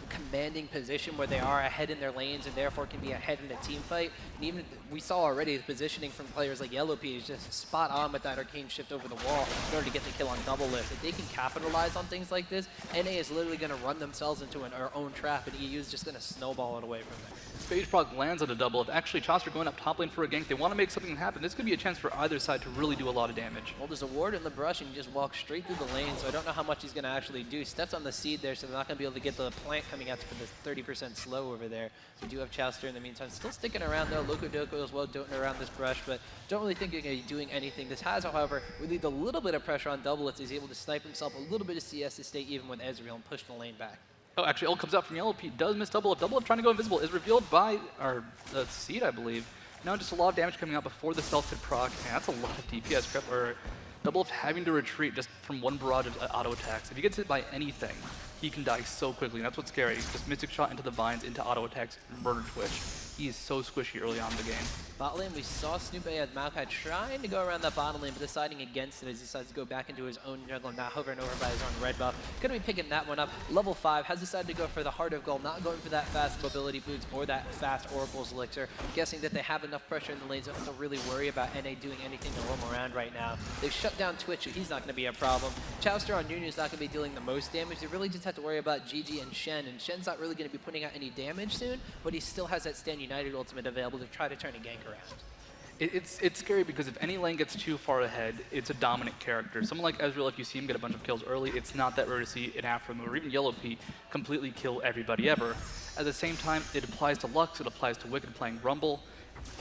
commanding position where they are ahead in their lanes and therefore can be ahead in a team fight, and even we saw already the positioning from players like Yellow Pete is just spot on with that arcane shift over the wall in order to get the kill on Double Lift. If they can capitalize on things like this, NA is literally going to run themselves into our own trap, and EU is just going to snowball it away from there. Phage proc lands on a Double Lift. Actually, Chauster going up top lane for a gank. They want to make something happen. This could be a chance for either side to really do a lot of damage. Well, there's a ward in the brush, and he just walks straight through the lane, so I don't know how much he's going to actually do. He steps on the seed there, so they're not going to be able to get the plant coming out for the 30% slow over there. We do have Chauster in the meantime. Still sticking around, though. Loco Doco as well, doting around this brush, but don't really think they're going to be doing anything. This has, however, relieved a little bit of pressure on Double Lift. He's able to snipe himself a little bit of CS to stay even with Ezreal and push the lane back. Oh, actually, ult comes out from Yellow Pete. Does miss Double Lift. Double Lift trying to go invisible is revealed by our seed, I believe. Now just a lot of damage coming out before the stealth could proc, and that's a lot of DPS prep, or Double Lift having to retreat just from one barrage of auto attacks. If he gets hit by anything, he can die so quickly, and that's what's scary. Just Mystic Shot into the vines, into auto attacks, murder Twitch. He is so squishy early on in the game. Bot lane, we saw Snoop as Maokai trying to go around that bottom lane, but deciding against it as he decides to go back into his own jungle, now hovering over by his own red buff. Gonna be picking that one up. Level 5 has decided to go for the Heart of Gold, not going for that fast mobility boots or that fast Oracle's Elixir. Guessing that they have enough pressure in the lanes, don't have to really worry about NA doing anything to roam around right now. They've shut down Twitch, so he's not gonna be a problem. Chauster on Nunu is not gonna be dealing the most damage. They really just have to worry about GG and Shen, and Shen's not really gonna be putting out any damage soon, but he still has that Stand United ultimate available to try to turn a gank around. It's scary because if any lane gets too far ahead, it's a dominant character. Someone like Ezreal, if you see him get a bunch of kills early, it's not that rare to see an after move, or even Yellow Pete completely kill everybody ever. At the same time, it applies to Lux, it applies to Wicked playing Rumble.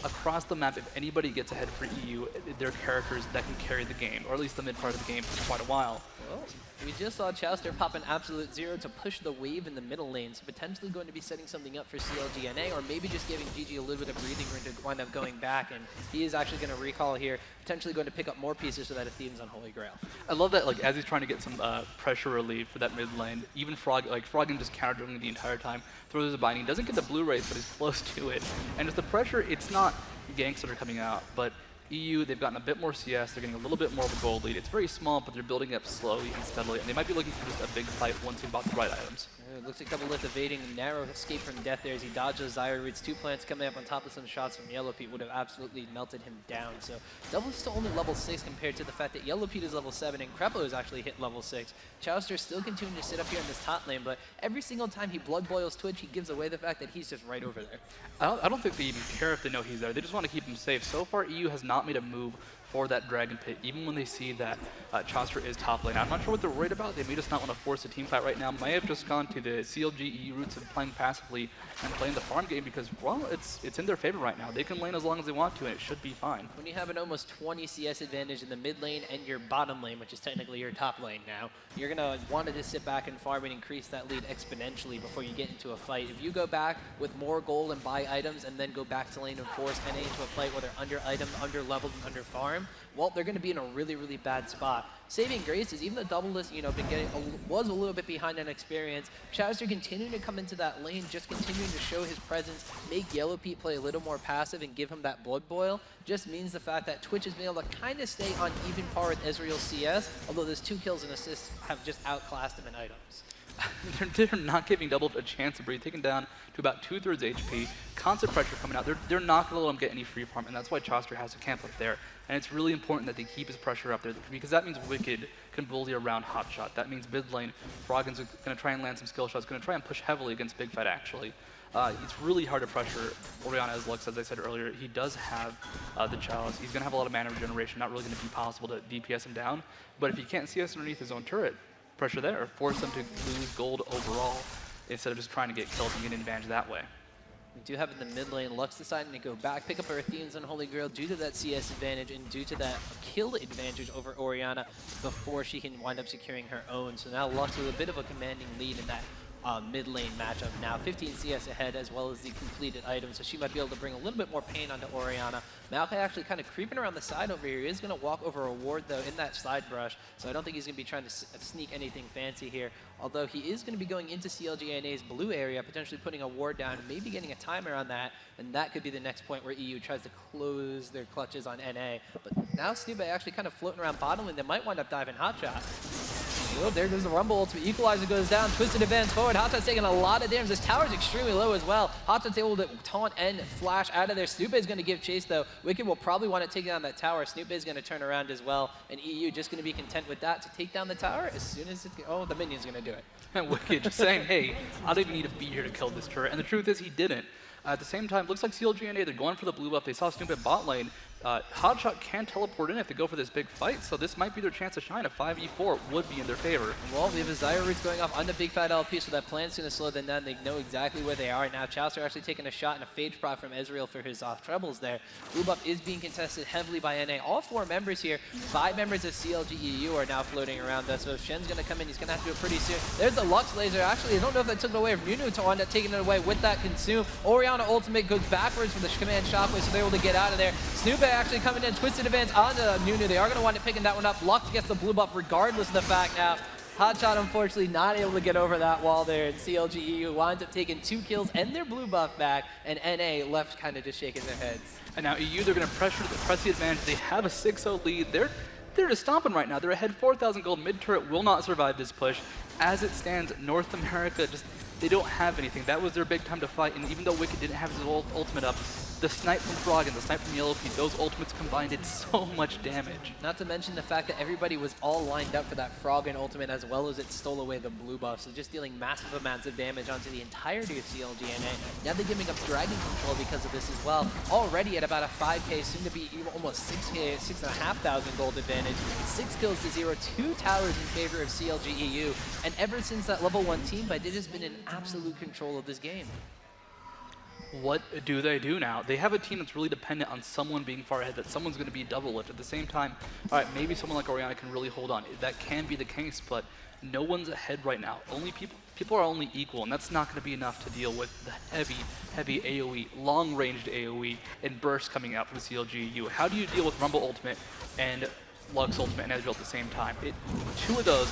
Across the map, if anybody gets ahead for EU, they're characters that can carry the game, or at least the mid part of the game for quite a while. Well, we just saw Chauster pop an absolute 0 to push the wave in the middle lane, so potentially going to be setting something up for CLG.NA, or maybe just giving GG a little bit of breathing room to wind up going back, and he is actually going to recall here, potentially going to pick up more pieces so that Athene's on Holy Grail. I love that, like, as he's trying to get some pressure relief for that mid lane, even Froggen just counter-drilling the entire time, throws a binding, doesn't get the blue race, but he's close to it. And just the pressure, it's not ganks that are coming out, but EU, they've gotten a bit more CS, they're getting a little bit more of a gold lead. It's very small, but they're building up slowly and steadily, and they might be looking for just a big fight once they bought the right items. It looks like Double Lift evading a narrow escape from death there as he dodges Zyra Roots. 2 plants coming up on top of some shots from Yellow Pete would have absolutely melted him down. So Double Lift's still only level 6 compared to the fact that Yellow Pete is level 7 and Creplo has actually hit level 6. Chauster still continuing to sit up here in this top lane, but every single time he blood boils Twitch, he gives away the fact that he's just right over there. I don't think they even care if they know he's there. They just want to keep him safe. So far, EU has not made a move for that Dragon Pit, even when they see that Chauster is top lane. I'm not sure what they're worried about. They may just not want to force a team fight right now. May have just gone to the CLG.EU roots of playing passively and playing the farm game because, well, it's in their favor right now. They can lane as long as they want to, and it should be fine. When you have an almost 20 CS advantage in the mid lane and your bottom lane, which is technically your top lane now, you're going to want to just sit back and farm and increase that lead exponentially before you get into a fight. If you go back with more gold and buy items and then go back to lane and force NA into a fight where they're under item, under leveled, and under farm, well, they're going to be in a really, really bad spot. Saving grace is even the double list, you know, was a little bit behind on experience. Chauster continuing to come into that lane, just continuing to show his presence, make Yellow Pete play a little more passive and give him that blood boil, just means the fact that Twitch has been able to kind of stay on even par with Ezreal's CS, although those 2 kills and assists have just outclassed him in items. They're not giving Double a chance to breathe. Taken down to about 2/3 HP. Constant pressure coming out. They're not going to let him get any free farm, and that's why Chauster has to camp up there. And it's really important that they keep his pressure up there because that means Wicked can bully around Hotshot. That means mid lane, Froggen's going to try and land some skill shots, going to try and push heavily against Big Fight actually. It's really hard to pressure Orianna as Lux, as I said earlier. He does have the Chalice. He's going to have a lot of mana regeneration, not really going to be possible to DPS him down. But if he can't CS underneath his own turret, pressure there, force them to lose gold overall instead of just trying to get kills and get an advantage that way. We do have in the mid lane, Lux deciding to go back, pick up her Athene's Unholy Grail due to that CS advantage and due to that kill advantage over Orianna before she can wind up securing her own. So now Lux with a bit of a commanding lead in that mid lane matchup now. 15 CS ahead as well as the completed items, so she might be able to bring a little bit more pain onto Orianna. Maokai actually kind of creeping around the side over here. He is going to walk over a ward though in that side brush, so I don't think he's going to be trying to sneak anything fancy here. Although he is going to be going into CLG.NA's blue area, potentially putting a ward down, maybe getting a timer on that, and that could be the next point where EU tries to close their clutches on NA. But now Snube actually kind of floating around bottom lane. They might wind up diving Hotshot. Oh, there goes the Rumble ultimate. Equalizer goes down. Twisted advance forward. Hotshot's taking a lot of damage. This tower's extremely low as well. Hotshot's able to taunt and flash out of there. Snoop is going to give chase though. Wicked will probably want to take down that tower. Snoop is going to turn around as well. And EU just going to be content with that to take down the tower as soon as it... Oh, the minion's going to do it. And Wicked just saying, hey, I don't even need to be here to kill this turret. And the truth is he didn't. At the same time, looks like CLG.NA, they're going for the blue buff. They saw Snoop at bot lane. Hotshot can teleport in if they go for this big fight, so this might be their chance to shine. A 5v4 would be in their favor. Well, we have a Zyra Roots going off on the Big Fat LP, so that plan's going to slow them down. They know exactly where they are. Now Chaucer actually taking a shot and a phage proc from Ezreal for his trebles there. Blue buff is being contested heavily by NA. All 4 members here, 5 members of CLG.EU are now floating around us, so if Shen's going to come in, he's going to have to do it pretty soon. There's a Lux laser. Actually, I don't know if that took it away from Nunu to wind up taking it away with that consume. Orianna ultimate goes backwards for the command shockwave, so they're able to get out of there. Snoop actually coming in, twisted advance onto Nunu. They are going to wind up picking that one up. Lux gets the blue buff regardless of the fact now. Hotshot unfortunately not able to get over that wall there, and CLG.EU winds up taking 2 kills and their blue buff back, and NA left kind of just shaking their heads. And now EU, they're going to press the advantage. They have a 6-0 lead. They're just stomping right now. They're ahead 4,000 gold. Mid turret will not survive this push. As it stands, North America they don't have anything. That was their big time to fight, and even though Wicked didn't have his ultimate up, the snipe from Frog and the snipe from Yellow Pete, those ultimates combined did so much damage. Not to mention the fact that everybody was all lined up for that Frog and ultimate as well as it stole away the blue buff, so just dealing massive amounts of damage onto the entirety of CLG.NA. Now they're giving up dragon control because of this as well. Already at about a 5k, soon to be almost 6k, 6,500 gold advantage. 6 kills to 0, 2 towers in favor of CLG.EU. And ever since that level 1 team fight, it has been in absolute control of this game. What do they do now? They have a team that's really dependent on someone being far ahead, that someone's going to be double lift. At the same time, all right, maybe someone like Orianna can really hold on. That can be the case, but no one's ahead right now. Only people are only equal, and that's not going to be enough to deal with the heavy AoE, long-ranged AoE, and bursts coming out from CLG.EU. How do you deal with Rumble Ultimate and Lux Ultimate and Ezreal at the same time? 2 of those,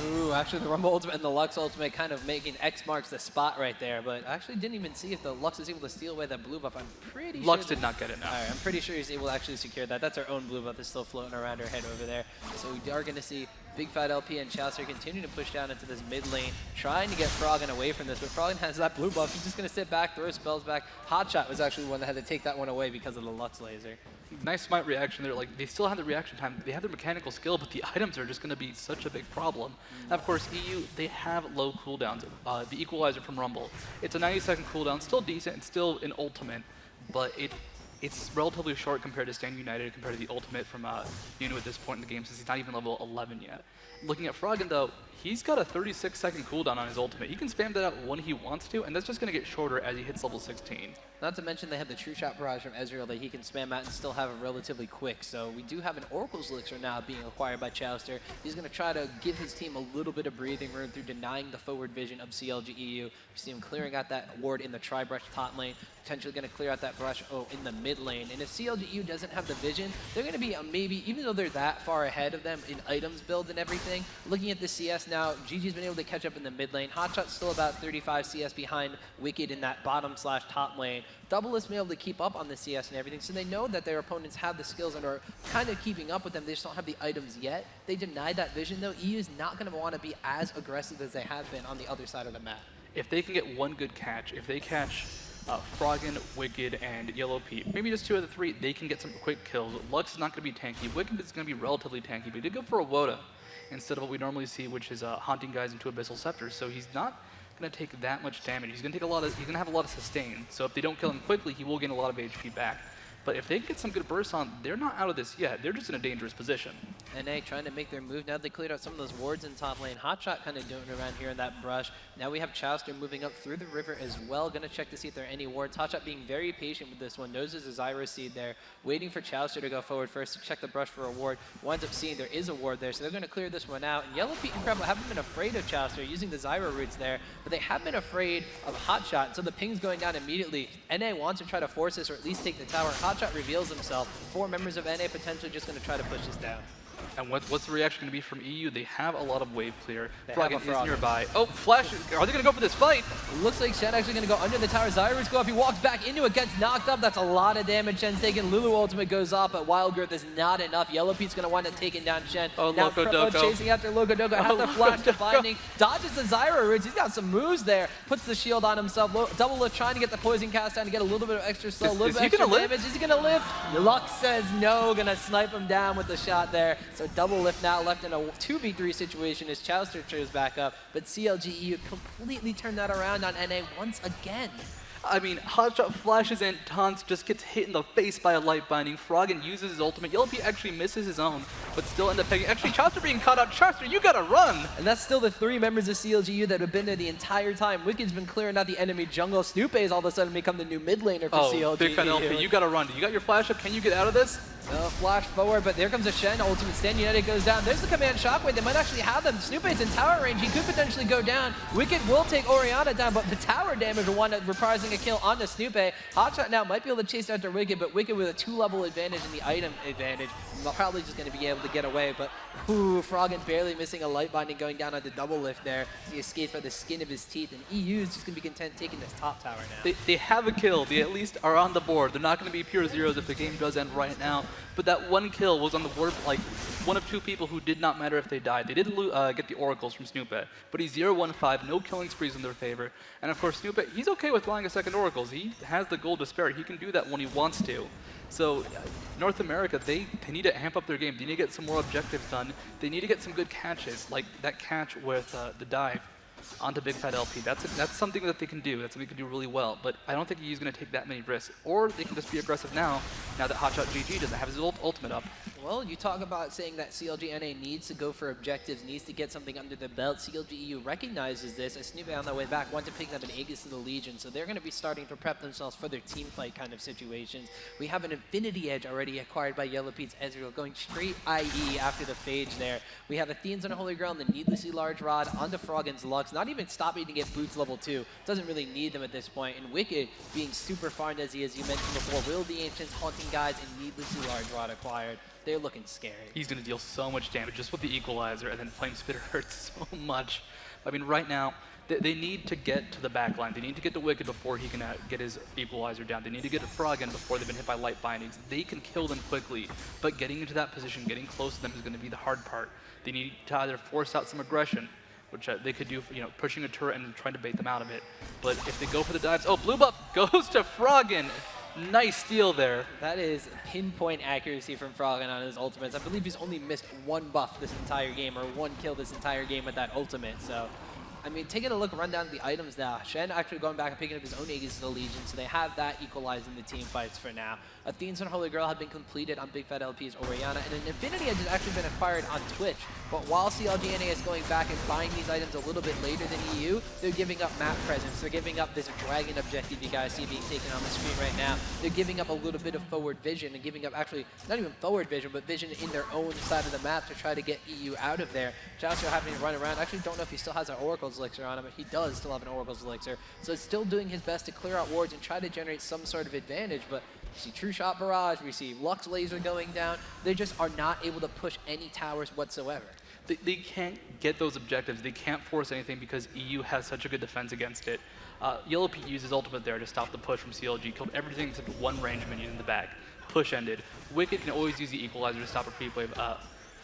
Ooh, actually the Rumble Ultimate and the Lux Ultimate kind of making X marks the spot right there, but I actually didn't even see if the Lux is able to steal away that blue buff. I'm pretty sure... Lux did not get it now. Alright, I'm pretty sure he's able to actually secure that. That's our own blue buff that's still floating around her head over there. So we are going to see Big Fat LP and Chaucer continue to push down into this mid lane, trying to get Froggen away from this, but Froggen has that blue buff. He's just going to sit back, throw spells back. Hotshot was actually the one that had to take that one away because of the Lux laser. Nice smart reaction there. Like, they still have the reaction time, they have their mechanical skill, but the items are just going to be such a big problem. And of course, EU, they have low cooldowns. The Equalizer from Rumble, it's a 90-second cooldown, still decent, it's still an ultimate, but it's relatively short compared to Stand United, compared to the ultimate from Nunu at this point in the game, since he's not even level 11 yet. Looking at Froggen though, he's got a 36-second cooldown on his ultimate. He can spam that out when he wants to, and that's just going to get shorter as he hits level 16. Not to mention they have the True Shot Barrage from Ezreal that he can spam out and still have it relatively quick. So we do have an Oracle's Elixir now being acquired by Chowster. He's going to try to give his team a little bit of breathing room through denying the forward vision of CLG.EU. You see him clearing out that ward in the Tri-Brush top lane, potentially going to clear out that brush in the mid lane. And if CLG.EU doesn't have the vision, they're going to be maybe, even though they're that far ahead of them in items build and everything, looking at the CS now, GG's been able to catch up in the mid lane. Hotshot's still about 35 CS behind Wicked in that bottom/top lane. Double's been able to keep up on the CS and everything, so they know that their opponents have the skills and are kind of keeping up with them. They just don't have the items yet. They denied that vision though. EU is not going to want to be as aggressive as they have been on the other side of the map. If they can get one good catch, if they catch Froggen, Wicked, and Yellow Pete, maybe just 2 of the 3, they can get some quick kills. Lux is not going to be tanky. Wicked is going to be relatively tanky, but he did go for a Woda instead of what we normally see, which is haunting guys into Abyssal Scepter. So he's not going to take that much damage. He's going to have a lot of sustain. So if they don't kill him quickly, he will gain a lot of HP back. But if they get some good bursts on, they're not out of this yet. They're just in a dangerous position. NA trying to make their move. Now they cleared out some of those wards in top lane. Hotshot kind of doing around here in that brush. Now we have Chowster moving up through the river as well. Going to check to see if there are any wards. Hotshot being very patient with this one. Knows there's a Zyra seed there. Waiting for Chowster to go forward first to check the brush for a ward. Winds up seeing there is a ward there, so they're going to clear this one out. And Yellow Pete and Crabble haven't been afraid of Chowster using the Zyra roots there, but they have been afraid of Hotshot. So the ping's going down immediately. NA wants to try to force this or at least take the tower. Hotshot reveals himself. 4 members of NA potentially just going to try to push this down. And what's the reaction going to be from EU? They have a lot of wave clear. Froggen is nearby. Oh, Flash! Are they going to go for this fight? Looks like Shen actually going to go under the tower. Zyra's go up. He walks back into it, gets knocked up. That's a lot of damage. Shen's taken. Lulu ultimate goes off, but Wild Growth is not enough. Yellow Pete's going to wind up taking down Shen. Oh, now Loco Doco. chasing after Loco Doco. Has the flash to binding. Dodges the Zyra roots. He's got some moves there. Puts the shield on himself. Double lift trying to get the poison cast down to get a little bit of extra slow. A little bit extra damage. Is he going to live? Lux says no. Going to snipe him down with the shot there. So double lift now left in a 2v3 situation as Chowster shows back up, but CLG.EU completely turned that around on NA once again. I mean, Hotshot flashes and taunts, just gets hit in the face by a light binding. Froggen uses his ultimate. Yellow Pete actually misses his own, but still end up taking. Actually, Chowster being caught out. Chowster, you gotta run! And that's still the 3 members of CLG.EU that have been there the entire time. Wicked's been clearing out the enemy jungle. Snoop has all of a sudden become the new mid laner for CLG.EU. Big fan LP, you gotta run. You got your flash up. Can you get out of this? Flash forward, but there comes a Shen. Ultimate Stand United goes down. There's the command shockwave. They might actually have them. Snoop's in tower range. He could potentially go down. Wicked will take Orianna down, but the tower damage will wind up reprising a kill onto Snoop. Hotshot now might be able to chase after Wicked, but Wicked with a 2-level advantage in the item advantage. Probably just going to be able to get away, but Froggen barely missing a light binding going down on the double lift there. He escaped by the skin of his teeth, and EU is just going to be content taking this top tower now. They have a kill. They at least are on the board. They're not going to be pure zeros if the game does end right now. But that one kill was on the board, like, one of 2 people who did not matter if they died. They did get the oracles from Snoop, but he's 0-1-5, no killing sprees in their favor. And of course, Snoop, he's okay with buying a second oracles. He has the gold to spare. He can do that when he wants to. So North America, they need to amp up their game. They need to get some more objectives done. They need to get some good catches, like that catch with the dive onto Big Fat LP. That's something that they can do. That's something they can do really well. But I don't think he's going to take that many risks. Or they can just be aggressive now that Hotshot GG doesn't have his ultimate up. Well, you talk about saying that CLG.NA needs to go for objectives, needs to get something under the belt. CLG.EU recognizes this. As Snoop on their way back, want to pick up an Aegis to the Legion, so they're going to be starting to prep themselves for their team fight kind of situations. We have an Infinity Edge already acquired by Yellow Pete's Ezreal, going straight IE after the Phage there. We have Athene's Unholy Grail and the needlessly large rod onto Froggen's Lux, not even stopping to get boots level 2. Doesn't really need them at this point. And Wicked, being super farmed as he is, you mentioned before, will the Ancients, Haunting Guys, and needlessly large rod acquired. They're looking scary. He's going to deal so much damage just with the Equalizer, and then Flame Spitter hurts so much. I mean, right now, they need to get to the back line. They need to get to Wicked before he can get his Equalizer down. They need to get to Froggen before they've been hit by light bindings. They can kill them quickly, but getting into that position, getting close to them is going to be the hard part. They need to either force out some aggression, which they could do, pushing a turret and trying to bait them out of it. But if they go for the dives, blue buff goes to Froggen. Nice steal there. That is pinpoint accuracy from Froggen on his ultimates. I believe he's only missed 1 buff this entire game, or 1 kill this entire game with that ultimate. So I mean, taking a look, run down the items now. Shen actually going back and picking up his own Aegis of the Legion, so they have that equalizing the team fights for now. Athene's and Holy Grail have been completed on Big Fat LP's Oriana, and an Infinity Edge has actually been acquired on Twitch. But while CLG.NA is going back and buying these items a little bit later than EU, they're giving up map presence. They're giving up this dragon objective you guys see being taken on the screen right now. They're giving up a little bit of forward vision and giving up actually not even forward vision, but vision in their own side of the map to try to get EU out of there. Chaucer having to run around. Actually, don't know if he still has an Oracle's Elixir on him, but he does still have an Oracle's Elixir. So it's still doing his best to clear out wards and try to generate some sort of advantage, but we see True Shot Barrage, we see Lux Laser going down. They just are not able to push any towers whatsoever. They can't get those objectives. They can't force anything because EU has such a good defense against it. Yellow Pete used his ultimate there to stop the push from CLG, killed everything except one range minion in the back. Push ended. Wicked can always use the equalizer to stop a creep wave.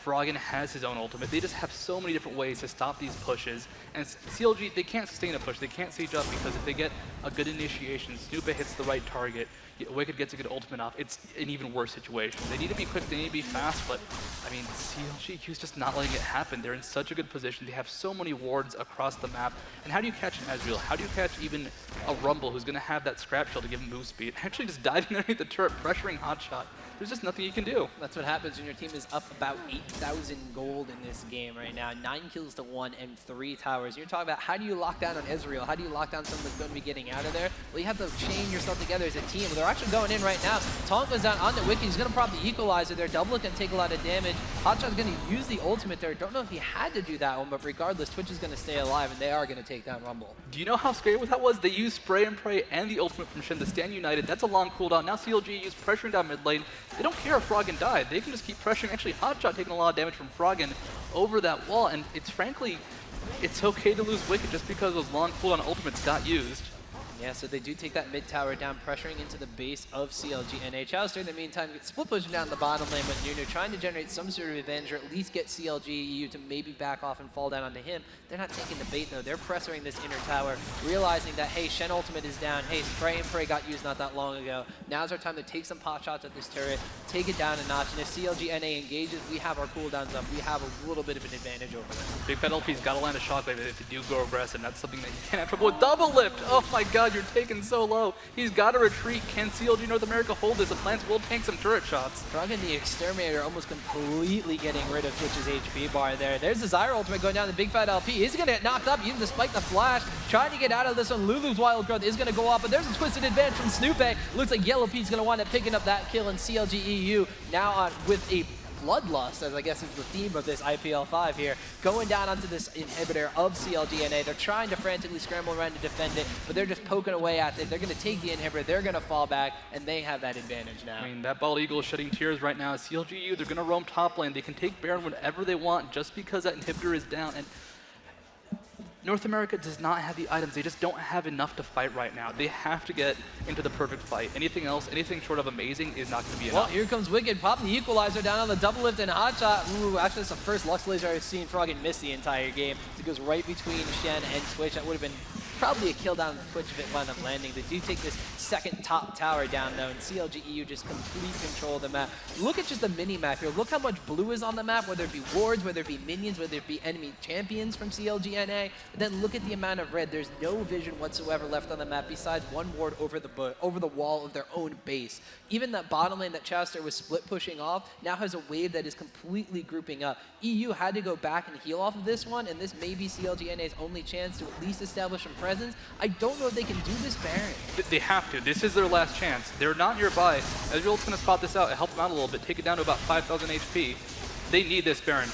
Froggen has his own ultimate. They just have so many different ways to stop these pushes. And CLG, they can't sustain a push. They can't siege up because if they get a good initiation, Snoopa hits the right target, Wicked gets a good ultimate off, it's an even worse situation. They need to be quick, they need to be fast, but I mean, CLG is just not letting it happen. They're in such a good position. They have so many wards across the map. And how do you catch an Ezreal? How do you catch even a Rumble who's going to have that scrap shield to give him move speed? Actually just diving underneath the turret, pressuring Hotshot. There's just nothing you can do. That's what happens when your team is up about 8,000 gold in this game right now. 9 kills to 1 and 3 towers. You're talking about how do you lock down on Ezreal? How do you lock down someone that's going to be getting out of there? Well, you have to chain yourself together as a team. They're actually going in right now. Taunt goes down on the Wicked. He's going to prop the equalizer there. Double can take a lot of damage. Hotshot's going to use the ultimate there. Don't know if he had to do that one, but regardless, Twitch is going to stay alive, and they are going to take down Rumble. Do you know how scary that was? They used Spray and Pray and the ultimate from Shen to stand united. That's a long cooldown. Now CLG used pressuring down mid lane. They don't care if Froggen died. They can just keep pressuring. Actually, Hotshot taking a lot of damage from Froggen over that wall, and it's frankly, it's okay to lose Wicked just because those long cooldown ultimates got used. Yeah, so they do take that mid tower down, pressuring into the base of CLG.NA. Chaucer, in the meantime, gets split pushing down the bottom lane with Nunu, trying to generate some sort of advantage, or at least get CLG.EU to maybe back off and fall down onto him. They're not taking the bait, though. They're pressuring this inner tower, realizing that, hey, Shen ultimate is down. Hey, Spray and Pray got used not that long ago. Now's our time to take some pot shots at this turret, take it down a notch, and if CLG.NA engages, we have our cooldowns up. We have a little bit of an advantage over them. Big Fat LP's got to land a shockwave if they do go aggressive. That's something that you can't have trouble with. Double lift! Oh my god, you're taken so low. He's got to retreat. Can CLG North America hold this? The plants will tank some turret shots. Froggen the Exterminator almost completely getting rid of Twitch's HP bar there. There's the Zyra ultimate going down to Big Fat LP. He's going to get knocked up even despite the flash. Trying to get out of this one. Lulu's Wild Growth is going to go off, but there's a twisted advantage from Snoopy. Looks like Yellow Pete's going to wind up picking up that kill, and CLG.EU now on with a bloodlust, as I guess is the theme of this IPL5 here, going down onto this inhibitor of CLG.NA. They're trying to frantically scramble around to defend it, but they're just poking away at it. They're going to take the inhibitor, they're going to fall back, and they have that advantage now. I mean, that Bald Eagle is shedding tears right now. CLG.EU, they're going to roam top lane. They can take Baron whenever they want just because that inhibitor is down. And North America does not have the items. They just don't have enough to fight right now. They have to get into the perfect fight. Anything else, anything short of amazing is not going to be enough. Well, here comes Wicked, popping the equalizer down on the double lift and Hotshot. Ooh, actually that's the first Lux Laser I've seen Froggen miss the entire game. It goes right between Shen and Twitch. That would have been probably a kill down on Twitch if it wound up landing. They do take this second top tower down though, and CLG.EU just complete control of the map. Look at just the mini-map here. Look how much blue is on the map, whether it be wards, whether it be minions, whether it be enemy champions from CLG.NA. And then look at the amount of red. There's no vision whatsoever left on the map besides one ward over the wall of their own base. Even that bottom lane that Chaucer was split pushing off now has a wave that is completely grouping up. EU had to go back and heal off of this one, and this may be CLG.NA's only chance to at least establish some presence. I don't know if they can do this Baron. They have to. This is their last chance. They're not nearby. Ezreal's going to spot this out and help them out a little bit, take it down to about 5,000 HP. They need this Baron.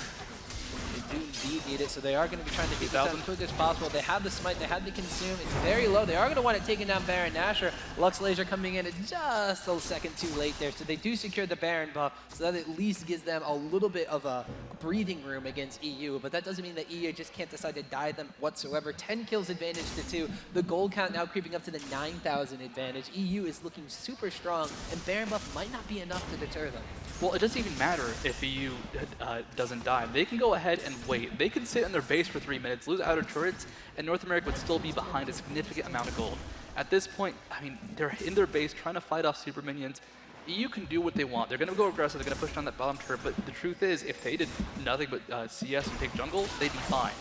They do indeed need it, so they are going to be trying to get this as quick as possible. They have the smite, they have the consume. It's very low. They are going to want it taken down Baron Nashor. Lux Laser coming in at just a second too late there, so they do secure the Baron buff, so that at least gives them a little bit of a breathing room against EU, but that doesn't mean that EU just can't decide to die them whatsoever. 10 kills advantage to 2. The gold count now creeping up to the 9,000 advantage. EU is looking super strong, and Baron buff might not be enough to deter them. Well, it doesn't even matter if EU doesn't die. They can go ahead and wait. They can sit in their base for 3 minutes, lose outer turrets, and North America would still be behind a significant amount of gold. At this point, I mean, they're in their base trying to fight off super minions. EU can do what they want. They're going to go aggressive. They're going to push down that bottom turret. But the truth is, if they did nothing but CS and take jungle, they'd be fine.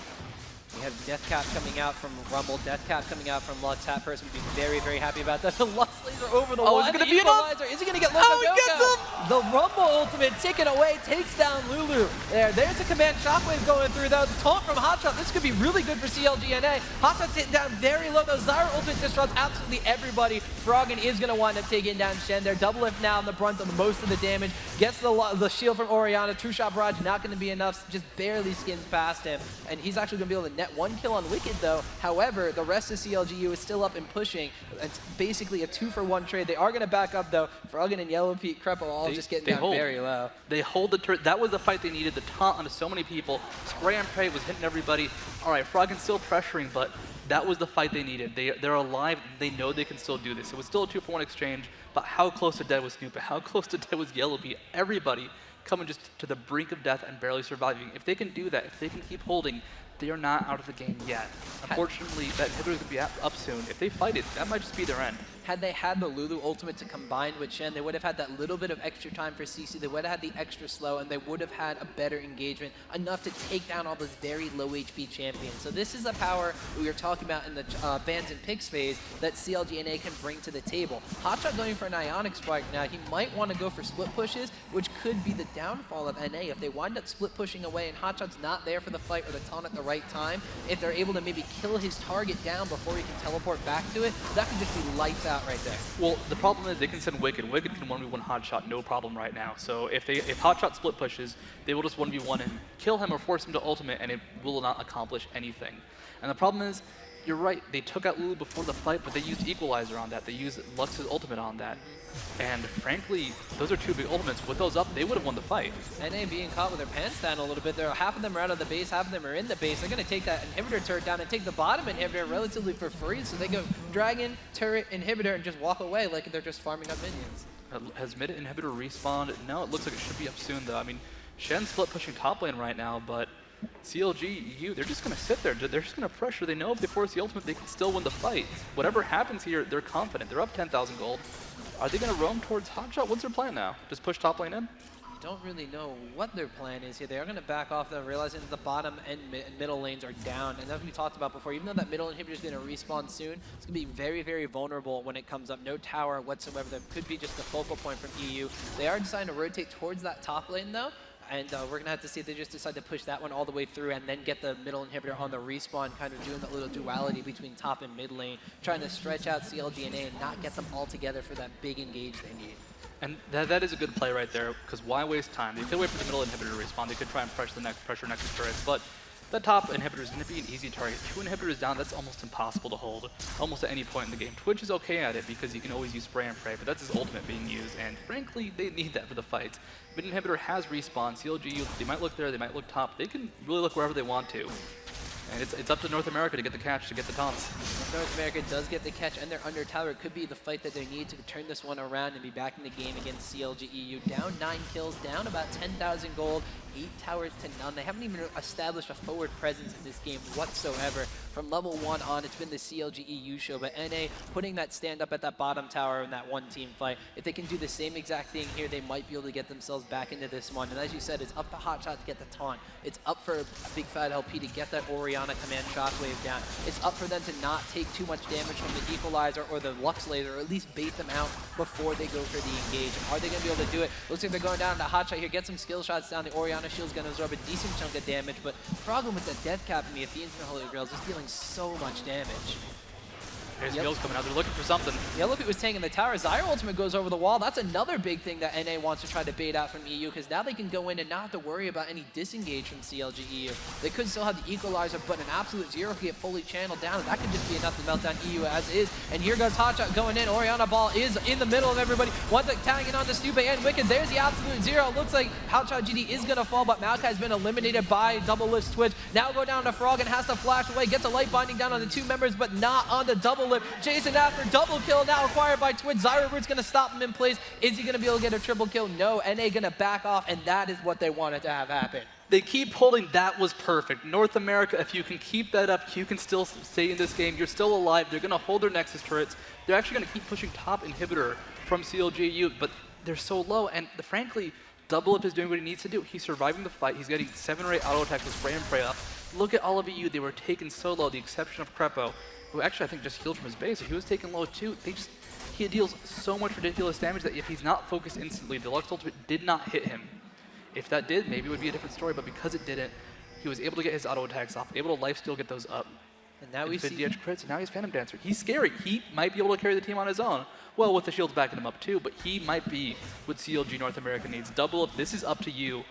We have Deathcap coming out from Rumble, Deathcap coming out from Lux. HatPerson would be very, very happy about that. The Lux laser over the Oh, one. is it gonna The be equalizer. Is he going to get Loco Oh, he gets Goko? The Rumble ultimate taken away, takes down Lulu. There's a command shockwave going through though. The taunt from Hotshot. This could be really good for CLG.NA. Hotshot's hitting down very low though. Zyra ultimate disrupts absolutely everybody. Froggen is going to wind up taking down Shen. They're double lift now in the brunt of most of the damage. Gets the shield from Orianna. True Shot Barrage not going to be enough. Just barely skins past him. And he's actually going to be able to net 1 kill on Wicked though. However, the rest of CLG.EU is still up and pushing. It's basically a 2-for-1 trade. They are going to back up though. Froggen and Yellow Pete Crepo all just getting down very low. They hold the turret. That was the fight they needed. The taunt onto so many people. Spray and pray was hitting everybody. All right, Froggen's still pressuring, but that was the fight they needed. They're alive. They know they can still do this. It was still a 2-for-1 exchange, but how close to dead was Snoop? How close to dead was Yellow Pete? Everybody coming just to the brink of death and barely surviving. If they can do that, if they can keep holding, they are not out of the game yet. Unfortunately, that inhibitor is going to be up soon. If they fight it, that might just be their end. Had they had the Lulu ultimate to combine with Shen, they would have had that little bit of extra time for CC. They would have had the extra slow, and they would have had a better engagement, enough to take down all those very low HP champions. So this is a power we were talking about in the bans and picks phase that CLG.NA can bring to the table. Hotshot going for an Ionic Spike now. He might want to go for split pushes, which could be the downfall of NA. If they wind up split pushing away and Hotshot's not there for the fight or the taunt at the right time, if they're able to maybe kill his target down before he can teleport back to it, that could just be lights out right there. Well, the problem is they can send Wicked. Wicked can 1v1 Hotshot, no problem right now. So if Hotshot split pushes, they will just 1v1 him, kill him or force him to ultimate, and it will not accomplish anything. And the problem is, you're right, they took out Lulu before the fight, but they used Equalizer on that. They used Lux's ultimate on that. And frankly, those are 2 big ultimates. With those up, they would have won the fight. NA being caught with their pants down a little bit. Half of them are out of the base, half of them are in the base. They're going to take that inhibitor turret down and take the bottom inhibitor relatively for free. So they go Dragon, turret, inhibitor, and just walk away like they're just farming up minions. Has mid inhibitor respawned? No, it looks like it should be up soon though. I mean, Shen's split pushing top lane right now, but CLG.EU, they're just going to sit there. They're just going to pressure. They know if they force the ultimate, they can still win the fight. Whatever happens here, they're confident. They're up 10,000 gold. Are they going to roam towards Hotshot? What's their plan now? Just push top lane in? Don't really know what their plan is here. They are going to back off though, realizing that the bottom and middle lanes are down. And as we talked about before, even though that middle inhibitor is going to respawn soon, it's going to be very, very vulnerable when it comes up. No tower whatsoever. That could be just the focal point from EU. They are deciding to rotate towards that top lane though. And we're going to have to see if they just decide to push that one all the way through and then get the middle inhibitor on the respawn, kind of doing that little duality between top and mid lane, trying to stretch out CLG.NA and not get them all together for that big engage they need. And that is a good play right there, because why waste time? They could wait for the middle inhibitor to respawn. They could try and pressure next turret, but that top inhibitor is going to be an easy target. 2 inhibitors down, that's almost impossible to hold, almost at any point in the game. Twitch is okay at it because you can always use spray and pray, but that's his ultimate being used, and frankly, they need that for the fights. Mid inhibitor has respawn. CLG.EU, they might look there, they might look top. They can really look wherever they want to. And it's up to North America to get the catch, to get the taunts. North America does get the catch, and they're under tower. It could be the fight that they need to turn this one around and be back in the game against CLG.EU. Down 9 kills, down about 10,000 gold, 8 towers to none. They haven't even established a forward presence in this game whatsoever. From level 1 on, it's been the CLG.EU show, but NA putting that stand up at that bottom tower in that 1-team fight. If they can do the same exact thing here, they might be able to get themselves back into this one. And as you said, it's up to Hotshot to get the taunt. It's up for a big fat LP to get that Orianna command shockwave down. It's up for them to not take too much damage from the Equalizer or the Lux laser, or at least bait them out before they go for the engage. And are they going to be able to do it? Looks like they're going down to Hotshot here, get some skill shots down. The Orianna shield's going to absorb a decent chunk of damage, but problem with the death cap and the Athenians and the Holy Grails is dealing so much damage. There's skills coming out. They're looking for something. Yellow Pete was taking the tower. Zyra ultimate goes over the wall. That's another big thing that NA wants to try to bait out from EU, because now they can go in and not have to worry about any disengage from CLG.EU. They could still have the Equalizer, but an absolute zero could get fully channeled down, and that could just be enough to melt down EU as is. And here goes Hotshot going in. Orianna ball is in the middle of everybody. One tagging on to Stupe and Wicked. There's the absolute zero. Looks like Hotshot GD is going to fall, but Maokai has been eliminated by Double Lift Twitch. Now go down to Frog and has to flash away. Gets a light binding down on the 2 members, but not on the Double Lift. Jason after double kill now acquired by Twitch. Zyra Root's going to stop him in place. Is he going to be able to get a triple kill? No. NA going to back off, and that is what they wanted to have happen. They keep holding. That was perfect. North America, if you can keep that up, you can still stay in this game. You're still alive. They're going to hold their Nexus turrets. They're actually going to keep pushing top inhibitor from CLG.EU, but they're so low, and frankly, Double Up is doing what he needs to do. He's surviving the fight. He's getting 7 or 8 auto attacks with spray and pray up. look at all of EU. They were taken so low, the exception of Crepo, who actually I think just healed from his base. So he was taken low too. He deals so much ridiculous damage that if he's not focused instantly, the Lux ultimate did not hit him. If that did, maybe it would be a different story, but because it didn't, he was able to get his auto attacks off, able to lifesteal get those up. And now we see edge crits, and now he's Phantom Dancer. He's scary. He might be able to carry the team on his own. Well, with the shields backing him up too, but he might be what CLG North America needs. Double up, this is up to you.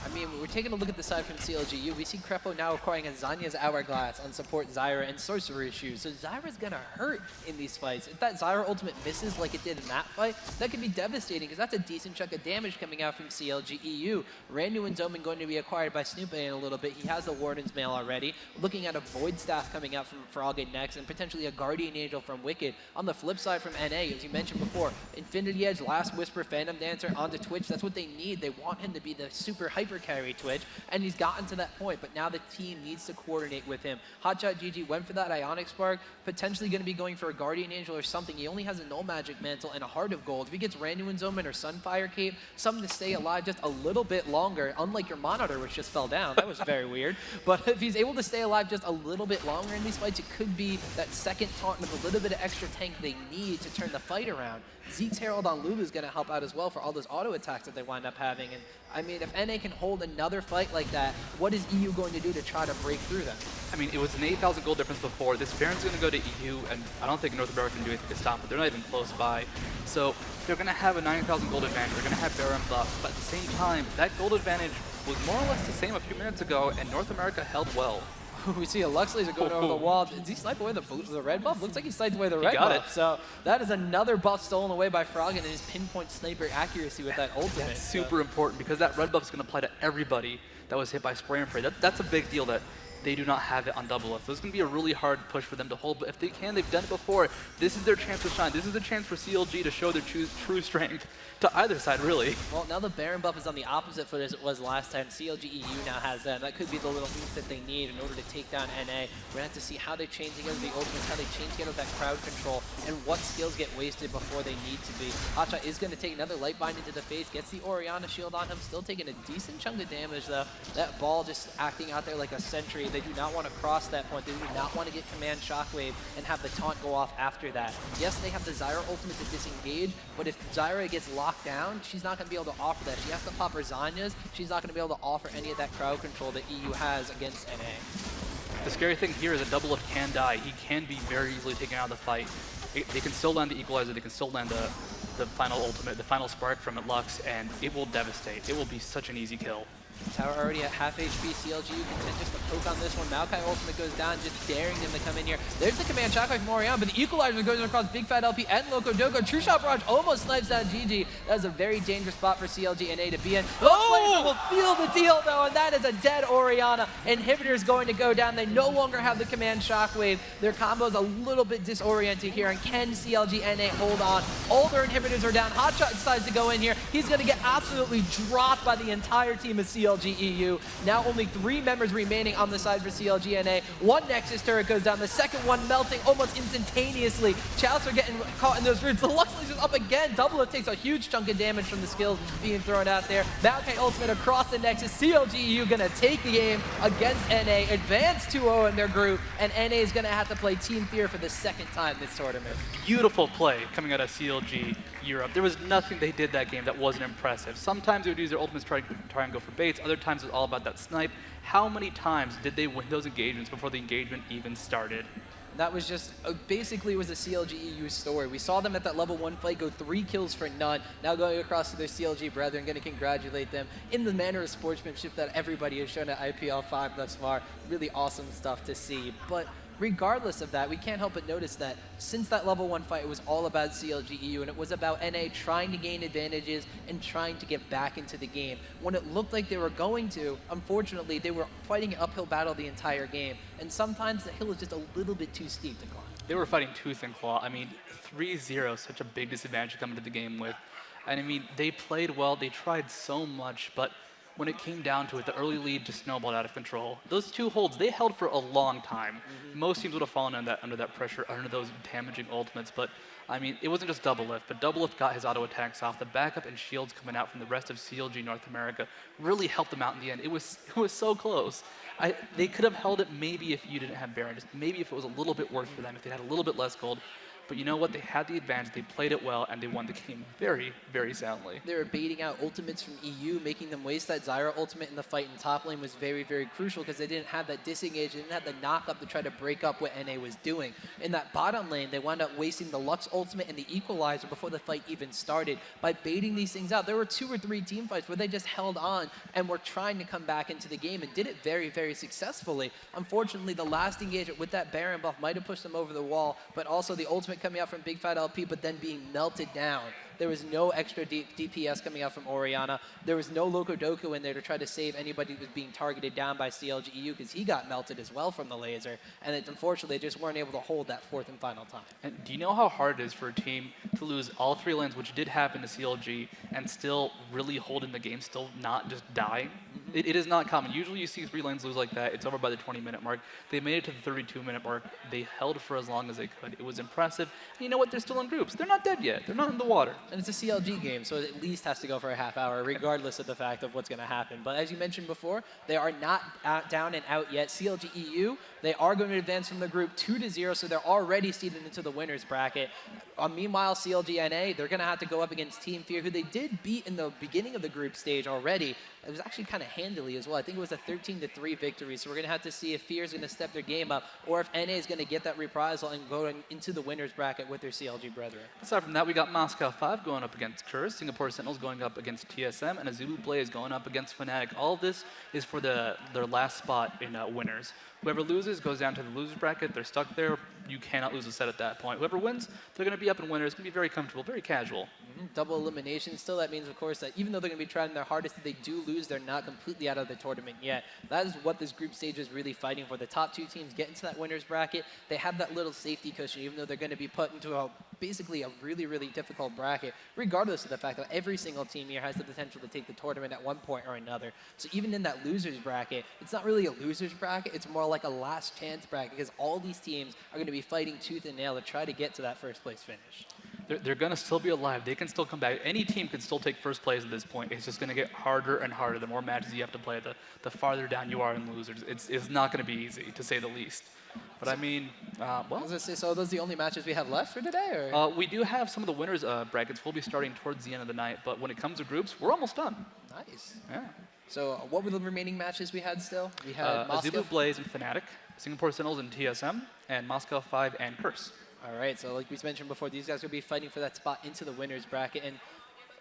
I mean, we're taking a look at the side from CLG.EU. We see Crepo now acquiring a Zanya's Hourglass on support Zyra and Sorcerer Shoes. So Zyra's gonna hurt in these fights. If that Zyra ultimate misses like it did in that fight, that could be devastating because that's a decent chunk of damage coming out from CLG.EU. Randu and Zoman going to be acquired by Snoopy in a little bit. He has the Warden's Mail already. Looking at a Void Staff coming out from Froggen next and potentially a Guardian Angel from Wicked. On the flip side from NA, as you mentioned before, Infinity Edge, Last Whisper, Phantom Dancer onto Twitch. That's what they need. They want him to be the super hyper carry Twitch, and he's gotten to that point, but now the team needs to coordinate with him. Hotshot GG went for that Ionic Spark, potentially going to be going for a Guardian Angel or something. He only has a Null Magic Mantle and a Heart of Gold. If he gets Randu and Zoman or Sunfire Cape, something to stay alive just a little bit longer, unlike your Monitor, which just fell down. That was very weird. But if he's able to stay alive just a little bit longer in these fights, it could be that second taunt with a little bit of extra tank they need to turn the fight around. Zeke's Herald on Lulu is going to help out as well for all those auto attacks that they wind up having. And I mean, if NA can hold another fight like that, what is EU going to do to try to break through them? I mean, it was an 8,000 gold difference before. This Baron's going to go to EU, and I don't think North America can do anything to stop it. They're not even close by. So they're going to have a 9,000 gold advantage. They're going to have Baron buff. But at the same time, that gold advantage was more or less the same a few minutes ago, and North America held well. We see a Lux Laser going over the wall. Did he snipe away the red buff? Looks like he sniped away the red buff. So that is another buff stolen away by Froggen and his pinpoint sniper accuracy with that ultimate. That's super important because that red buff is going to apply to everybody that was hit by Spray and Pray. That's a big deal that they do not have it on double F. So it's going to be a really hard push for them to hold, but if they can, they've done it before. This is their chance to shine. This is the chance for CLG to show their true strength to either side, really. Well, now the Baron buff is on the opposite foot as it was last time. CLG.EU now has that. That could be the little boost that they need in order to take down NA. We're going to have to see how they chain together the ultimates, how they chain together that crowd control, and what skills get wasted before they need to be. Hotshot is going to take another light bind into the face, gets the Orianna shield on him, still taking a decent chunk of damage though. That ball just acting out there like a sentry. They do not want to cross that point. They do not want to get command shockwave and have the taunt go off after that. Yes, they have the Zyra ultimate to disengage, but if Zyra gets locked down, she's not going to be able to offer that. She has to pop her Zanyas. She's not going to be able to offer any of that crowd control that EU has against NA. The scary thing here is a double up can die. He can be very easily taken out of the fight. They can still land the equalizer, they can still land the final ultimate, the final spark from Lux, and it will devastate. It will be such an easy kill. Tower already at half HP. CLG, you can just a poke on this one. Maokai ultimate goes down, just daring them to come in here. There's the command shockwave from Orianna, but the equalizer goes across Big Fat LP and Loco Doco. True Shot Barrage almost snipes down GG. That was a very dangerous spot for CLG.NA to be in. Oh! Will feel the deal though, and that is a dead Orianna. Inhibitor is going to go down. They no longer have the command shockwave. Their combo is a little bit disoriented here, and can CLG.NA hold on? All their inhibitors are down. Hotshot decides to go in here. He's going to get absolutely dropped by the entire team of CLG.EU. Now only 3 members remaining on the side for CLG.NA. One Nexus turret goes down, the second one melting almost instantaneously. Chalice are getting caught in those roots. The Lux Laser's up again. Double It takes a huge chunk of damage from the skills being thrown out there. Maokai ultimate across the Nexus. CLG.EU gonna take the game against NA, advance 2-0 in their group, and NA is gonna have to play Team Fear for the second time this tournament. Beautiful play coming out of CLG Europe. There was nothing they did that game that wasn't impressive. Sometimes they would use their ultimates to try and go for baits. Other times it was all about that snipe. How many times did they win those engagements before the engagement even started? That was just, basically was a CLG.EU story. We saw them at that level 1 fight go 3 kills for none. Now going across to their CLG brethren, going to congratulate them in the manner of sportsmanship that everybody has shown at IPL5 thus far. Really awesome stuff to see. But regardless of that, we can't help but notice that since that level 1 fight, it was all about CLG.EU, and it was about NA trying to gain advantages and trying to get back into the game. When it looked like they were going to, unfortunately, they were fighting an uphill battle the entire game, and sometimes the hill is just a little bit too steep to climb. They were fighting tooth and claw. I mean, 3-0, such a big disadvantage to come into the game with. And I mean, they played well, they tried so much, but when it came down to it, the early lead just snowballed out of control. Those 2 holds, they held for a long time. Most teams would have fallen under that pressure, under those damaging ultimates, but I mean, it wasn't just Doublelift, but Doublelift got his auto attacks off. The backup and shields coming out from the rest of CLG North America really helped them out in the end. It was so close. They could have held it maybe if you didn't have Baron, just maybe if it was a little bit worse for them, if they had a little bit less gold. But you know what? They had the advantage. They played it well, and they won the game very, very soundly. They were baiting out ultimates from EU, making them waste that Zyra ultimate in the fight in top lane was very, very crucial because they didn't have that disengage, they didn't have the knock-up to try to break up what NA was doing. In that bottom lane, they wound up wasting the Lux ultimate and the equalizer before the fight even started by baiting these things out. There were 2 or 3 team fights where they just held on and were trying to come back into the game and did it very, very successfully. Unfortunately, the last engagement with that Baron buff might have pushed them over the wall, but also the ultimate coming out from Big Fat LP, but then being melted down. There was no extra DPS coming out from Orianna. There was no Locodoku in there to try to save anybody who was being targeted down by CLG.EU because he got melted as well from the laser. And unfortunately, they just weren't able to hold that 4th and final time. And do you know how hard it is for a team to lose all 3 lanes, which did happen to CLG, and still really hold in the game, still not just die? It is not common. Usually you see 3 lanes lose like that. It's over by the 20-minute mark. They made it to the 32-minute mark. They held for as long as they could. It was impressive. And you know what? They're still in groups. They're not dead yet. They're not in the water. And it's a CLG game, so it at least has to go for a half hour, regardless of the fact of what's going to happen. But as you mentioned before, they are not down and out yet. CLG.EU, they are going to advance from the group 2-0, so they're already seeded into the winner's bracket. Meanwhile, CLG.NA, they're going to have to go up against Team Fear, who they did beat in the beginning of the group stage already. It was actually kind of handily as well. I think it was a 13-3 victory, so we're going to have to see if Fear is going to step their game up, or if NA is going to get that reprisal and go into the winner's bracket with their CLG brethren. Aside from that, we got Moscow 5 going up against CURSE, Singapore Sentinels going up against TSM, and AZUBU Blaze going up against Fnatic. All of this is for their last spot in winners. Whoever loses goes down to the loser's bracket. They're stuck there. You cannot lose a set at that point. Whoever wins, they're going to be up in winners. It's going to be very comfortable, very casual. Double elimination. Still, that means, of course, that even though they're going to be trying their hardest, if they do lose, they're not completely out of the tournament yet. That is what this group stage is really fighting for. The top 2 teams get into that winner's bracket. They have that little safety cushion, even though they're going to be put into basically a really, really difficult bracket, regardless of the fact that every single team here has the potential to take the tournament at one point or another. So even in that loser's bracket, it's not really a loser's bracket. It's more like a last chance bracket because all these teams are going to be fighting tooth and nail to try to get to that first place finish. They're going to still be alive. They can still come back. Any team can still take first place at this point. It's just going to get harder and harder the more matches you have to play, the farther down you are in losers. It's not going to be easy, to say the least. But I mean, well. I was gonna say, so are those the only matches we have left for today? Or? We do have some of the winners brackets. We'll be starting towards the end of the night. But when it comes to groups, we're almost done. Nice. Yeah. So what were the remaining matches we had still? We had AZUBU Blaze and Fnatic, Singapore Sentinels and TSM, and Moscow 5 and CURSE. All right, so like we mentioned before, these guys are going to be fighting for that spot into the winner's bracket. And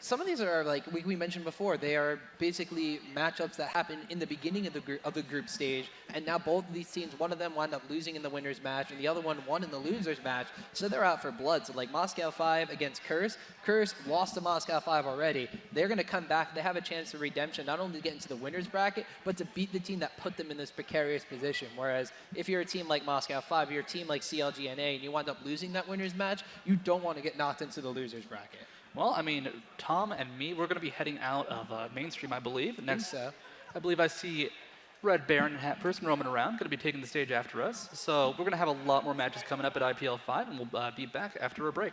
some of these are, like we mentioned before, they are basically matchups that happen in the beginning of the group stage. And now both of these teams, one of them wound up losing in the winner's match, and the other one won in the loser's match. So they're out for blood. So like Moscow 5 against CURSE. CURSE lost to Moscow 5 already. They're going to come back. They have a chance for redemption, not only to get into the winner's bracket, but to beat the team that put them in this precarious position. Whereas if you're a team like Moscow 5, you're a team like CLG.NA, and you wind up losing that winner's match, you don't want to get knocked into the loser's bracket. Well, I mean, Tom and me, we're going to be heading out of mainstream, I believe. Next, I believe I see Red Baron and HatPerson roaming around, going to be taking the stage after us. So we're going to have a lot more matches coming up at IPL5, and we'll be back after a break.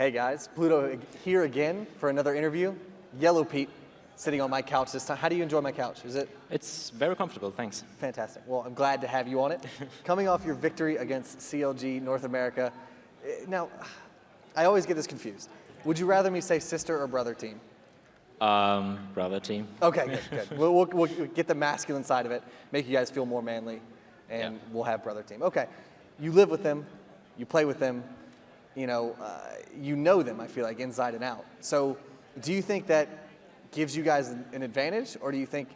Hey guys, Pluto here again for another interview. Yellow Pete sitting on my couch this time. How do you enjoy my couch? Is it? It's very comfortable, thanks. Fantastic. Well, I'm glad to have you on it. Coming off your victory against CLG North America. Now, I always get this confused. Would you rather me say sister or brother team? Brother team. Okay, good. We'll get the masculine side of it, make you guys feel more manly, and we'll have brother team. Okay, you live with them, you play with them, you know them, I feel like, inside and out. So do you think that gives you guys an advantage, or do you think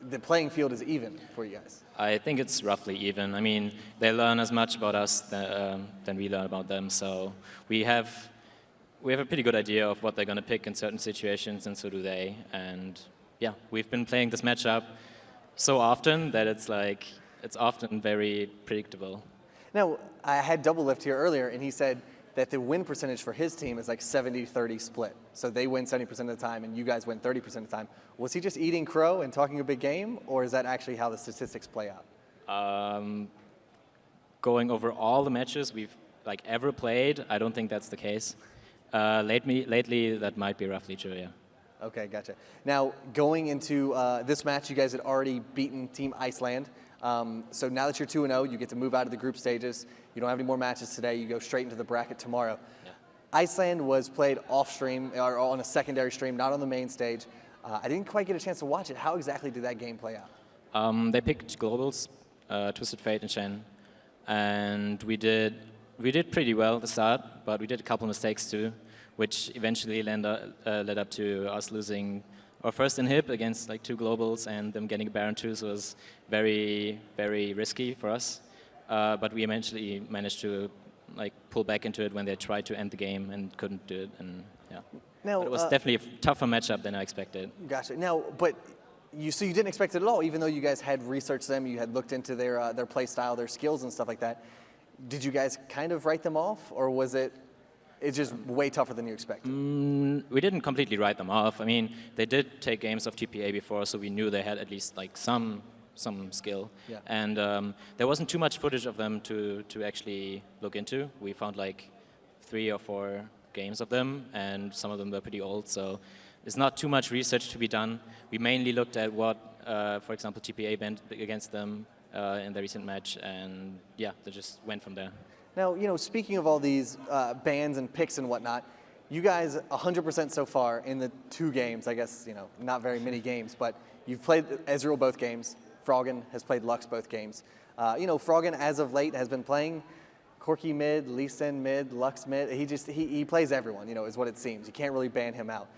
the playing field is even for you guys? I think it's roughly even. I mean, they learn as much about us than we learn about them, so we have a pretty good idea of what they're going to pick in certain situations, and so do they. And yeah, we've been playing this matchup so often that it's often very predictable. Now, I had Double Lift here earlier, and he said that the win percentage for his team is like 70-30 split. So they win 70% of the time, and you guys win 30% of the time. Was he just eating crow and talking a big game, or is that actually how the statistics play out? Going over all the matches we've ever played, I don't think that's the case. Lately, that might be roughly true, yeah. Okay, gotcha. Now, going into this match, you guys had already beaten Team Iceland. So now that you're 2-0, you get to move out of the group stages. You don't have any more matches today. You go straight into the bracket tomorrow. Yeah. Iceland was played off stream, or on a secondary stream, not on the main stage. I didn't quite get a chance to watch it. How exactly did that game play out? They picked globals, Twisted Fate and Shen, and we did pretty well at the start, but we did a couple mistakes too, which eventually led up to us losing our first inhib against 2 globals, and them getting a Baron 2, so it was very, very risky for us. But we eventually managed to pull back into it when they tried to end the game and couldn't do it, and yeah. Now, but it was definitely a tougher matchup than I expected. Gotcha. Now, but you didn't expect it at all, even though you guys had researched them, you had looked into their play style, their skills and stuff like that. Did you guys kind of write them off, or was it's just way tougher than you expected? We didn't completely write them off. I mean, they did take games of TPA before, so we knew they had at least some skill. Yeah. And there wasn't too much footage of them to actually look into. We found 3 or 4 games of them, and some of them were pretty old, so there's not too much research to be done. We mainly looked at what, for example, TPA went against them in the recent match, and yeah, they just went from there. Now, speaking of all these bans and picks and whatnot, you guys 100% so far in the 2 games, I guess, not very many games, but you've played Ezreal both games. Froggen has played Lux both games. Froggen, as of late, has been playing Corki mid, Lee Sin mid, Lux mid. He plays everyone, is what it seems. You can't really ban him out.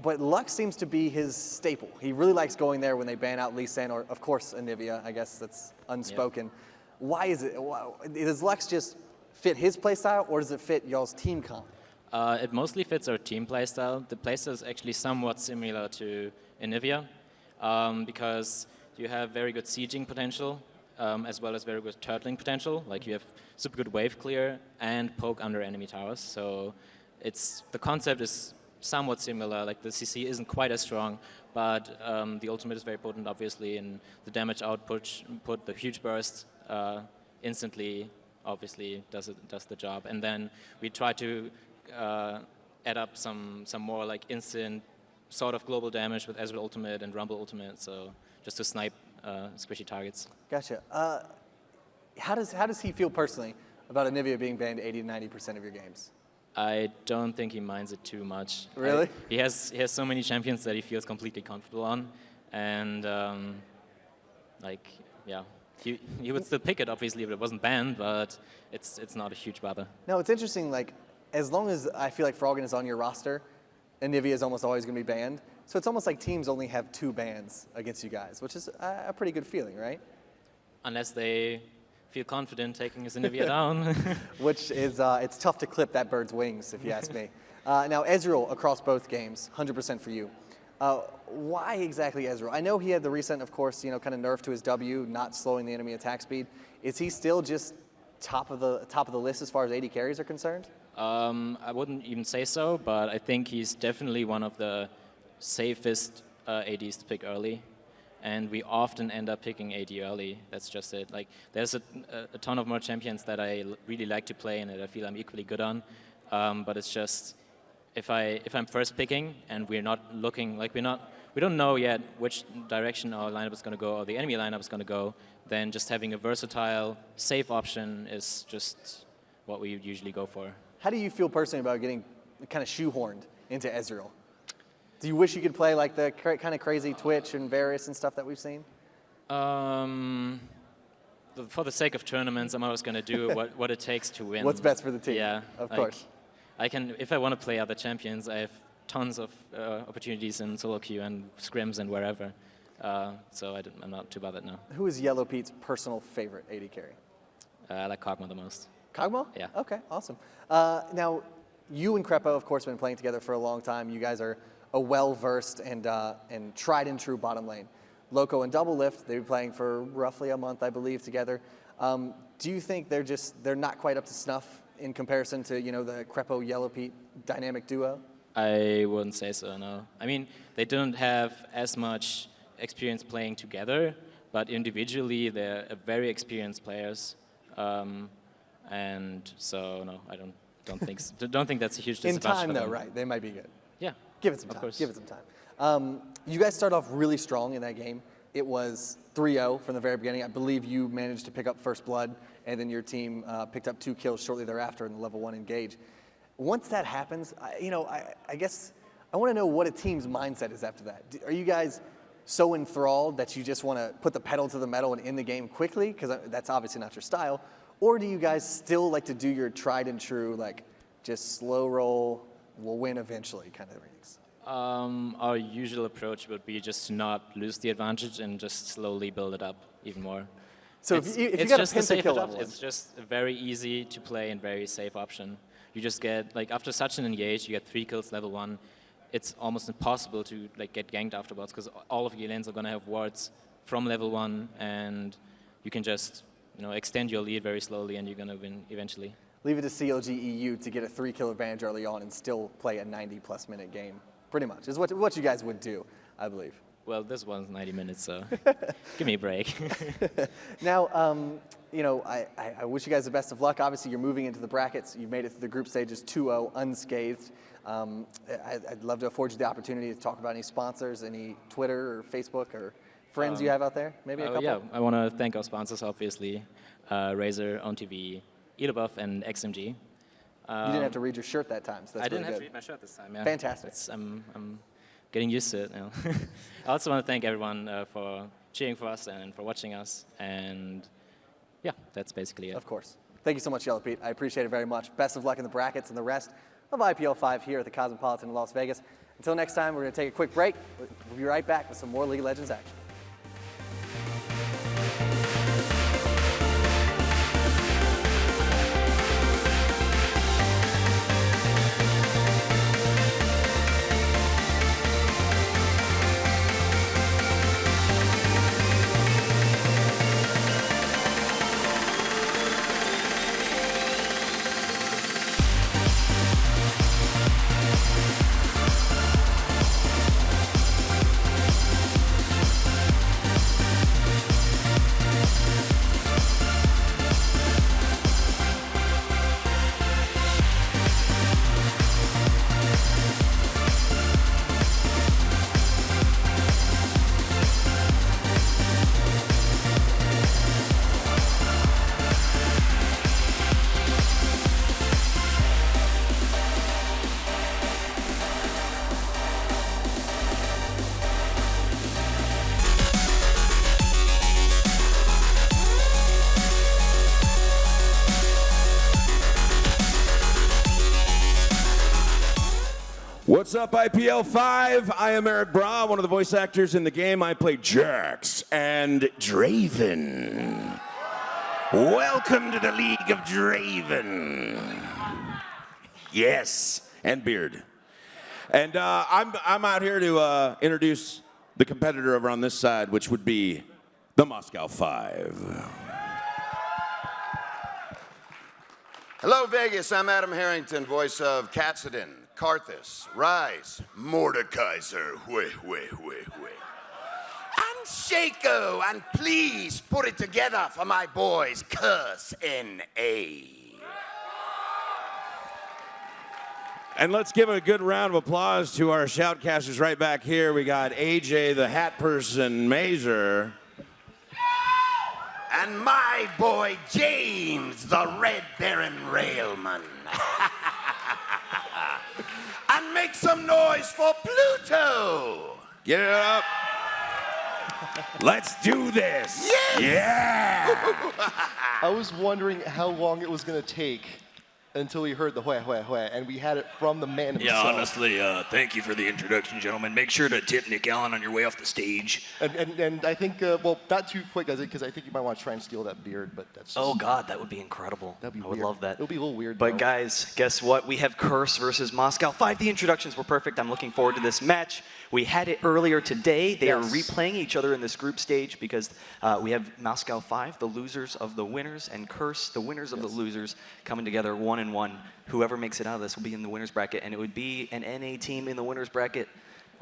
But Lux seems to be his staple. He really likes going there when they ban out Lee Sin, or of course Anivia. I guess that's unspoken. Yeah. Why is it? Does Lux just fit his playstyle, or does it fit y'all's team comp? It mostly fits our team playstyle. The playstyle is actually somewhat similar to Anivia, because you have very good sieging potential, as well as very good turtling potential. You have super good wave clear and poke under enemy towers. So the concept is somewhat similar. The CC isn't quite as strong, but the ultimate is very potent, obviously, and the damage output, the huge burst, instantly, obviously, does the job. And then we try to add up some more instant sort of global damage with Ezreal ultimate and Rumble ultimate, so just to snipe squishy targets. Gotcha. How does he feel personally about Anivia being banned 80-90% of your games? I don't think he minds it too much. Really? He has so many champions that he feels completely comfortable on, and yeah, he would still pick it obviously if it wasn't banned, but it's not a huge bother. No, it's interesting. As long as I feel like Froggen is on your roster, Anivia is almost always going to be banned. So it's almost like teams only have 2 bans against you guys, which is a pretty good feeling, right? Unless they feel confident taking his Anivia down. Which is, it's tough to clip that bird's wings, if you ask me. Now, Ezreal across both games, 100% for you. Why exactly Ezreal? I know he had the recent, of course, kind of nerf to his W, not slowing the enemy attack speed. Is he still just top of the list as far as AD carries are concerned? I wouldn't even say so, but I think he's definitely one of the safest ADs to pick early. And we often end up picking AD early. That's just it. There's a ton of more champions that I really like to play and that I feel I'm equally good on. But it's just if I'm first picking and we're not looking like we don't know yet which direction our lineup is going to go or the enemy lineup is going to go, then just having a versatile, safe option is just what we usually go for. How do you feel personally about getting kind of shoehorned into Ezreal? Do you wish you could play like the kind of crazy Twitch and Varus and stuff that we've seen? For the sake of tournaments, I'm always going to do what it takes to win. What's best for the team? Yeah, of course. I can, if I want to play other champions, I have tons of opportunities in solo queue and scrims and wherever. So I'm not too bothered now. Who is Yellow Pete's personal favorite AD carry? I like Kog'Maw the most. Kog'Maw? Yeah. Okay, awesome. Now, you and Crepo, of course, have been playing together for a long time. You guys are a well-versed and tried and true bottom lane. Loco and Double Lift, they've been playing for roughly a month, I believe, together. Do you think they're not quite up to snuff in comparison to, the Crepo Yellow Pete dynamic duo? I wouldn't say so, no. I mean, they don't have as much experience playing together, but individually they're very experienced players. And so, no, I don't think that's a huge disadvantage. In time, for though, them. right? They might be good. Yeah. Give it some time. Of course. Give it some time. You guys started off really strong in that game. It was 3-0 from the very beginning. I believe you managed to pick up first blood, and then your team picked up 2 kills shortly thereafter in the level 1 engage. Once that happens, I guess I want to know what a team's mindset is after that. Are you guys so enthralled that you just want to put the pedal to the metal and end the game quickly? Because that's obviously not your style. Or do you guys still like to do your tried and true, like just slow roll, we'll win eventually kind of things? Our usual approach would be just to not lose the advantage and just slowly build it up even more. So if you got a pentakill level, it's just a very easy to play and very safe option. You just get, like, after such an engage, you get 3 kills level 1. It's almost impossible to get ganked afterwards because all of your lanes are going to have wards from level 1, and you can just extend your lead very slowly, and you're going to win eventually. Leave it to CLG.EU to get a 3-kill advantage early on and still play a 90-plus minute game. Pretty much is what you guys would do, I believe. Well, this one's 90 minutes, so give me a break. Now, I wish you guys the best of luck. Obviously, you're moving into the brackets. You've made it through the group stages 2-0 unscathed. I'd love to afford you the opportunity to talk about any sponsors, any Twitter or Facebook or friends you have out there. Maybe a couple? Yeah, I want to thank our sponsors, obviously. Razer, OnTV, Elobuff, and XMG. You didn't have to read your shirt that time, so that's I didn't really have good. to read my shirt this time, yeah. Fantastic. I'm getting used to it now. I also want to thank everyone for cheering for us and for watching us. And yeah, that's basically it. Of course. Thank you so much, Yellow Pete. I appreciate it very much. Best of luck in the brackets and the rest of IPL5 here at the Cosmopolitan in Las Vegas. Until next time, we're going to take a quick break. We'll be right back with some more League of Legends action. What's up, IPL5? I am Eric Bra, one of the voice actors in the game. I play Jax and Draven. Welcome to the League of Draven. Yes, and Beard. And I'm out here to introduce the competitor over on this side, which would be the Moscow 5. Hello, Vegas. I'm Adam Harrington, voice of Katsudan, Karthus, Rise, Mordekaiser, and Shaco, and please put it together for my boys, CURSE.NA. And let's give a good round of applause to our shoutcasters right back here. We got AJ, the HatPerson, Mazer. And my boy James, the Red Baron Railman. And make some noise for Pluto. Get it up. Let's do this. Yes. Yeah. I was wondering how long it was going to take until we heard the hoi hoi hoi, and we had it from the man himself. Yeah, honestly, thank you for the introduction, gentlemen. Make sure to tip Nick Allen on your way off the stage. And I think, well, not too quick, because I think you might want to try and steal that beard, but that's just, Oh God, that would be incredible. That'd be I would weird. love that. It'll be a little weird, But though. guys, guess what? We have Curse versus Moscow 5. The introductions were perfect. I'm looking forward to this match. We had it earlier today. They are replaying each other in this group stage because we have Moscow 5, the losers of the winners, and Curse, the winners of the losers, coming together 1-1. Whoever makes it out of this will be in the winners bracket, and it would be an NA team in the winners bracket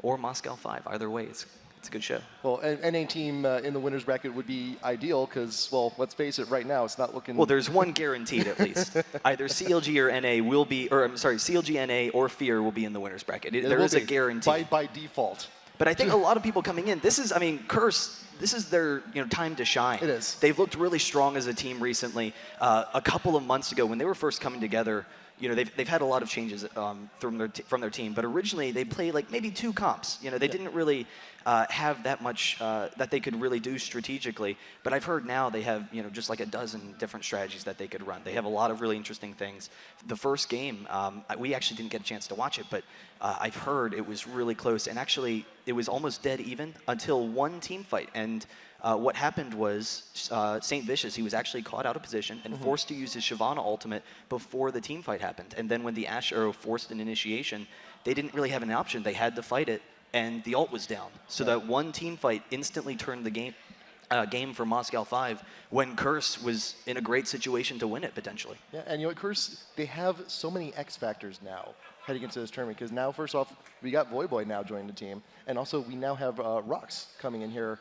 or Moscow 5. Either way, it's a good show. Well, an NA team in the winners bracket would be ideal because, well, let's face it, right now it's not looking... Well, there's one guaranteed at least. Either CLG or NA will be, or I'm sorry, CLG.NA or Fear will be in the winners bracket. There is a guarantee. By default. But I think a lot of people coming in, this is, I mean, Curse, this is their time to shine. It is. They've looked really strong as a team recently. A couple of months ago when they were first coming together, they've had a lot of changes from their team, but originally they played like maybe 2 comps. They didn't really have that much that they could really do strategically. But I've heard now they have just like a dozen different strategies that they could run. They have a lot of really interesting things. The first game, we actually didn't get a chance to watch it, but I've heard it was really close, and actually it was almost dead even until one team fight. And what happened was Saintvicious, he was actually caught out of position and forced to use his Shyvana ultimate before the team fight happened. And then when the Ash Arrow forced an initiation, they didn't really have an option. They had to fight it, and the ult was down. So that one team fight instantly turned the game for Moscow 5 when Curse was in a great situation to win it potentially. Yeah, and you know what, Curse, they have so many X factors now heading into this tournament because now, first off, we got Voyboy now joining the team, and also we now have Rhux coming in here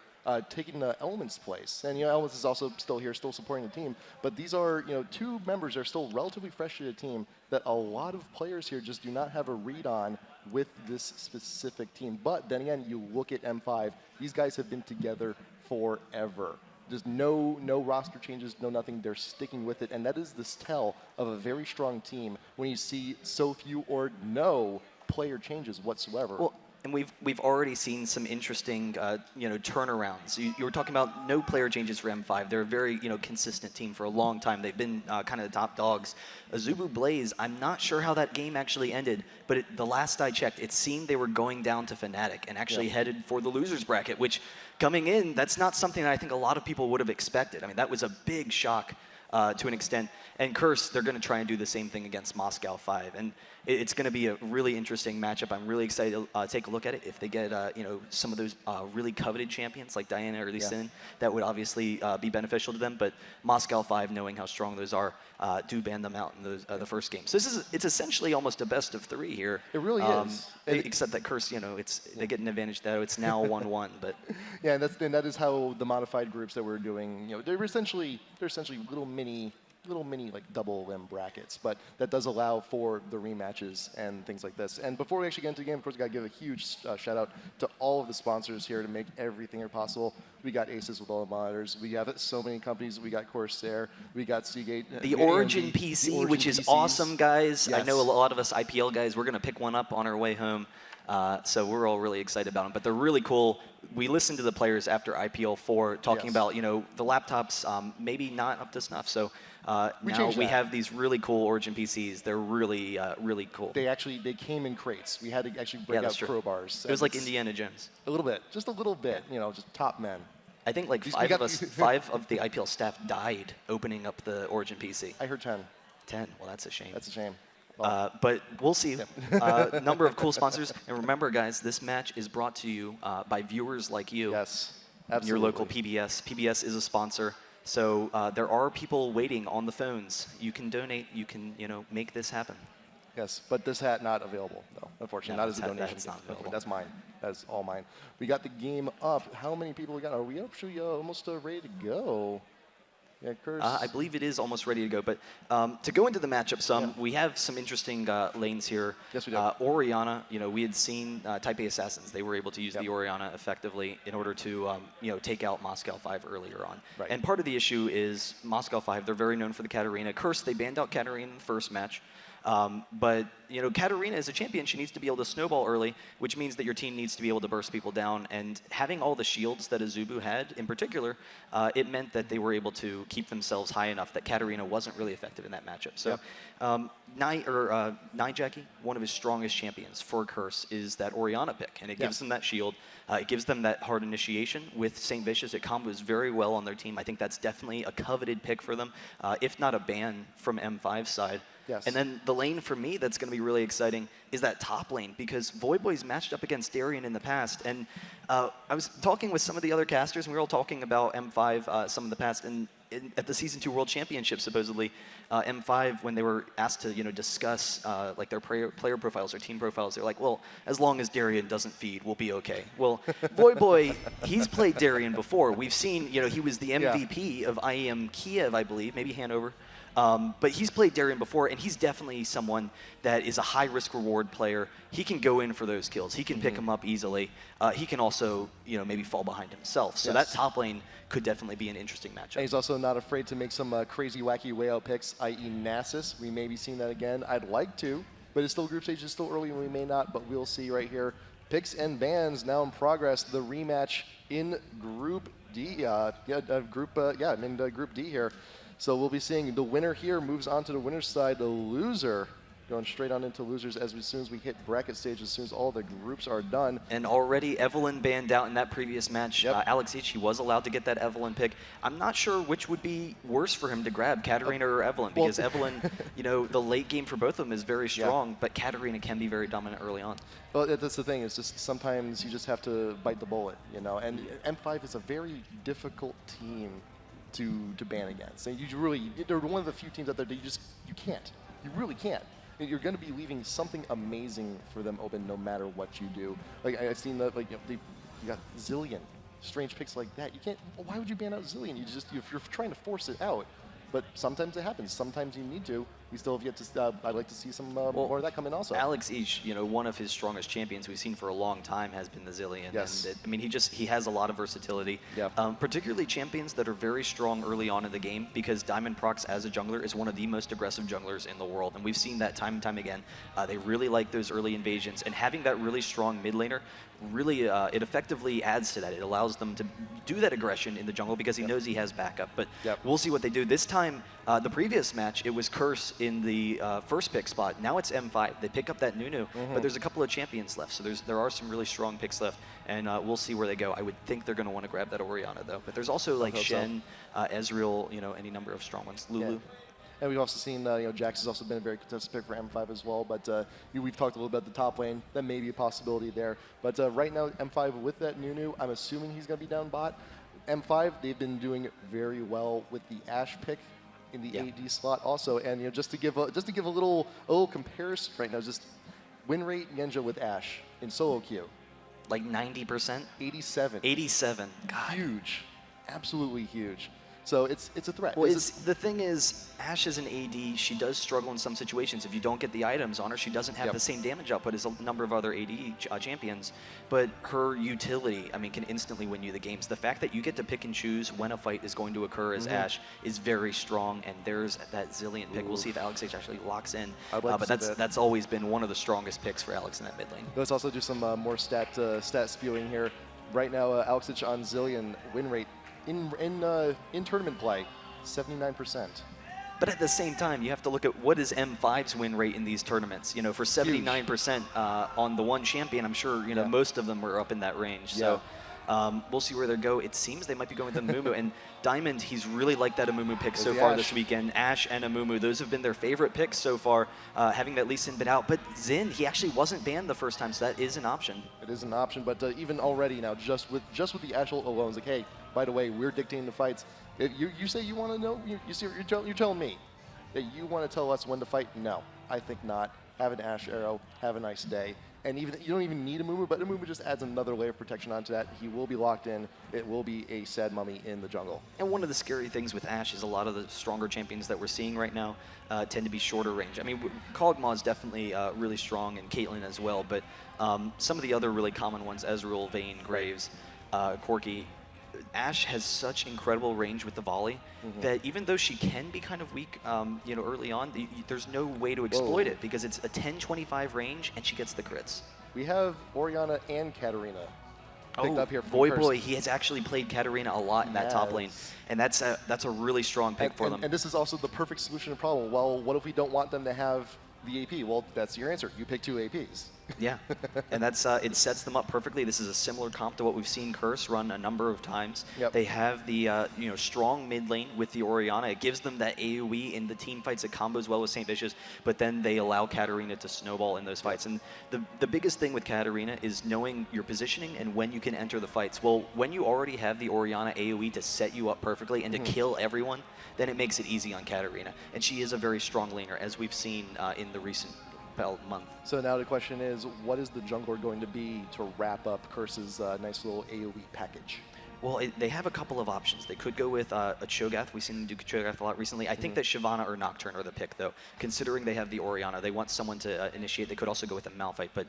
taking the Element's place. And Elements is also still here, still supporting the team. But these are 2 members that are still relatively fresh to the team that a lot of players here just do not have a read on with this specific team. But then again, you look at M5, these guys have been together forever. There's no roster changes, no nothing. They're sticking with it, and that is this tell of a very strong team when you see so few or no player changes whatsoever. Well, and we've already seen some interesting turnarounds. You were talking about no player changes for M5. They're a very consistent team for a long time. They've been kind of the top dogs. AZUBU Blaze, I'm not sure how that game actually ended, but the last I checked, it seemed they were going down to Fnatic and actually headed for the losers bracket, which coming in, that's not something that I think a lot of people would have expected. I mean, that was a big shock to an extent. And Curse, they're going to try and do the same thing against Moscow 5. And it's going to be a really interesting matchup. I'm really excited to take a look at it. If they get some of those really coveted champions like Diana or Lee Sin, that would obviously be beneficial to them. But Moscow 5, knowing how strong those are, do ban them out in those, the first game. So it's essentially almost a best of 3 here. It really is. Except that Curse, they get an advantage though. It's now 1-1, but yeah, and that is how the modified groups that we're doing. They're essentially little mini like double limb brackets, but that does allow for the rematches and things like this. And before we actually get into the game, of course, we got to give a huge shout out to all of the sponsors here to make everything here possible. We got Aces with all the monitors. We have so many companies. We got Corsair. We got Seagate. The Origin PC, which is awesome, guys. Yes. I know a lot of us IPL guys, we're going to pick one up on our way home. So we're all really excited about them. But they're really cool. We listened to the players after IPL4 talking about, the laptops maybe not up to snuff. So now we have these really cool Origin PCs. They're really, really cool. They came in crates. We had to actually break out crowbars. It was like Indiana Jones. A little bit, just a little bit. Just top men. I think like 5 of the IPL staff died opening up the Origin PC. I heard 10. 10. Well, that's a shame. That's a shame. But we'll see. Number of cool sponsors. And remember, guys, this match is brought to you by viewers like you. Yes, absolutely. Your local PBS. PBS is a sponsor. So there are people waiting on the phones. You can donate. You can, make this happen. Yes, but this hat not available, though, unfortunately. No, not as a donation. That's not available. That's mine. That's all mine. We got the game up. How many people we got? Are we actually almost ready to go? Yeah, Curse. I believe it is almost ready to go. But to go into the matchup we have some interesting lanes here. Yes, we do. Orianna, we had seen Type A Assassins. They were able to use the Orianna effectively in order to, take out Moscow 5 earlier on. Right. And part of the issue is Moscow 5, they're very known for the Katarina. Curse, they banned out Katarina in the first match. But, Katarina as a champion, she needs to be able to snowball early, which means that your team needs to be able to burst people down. And having all the shields that AZUBU had, in particular, it meant that they were able to keep themselves high enough that Katarina wasn't really effective in that matchup. So, Nyjacky, one of his strongest champions for Curse, is that Orianna pick, and it gives them that shield. It gives them that hard initiation. With Saintvicious, it combos very well on their team. I think that's definitely a coveted pick for them, if not a ban from M5's side. Yes. And then the lane for me that's going to be really exciting is that top lane, because Voyboy's matched up against Darien in the past. And I was talking with some of the other casters, and we were all talking about M5 some of the past. And at the Season 2 World Championship, supposedly, M5, when they were asked to discuss like their player profiles or team profiles, they're like, well, as long as Darien doesn't feed, we'll be okay. Well, Voyboy, he's played Darien before. We've seen, he was the MVP of IEM Kiev, I believe, maybe Hanover. But he's played Darien before, and he's definitely someone that is a high-risk reward player. He can go in for those kills. He can pick them up easily. He can also, maybe fall behind himself. So that top lane could definitely be an interesting matchup. And he's also not afraid to make some crazy, wacky way out picks, i.e. Nasus. We may be seeing that again. I'd like to, but it's still group stage. It's still early, and we may not, but we'll see right here. Picks and bans now in progress. The rematch in Group D. Group D here. So we'll be seeing the winner here moves on to the winner's side. The loser going straight on into losers as soon as we hit bracket stage, as soon as all the groups are done. And already Evelyn banned out in that previous match. Alex H, he was allowed to get that Evelyn pick. I'm not sure which would be worse for him to grab, Katarina or Evelyn, because Evelyn, the late game for both of them is very strong, but Katarina can be very dominant early on. Well, that's the thing. It's just sometimes you just have to bite the bullet, And M5 is a very difficult team to ban against. And they're one of the few teams out there that you can't. You really can't. You're going to be leaving something amazing for them open no matter what you do. Like I've seen that, you got Zillion, strange picks like that. You can't. Why would you ban out Zillion? If you're trying to force it out. But sometimes it happens. Sometimes you need to. We still have yet to. I'd like to see some more of that come in also. Alex Ish, one of his strongest champions we've seen for a long time has been the Zillion. Yes. And he has a lot of versatility. Yeah. Particularly champions that are very strong early on in the game, because Diamondprox as a jungler is one of the most aggressive junglers in the world, and we've seen that time and time again. They really like those early invasions, and having that really strong mid laner really it effectively adds to that. It allows them to do that aggression in the jungle because he knows he has backup. But we'll see what they do this time. The previous match, it was Curse in the first pick spot. Now it's M5. They pick up that Nunu, but there's a couple of champions left, so there are some really strong picks left, and we'll see where they go. I would think they're going to want to grab that Orianna, though. But there's also like Shen, Ezreal, any number of strong ones. Lulu. Yeah. And we've also seen, Jax has also been a very contested pick for M5 as well. But we've talked a little bit about the top lane. That may be a possibility there. But right now, M5 with that Nunu, I'm assuming he's going to be down bot. M5, they've been doing very well with the Ashe pick in the AD slot also. And just to give a little comparison right now, just win rate Genja with Ashe in solo queue. Like 90%? 87. 87. God. Huge. Absolutely huge. So it's a threat. Well, the thing is, Ashe is an AD. She does struggle in some situations. If you don't get the items on her, she doesn't have the same damage output as a number of other AD champions. But her utility, can instantly win you the games. The fact that you get to pick and choose when a fight is going to occur as Ashe is very strong. And there's that Zillion pick. We'll see if Alex H actually locks in. But that's always been one of the strongest picks for Alex in that mid lane. Let's also do some more stat spewing here. Right now, Alex H on Zillion win rate. In tournament play, 79%. But at the same time, you have to look at what is M5's win rate in these tournaments. For 79% on the one champion, I'm sure most of them were up in that range. So we'll see where they go. It seems they might be going with Amumu. And Diamond, he's really liked that Amumu pick so far this weekend. Ashe and Amumu, those have been their favorite picks so far, having that Lee Sin bit out. But Xin, he actually wasn't banned the first time, so that is an option. It is an option, but even already now, just with the Ashe alone, it's like, hey, by the way, we're dictating the fights. If you say you want to know, you're telling me that you want to tell us when to fight? No, I think not. Have an Ashe arrow, have a nice day. And even you don't even need a Mumu, but a Mumu just adds another layer of protection onto that. He will be locked in. It will be a sad mummy in the jungle. And one of the scary things with Ashe is a lot of the stronger champions that we're seeing right now tend to be shorter range. I mean, Kog'Maw is definitely really strong, and Caitlyn as well, but some of the other really common ones, Ezreal, Vayne, Graves, Corki, Ashe has such incredible range with the volley that even though she can be kind of weak, you know, early on, there's no way to exploit it because it's a 10-25 range and she gets the crits. We have Orianna and Katarina picked up here from Voyboy, Curse. he has actually played Katarina a lot in that top lane, and that's a really strong pick for them. And this is also the perfect solution to the problem. Well, what if we don't want them to have the AP? Well, that's your answer. You pick 2 APs. Yeah, and that's it sets them up perfectly. This is a similar comp to what we've seen Curse run a number of times. They have the you know, strong mid lane with the Orianna. It gives them that AoE in the team fights. It combos well with Saintvicious, but then they allow Katarina to snowball in those fights. And the biggest thing with Katarina is knowing your positioning and when you can enter the fights. Well, when you already have the Orianna AoE to set you up perfectly and to kill everyone, then it makes it easy on Katarina. And she is a very strong laner, as we've seen in the recent month. So now the question is, what is the jungler going to be to wrap up Curse's nice little AoE package? Well, they have a couple of options. They could go with a Cho'Gath. We've seen them do Cho'Gath a lot recently. I think that Shyvana or Nocturne are the pick, though, considering they have the Orianna. They want someone to initiate. They could also go with a Malphite, but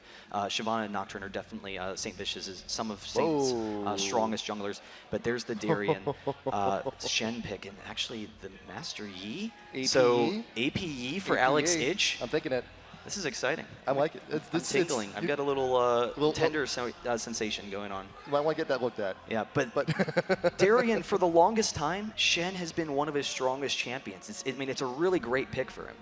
Shyvana and Nocturne are definitely Saintvicious is some of Saint's strongest junglers. But there's the Darien Shen pick, and actually the Master Yi. APE? So APE for APE. Alex Ich. I'm thinking it. This is exciting. I like it. I'm tingling. I've got a little tender sensation going on. You might want to get that looked at. Yeah, but Darien, for the longest time, Shen has been one of his strongest champions. I mean, it's a really great pick for him.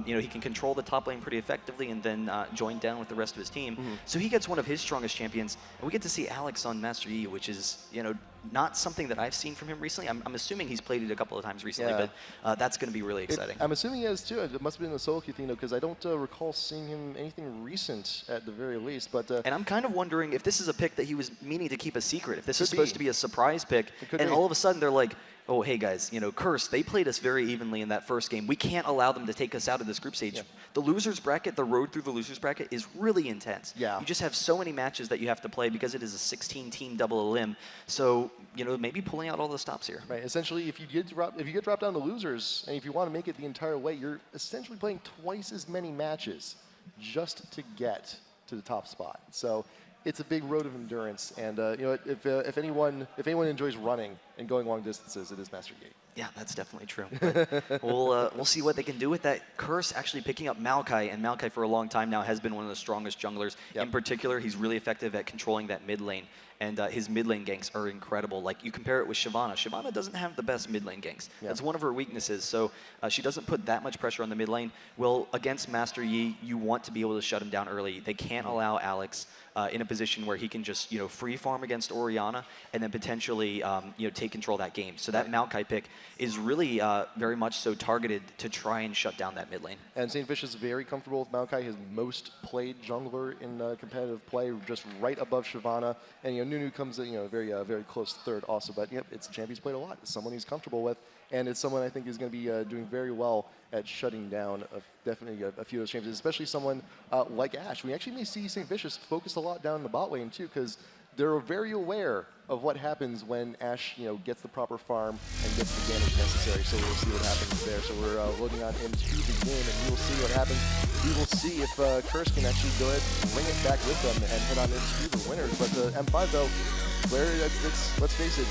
You know, he can control the top lane pretty effectively and then join down with the rest of his team. So he gets one of his strongest champions, and we get to see Alex on Master Yi, which is, you know, not something that I've seen from him recently. I'm assuming he's played it a couple of times recently, but that's going to be really exciting. I'm assuming he has too. It must have been a solo queue thing though, because I don't recall seeing him anything recent at the very least. But and I'm kind of wondering if this is a pick that he was meaning to keep a secret. If this is supposed to be a surprise pick, and all of a sudden they're like, oh, hey guys, you know, Curse, they played us very evenly in that first game. We can't allow them to take us out of this group stage. The losers bracket, the road through the losers bracket is really intense. You just have so many matches that you have to play because it is a 16-team double elim. So, you know, maybe pulling out all the stops here. Right. Essentially, if you get dropped down to losers, and if you want to make it the entire way, you're essentially playing twice as many matches just to get to the top spot. So it's a big road of endurance, and you know, if anyone enjoys running and going long distances, it is Master Yi. Yeah, that's definitely true. We'll see what they can do with that. Curse actually picking up Maokai, and Maokai for a long time now has been one of the strongest junglers. In particular, he's really effective at controlling that mid lane, and his mid lane ganks are incredible. Like, you compare it with Shyvana. Shyvana doesn't have the best mid lane ganks. That's one of her weaknesses, so she doesn't put that much pressure on the mid lane. Well, against Master Yi, you want to be able to shut him down early. They can't allow Alex in a position where he can just, you know, free farm against Orianna and then potentially, you know, take control of that game. So that Maokai pick is really very much so targeted to try and shut down that mid lane. And Saintvicious is very comfortable with Maokai, his most played jungler in competitive play, just right above Shyvana. And you know, Nunu comes, you know, very close third also. But yep, it's a champion he's played a lot. It's someone he's comfortable with, and it's someone I think is going to be doing very well at shutting down definitely a few of those champions, especially someone like Ashe. We actually may see Saintvicious focus a lot down in the bot lane too, because they're very aware of what happens when Ashe, you know, gets the proper farm and gets the damage necessary. So we'll see what happens there. So we're loading on into the game, and we will see what happens. We will see if Curse can actually go ahead and bring it back with them and head on into the winners. But M5 though, let's face it,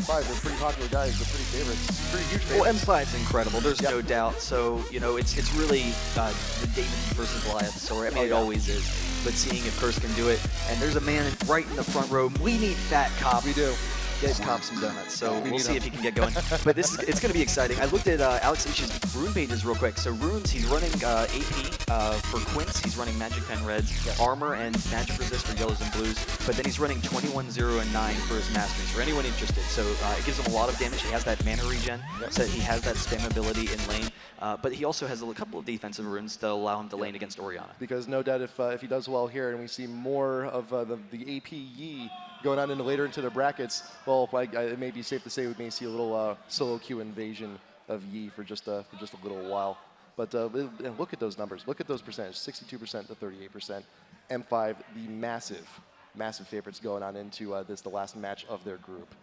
M5, they're pretty popular guys, they're pretty favorites, pretty huge favorites. Well, M5's incredible, there's no doubt. So, you know, it's really the David versus Goliath story. I mean, it always is. But seeing if Curse can do it, and there's a man right in the front row. We need Fat Cop. We do. Get Cop some donuts, so we'll see if he can get going. But it's going to be exciting. I looked at Alex Ich's rune pages real quick. So runes, he's running AP for Quince. He's running Magic Pen Reds, Armor and Magic Resist for Yellows and Blues. But then he's running 21, 0, and 9 for his Masters, for anyone interested. So it gives him a lot of damage. He has that mana regen, so he has that spam ability in lane. But he also has a couple of defensive runes to allow him to lane against Orianna. Because no doubt if he does well here and we see more of the AP Yi going on later into the brackets, well, it may be safe to say we may see a little solo queue invasion of Yi for just a little while. But and look at those numbers. Look at those percentages, 62% to 38%. M5, the massive favorites going on into the last match of their group.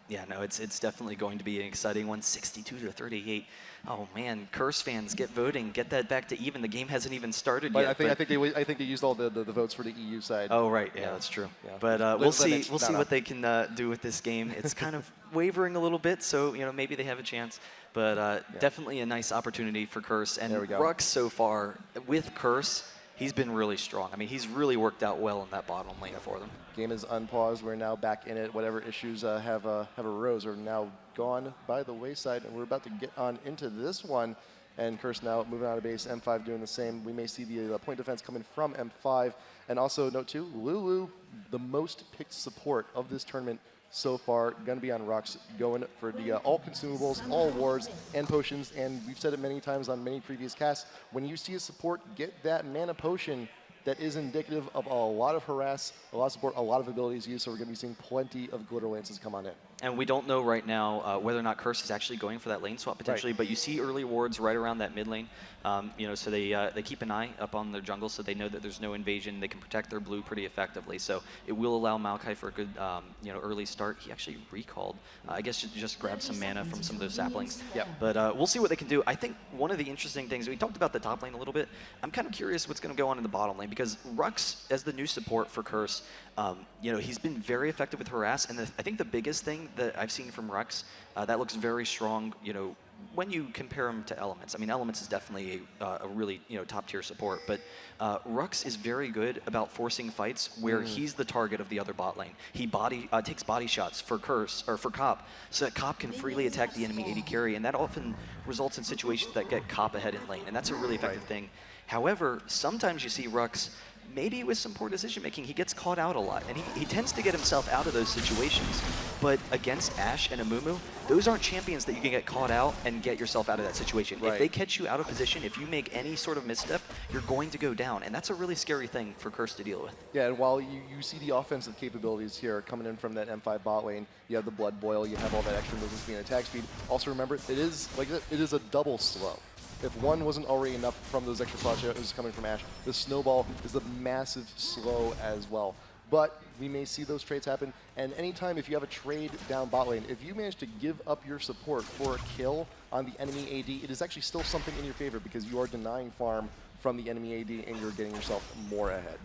Yeah, no, it's definitely going to be an exciting one. 62-38. Oh man, Curse fans, get voting, get that back to even. The game hasn't even started yet. I think they used all the votes for the EU side. Oh right, yeah, that's true. Yeah. But we'll see what they can do with this game. It's kind of wavering a little bit, so maybe they have a chance. But definitely a nice opportunity for Curse. And Rhux so far with Curse, he's been really strong. I mean, he's really worked out well in that bottom lane for them. Game is unpaused. We're now back in it. Whatever issues have arose are now gone by the wayside, and we're about to get on into this one. And Curse now moving out of base. M5 doing the same. We may see the point defense coming from M5. And also note too, Lulu, the most picked support of this tournament so far, going to be on Rhux, going for the all consumables, all wards, and potions. And we've said it many times on many previous casts, when you see a support get that mana potion, that is indicative of a lot of harass, a lot of support, a lot of abilities used, so we're going to be seeing plenty of Glitter Lances come on in. And we don't know right now whether or not Curse is actually going for that lane swap potentially, but you see early wards right around that mid lane. So they keep an eye up on their jungle so they know that there's no invasion. They can protect their blue pretty effectively. So it will allow Maokai for a good early start. He actually recalled. I guess just grabbed some mana from some of those saplings. Yep. But we'll see what they can do. I think one of the interesting things, we talked about the top lane a little bit. I'm kind of curious what's going to go on in the bottom lane because Rhux, as the new support for Curse, he's been very effective with harass. And I think the biggest thing that I've seen from Rhux that looks very strong, when you compare him to Elements. I mean, Elements is definitely a really top tier support, but Rhux is very good about forcing fights where he's the target of the other bot lane. He takes body shots for Curse or for Cop, so that Cop can freely attack the enemy AD carry, and that often results in situations that get Cop ahead in lane, and that's a really effective thing. However, sometimes you see Rhux, maybe with some poor decision making, he gets caught out a lot, and he tends to get himself out of those situations. But against Ashe and Amumu, those aren't champions that you can get caught out and get yourself out of that situation. If they catch you out of position, if you make any sort of misstep, you're going to go down, and that's a really scary thing for Curse to deal with. Yeah, and while you see the offensive capabilities here coming in from that M5 bot lane, you have the Blood Boil, you have all that extra movement speed and attack speed. Also remember, it is a double slow. If one wasn't already enough from those extra flashes coming from Ashe, the Snowball is a massive slow as well. But we may see those trades happen, and anytime if you have a trade down bot lane, if you manage to give up your support for a kill on the enemy AD, it is actually still something in your favor because you are denying farm from the enemy AD and you're getting yourself more ahead.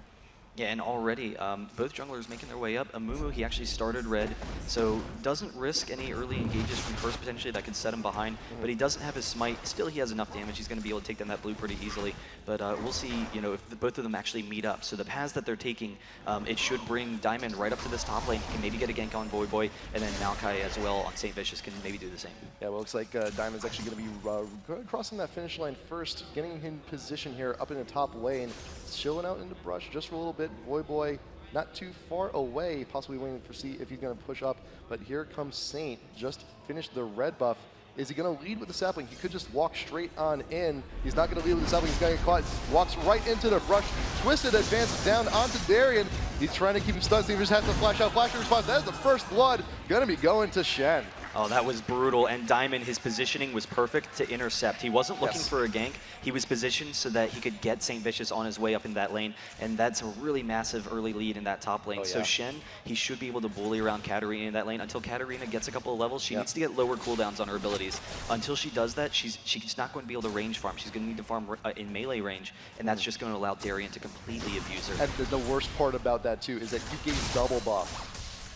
Yeah, and already both junglers making their way up. Amumu, he actually started red, so doesn't risk any early engages from Curse potentially that could set him behind, but he doesn't have his smite. Still, he has enough damage. He's going to be able to take down that blue pretty easily, but we'll see, if both of them actually meet up. So the paths that they're taking, it should bring Diamond right up to this top lane. He can maybe get a gank on Voyboy, and then Maokai as well on Saintvicious can maybe do the same. Yeah, well, it looks like Diamond's actually going to be crossing that finish line first, getting in position here up in the top lane, chilling out in the brush just for a little bit. Voyboy not too far away, possibly waiting to see if he's going to push up, but here comes Saint, just finished the red buff. Is he going to lead with the sapling? He could just walk straight on in. He's not going to lead with the sapling. He's going to get caught. Walks right into the brush. Twisted advances down onto Darien. He's trying to keep him stunned. So he just has to flash out. Flash response. That is the first blood. Going to be going to Shen. Oh, that was brutal, and Diamond, his positioning was perfect to intercept. He wasn't looking for a gank. He was positioned so that he could get Saintvicious on his way up in that lane, and that's a really massive early lead in that top lane. So Shen, he should be able to bully around Katarina in that lane until Katarina gets a couple of levels. She needs to get lower cooldowns on her abilities. Until she does that, she's not going to be able to range farm. She's going to need to farm in melee range, and that's just going to allow Darien to completely abuse her. And the worst part about that, too, is that you gave double buff.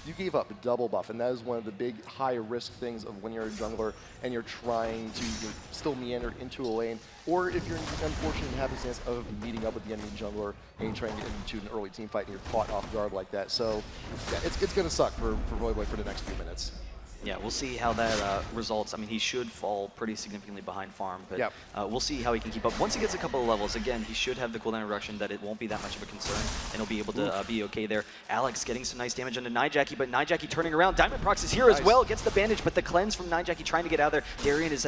You gave up a double buff, and that is one of the big high-risk things of when you're a jungler and you're trying to still meander into a lane, or if you're unfortunate in happenstance of meeting up with the enemy jungler and you're trying to get into an early team fight and you're caught off guard like that. So yeah, it's going to suck for Voyboy for the next few minutes. Yeah, we'll see how that results. I mean, he should fall pretty significantly behind farm, but we'll see how he can keep up. Once he gets a couple of levels, again, he should have the cooldown reduction that it won't be that much of a concern, and he'll be able to be okay there. Alex getting some nice damage onto Nyjacky, but Nyjacky turning around. Diamondprox is here as well, gets the bandage, but the cleanse from Nyjacky trying to get out of there. Darien is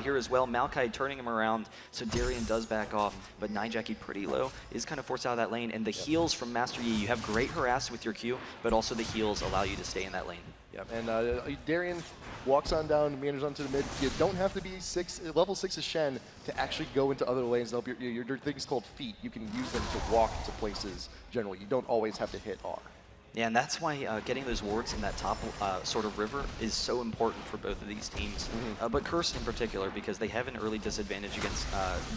here as well. Maokai turning him around, so Darien does back off, but Nyjacky pretty low, is kind of forced out of that lane, and the heals from Master Yi, you have great harass with your Q, but also the heals allow you to stay in that lane. Yeah, and Darien walks on down, meanders onto the mid. You don't have to be level 6 as Shen to actually go into other lanes. Your things called feet. You can use them to walk to places generally. You don't always have to hit R. Yeah, and that's why getting those wards in that top sort of river is so important for both of these teams. But Curse in particular, because they have an early disadvantage against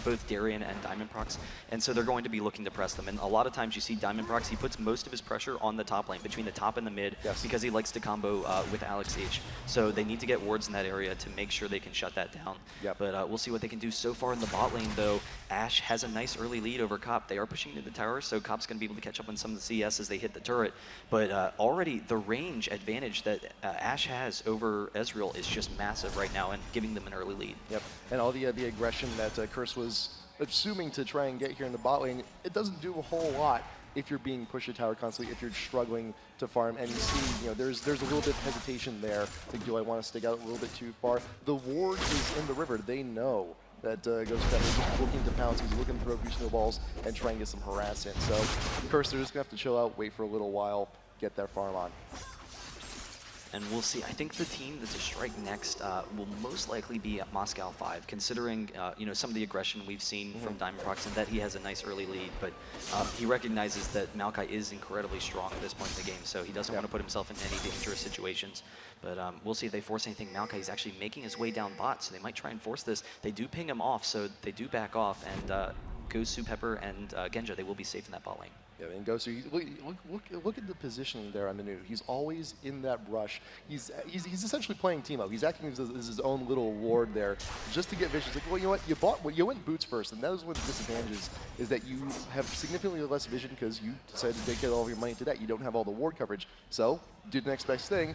both Darien and Diamondprox, and so they're going to be looking to press them. And a lot of times you see Diamondprox, he puts most of his pressure on the top lane, between the top and the mid, because he likes to combo with Alex H. So they need to get wards in that area to make sure they can shut that down. But we'll see what they can do. So far in the bot lane, though, Ashe has a nice early lead over Cop. They are pushing into the tower, so Cop's going to be able to catch up on some of the CS as they hit the turret. But already the range advantage that Ashe has over Ezreal is just massive right now and giving them an early lead. Yep, and all the aggression that Curse was assuming to try and get here in the bot lane, it doesn't do a whole lot if you're being pushed to tower constantly, if you're struggling to farm. And you see, there's a little bit of hesitation there. Like, do I want to stick out a little bit too far? The ward is in the river. They know that Gosu is looking to pounce, he's looking to throw a few snowballs and try and get some harass in. So Curse, they're just going to have to chill out, wait for a little while, get that farm on. And we'll see. I think the team that's to strike next will most likely be at Moscow 5, considering some of the aggression we've seen from Diamondprox and that he has a nice early lead. But he recognizes that Maokai is incredibly strong at this point in the game, so he doesn't want to put himself in any dangerous situations. But we'll see if they force anything. Maokai is actually making his way down bot, so they might try and force this. They do ping him off, so they do back off. And Gosu, Pepper, and Genja, they will be safe in that bot lane. Yeah, and Gosu, look at the positioning there on the new. He's always in that rush. He's essentially playing Teemo. He's acting as his own little ward there, just to get vision. Like, well, you know what? You went boots first, and that is one of the disadvantages, is that you have significantly less vision because you decided to dedicate all of your money to that. You don't have all the ward coverage. So do the next best thing: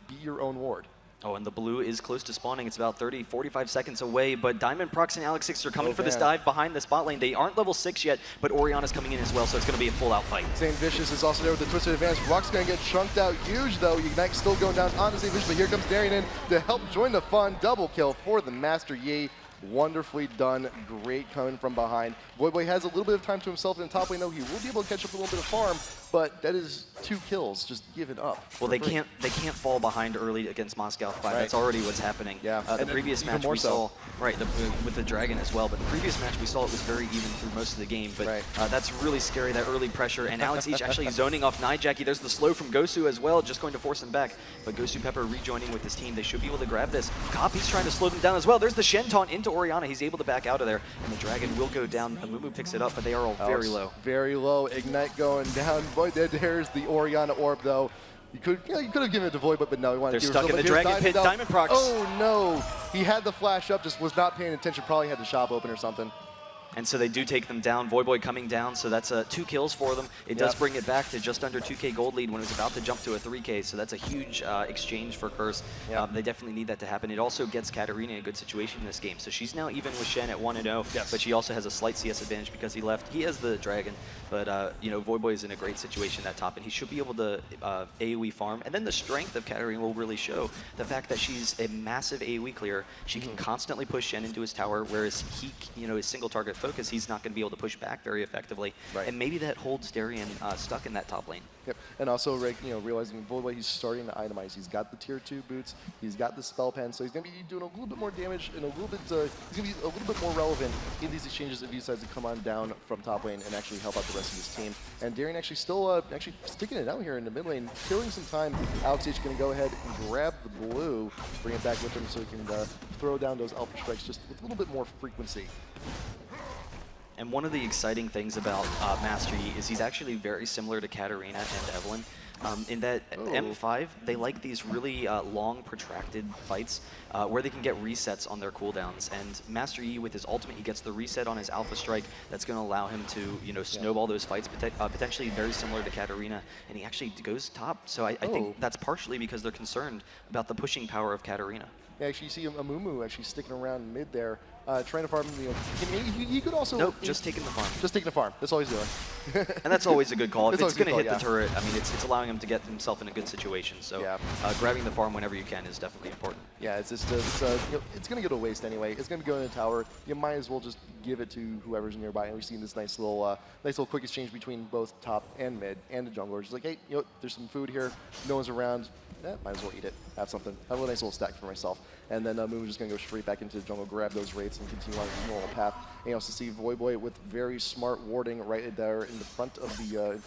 be your own ward. Oh, and the blue is close to spawning. It's about 30, 45 seconds away, but Diamondprox and Alex 6 are coming for this dive behind this bot lane. They aren't level 6 yet, but Orianna's coming in as well, so it's going to be a full-out fight. Saintvicious is also there with the twisted advance. Rhux going to get chunked out huge, though. Ignite still going down on the Saintvicious, but here comes Darien in to help join the fun. Double kill for the Master Yi. Wonderfully done. Great coming from behind. Voyboy has a little bit of time to himself in the top lane, though. He will be able to catch up a little bit of farm, but that is 2 kills just given up. Well, they can't fall behind early against Moscow 5. Right. That's already what's happening. Yeah. The previous match we saw, with the Dragon as well, but the previous match we saw it was very even through most of the game, but that's really scary, that early pressure, and Alex H actually zoning off Nyjacky. There's the slow from Gosu as well, just going to force him back, but Gosu Pepper rejoining with his team. They should be able to grab this. Copy's trying to slow them down as well. There's the Shen taunt into Orianna. He's able to back out of there, and the Dragon will go down. Amumu picks it up, but they are all very low. Very low. Ignite going down. Boy, there's the Orianna orb, though. You could have given it to Void, but no, he wanted to. They're stuck in the Dragon Pit. Diamondprox. Oh no! He had the flash up, just was not paying attention. Probably had the shop open or something. And so they do take them down. Voyboy coming down, so that's 2 kills for them. It does bring it back to just under 2K gold lead when it was about to jump to a 3K, so that's a huge exchange for Curse. They definitely need that to happen. It also gets Katarina in a good situation in this game. So she's now even with Shen at 1-0, but she also has a slight CS advantage because he left. He has the Dragon, but Voyboy is in a great situation at top, and he should be able to AoE farm. And then the strength of Katarina will really show the fact that she's a massive AoE clearer. She can constantly push Shen into his tower, whereas he, his single target focus, he's not going to be able to push back very effectively. And maybe that holds Darien stuck in that top lane. Yep. And also, realizing Voyboy, he's starting to itemize. He's got the tier 2 boots. He's got the spell pen, so he's going to be doing a little bit more damage and a little bit. He's going to be a little bit more relevant in these exchanges if he decides to come on down from top lane and actually help out the rest of his team. And Darien actually still actually sticking it out here in the mid lane, killing some time. Alex H going to go ahead and grab the blue, bring it back with him so he can throw down those alpha strikes just with a little bit more frequency. And one of the exciting things about Master Yi is he's actually very similar to Katarina and Evelynn. In that M5, they like these really long, protracted fights where they can get resets on their cooldowns. And Master Yi, with his ultimate, he gets the reset on his Alpha Strike. That's going to allow him to snowball those fights, potentially very similar to Katarina. And he actually goes top. So I think that's partially because they're concerned about the pushing power of Katarina. Yeah, actually, you see Amumu actually sticking around mid there, trying to farm. He could also. Nope, just taking the farm. Just taking the farm. That's all he's doing. And that's always a good call. If it's going to hit the yeah. turret, I mean, it's allowing him to get himself in a good situation. So grabbing the farm whenever you can is definitely important. Yeah, it's just it's going to go to waste anyway. It's going to go in the tower. You might as well just give it to whoever's nearby. And we've seen this nice little quick exchange between both top and mid and the jungler. Just like, hey, there's some food here. No one's around. might as well eat it, have something, have a nice little stack for myself. And then Mumu just going to go straight back into the jungle, grab those rates, and continue on his normal path. And you also see Voyboy with very smart warding right there in the front of the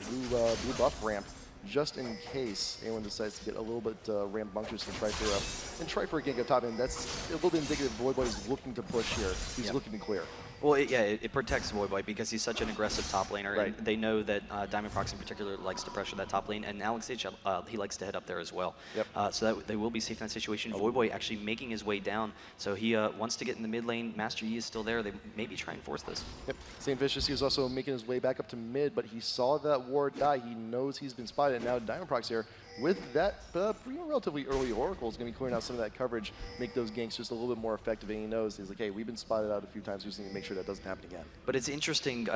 blue buff ramp, just in case anyone decides to get a little bit rambunctious and try for a gank up top. And that's a little bit indicative Voyboy is looking to push here. He's looking to clear. Well, it protects Voyboy because he's such an aggressive top laner. Right. And they know that Diamondprox in particular likes to pressure that top lane, and Alex H, he likes to head up there as well. Yep. So that they will be safe in that situation. Voyboy actually making his way down, so he wants to get in the mid lane. Master Yi is still there. They maybe try and force this. Yep. Saintvicious, he was also making his way back up to mid, but he saw that ward die. He knows he's been spotted, and now Diamondprox here with that relatively early Oracle is going to be clearing out some of that coverage, make those ganks just a little bit more effective, and he knows, he's like, hey, we've been spotted out a few times, we just need to make sure that doesn't happen again. But it's interesting,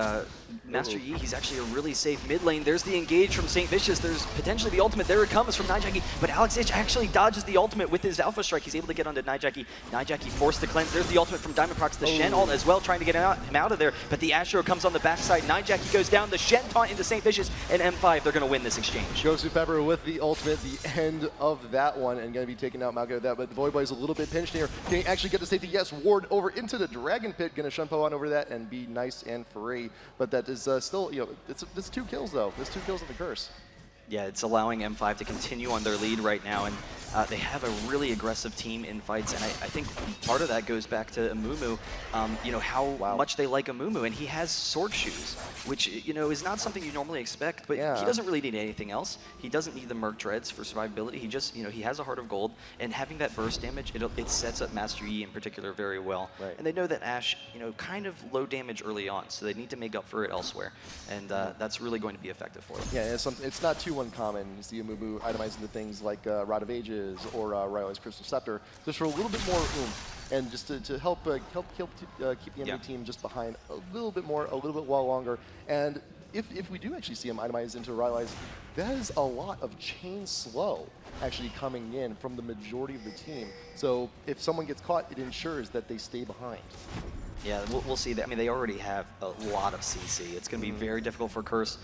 Master Yi, he's actually a really safe mid lane. There's the engage from Saintvicious, there's potentially the ultimate, there it comes from Nyjacky, but Alex H actually dodges the ultimate with his Alpha Strike. He's able to get onto Nyjacky. Nyjacky forced to cleanse, there's the ultimate from Diamondprox, the Shen ult as well, trying to get him out of there, but the Astro comes on the backside, Nyjacky goes down, the Shen taunt into Saintvicious, and M5, they're going to win this exchange. Gosu Pepper with the ultimate, the end of that one, and going to be taking out Malco with that, but Voyboy's a little bit pinched here. Can he actually get the safety? Yes, ward over into the Dragon Pit, going to Shunpo on over that and be nice and free, but that is still, you know, it's 2 kills though. There's 2 kills in the curse. Yeah, it's allowing M5 to continue on their lead right now, and they have a really aggressive team in fights, and I think part of that goes back to Amumu, you know, how much they like Amumu, and he has sword shoes, which, you know, is not something you normally expect, but he doesn't really need anything else. He doesn't need the Merc Dreads for survivability. He just, you know, he has a Heart of Gold, and having that burst damage, it sets up Master Yi in particular very well. Right. And they know that Ashe, you know, kind of low damage early on, so they need to make up for it elsewhere, and that's really going to be and for them. Yeah, it's not too uncommon. You see Amumu itemizing the things like Rod of Ages or Rylai's Crystal Scepter, just for a little bit more oomph, and just to help keep the enemy team just behind a little bit more, a little bit while longer. And if we do actually see him itemize into Rylai's, that is a lot of chain slow actually coming in from the majority of the team. So if someone gets caught, it ensures that they stay behind. Yeah, we'll see that. I mean, they already have a lot of CC. It's going to be very difficult for Curse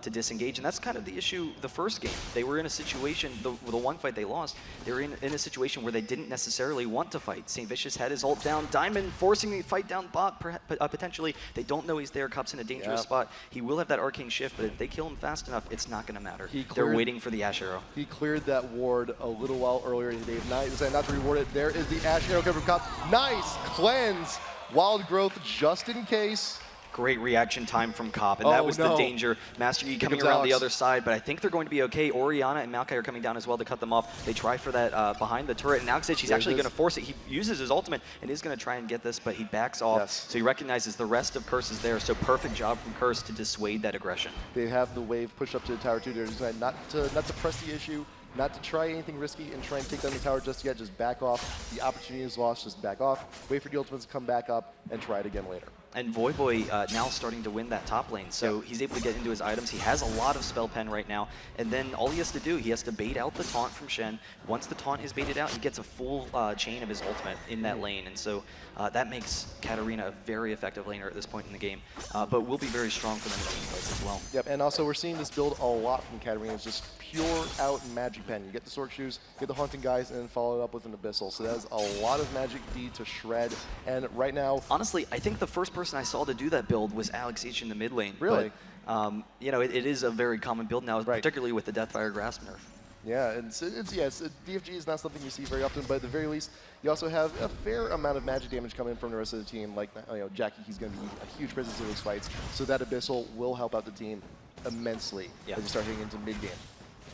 to disengage, and that's kind of the issue the first game. They were in a situation, the one fight they lost, they were in a situation where they didn't necessarily want to fight. Saintvicious had his ult down, Diamond forcing the fight down bot, potentially. They don't know he's there, Cup's in a dangerous spot. He will have that Arcane Shift, but if they kill him fast enough, it's not going to matter. They're waiting for the Ash Arrow. He cleared that ward a little while earlier in the day. Not to reward it. There is the Ash Arrow cover from Cup. Nice cleanse. Wild Growth just in case. Great reaction time from Cop, and that was the danger. Master Yi coming around the other side, but I think they're going to be okay. Orianna and Maokai are coming down as well to cut them off. They try for that behind the turret, and Alex H, he's actually going to force it. He uses his ultimate and is going to try and get this, but he backs off. So he recognizes the rest of Curse is there, so perfect job from Curse to dissuade that aggression. They have the wave push up to the tower too. They're just not to press the issue, not to try anything risky and try and take down the tower just yet. Just back off. The opportunity is lost. Just back off. Wait for the ultimates to come back up and try it again later. And Voyboy now starting to win that top lane, so he's able to get into his items. He has a lot of spell pen right now, and then all he has to do, he has to bait out the taunt from Shen. Once the taunt is baited out, he gets a full chain of his ultimate in that lane, and so that makes Katarina a very effective laner at this point in the game, but will be very strong for them in team fights as well. Yep, and also we're seeing this build a lot from Katarina. It's just pure out magic pen. You get the sword shoes, get the haunting guys, and then follow it up with an abyssal. So that is a lot of magic D to shred, and right now... Honestly, I think the first person I saw to do that build was Alex H in the mid lane. Really? But, you know, it is a very common build now, particularly with the Deathfire Grasp nerf. Yeah, DFG is not something you see very often, but at the very least, you also have a fair amount of magic damage coming from the rest of the team. Like, you know, Jackie, he's going to be a huge presence in those fights, so that Abyssal will help out the team immensely as you start hitting into mid game.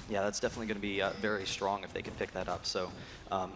Yeah, that's definitely going to be very strong if they can pick that up. So,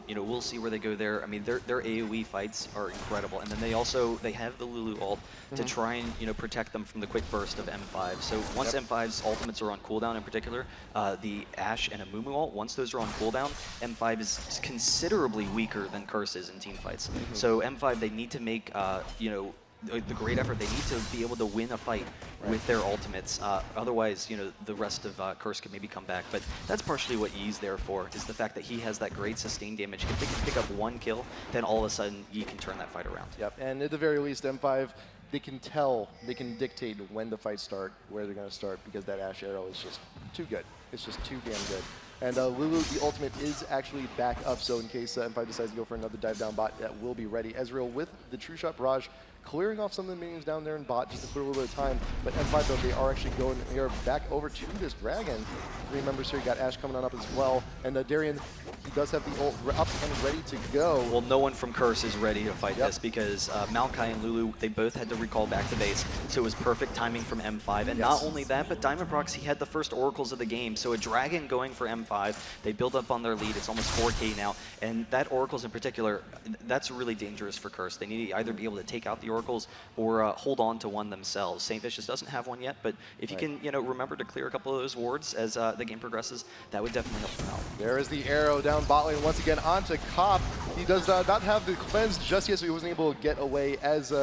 you know, we'll see where they go there. I mean, their AoE fights are incredible, and then they have the Lulu ult to try and, you know, protect them from the quick burst of M5. So once M5's ultimates are on cooldown in particular, the Ashe and Amumu ult, once those are on cooldown, M5 is considerably weaker than Curse is in team fights. So M5, they need to make, you know, the great effort. They need to be able to win a fight with their ultimates. Otherwise, you know, the rest of Curse could maybe come back. But that's partially what Yi's there for, is the fact that he has that great sustained damage. If they can pick up one kill, then all of a sudden Yi can turn that fight around. Yep, and at the very least, M5, they can tell, they can dictate when the fights start, where they're going to start, because that Ash Arrow is just too good. It's just too damn good. And Lulu, the ultimate is actually back up, so in case M5 decides to go for another dive down bot, that will be ready. Ezreal with the True Shot Barrage, clearing off some of the minions down there in bot just to clear a little bit of time. But M5, though, they are actually going here back over to this dragon. 3 members here, you got Ashe coming on up as well. And Darien, he does have the ult up and ready to go. Well, no one from Curse is ready to fight this because Maokai and Lulu, they both had to recall back to base. So it was perfect timing from M5. And not only that, but Diamondprox, he had the first oracles of the game. So a dragon going for M5, they build up on their lead. It's almost 4K now. And that oracles in particular, that's really dangerous for Curse. They need to either be able to take out the oracles or hold on to one themselves. Saintvicious doesn't have one yet, but if you can, remember to clear a couple of those wards as the game progresses, that would definitely help them out. There is the arrow down bot lane once again onto Cop. He does not have the cleanse just yet, so he wasn't able to get away as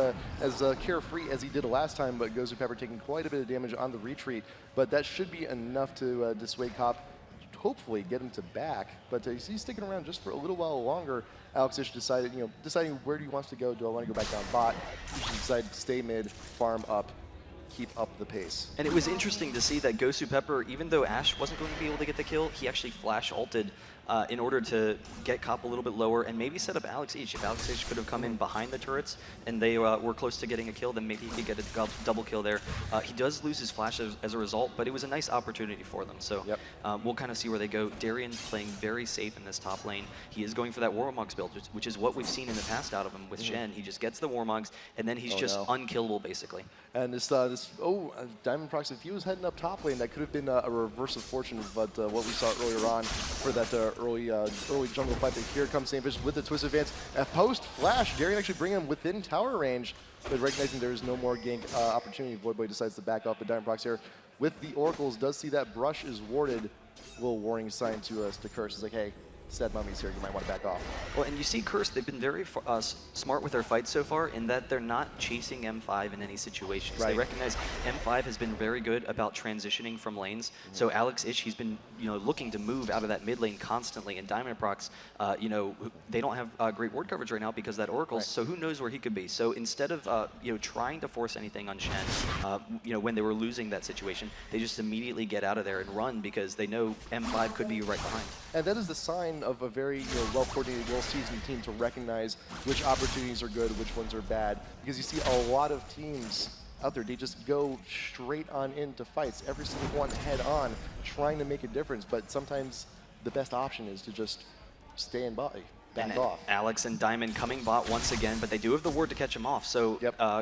carefree as he did last time, but Gosu Pepper taking quite a bit of damage on the retreat. But that should be enough to dissuade Cop, hopefully get him to back. But he's sticking around just for a little while longer. Alexish decided, deciding where he wants to go. Do I want to go back down bot? He should decide to stay mid, farm up, keep up the pace. And it was interesting to see that Gosu Pepper, even though Ashe wasn't going to be able to get the kill, he actually flash ulted in order to get Cop a little bit lower and maybe set up Alex H. If Alex H could have come in behind the turrets and they were close to getting a kill, then maybe he could get a double kill there. He does lose his flash as a result, but it was a nice opportunity for them. So we'll kind of see where they go. Darien playing very safe in this top lane. He is going for that Warmogs build, which is what we've seen in the past out of him with Shen. He just gets the Warmogs and then he's just unkillable basically. And Diamondprox, if he was heading up top lane, that could have been a reverse of fortune, but what we saw earlier on for that early jungle fight. But here comes Saintvicious with the twist advance. Post flash, Darien actually bring him within tower range, but recognizing there is no more gank opportunity, Voyboy decides to back off. But Diamondprox here with the oracles does see that brush is warded. Little warning sign to Curse. It's like, hey, Sad Mummies here, you might want to back off. Well, and you see Curse, they've been very smart with their fights so far in that they're not chasing M5 in any situations. They recognize M5 has been very good about transitioning from lanes. So Alex Ish, he's been looking to move out of that mid lane constantly, and Diamondprox, they don't have great ward coverage right now because of that Oracles, so who knows where he could be. So instead of trying to force anything on Shen, when they were losing that situation, they just immediately get out of there and run because they know M5 could be right behind. And that is the sign of a very well-coordinated, well-seasoned team to recognize which opportunities are good, which ones are bad. Because you see a lot of teams out there, they just go straight on into fights, every single one head on, trying to make a difference. But sometimes the best option is to just stay in body. Back off. Alex and Diamond coming bot once again, but they do have the ward to catch him off. So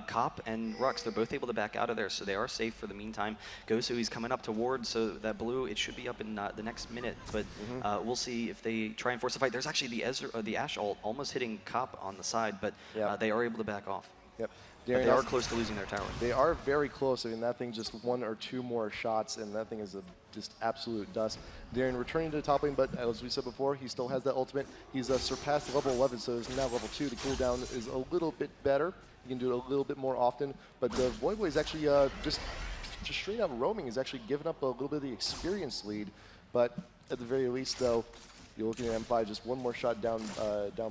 Cop and Rhux, they're both able to back out of there, so they are safe for the meantime. Gosu, he's coming up to ward, so that blue, it should be up in the next minute, but we'll see if they try and force a fight. There's actually the Ashe ult almost hitting Cop on the side, but they are able to back off. Yep. But they are close to losing their tower. They are very close. I mean, that thing just 1 or 2 more shots, and that thing is just absolute dust. Darien returning to the top lane, but as we said before, he still has that ultimate. He's surpassed level 11, so he's now level 2. The cooldown is a little bit better. You can do it a little bit more often, but the Voyboy is actually just straight up roaming. He's actually given up a little bit of the experience lead, but at the very least, though, you're looking at M5, just 1 more shot down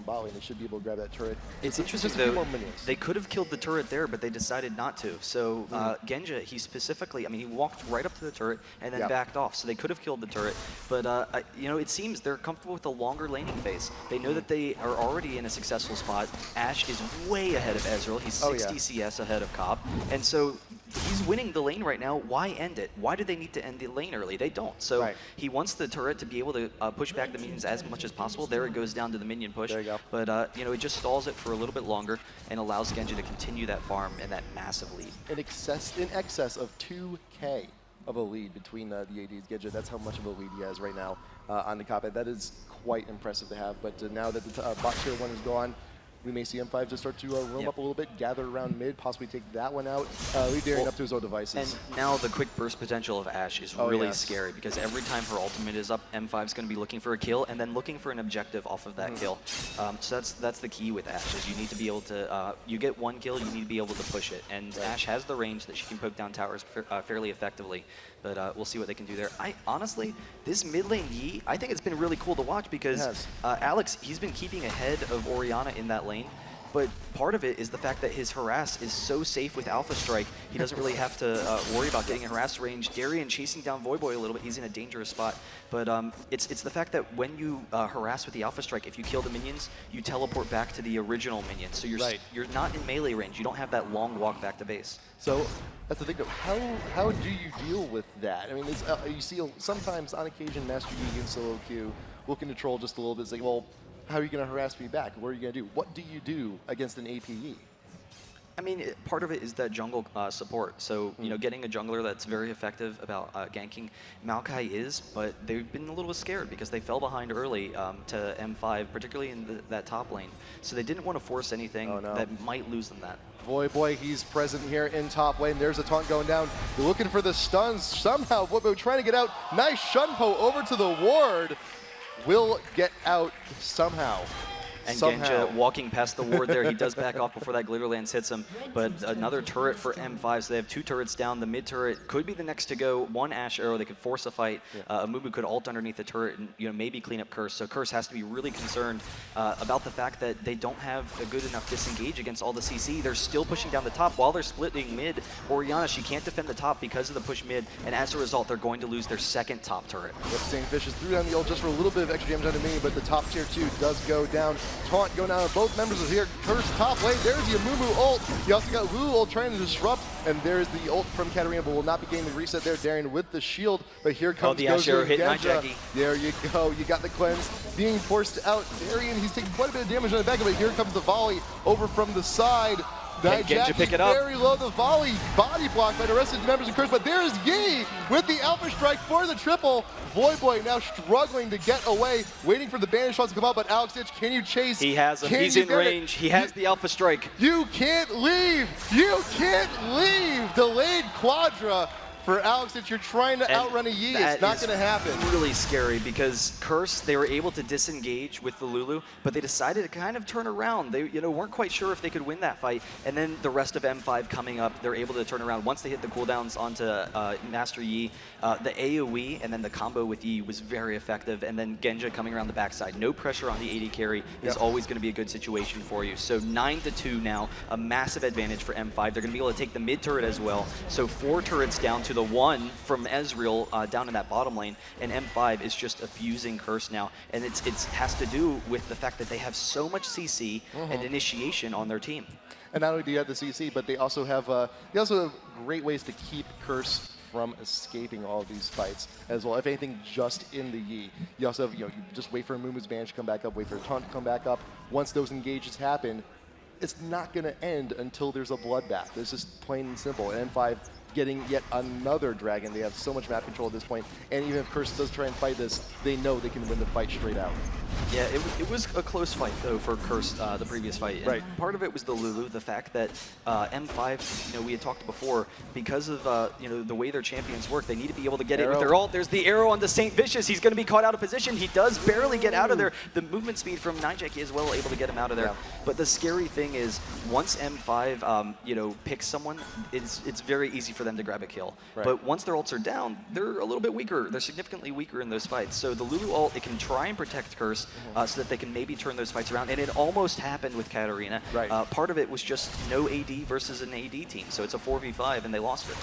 bot lane. They should be able to grab that turret. It's interesting, though, they could have killed the turret there, but they decided not to. So Genja, he specifically, he walked right up to the turret and then backed off. So they could have killed the turret. But, it seems they're comfortable with the longer laning phase. They know that they are already in a successful spot. Ashe is way ahead of Ezreal. He's 60 CS ahead of Cop. And so he's winning the lane right now. Why end it? Why do they need to end the lane early? They don't. So he wants the turret to be able to push back the minions as much as possible. There it goes down to the minion push. There you go. But, it just stalls it for a little bit longer and allows Genja to continue that farm and that massive lead. In excess of 2K of a lead between the ADs. Genja, that's how much of a lead he has right now on the Cop. That is quite impressive to have. But now that the bot tier 1 is gone, we may see M5 just start to roam up a little bit, gather around mid, possibly take that one out, lead Darien up to his own devices. And now the quick burst potential of Ashe is really scary because every time her ultimate is up, M5's going to be looking for a kill and then looking for an objective off of that kill. So that's the key with Ashe, is you need to be able to, you get 1 kill, you need to be able to push it. And Ashe has the range that she can poke down towers fairly effectively. But we'll see what they can do there. Honestly, this mid lane Yi, I think it's been really cool to watch because Alex, he's been keeping ahead of Orianna in that lane. but part of it is the fact that his harass is so safe with Alpha Strike, he doesn't really have to worry about getting in harass range. Darien chasing down Voyboy a little bit, he's in a dangerous spot. But it's the fact that when you harass with the Alpha Strike, if you kill the minions, you teleport back to the original minion. So you're not in melee range. You don't have that long walk back to base. So that's the thing, though. How do you deal with that? I mean, it's, you see sometimes, on occasion, Master Yi and Solo Q will control just a little bit. It's like, well, how are you going to harass me back? What are you going to do? What do you do against an APE? I mean, part of it is that jungle support. So, you know, getting a jungler that's very effective about ganking, Maokai is, but they've been a little bit scared because they fell behind early to M5, particularly in that top lane. So they didn't want to force anything that might lose them that. Voyboy, he's present here in top lane. There's a taunt going down. They're looking for the stuns. Somehow, Voyboy trying to get out. Nice Shunpo over to the ward. Will get out somehow. And Genja walking past the ward there, he does back off before that Glitter Lance hits him. But another turret for M5, so they have 2 turrets down. The mid turret could be the next to go. 1 Ash Arrow, they could force a fight. AZUBU could ult underneath the turret and maybe clean up Curse. So Curse has to be really concerned about the fact that they don't have a good enough disengage against all the CC. They're still pushing down the top while they're splitting mid. Orianna, she can't defend the top because of the push mid, and as a result, they're going to lose their 2nd top turret. Saintvicious threw down the ult just for a little bit of extra damage on the minion, but the top tier 2 does go down. Taunt going down on both members of here. Curse top lane. There's the AZUBU ult. You also got Wu ult trying to disrupt, and there's the ult from Katarina, but will not be getting the reset there. Darien with the shield, but here comes the Ash Arrow hit Nyjacky. There you go. You got the cleanse being forced out. Darien, he's taking quite a bit of damage on the back of it. Here comes the volley over from the side. Genja pick it up. Very low, the volley, body blocked by the rest of the members of Curse, but there's Yi with the Alpha Strike for the triple. Voyboy now struggling to get away, waiting for the banish shots to come out, but Alex Itch, can you chase? He has him, he's in range, he has the Alpha Strike. You can't leave, you can't leave! Delayed Quadra for Alex Itch, you're trying to outrun a Yi, it's not going to happen. Really scary because Curse, they were able to disengage with the Lulu, but they decided to kind of turn around. They weren't quite sure if they could win that fight, and then the rest of M5 coming up, they're able to turn around. Once they hit the cooldowns onto Master Yi, the AoE and then the combo with Yi was very effective, and then Genja coming around the backside. No pressure on the AD carry is always going to be a good situation for you. So 9-2 now, a massive advantage for M5. They're going to be able to take the mid turret as well. So 4 turrets down to the 1 from Ezreal down in that bottom lane, and M5 is just abusing Curse now, and it has to do with the fact that they have so much CC and initiation on their team. And not only do you have the CC, but they also have great ways to keep Curse from escaping all of these fights as well. If anything, just in the Yi. You also have, you just wait for Amumu's banish to come back up, wait for a taunt to come back up. Once those engages happen, it's not going to end until there's a bloodbath. It's just plain and simple. And M5 getting yet another dragon. They have so much map control at this point, and even if Curse does try and fight this, they know they can win the fight straight out. Yeah, it was a close fight though for Curse, the previous fight. And part of it was the Lulu, the fact that M5, we had talked before, because of the way their champions work, they need to be able to get in with their ult. There's the arrow on the Saintvicious. He's going to be caught out of position. He does barely get out of there. The movement speed from Nyjacky as well able to get him out of there. But the scary thing is, once M5 picks someone, it's very easy for them to grab a kill. But once their ults are down, they're a little bit weaker. They're significantly weaker in those fights. So the Lulu ult, it can try and protect Curse so that they can maybe turn those fights around. And it almost happened with Katarina. Part of it was just no AD versus an AD team. So it's a 4v5 and they lost it.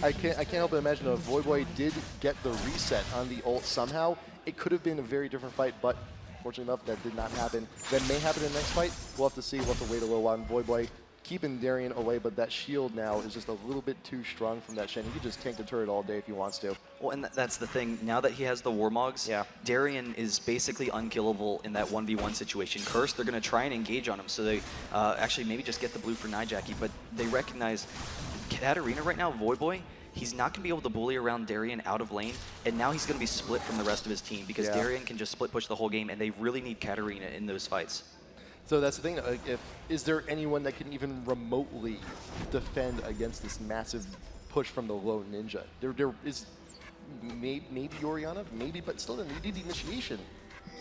I can't help but imagine if Voyboy did get the reset on the ult somehow, it could have been a very different fight, but fortunately enough, that did not happen. That may happen in the next fight. We'll have to see. We'll have to wait a little while. Voyboy keeping Darien away, but that shield now is just a little bit too strong from that Shen. He could just tank the turret all day if he wants to. Well, and that's the thing. Now that he has the Warmogs, Darien is basically unkillable in that 1v1 situation. Curse, they're going to try and engage on him, so they actually maybe just get the blue for Nyjacky, but they recognize Katarina right now, Voyboy, he's not going to be able to bully around Darien out of lane, and now he's going to be split from the rest of his team because Darien can just split push the whole game, and they really need Katarina in those fights. So that's the thing, is there anyone that can even remotely defend against this massive push from the low ninja? There is maybe Orianna, maybe, but still they need the initiation.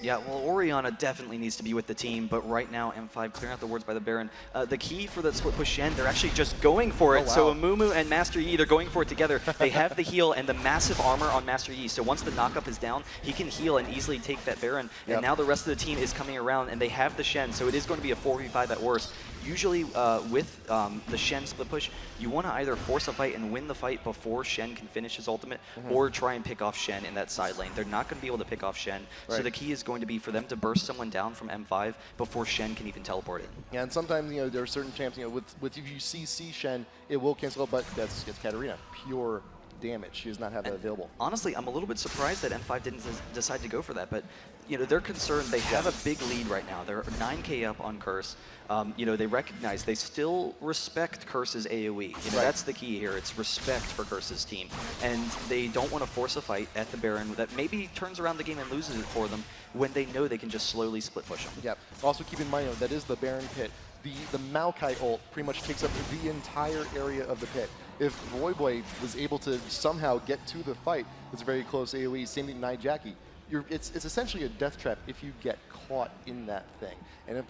Yeah, well, Orianna definitely needs to be with the team, but right now, M5 clearing out the wards by the Baron. The key for the split push Shen, they're actually just going for it. So AZUBU and Master Yi, they're going for it together. They have the heal and the massive armor on Master Yi, so once the knockup is down, he can heal and easily take that Baron. And now the rest of the team is coming around, and they have the Shen, so it is going to be a 4v5 at worst. usually with the Shen split push, you want to either force a fight and win the fight before Shen can finish his ultimate, or try and pick off Shen in that side lane. They're not going to be able to pick off Shen, so the key is going to be for them to burst someone down from M5 before Shen can even teleport in. Yeah, and sometimes, you know, there are certain champs, you know, with if you CC Shen, it will cancel, but that's Katarina. Pure damage. She does not have that available. Honestly, I'm a little bit surprised that M5 didn't decide to go for that, but you know, they're concerned. They have a big lead right now. They're 9K up on Curse. You know, they recognize, they still respect Curse's AoE. You know, that's the key here. It's respect for Curse's team. And they don't want to force a fight at the Baron that maybe turns around the game and loses it for them when they know they can just slowly split push them. Yep. Also keep in mind, you know, that is the Baron pit. The Maokai ult pretty much takes up the entire area of the pit. If Voyboy was able to somehow get to the fight, it's very close AoE. Same thing Nyjacky. It's essentially a death trap if you get caught in that thing. And if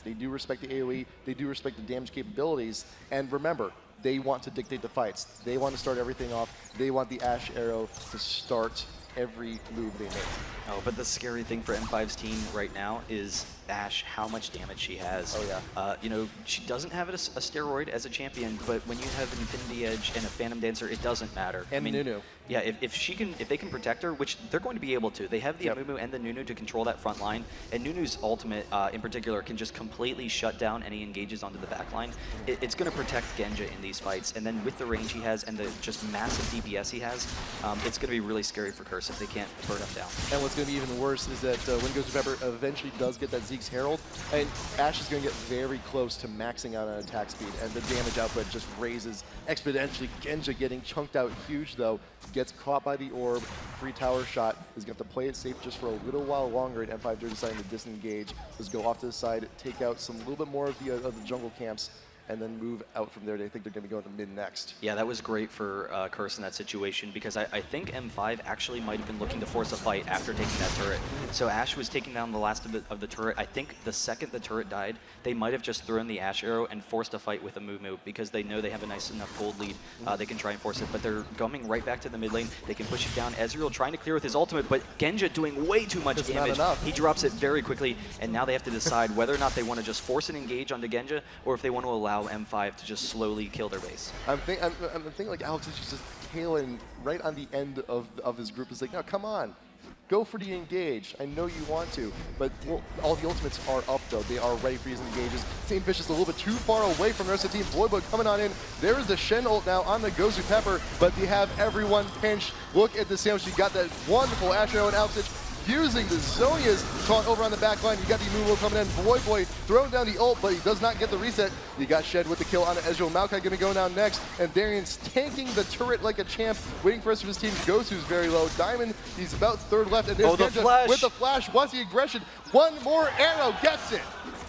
they do respect the AoE, they do respect the damage capabilities, and remember, they want to dictate the fights. They want to start everything off. They want the Ashe arrow to start every move they make. Oh, but the scary thing for M5's team right now is Ashe, how much damage she has. Oh, yeah. You know, she doesn't have a steroid as a champion, but when you have an Infinity Edge and a Phantom Dancer, it doesn't matter. And Nunu. Yeah, if they can protect her, which they're going to be able to. They have the Amumu and the Nunu to control that front line, and Nunu's ultimate in particular can just completely shut down any engages onto the back line. It's going to protect Genja in these fights, and then with the range he has and the just massive DPS he has, it's going to be really scary for Curse if they can't burn him down. And what's going to be even worse is that when Gosu Pepper eventually does get that Zeke's Herald, and Ashe is going to get very close to maxing out on attack speed, and the damage output just raises exponentially. Genja getting chunked out huge, though, gets caught by the orb, free tower shot, is going to have to play it safe just for a little while longer, and M5 they're deciding to disengage, just go off to the side, take out some little bit more of the jungle camps, and then move out from there. They think they're going to be going to mid next. Yeah, that was great for Curse in that situation, because I think M5 actually might have been looking to force a fight after taking that turret. So Ashe was taking down the last of the turret. I think the second the turret died, they might have just thrown the Ashe arrow and forced a fight with a Mumu, because they know they have a nice enough gold lead. They can try and force it, but they're coming right back to the mid lane. They can push it down. Ezreal trying to clear with his ultimate, but Genja doing way too much damage. He drops it very quickly, and now they have to decide whether or not they want to just force an engage onto Genja, or if they want to allow M5 to just slowly kill their base. I'm thinking like Alex is just tailing right on the end of his group. Is like, no, come on. Go for the engage. I know you want to, but all the ultimates are up, though. They are ready for these engages. Saintvicious a little bit too far away from the rest of the team. Voyboy coming on in. There is the Shen ult now on the Gosu Pepper, but they have everyone pinched. Look at the sandwich. You got that wonderful Ashe arrow and Alex using the Zonia's taunt over on the back line. You got the Mumu coming in. Voyboy throwing down the ult, but he does not get the reset. You got Shed with the kill on Ezreal. Maokai going to go down next, and Darien's tanking the turret like a champ, waiting for us for his team. Gosu's very low. Diamond, he's about third left, and there's Genja with the flash. Wants the aggression. One more arrow, gets it.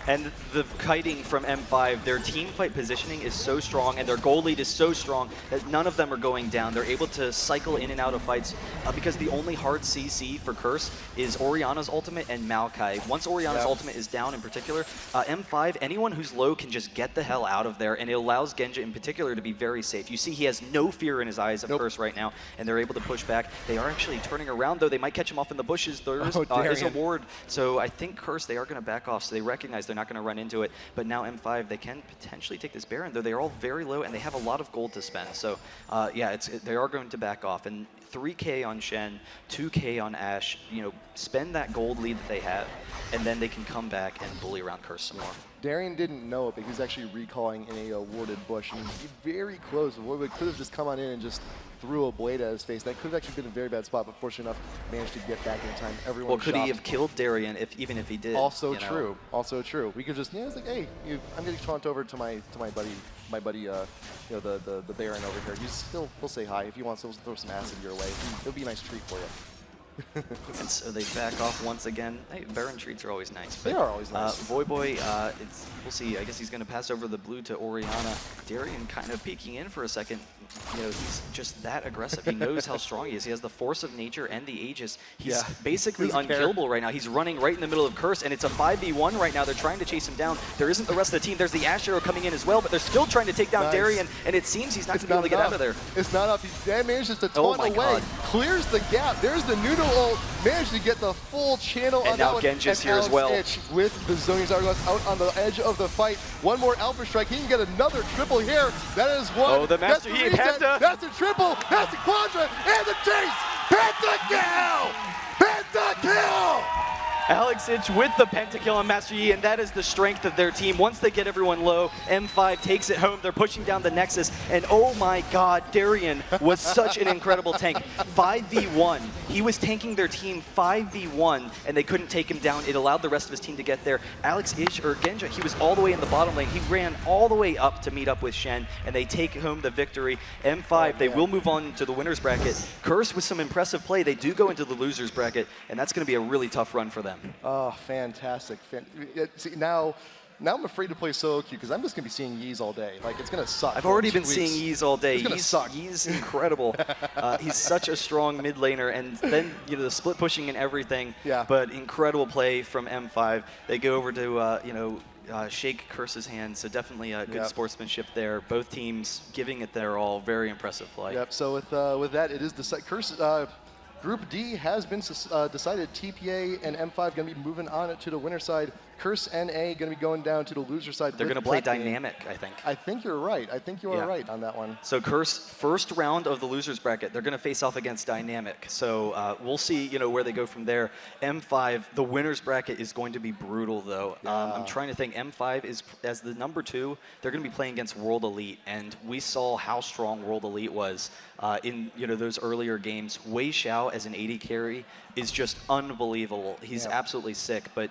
And the kiting from M5, their team fight positioning is so strong, and their goal lead is so strong that none of them are going down. They're able to cycle in and out of fights because the only hard CC for Curse is Orianna's ultimate and Maokai. Once Orianna's ultimate is down in particular, M5, anyone who's low can just get the hell out of there, and it allows Genja in particular to be very safe. You see he has no fear in his eyes of Curse right now, and they're able to push back. They are actually turning around, though. They might catch him off in the bushes. There is a ward, so I think Curse, they are going to back off, so they recognize they're not going to run into it. But now M5, they can potentially take this Baron, though they are all very low and they have a lot of gold to spend. So yeah, they are going to back off. And 3K on Shen, 2K on Ashe, you know, spend that gold lead that they have, and then they can come back and bully around Curse some more. Darien didn't know it, but he was actually recalling in a warded bush. And he's very close. Voyboy could have just come on in and just threw a blade at his face. That could have actually been a very bad spot, but fortunate enough, managed to get back in time. Everyone could he have killed Darien even if he did? Also true. Also true. We could just, it's like, hey, I'm getting taunt over to my buddy, you know, the Baron over here. He'll say hi if you want. So he'll throw some acid your way. It'll be a nice treat for you. And so they back off once again. Hey, Baron treats are always nice. They are always nice. Voyboy, we'll see. I guess he's going to pass over the blue to Orianna. Darien kind of peeking in for a second. You know, he's just that aggressive. He knows how strong he is. He has the force of nature and the Aegis. He's basically unkillable right now. He's running right in the middle of Curse, and it's a 5v1 right now. They're trying to chase him down. There isn't the rest of the team. There's the Ashe arrow coming in as well, but they're still trying to take down Darien, and it seems he's not going to be able to get out of there. It's not up. He manages to taunt away, clears the gap. There's the Nuno ult, managed to get the full channel And on now that one. Genja's And here as Alex well. Itch with the Zoni's Hourglass out on the edge of the fight. One more Alpha Strike. He can get another triple here. That is one. Oh, the Master Yi and reset. Penta. That's the triple. That's the quadra. And the chase. Pentakill! Pentakill! Alex Itch with the pentakill on Master Yi, and that is the strength of their team. Once they get everyone low, M5 takes it home. They're pushing down the Nexus, and oh my god, Darien was such an incredible tank. 5v1. He was tanking their team 5v1, and they couldn't take him down. It allowed the rest of his team to get there. Alex Itch, or Genja, he was all the way in the bottom lane. He ran all the way up to meet up with Shen, and they take home the victory. M5, they will move on to the winner's bracket. Curse with some impressive play. They do go into the loser's bracket, and that's going to be a really tough run for them. Oh, fantastic. See, now I'm afraid to play solo queue because I'm just going to be seeing Yeez all day. Like, it's going to suck. I've already been seeing Yeez all day. It's going to suck. Yeez incredible. He's such a strong mid laner, and then the split pushing and everything. Yeah. But incredible play from M5. They go over to shake Curse's hand. So definitely good sportsmanship there. Both teams giving it their all. Very impressive play. Yep. So with that, it is the Curse. Group D has been decided. TPA and M5 going to be moving on to the winner side. CURSE.NA going to be going down to the loser side. They're going to play Dynamic, I think. I think you're right. I think you are right on that one. So Curse, first round of the losers bracket, they're going to face off against Dynamic. So we'll see, where they go from there. M5, the winners bracket is going to be brutal, though. I'm trying to think. M5 is as the number 2. They're going to be playing against World Elite, and we saw how strong World Elite was in those earlier games. Wei Xiao as an AD carry is just unbelievable. He's absolutely sick, but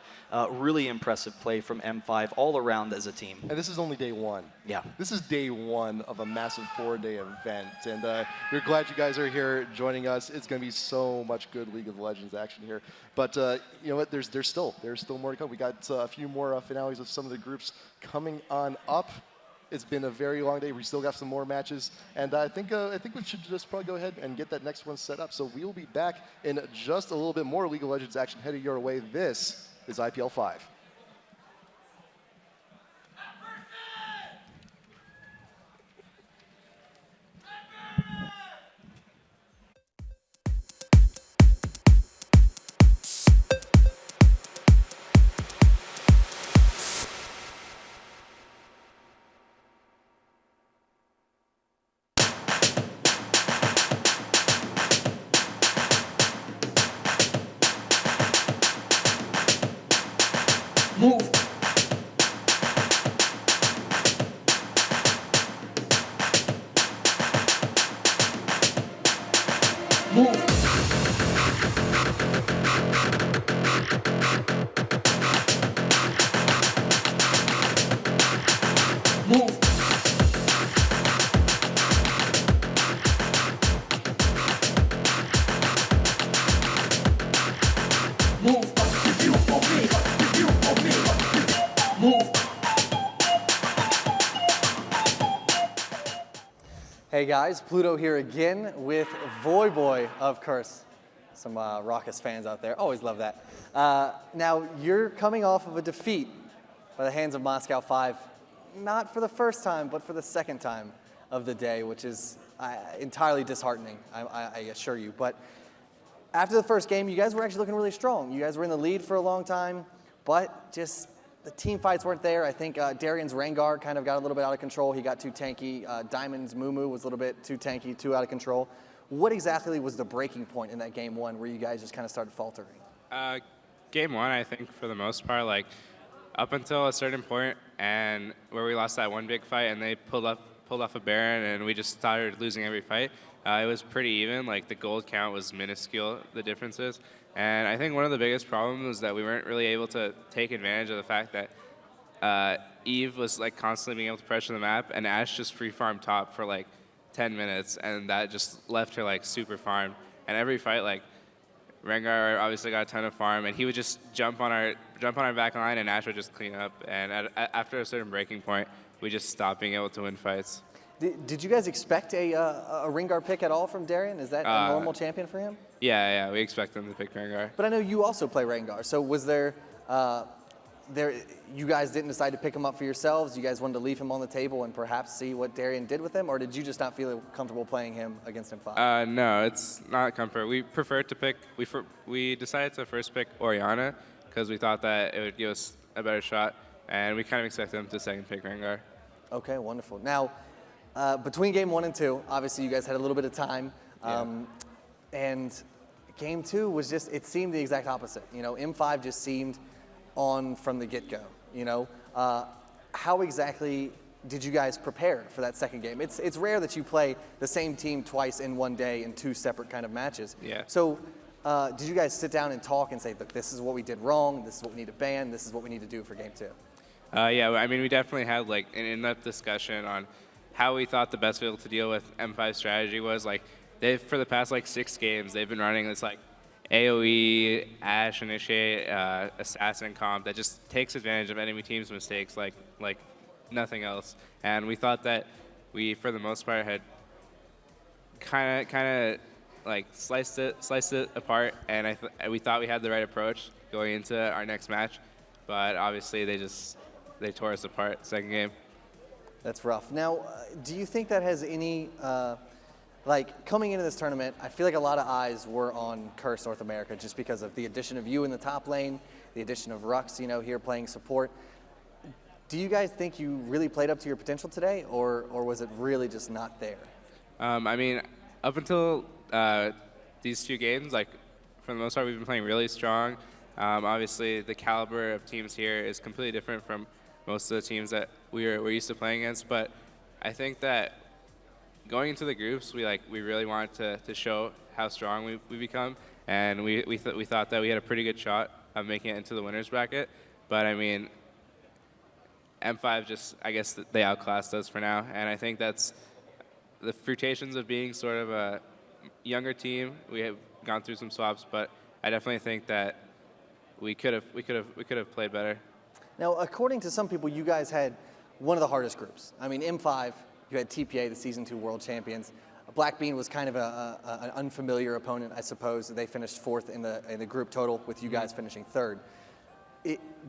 really impressive play from M5 all around as a team. And this is only day one. Yeah. This is day one of a massive 4-day event. And we're glad you guys are here joining us. It's going to be so much good League of Legends action here. But you know what? There's still more to come. We got a few more finales of some of the groups coming on up. It's been a very long day. We still got some more matches, and I think we should just probably go ahead and get that next one set up. So we will be back in just a little bit more League of Legends action headed your way. This is IPL5. Move. Move. Move. Move. Move. Hey guys, Pluto here again with Voyboy of Curse. Some raucous fans out there, always love that. Now, you're coming off of a defeat by the hands of Moscow 5, not for the first time, but for the second time of the day, which is entirely disheartening, I assure you. But after the first game, you guys were actually looking really strong. You guys were in the lead for a long time, but just the team fights weren't there. I think Darien's Rengar kind of got a little bit out of control. He got too tanky. Diamond's Mumu was a little bit too tanky, too out of control. What exactly was the breaking point in that game one where you guys just kind of started faltering? Game one, I think for the most part, like up until a certain point, and where we lost that one big fight, and they pulled off a Baron, and we just started losing every fight. It was pretty even. Like the gold count was minuscule, the differences. And I think one of the biggest problems was that we weren't really able to take advantage of the fact that Eve was like constantly being able to pressure the map, and Ashe just free farmed top for like 10 minutes, and that just left her like super farmed. And every fight, like Rengar obviously got a ton of farm, and he would just jump on our back line, and Ashe would just clean up. And after a certain breaking point, we just stopped being able to win fights. Did you guys expect a Rengar pick at all from Darien? Is that a normal champion for him? Yeah, we expect him to pick Rengar. But I know you also play Rengar, so was there you guys didn't decide to pick him up for yourselves. You guys wanted to leave him on the table and perhaps see what Darien did with him, or did you just not feel comfortable playing him against M5? No, it's not comfort. We preferred to pick. We decided to first pick Oriana because we thought that it would give us a better shot, and we kind of expected him to second pick Rengar. Okay, wonderful. Now, between game 1 and 2, obviously you guys had a little bit of time, and game 2 was just, it seemed the exact opposite. You know, M5 just seemed on from the get-go, you know? How exactly did you guys prepare for that second game? It's rare that you play the same team twice in one day in 2 separate kind of matches. Yeah. So did you guys sit down and talk and say, look, this is what we did wrong, this is what we need to ban, this is what we need to do for game 2? Yeah, I mean, we definitely had like an in-depth discussion on how we thought the best way to deal with M5 strategy was. Like, for the past like 6 games, they've been running this like AoE, Ashe initiate, assassin comp that just takes advantage of enemy team's mistakes like nothing else. And we thought that we, for the most part, had kind of like sliced it apart, and we thought we had the right approach going into our next match. But obviously, they tore us apart second game. That's rough. Now, do you think that has any, like coming into this tournament, I feel like a lot of eyes were on Curse North America just because of the addition of you in the top lane, the addition of Rhux, you know, here playing support. Do you guys think you really played up to your potential today, or was it really just not there? I mean, up until these 2 games, like for the most part, we've been playing really strong. Obviously, the caliber of teams here is completely different from most of the teams that we're used to playing against. But I think that going into the groups, we really wanted to show how strong we become, and we thought that we had a pretty good shot of making it into the winners bracket. But I mean, M5 just, I guess they outclassed us for now, and I think that's the frustrations of being sort of a younger team. We have gone through some swaps, but I definitely think that we could have played better. Now, according to some people, you guys had one of the hardest groups. I mean, M5, you had TPA, the Season 2 World Champions. Black Bean was kind of an unfamiliar opponent, I suppose. They finished 4th in the group total, with you guys finishing 3rd.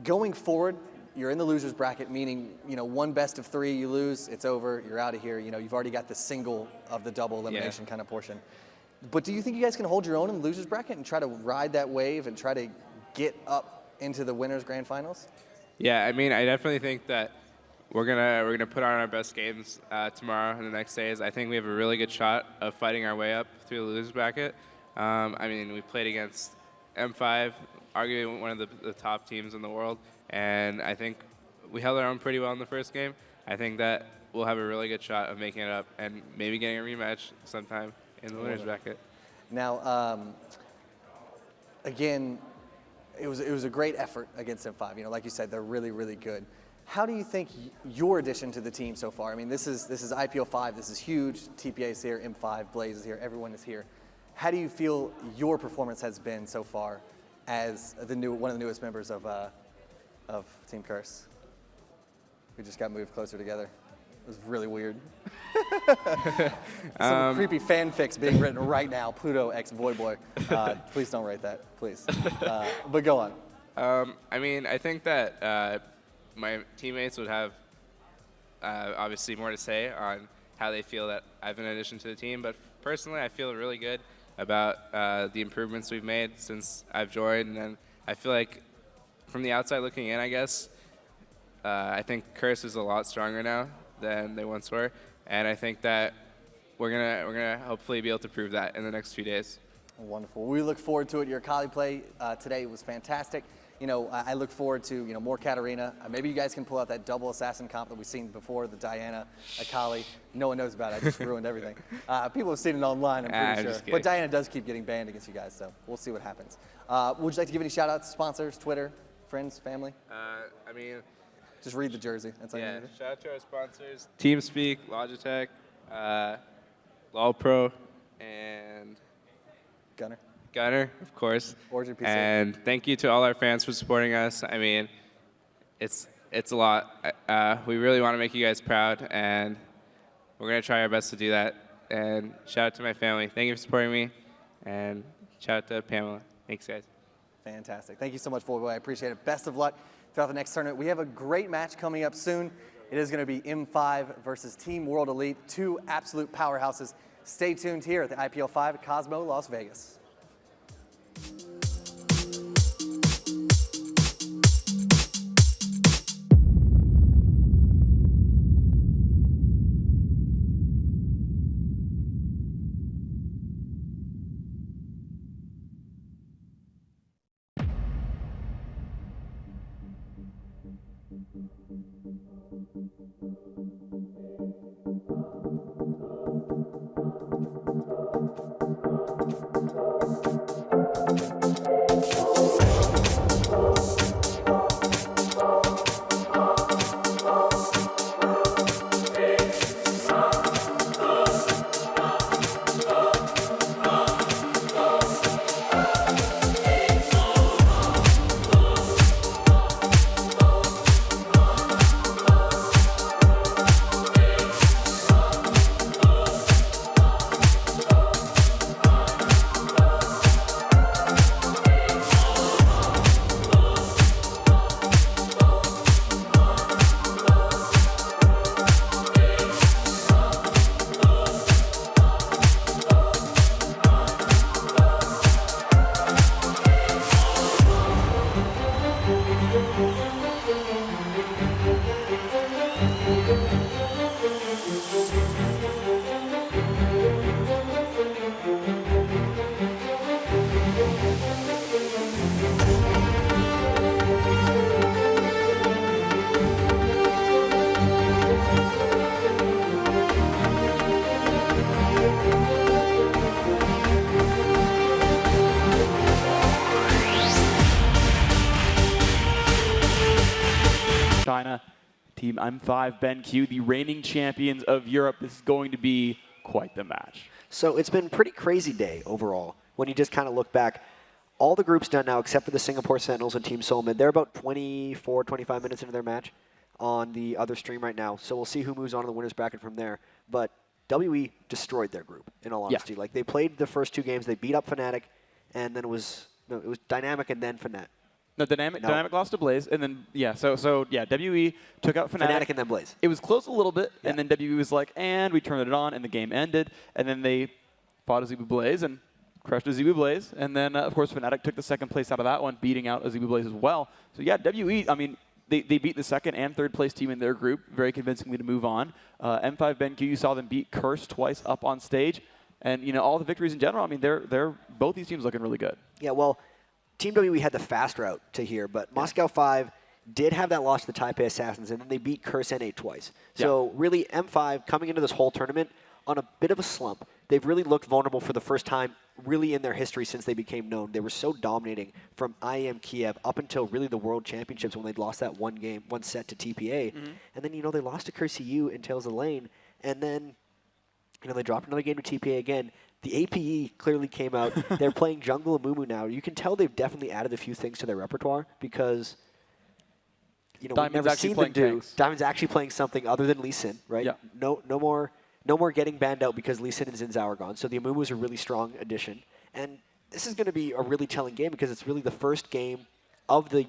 Going forward, you're in the losers bracket, meaning, you know, 1 best of 3, you lose, it's over, you're out of here. You know, you've already got the single of the double elimination kind of portion. But do you think you guys can hold your own in the losers bracket and try to ride that wave and try to get up into the winners grand finals? Yeah, I mean, I definitely think that we're gonna put on our best games tomorrow and the next days. I think we have a really good shot of fighting our way up through the losers bracket. I mean, we played against M5, arguably one of the top teams in the world, and I think we held our own pretty well in the first game. I think that we'll have a really good shot of making it up and maybe getting a rematch sometime in the winners bracket. Now, again, it was a great effort against M5. You know, like you said, they're really, really good. How do you think your addition to the team so far? I mean, this is IPL5. This is huge. TPA is here. M5, Blaze is here. Everyone is here. How do you feel your performance has been so far as one of the newest members of Team Curse? We just got moved closer together. It was really weird. Some creepy fanfics being written right now. Pluto x Voyboy. Please don't write that, please. But go on. I mean, I think that my teammates would have obviously more to say on how they feel that I've been an addition to the team. But personally, I feel really good about the improvements we've made since I've joined. And I feel like from the outside looking in, I guess, I think Curse is a lot stronger now than they once were, and I think that we're gonna hopefully be able to prove that in the next few days. Wonderful. We look forward to it. Your Akali play today was fantastic. You know, I look forward to more Katarina. Maybe you guys can pull out that double assassin comp that we've seen before, the Diana Akali. No one knows about it. I just ruined everything. People have seen it online, I'm pretty sure. But Diana does keep getting banned against you guys, so we'll see what happens. Would you like to give any shout outs to sponsors, Twitter, friends, family? I mean, just read the jersey. That's all you need. Shout out to our sponsors: TeamSpeak, Logitech, LolPro, and Gunner, of course. Origin PC. And thank you to all our fans for supporting us. I mean, it's a lot. We really want to make you guys proud, and we're gonna try our best to do that. And shout out to my family. Thank you for supporting me, and shout out to Pamela. Thanks, guys. Fantastic. Thank you so much, Voyboy. I appreciate it. Best of luck throughout the next tournament. We have a great match coming up soon. It is going to be M5 versus Team World Elite, two absolute powerhouses. Stay tuned here at the IPL5 at Cosmo, Las Vegas. China, Team M5 BenQ, the reigning champions of Europe. This is going to be quite the match. So it's been a pretty crazy day overall. When you just kind of look back, all the groups done now except for the Singapore Sentinels and Team Solomid. They're about 24, 25 minutes into their match on the other stream right now. So we'll see who moves on to the winner's bracket from there. But WE destroyed their group, in all honesty. Like, they played the first two games. They beat up Fnatic, and then it was Dynamic and then Fnatic. No, Dynamic lost to Blaze, and then, WE took out Fnatic. And then Blaze. It was close a little bit, and then WE was like, and we turned it on, and the game ended, and then they fought AZUBU Blaze and crushed AZUBU Blaze, and then, of course, Fnatic took the second place out of that one, beating out AZUBU Blaze as well. So, yeah, WE, I mean, they beat the second and third place team in their group very convincingly to move on. M5 BenQ, you saw them beat CURSE twice up on stage, and, you know, all the victories in general, I mean, they're both these teams looking really good. Yeah, well, Team WE had the fast route to here, but Moscow 5 did have that loss to the Taipei Assassins, and then they beat CURSE.NA twice. So really, M5 coming into this whole tournament on a bit of a slump. They've really looked vulnerable for the first time really in their history since they became known. They were so dominating from IEM Kiev up until really the World Championships when they'd lost that one set to TPA. And then, you know, they lost to CURSE.EU in Tales of the Lane, and then, you know, they dropped another game to TPA again. The APE clearly came out. They're playing Jungle Amumu now. You can tell they've definitely added a few things to their repertoire because, you know, we've never seen them do. Diamond's actually playing something other than Lee Sin, right? Yeah. No more getting banned out because Lee Sin and Xin Zhao are gone. So the Amumu is a really strong addition. And this is going to be a really telling game because it's really the first game of the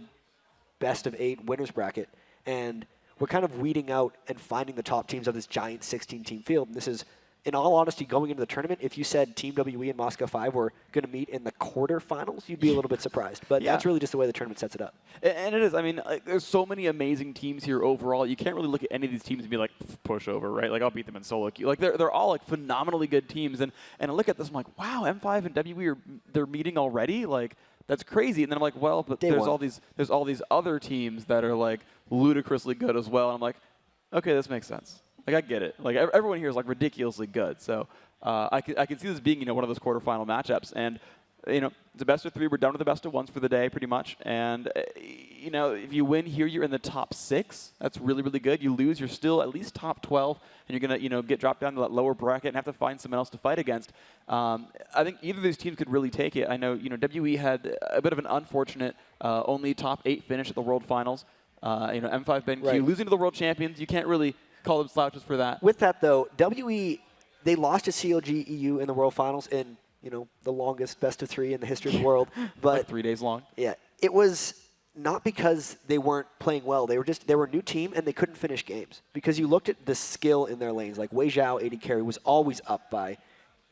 best-of-8 winners bracket. And we're kind of weeding out and finding the top teams of this giant 16-team field. And this is, in all honesty, going into the tournament, if you said Team WE and Moscow 5 were going to meet in the quarterfinals, you'd be a little bit surprised. But that's really just the way the tournament sets it up. And it is. I mean, like, there's so many amazing teams here overall. You can't really look at any of these teams and be like, push over, right? Like, I'll beat them in solo queue. Like, they're all, like, phenomenally good teams. And I look at this, I'm like, wow, M5 and WE, they're meeting already? Like, that's crazy. And then I'm like, well, but there's all these other teams that are, like, ludicrously good as well. And I'm like, okay, this makes sense. Like, I get it. Like, everyone here is, like, ridiculously good. So I can see this being, you know, one of those quarterfinal matchups. And, you know, it's a best of 3. We're down to the best of 1s for the day, pretty much. And, you know, if you win here, you're in the top 6. That's really, really good. You lose, you're still at least top 12. And you're going to, you know, get dropped down to that lower bracket and have to find someone else to fight against. I think either of these teams could really take it. I know, you know, WE had a bit of an unfortunate only top 8 finish at the World Finals. You know, M5 BenQ losing to the World Champions. You can't really call them slouches for that. With that, though, WE, they lost to CLG.EU in the World Finals in, you know, the longest best of 3 in the history of the world. But like 3 days long. Yeah, it was not because they weren't playing well. They were a new team and they couldn't finish games. Because you looked at the skill in their lanes, like Wei Zhao, AD carry, was always up by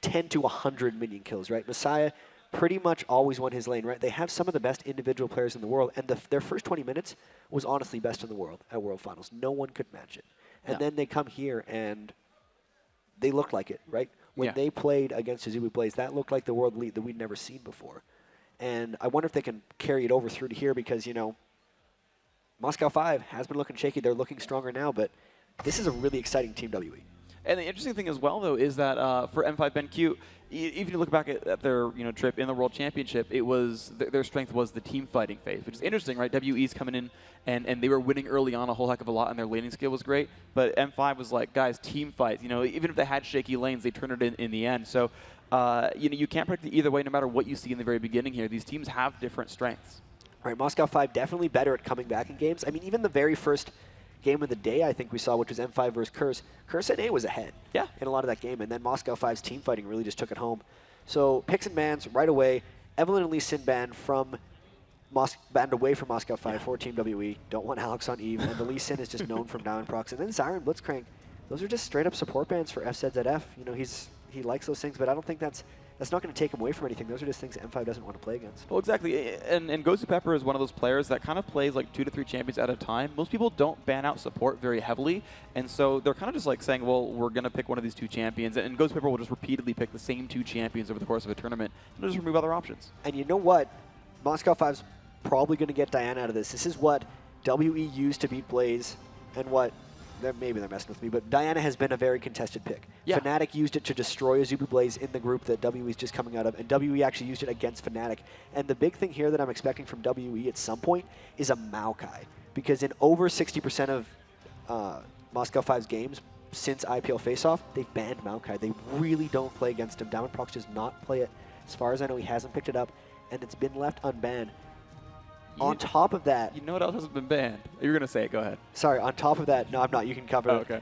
10 to 100 minion kills, right? Messiah pretty much always won his lane, right? They have some of the best individual players in the world, and their first 20 minutes was honestly best in the world at World Finals. No one could match it. And then they come here and they looked like it, right? When they played against AZUBU Blaze, that looked like the world lead that we'd never seen before. And I wonder if they can carry it over through to here because, you know, Moscow 5 has been looking shaky. They're looking stronger now, but this is a really exciting Team WE. And the interesting thing as well, though, is that for M5 BenQ, even if you look back at their trip in the World Championship, it was their strength was the team fighting phase, which is interesting, right? WE's coming in, and they were winning early on a whole heck of a lot, and their laning skill was great. But M5 was like, guys, team fights. You know, even if they had shaky lanes, they turned it in the end. So, you can't predict it either way, no matter what you see in the very beginning here. These teams have different strengths. Right, Moscow 5 definitely better at coming back in games. I mean, even the very first game of the day, I think we saw, which was M5 versus CURSE. CURSE.NA was ahead in a lot of that game, and then Moscow 5's team fighting really just took it home. So picks and bans right away. Evelyn and Lee Sin banned away from Moscow 5 for Team WE. Don't want Alex on Eve, and the Lee Sin is just known from Diamondprox. And then Zyron Blitzcrank. Those are just straight up support bans for FZZF. You know, he likes those things, but I don't think that's not going to take him away from anything. Those are just things M5 doesn't want to play against. Well, exactly. And Gosu Pepper is one of those players that kind of plays like 2 to 3 champions at a time. Most people don't ban out support very heavily, and so they're kind of just like saying, well, we're going to pick one of these 2 champions, and Gosu Pepper will just repeatedly pick the same 2 champions over the course of a tournament and just remove other options. And you know what? Moscow 5's probably going to get Diana out of this. This is what WE used to beat Blaze, and what maybe they're messing with me, but Diana has been a very contested pick. Fnatic used it to destroy AZUBU Blaze in the group that WE is just coming out of, and WE actually used it against Fnatic. And the big thing here that I'm expecting from WE at some point is a Maokai, because in over 60% of Moscow 5's games since IPL Face-Off, they've banned Maokai. They really don't play against him. Diamondprox does not play it. As far as I know, he hasn't picked it up, and it's been left unbanned. On top of that... You know what else hasn't been banned? You're going to say it. Go ahead. Sorry. On top of that... No, I'm not. You can cover it. Okay.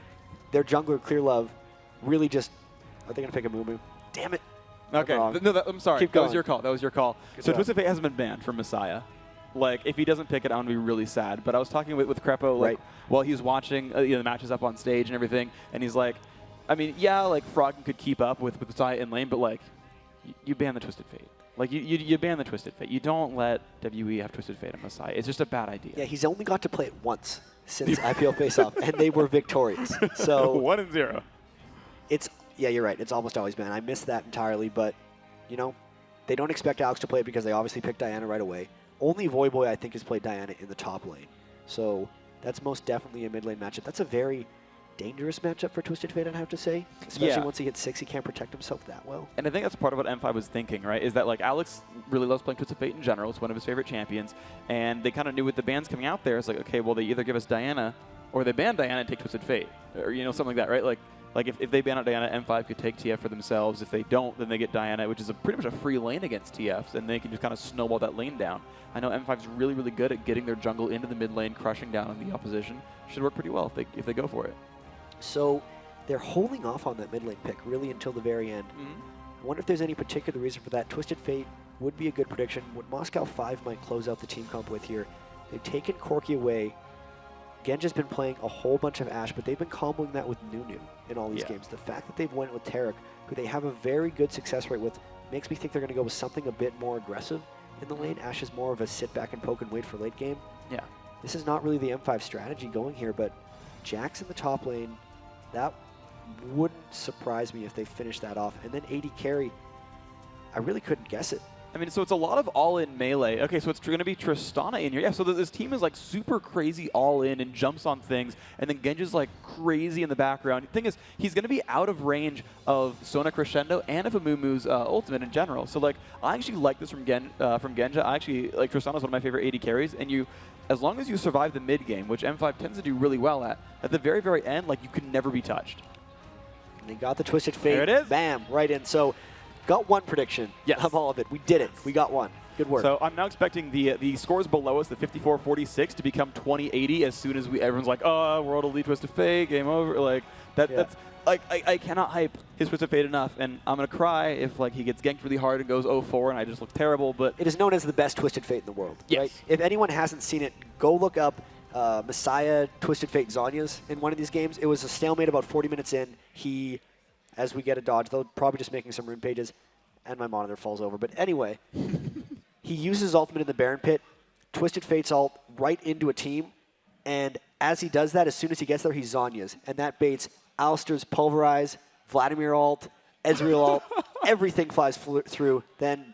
Their jungler, Clear Love, really just... Are they going to pick a Moo? Damn it. Okay. No, I'm sorry. Keep that going. was your call. That was your call. Good so job. Twisted Fate hasn't been banned from Messiah. Like, if he doesn't pick it, I'm going to be really sad. But I was talking with Crepo, like, while he was watching the matches up on stage and everything, and he's like, I mean, yeah, like, Frog could keep up with Messiah in lane, but, like, you ban the Twisted Fate. Like, you ban the Twisted Fate. You don't let WE have Twisted Fate on Messiah. It's just a bad idea. Yeah, he's only got to play it once since IPL Face-Off, and they were victorious. So 1-0. Yeah, you're right. It's almost always been. I missed that entirely, but, you know, they don't expect Alex to play it because they obviously picked Diana right away. Only Voyboy, I think, has played Diana in the top lane. So that's most definitely a mid lane matchup. That's a very dangerous matchup for Twisted Fate, I'd have to say. Especially once he hits 6, he can't protect himself that well. And I think that's part of what M5 was thinking, right? Is that, like, Alex really loves playing Twisted Fate in general. It's one of his favorite champions. And they kind of knew with the bans coming out there, it's like, okay, well, they either give us Diana or they ban Diana and take Twisted Fate. Or, you know, something like that, right? Like if they ban out Diana, M5 could take TF for themselves. If they don't, then they get Diana, which is pretty much a free lane against TFs, and they can just kind of snowball that lane down. I know M5's really, really good at getting their jungle into the mid lane, crushing down on the opposition. Should work pretty well if they go for it. So they're holding off on that mid lane pick really until the very end. I wonder if there's any particular reason for that. Twisted Fate would be a good prediction. What Moscow 5 might close out the team comp with here, they've taken Corki away. Genja's been playing a whole bunch of Ashe, but they've been comboing that with Nunu in all these games. The fact that they've went with Tarek, who they have a very good success rate with, makes me think they're going to go with something a bit more aggressive in the lane. Ashe is more of a sit back and poke and wait for late game. Yeah. This is not really the M5 strategy going here, but Jack's in the top lane. That wouldn't surprise me if they finish that off. And then AD carry, I really couldn't guess it. I mean, so it's a lot of all-in melee. Okay, so it's going to be Tristana in here. Yeah, so this team is like super crazy all-in and jumps on things, and then Genja's like crazy in the background. The thing is, he's going to be out of range of Sona Crescendo and of Amumu's ultimate in general. So like, I actually like this from Genja. I actually like Tristana's one of my favorite AD carries, and as long as you survive the mid game, which M5 tends to do really well at the very, very end, like you can never be touched. And they got the Twisted Fate. There it is. Bam, right in. So. Got one prediction of all of it. We did it. We got one. Good work. So I'm now expecting the scores below us, the 54-46, to become 20-80 as soon as everyone's like, oh, World Elite Twisted Fate, game over. Like that's like I cannot hype his Twisted Fate enough, and I'm gonna cry if like he gets ganked really hard and goes 0-4 and I just look terrible. But it is known as the best Twisted Fate in the world. Yes. Right? If anyone hasn't seen it, go look up Messiah Twisted Fate Zonya's in one of these games. It was a stalemate about 40 minutes in. He, as we get a dodge, though probably just making some rune pages, and my monitor falls over. But anyway, he uses his ultimate in the Baron Pit, Twisted Fate's ult right into a team, and as he does that, as soon as he gets there, he Zonya's, and that baits Alistair's Pulverize, Vladimir ult, Ezreal ult, everything flies through. Then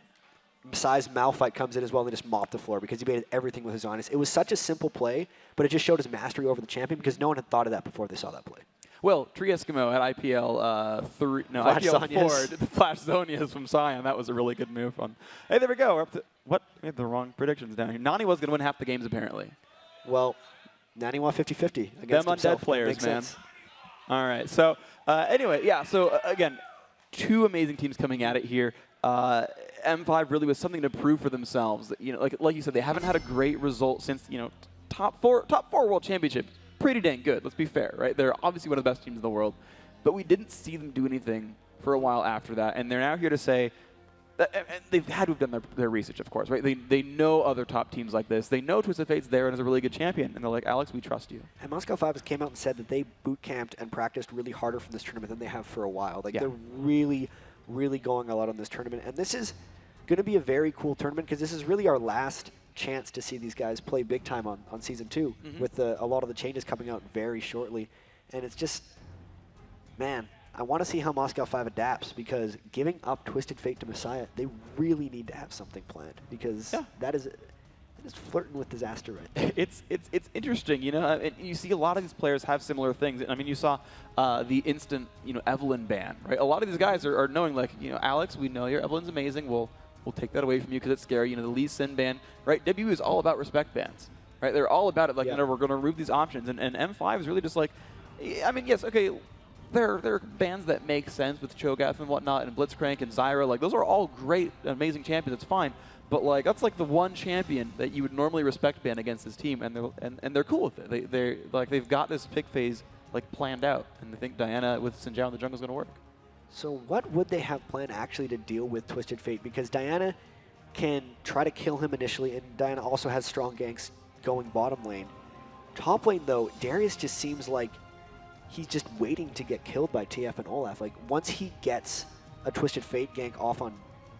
Messiah's Malphite comes in as well and they just mop the floor because he baited everything with his Honest. It was such a simple play, but it just showed his mastery over the champion because no one had thought of that before they saw that play. Well, Tree Eskimo at IPL Flash IPL4, Zonias. the Flash Zonias from Sion. That was a really good move. Hey, there we go. We're up to what? We had the wrong predictions down here. Nani was going to win half the games apparently. Well, Nani won 50-50 against Them himself. undead players, Makes man. sense. All right. So anyway, yeah. So again, two amazing teams coming at it here. M5 really was something to prove for themselves. You know, like you said, they haven't had a great result since top four World Championship. Pretty dang good. Let's be fair, right? They're obviously one of the best teams in the world, but we didn't see them do anything for a while after that, and they're now here to say. And they've had to have done their research, of course, right? They know other top teams like this. They know Twisted Fate's there and is a really good champion, and they're like, Alex, we trust you. And Moscow 5 came out and said that they boot camped and practiced really harder for this tournament than they have for a while. Like they're really, really going a lot on this tournament, and this is going to be a very cool tournament because this is really our last chance to see these guys play big time on Season 2 with a lot of the changes coming out very shortly. And it's just, man, I want to see how Moscow 5 adapts because giving up Twisted Fate to Messiah, they really need to have something planned because that is flirting with disaster right now. It's interesting, you know. And you see a lot of these players have similar things. I mean, you saw the instant, Evelyn ban, right? A lot of these guys are knowing, like, Alex, we know your Evelyn's amazing. We'll take that away from you because it's scary. The Lee Sin ban, right? WU is all about respect bans, right? They're all about it. Like, we're going to remove these options, and M5 is really just like, I mean, yes, okay. There are bans that make sense with Cho'Gath and whatnot, and Blitzcrank and Zyra. Like, those are all great, amazing champions. It's fine. But, like, that's like the one champion that you would normally respect ban against this team, and they're cool with it. They've got this pick phase like planned out, and they think Diana with Xin Zhao in the jungle is going to work. So what would they have planned actually to deal with Twisted Fate? Because Diana can try to kill him initially, and Diana also has strong ganks going bottom lane. Top lane, though, Darius just seems like he's just waiting to get killed by TF and Olaf. Like, once he gets a Twisted Fate gank off on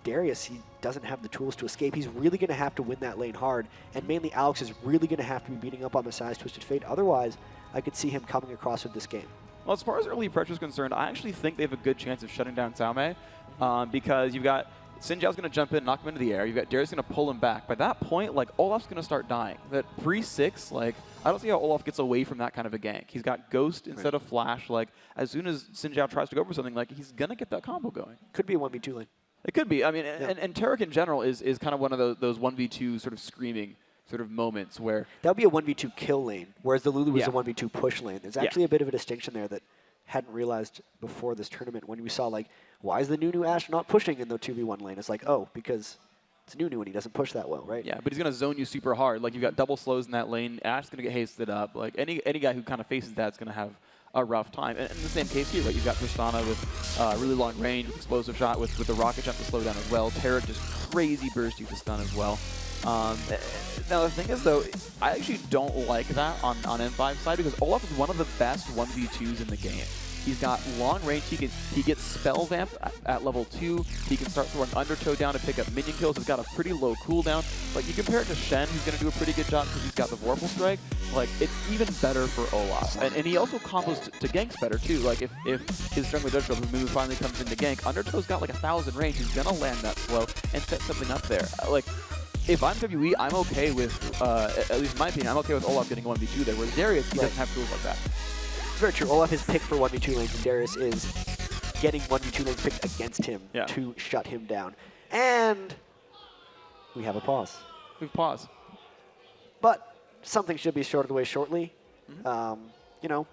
Darius, he doesn't have the tools to escape. He's really going to have to win that lane hard, and mainly Alex is really going to have to be beating up on Messiah's Twisted Fate. Otherwise, I could see him coming across with this game. Well, as far as early pressure is concerned, I actually think they have a good chance of shutting down Xiaomei because you've got Xin Zhao's going to jump in, knock him into the air. You've got Darius going to pull him back. By that point, like, Olaf's going to start dying. That pre-6, like, I don't see how Olaf gets away from that kind of a gank. He's got Ghost instead of Flash. Like, as soon as Xin Zhao tries to go for something, like, he's going to get that combo going. Could be a 1v2 lane. It could be. I mean, and Tarek in general is kind of one of those 1v2 sort of screaming sort of moments where... That would be a 1v2 kill lane, whereas the Lulu was a 1v2 push lane. There's actually a bit of a distinction there that hadn't realized before this tournament when we saw, like, why is the new Ashe not pushing in the 2v1 lane? It's like, oh, because it's Nunu and he doesn't push that well, right? Yeah, but he's going to zone you super hard. Like, you've got double slows in that lane. Ashe's going to get hasted up. Like, any guy who kind of faces that's going to have a rough time. And in the same case here, right? You've got Tristana with really long range, with explosive shot, with the rocket jump to slow down as well. Tarek just crazy burst you to stun as well. Now, the thing is, though, I actually don't like that on M5's side because Olaf is one of the best 1v2s in the game. He's got long range. He gets spell vamp at level 2. He can start throwing undertow down to pick up minion kills. He's got a pretty low cooldown. Like, you compare it to Shen, who's going to do a pretty good job because he's got the Vorpal Strike. Like, it's even better for Olaf. And he also combos to ganks better, too. Like, if his jungler Dutch who maybe finally comes into gank, undertow's got like 1,000 range. He's going to land that slow and set something up there. Like, if I'm WWE, I'm okay with, at least in my opinion, I'm okay with Olaf getting 1v2 there, whereas Darius, he doesn't have tools like that. Very true. Olaf is picked for 1v2 lanes, and Darius is getting 1v2 lanes picked against him to shut him down. And we have a pause. We've paused. But something should be sorted away shortly. You know,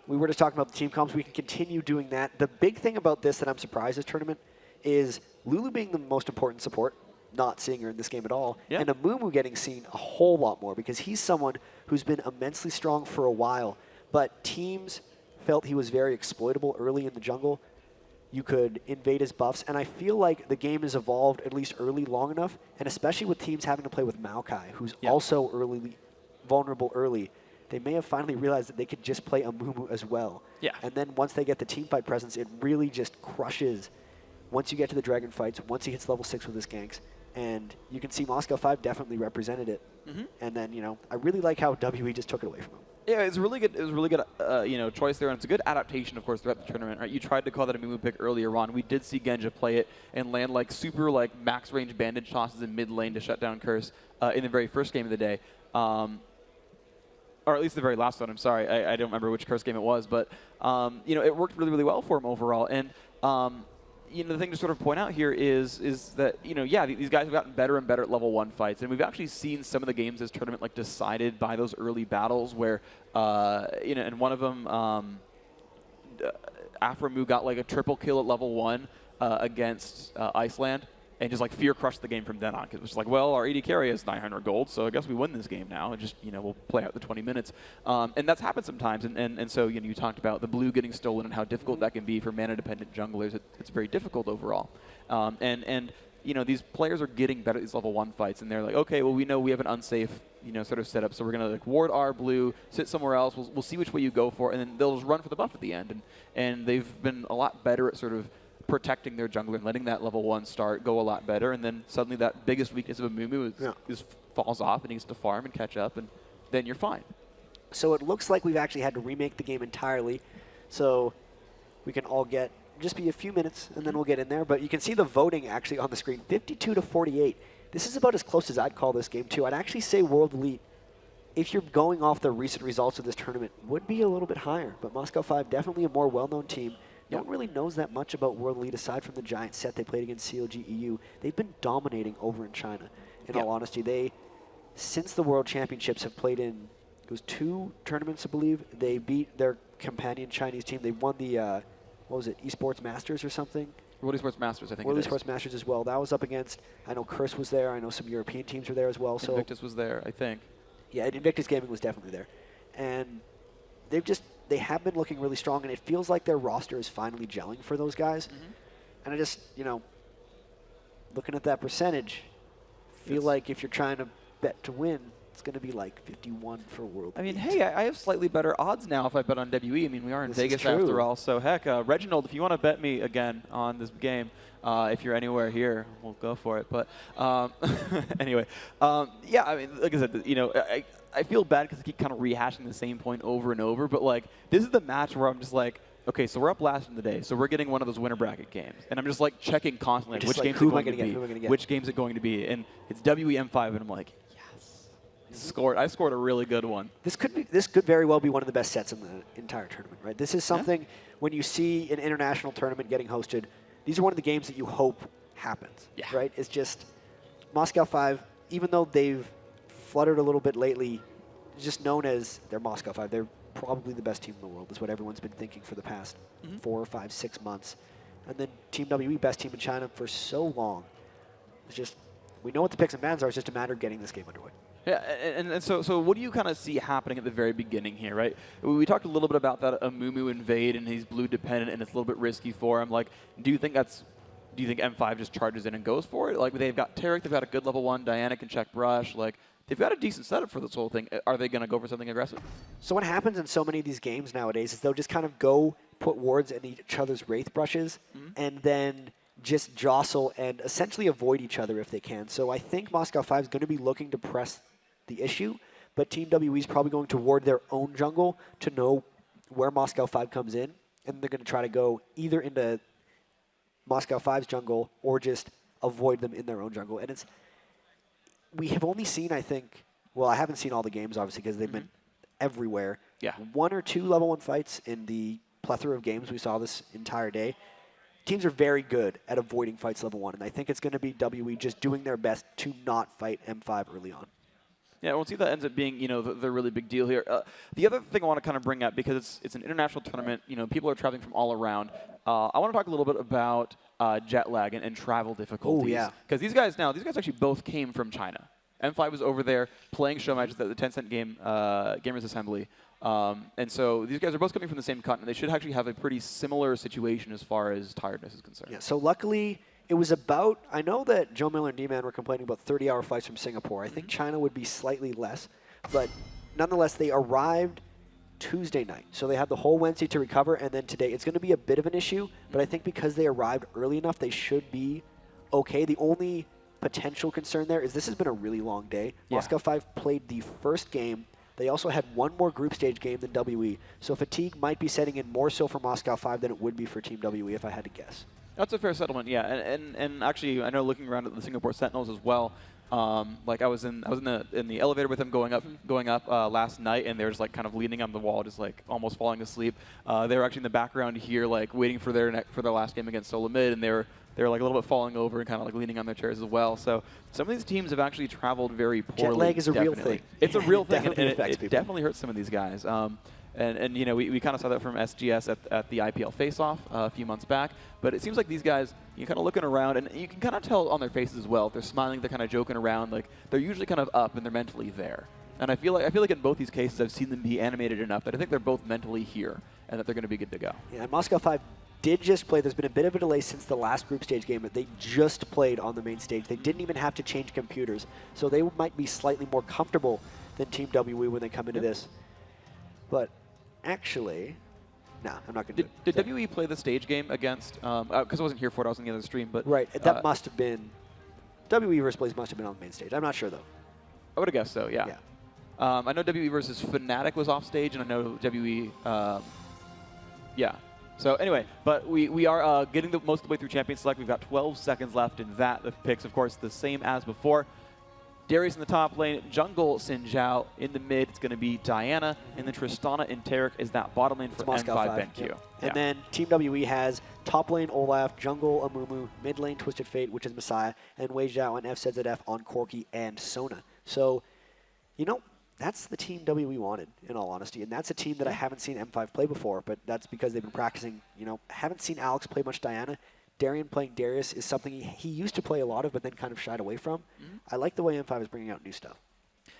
we were just talking about the team comps. We can continue doing that. The big thing about this that I'm surprised this tournament is Lulu being the most important support not seeing her in this game at all. Yeah. And AZUBU getting seen a whole lot more because he's someone who's been immensely strong for a while, but teams felt he was very exploitable early in the jungle. You could invade his buffs, and I feel like the game has evolved at least early long enough, and especially with teams having to play with Maokai, who's also vulnerable early, they may have finally realized that they could just play AZUBU as well. Yeah. And then once they get the teamfight presence, it really just crushes once you get to the dragon fights, once he hits level 6 with his ganks. And you can see Moscow 5 definitely represented it. And then, I really like how WE just took it away from him. Yeah, it was really good. It was a really good, choice there, and it's a good adaptation, of course, throughout the tournament. Right? You tried to call that a AZUBU pick earlier on. We did see Genja play it and land super max range bandage tosses in mid lane to shut down Curse in the very first game of the day, or at least the very last one. I'm sorry, I don't remember which Curse game it was, but it worked really, really well for him overall. And the thing to sort of point out here is that, these guys have gotten better and better at level 1 fights. And we've actually seen some of the games this tournament decided by those early battles where, in one of them, Aframu got a triple kill at level 1 against Iceland and just fear crushed the game from then on. Because it was well, our AD carry is 900 gold, so I guess we win this game now. And just, we'll play out the 20 minutes. And that's happened sometimes. And so, you talked about the blue getting stolen and how difficult that can be for mana-dependent junglers. It's very difficult overall. These players are getting better at these level 1 fights. And they're okay, well, we know we have an unsafe, sort of setup. So we're going to ward our blue, sit somewhere else. We'll see which way you go for. And then they'll just run for the buff at the end. And they've been a lot better at sort of protecting their jungler and letting that level 1 start go a lot better, and then suddenly that biggest weakness of AZUBU falls off and he needs to farm and catch up, and then you're fine. So it looks like we've actually had to remake the game entirely, so we can all just be a few minutes, and then we'll get in there. But you can see the voting actually on the screen, 52 to 48. This is about as close as I'd call this game, too. I'd actually say World Elite, if you're going off the recent results of this tournament, would be a little bit higher. But Moscow 5, definitely a more well-known team. No one really knows that much about World Elite aside from the giant set they played against CLG.EU. They've been dominating over in China. In all honesty, since the World Championships, have played in, it was 2 tournaments, I believe. They beat their companion Chinese team. They won the, what was it, Esports Masters or something? World Esports Masters, I think World it is. Esports Masters as well. That was up against, I know Curse was there. I know some European teams were there as well. Invictus was there, I think. Yeah, Invictus Gaming was definitely there. And they have been looking really strong, and it feels like their roster is finally gelling for those guys. And I just, looking at that percentage, feel like if you're trying to bet to win, it's going to be 51 for World I mean, Elite. hey, I have slightly better odds now if I bet on WE. I mean, we are in Vegas after all. So, heck, Reginald, if you want to bet me again on this game, if you're anywhere here, we'll go for it. But anyway, yeah, I mean, like I said, I feel bad because I keep kind of rehashing the same point over and over. But, this is the match where I'm just okay, so we're up last in the day, so we're getting one of those winner bracket games. And I'm just, checking constantly, which game's it going to be? Which game's it going to be? And it's WEM5, and I'm like, I scored a really good one. This could very well be one of the best sets in the entire tournament, right? This is something, when you see an international tournament getting hosted, these are one of the games that you hope happens, right? It's just Moscow 5, even though they've fluttered a little bit lately, just known as they're Moscow 5. They're probably the best team in the world, is what everyone's been thinking for the past 4, 5, 6 months. And then Team WE, best team in China for so long. It's just, we know what the picks and bans are. It's just a matter of getting this game underway. Yeah, and so what do you kind of see happening at the very beginning here, right? We talked a little bit about that AZUBU invade, and he's blue dependent, and it's a little bit risky for him. Do you think M5 just charges in and goes for it? They've got Tarek, they've got a good level 1, Diana can check brush, they've got a decent setup for this whole thing. Are they going to go for something aggressive? So what happens in so many of these games nowadays is they'll just kind of go put wards in each other's Wraith brushes and then just jostle and essentially avoid each other if they can. So I think Moscow 5 is going to be looking to press the issue, but Team WE is probably going to ward their own jungle to know where Moscow 5 comes in, and they're going to try to go either into Moscow 5's jungle or just avoid them in their own jungle. And we have only seen, I think, well, I haven't seen all the games, obviously, because they've been everywhere. Yeah. 1 or 2 level 1 fights in the plethora of games we saw this entire day. Teams are very good at avoiding fights level 1, and I think it's going to be WE just doing their best to not fight M5 early on. Yeah, we'll see that ends up being, the really big deal here. The other thing I want to kind of bring up, because it's an international tournament, people are traveling from all around. I want to talk a little bit about jet lag and travel difficulties. Oh, yeah. Because these guys actually both came from China. M5 was over there playing show matches at the Tencent Gamers Assembly. And so these guys are both coming from the same continent. They should actually have a pretty similar situation as far as tiredness is concerned. Yeah, so luckily, it was about, I know that Joe Miller and Deman were complaining about 30-hour flights from Singapore. I think China would be slightly less. But nonetheless, they arrived Tuesday night. So they have the whole Wednesday to recover, and then today. It's going to be a bit of an issue, but I think because they arrived early enough, they should be okay. The only potential concern there is this has been a really long day. Yeah. Moscow 5 played the first game. They also had one more group stage game than WE. So fatigue might be setting in more so for Moscow 5 than it would be for Team WE, if I had to guess. That's a fair settlement, yeah. And actually, I know looking around at the Singapore Sentinels as well. Like I was in the elevator with them going up last night, and they were just like kind of leaning on the wall, just like almost falling asleep. They were actually in the background here, like waiting for their last game against Solo Mid, and they were like a little bit falling over and kind of like leaning on their chairs as well. So some of these teams have actually traveled very poorly. Jet lag is a real thing. It's a real thing, and Definitely affects it people. definitely hurts some of these guys. And we kind of saw that from SGS at the IPL face-off a few months back. But it seems like these guys, you're kind of looking around, and you can kind of tell on their faces as well. If they're smiling, they're kind of joking around. Like they're usually kind of up and they're mentally there. And I feel like in both these cases, I've seen them be animated enough that I think they're both mentally here and that they're going to be good to go. Yeah, and Moscow 5 did just play. There's been a bit of a delay since the last group stage game, but they just played on the main stage. They didn't even have to change computers. So they might be slightly more comfortable than Team WE when they come into this. But actually, no, I'm not going to do it. Did WE play the stage game against, because I wasn't here for it, I was on the other stream, but... Right, that must have been, WE versus Blaze must have been on the main stage. I'm not sure, though. I would have guessed so, yeah. I know WE versus Fnatic was off stage, and I know WE, yeah. So anyway, but we are getting most of the way through Champion Select. We've got 12 seconds left in that. The picks, of course, the same as before. Darius in the top lane, jungle Sinjao. In the mid, it's going to be Diana, and then Tristana and Tarek is that bottom lane for Moscow M5 5. BenQ. Yep. Yeah. And then Team WE has top lane Olaf, jungle Amumu, mid lane Twisted Fate, which is Messiah, and Wei Zhao and FZZF on Corki and Sona. So, that's the team WE wanted, in all honesty. And that's a team that I haven't seen M5 play before, but that's because they've been practicing. Haven't seen Alex play much Diana. Darien playing Darius is something he used to play a lot of, but then kind of shied away from. I like the way M5 is bringing out new stuff.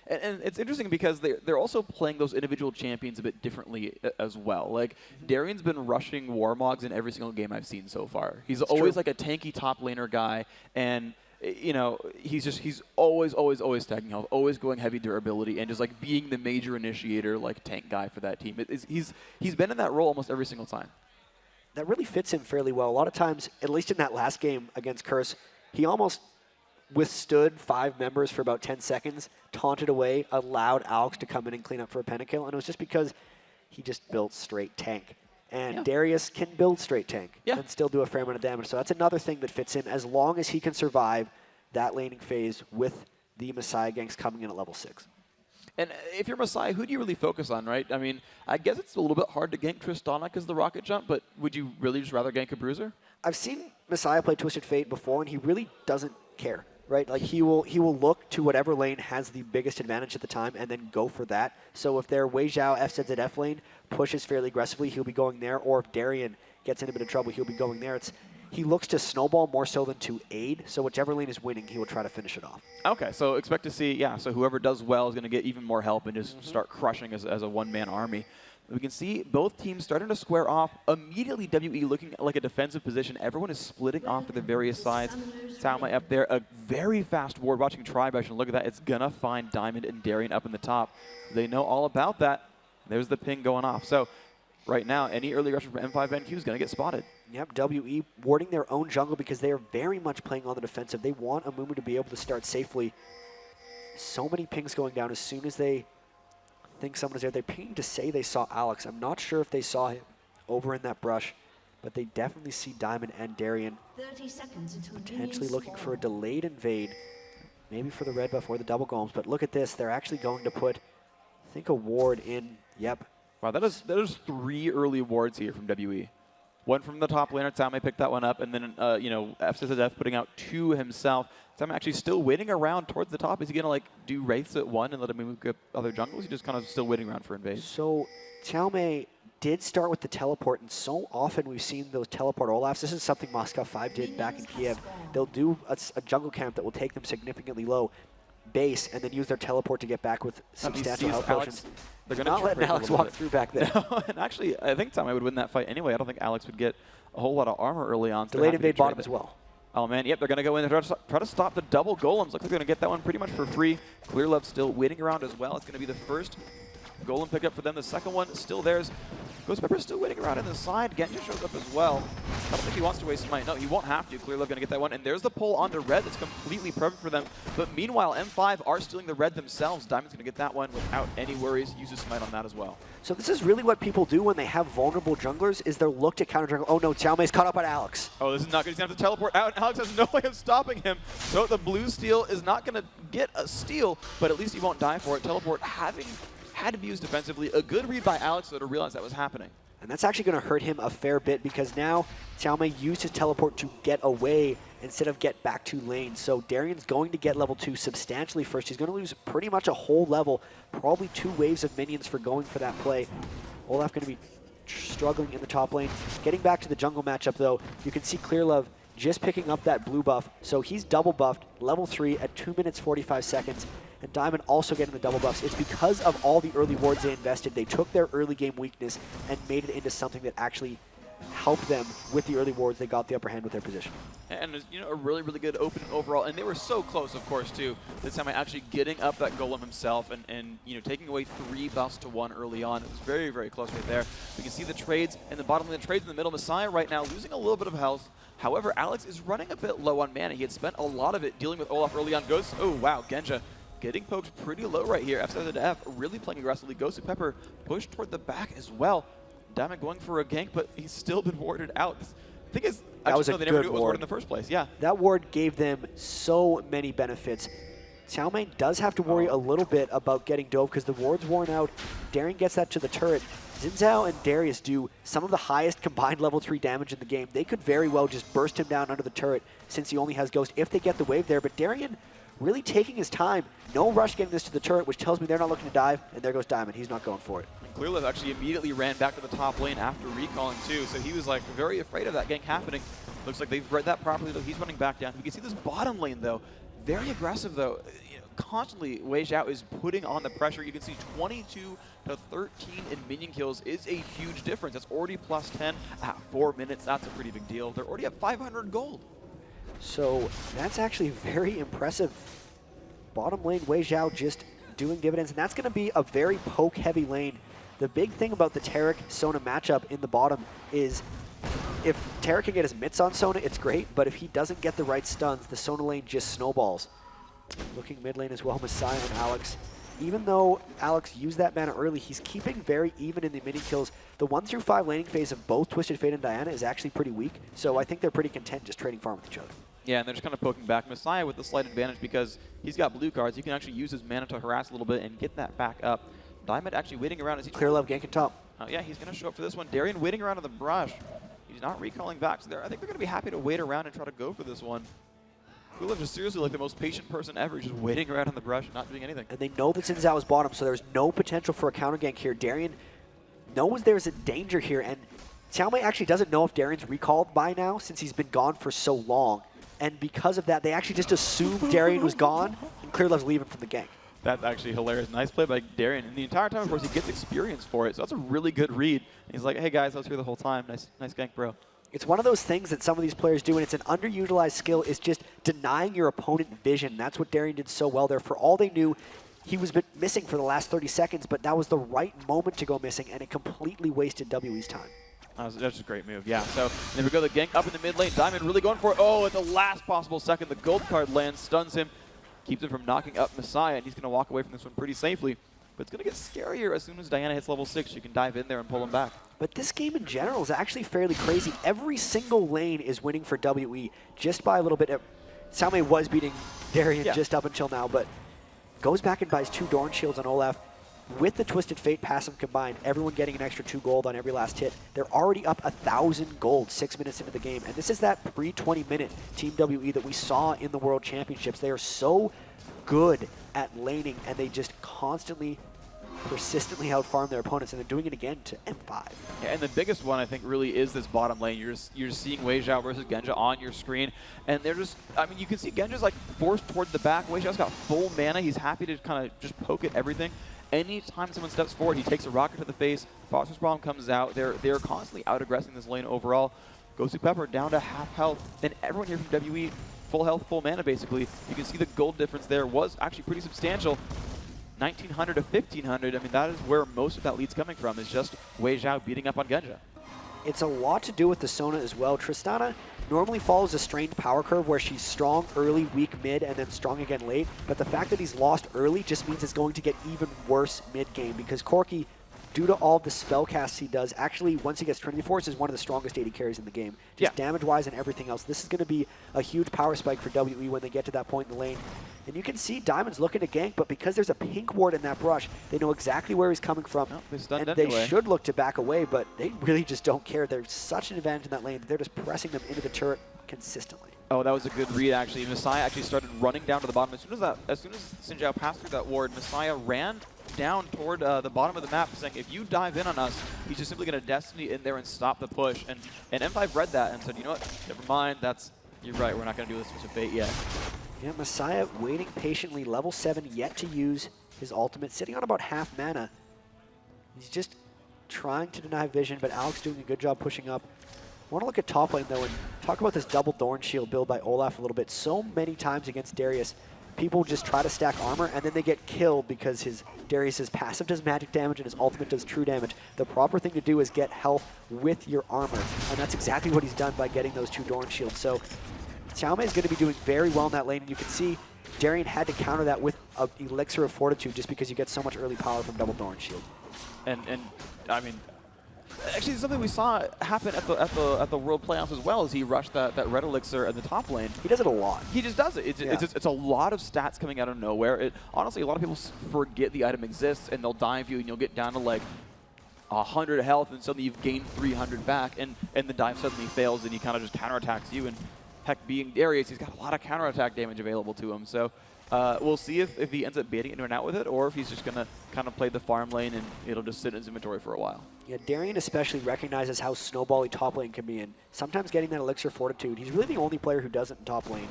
And it's interesting because they're also playing those individual champions a bit differently as well. Like, Darien's been rushing Warmogs in every single game I've seen so far. He's always like a tanky top laner guy, and he's always stacking health, always going heavy durability, and just like being the major initiator, like tank guy for that team. He's been in that role almost every single time. That really fits him fairly well. A lot of times, at least in that last game against Curse, he almost withstood 5 members for about 10 seconds, taunted away, allowed Alex to come in and clean up for a pentakill, and it was just because he just built straight tank. And Darius can build straight tank and still do a fair amount of damage. So that's another thing that fits him, as long as he can survive that laning phase with the Messiah ganks coming in at level 6. And if you're Messiah, who do you really focus on, right? I mean, I guess it's a little bit hard to gank Tristana because of the rocket jump, but would you really just rather gank a bruiser? I've seen Messiah play Twisted Fate before, and he really doesn't care, right? Like, he will look to whatever lane has the biggest advantage at the time and then go for that. So if their Wei Zhao FZZF lane pushes fairly aggressively, he'll be going there, or if Darien gets in a bit of trouble, he'll be going there. He looks to snowball more so than to aid, so whichever lane is winning, he will try to finish it off. Okay, so expect to see, so whoever does well is going to get even more help and just start crushing as a one-man army. We can see both teams starting to square off. Immediately, WE looking like a defensive position. Everyone is splitting off to the various sides. Talmai up there, a very fast ward. Watching Tribe action, look at that. It's going to find Diamond and Darien up in the top. They know all about that. There's the ping going off. So right now, any early aggression from M5 BenQ is going to get spotted. Yep, WE warding their own jungle because they are very much playing on the defensive. They want Amumu to be able to start safely. So many pings going down as soon as they think someone is there. They're pinging to say they saw Alex. I'm not sure if they saw him over in that brush, but they definitely see Diamond and Darien 30 seconds until potentially looking for a delayed invade, maybe for the red buff or the double golems. But look at this. They're actually going to put, I think, a ward in. Yep. Wow, that is 3 early wards here from WE. One from the top laner, Tame picked that one up, and then, you know, FCSF putting out 2 himself. Tame actually still waiting around towards the top. Is he going to, like, do Wraiths at 1 and let him move up other jungles? He's just kind of still waiting around for invade. So Tame did start with the teleport, and so often we've seen those teleport Olafs. This is something Moscow 5 did back in Kiev. They'll do a jungle camp that will take them significantly low base and then use their teleport to get back with substantial health potions. They're going to not letting Alex walk through back there. No, and actually, I think Tame would win that fight anyway. I don't think Alex would get a whole lot of armor early on. So Delayed invade bottom as well. Oh man, yep, they're going to go in and try to stop the double golems. Looks like they're going to get that one pretty much for free. Clear Love still waiting around as well. It's going to be the first golem pickup for them. The second one is still theirs. Ghost Pepper's still waiting around in the side. Genja shows up as well. I don't think he wants to waste Smite. No, he won't have to. Clear Love going to get that one. And there's the pull onto red. That's completely perfect for them. But meanwhile, M5 are stealing the red themselves. Diamond's going to get that one without any worries. Uses Smite on that as well. So this is really what people do when they have vulnerable junglers, is they'll look to counter jungle. Oh no, Xiaomei's caught up on Alex. Oh, this is not good. He's going to have to teleport out. Alex has no way of stopping him. So the blue steal is not going to get a steal, but at least he won't die for it. Teleport having had to be used defensively. A good read by Alex though to realize that was happening. And that's actually going to hurt him a fair bit, because now Xiaomei used his teleport to get away instead of get back to lane. So Darien's going to get level 2 substantially first. He's going to lose pretty much a whole level, probably 2 waves of minions for going for that play. Olaf going to be struggling in the top lane. Getting back to the jungle matchup though, you can see Clear Love just picking up that blue buff. So he's double buffed, level 3 at 2 minutes 45 seconds. And Diamond also getting the double buffs. It's because of all the early wards they invested. They took their early game weakness and made it into something that actually helped them with the early wards. They got the upper hand with their position. And you know, a really, really good opening overall. And they were so close, of course, too. This time actually getting up that golem himself and you know, taking away 3 buffs to 1 early on. It was very, very close right there. We can see the trades in the bottom lane, the trades in the middle. Messiah right now losing a little bit of health. However, Alex is running a bit low on mana. He had spent a lot of it dealing with Olaf early on. Ghost, oh wow, Genja getting poked pretty low right here. FCSF really playing aggressively. Gosu Pepper pushed toward the back as well. Diamond going for a gank, but he's still been warded out. The thing is, that was a they good never knew it was ward warded in the first place. Yeah, that ward gave them so many benefits. Xiaomei does have to worry a little bit about getting dove because the ward's worn out. Darien gets that to the turret. Xin Zhao and Darius do some of the highest combined level 3 damage in the game. They could very well just burst him down under the turret since he only has Ghost if they get the wave there. But Darien really taking his time. No rush getting this to the turret, which tells me they're not looking to dive. And there goes Diamond. He's not going for it. Clearlove actually immediately ran back to the top lane after recalling too, so he was like very afraid of that gank happening. Looks like they've read that properly though. He's running back down. We can see this bottom lane though, very aggressive though. You know, constantly Wei Zhao is putting on the pressure. You can see 22 to 13 in minion kills is a huge difference. That's already plus 10 at 4 minutes. That's a pretty big deal. They're already at 500 gold. So that's actually very impressive. Bottom lane, Wei Zhao just doing dividends, and that's going to be a very poke-heavy lane. The big thing about the Taric-Sona matchup in the bottom is if Taric can get his mitts on Sona, it's great, but if he doesn't get the right stuns, the Sona lane just snowballs. Looking mid lane as well, Messiah and Alex. Even though Alex used that mana early, he's keeping very even in the mini kills. The 1 through 5 laning phase of both Twisted Fate and Diana is actually pretty weak, so I think they're pretty content just trading farm with each other. Yeah, and they're just kind of poking back. Messiah with the slight advantage because he's got blue cards. He can actually use his mana to harass a little bit and get that back up. Diamond actually waiting around as he... Clear Love ganking top. Oh yeah, he's going to show up for this one. Darien waiting around in the brush. He's not recalling back, so I think they're going to be happy to wait around and try to go for this one. Clear Love is seriously like the most patient person ever, just waiting around in the brush, not doing anything. And they know that Xin Zhao is bottom, so there's no potential for a counter gank here. Darien knows there's a danger here, and Xiaomei actually doesn't know if Darien's recalled by now since he's been gone for so long. And because of that, they actually just assumed Darien was gone, and Clear Love's leaving from the gank. That's actually hilarious. Nice play by Darien. And the entire time, of course, he gets experience for it, so that's a really good read. And he's like, hey guys, I was here the whole time. Nice gank, bro. It's one of those things that some of these players do, and it's an underutilized skill, is just denying your opponent vision. That's what Darien did so well there. For all they knew, he was missing for the last 30 seconds, but that was the right moment to go missing, and it completely wasted WE's time. That's just a great move, yeah. So there we go, the gank up in the mid lane. Diamond really going for it. Oh, at the last possible second, the gold card lands, stuns him, keeps him from knocking up Messiah, and he's going to walk away from this one pretty safely. But it's going to get scarier as soon as Diana hits level 6. You can dive in there and pull him back. But this game in general is actually fairly crazy. Every single lane is winning for WE just by a little bit. Xiaomei was beating Darien just up until now, but goes back and buys 2 Dorn Shields on Olaf. with the Twisted Fate passive combined, everyone getting an extra 2 gold on every last hit, they're already up 1,000 gold 6 minutes into the game. And this is that pre-20-minute Team WE that we saw in the World Championships. They are so good at laning, and they just constantly, persistently outfarm their opponents, and they're doing it again to M5. Yeah, and the biggest one, I think, really is this bottom lane. You're seeing Wei Xiao versus Genja on your screen, and they're just, I mean, you can see Genja's like forced towards the back. Wei Xiao's got full mana. He's happy to kind of just poke at everything. Anytime someone steps forward, he takes a rocket to the face. Foster's Bomb comes out. They're constantly out-aggressing this lane overall. Gosu Pepper down to half health, and everyone here from WE, full health, full mana, basically. You can see the gold difference there was actually pretty substantial. 1,900 to 1,500, I mean, that is where most of that lead's coming from, is just Wei Xiao beating up on Genja. It's a lot to do with the Sona as well. Tristana normally follows a strained power curve where she's strong early, weak mid, and then strong again late. But the fact that he's lost early just means it's going to get even worse mid-game, because Corki, due to all the spell casts he does, actually, once he gets Trinity Force, is one of the strongest AD carries in the game. Just damage-wise and everything else. This is going to be a huge power spike for WE when they get to that point in the lane. And you can see Diamond's looking to gank, but because there's a pink ward in that brush, they know exactly where he's coming from. And they should look to back away, but they really just don't care. There's such an advantage in that lane that they're just pressing them into the turret consistently. Oh, that was a good read, actually. Messiah actually started running down to the bottom. As soon as Xin Zhao passed through that ward, Messiah ran down toward the bottom of the map, saying, if you dive in on us, he's just simply going to Destiny in there and stop the push. And M5 read that and said, you know what, never mind, you're right, we're not going to do this with Fate yet. Yeah, Messiah waiting patiently, level 7, yet to use his ultimate, sitting on about half mana. He's just trying to deny vision, but Alex doing a good job pushing up. I want to look at top lane, though, and talk about this double Thorn Shield build by Olaf a little bit. So many times against Darius, people just try to stack armor, and then they get killed because Darius's passive does magic damage and his ultimate does true damage. The proper thing to do is get health with your armor, and that's exactly what he's done by getting those 2 Thorn Shields. So Xiaomei is going to be doing very well in that lane, and you can see Darien had to counter that with an Elixir of Fortitude just because you get so much early power from double Thorn Shield. And I mean, actually something we saw happen at the World Playoffs as well, is he rushed that red Elixir at the top lane. He does it a lot. He just does it. It's a lot of stats coming out of nowhere. Honestly, a lot of people forget the item exists, and they'll dive you, and you'll get down to like 100 health, and suddenly you've gained 300 back, and the dive suddenly fails, and he kind of just counterattacks you. And heck, being Darius, he's got a lot of counterattack damage available to him. So we'll see if he ends up baiting into and out with it, or if he's just going to kind of play the farm lane and it'll just sit in his inventory for a while. Yeah, Darien especially recognizes how snowbally top lane can be, and sometimes getting that Elixir Fortitude, he's really the only player who does it in top lane,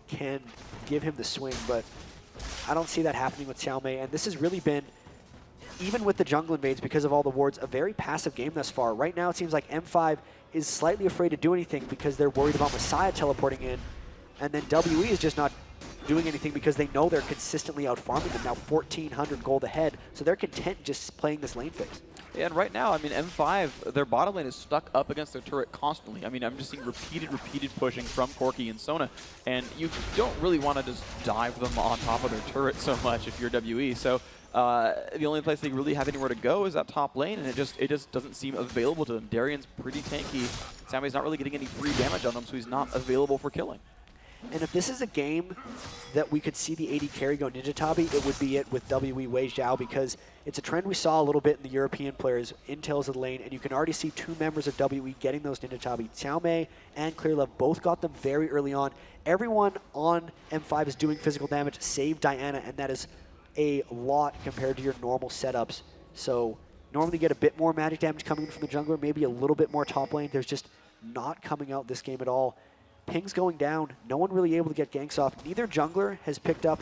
can give him the swing, but I don't see that happening with Xiaomei, and this has really been, even with the jungle invades because of all the wards, a very passive game thus far. Right now it seems like M5 is slightly afraid to do anything because they're worried about Messiah teleporting in, and then WE is just not doing anything because they know they're consistently out-farming them, now 1,400 gold ahead, so they're content just playing this lane phase. Yeah, and right now, I mean, M5, their bottom lane is stuck up against their turret constantly. I mean, I'm just seeing repeated pushing from Corki and Sona, and you don't really want to just dive them on top of their turret so much if you're WE. So the only place they really have anywhere to go is that top lane, and it just doesn't seem available to them. Darien's pretty tanky. Sammy's not really getting any free damage on them, so he's not available for killing. And if this is a game that we could see the AD carry go Ninja Tabi, it would be it with WE Wei Xiao, because it's a trend we saw a little bit in the European players in Tails of the Lane, and you can already see 2 members of WE getting those Ninja Tabi. Xiaomei and ClearLove both got them very early on. Everyone on M5 is doing physical damage, save Diana, and that is a lot compared to your normal setups. So normally you get a bit more magic damage coming in from the jungler, maybe a little bit more top lane. There's just not coming out this game at all. Ping's going down. No one really able to get ganks off. Neither jungler has picked up,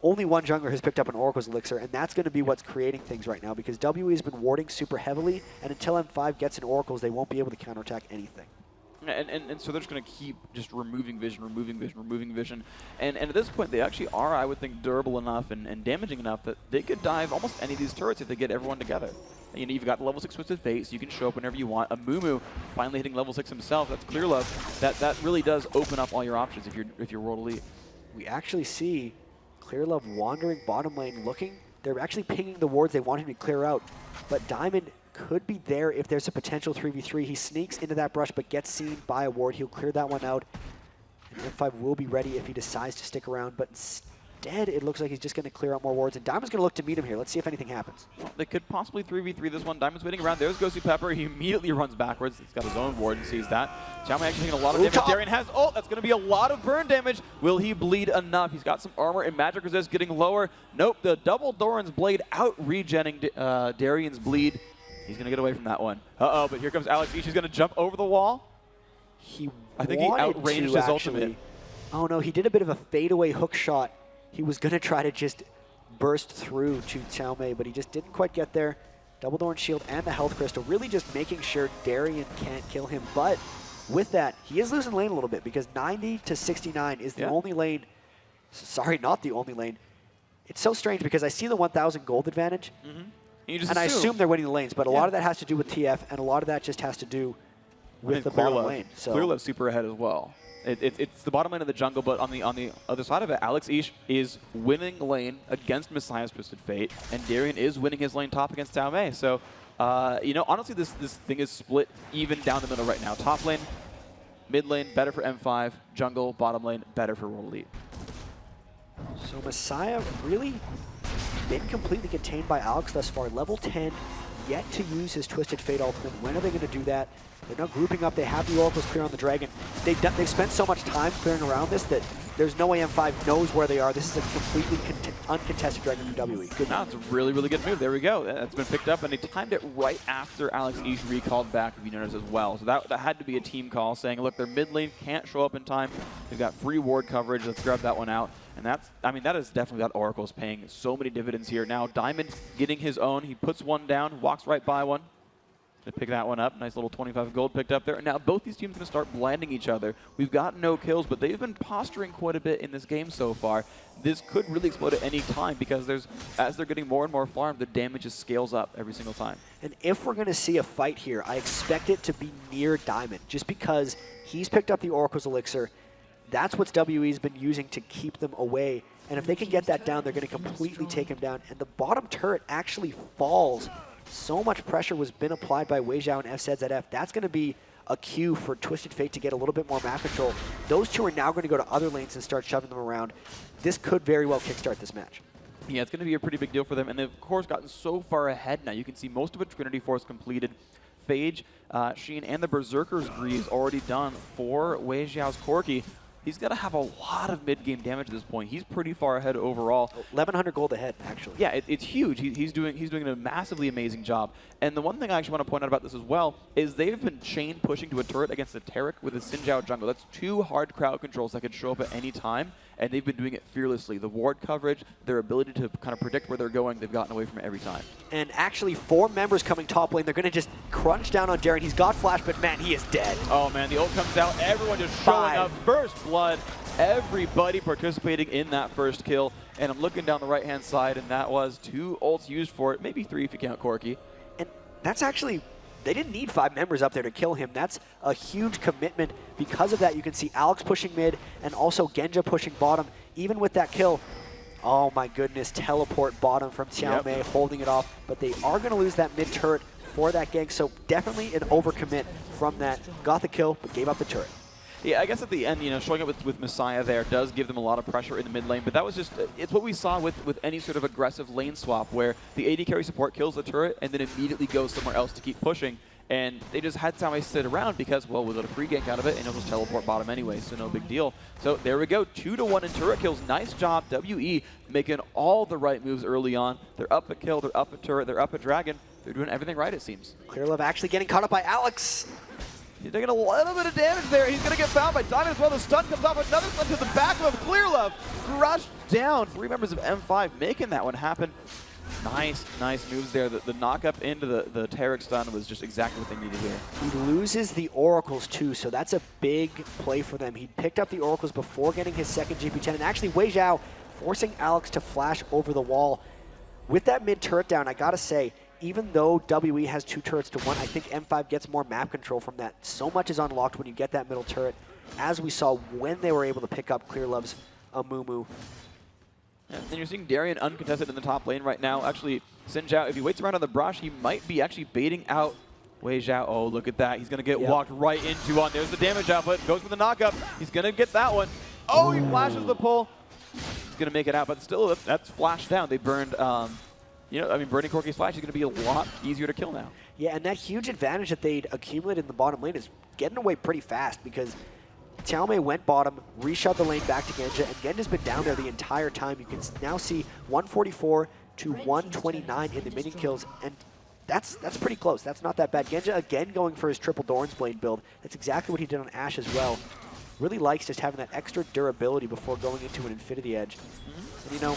only one jungler has picked up an Oracle's Elixir, and that's going to be what's creating things right now, because WE has been warding super heavily, and until M5 gets an Oracle's, they won't be able to counterattack anything. And so they're just going to keep just removing vision. And at this point, they actually are, I would think, durable enough and damaging enough that they could dive almost any of these turrets if they get everyone together. You know, you've got the level 6 Twisted Fate, so you can show up whenever you want. A Mumu finally hitting level 6 himself. That's ClearLove. That really does open up all your options if you're World Elite. We actually see ClearLove wandering bottom lane looking. They're actually pinging the wards they want him to clear out. But Diamond could be there if there's a potential 3v3. He sneaks into that brush but gets seen by a ward. He'll clear that one out. And M5 will be ready if he decides to stick around. But instead, it looks like he's just going to clear out more wards, and Diamond's going to look to meet him here. Let's see if anything happens. Well, they could possibly 3v3 this one. Diamond's waiting around. There's Gosu Pepper. He immediately runs backwards. He's got his own ward and sees that. CLG actually taking a lot of damage. Darien has ult. That's going to be a lot of burn damage. Will he bleed enough? He's got some armor and magic resist getting lower. Nope, the double Doran's blade out regenning Darien's bleed. He's going to get away from that one. Uh-oh, but here comes Alex. He's going to jump over the wall. I think he outranged his ultimate. Oh no, he did a bit of a fadeaway hook shot. He was going to try to just burst through to CLG, but he just didn't quite get there. Double Doran shield and the health crystal, really just making sure Darien can't kill him. But with that, he is losing lane a little bit because 90 to 69 is the only lane. Sorry, not the only lane. It's so strange because I see the 1,000 gold advantage, and I assume they're winning the lanes, but a lot of that has to do with TF, and a lot of that just has to do with the bottom lane. So Clearlove's super ahead as well. It's the bottom lane of the jungle, but on the other side of it, Alex Ish is winning lane against Messiah's Twisted Fate, and Darien is winning his lane top against CLG. So, you know, honestly, this thing is split even down the middle right now. Top lane, mid lane, better for M5. Jungle, bottom lane, better for World Elite. So Messiah really been completely contained by Alex thus far. Level 10, yet to use his Twisted Fate ultimate. When are they going to do that? They're now grouping up. They have the Oracles clear on the Dragon. They've spent so much time clearing around this that there's no way M5 knows where they are. This is a completely uncontested Dragon from WE. Good. No, it's a really, really good move. There we go. That's been picked up, and they timed it right after Alex Ish recalled back, if you notice, as well. So that had to be a team call saying, look, their mid lane can't show up in time. They've got free ward coverage. Let's grab that one out. And that's, I mean, that is definitely that Oracle's paying so many dividends here. Now Diamond getting his own. He puts one down, walks right by one. To pick that one up. Nice little 25 gold picked up there. Now both these teams are going to start blinding each other. We've got no kills, but they've been posturing quite a bit in this game so far. This could really explode at any time because as they're getting more and more farmed, the damage just scales up every single time. And if we're going to see a fight here, I expect it to be near Diamond, just because he's picked up the Oracle's Elixir. That's what WE's been using to keep them away. And if they can get that down, they're going to completely take him down. And the bottom turret actually falls. So much pressure was been applied by Wei Zhao and FZs at F. That's going to be a cue for Twisted Fate to get a little bit more map control. Those two are now going to go to other lanes and start shoving them around. This could very well kickstart this match. Yeah, it's going to be a pretty big deal for them. And they've, of course, gotten so far ahead now. You can see most of a Trinity Force completed. Phage, Sheen, and the Berserker's Greaves already done for Wei Zhao's Corki. He's going to have a lot of mid-game damage at this point. He's pretty far ahead overall. 1,100 gold ahead, actually. Yeah, it's huge. He's doing a massively amazing job. And the one thing I actually want to point out about this as well is they've been chain pushing to a turret against a Taric with a Xin Zhao jungle. That's two hard crowd controls that could show up at any time, and they've been doing it fearlessly. The ward coverage, their ability to kind of predict where they're going, they've gotten away from it every time. And actually, 4 members coming top lane. They're going to just crunch down on Darien. He's got flash, but man, he is dead. Oh man, the ult comes out. Everyone just showing up. First blood. Everybody participating in that first kill. And I'm looking down the right-hand side, and that was 2 ults used for it. Maybe 3 if you count Corki. And that's actually, they didn't need 5 members up there to kill him. That's a huge commitment. Because of that, you can see Alex pushing mid and also Genja pushing bottom. Even with that kill, oh my goodness, teleport bottom from CLG holding it off. But they are going to lose that mid turret for that gank. So definitely an overcommit from that. Got the kill, but gave up the turret. Yeah, I guess at the end, you know, showing up with Messiah there does give them a lot of pressure in the mid lane, but that was just, it's what we saw with any sort of aggressive lane swap where the AD carry support kills the turret and then immediately goes somewhere else to keep pushing. And they just had CLG sit around because, well, we'll get a free gank out of it and it'll just teleport bottom anyway, so no big deal. So there we go, 2-1 in turret kills. Nice job, WE, making all the right moves early on. They're up a kill, they're up a turret, they're up a dragon. They're doing everything right, it seems. Clearlove actually getting caught up by Alex. He's taking a little bit of damage there. He's going to get found by Diamond as well. The stun comes off. Another stun to the back of Clearlove. Crushed down. 3 members of M5 making that one happen. Nice, nice moves there. The knock up into the Taric stun was just exactly what they needed here. He loses the Oracles too, so that's a big play for them. He picked up the Oracles before getting his second GP10, and actually Wei Zhao forcing Alex to flash over the wall. With that mid turret down, I gotta say, even though WE has 2 turrets to 1, I think M5 gets more map control from that. So much is unlocked when you get that middle turret, as we saw when they were able to pick up Clearlove's Amumu. And you're seeing Darien uncontested in the top lane right now. Actually, Xin Zhao, if he waits around on the brush, he might be actually baiting out Wei Zhao. Oh, look at that. He's going to get walked right into on. There's the damage output. Goes for the knockup. He's going to get that one. Oh, he flashes the pull. is going to make it out, but still, that's flashed down. They burned, you know, I mean, burning Corki's flash is going to be a lot easier to kill now. Yeah, and that huge advantage that they'd accumulated in the bottom lane is getting away pretty fast because Xiaomei went bottom, reshot the lane back to Genja, and Genja's been down there the entire time. You can now see 144 to 129 in the minion kills, and that's pretty close. That's not that bad. Genja again going for his triple Doran's Blade build. That's exactly what he did on Ashe as well. Really likes just having that extra durability before going into an Infinity Edge. And, you know,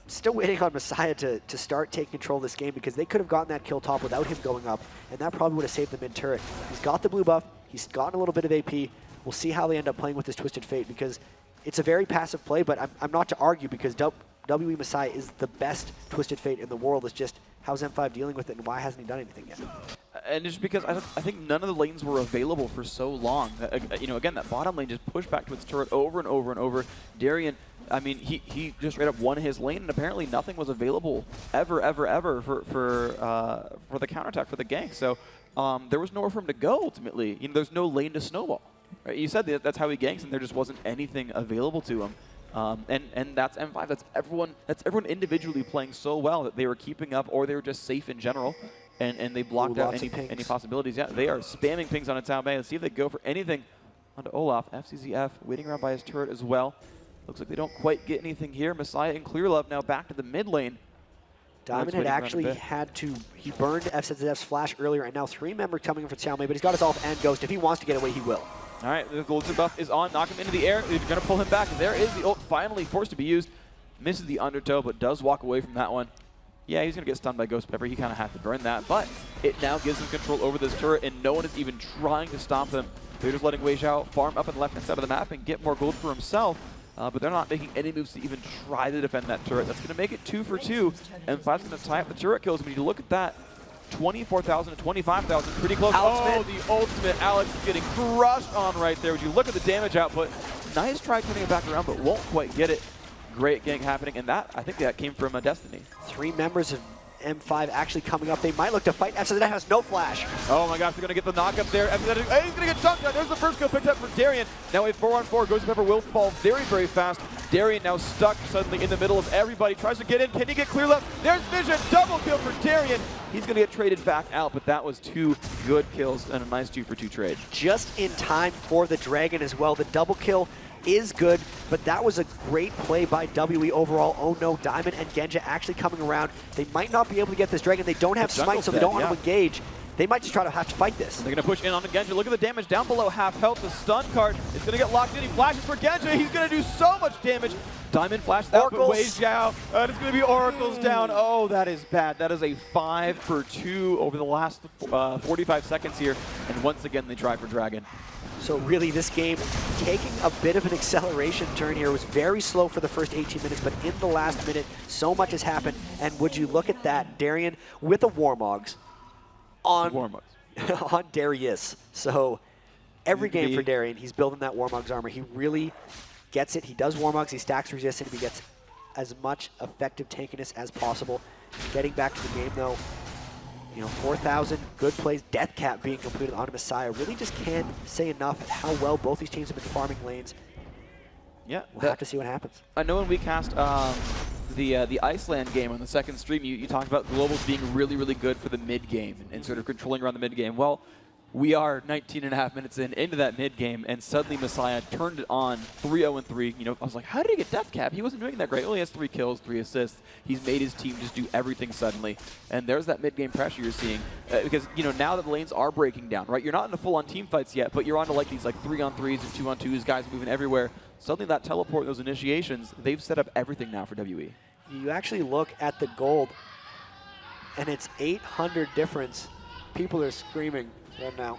still waiting on Messiah to start taking control of this game because they could have gotten that kill top without him going up, and that probably would have saved the mid turret. He's got the blue buff. He's gotten a little bit of AP. We'll see how they end up playing with this Twisted Fate because it's a very passive play, but I'm not to argue because WE Messiah is the best Twisted Fate in the world. It's just how's M5 dealing with it and why hasn't he done anything yet? And just because I think none of the lanes were available for so long. You know, again, that bottom lane just pushed back to its turret over and over and over. Darien, I mean, he just straight up won his lane, and apparently nothing was available ever for the counterattack for the gank. So there was nowhere for him to go ultimately. You know, there's no lane to snowball. Right? You said that's how he ganks, and there just wasn't anything available to him. And that's M5. That's everyone individually playing so well that they were keeping up, or they were just safe in general, and they blocked out any possibilities. Yeah, they are spamming pings on a Xiaomei. Let's see if they go for anything onto Olaf. FCZF waiting around by his turret as well. Looks like they don't quite get anything here. Messiah and Clearlove now back to the mid lane. Diamond had actually had to, he burned FCZF's flash earlier, and now 3 members coming in for Xiaomei, but he's got his ult and Ghost. If he wants to get away, he will. All right, the Golden buff is on. Knock him into the air. They're going to pull him back. There is the ult finally forced to be used. Misses the undertow, but does walk away from that one. Yeah, he's going to get stunned by Ghost Pepper. He kind of had to burn that, but it now gives him control over this turret, and no one is even trying to stop them. They're just letting Wei Xiao farm up on the left-hand side of the map and get more gold for himself, but they're not making any moves to even try to defend that turret. That's going to make it 2 for 2, and 5's going to tie up the turret kills. When you look at that, 24,000 to 25,000, pretty close. Oh, the ultimate. Alex is getting crushed on right there. Would you look at the damage output? Nice try turning it back around, but won't quite get it. Great gank happening, and that, I think that came from Destiny. 3 members of M5 actually coming up. They might look to fight. FCZF has no flash. Oh my gosh, they're going to get the knock up there. FCZF, hey, he's going to get dunked on. There's the first kill picked up for Darien. Now a 4-on-4. Gosu Pepper will fall very, very fast. Darien now stuck suddenly in the middle of everybody. Tries to get in. Can he get clear left? There's Vision. Double kill for Darien. He's going to get traded back out, but that was 2 good kills and a nice 2 for 2 trade. Just in time for the Dragon as well. The double kill is good, but that was a great play by WE overall. Oh no, Diamond and Genja actually coming around. They might not be able to get this Dragon. They don't have smite, so they don't want to engage. They might just try to have to fight this. They're going to push in on Genja. Look at the damage down below half health. The stun card is going to get locked in. He flashes for Genja. He's going to do so much damage. Diamond flashes out, but Wei Xiao. And it's going to be Oracles down. Oh, that is bad. That is a 5 for 2 over the last 45 seconds here. And once again, they try for Dragon. So really, this game taking a bit of an acceleration turn here. It was very slow for the first 18 minutes, but in the last minute, so much has happened. And would you look at that, Darien with a Warmogs on on Darius. So every game for Darien, he's building that Warmogs armor. He really gets it. He does Warmogs, he stacks resistance, he gets as much effective tankiness as possible. Getting back to the game though, you know, 4,000 good plays, Death Cap being completed on Messiah. Really just can't say enough at how well both these teams have been farming lanes. Yeah, we'll have to see what happens. I know when we cast the Iceland game on the second stream, you talked about globals being really, really good for the mid game and sort of controlling around the mid game. Well, we are 19.5 minutes into that mid game, and suddenly Messiah turned it on 3-0-3. You know, I was like, how did he get Death Cap? He wasn't doing that great. He only has 3 kills, 3 assists. He's made his team just do everything suddenly. And there's that mid game pressure you're seeing. Because, you know, now that the lanes are breaking down, right? You're not into full-on team fights yet, but you're onto like these like 3-on-3s and 2-on-2s, guys moving everywhere. Suddenly that teleport, those initiations, they've set up everything now for WE. You actually look at the gold, and it's 800 difference. People are screaming right now.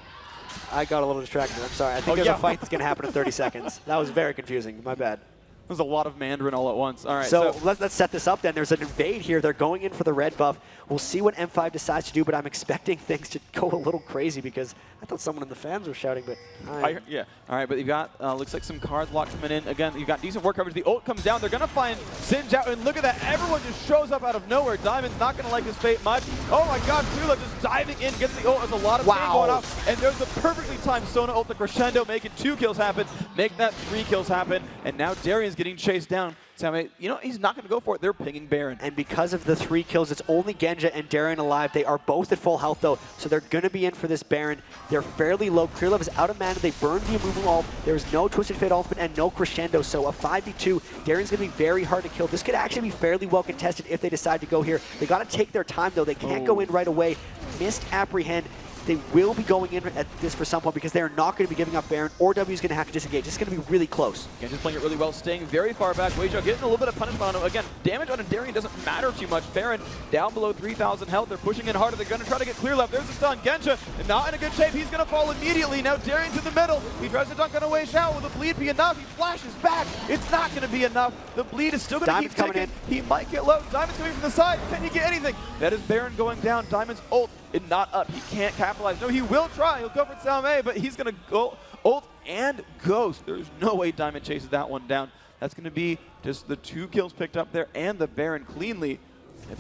I got a little distracted. I'm sorry. I think there's a fight that's going to happen in 30 seconds. That was very confusing. My bad. There's a lot of Mandarin all at once. All right. So let's set this up then. There's an invade here. They're going in for the red buff. We'll see what M5 decides to do, but I'm expecting things to go a little crazy because I thought someone in the fans was shouting, but yeah. All right, but you've got, looks like some cards locked coming in. Again, you've got decent work coverage. The ult comes down. They're going to find Singe out, and look at that. Everyone just shows up out of nowhere. Diamond's not going to like his fate much. Oh my god, Tula just diving in, gets the ult. There's a lot of pain going off, and there's the perfectly timed Sona ult, the crescendo, making 2 kills happen, make that 3 kills happen, and now Darien's getting chased down. Sammy, you know, he's not going to go for it. They're pinging Baron. And because of the 3 kills, it's only Genja and Darien alive. They are both at full health, though, so they're going to be in for this Baron. They're fairly low. Clearlove is out of mana. They burned the Amumu ult. There's no Twisted Fate ultimate and no Crescendo, so a 5v2. Darien's going to be very hard to kill. This could actually be fairly well contested if they decide to go here. They got to take their time, though. They can't go in right away. Missed apprehend. They will be going in at this for some point because they are not going to be giving up Baron, or W is going to have to disengage. It's going to be really close. Genja's playing it really well, staying very far back. Weijia getting a little bit of punishment on him. Again, damage on a Darien doesn't matter too much. Baron down below 3,000 health. They're pushing in harder. They're going to try to get clear left. There's the stun. Genja not in a good shape. He's going to fall immediately. Now Darien's in the middle. He tries to dunk on a Weijia. Will the bleed be enough? He flashes back. It's not going to be enough. The bleed is still going to keep ticking. He might get low. Diamond's coming from the side. Can he get anything? That is Baron going down. Diamond's ult is not up. He can't capitalize. No, he will try. He'll go for Salme, but he's going to go ult and Ghost. There's no way Diamond chases that one down. That's going to be just the 2 kills picked up there and the Baron cleanly.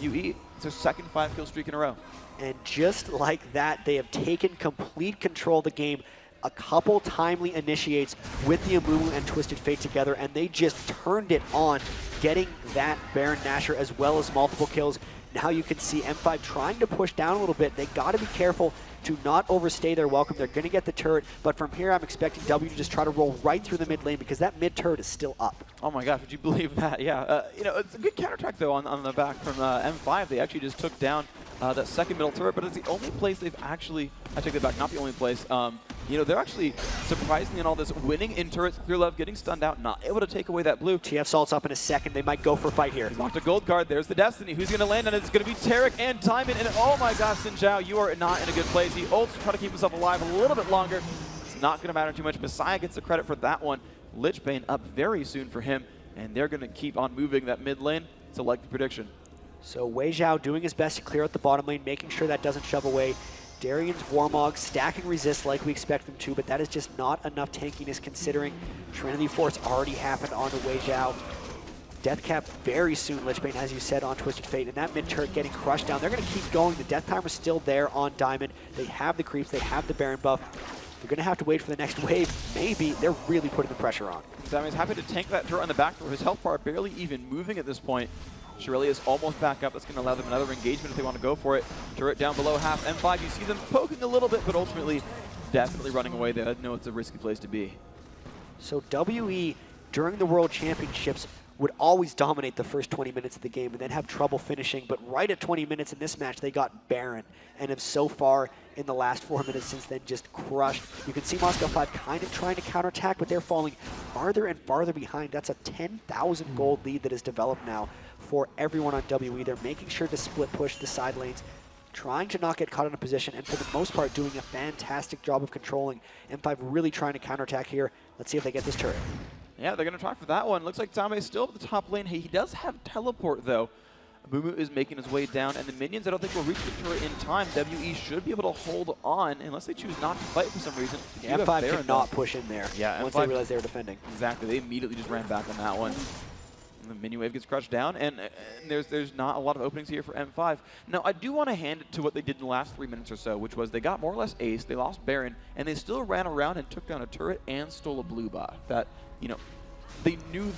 WE, it's their second 5-kill streak in a row. And just like that, they have taken complete control of the game. A couple timely initiates with the Amumu and Twisted Fate together, and they just turned it on, getting that Baron Nashor as well as multiple kills. Now you can see M5 trying to push down a little bit. They got to be careful to not overstay their welcome. They're going to get the turret, but from here I'm expecting W to just try to roll right through the mid lane because that mid turret is still up. Oh my gosh, would you believe that? Yeah, you know, it's a good counterattack though on the back from M5. They actually just took down that second middle turret, but it's the only place they've actually, I take that back, not the only place. You know, they're actually surprisingly in all this winning in turrets. Clearlove getting stunned out, not able to take away that blue. TF Salt's up in a second. They might go for a fight here. He's locked a gold card. There's the Destiny. Who's going to land on it? It's going to be Tarek and Diamond. And oh my gosh, Xin Zhao, you are not in a good place. He ults to try to keep himself alive a little bit longer. It's not going to matter too much. Messiah gets the credit for that one. Lichbane up very soon for him. And they're going to keep on moving that mid lane. It's a likely prediction. So Wei Zhao doing his best to clear out the bottom lane, making sure that doesn't shove away. Darien's Warmog stacking resist like we expect them to, but that is just not enough tankiness considering Trinity Force already happened onto Wei Zhao. Death cap very soon, Lichbane, as you said, on Twisted Fate, and that mid turret getting crushed down. They're going to keep going. The death timer's still there on Diamond. They have the creeps. They have the Baron buff. They're going to have to wait for the next wave. Maybe. They're really putting the pressure on. Diamond's happy to tank that turret on the back for his health bar barely even moving at this point. Shirley is almost back up. That's going to allow them another engagement if they want to go for it. Turret down below half. M5, you see them poking a little bit, but ultimately definitely running away. They know it's a risky place to be. So WE, during the World Championships, would always dominate the first 20 minutes of the game and then have trouble finishing. But right at 20 minutes in this match, they got Baron and have so far in the last 4 minutes since then just crushed. You can see Moscow 5 kind of trying to counterattack, but they're falling farther and farther behind. That's a 10,000 gold lead that is developed now for everyone on WE. They're making sure to split push the side lanes, trying to not get caught in a position, and for the most part doing a fantastic job of controlling. M5 really trying to counterattack here. Let's see if they get this turret. Yeah, they're going to try for that one. Looks like Tame is still up the top lane. He does have teleport, though. Mumu is making his way down, and the minions I don't think will reach the turret in time. WE should be able to hold on unless they choose not to fight for some reason. Yeah, M5 cannot push in there once they realize they were defending. Exactly. They immediately just ran back on that one. And the mini wave gets crushed down, and there's not a lot of openings here for M5. Now, I do want to hand it to what they did in the last 3 minutes or so, which was they got more or less ace, they lost Baron, and they still ran around and took down a turret and stole a blue buff. That, you know, they knew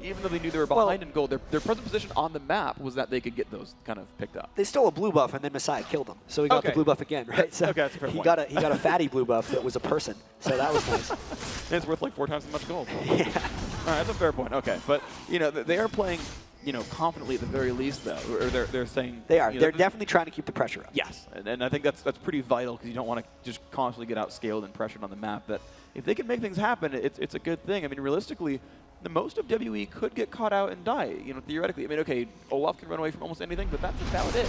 even though they knew they were behind in gold, their present position on the map was that they could get those kind of picked up. They stole a blue buff, and then Messiah killed him. So he got the blue buff again, right? So okay, that's a fair point. He got a fatty blue buff that was a person. So that was nice. And it's worth like 4 times as much gold. Yeah. All right, that's a fair point. Okay, but you know they are playing, you know, confidently at the very least, though. Or they're saying they are. You know, they're definitely trying to keep the pressure up. Yes, and I think that's pretty vital because you don't want to just constantly get outscaled and pressured on the map. That if they can make things happen, it's a good thing. I mean, realistically, the most of WE could get caught out and die. You know, theoretically. I mean, okay, Olaf can run away from almost anything, but that's about it.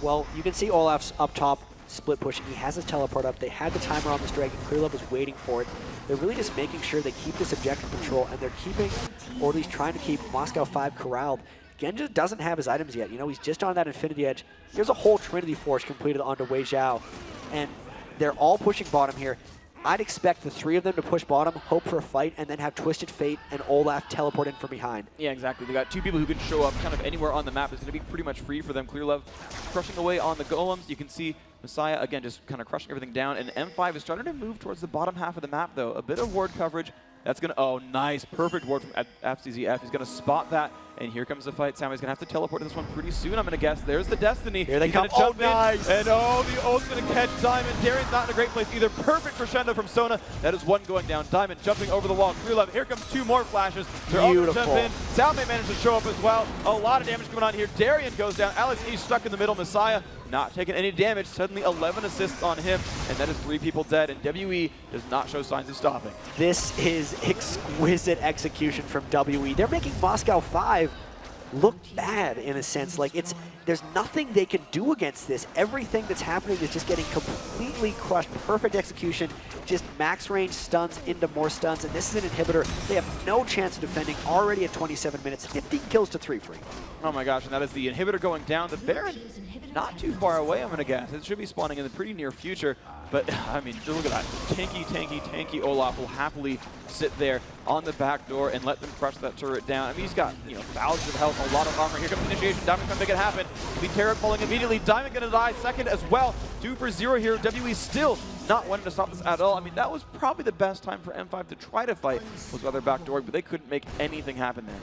Well, you can see Olaf's up top, split pushing. He has his teleport up. They had the timer on this dragon. Clearlove was waiting for it. They're really just making sure they keep this objective control, and they're keeping, or at least trying to keep, Moscow 5 corralled. Genja doesn't have his items yet. You know, he's just on that Infinity Edge. There's a whole Trinity Force completed onto Wei Zhao, and they're all pushing bottom here. I'd expect the 3 of them to push bottom, hope for a fight, and then have Twisted Fate and Olaf teleport in from behind. Yeah, exactly. They got 2 people who can show up kind of anywhere on the map. It's going to be pretty much free for them. Clearlove crushing away on the golems. You can see Messiah, again, just kind of crushing everything down. And M5 is starting to move towards the bottom half of the map, though. A bit of ward coverage, That's going to, oh, nice. Perfect ward from FCZF. He's going to spot that. And here comes the fight. Sammy's going to have to teleport to this one pretty soon, I'm going to guess. There's the Destiny. Here they He's come. Gonna jump nice. in, and oh, the ult's going to catch Diamond. Darien's not in a great place either. Perfect crescendo from Sona. That is one going down. Diamond jumping over the wall. 311. Here comes two more flashes. They're all going to jump in. Salme managed to show up as well. A lot of damage going on here. Darien goes down. Alex E stuck in the middle. Messiah not taking any damage. Suddenly 11 assists on him, and that is 3 people dead, and WE does not show signs of stopping. This is exquisite execution from WE. They're making Moscow 5 look bad in a sense. Like, there's nothing they can do against this. Everything that's happening is just getting completely crushed. Perfect execution, just max range stuns into more stuns, and this is an inhibitor. They have no chance of defending already at 27 minutes. 15 kills to 3 Phreak. Oh my gosh, and that is the inhibitor going down. The Baron not too far away, I'm going to guess. It should be spawning in the pretty near future. But, I mean, look at that. Tanky Olaf will happily sit there on the back door and let them crush that turret down. I mean, he's got, you know, thousands of health, a lot of armor. Here comes initiation. Diamond's going to make it happen. The Terror falling immediately. Diamond going to die second as well. 2 for 0 here. WE still not wanting to stop this at all. I mean, that was probably the best time for M5 to try to fight, was other back door, but they couldn't make anything happen there.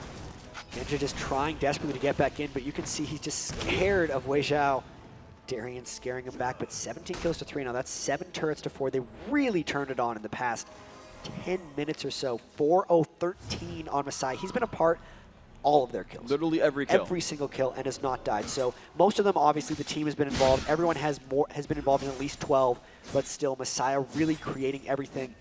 Genja just trying desperately to get back in, but you can see he's just scared of Wei Zhao. Darien scaring him back, but 17 kills to 3 now. That's 7 turrets to 4. They really turned it on in the past 10 minutes or so. 4-0-13 on Messiah. He's been a part all of their kills. Literally every kill. Every single kill, and has not died. So most of them, obviously, the team has been involved. Everyone has been involved in at least 12, but still Messiah really creating everything.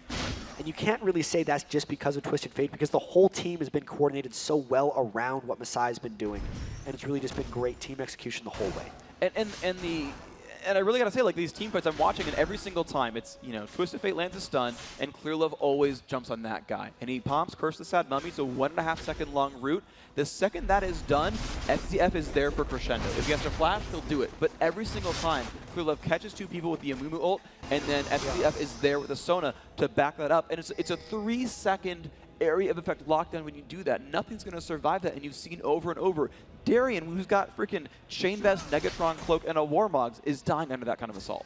And you can't really say that's just because of Twisted Fate, because the whole team has been coordinated so well around what Messiah's been doing. And it's really just been great team execution the whole way. And I really gotta say, like, these team fights I'm watching, and every single time it's, you know, Twisted Fate lands a stun, and Clearlove always jumps on that guy. And he pomps Curse the Sad Mummy, so 1.5 second long route. The second that is done, FCF is there for crescendo. If he has to flash, he'll do it. But every single time, Clearlove catches 2 people with the Amumu ult, and then FCF is there with the Sona to back that up. And it's a 3-second area of effect lockdown when you do that. Nothing's going to survive that, and you've seen over and over. Darien, who's got freaking Chain Vest, Negatron Cloak, and a Warmogs, is dying under that kind of assault.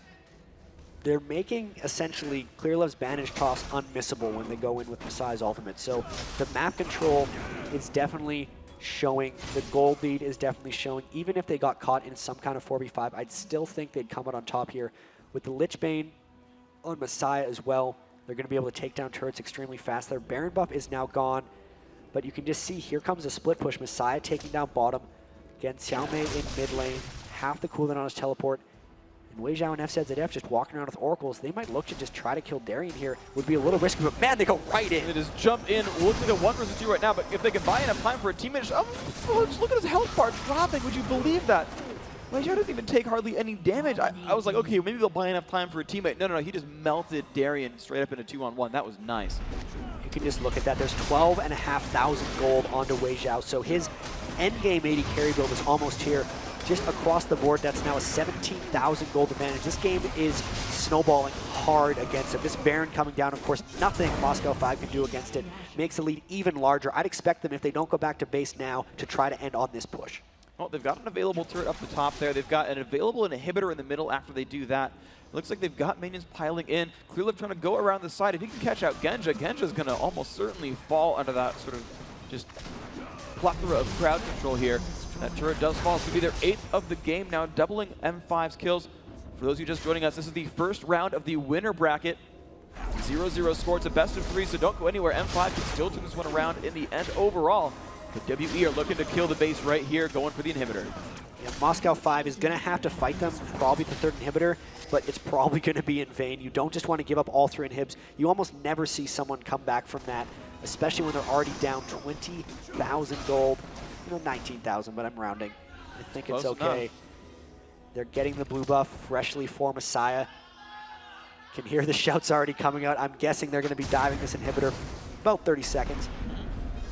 They're making, essentially, Clearlove's Bandage Toss unmissable when they go in with Messiah's ultimate. So the map control is definitely showing. The gold lead is definitely showing. Even if they got caught in some kind of 4v5, I'd still think they'd come out on top here. With the Lich Bane on Messiah as well, they're going to be able to take down turrets extremely fast. Their Baron buff is now gone. But you can just see, here comes a split push. Messiah taking down bottom. Again, Xiaomei in mid lane. Half the cooldown on his teleport. And Wei Zhao and FZZF just walking around with oracles. They might look to just try to kill Darien here. Would be a little risky, but man, they go right in. They just jump in. Looks like a 1 versus 2 right now, but if they can buy enough time for a teammate, just look at his health bar dropping. Would you believe that? Wei Zhao doesn't even take hardly any damage. I was like, okay, maybe they'll buy enough time for a teammate. No, he just melted Darien straight up into 2-on-1. That was nice. You can just look at that. There's 12,500 gold onto Wei Zhao. So his endgame 80 carry build is almost here. Just across the board, that's now a 17,000 gold advantage. This game is snowballing hard against it. This Baron coming down, of course, nothing Moscow 5 can do against it. Makes the lead even larger. I'd expect them, if they don't go back to base now, to try to end on this push. Well, they've got an available turret up the top there. They've got an available inhibitor in the middle after they do that. Looks like they've got minions piling in. Clearlove trying to go around the side. If he can catch out Genja, Genja's going to almost certainly fall under that sort of just plethora of crowd control here. That turret does fall. It's going to be their 8th of the game now, doubling M5's kills. For those of you just joining us, this is the first round of the winner bracket. 0-0 score. It's a best of 3, so don't go anywhere. M5 can still turn this one around in the end overall. But WE are looking to kill the base right here, going for the inhibitor. Yeah, Moscow 5 is going to have to fight them, probably the 3rd inhibitor, but it's probably going to be in vain. You don't just want to give up all 3 inhibs. You almost never see someone come back from that, especially when they're already down 20,000 gold. You know, 19,000, but I'm rounding. I think it's okay. Enough. They're getting the blue buff freshly for Messiah. Can hear the shouts already coming out. I'm guessing they're going to be diving this inhibitor about 30 seconds.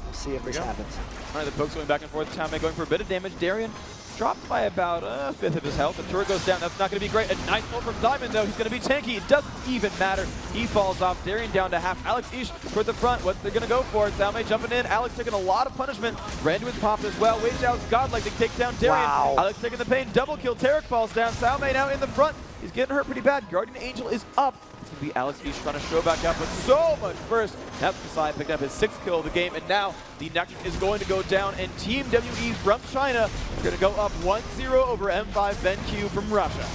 We'll see if this happens. All right, the pokes going back and forth. Xiaomei going for a bit of damage. Darien dropped by about a 5th of his health. The turret goes down. That's not going to be great. A nice pull from Diamond, though. He's going to be tanky. It doesn't even matter. He falls off. Darien down to half. Alex Ish toward the front. What they're going to go for. Xiaomei jumping in. Alex taking a lot of punishment. Ran to his pop as well. Wei Zhao's godlike. They take down Darien. Wow. Alex taking the pain. Double kill. Tarek falls down. Xiaomei now in the front. He's getting hurt pretty bad. Guardian Angel is up. It's going to be Alex Beach trying to show back up, but so much first. That's Messiah picking up his 6th kill of the game, and now the Nyjacky is going to go down, and Team WE from China is going to go up 1-0 over M5 BenQ from Russia.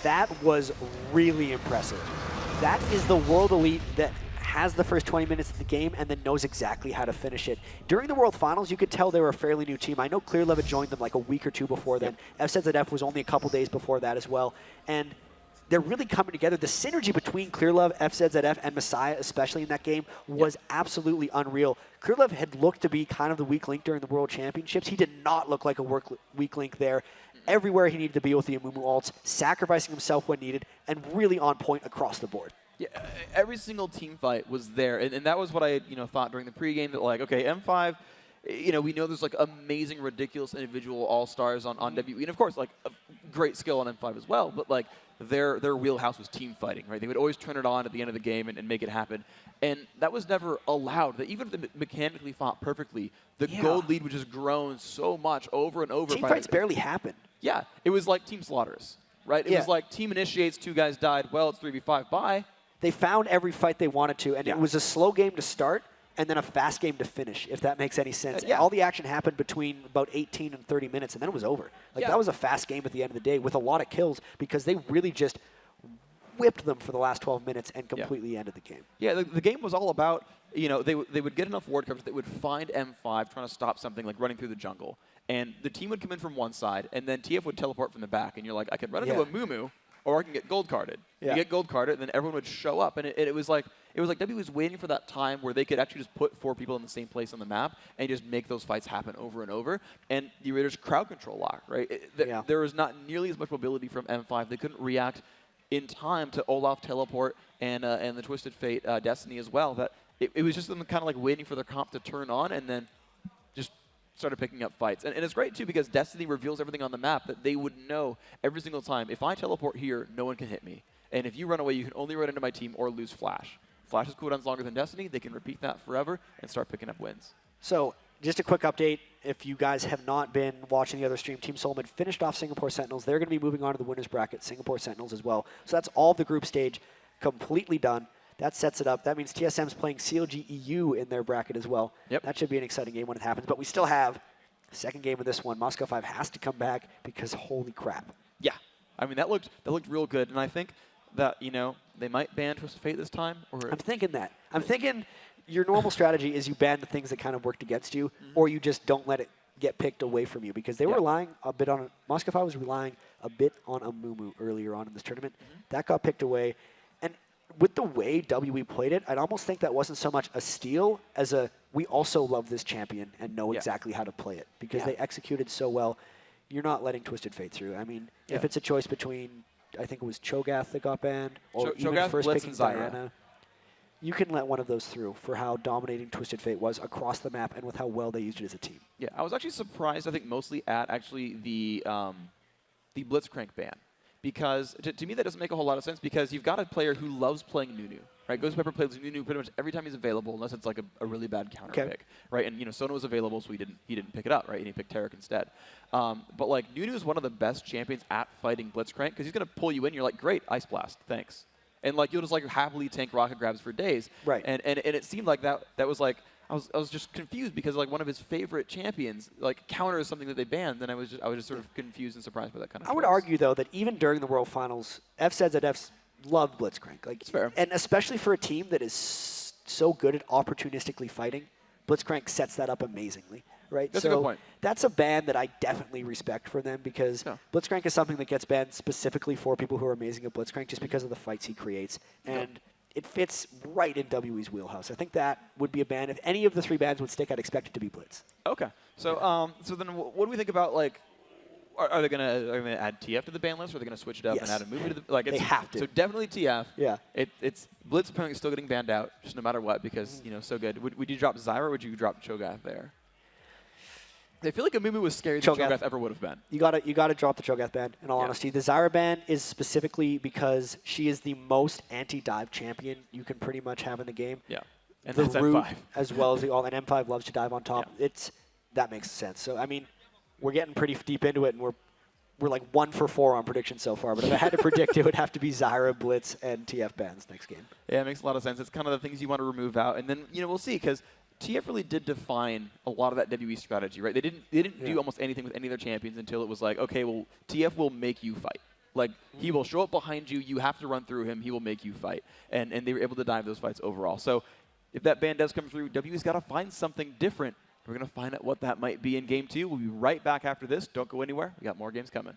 That was really impressive. That is the World Elite that has the first 20 minutes of the game and then knows exactly how to finish it. During the World Finals, you could tell they were a fairly new team. I know ClearLove had joined them like a week or two before then. FZZF was only a couple days before that as well. And they're really coming together. The synergy between ClearLove, FZZF, and Messiah, especially in that game, was absolutely unreal. ClearLove had looked to be kind of the weak link during the World Championships. He did not look like a weak link there. Everywhere he needed to be with the Amumu ults, sacrificing himself when needed, and really on point across the board. Yeah, every single team fight was there, and that was what I thought during the pregame, that like, okay, M5, we know there's like amazing, ridiculous individual all-stars on WE, and of course, like a great skill on M5 as well, but like their wheelhouse was team fighting, right? They would always turn it on at the end of the game and make it happen, and that was never allowed. That even if they mechanically fought perfectly, the gold lead would just grown so much over and over. Team fights barely happened. Yeah, it was like team slaughters, right? It was like team initiates, 2 guys died, well, it's 3v5, bye. They found every fight they wanted to, and it was a slow game to start and then a fast game to finish, if that makes any sense. All the action happened between about 18 and 30 minutes, and then it was over. Like, that was a fast game at the end of the day with a lot of kills because they really just whipped them for the last 12 minutes and completely ended the game. Yeah, the game was all about, they would get enough ward coverage that would find M5 trying to stop something like running through the jungle. And the team would come in from one side, and then TF would teleport from the back, and you're like, I could run into a Mumu, or I can get gold carded. You get gold carded, and then everyone would show up, and it was like W was waiting for that time where they could actually just put 4 people in the same place on the map and just make those fights happen over and over. And the Raiders crowd control lock, right? There was not nearly as much mobility from M5. They couldn't react in time to Olaf teleport and the Twisted Fate Destiny as well. That it was just them kind of like waiting for their comp to turn on and then just started picking up fights. And it's great, too, because Destiny reveals everything on the map that they would know every single time. If I teleport here, no one can hit me. And if you run away, you can only run into my team or lose Flash. Flash's cooldown's longer than Destiny. They can repeat that forever and start picking up wins. So, just a quick update. If you guys have not been watching the other stream, Team Solomon finished off Singapore Sentinels. They're going to be moving on to the winners bracket, Singapore Sentinels as well. So that's all of the group stage completely done. That sets it up. That means TSM's playing CLG.EU in their bracket as well. That should be an exciting game when it happens. But we still have a second game of this one. Moscow 5 has to come back because holy crap. Yeah. I mean, that looked real good. And I think that, they might ban Twisted Fate this time. Or I'm thinking that. I'm thinking your normal strategy is you ban the things that kind of worked against you, or you just don't let it get picked away from you, because they were relying a bit on Moscow 5 was relying a bit on Amumu earlier on in this tournament. That got picked away. And with the way WE played it, I'd almost think that wasn't so much a steal as a we also love this champion and know exactly how to play it, because they executed so well. You're not letting Twisted Fate through. I mean, if it's a choice between, I think it was Cho'Gath that got banned, or even Cho'Gath, first Blitz, picking and Zyra. Diana, you can let one of those through for how dominating Twisted Fate was across the map and with how well they used it as a team. Yeah, I was actually surprised, I think, mostly at actually the Blitzcrank ban. Because to me that doesn't make a whole lot of sense, because you've got a player who loves playing Nunu, right? Gosu Pepper plays Nunu pretty much every time he's available, unless it's like a really bad counter pick, right? And Sona was available, so he didn't pick it up, right? And he picked Taric instead. But like Nunu is one of the best champions at fighting Blitzcrank, because he's gonna pull you in. You're like, great, Ice Blast, thanks, and like you'll just like happily tank rocket grabs for days, right? And it seemed like that was like. I was just confused, because like one of his favorite champions like counters something that they banned, then I was just sort of confused and surprised by that kind of. I would argue though that even during the World Finals, FZZFs loved Blitzcrank. Like, it's fair. And especially for a team that is so good at opportunistically fighting, Blitzcrank sets that up amazingly, right? That's a good point. That's a ban that I definitely respect for them, because Blitzcrank is something that gets banned specifically for people who are amazing at Blitzcrank just because of the fights he creates. And it fits right in WE's wheelhouse. I think that would be a ban. If any of the 3 bans would stick, I'd expect it to be Blitz. Okay. So so then what do we think about, like, are they gonna add TF to the ban list, or are they gonna switch it up and add a movie to the, like, They have to. So definitely TF. Yeah. It's Blitz apparently still getting banned out, just no matter what, because so good. Would you drop Zyra, or would you drop Cho'Gath there? I feel like Amumu was scarier than Cho'Gath ever would have been. You gotta drop the Cho'Gath ban, in all honesty. The Zyra ban is specifically because she is the most anti-dive champion you can pretty much have in the game. Yeah. And the that's root, M5. as well as the all, and M5 loves to dive on top. That makes sense. So I mean, we're getting pretty deep into it, and we're like 1 for 4 on predictions so far, but if I had to predict, it would have to be Zyra, Blitz, and TF bans next game. Yeah, it makes a lot of sense. It's kind of the things you want to remove out, and then we'll see, because TF really did define a lot of that WE strategy, right? They didn't do almost anything with any of their champions until it was like, okay, well, TF will make you fight. Like, he will show up behind you, you have to run through him, he will make you fight. And they were able to dive those fights overall. So if that ban does come through, WE's got to find something different. We're going to find out what that might be in Game 2. We'll be right back after this. Don't go anywhere. We got more games coming.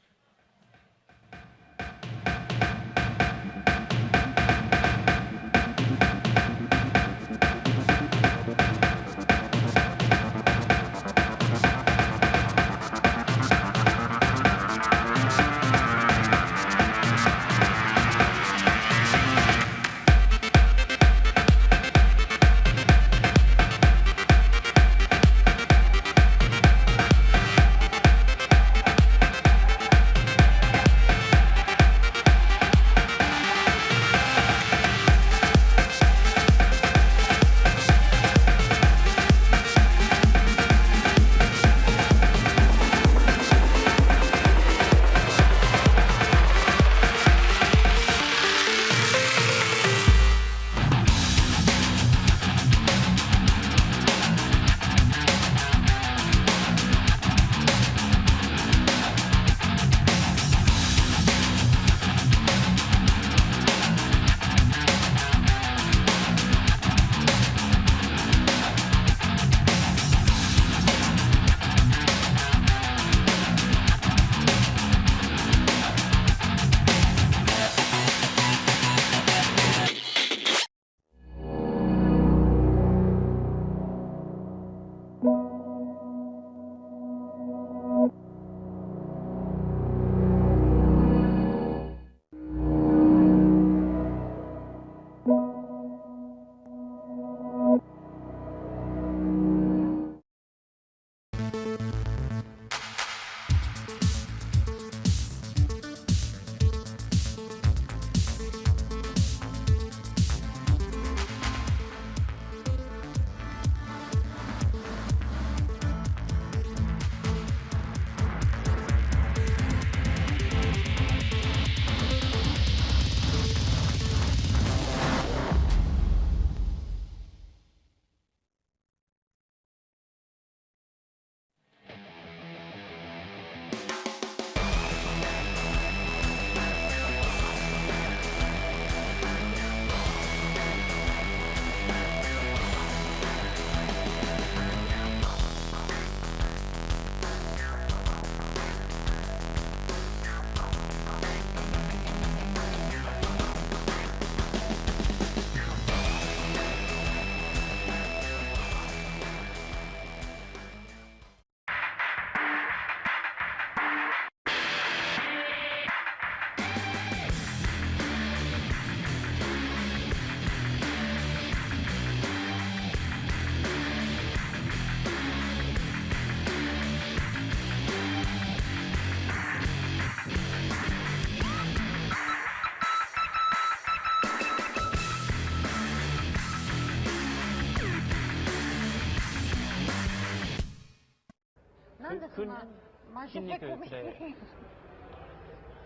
筋肉トレ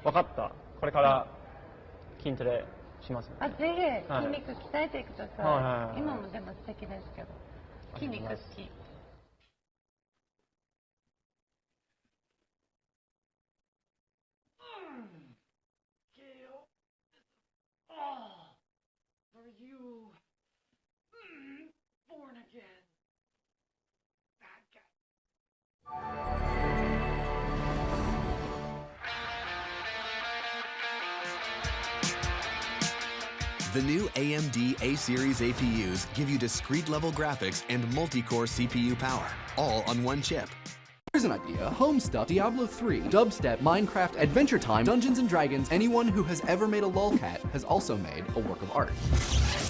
分かった。これから筋トレしますね。あ、ぜひ筋肉鍛えてください。今もでも素敵ですけど。筋肉好き。Are you born again? Bad guy. The new AMD A-Series APUs give you discrete-level graphics and multi-core CPU power, all on one chip. Here's an idea. Homestuck, Diablo 3, Dubstep, Minecraft, Adventure Time, Dungeons & Dragons. Anyone who has ever made a lolcat has also made a work of art.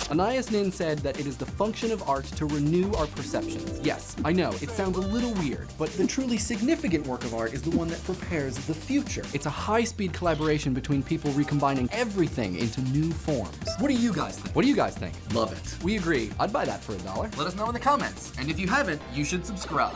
Anais Nin said that it is the function of art to renew our perceptions. Yes, I know, it sounds a little weird, but the truly significant work of art is the one that prepares the future. It's a high-speed collaboration between people recombining everything into new forms. What do you guys think? What do you guys think? Love it. We agree. I'd buy that for $1. Let us know in the comments. And if you haven't, you should subscribe.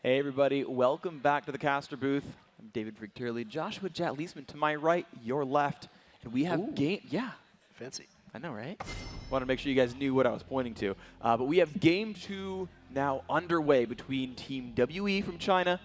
Hey everybody, welcome back to the caster booth. I'm David Phreak, Joshua Jatt Leesman to my right, your left, and we have game. Yeah, fancy. I know, right? Want to make sure you guys knew what I was pointing to. But we have game 2 now underway between Team WE from China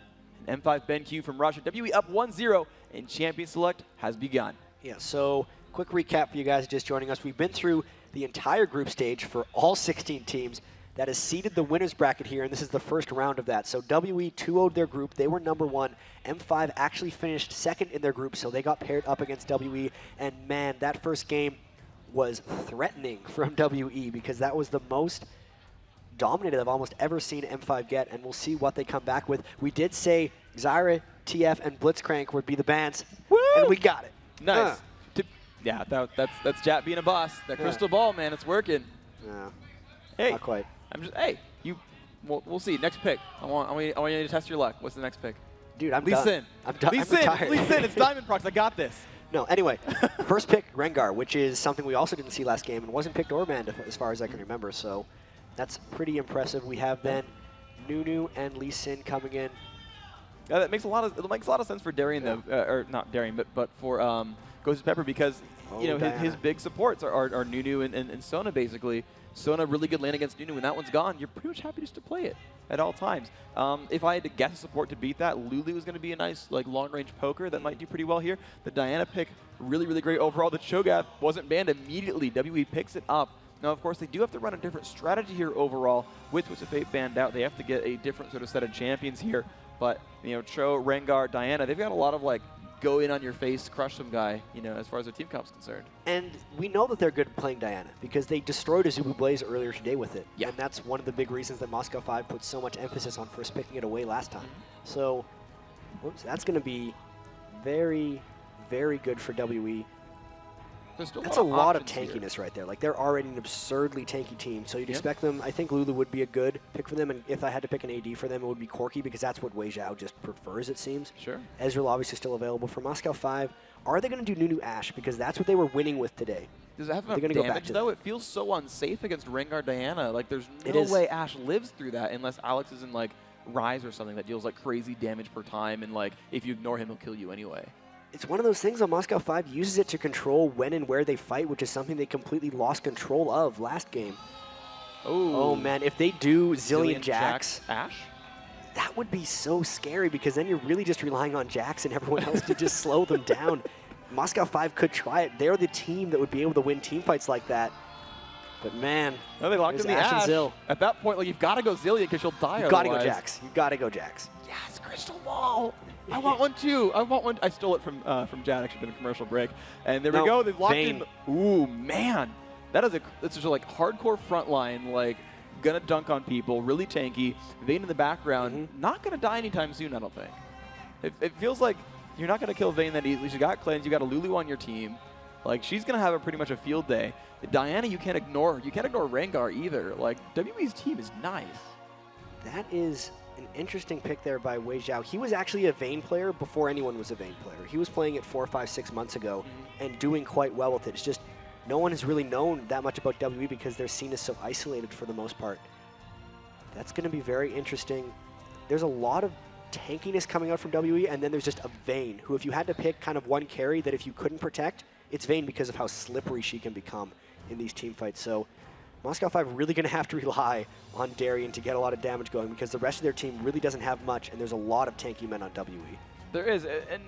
and M5 BenQ from Russia. WE up 1-0, and Champion Select has begun. Yeah. So quick recap for you guys just joining us. We've been through the entire group stage for all 16 teams. That has seeded the winners bracket here, and this is the first round of that. So WE 2-0'd their group. They were #1. M5 actually finished second in their group, so they got paired up against WE. And man, that first game was threatening from WE because that was the most dominated I've almost ever seen M5 get, and we'll see what they come back with. We did say Zyra, TF, and Blitzcrank would be the bans, and we got it. Nice. Yeah, that's Jatt being a boss. That crystal ball, man, it's working. Yeah. Hey, not quite. Hey, we'll see. Next pick. I want you to test your luck. What's the next pick? Dude, I'm Lee done. Sin. I'm done. Lee Sin. It's Diamondprox. I got this. No, anyway, first pick, Rengar, which is something we also didn't see last game and wasn't picked or banned as far as I can remember, so that's pretty impressive. We have then Nunu and Lee Sin coming in. Yeah, that makes a lot of sense for Darien though, or not Darien, but for Gosu Pepper because his big supports are Nunu and Sona basically. Sona really good lane against Nunu. When that one's gone, you're pretty much happy just to play it at all times. If I had to guess a support to beat that, Lulu is going to be a nice long-range poker that might do pretty well here. The Diana pick, really, really great overall. The Cho'Gath wasn't banned immediately. WE picks it up. Now, of course, they do have to run a different strategy here overall. With Twisted Fate banned out, they have to get a different sort of set of champions here. But, Cho, Rengar, Diana, they've got a lot of, go in on your face, crush some guy, as far as their team comp's concerned. And we know that they're good at playing Diana because they destroyed AZUBU Blaze earlier today with it. Yeah. And that's one of the big reasons that Moscow 5 put so much emphasis on first picking it away last time. So, that's going to be very, very good for WE. That's a lot of tankiness right there. They're already an absurdly tanky team, so you'd expect them. I think Lulu would be a good pick for them, and if I had to pick an AD for them, it would be Corki because that's what Wei Zhao just prefers, it seems. Sure. Ezreal obviously still available for Moscow 5. Are they going to do Nunu Ashe? Because that's what they were winning with today. Does it have enough damage, go back to though? It feels so unsafe against Rengar Diana. There's no way Ashe lives through that unless Alex is in, Rise or something that deals, crazy damage per time, and, if you ignore him, he'll kill you anyway. It's one of those things that Moscow 5 uses it to control when and where they fight, which is something they completely lost control of last game. Oh man, if they do Zillion Jax, Ashe? That would be so scary because then you're really just relying on Jax and everyone else to just slow them down. Moscow 5 could try it. They're the team that would be able to win team fights like that. But man, no, they locked in the Ashe. At that point, you've got to go Zillion because you'll die. You've got to go Jax. You've got to go Jax. Yes, Crystal Ball. I want one too. I want one. I stole it from Jatt actually in a commercial break. And there we go. They've locked in. Ooh, man. That's just hardcore front line, gonna dunk on people, really tanky. Vayne in the background, not gonna die anytime soon, I don't think. It feels like you're not gonna kill Vayne that easily. You got Cleanse, you got a Lulu on your team. She's gonna have pretty much a field day. Diana, you can't ignore. You can't ignore Rengar either. WE's team is nice. That is an interesting pick there by Wei Zhao. He was actually a Vayne player before anyone was a Vayne player. He was playing it 4, 5, 6 months ago and doing quite well with it. It's just no one has really known that much about WE because their scene is so isolated for the most part. That's going to be very interesting. There's a lot of tankiness coming out from WE, and then there's just a Vayne, who if you had to pick kind of one carry that if you couldn't protect, it's Vayne because of how slippery she can become in these team fights. So Moscow 5 really going to have to rely on Darien to get a lot of damage going because the rest of their team really doesn't have much, and there's a lot of tanky men on WE. There is, and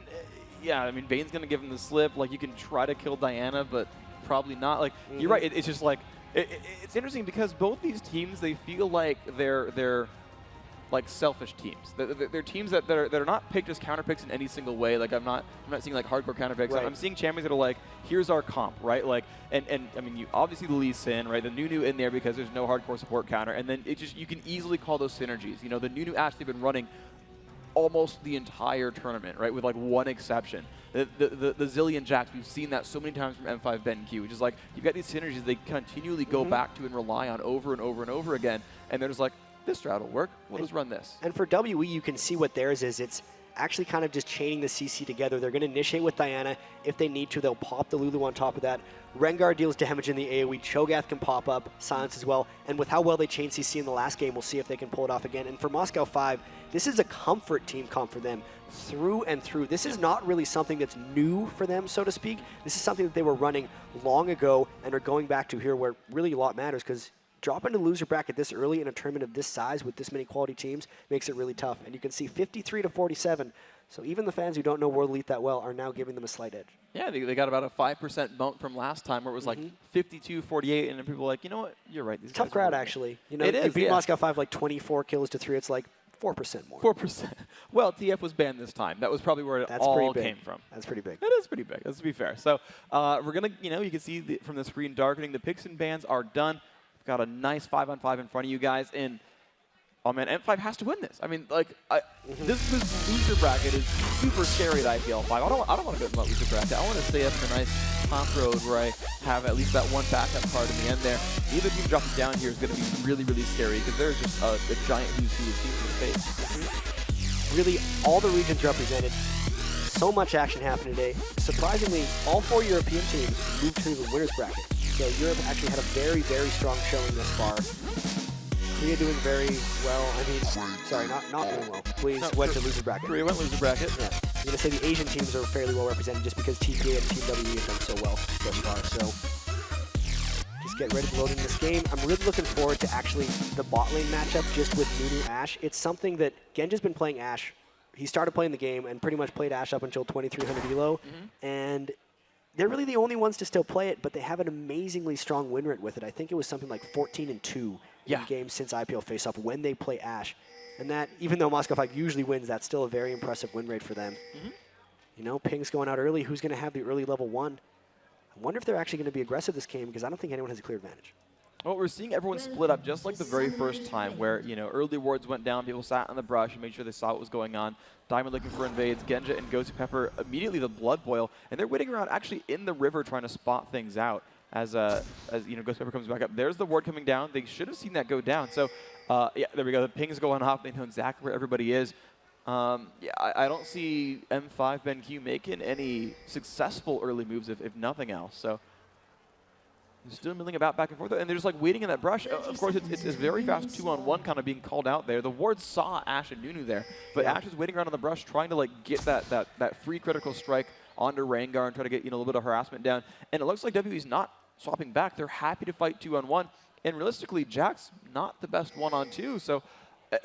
yeah, I mean, Vayne's going to give him the slip. You can try to kill Diana, but probably not. You're right, it's just it's interesting because both these teams, they feel like they're selfish teams. They're teams that are not picked as counter picks in any single way. I'm not seeing hardcore counter picks. Right. I'm seeing champions that are here's our comp, right? And I mean, you obviously the Lee Sin, right? The Nunu in there because there's no hardcore support counter, and then you can easily call those synergies. The Nunu actually been running almost the entire tournament, right? With one exception. The Zillion Jax, we've seen that so many times from M5 BenQ, which is you've got these synergies they continually go back to and rely on over and over and over again, and they're just this strat will work. We'll just run this. And for WE, you can see what theirs is. It's actually kind of just chaining the CC together. They're going to initiate with Diana. If they need to, they'll pop the Lulu on top of that. Rengar deals damage in the AoE. Cho'Gath can pop up, silence as well. And with how well they chained CC in the last game, we'll see if they can pull it off again. And for Moscow 5, this is a comfort team comp for them through and through. This is not really something that's new for them, so to speak. This is something that they were running long ago and are going back to here where really a lot matters, because dropping to the loser bracket this early in a tournament of this size with this many quality teams makes it really tough. And you can see 53-47. So even the fans who don't know World Elite that well are now giving them a slight edge. Yeah, they got about a 5% bump from last time where it was like 52-48, and then people were like, you know what, you're right. These Tough guys crowd, are actually. You know, it you is, beat Moscow 5 like 24 kills to 3. It's like 4% more. 4%. Well, TF was banned this time. That was probably where it all came from. That's pretty big. That is pretty big. Let's be fair. So we're going to, you can see from the screen darkening, the picks and bans are done. We've got a nice 5-on-5 in front of you guys. And, oh man, M5 has to win this. I mean, like, this loser bracket is super scary at IPL5. I don't want to go to that loser bracket. I want to stay up in a nice top road where I have at least that one backup card in the end there. Either team dropping down here is going to be really, really scary because there's just a giant who's who of teams in the face. Really, all the regions represented. So much action happened today. Surprisingly, all 4 European teams moved to the winners bracket. So Europe actually had a very, very strong showing thus far. Korea doing very well. I mean, sorry, not doing well. Please went to loser bracket. Korea went loser bracket. Yeah. I'm going to say the Asian teams are fairly well represented just because TPA and Team WE have done so well thus far. So just get ready to load in this game. I'm really looking forward to actually the bot lane matchup just with Nunu Ashe. It's something that Genja's been playing Ashe. He started playing the game and pretty much played Ashe up until 2300 elo. And they're really the only ones to still play it, but they have an amazingly strong win rate with it. I think it was something like 14-2 in games since IPL Face-Off when they play Ashe. And that, even though Moscow 5 usually wins, that's still a very impressive win rate for them. You know, Ping's going out early. Who's going to have the early level 1? I wonder if they're actually going to be aggressive this game, because I don't think anyone has a clear advantage. Well, we're seeing everyone split up just like the very first time where, early wards went down, people sat on the brush and made sure they saw what was going on. Diamond looking for invades, Genja and Gosu Pepper immediately the blood boil, and they're waiting around actually in the river trying to spot things out as Gosu Pepper comes back up. There's the ward coming down. They should have seen that go down. So, yeah, there we go. The ping's going off. They know exactly where everybody is. Yeah, I don't see M5 BenQ making any successful early moves, if nothing else. So, still milling about back and forth, and they're just like waiting in that brush. Of course, it's very fast 2-on-1 kind of being called out there. The ward saw Ashe and Nunu there, but Ashe is waiting around on the brush trying to like get that free critical strike onto Rengar and try to get a little bit of harassment down. And it looks like WE's not swapping back. They're happy to fight 2-on-1. And realistically, Jack's not the best 1-on-2. So,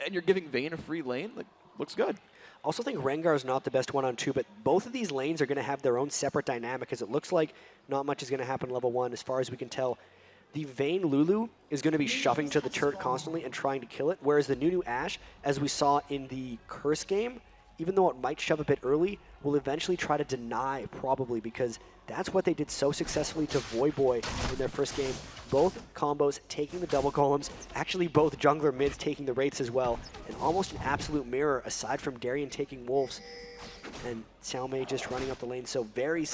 and you're giving Vayne a free lane. Like, looks good. Also think Rengar is not the best 1-on-2, but both of these lanes are going to have their own separate dynamic, as it looks like not much is going to happen level 1 as far as we can tell. The Vayne Lulu is going to be shoving to the turret constantly and trying to kill it, whereas the Nunu Ashe, as we saw in the Curse game, even though it might shove a bit early, will eventually try to deny probably, because that's what they did so successfully to Voyboy in their first game. Both combos taking the double columns, actually both jungler mids taking the wraiths as well, and almost an absolute mirror aside from Darien taking wolves and Xiaomei just running up the lane. So very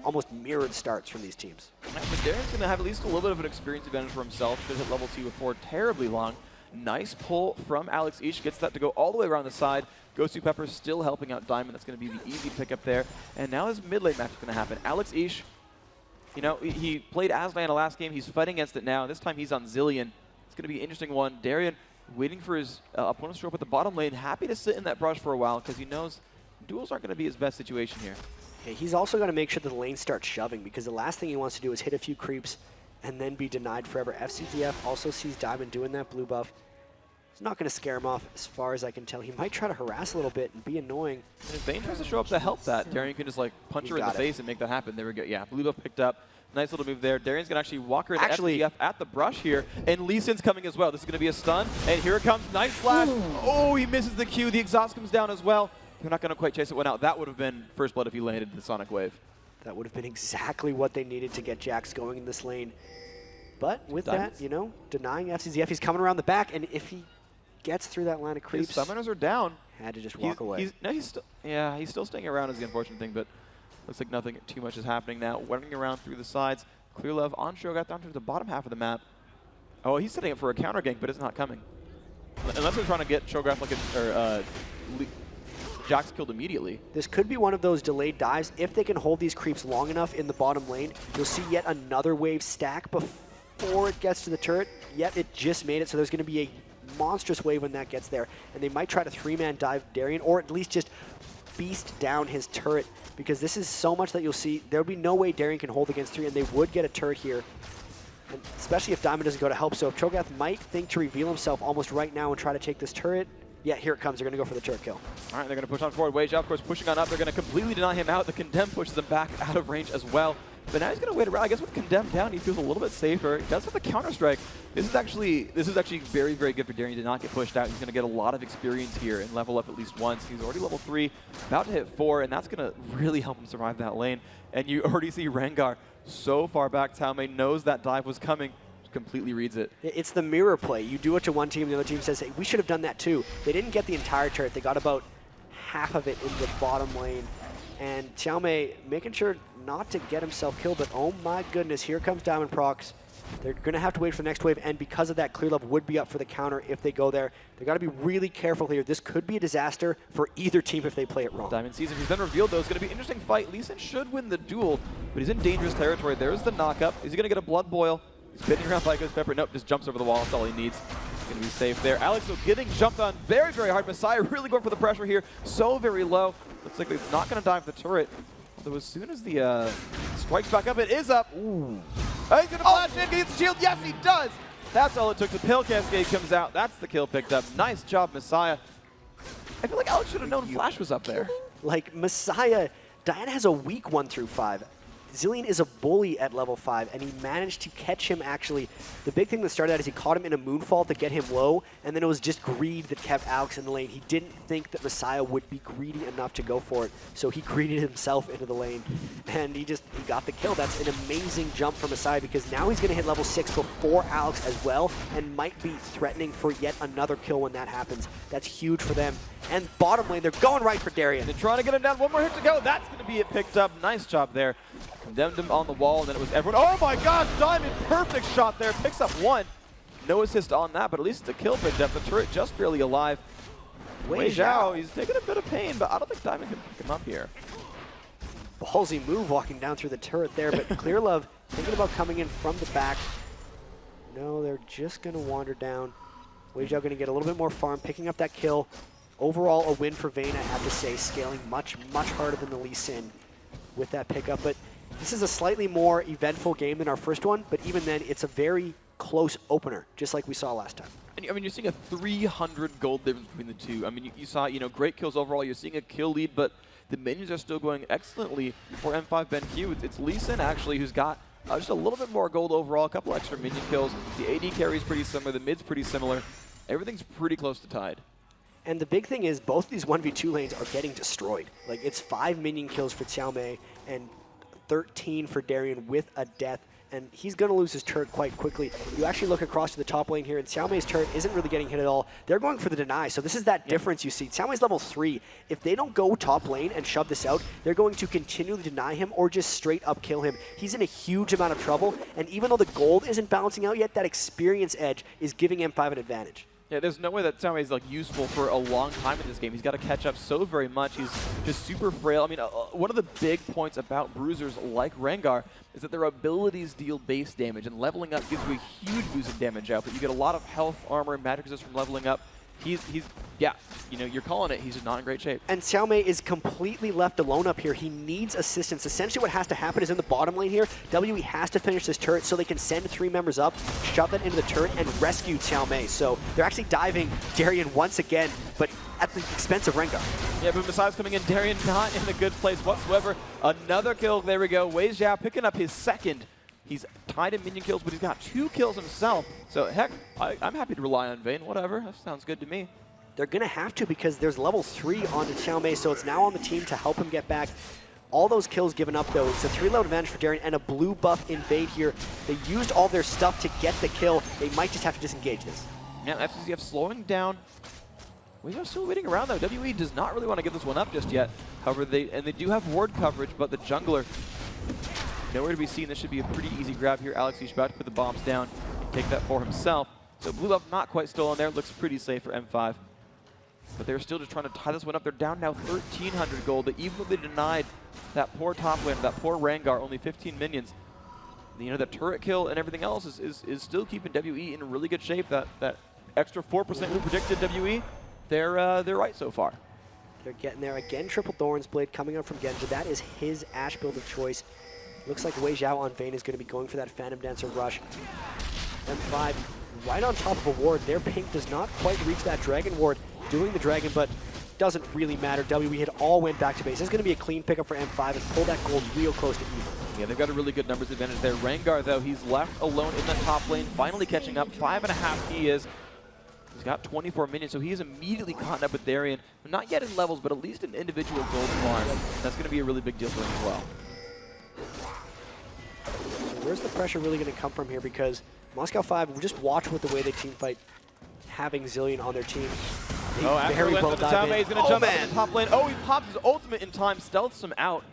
almost mirrored starts from these teams. But Darien's going to have at least a little bit of an experience advantage for himself. Should hit level 2 before terribly long. Nice pull from Alex Ish, gets that to go all the way around the side. Gosu Pepper still helping out Diamond. That's going to be the easy pickup there. And now his mid lane match is going to happen. Alex Ish, he played Aslan last game. He's fighting against it now. This time he's on Zilean. It's going to be an interesting one. Darien waiting for his opponent to show up at the bottom lane. Happy to sit in that brush for a while because he knows duels aren't going to be his best situation here. Okay, he's also going to make sure that the lane starts shoving, because the last thing he wants to do is hit a few creeps and then be denied forever. FCZF also sees Diamond doing that blue buff. It's not going to scare him off as far as I can tell. He might try to harass a little bit and be annoying. And if Vayne tries to show up to help that, Darien can just like punch her in the face and make that happen. There we go. Yeah, blue buff picked up. Nice little move there. Darien's going to actually walk her into FCF at the brush here. And Lee Sin's coming as well. This is going to be a stun. And here it comes. Nice flash. Oh, he misses the Q. The exhaust comes down as well. They're not going to quite chase it one out. That would have been first blood if he landed the Sonic Wave. That would have been exactly what they needed to get Jax going in this lane. But with that, denying FCZF, he's coming around the back, and if he gets through that line of creeps, his summoners are down. Had to just walk away. He's still staying around is the unfortunate thing, but looks like nothing too much is happening now. Running around through the sides. Clear Love on Cho'Gath down to the bottom half of the map. Oh, he's setting up for a counter gank, but it's not coming. Unless they're trying to get Cho'Gath like Jack's killed immediately. This could be one of those delayed dives. If they can hold these creeps long enough in the bottom lane, you'll see yet another wave stack before it gets to the turret. Yet it just made it, so there's going to be a monstrous wave when that gets there. And they might try to 3-man dive Darien, or at least just beast down his turret, because this is so much that you'll see. There'll be no way Darien can hold against 3, and they would get a turret here. And especially if Diamond doesn't go to help. So if Cho'Gath might think to reveal himself almost right now and try to take this turret, yeah, here it comes. They're going to go for the turret kill. All right, they're going to push on forward. Wage, of course, pushing on up. They're going to completely deny him out. The Condemn pushes him back out of range as well. But now he's going to wait around. I guess with Condemn down, he feels a little bit safer. He does have the counter-strike. This is actually very, very good for Darien to not get pushed out. He's going to get a lot of experience here and level up at least once. He's already level 3, about to hit 4, and that's going to really help him survive that lane. And you already see Rengar so far back. Taomei knows that dive was coming. Completely reads it. It's the mirror play. You do it to one team, the other team says, hey, we should have done that too. They didn't get the entire turret. They got about half of it in the bottom lane. And Taomei making sure not to get himself killed, but oh my goodness, here comes Diamondprox. They're going to have to wait for the next wave, and because of that, Clear Love would be up for the counter if they go there. They've got to be really careful here. This could be a disaster for either team if they play it wrong. Diamond sees him. He's been revealed, though. It's going to be an interesting fight. Lee Sin should win the duel, but he's in dangerous territory. There's the knockup. Is he going to get a blood boil? He's spinning around by Ghost Pepper. Nope, just jumps over the wall. That's all he needs. He's going to be safe there. Alex, though, getting jumped on very, very hard. Messiah really going for the pressure here. So very low. Looks like it's not going to dive the turret. Although as soon as the strike's back up, it is up. Ooh. Oh, he's going to flash in, gets the shield. Yes, he does. That's all it took. The Pale Cascade comes out. That's the kill picked up. Nice job, Messiah. I feel like Alex should have known Flash was up there. Like, Messiah, Diana has a weak 1 through 5. Zilean is a bully at level 5, and he managed to catch him actually. The big thing that started out is he caught him in a moonfall to get him low, and then it was just greed that kept Alex in the lane. He didn't think that Messiah would be greedy enough to go for it, so he greeded himself into the lane, and he got the kill. That's an amazing jump from Messiah, because now he's going to hit level 6 before Alex as well, and might be threatening for yet another kill when that happens. That's huge for them. And bottom lane, they're going right for Darien. They're trying to get him down. One more hit to go. That's going to be it picked up. Nice job there. Condemned him on the wall, and then it was everyone. Oh my gosh, Diamond, perfect shot there. Picks up 1. No assist on that, but at least the kill picked up. The turret just barely alive. Wei Zhao, he's taking a bit of pain, but I don't think Diamond can pick him up here. Ballsy move walking down through the turret there, but Clear Love thinking about coming in from the back. No, they're just going to wander down. Wei Zhao going to get a little bit more farm, picking up that kill. Overall, a win for Vayne, I have to say, scaling much, much harder than the Lee Sin with that pickup. But this is a slightly more eventful game than our first one, but even then, it's a very close opener, just like we saw last time. And, I mean, you're seeing a 300 gold difference between the two. I mean, you saw, great kills overall. You're seeing a kill lead, but the minions are still going excellently for M5 BenQ. It's Lee Sin, actually, who's got just a little bit more gold overall, a couple extra minion kills. The AD carry is pretty similar. The mid's pretty similar. Everything's pretty close to tied. And the big thing is both of these 1v2 lanes are getting destroyed. Like, it's 5 minion kills for Taomei and 13 for Darien with a death. And he's going to lose his turret quite quickly. You actually look across to the top lane here, and Xiaomei's turret isn't really getting hit at all. They're going for the deny, so this is that difference you see. Xiaomei's level 3. If they don't go top lane and shove this out, they're going to continually deny him or just straight up kill him. He's in a huge amount of trouble, and even though the gold isn't balancing out yet, that experience edge is giving M5 an advantage. Yeah, there's no way that Xiaomei is useful for a long time in this game. He's got to catch up so very much. He's just super frail. I mean, one of the big points about bruisers like Rengar is that their abilities deal base damage, and leveling up gives you a huge boost in damage output. You get a lot of health, armor, and magic resist from leveling up. Yeah, you're calling it. He's just not in great shape. And Xiaomei is completely left alone up here. He needs assistance. Essentially what has to happen is in the bottom lane here, WE has to finish this turret so they can send 3 members up, shove that into the turret, and rescue Xiaomei. So they're actually diving Darien once again, but at the expense of Rengar. Yeah, but Messiah's coming in. Darien not in a good place whatsoever. Another kill. There we go. Wei Zhao picking up his 2nd. He's tied in minion kills, but he's got 2 kills himself. So, heck, I'm happy to rely on Vayne. Whatever. That sounds good to me. They're going to have to, because there's level 3 onto Xiaomei, so it's now on the team to help him get back. All those kills given up, though. It's a 3-load advantage for Darien and a blue buff invade here. They used all their stuff to get the kill. They might just have to disengage this. Yeah, FCCF slowing down. We are still waiting around, though. WE does not really want to give this one up just yet. However, they do have ward coverage, but the jungler nowhere to be seen. This should be a pretty easy grab here. Alex is about to put the bombs down, take that for himself. So blue buff not quite stolen there. Looks pretty safe for M5. but they're still just trying to tie this one up. They're down now 1,300 gold. Even though they denied that poor top lane, that poor Rengar, only 15 minions, you know, the turret kill and everything else is still keeping WE in really good shape. That extra 4% we predicted WE, they're right so far. They're getting there. Again, Triple Thorns Blade coming up from Genja. That is his Ashe build of choice. Looks like Wei Zhao on Vayne is going to be going for that Phantom Dancer rush. M5 right on top of a ward. Their pink does not quite reach that Dragon ward, doing the Dragon, but doesn't really matter. WE had all went back to base. This is going to be a clean pickup for M5 and pull that gold real close to even. Yeah, they've got a really good numbers advantage there. Rengar, though, he's left alone in the top lane, finally catching up. 5.5 he is. He's got 24 minions, so he's immediately caught up with Darien. Not yet in levels, but at least an individual gold farm. That's going to be a really big deal for him as well. So where's the pressure really going to come from here? Because Moscow 5, just watch with the way they team fight, having Zillion on their team. After the Taume, he's going to jump up in the top lane. Oh, he pops his ultimate in time, stealths him out.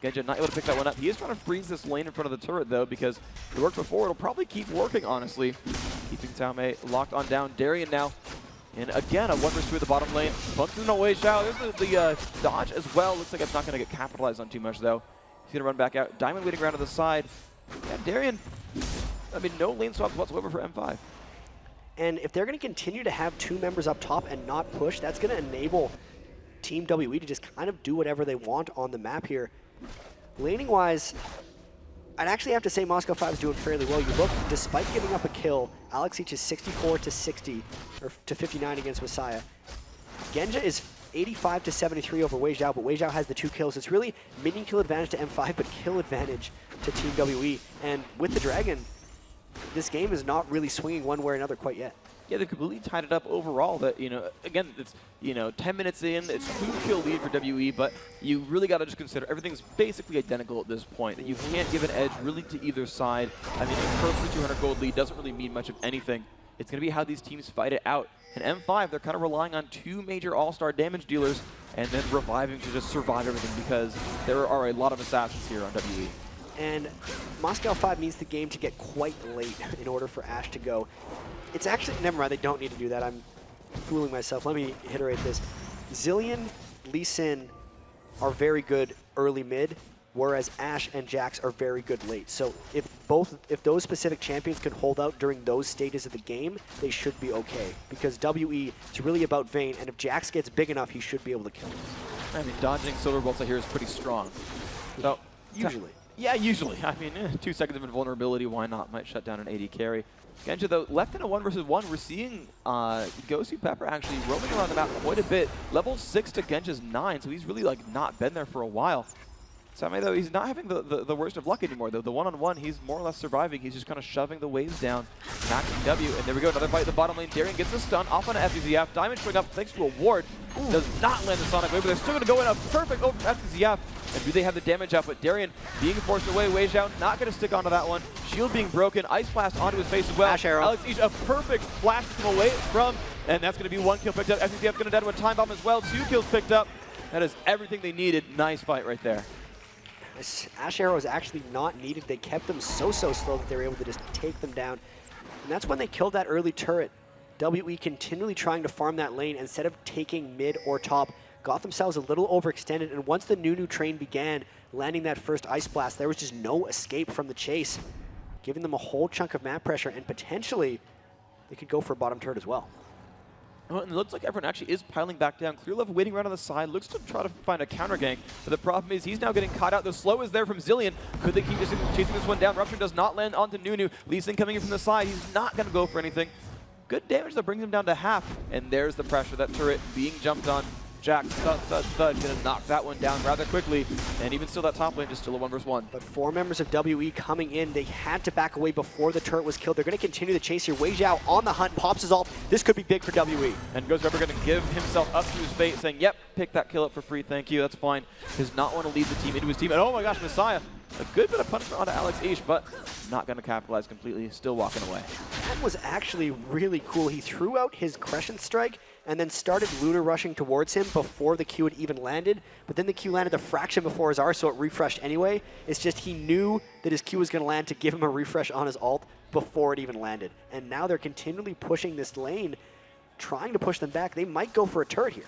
Genja not able to pick that one up. He is trying to freeze this lane in front of the turret, though, because it worked before. It'll probably keep working, honestly. Keeping Taume locked on down. Darien now. And again, a 1-2 at the bottom lane. Bumps in away Zhao. There's the dodge as well. Looks like it's not going to get capitalized on too much, though. He's going to run back out. Diamond waiting around to the side. Yeah, Darien, I mean, no lane swaps whatsoever for M5. And if they're going to continue to have two members up top and not push, that's going to enable Team WE to just kind of do whatever they want on the map here. Laning-wise, I'd actually have to say Moscow 5 is doing fairly well. You look, despite giving up a kill, Alex Each is 64 to 60, or to 59 against Messiah. Genja is 85 to 73 over Wei Zhao, but Wei Zhao has the 2 kills. It's really minion kill advantage to M5, but kill advantage to Team WE. And with the Dragon, this game is not really swinging one way or another quite yet. Yeah, they've completely tied it up overall. That, you know, again, it's, you know, 10 minutes in, it's 2-kill lead for WE, but you really got to just consider everything's basically identical at this point. That you can't give an edge really to either side. I mean, a perfectly 200 gold lead doesn't really mean much of anything. It's going to be how these teams fight it out. And M5, they're kind of relying on 2 major all-star damage dealers and then reviving to just survive everything, because there are a lot of assassins here on WE. And Moscow 5 needs the game to get quite late in order for Ashe to go. It's actually, never mind, they don't need to do that. I'm fooling myself. Let me iterate this. Zillion, Lee Sin are very good early mid, whereas Ashe and Jax are very good late. So if those specific champions can hold out during those stages of the game, they should be okay. Because WE, it's really about Vayne, and if Jax gets big enough, he should be able to kill him. I mean, dodging Silver Bolts I hear is pretty strong. So usually. Yeah, usually. I mean, 2 seconds of invulnerability, why not? Might shut down an AD carry. Genja, though, left in a 1-versus-1, we're seeing Gosu Pepper actually roaming around the map quite a bit. Level 6 to Genja's 9, so he's really, like, not been there for a while. Same, though, he's not having the worst of luck anymore, though. The one-on-one, he's more or less surviving. He's just kind of shoving the waves down, maxing W, and there we go, another fight at the bottom lane. Darien gets the stun off on FZF. Diamond showing up thanks to a ward. Does not land the Sonic Wave, but they're still going to go in a perfect over FZF. And do they have the damage up? But Darien being forced away. Wei Zhao not going to stick onto that one. Shield being broken. Ice Blast onto his face as well. Ashe Arrow. Alex Each, a perfect flash from away from, and that's going to be 1 kill picked up. FZF going to dead with Time Bomb as well. 2 kills picked up. That is everything they needed. Nice fight right there. This Ashe Arrow is actually not needed. They kept them so slow that they were able to just take them down. And that's when they killed that early turret. WE continually trying to farm that lane instead of taking mid or top. Got themselves a little overextended, and once the Nunu train began landing that first Ice Blast, there was just no escape from the chase, giving them a whole chunk of map pressure, and potentially they could go for a bottom turret as well. Well, and it looks like everyone actually is piling back down. Clear Love waiting around on the side, looks to try to find a counter gank, but the problem is he's now getting caught out. The slow is there from Zillion. Could they keep just chasing this one down? Rupture does not land onto Nunu. Lee Sin coming in from the side. He's not going to go for anything. Good damage that brings him down to half, and there's the pressure. That turret being jumped on. Jack, thud, gonna knock that one down rather quickly, and even still that top lane is still a 1-versus-1. But 4 members of WE coming in, they had to back away before the turret was killed. They're gonna continue the chase here. Wei Zhao on the hunt, pops his ult. This could be big for WE. And Gosu Pepper gonna give himself up to his fate, saying, yep, pick that kill up for free, thank you, that's fine. Does not want to lead the team into his team, and oh my gosh, Messiah. A good bit of punishment onto Alex Each, but not going to capitalize completely, still walking away. That was actually really cool. He threw out his Crescent Strike and then started Lunar rushing towards him before the Q had even landed, but then the Q landed a fraction before his R, so it refreshed anyway. It's just he knew that his Q was going to land to give him a refresh on his ult before it even landed. And now they're continually pushing this lane. trying to push them back. They might go for a turret here.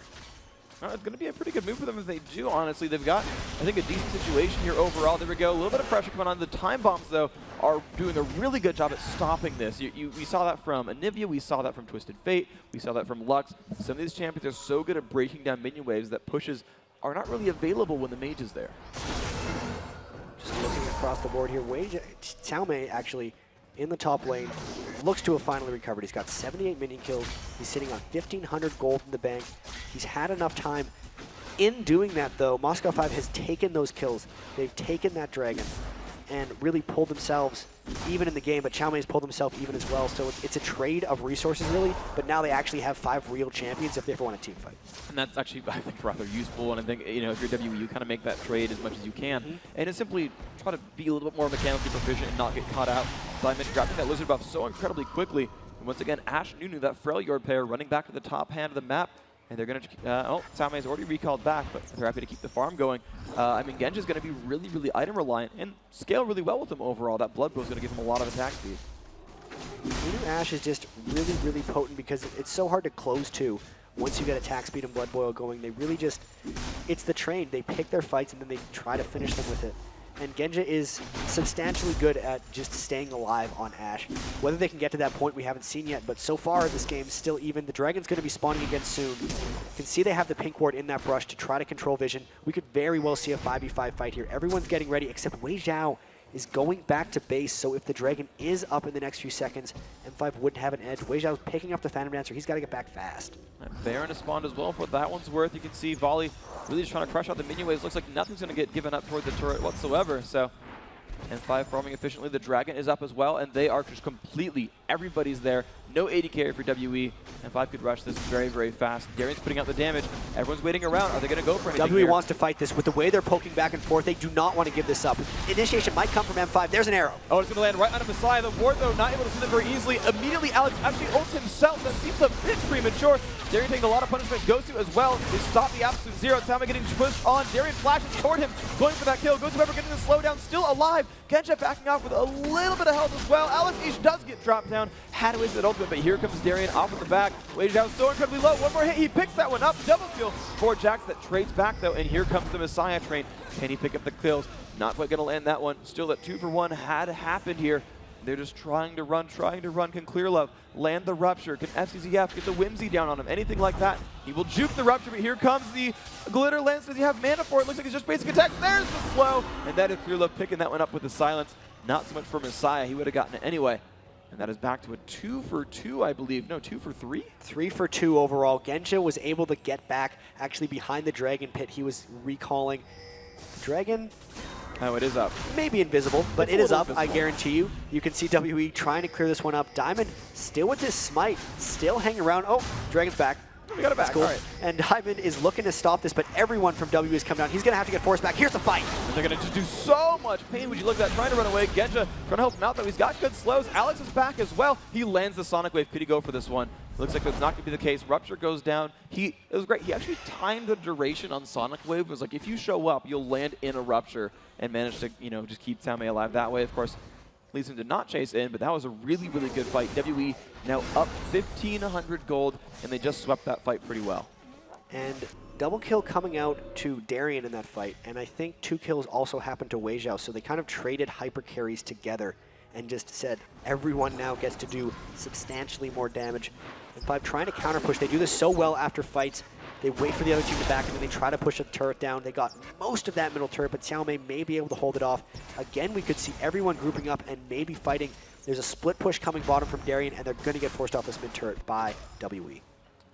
It's going to be a pretty good move for them if they do, honestly. They've got, I think, a decent situation here overall. There we go. A little bit of pressure coming on. The time bombs, though, are doing a really good job at stopping this. We saw that from Anivia. We saw that from Twisted Fate. We saw that from Lux. Some of these champions are so good at breaking down minion waves that pushes are not really available when the mage is there. Just looking across the board here, Xiaomei actually in the top lane, looks to have finally recovered. He's got 78 minion kills. He's sitting on 1,500 gold in the bank. He's had enough time. In doing that, though, Moscow 5 has taken those kills. They've taken that dragon and really pulled themselves even in the game, but Xiaomei's pulled himself even as well. So it's a trade of resources, really, but now they actually have 5 real champions if they ever want a team fight. And that's actually, I think, rather useful. And I think, you know, if you're WE, you kind of make that trade as much as you can. And it's simply try to be a little bit more mechanically proficient and not get caught out. Diamond dropping that Lizard buff so incredibly quickly. And once again, Ashe, Nunu, that Freljord pair running back to the top hand of the map. And they're going to, oh, Xiaomei's already recalled back, but they're happy to keep the farm going. I mean, Genja's going to be really, really item reliant and scale really well with him overall. That blood bow is going to give him a lot of attack speed. Nunu Ashe is just really, really potent because it's so hard to close to. Once you get attack speed and blood boil going, they really just, it's the train. They pick their fights and then they try to finish them with it. And Genja is substantially good at just staying alive on Ashe. Whether they can get to that point, we haven't seen yet, but so far this game is still even. The Dragon's going to be spawning again soon. You can see they have the pink ward in that brush to try to control vision. We could very well see a 5v5 fight here. Everyone's getting ready except Wei Zhao is going back to base, so if the Dragon is up in the next few seconds, M5 wouldn't have an edge. Wei Zhao's picking up the Phantom Dancer. He's got to get back fast. Baron has spawned as well for what that one's worth. You can see Volley really just trying to crush out the minion waves. Looks like nothing's going to get given up toward the turret whatsoever. So M5 farming efficiently. The Dragon is up as well, and they are just completely, everybody's there. No AD carry for WE. M5 could rush this very, very fast. Darien's putting out the damage. Everyone's waiting around. Are they going to go for anything WE here? wants to fight this. With the way they're poking back and forth, they do not want to give this up. Initiation might come from M5. There's an arrow. Oh, it's going to land right on a Messiah. The ward, though, not able to send it very easily. Immediately, Alex actually ults himself. That seems a bit premature. Darien taking a lot of punishment. Gosu as well. They stop the absolute zero. Tama getting pushed on. Darien flashes toward him, going for that kill. Gosu ever getting the slowdown, still alive. Genja backing off with a little bit of health as well. Alex Ish does get dropped down. Had to waste that ultimate, but here comes Darien off at the back. Wei Zhao so incredibly low. One more hit. He picks that one up. Double kill for Jax that trades back, though. And here comes the Messiah train. Can he pick up the kills? Not quite going to land that one. Still that 2 for 1 had happened here. They're just trying to run. Can Clearlove land the Rupture? Can FCZF get the Whimsy down on him? Anything like that. He will juke the Rupture, but here comes the Glitter Lance. Does he have mana for it? Looks like it's just basic attacks. There's the slow. And that is Clearlove picking that one up with the silence. Not so much for Messiah. He would have gotten it anyway. And that is back to a 2 for 2, I believe. No, 2 for 3? 3 for 2 overall. Genja was able to get back actually behind the Dragon pit. He was recalling. The Dragon... Oh, it is up. Maybe invisible, but it is up, I guarantee you. You can see WE trying to clear this one up. Diamond still with his smite, still hanging around. Oh, Dragon's back. We got it back, cool. all right. And Diamond is looking to stop this, but everyone from WE has come down. He's going to have to get forced back. Here's the fight. And they're going to just do so much pain. Would you look at that? Trying to run away. Genja trying to help him out, though. He's got good slows. Alex is back as well. He lands the Sonic Wave. Could he go for this one? Looks like that's not going to be the case. Rupture goes down. It was great. He actually timed the duration on Sonic Wave. It was like, if you show up, you'll land in a Rupture and manage to, you know, just keep Xiaomei alive that way. Of course, leads him to not chase in, but that was a really, really good fight. WE now up 1,500 gold, and they just swept that fight pretty well. And double kill coming out to Darien in that fight, and I think 2 kills also happened to Wei Zhao, so they kind of traded hyper carries together and just said everyone now gets to do substantially more damage. And by trying to counter push, they do this so well after fights. They wait for the other team to back, and then they try to push a turret down. They got most of that middle turret, but Xiaomei may be able to hold it off. Again, we could see everyone grouping up and maybe fighting. There's a split push coming bottom from Darien, and they're going to get forced off this mid turret by WE.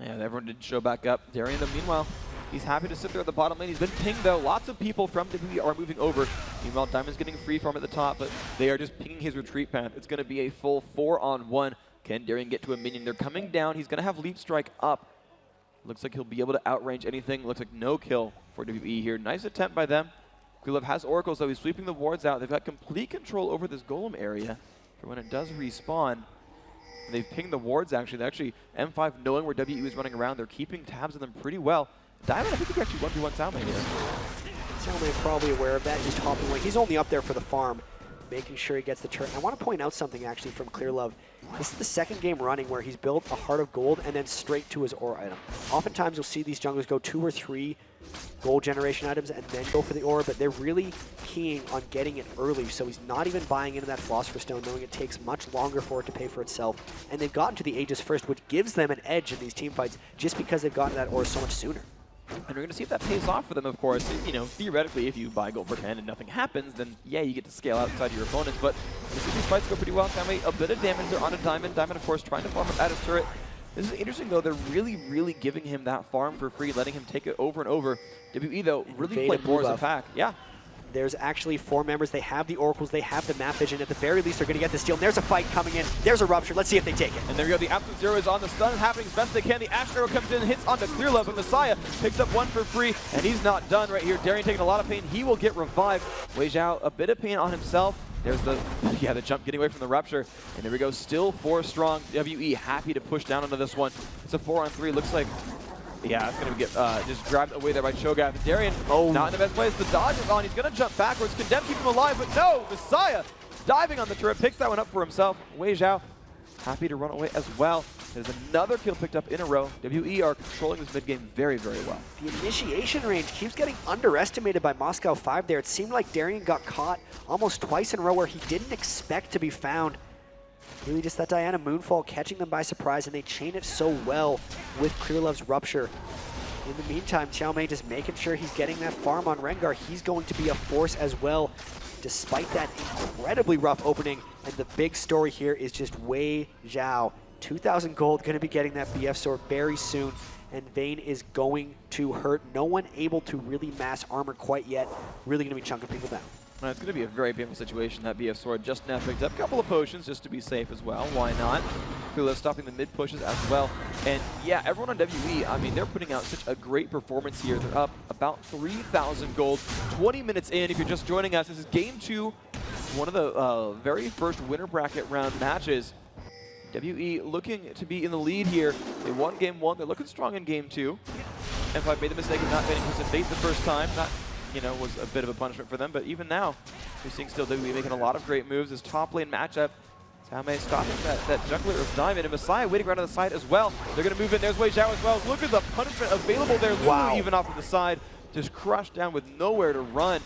Yeah, everyone did show back up. Darien, though, meanwhile, he's happy to sit there at the bottom lane. He's been pinged, though. Lots of people from WE are moving over. Meanwhile, Diamond's getting free farm at the top, but they are just pinging his retreat path. It's going to be a full 4-on-1. Can Darien get to a minion? They're coming down. He's going to have Leap Strike up. Looks like he'll be able to outrange anything. Looks like no kill for WE here. Nice attempt by them. Gulov has oracles, though. He's sweeping the wards out. They've got complete control over this golem area for when it does respawn. They've pinged the wards, actually. They're actually, M5 knowing where WE is running around, they're keeping tabs on them pretty well. Diamond, I think he can actually 1v1 Xiaomei here. Xiaomei probably aware of that, just hopping away. He's only up there for the farm. making sure he gets the turret. I want to point out something actually from ClearLove. This is the second game running where he's built a Heart of Gold and then straight to his aura item. Oftentimes you'll see these junglers go 2 or 3 gold generation items and then go for the aura, but they're really keying on getting it early, so he's not even buying into that Philosopher's Stone, knowing it takes much longer for it to pay for itself. And they've gotten to the Aegis first, which gives them an edge in these team fights just because they've gotten that aura so much sooner. And we're going to see if that pays off for them, of course. You know, theoretically, if you buy gold for 10 and nothing happens, then yeah, you get to scale outside your opponents. But you see these fights go pretty well. Taimei, a bit of damage there on a Diamond. Diamond, of course, trying to farm up at his turret. This is interesting, though. They're really giving him that farm for free, letting him take it over and over. WE, though, really playing more as a pack. Yeah. There's actually 4 members. They have the Oracles. They have the map vision. At the very least, they're going to get the steal. And there's a fight coming in. There's a Rupture. Let's see if they take it. And there we go. The Absolute Zero is on the stun, happening as best they can. The Ash Arrow comes in and hits onto ClearLove, but Messiah picks up 1 for free, and he's not done right here. Darien taking a lot of pain. He will get revived. Wei Zhao, a bit of pain on himself. There's the jump getting away from the Rupture. And there we go. Still 4 strong. WE happy to push down into this one. It's a 4-on-3. Looks like... Yeah, it's going to get just grabbed away there by Cho'Gath. Darien, not in the best place. The dodge is on. He's going to jump backwards. Condemn keep him alive, but no! Messiah diving on the turret, picks that one up for himself. Wei Zhao happy to run away as well. There's another kill picked up in a row. WE are controlling this mid game very well. The initiation range keeps getting underestimated by Moscow 5 there. It seemed like Darien got caught almost twice in a row where he didn't expect to be found. Really just that Diana Moonfall catching them by surprise, and they chain it so well with ClearLove's Rupture. In the meantime, Xiaomei just making sure he's getting that farm on Rengar. He's going to be a force as well, despite that incredibly rough opening. And the big story here is just Wei Zhao. 2,000 gold, going to be getting that BF sword very soon. And Vayne is going to hurt. No one able to really mass armor quite yet. Really going to be chunking people down. It's going to be a very painful situation. That BF sword just now picked up a couple of potions just to be safe as well. Why not? Pluto stopping the mid pushes as well. And yeah, everyone on WE, I mean, they're putting out such a great performance here. They're up about 3,000 gold. 20 minutes in, if you're just joining us, this is game 2, one of the very first winner bracket round matches. WE looking to be in the lead here. They won game 1. They're looking strong in game 2. M5 made the mistake of not getting Crimson Fate the first time. That, you know, was a bit of a punishment for them, but even now, we're seeing still WE making a lot of great moves. This top lane matchup, Taimei stopping that jungler of Diamond, and Messiah waiting right on the side as well. They're going to move in. There's Wei Zhao as well. Look at the punishment available there. Lulu even off to the side, just crushed down with nowhere to run.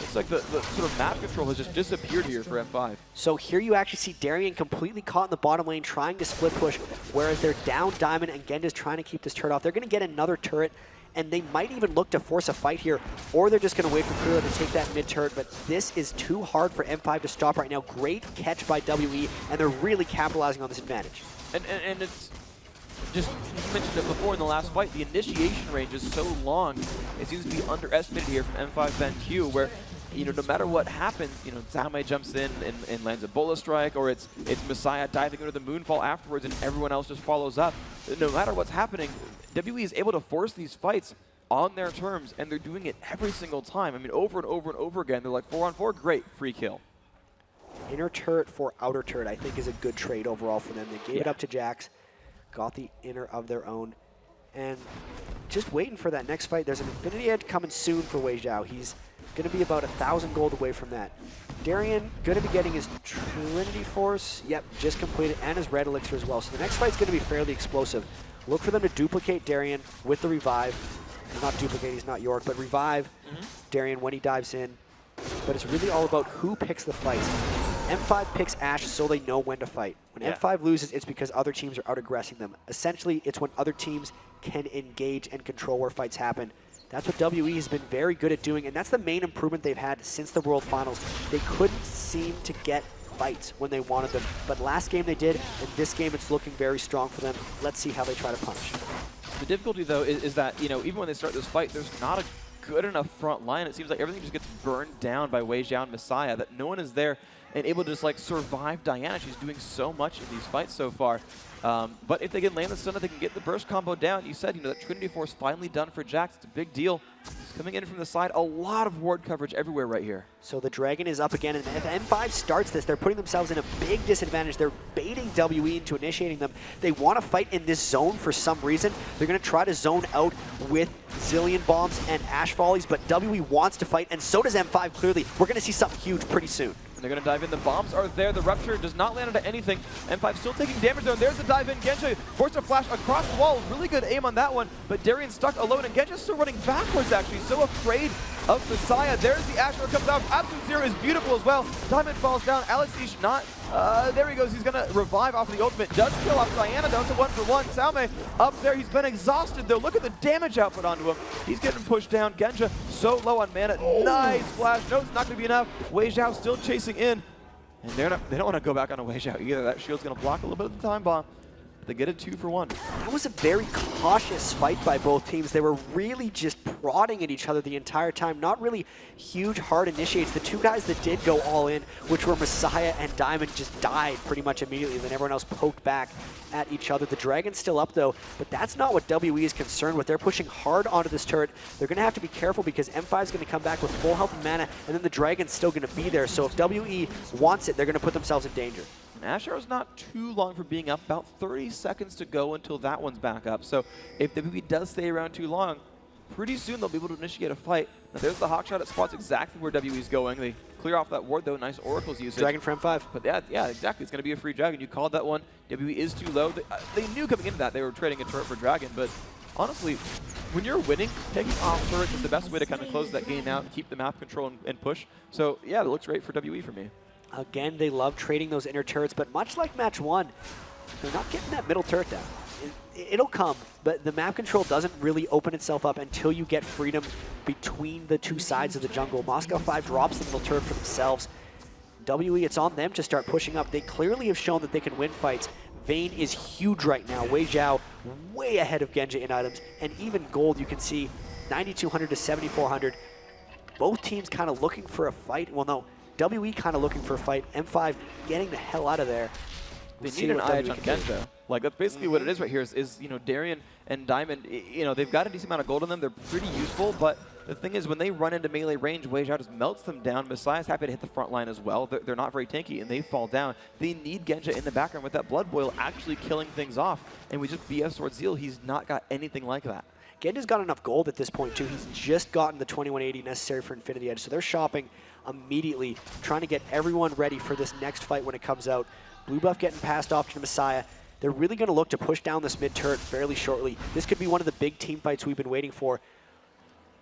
Looks like the sort of map control has just disappeared here for M5. So here you actually see Darien completely caught in the bottom lane trying to split push, whereas they're down Diamond and Genja's trying to keep this turret off. They're going to get another turret, and they might even look to force a fight here, or they're just going to wait for Pluto to take that mid turret, but this is too hard for M5 to stop right now. Great catch by WE, and they're really capitalizing on this advantage. And it's just, you mentioned it before in the last fight, the initiation range is so long. It seems to be underestimated here from M5 BenQ, where, you know, no matter what happens, you know, Taimei jumps in and lands a Bola Strike, or it's Messiah diving under the Moonfall afterwards and everyone else just follows up. No matter what's happening, WE is able to force these fights on their terms, and they're doing it every single time. I mean, over and over and over again. They're like 4-on-4, great, free kill. Inner turret for outer turret, I think, is a good trade overall for them. They gave it up to Jax, got the inner of their own, and just waiting for that next fight. There's an Infinity Edge coming soon for Wei Zhao. He's going to be about 1,000 gold away from that. Darien going to be getting his Trinity Force, just completed, and his Red Elixir as well. So the next fight's going to be fairly explosive. Look for them to duplicate Darien with the revive. Not duplicate, he's not York, but revive Darien when he dives in. But it's really all about who picks the fights. M5 picks Ashe so they know when to fight. When M5 loses, it's because other teams are out-aggressing them. Essentially, it's when other teams can engage and control where fights happen. That's what WE has been very good at doing, and that's the main improvement they've had since the World Finals. They couldn't seem to get fights when they wanted them, but last game they did, and this game it's looking very strong for them. Let's see how they try to punish. The difficulty, though, is that, you know, even when they start this fight, there's not a good enough front line. It seems like everything just gets burned down by Wei Zhao and Messiah, that no one is there and able to just, like, survive Diana. She's doing so much in these fights so far. But if they can land the stun, if they can get the burst combo down, you said, you know, that Trinity Force finally done for Jax. It's a big deal. He's coming in from the side. A lot of ward coverage everywhere right here. So the Dragon is up again, and if M5 starts this, they're putting themselves in a big disadvantage. They're baiting WE into initiating them. They want to fight in this zone for some reason. They're going to try to zone out with Zillion Bombs and Ashe Volleys, but WE wants to fight, and so does M5 clearly. We're going to see something huge pretty soon. they're going to dive in. The bombs are there. The Rupture does not land into anything. M5 still taking damage there. And there's the dive in. Genja forced a flash across the wall. Really good aim on that one. But Darien stuck alone. And Genja's still running backwards, actually. So afraid of Messiah. There's the Astro comes out. Absolute Zero is beautiful as well. Diamond falls down. Alex Ish not. There he goes. He's going to revive off of the ultimate. Does kill off Diana, though. It's a 1-for-1. Salme up there. He's been exhausted, though. Look at the damage output onto him. He's getting pushed down. Genja so low on mana. Nice flash. No, it's not going to be enough. Wei Xiao still chasing in. And they don't want to go back on a Wei Xiao either. That shield's going to block a little bit of the time bomb. They get a 2-for-1. That was a very cautious fight by both teams. They were really just prodding at each other the entire time. Not really huge hard initiates. The two guys that did go all in, which were Messiah and Diamond, just died pretty much immediately. Then everyone else poked back at each other. The Dragon's still up though, but that's not what WE is concerned with. They're pushing hard onto this turret. They're going to have to be careful because M5 is going to come back with full health and mana, and then the Dragon's still going to be there. So if WE wants it, they're going to put themselves in danger. Asher's not too long for being up, about 30 seconds to go until that one's back up. So if the WB does stay around too long, pretty soon they'll be able to initiate a fight. Now there's the hawk shot. It spots exactly where WE's going. They clear off that ward though. Nice Oracle's usage. Dragon for M5. But yeah, exactly. It's going to be a free Dragon. You called that one. WE is too low. They knew coming into that they were trading a turret for Dragon, but honestly, when you're winning, taking off turrets is the best way to kind of close that game out and keep the map control and push. So yeah, it looks great for WE for me. Again, they love trading those inner turrets, but much like match 1, they're not getting that middle turret down. It'll come, but the map control doesn't really open itself up until you get freedom between the two sides of the jungle. Moscow 5 drops the middle turret for themselves. WE, it's on them to start pushing up. They clearly have shown that they can win fights. Vayne is huge right now. Wei Xiao way ahead of Genja in items, and even gold, you can see 9,200 to 7,400. Both teams kind of looking for a fight. Well, no. WE kind of looking for a fight. M5 getting the hell out of there. They need an IH on Genja. Like, that's basically what it is right here is, you know, Darien and Diamond, you know, they've got a decent amount of gold on them. They're pretty useful, but the thing is, when they run into melee range, Wei Xiao just melts them down. Messiah's happy to hit the front line as well. They're not very tanky, and they fall down. They need Genja in the background with that Blood Boil actually killing things off. And we just BS Sword Zeal. He's not got anything like that. Genja's got enough gold at this point, too. He's just gotten the 2180 necessary for Infinity Edge, so they're shopping immediately, trying to get everyone ready for this next fight when it comes out. Blue buff getting passed off to Messiah. They're really going to look to push down this mid turret fairly shortly. This could be one of the big team fights we've been waiting for.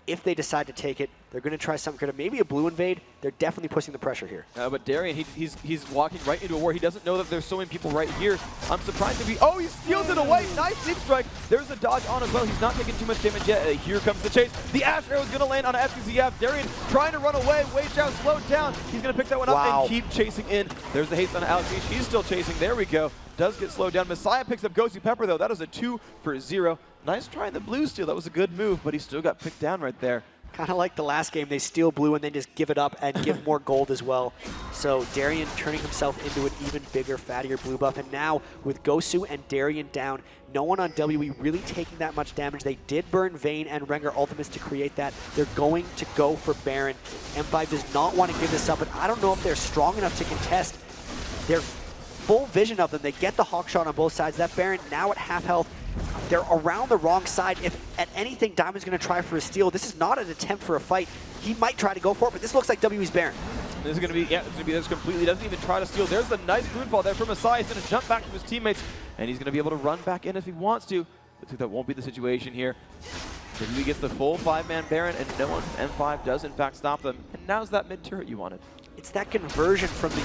If they decide to take it, they're going to try something creative. Maybe a blue invade. They're definitely pushing the pressure here. But Darien, he's walking right into a war. He doesn't know that there's so many people right here. I'm surprised to be... Oh, he steals it away. Nice deep strike. There's a dodge on as well. He's not taking too much damage yet. Here comes the chase. The Ash Arrow is going to land on FTZF. Darien trying to run away. Wei Xiao slowed down. He's going to pick that one up and keep chasing in. There's the haste on Alex. He's still chasing. There we go. Does get slowed down. Messiah picks up Gosu Pepper, though. That is a 2-for-0. Nice try in the blue steal. That was a good move, but he still got picked down right there. Kind of like the last game, they steal blue and then just give it up and give more gold as well. So Darien turning himself into an even bigger, fattier blue buff. And now with Gosu and Darien down, no one on WE really taking that much damage. They did burn Vayne and Rengar Ultimates to create that. They're going to go for Baron. M5 does not want to give this up, but I don't know if they're strong enough to contest. They're full vision of them. They get the hawk shot on both sides. That Baron now at half health. They're around the wrong side. If at anything Diamond's going to try for a steal, this is not an attempt for a fight. He might try to go for it, but this looks like WE's Baron. This is going to be, yeah, it's going to be this completely. Doesn't even try to steal. There's the nice moonfall there from Messiah. He's going to jump back to his teammates, and he's going to be able to run back in if he wants to. Looks like that won't be the situation here. WE gets the full 5-man Baron, and no one from M5 does in fact stop them. And now's that mid turret you wanted. It's that conversion from the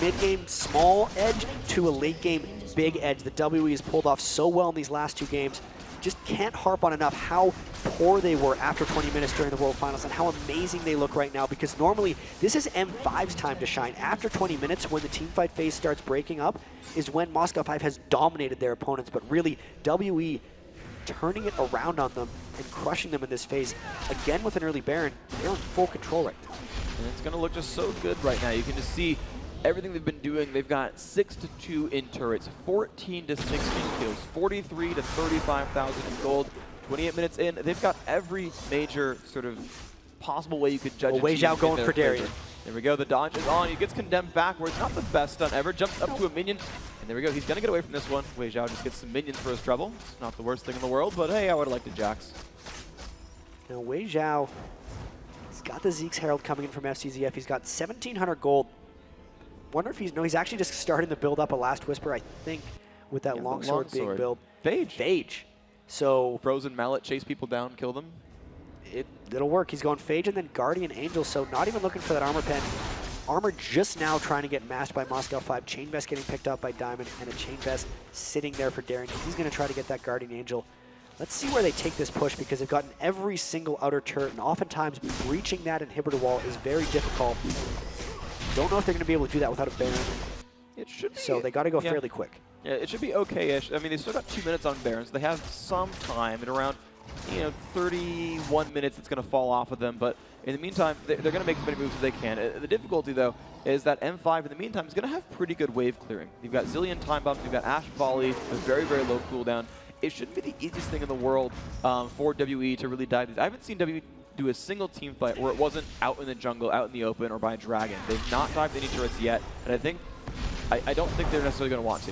mid-game small edge to a late-game big edge that WE has pulled off so well in these last two games. Just can't harp on enough how poor they were after 20 minutes during the World Finals and how amazing they look right now, because normally this is M5's time to shine. After 20 minutes, when the teamfight phase starts breaking up, is when Moscow 5 has dominated their opponents, but really WE turning it around on them and crushing them in this phase. Again with an early Baron, they're in full control right now. And it's going to look just so good right now. You can just see everything they've been doing. They've got 6-2 in turrets, 14-16 kills, 43 to 35,000 in gold, 28 minutes in. They've got every major sort of possible way you could judge. Wei Xiao going for Darien. There we go. The dodge is on. He gets condemned backwards. Not the best stun ever. Jumps up to a minion. And there we go. He's going to get away from this one. Wei Xiao just gets some minions for his trouble. It's not the worst thing in the world, but hey, I would have liked a Jax. Now Wei Xiao, he's got the Zeke's Herald coming in from FCZF. He's got 1,700 gold. wonder if he's actually just starting to build up a Last Whisper, I think, with that longsword being built. Phage. So Frozen Mallet, chase people down, kill them. It'll work. He's going Phage and then Guardian Angel, so not even looking for that armor pen. Armor just now trying to get mashed by Moscow 5. Chain Vest getting picked up by Diamond, and a Chain Vest sitting there for Darien. He's going to try to get that Guardian Angel. Let's see where they take this push, because they've gotten every single outer turret, and oftentimes breaching that inhibitor wall is very difficult. Don't know if they're going to be able to do that without a Baron. It should be. So they got to go fairly quick. Yeah, it should be okay-ish. I mean, they still got 2 minutes on Barons. They have some time at around, 31 minutes it's going to fall off of them. But in the meantime, they're going to make as many moves as they can. The difficulty, though, is that M5 in the meantime is going to have pretty good wave clearing. You've got Zillion time bumps, you've got Ash Volley, a very, very low cooldown. It shouldn't be the easiest thing in the world for WE to really dive these. I haven't seen WE do a single team fight where it wasn't out in the jungle, out in the open, or by a dragon. They've not dived any turrets yet, and I don't think they're necessarily going to want to.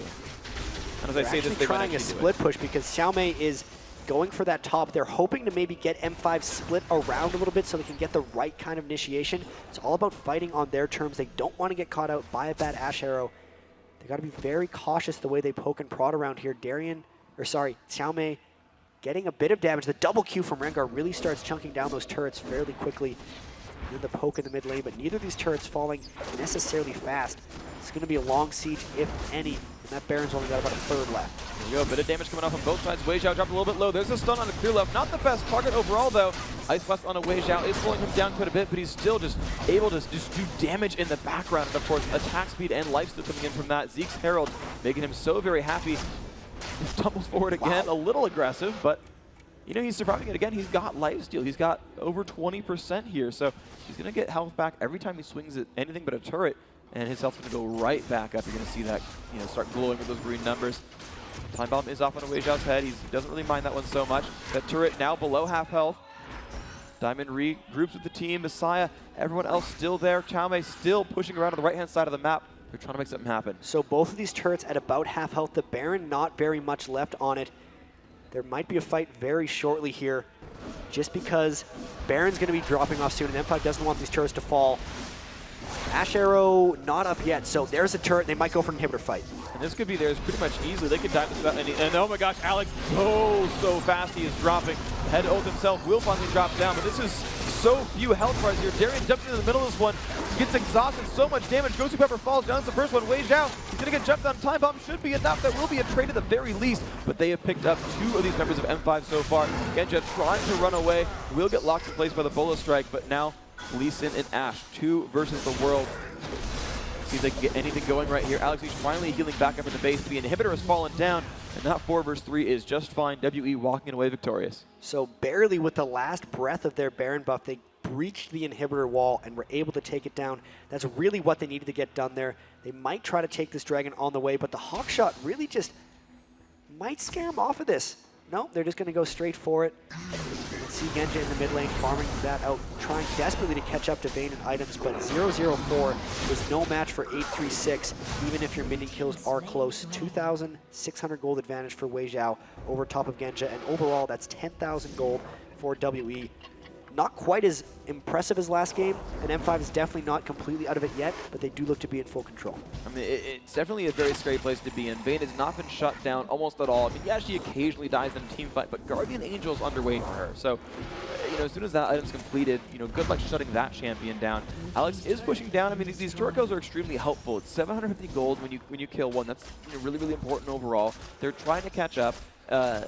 And as I say this, they're trying a split push because Xiaomei is going for that top. They're hoping to maybe get M5 split around a little bit so they can get the right kind of initiation. It's all about fighting on their terms. They don't want to get caught out by a bad Ash Arrow. They got to be very cautious the way they poke and prod around here. Xiaomei getting a bit of damage. The double Q from Rengar really starts chunking down those turrets fairly quickly. And then the poke in the mid lane, but neither of these turrets falling necessarily fast. It's going to be a long siege, if any, and that Baron's only got about a third left. There we go, a bit of damage coming off on both sides. Wei Xiao dropped a little bit low. There's a stun on the clear left. Not the best target overall, though. Ice Blast on a Wei Xiao is slowing him down quite a bit, but he's still just able to just do damage in the background. And, of course, attack speed and lifesteal coming in from that. Zeke's Herald making him so very happy. He tumbles forward again, a little aggressive, but he's surviving it again. He's got lifesteal. He's got over 20% here, so he's going to get health back every time he swings at anything but a turret, and his health's going to go right back up. You're going to see that start glowing with those green numbers. Time Bomb is off on Wei Xiao's head. He doesn't really mind that one so much. That turret now below half health. Diamond regroups with the team. Messiah, everyone else still there. Xiaomei still pushing around on the right-hand side of the map. They're trying to make something happen. So both of these turrets at about half health. The Baron not very much left on it. There might be a fight very shortly here, just because Baron's going to be dropping off soon, and M5 doesn't want these turrets to fall. Ash Arrow not up yet, so there's a turret. They might go for an inhibitor fight. And this could be theirs pretty much easily. They could dive this without any. And oh my gosh, Alex, so fast he is dropping. Head ult himself will finally drop down, but this is so few health bars here. Darien jumps into the middle of this one, gets exhausted, so much damage. Gosu Pepper falls down. It's the first one. Wei Xiao, he's going to get jumped on. Time Bomb should be enough. That will be a trade at the very least, but they have picked up 2 of these members of M5 so far. Genja trying to run away, will get locked in place by the Bola Strike, but now Lee Sin and Ash, 2 versus the world. See if they can get anything going right here. Alex is finally healing back up in the base. The inhibitor has fallen down, and that 4 versus 3 is just fine. WE walking away victorious. So barely with the last breath of their Baron buff, they breached the inhibitor wall and were able to take it down. That's really what they needed to get done there. They might try to take this dragon on the way, but the Hawk Shot really just might scare them off of this. No, they're just going to go straight for it. Let's see Genja in the mid lane farming that out, trying desperately to catch up to Vayne and items, but 0-0-4 was no match for 8-3-6, even if your minion kills are close. 2,600 gold advantage for Wei Xiao over top of Genja, and overall that's 10,000 gold for WE. Not quite as impressive as last game, and M5 is definitely not completely out of it yet, but they do look to be in full control. I mean, it's definitely a very scary place to be in. Vayne has not been shut down almost at all. I mean, yeah, she occasionally dies in a team fight, but Guardian Angel's underway for her. So, as soon as that item's completed, good luck shutting that champion down. Alex is pushing down. I mean, these Turcos are extremely helpful. It's 750 gold when you kill one. That's really, really important overall. They're trying to catch up.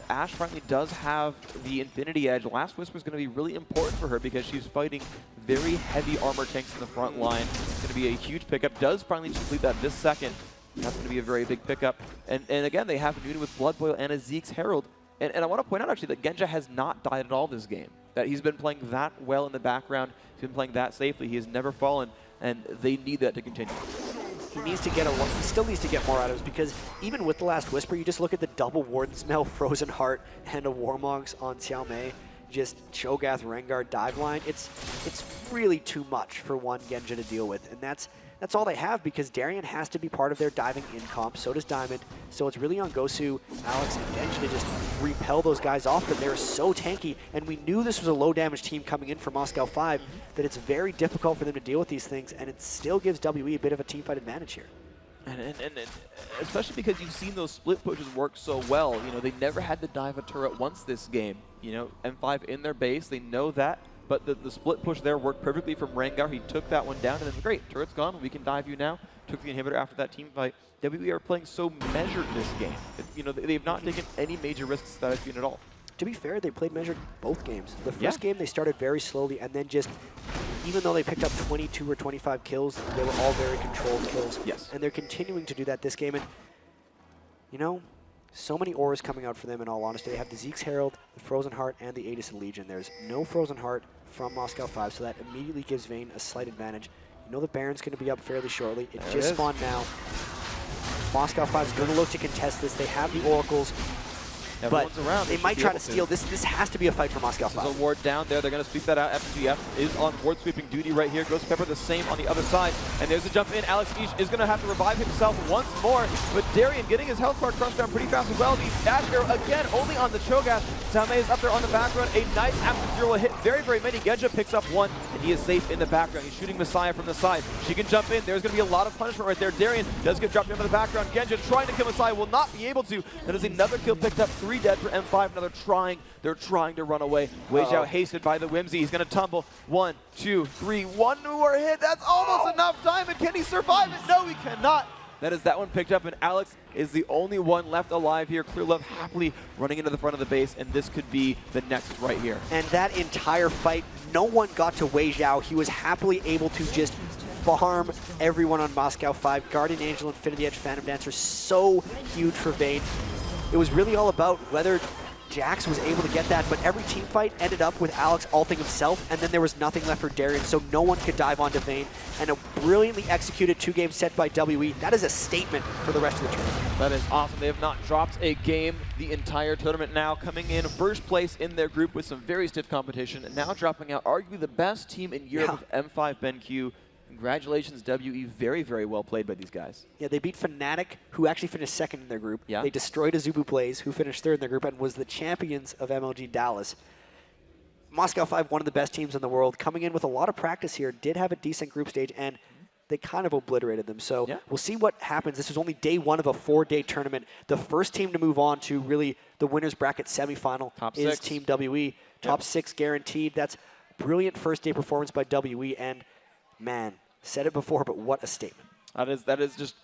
Ash finally does have the Infinity Edge. Last Whisper is going to be really important for her because she's fighting very heavy armor tanks in the front line. It's going to be a huge pickup. Does finally complete that this second. That's going to be a very big pickup. And again, they have Nuna with Bloodboil and a Zeke's Herald. And I want to point out, actually, that Genja has not died at all this game. That he's been playing that well in the background. He's been playing that safely. He has never fallen, and they need that to continue. He still needs to get more items, because even with the Last Whisper, you just look at the double Warden Smell, Frozen Heart, and a Warmogs on Xiaomei. just Cho'Gath, Rengar, dive line, it's really too much for one Genja to deal with. And that's all they have because Darien has to be part of their diving in comp, so does Diamond. So it's really on Gosu, Alex, and Genja to just repel those guys off, but they're so tanky. And we knew this was a low damage team coming in for Moscow 5, that it's very difficult for them to deal with these things, and it still gives WE a bit of a teamfight advantage here. And especially because you've seen those split pushes work so well. You know, they never had to dive a turret once this game. You know, M5 in their base, they know that. But the split push there worked perfectly from Rengar. He took that one down, and then great, turret's gone. We can dive you now. Took the inhibitor after that team fight. WE are playing so measured this game. You know, they've not taken any major risks that I've seen at all. To be fair, they played measured both games. The first game, they started very slowly, and then just, even though they picked up 22 or 25 kills, they were all very controlled kills. Yes. And they're continuing to do that this game. And, you know, so many auras coming out for them, in all honesty. They have the Zeke's Herald, the Frozen Heart, and the Aegis Legion. There's no Frozen Heart from Moscow 5, so that immediately gives Vayne a slight advantage. You know the Baron's going to be up fairly shortly. It just spawned now. Moscow 5 is going to look to contest this. They have the Oracles. Everyone's but around. they might try to steal. This has to be a fight for Moscow 5. There's a ward down there. They're going to sweep that out. FGF is on ward sweeping duty right here. Ghost Pepper the same on the other side. And there's a jump in. Alex Ish is going to have to revive himself once more. But Darien getting his health bar crushed down pretty fast as well. The dash arrow again only on the Cho'Gath. Salme is up there on the background. A nice after zero hit. Very, very many. Genja picks up one, and he is safe in the background. He's shooting Messiah from the side. She can jump in. There's going to be a lot of punishment right there. Darien does get dropped into the background. Genja trying to kill Messiah will not be able to. That is another kill picked up. 3 dead for M5. Now they're trying to run away. Weizhao hasted by the Whimsy. He's going to tumble. 1, 2, 3. One more hit. That's almost enough. Diamond, can he survive it? No, he cannot. That is that one picked up, and Alex is the only one left alive here. Clearlove happily running into the front of the base, and this could be the next right here. And that entire fight, no one got to Weizhao. He was happily able to just farm everyone on Moscow 5. Guardian Angel, Infinity Edge, Phantom Dancer, so huge for Vayne. It was really all about whether Jax was able to get that, but every team fight ended up with Alex ulting himself, and then there was nothing left for Darien, so no one could dive onto Vayne. And a brilliantly executed 2-game set by WE. That is a statement for the rest of the tournament. That is awesome. They have not dropped a game the entire tournament now, coming in first place in their group with some very stiff competition, and now dropping out arguably the best team in Europe with M5 BenQ. Congratulations, WE. Very, very well played by these guys. Yeah, they beat Fnatic, who actually finished second in their group. Yeah. They destroyed AZUBU Plays, who finished third in their group and was the champions of MLG Dallas. Moscow 5, one of the best teams in the world, coming in with a lot of practice here, did have a decent group stage, and they kind of obliterated them. So we'll see what happens. This was only day 1 of a 4-day tournament. The first team to move on to really the winner's bracket semifinal is Team WE. Top 6 guaranteed. That's brilliant first-day performance by WE, and man, said it before, but what a statement. That is just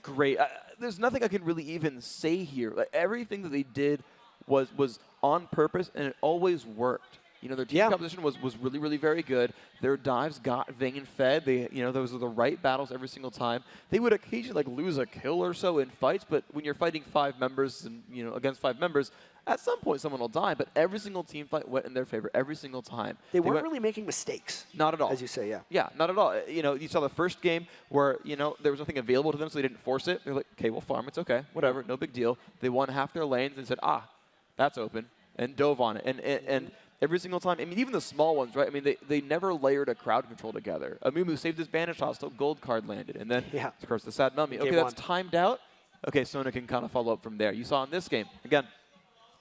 great. There's nothing I can really even say here. Like, everything that they did was on purpose, and it always worked. You know, their team composition was really, really very good. Their dives got Vayne fed. They, you know, those were the right battles every single time. They would occasionally lose a kill or so in fights, but when you're fighting 5 members and, you know, against 5 members, at some point someone will die. But every single team fight went in their favor every single time. They weren't really making mistakes. Not at all. As you say, yeah. Yeah, not at all. You know, you saw the first game where, you know, there was nothing available to them, so they didn't force it. They're like, okay, we'll farm. It's okay. Whatever. No big deal. They won half their lanes and said, that's open, and dove on it. And every single time, I mean, even the small ones, right? I mean, they never layered a crowd control together. Amumu saved his bandage toss till gold card landed. And then, of course, the sad mummy. Okay, that's timed out. Okay, Sona can kind of follow up from there. You saw in this game, again,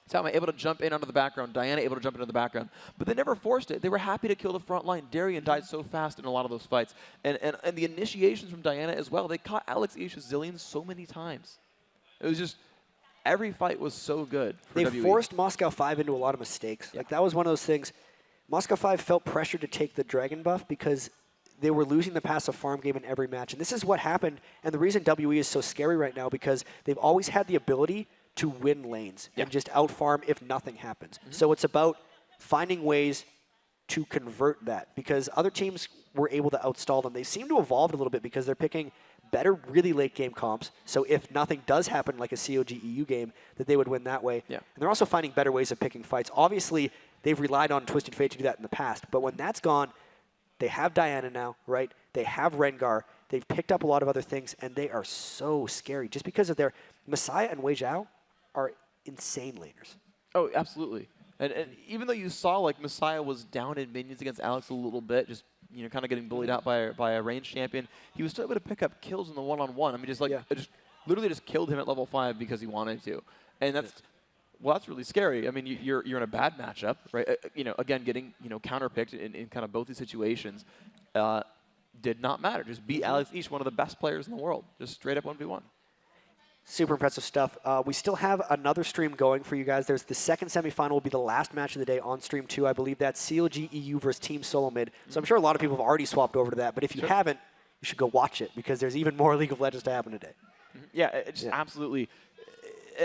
Salma able to jump in onto the background, Diana able to jump into the background. But they never forced it. They were happy to kill the front line. Darien died so fast in a lot of those fights. And the initiations from Diana as well. They caught Alex Ish zillions so many times. It was just, every fight was so good for They WE. forced Moscow 5 into a lot of mistakes. Like, that was one of those things. Moscow 5 felt pressured to take the Dragon buff because they were losing the passive farm game in every match. And this is what happened. And the reason WE is so scary right now, because they've always had the ability to win lanes and just out-farm if nothing happens. So it's about finding ways to convert that, because other teams were able to outstall them. They seem to evolve a little bit because they're picking better really late game comps. So if nothing does happen like a CLG.EU game, that they would win that way. And they're also finding better ways of picking fights. Obviously, they've relied on Twisted Fate to do that in the past, but when that's gone, they have Diana now, right? They have Rengar. They've picked up a lot of other things, and they are so scary just because of their Messiah and Weizhao are insane laners. Oh, absolutely. And even though you saw like Messiah was down in minions against Alex a little bit, just kind of getting bullied out by a ranged champion, he was still able to pick up kills in the one-on-one. I mean, just literally just killed him at level 5 because he wanted to, and that's really scary. I mean, you're in a bad matchup, right? Again, getting counterpicked in kind of both these situations did not matter. Just beat Alex Ish, one of the best players in the world, just straight up 1v1. Super impressive stuff. We still have another stream going for you guys. There's the second semifinal will be the last match of the day on stream 2. I believe that's CLG.EU versus Team Solo Mid. So I'm sure a lot of people have already swapped over to that. But if you haven't, you should go watch it because there's even more League of Legends to happen today. Yeah, it's absolutely.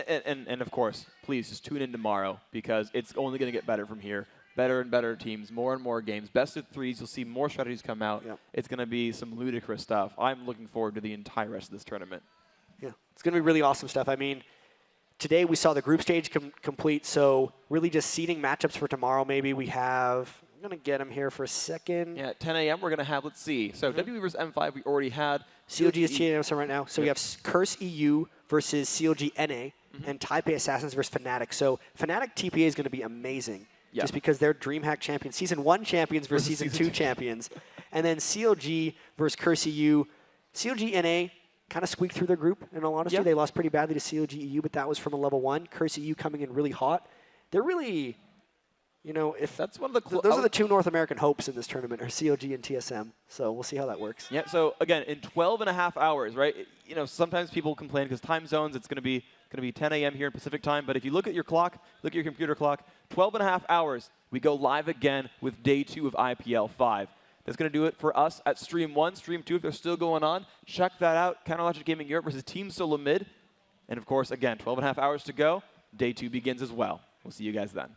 And of course, please just tune in tomorrow because it's only going to get better from here. Better and better teams, more and more games. Best of 3s, you'll see more strategies come out. It's going to be some ludicrous stuff. I'm looking forward to the entire rest of this tournament. Yeah, it's going to be really awesome stuff. I mean, today we saw the group stage complete, so really just seeding matchups for tomorrow maybe. We have, I'm going to get them here for a second. Yeah, at 10 a.m. we're going to have, let's see. So WE versus M5 we already had. CLG is cheating us right now. So we have CURSE.EU versus CLG.NA and Taipei Assassins versus Fnatic. So Fnatic TPA is going to be amazing just because they're DreamHack champions, Season 1 champions versus Season 2 champions. And then CLG versus CURSE.EU. CLG.NA kind of squeaked through their group, in all honesty. They lost pretty badly to CLG.EU, but that was from a level 1. CURSE.EU coming in really hot. They're really, if that's one of the those are the 2 North American hopes in this tournament, are CLG and TSM. So we'll see how that works. Yeah. So again, in 12.5 hours, right? Sometimes people complain because time zones. It's going to be 10 a.m. here in Pacific time. But if you look at your clock, look at your computer clock, 12.5 hours, we go live again with day 2 of IPL5. That's going to do it for us at Stream 1. Stream 2, if they're still going on, check that out. Counterlogic Gaming Europe versus Team Solo Mid. And of course, again, 12.5 hours to go. Day 2 begins as well. We'll see you guys then.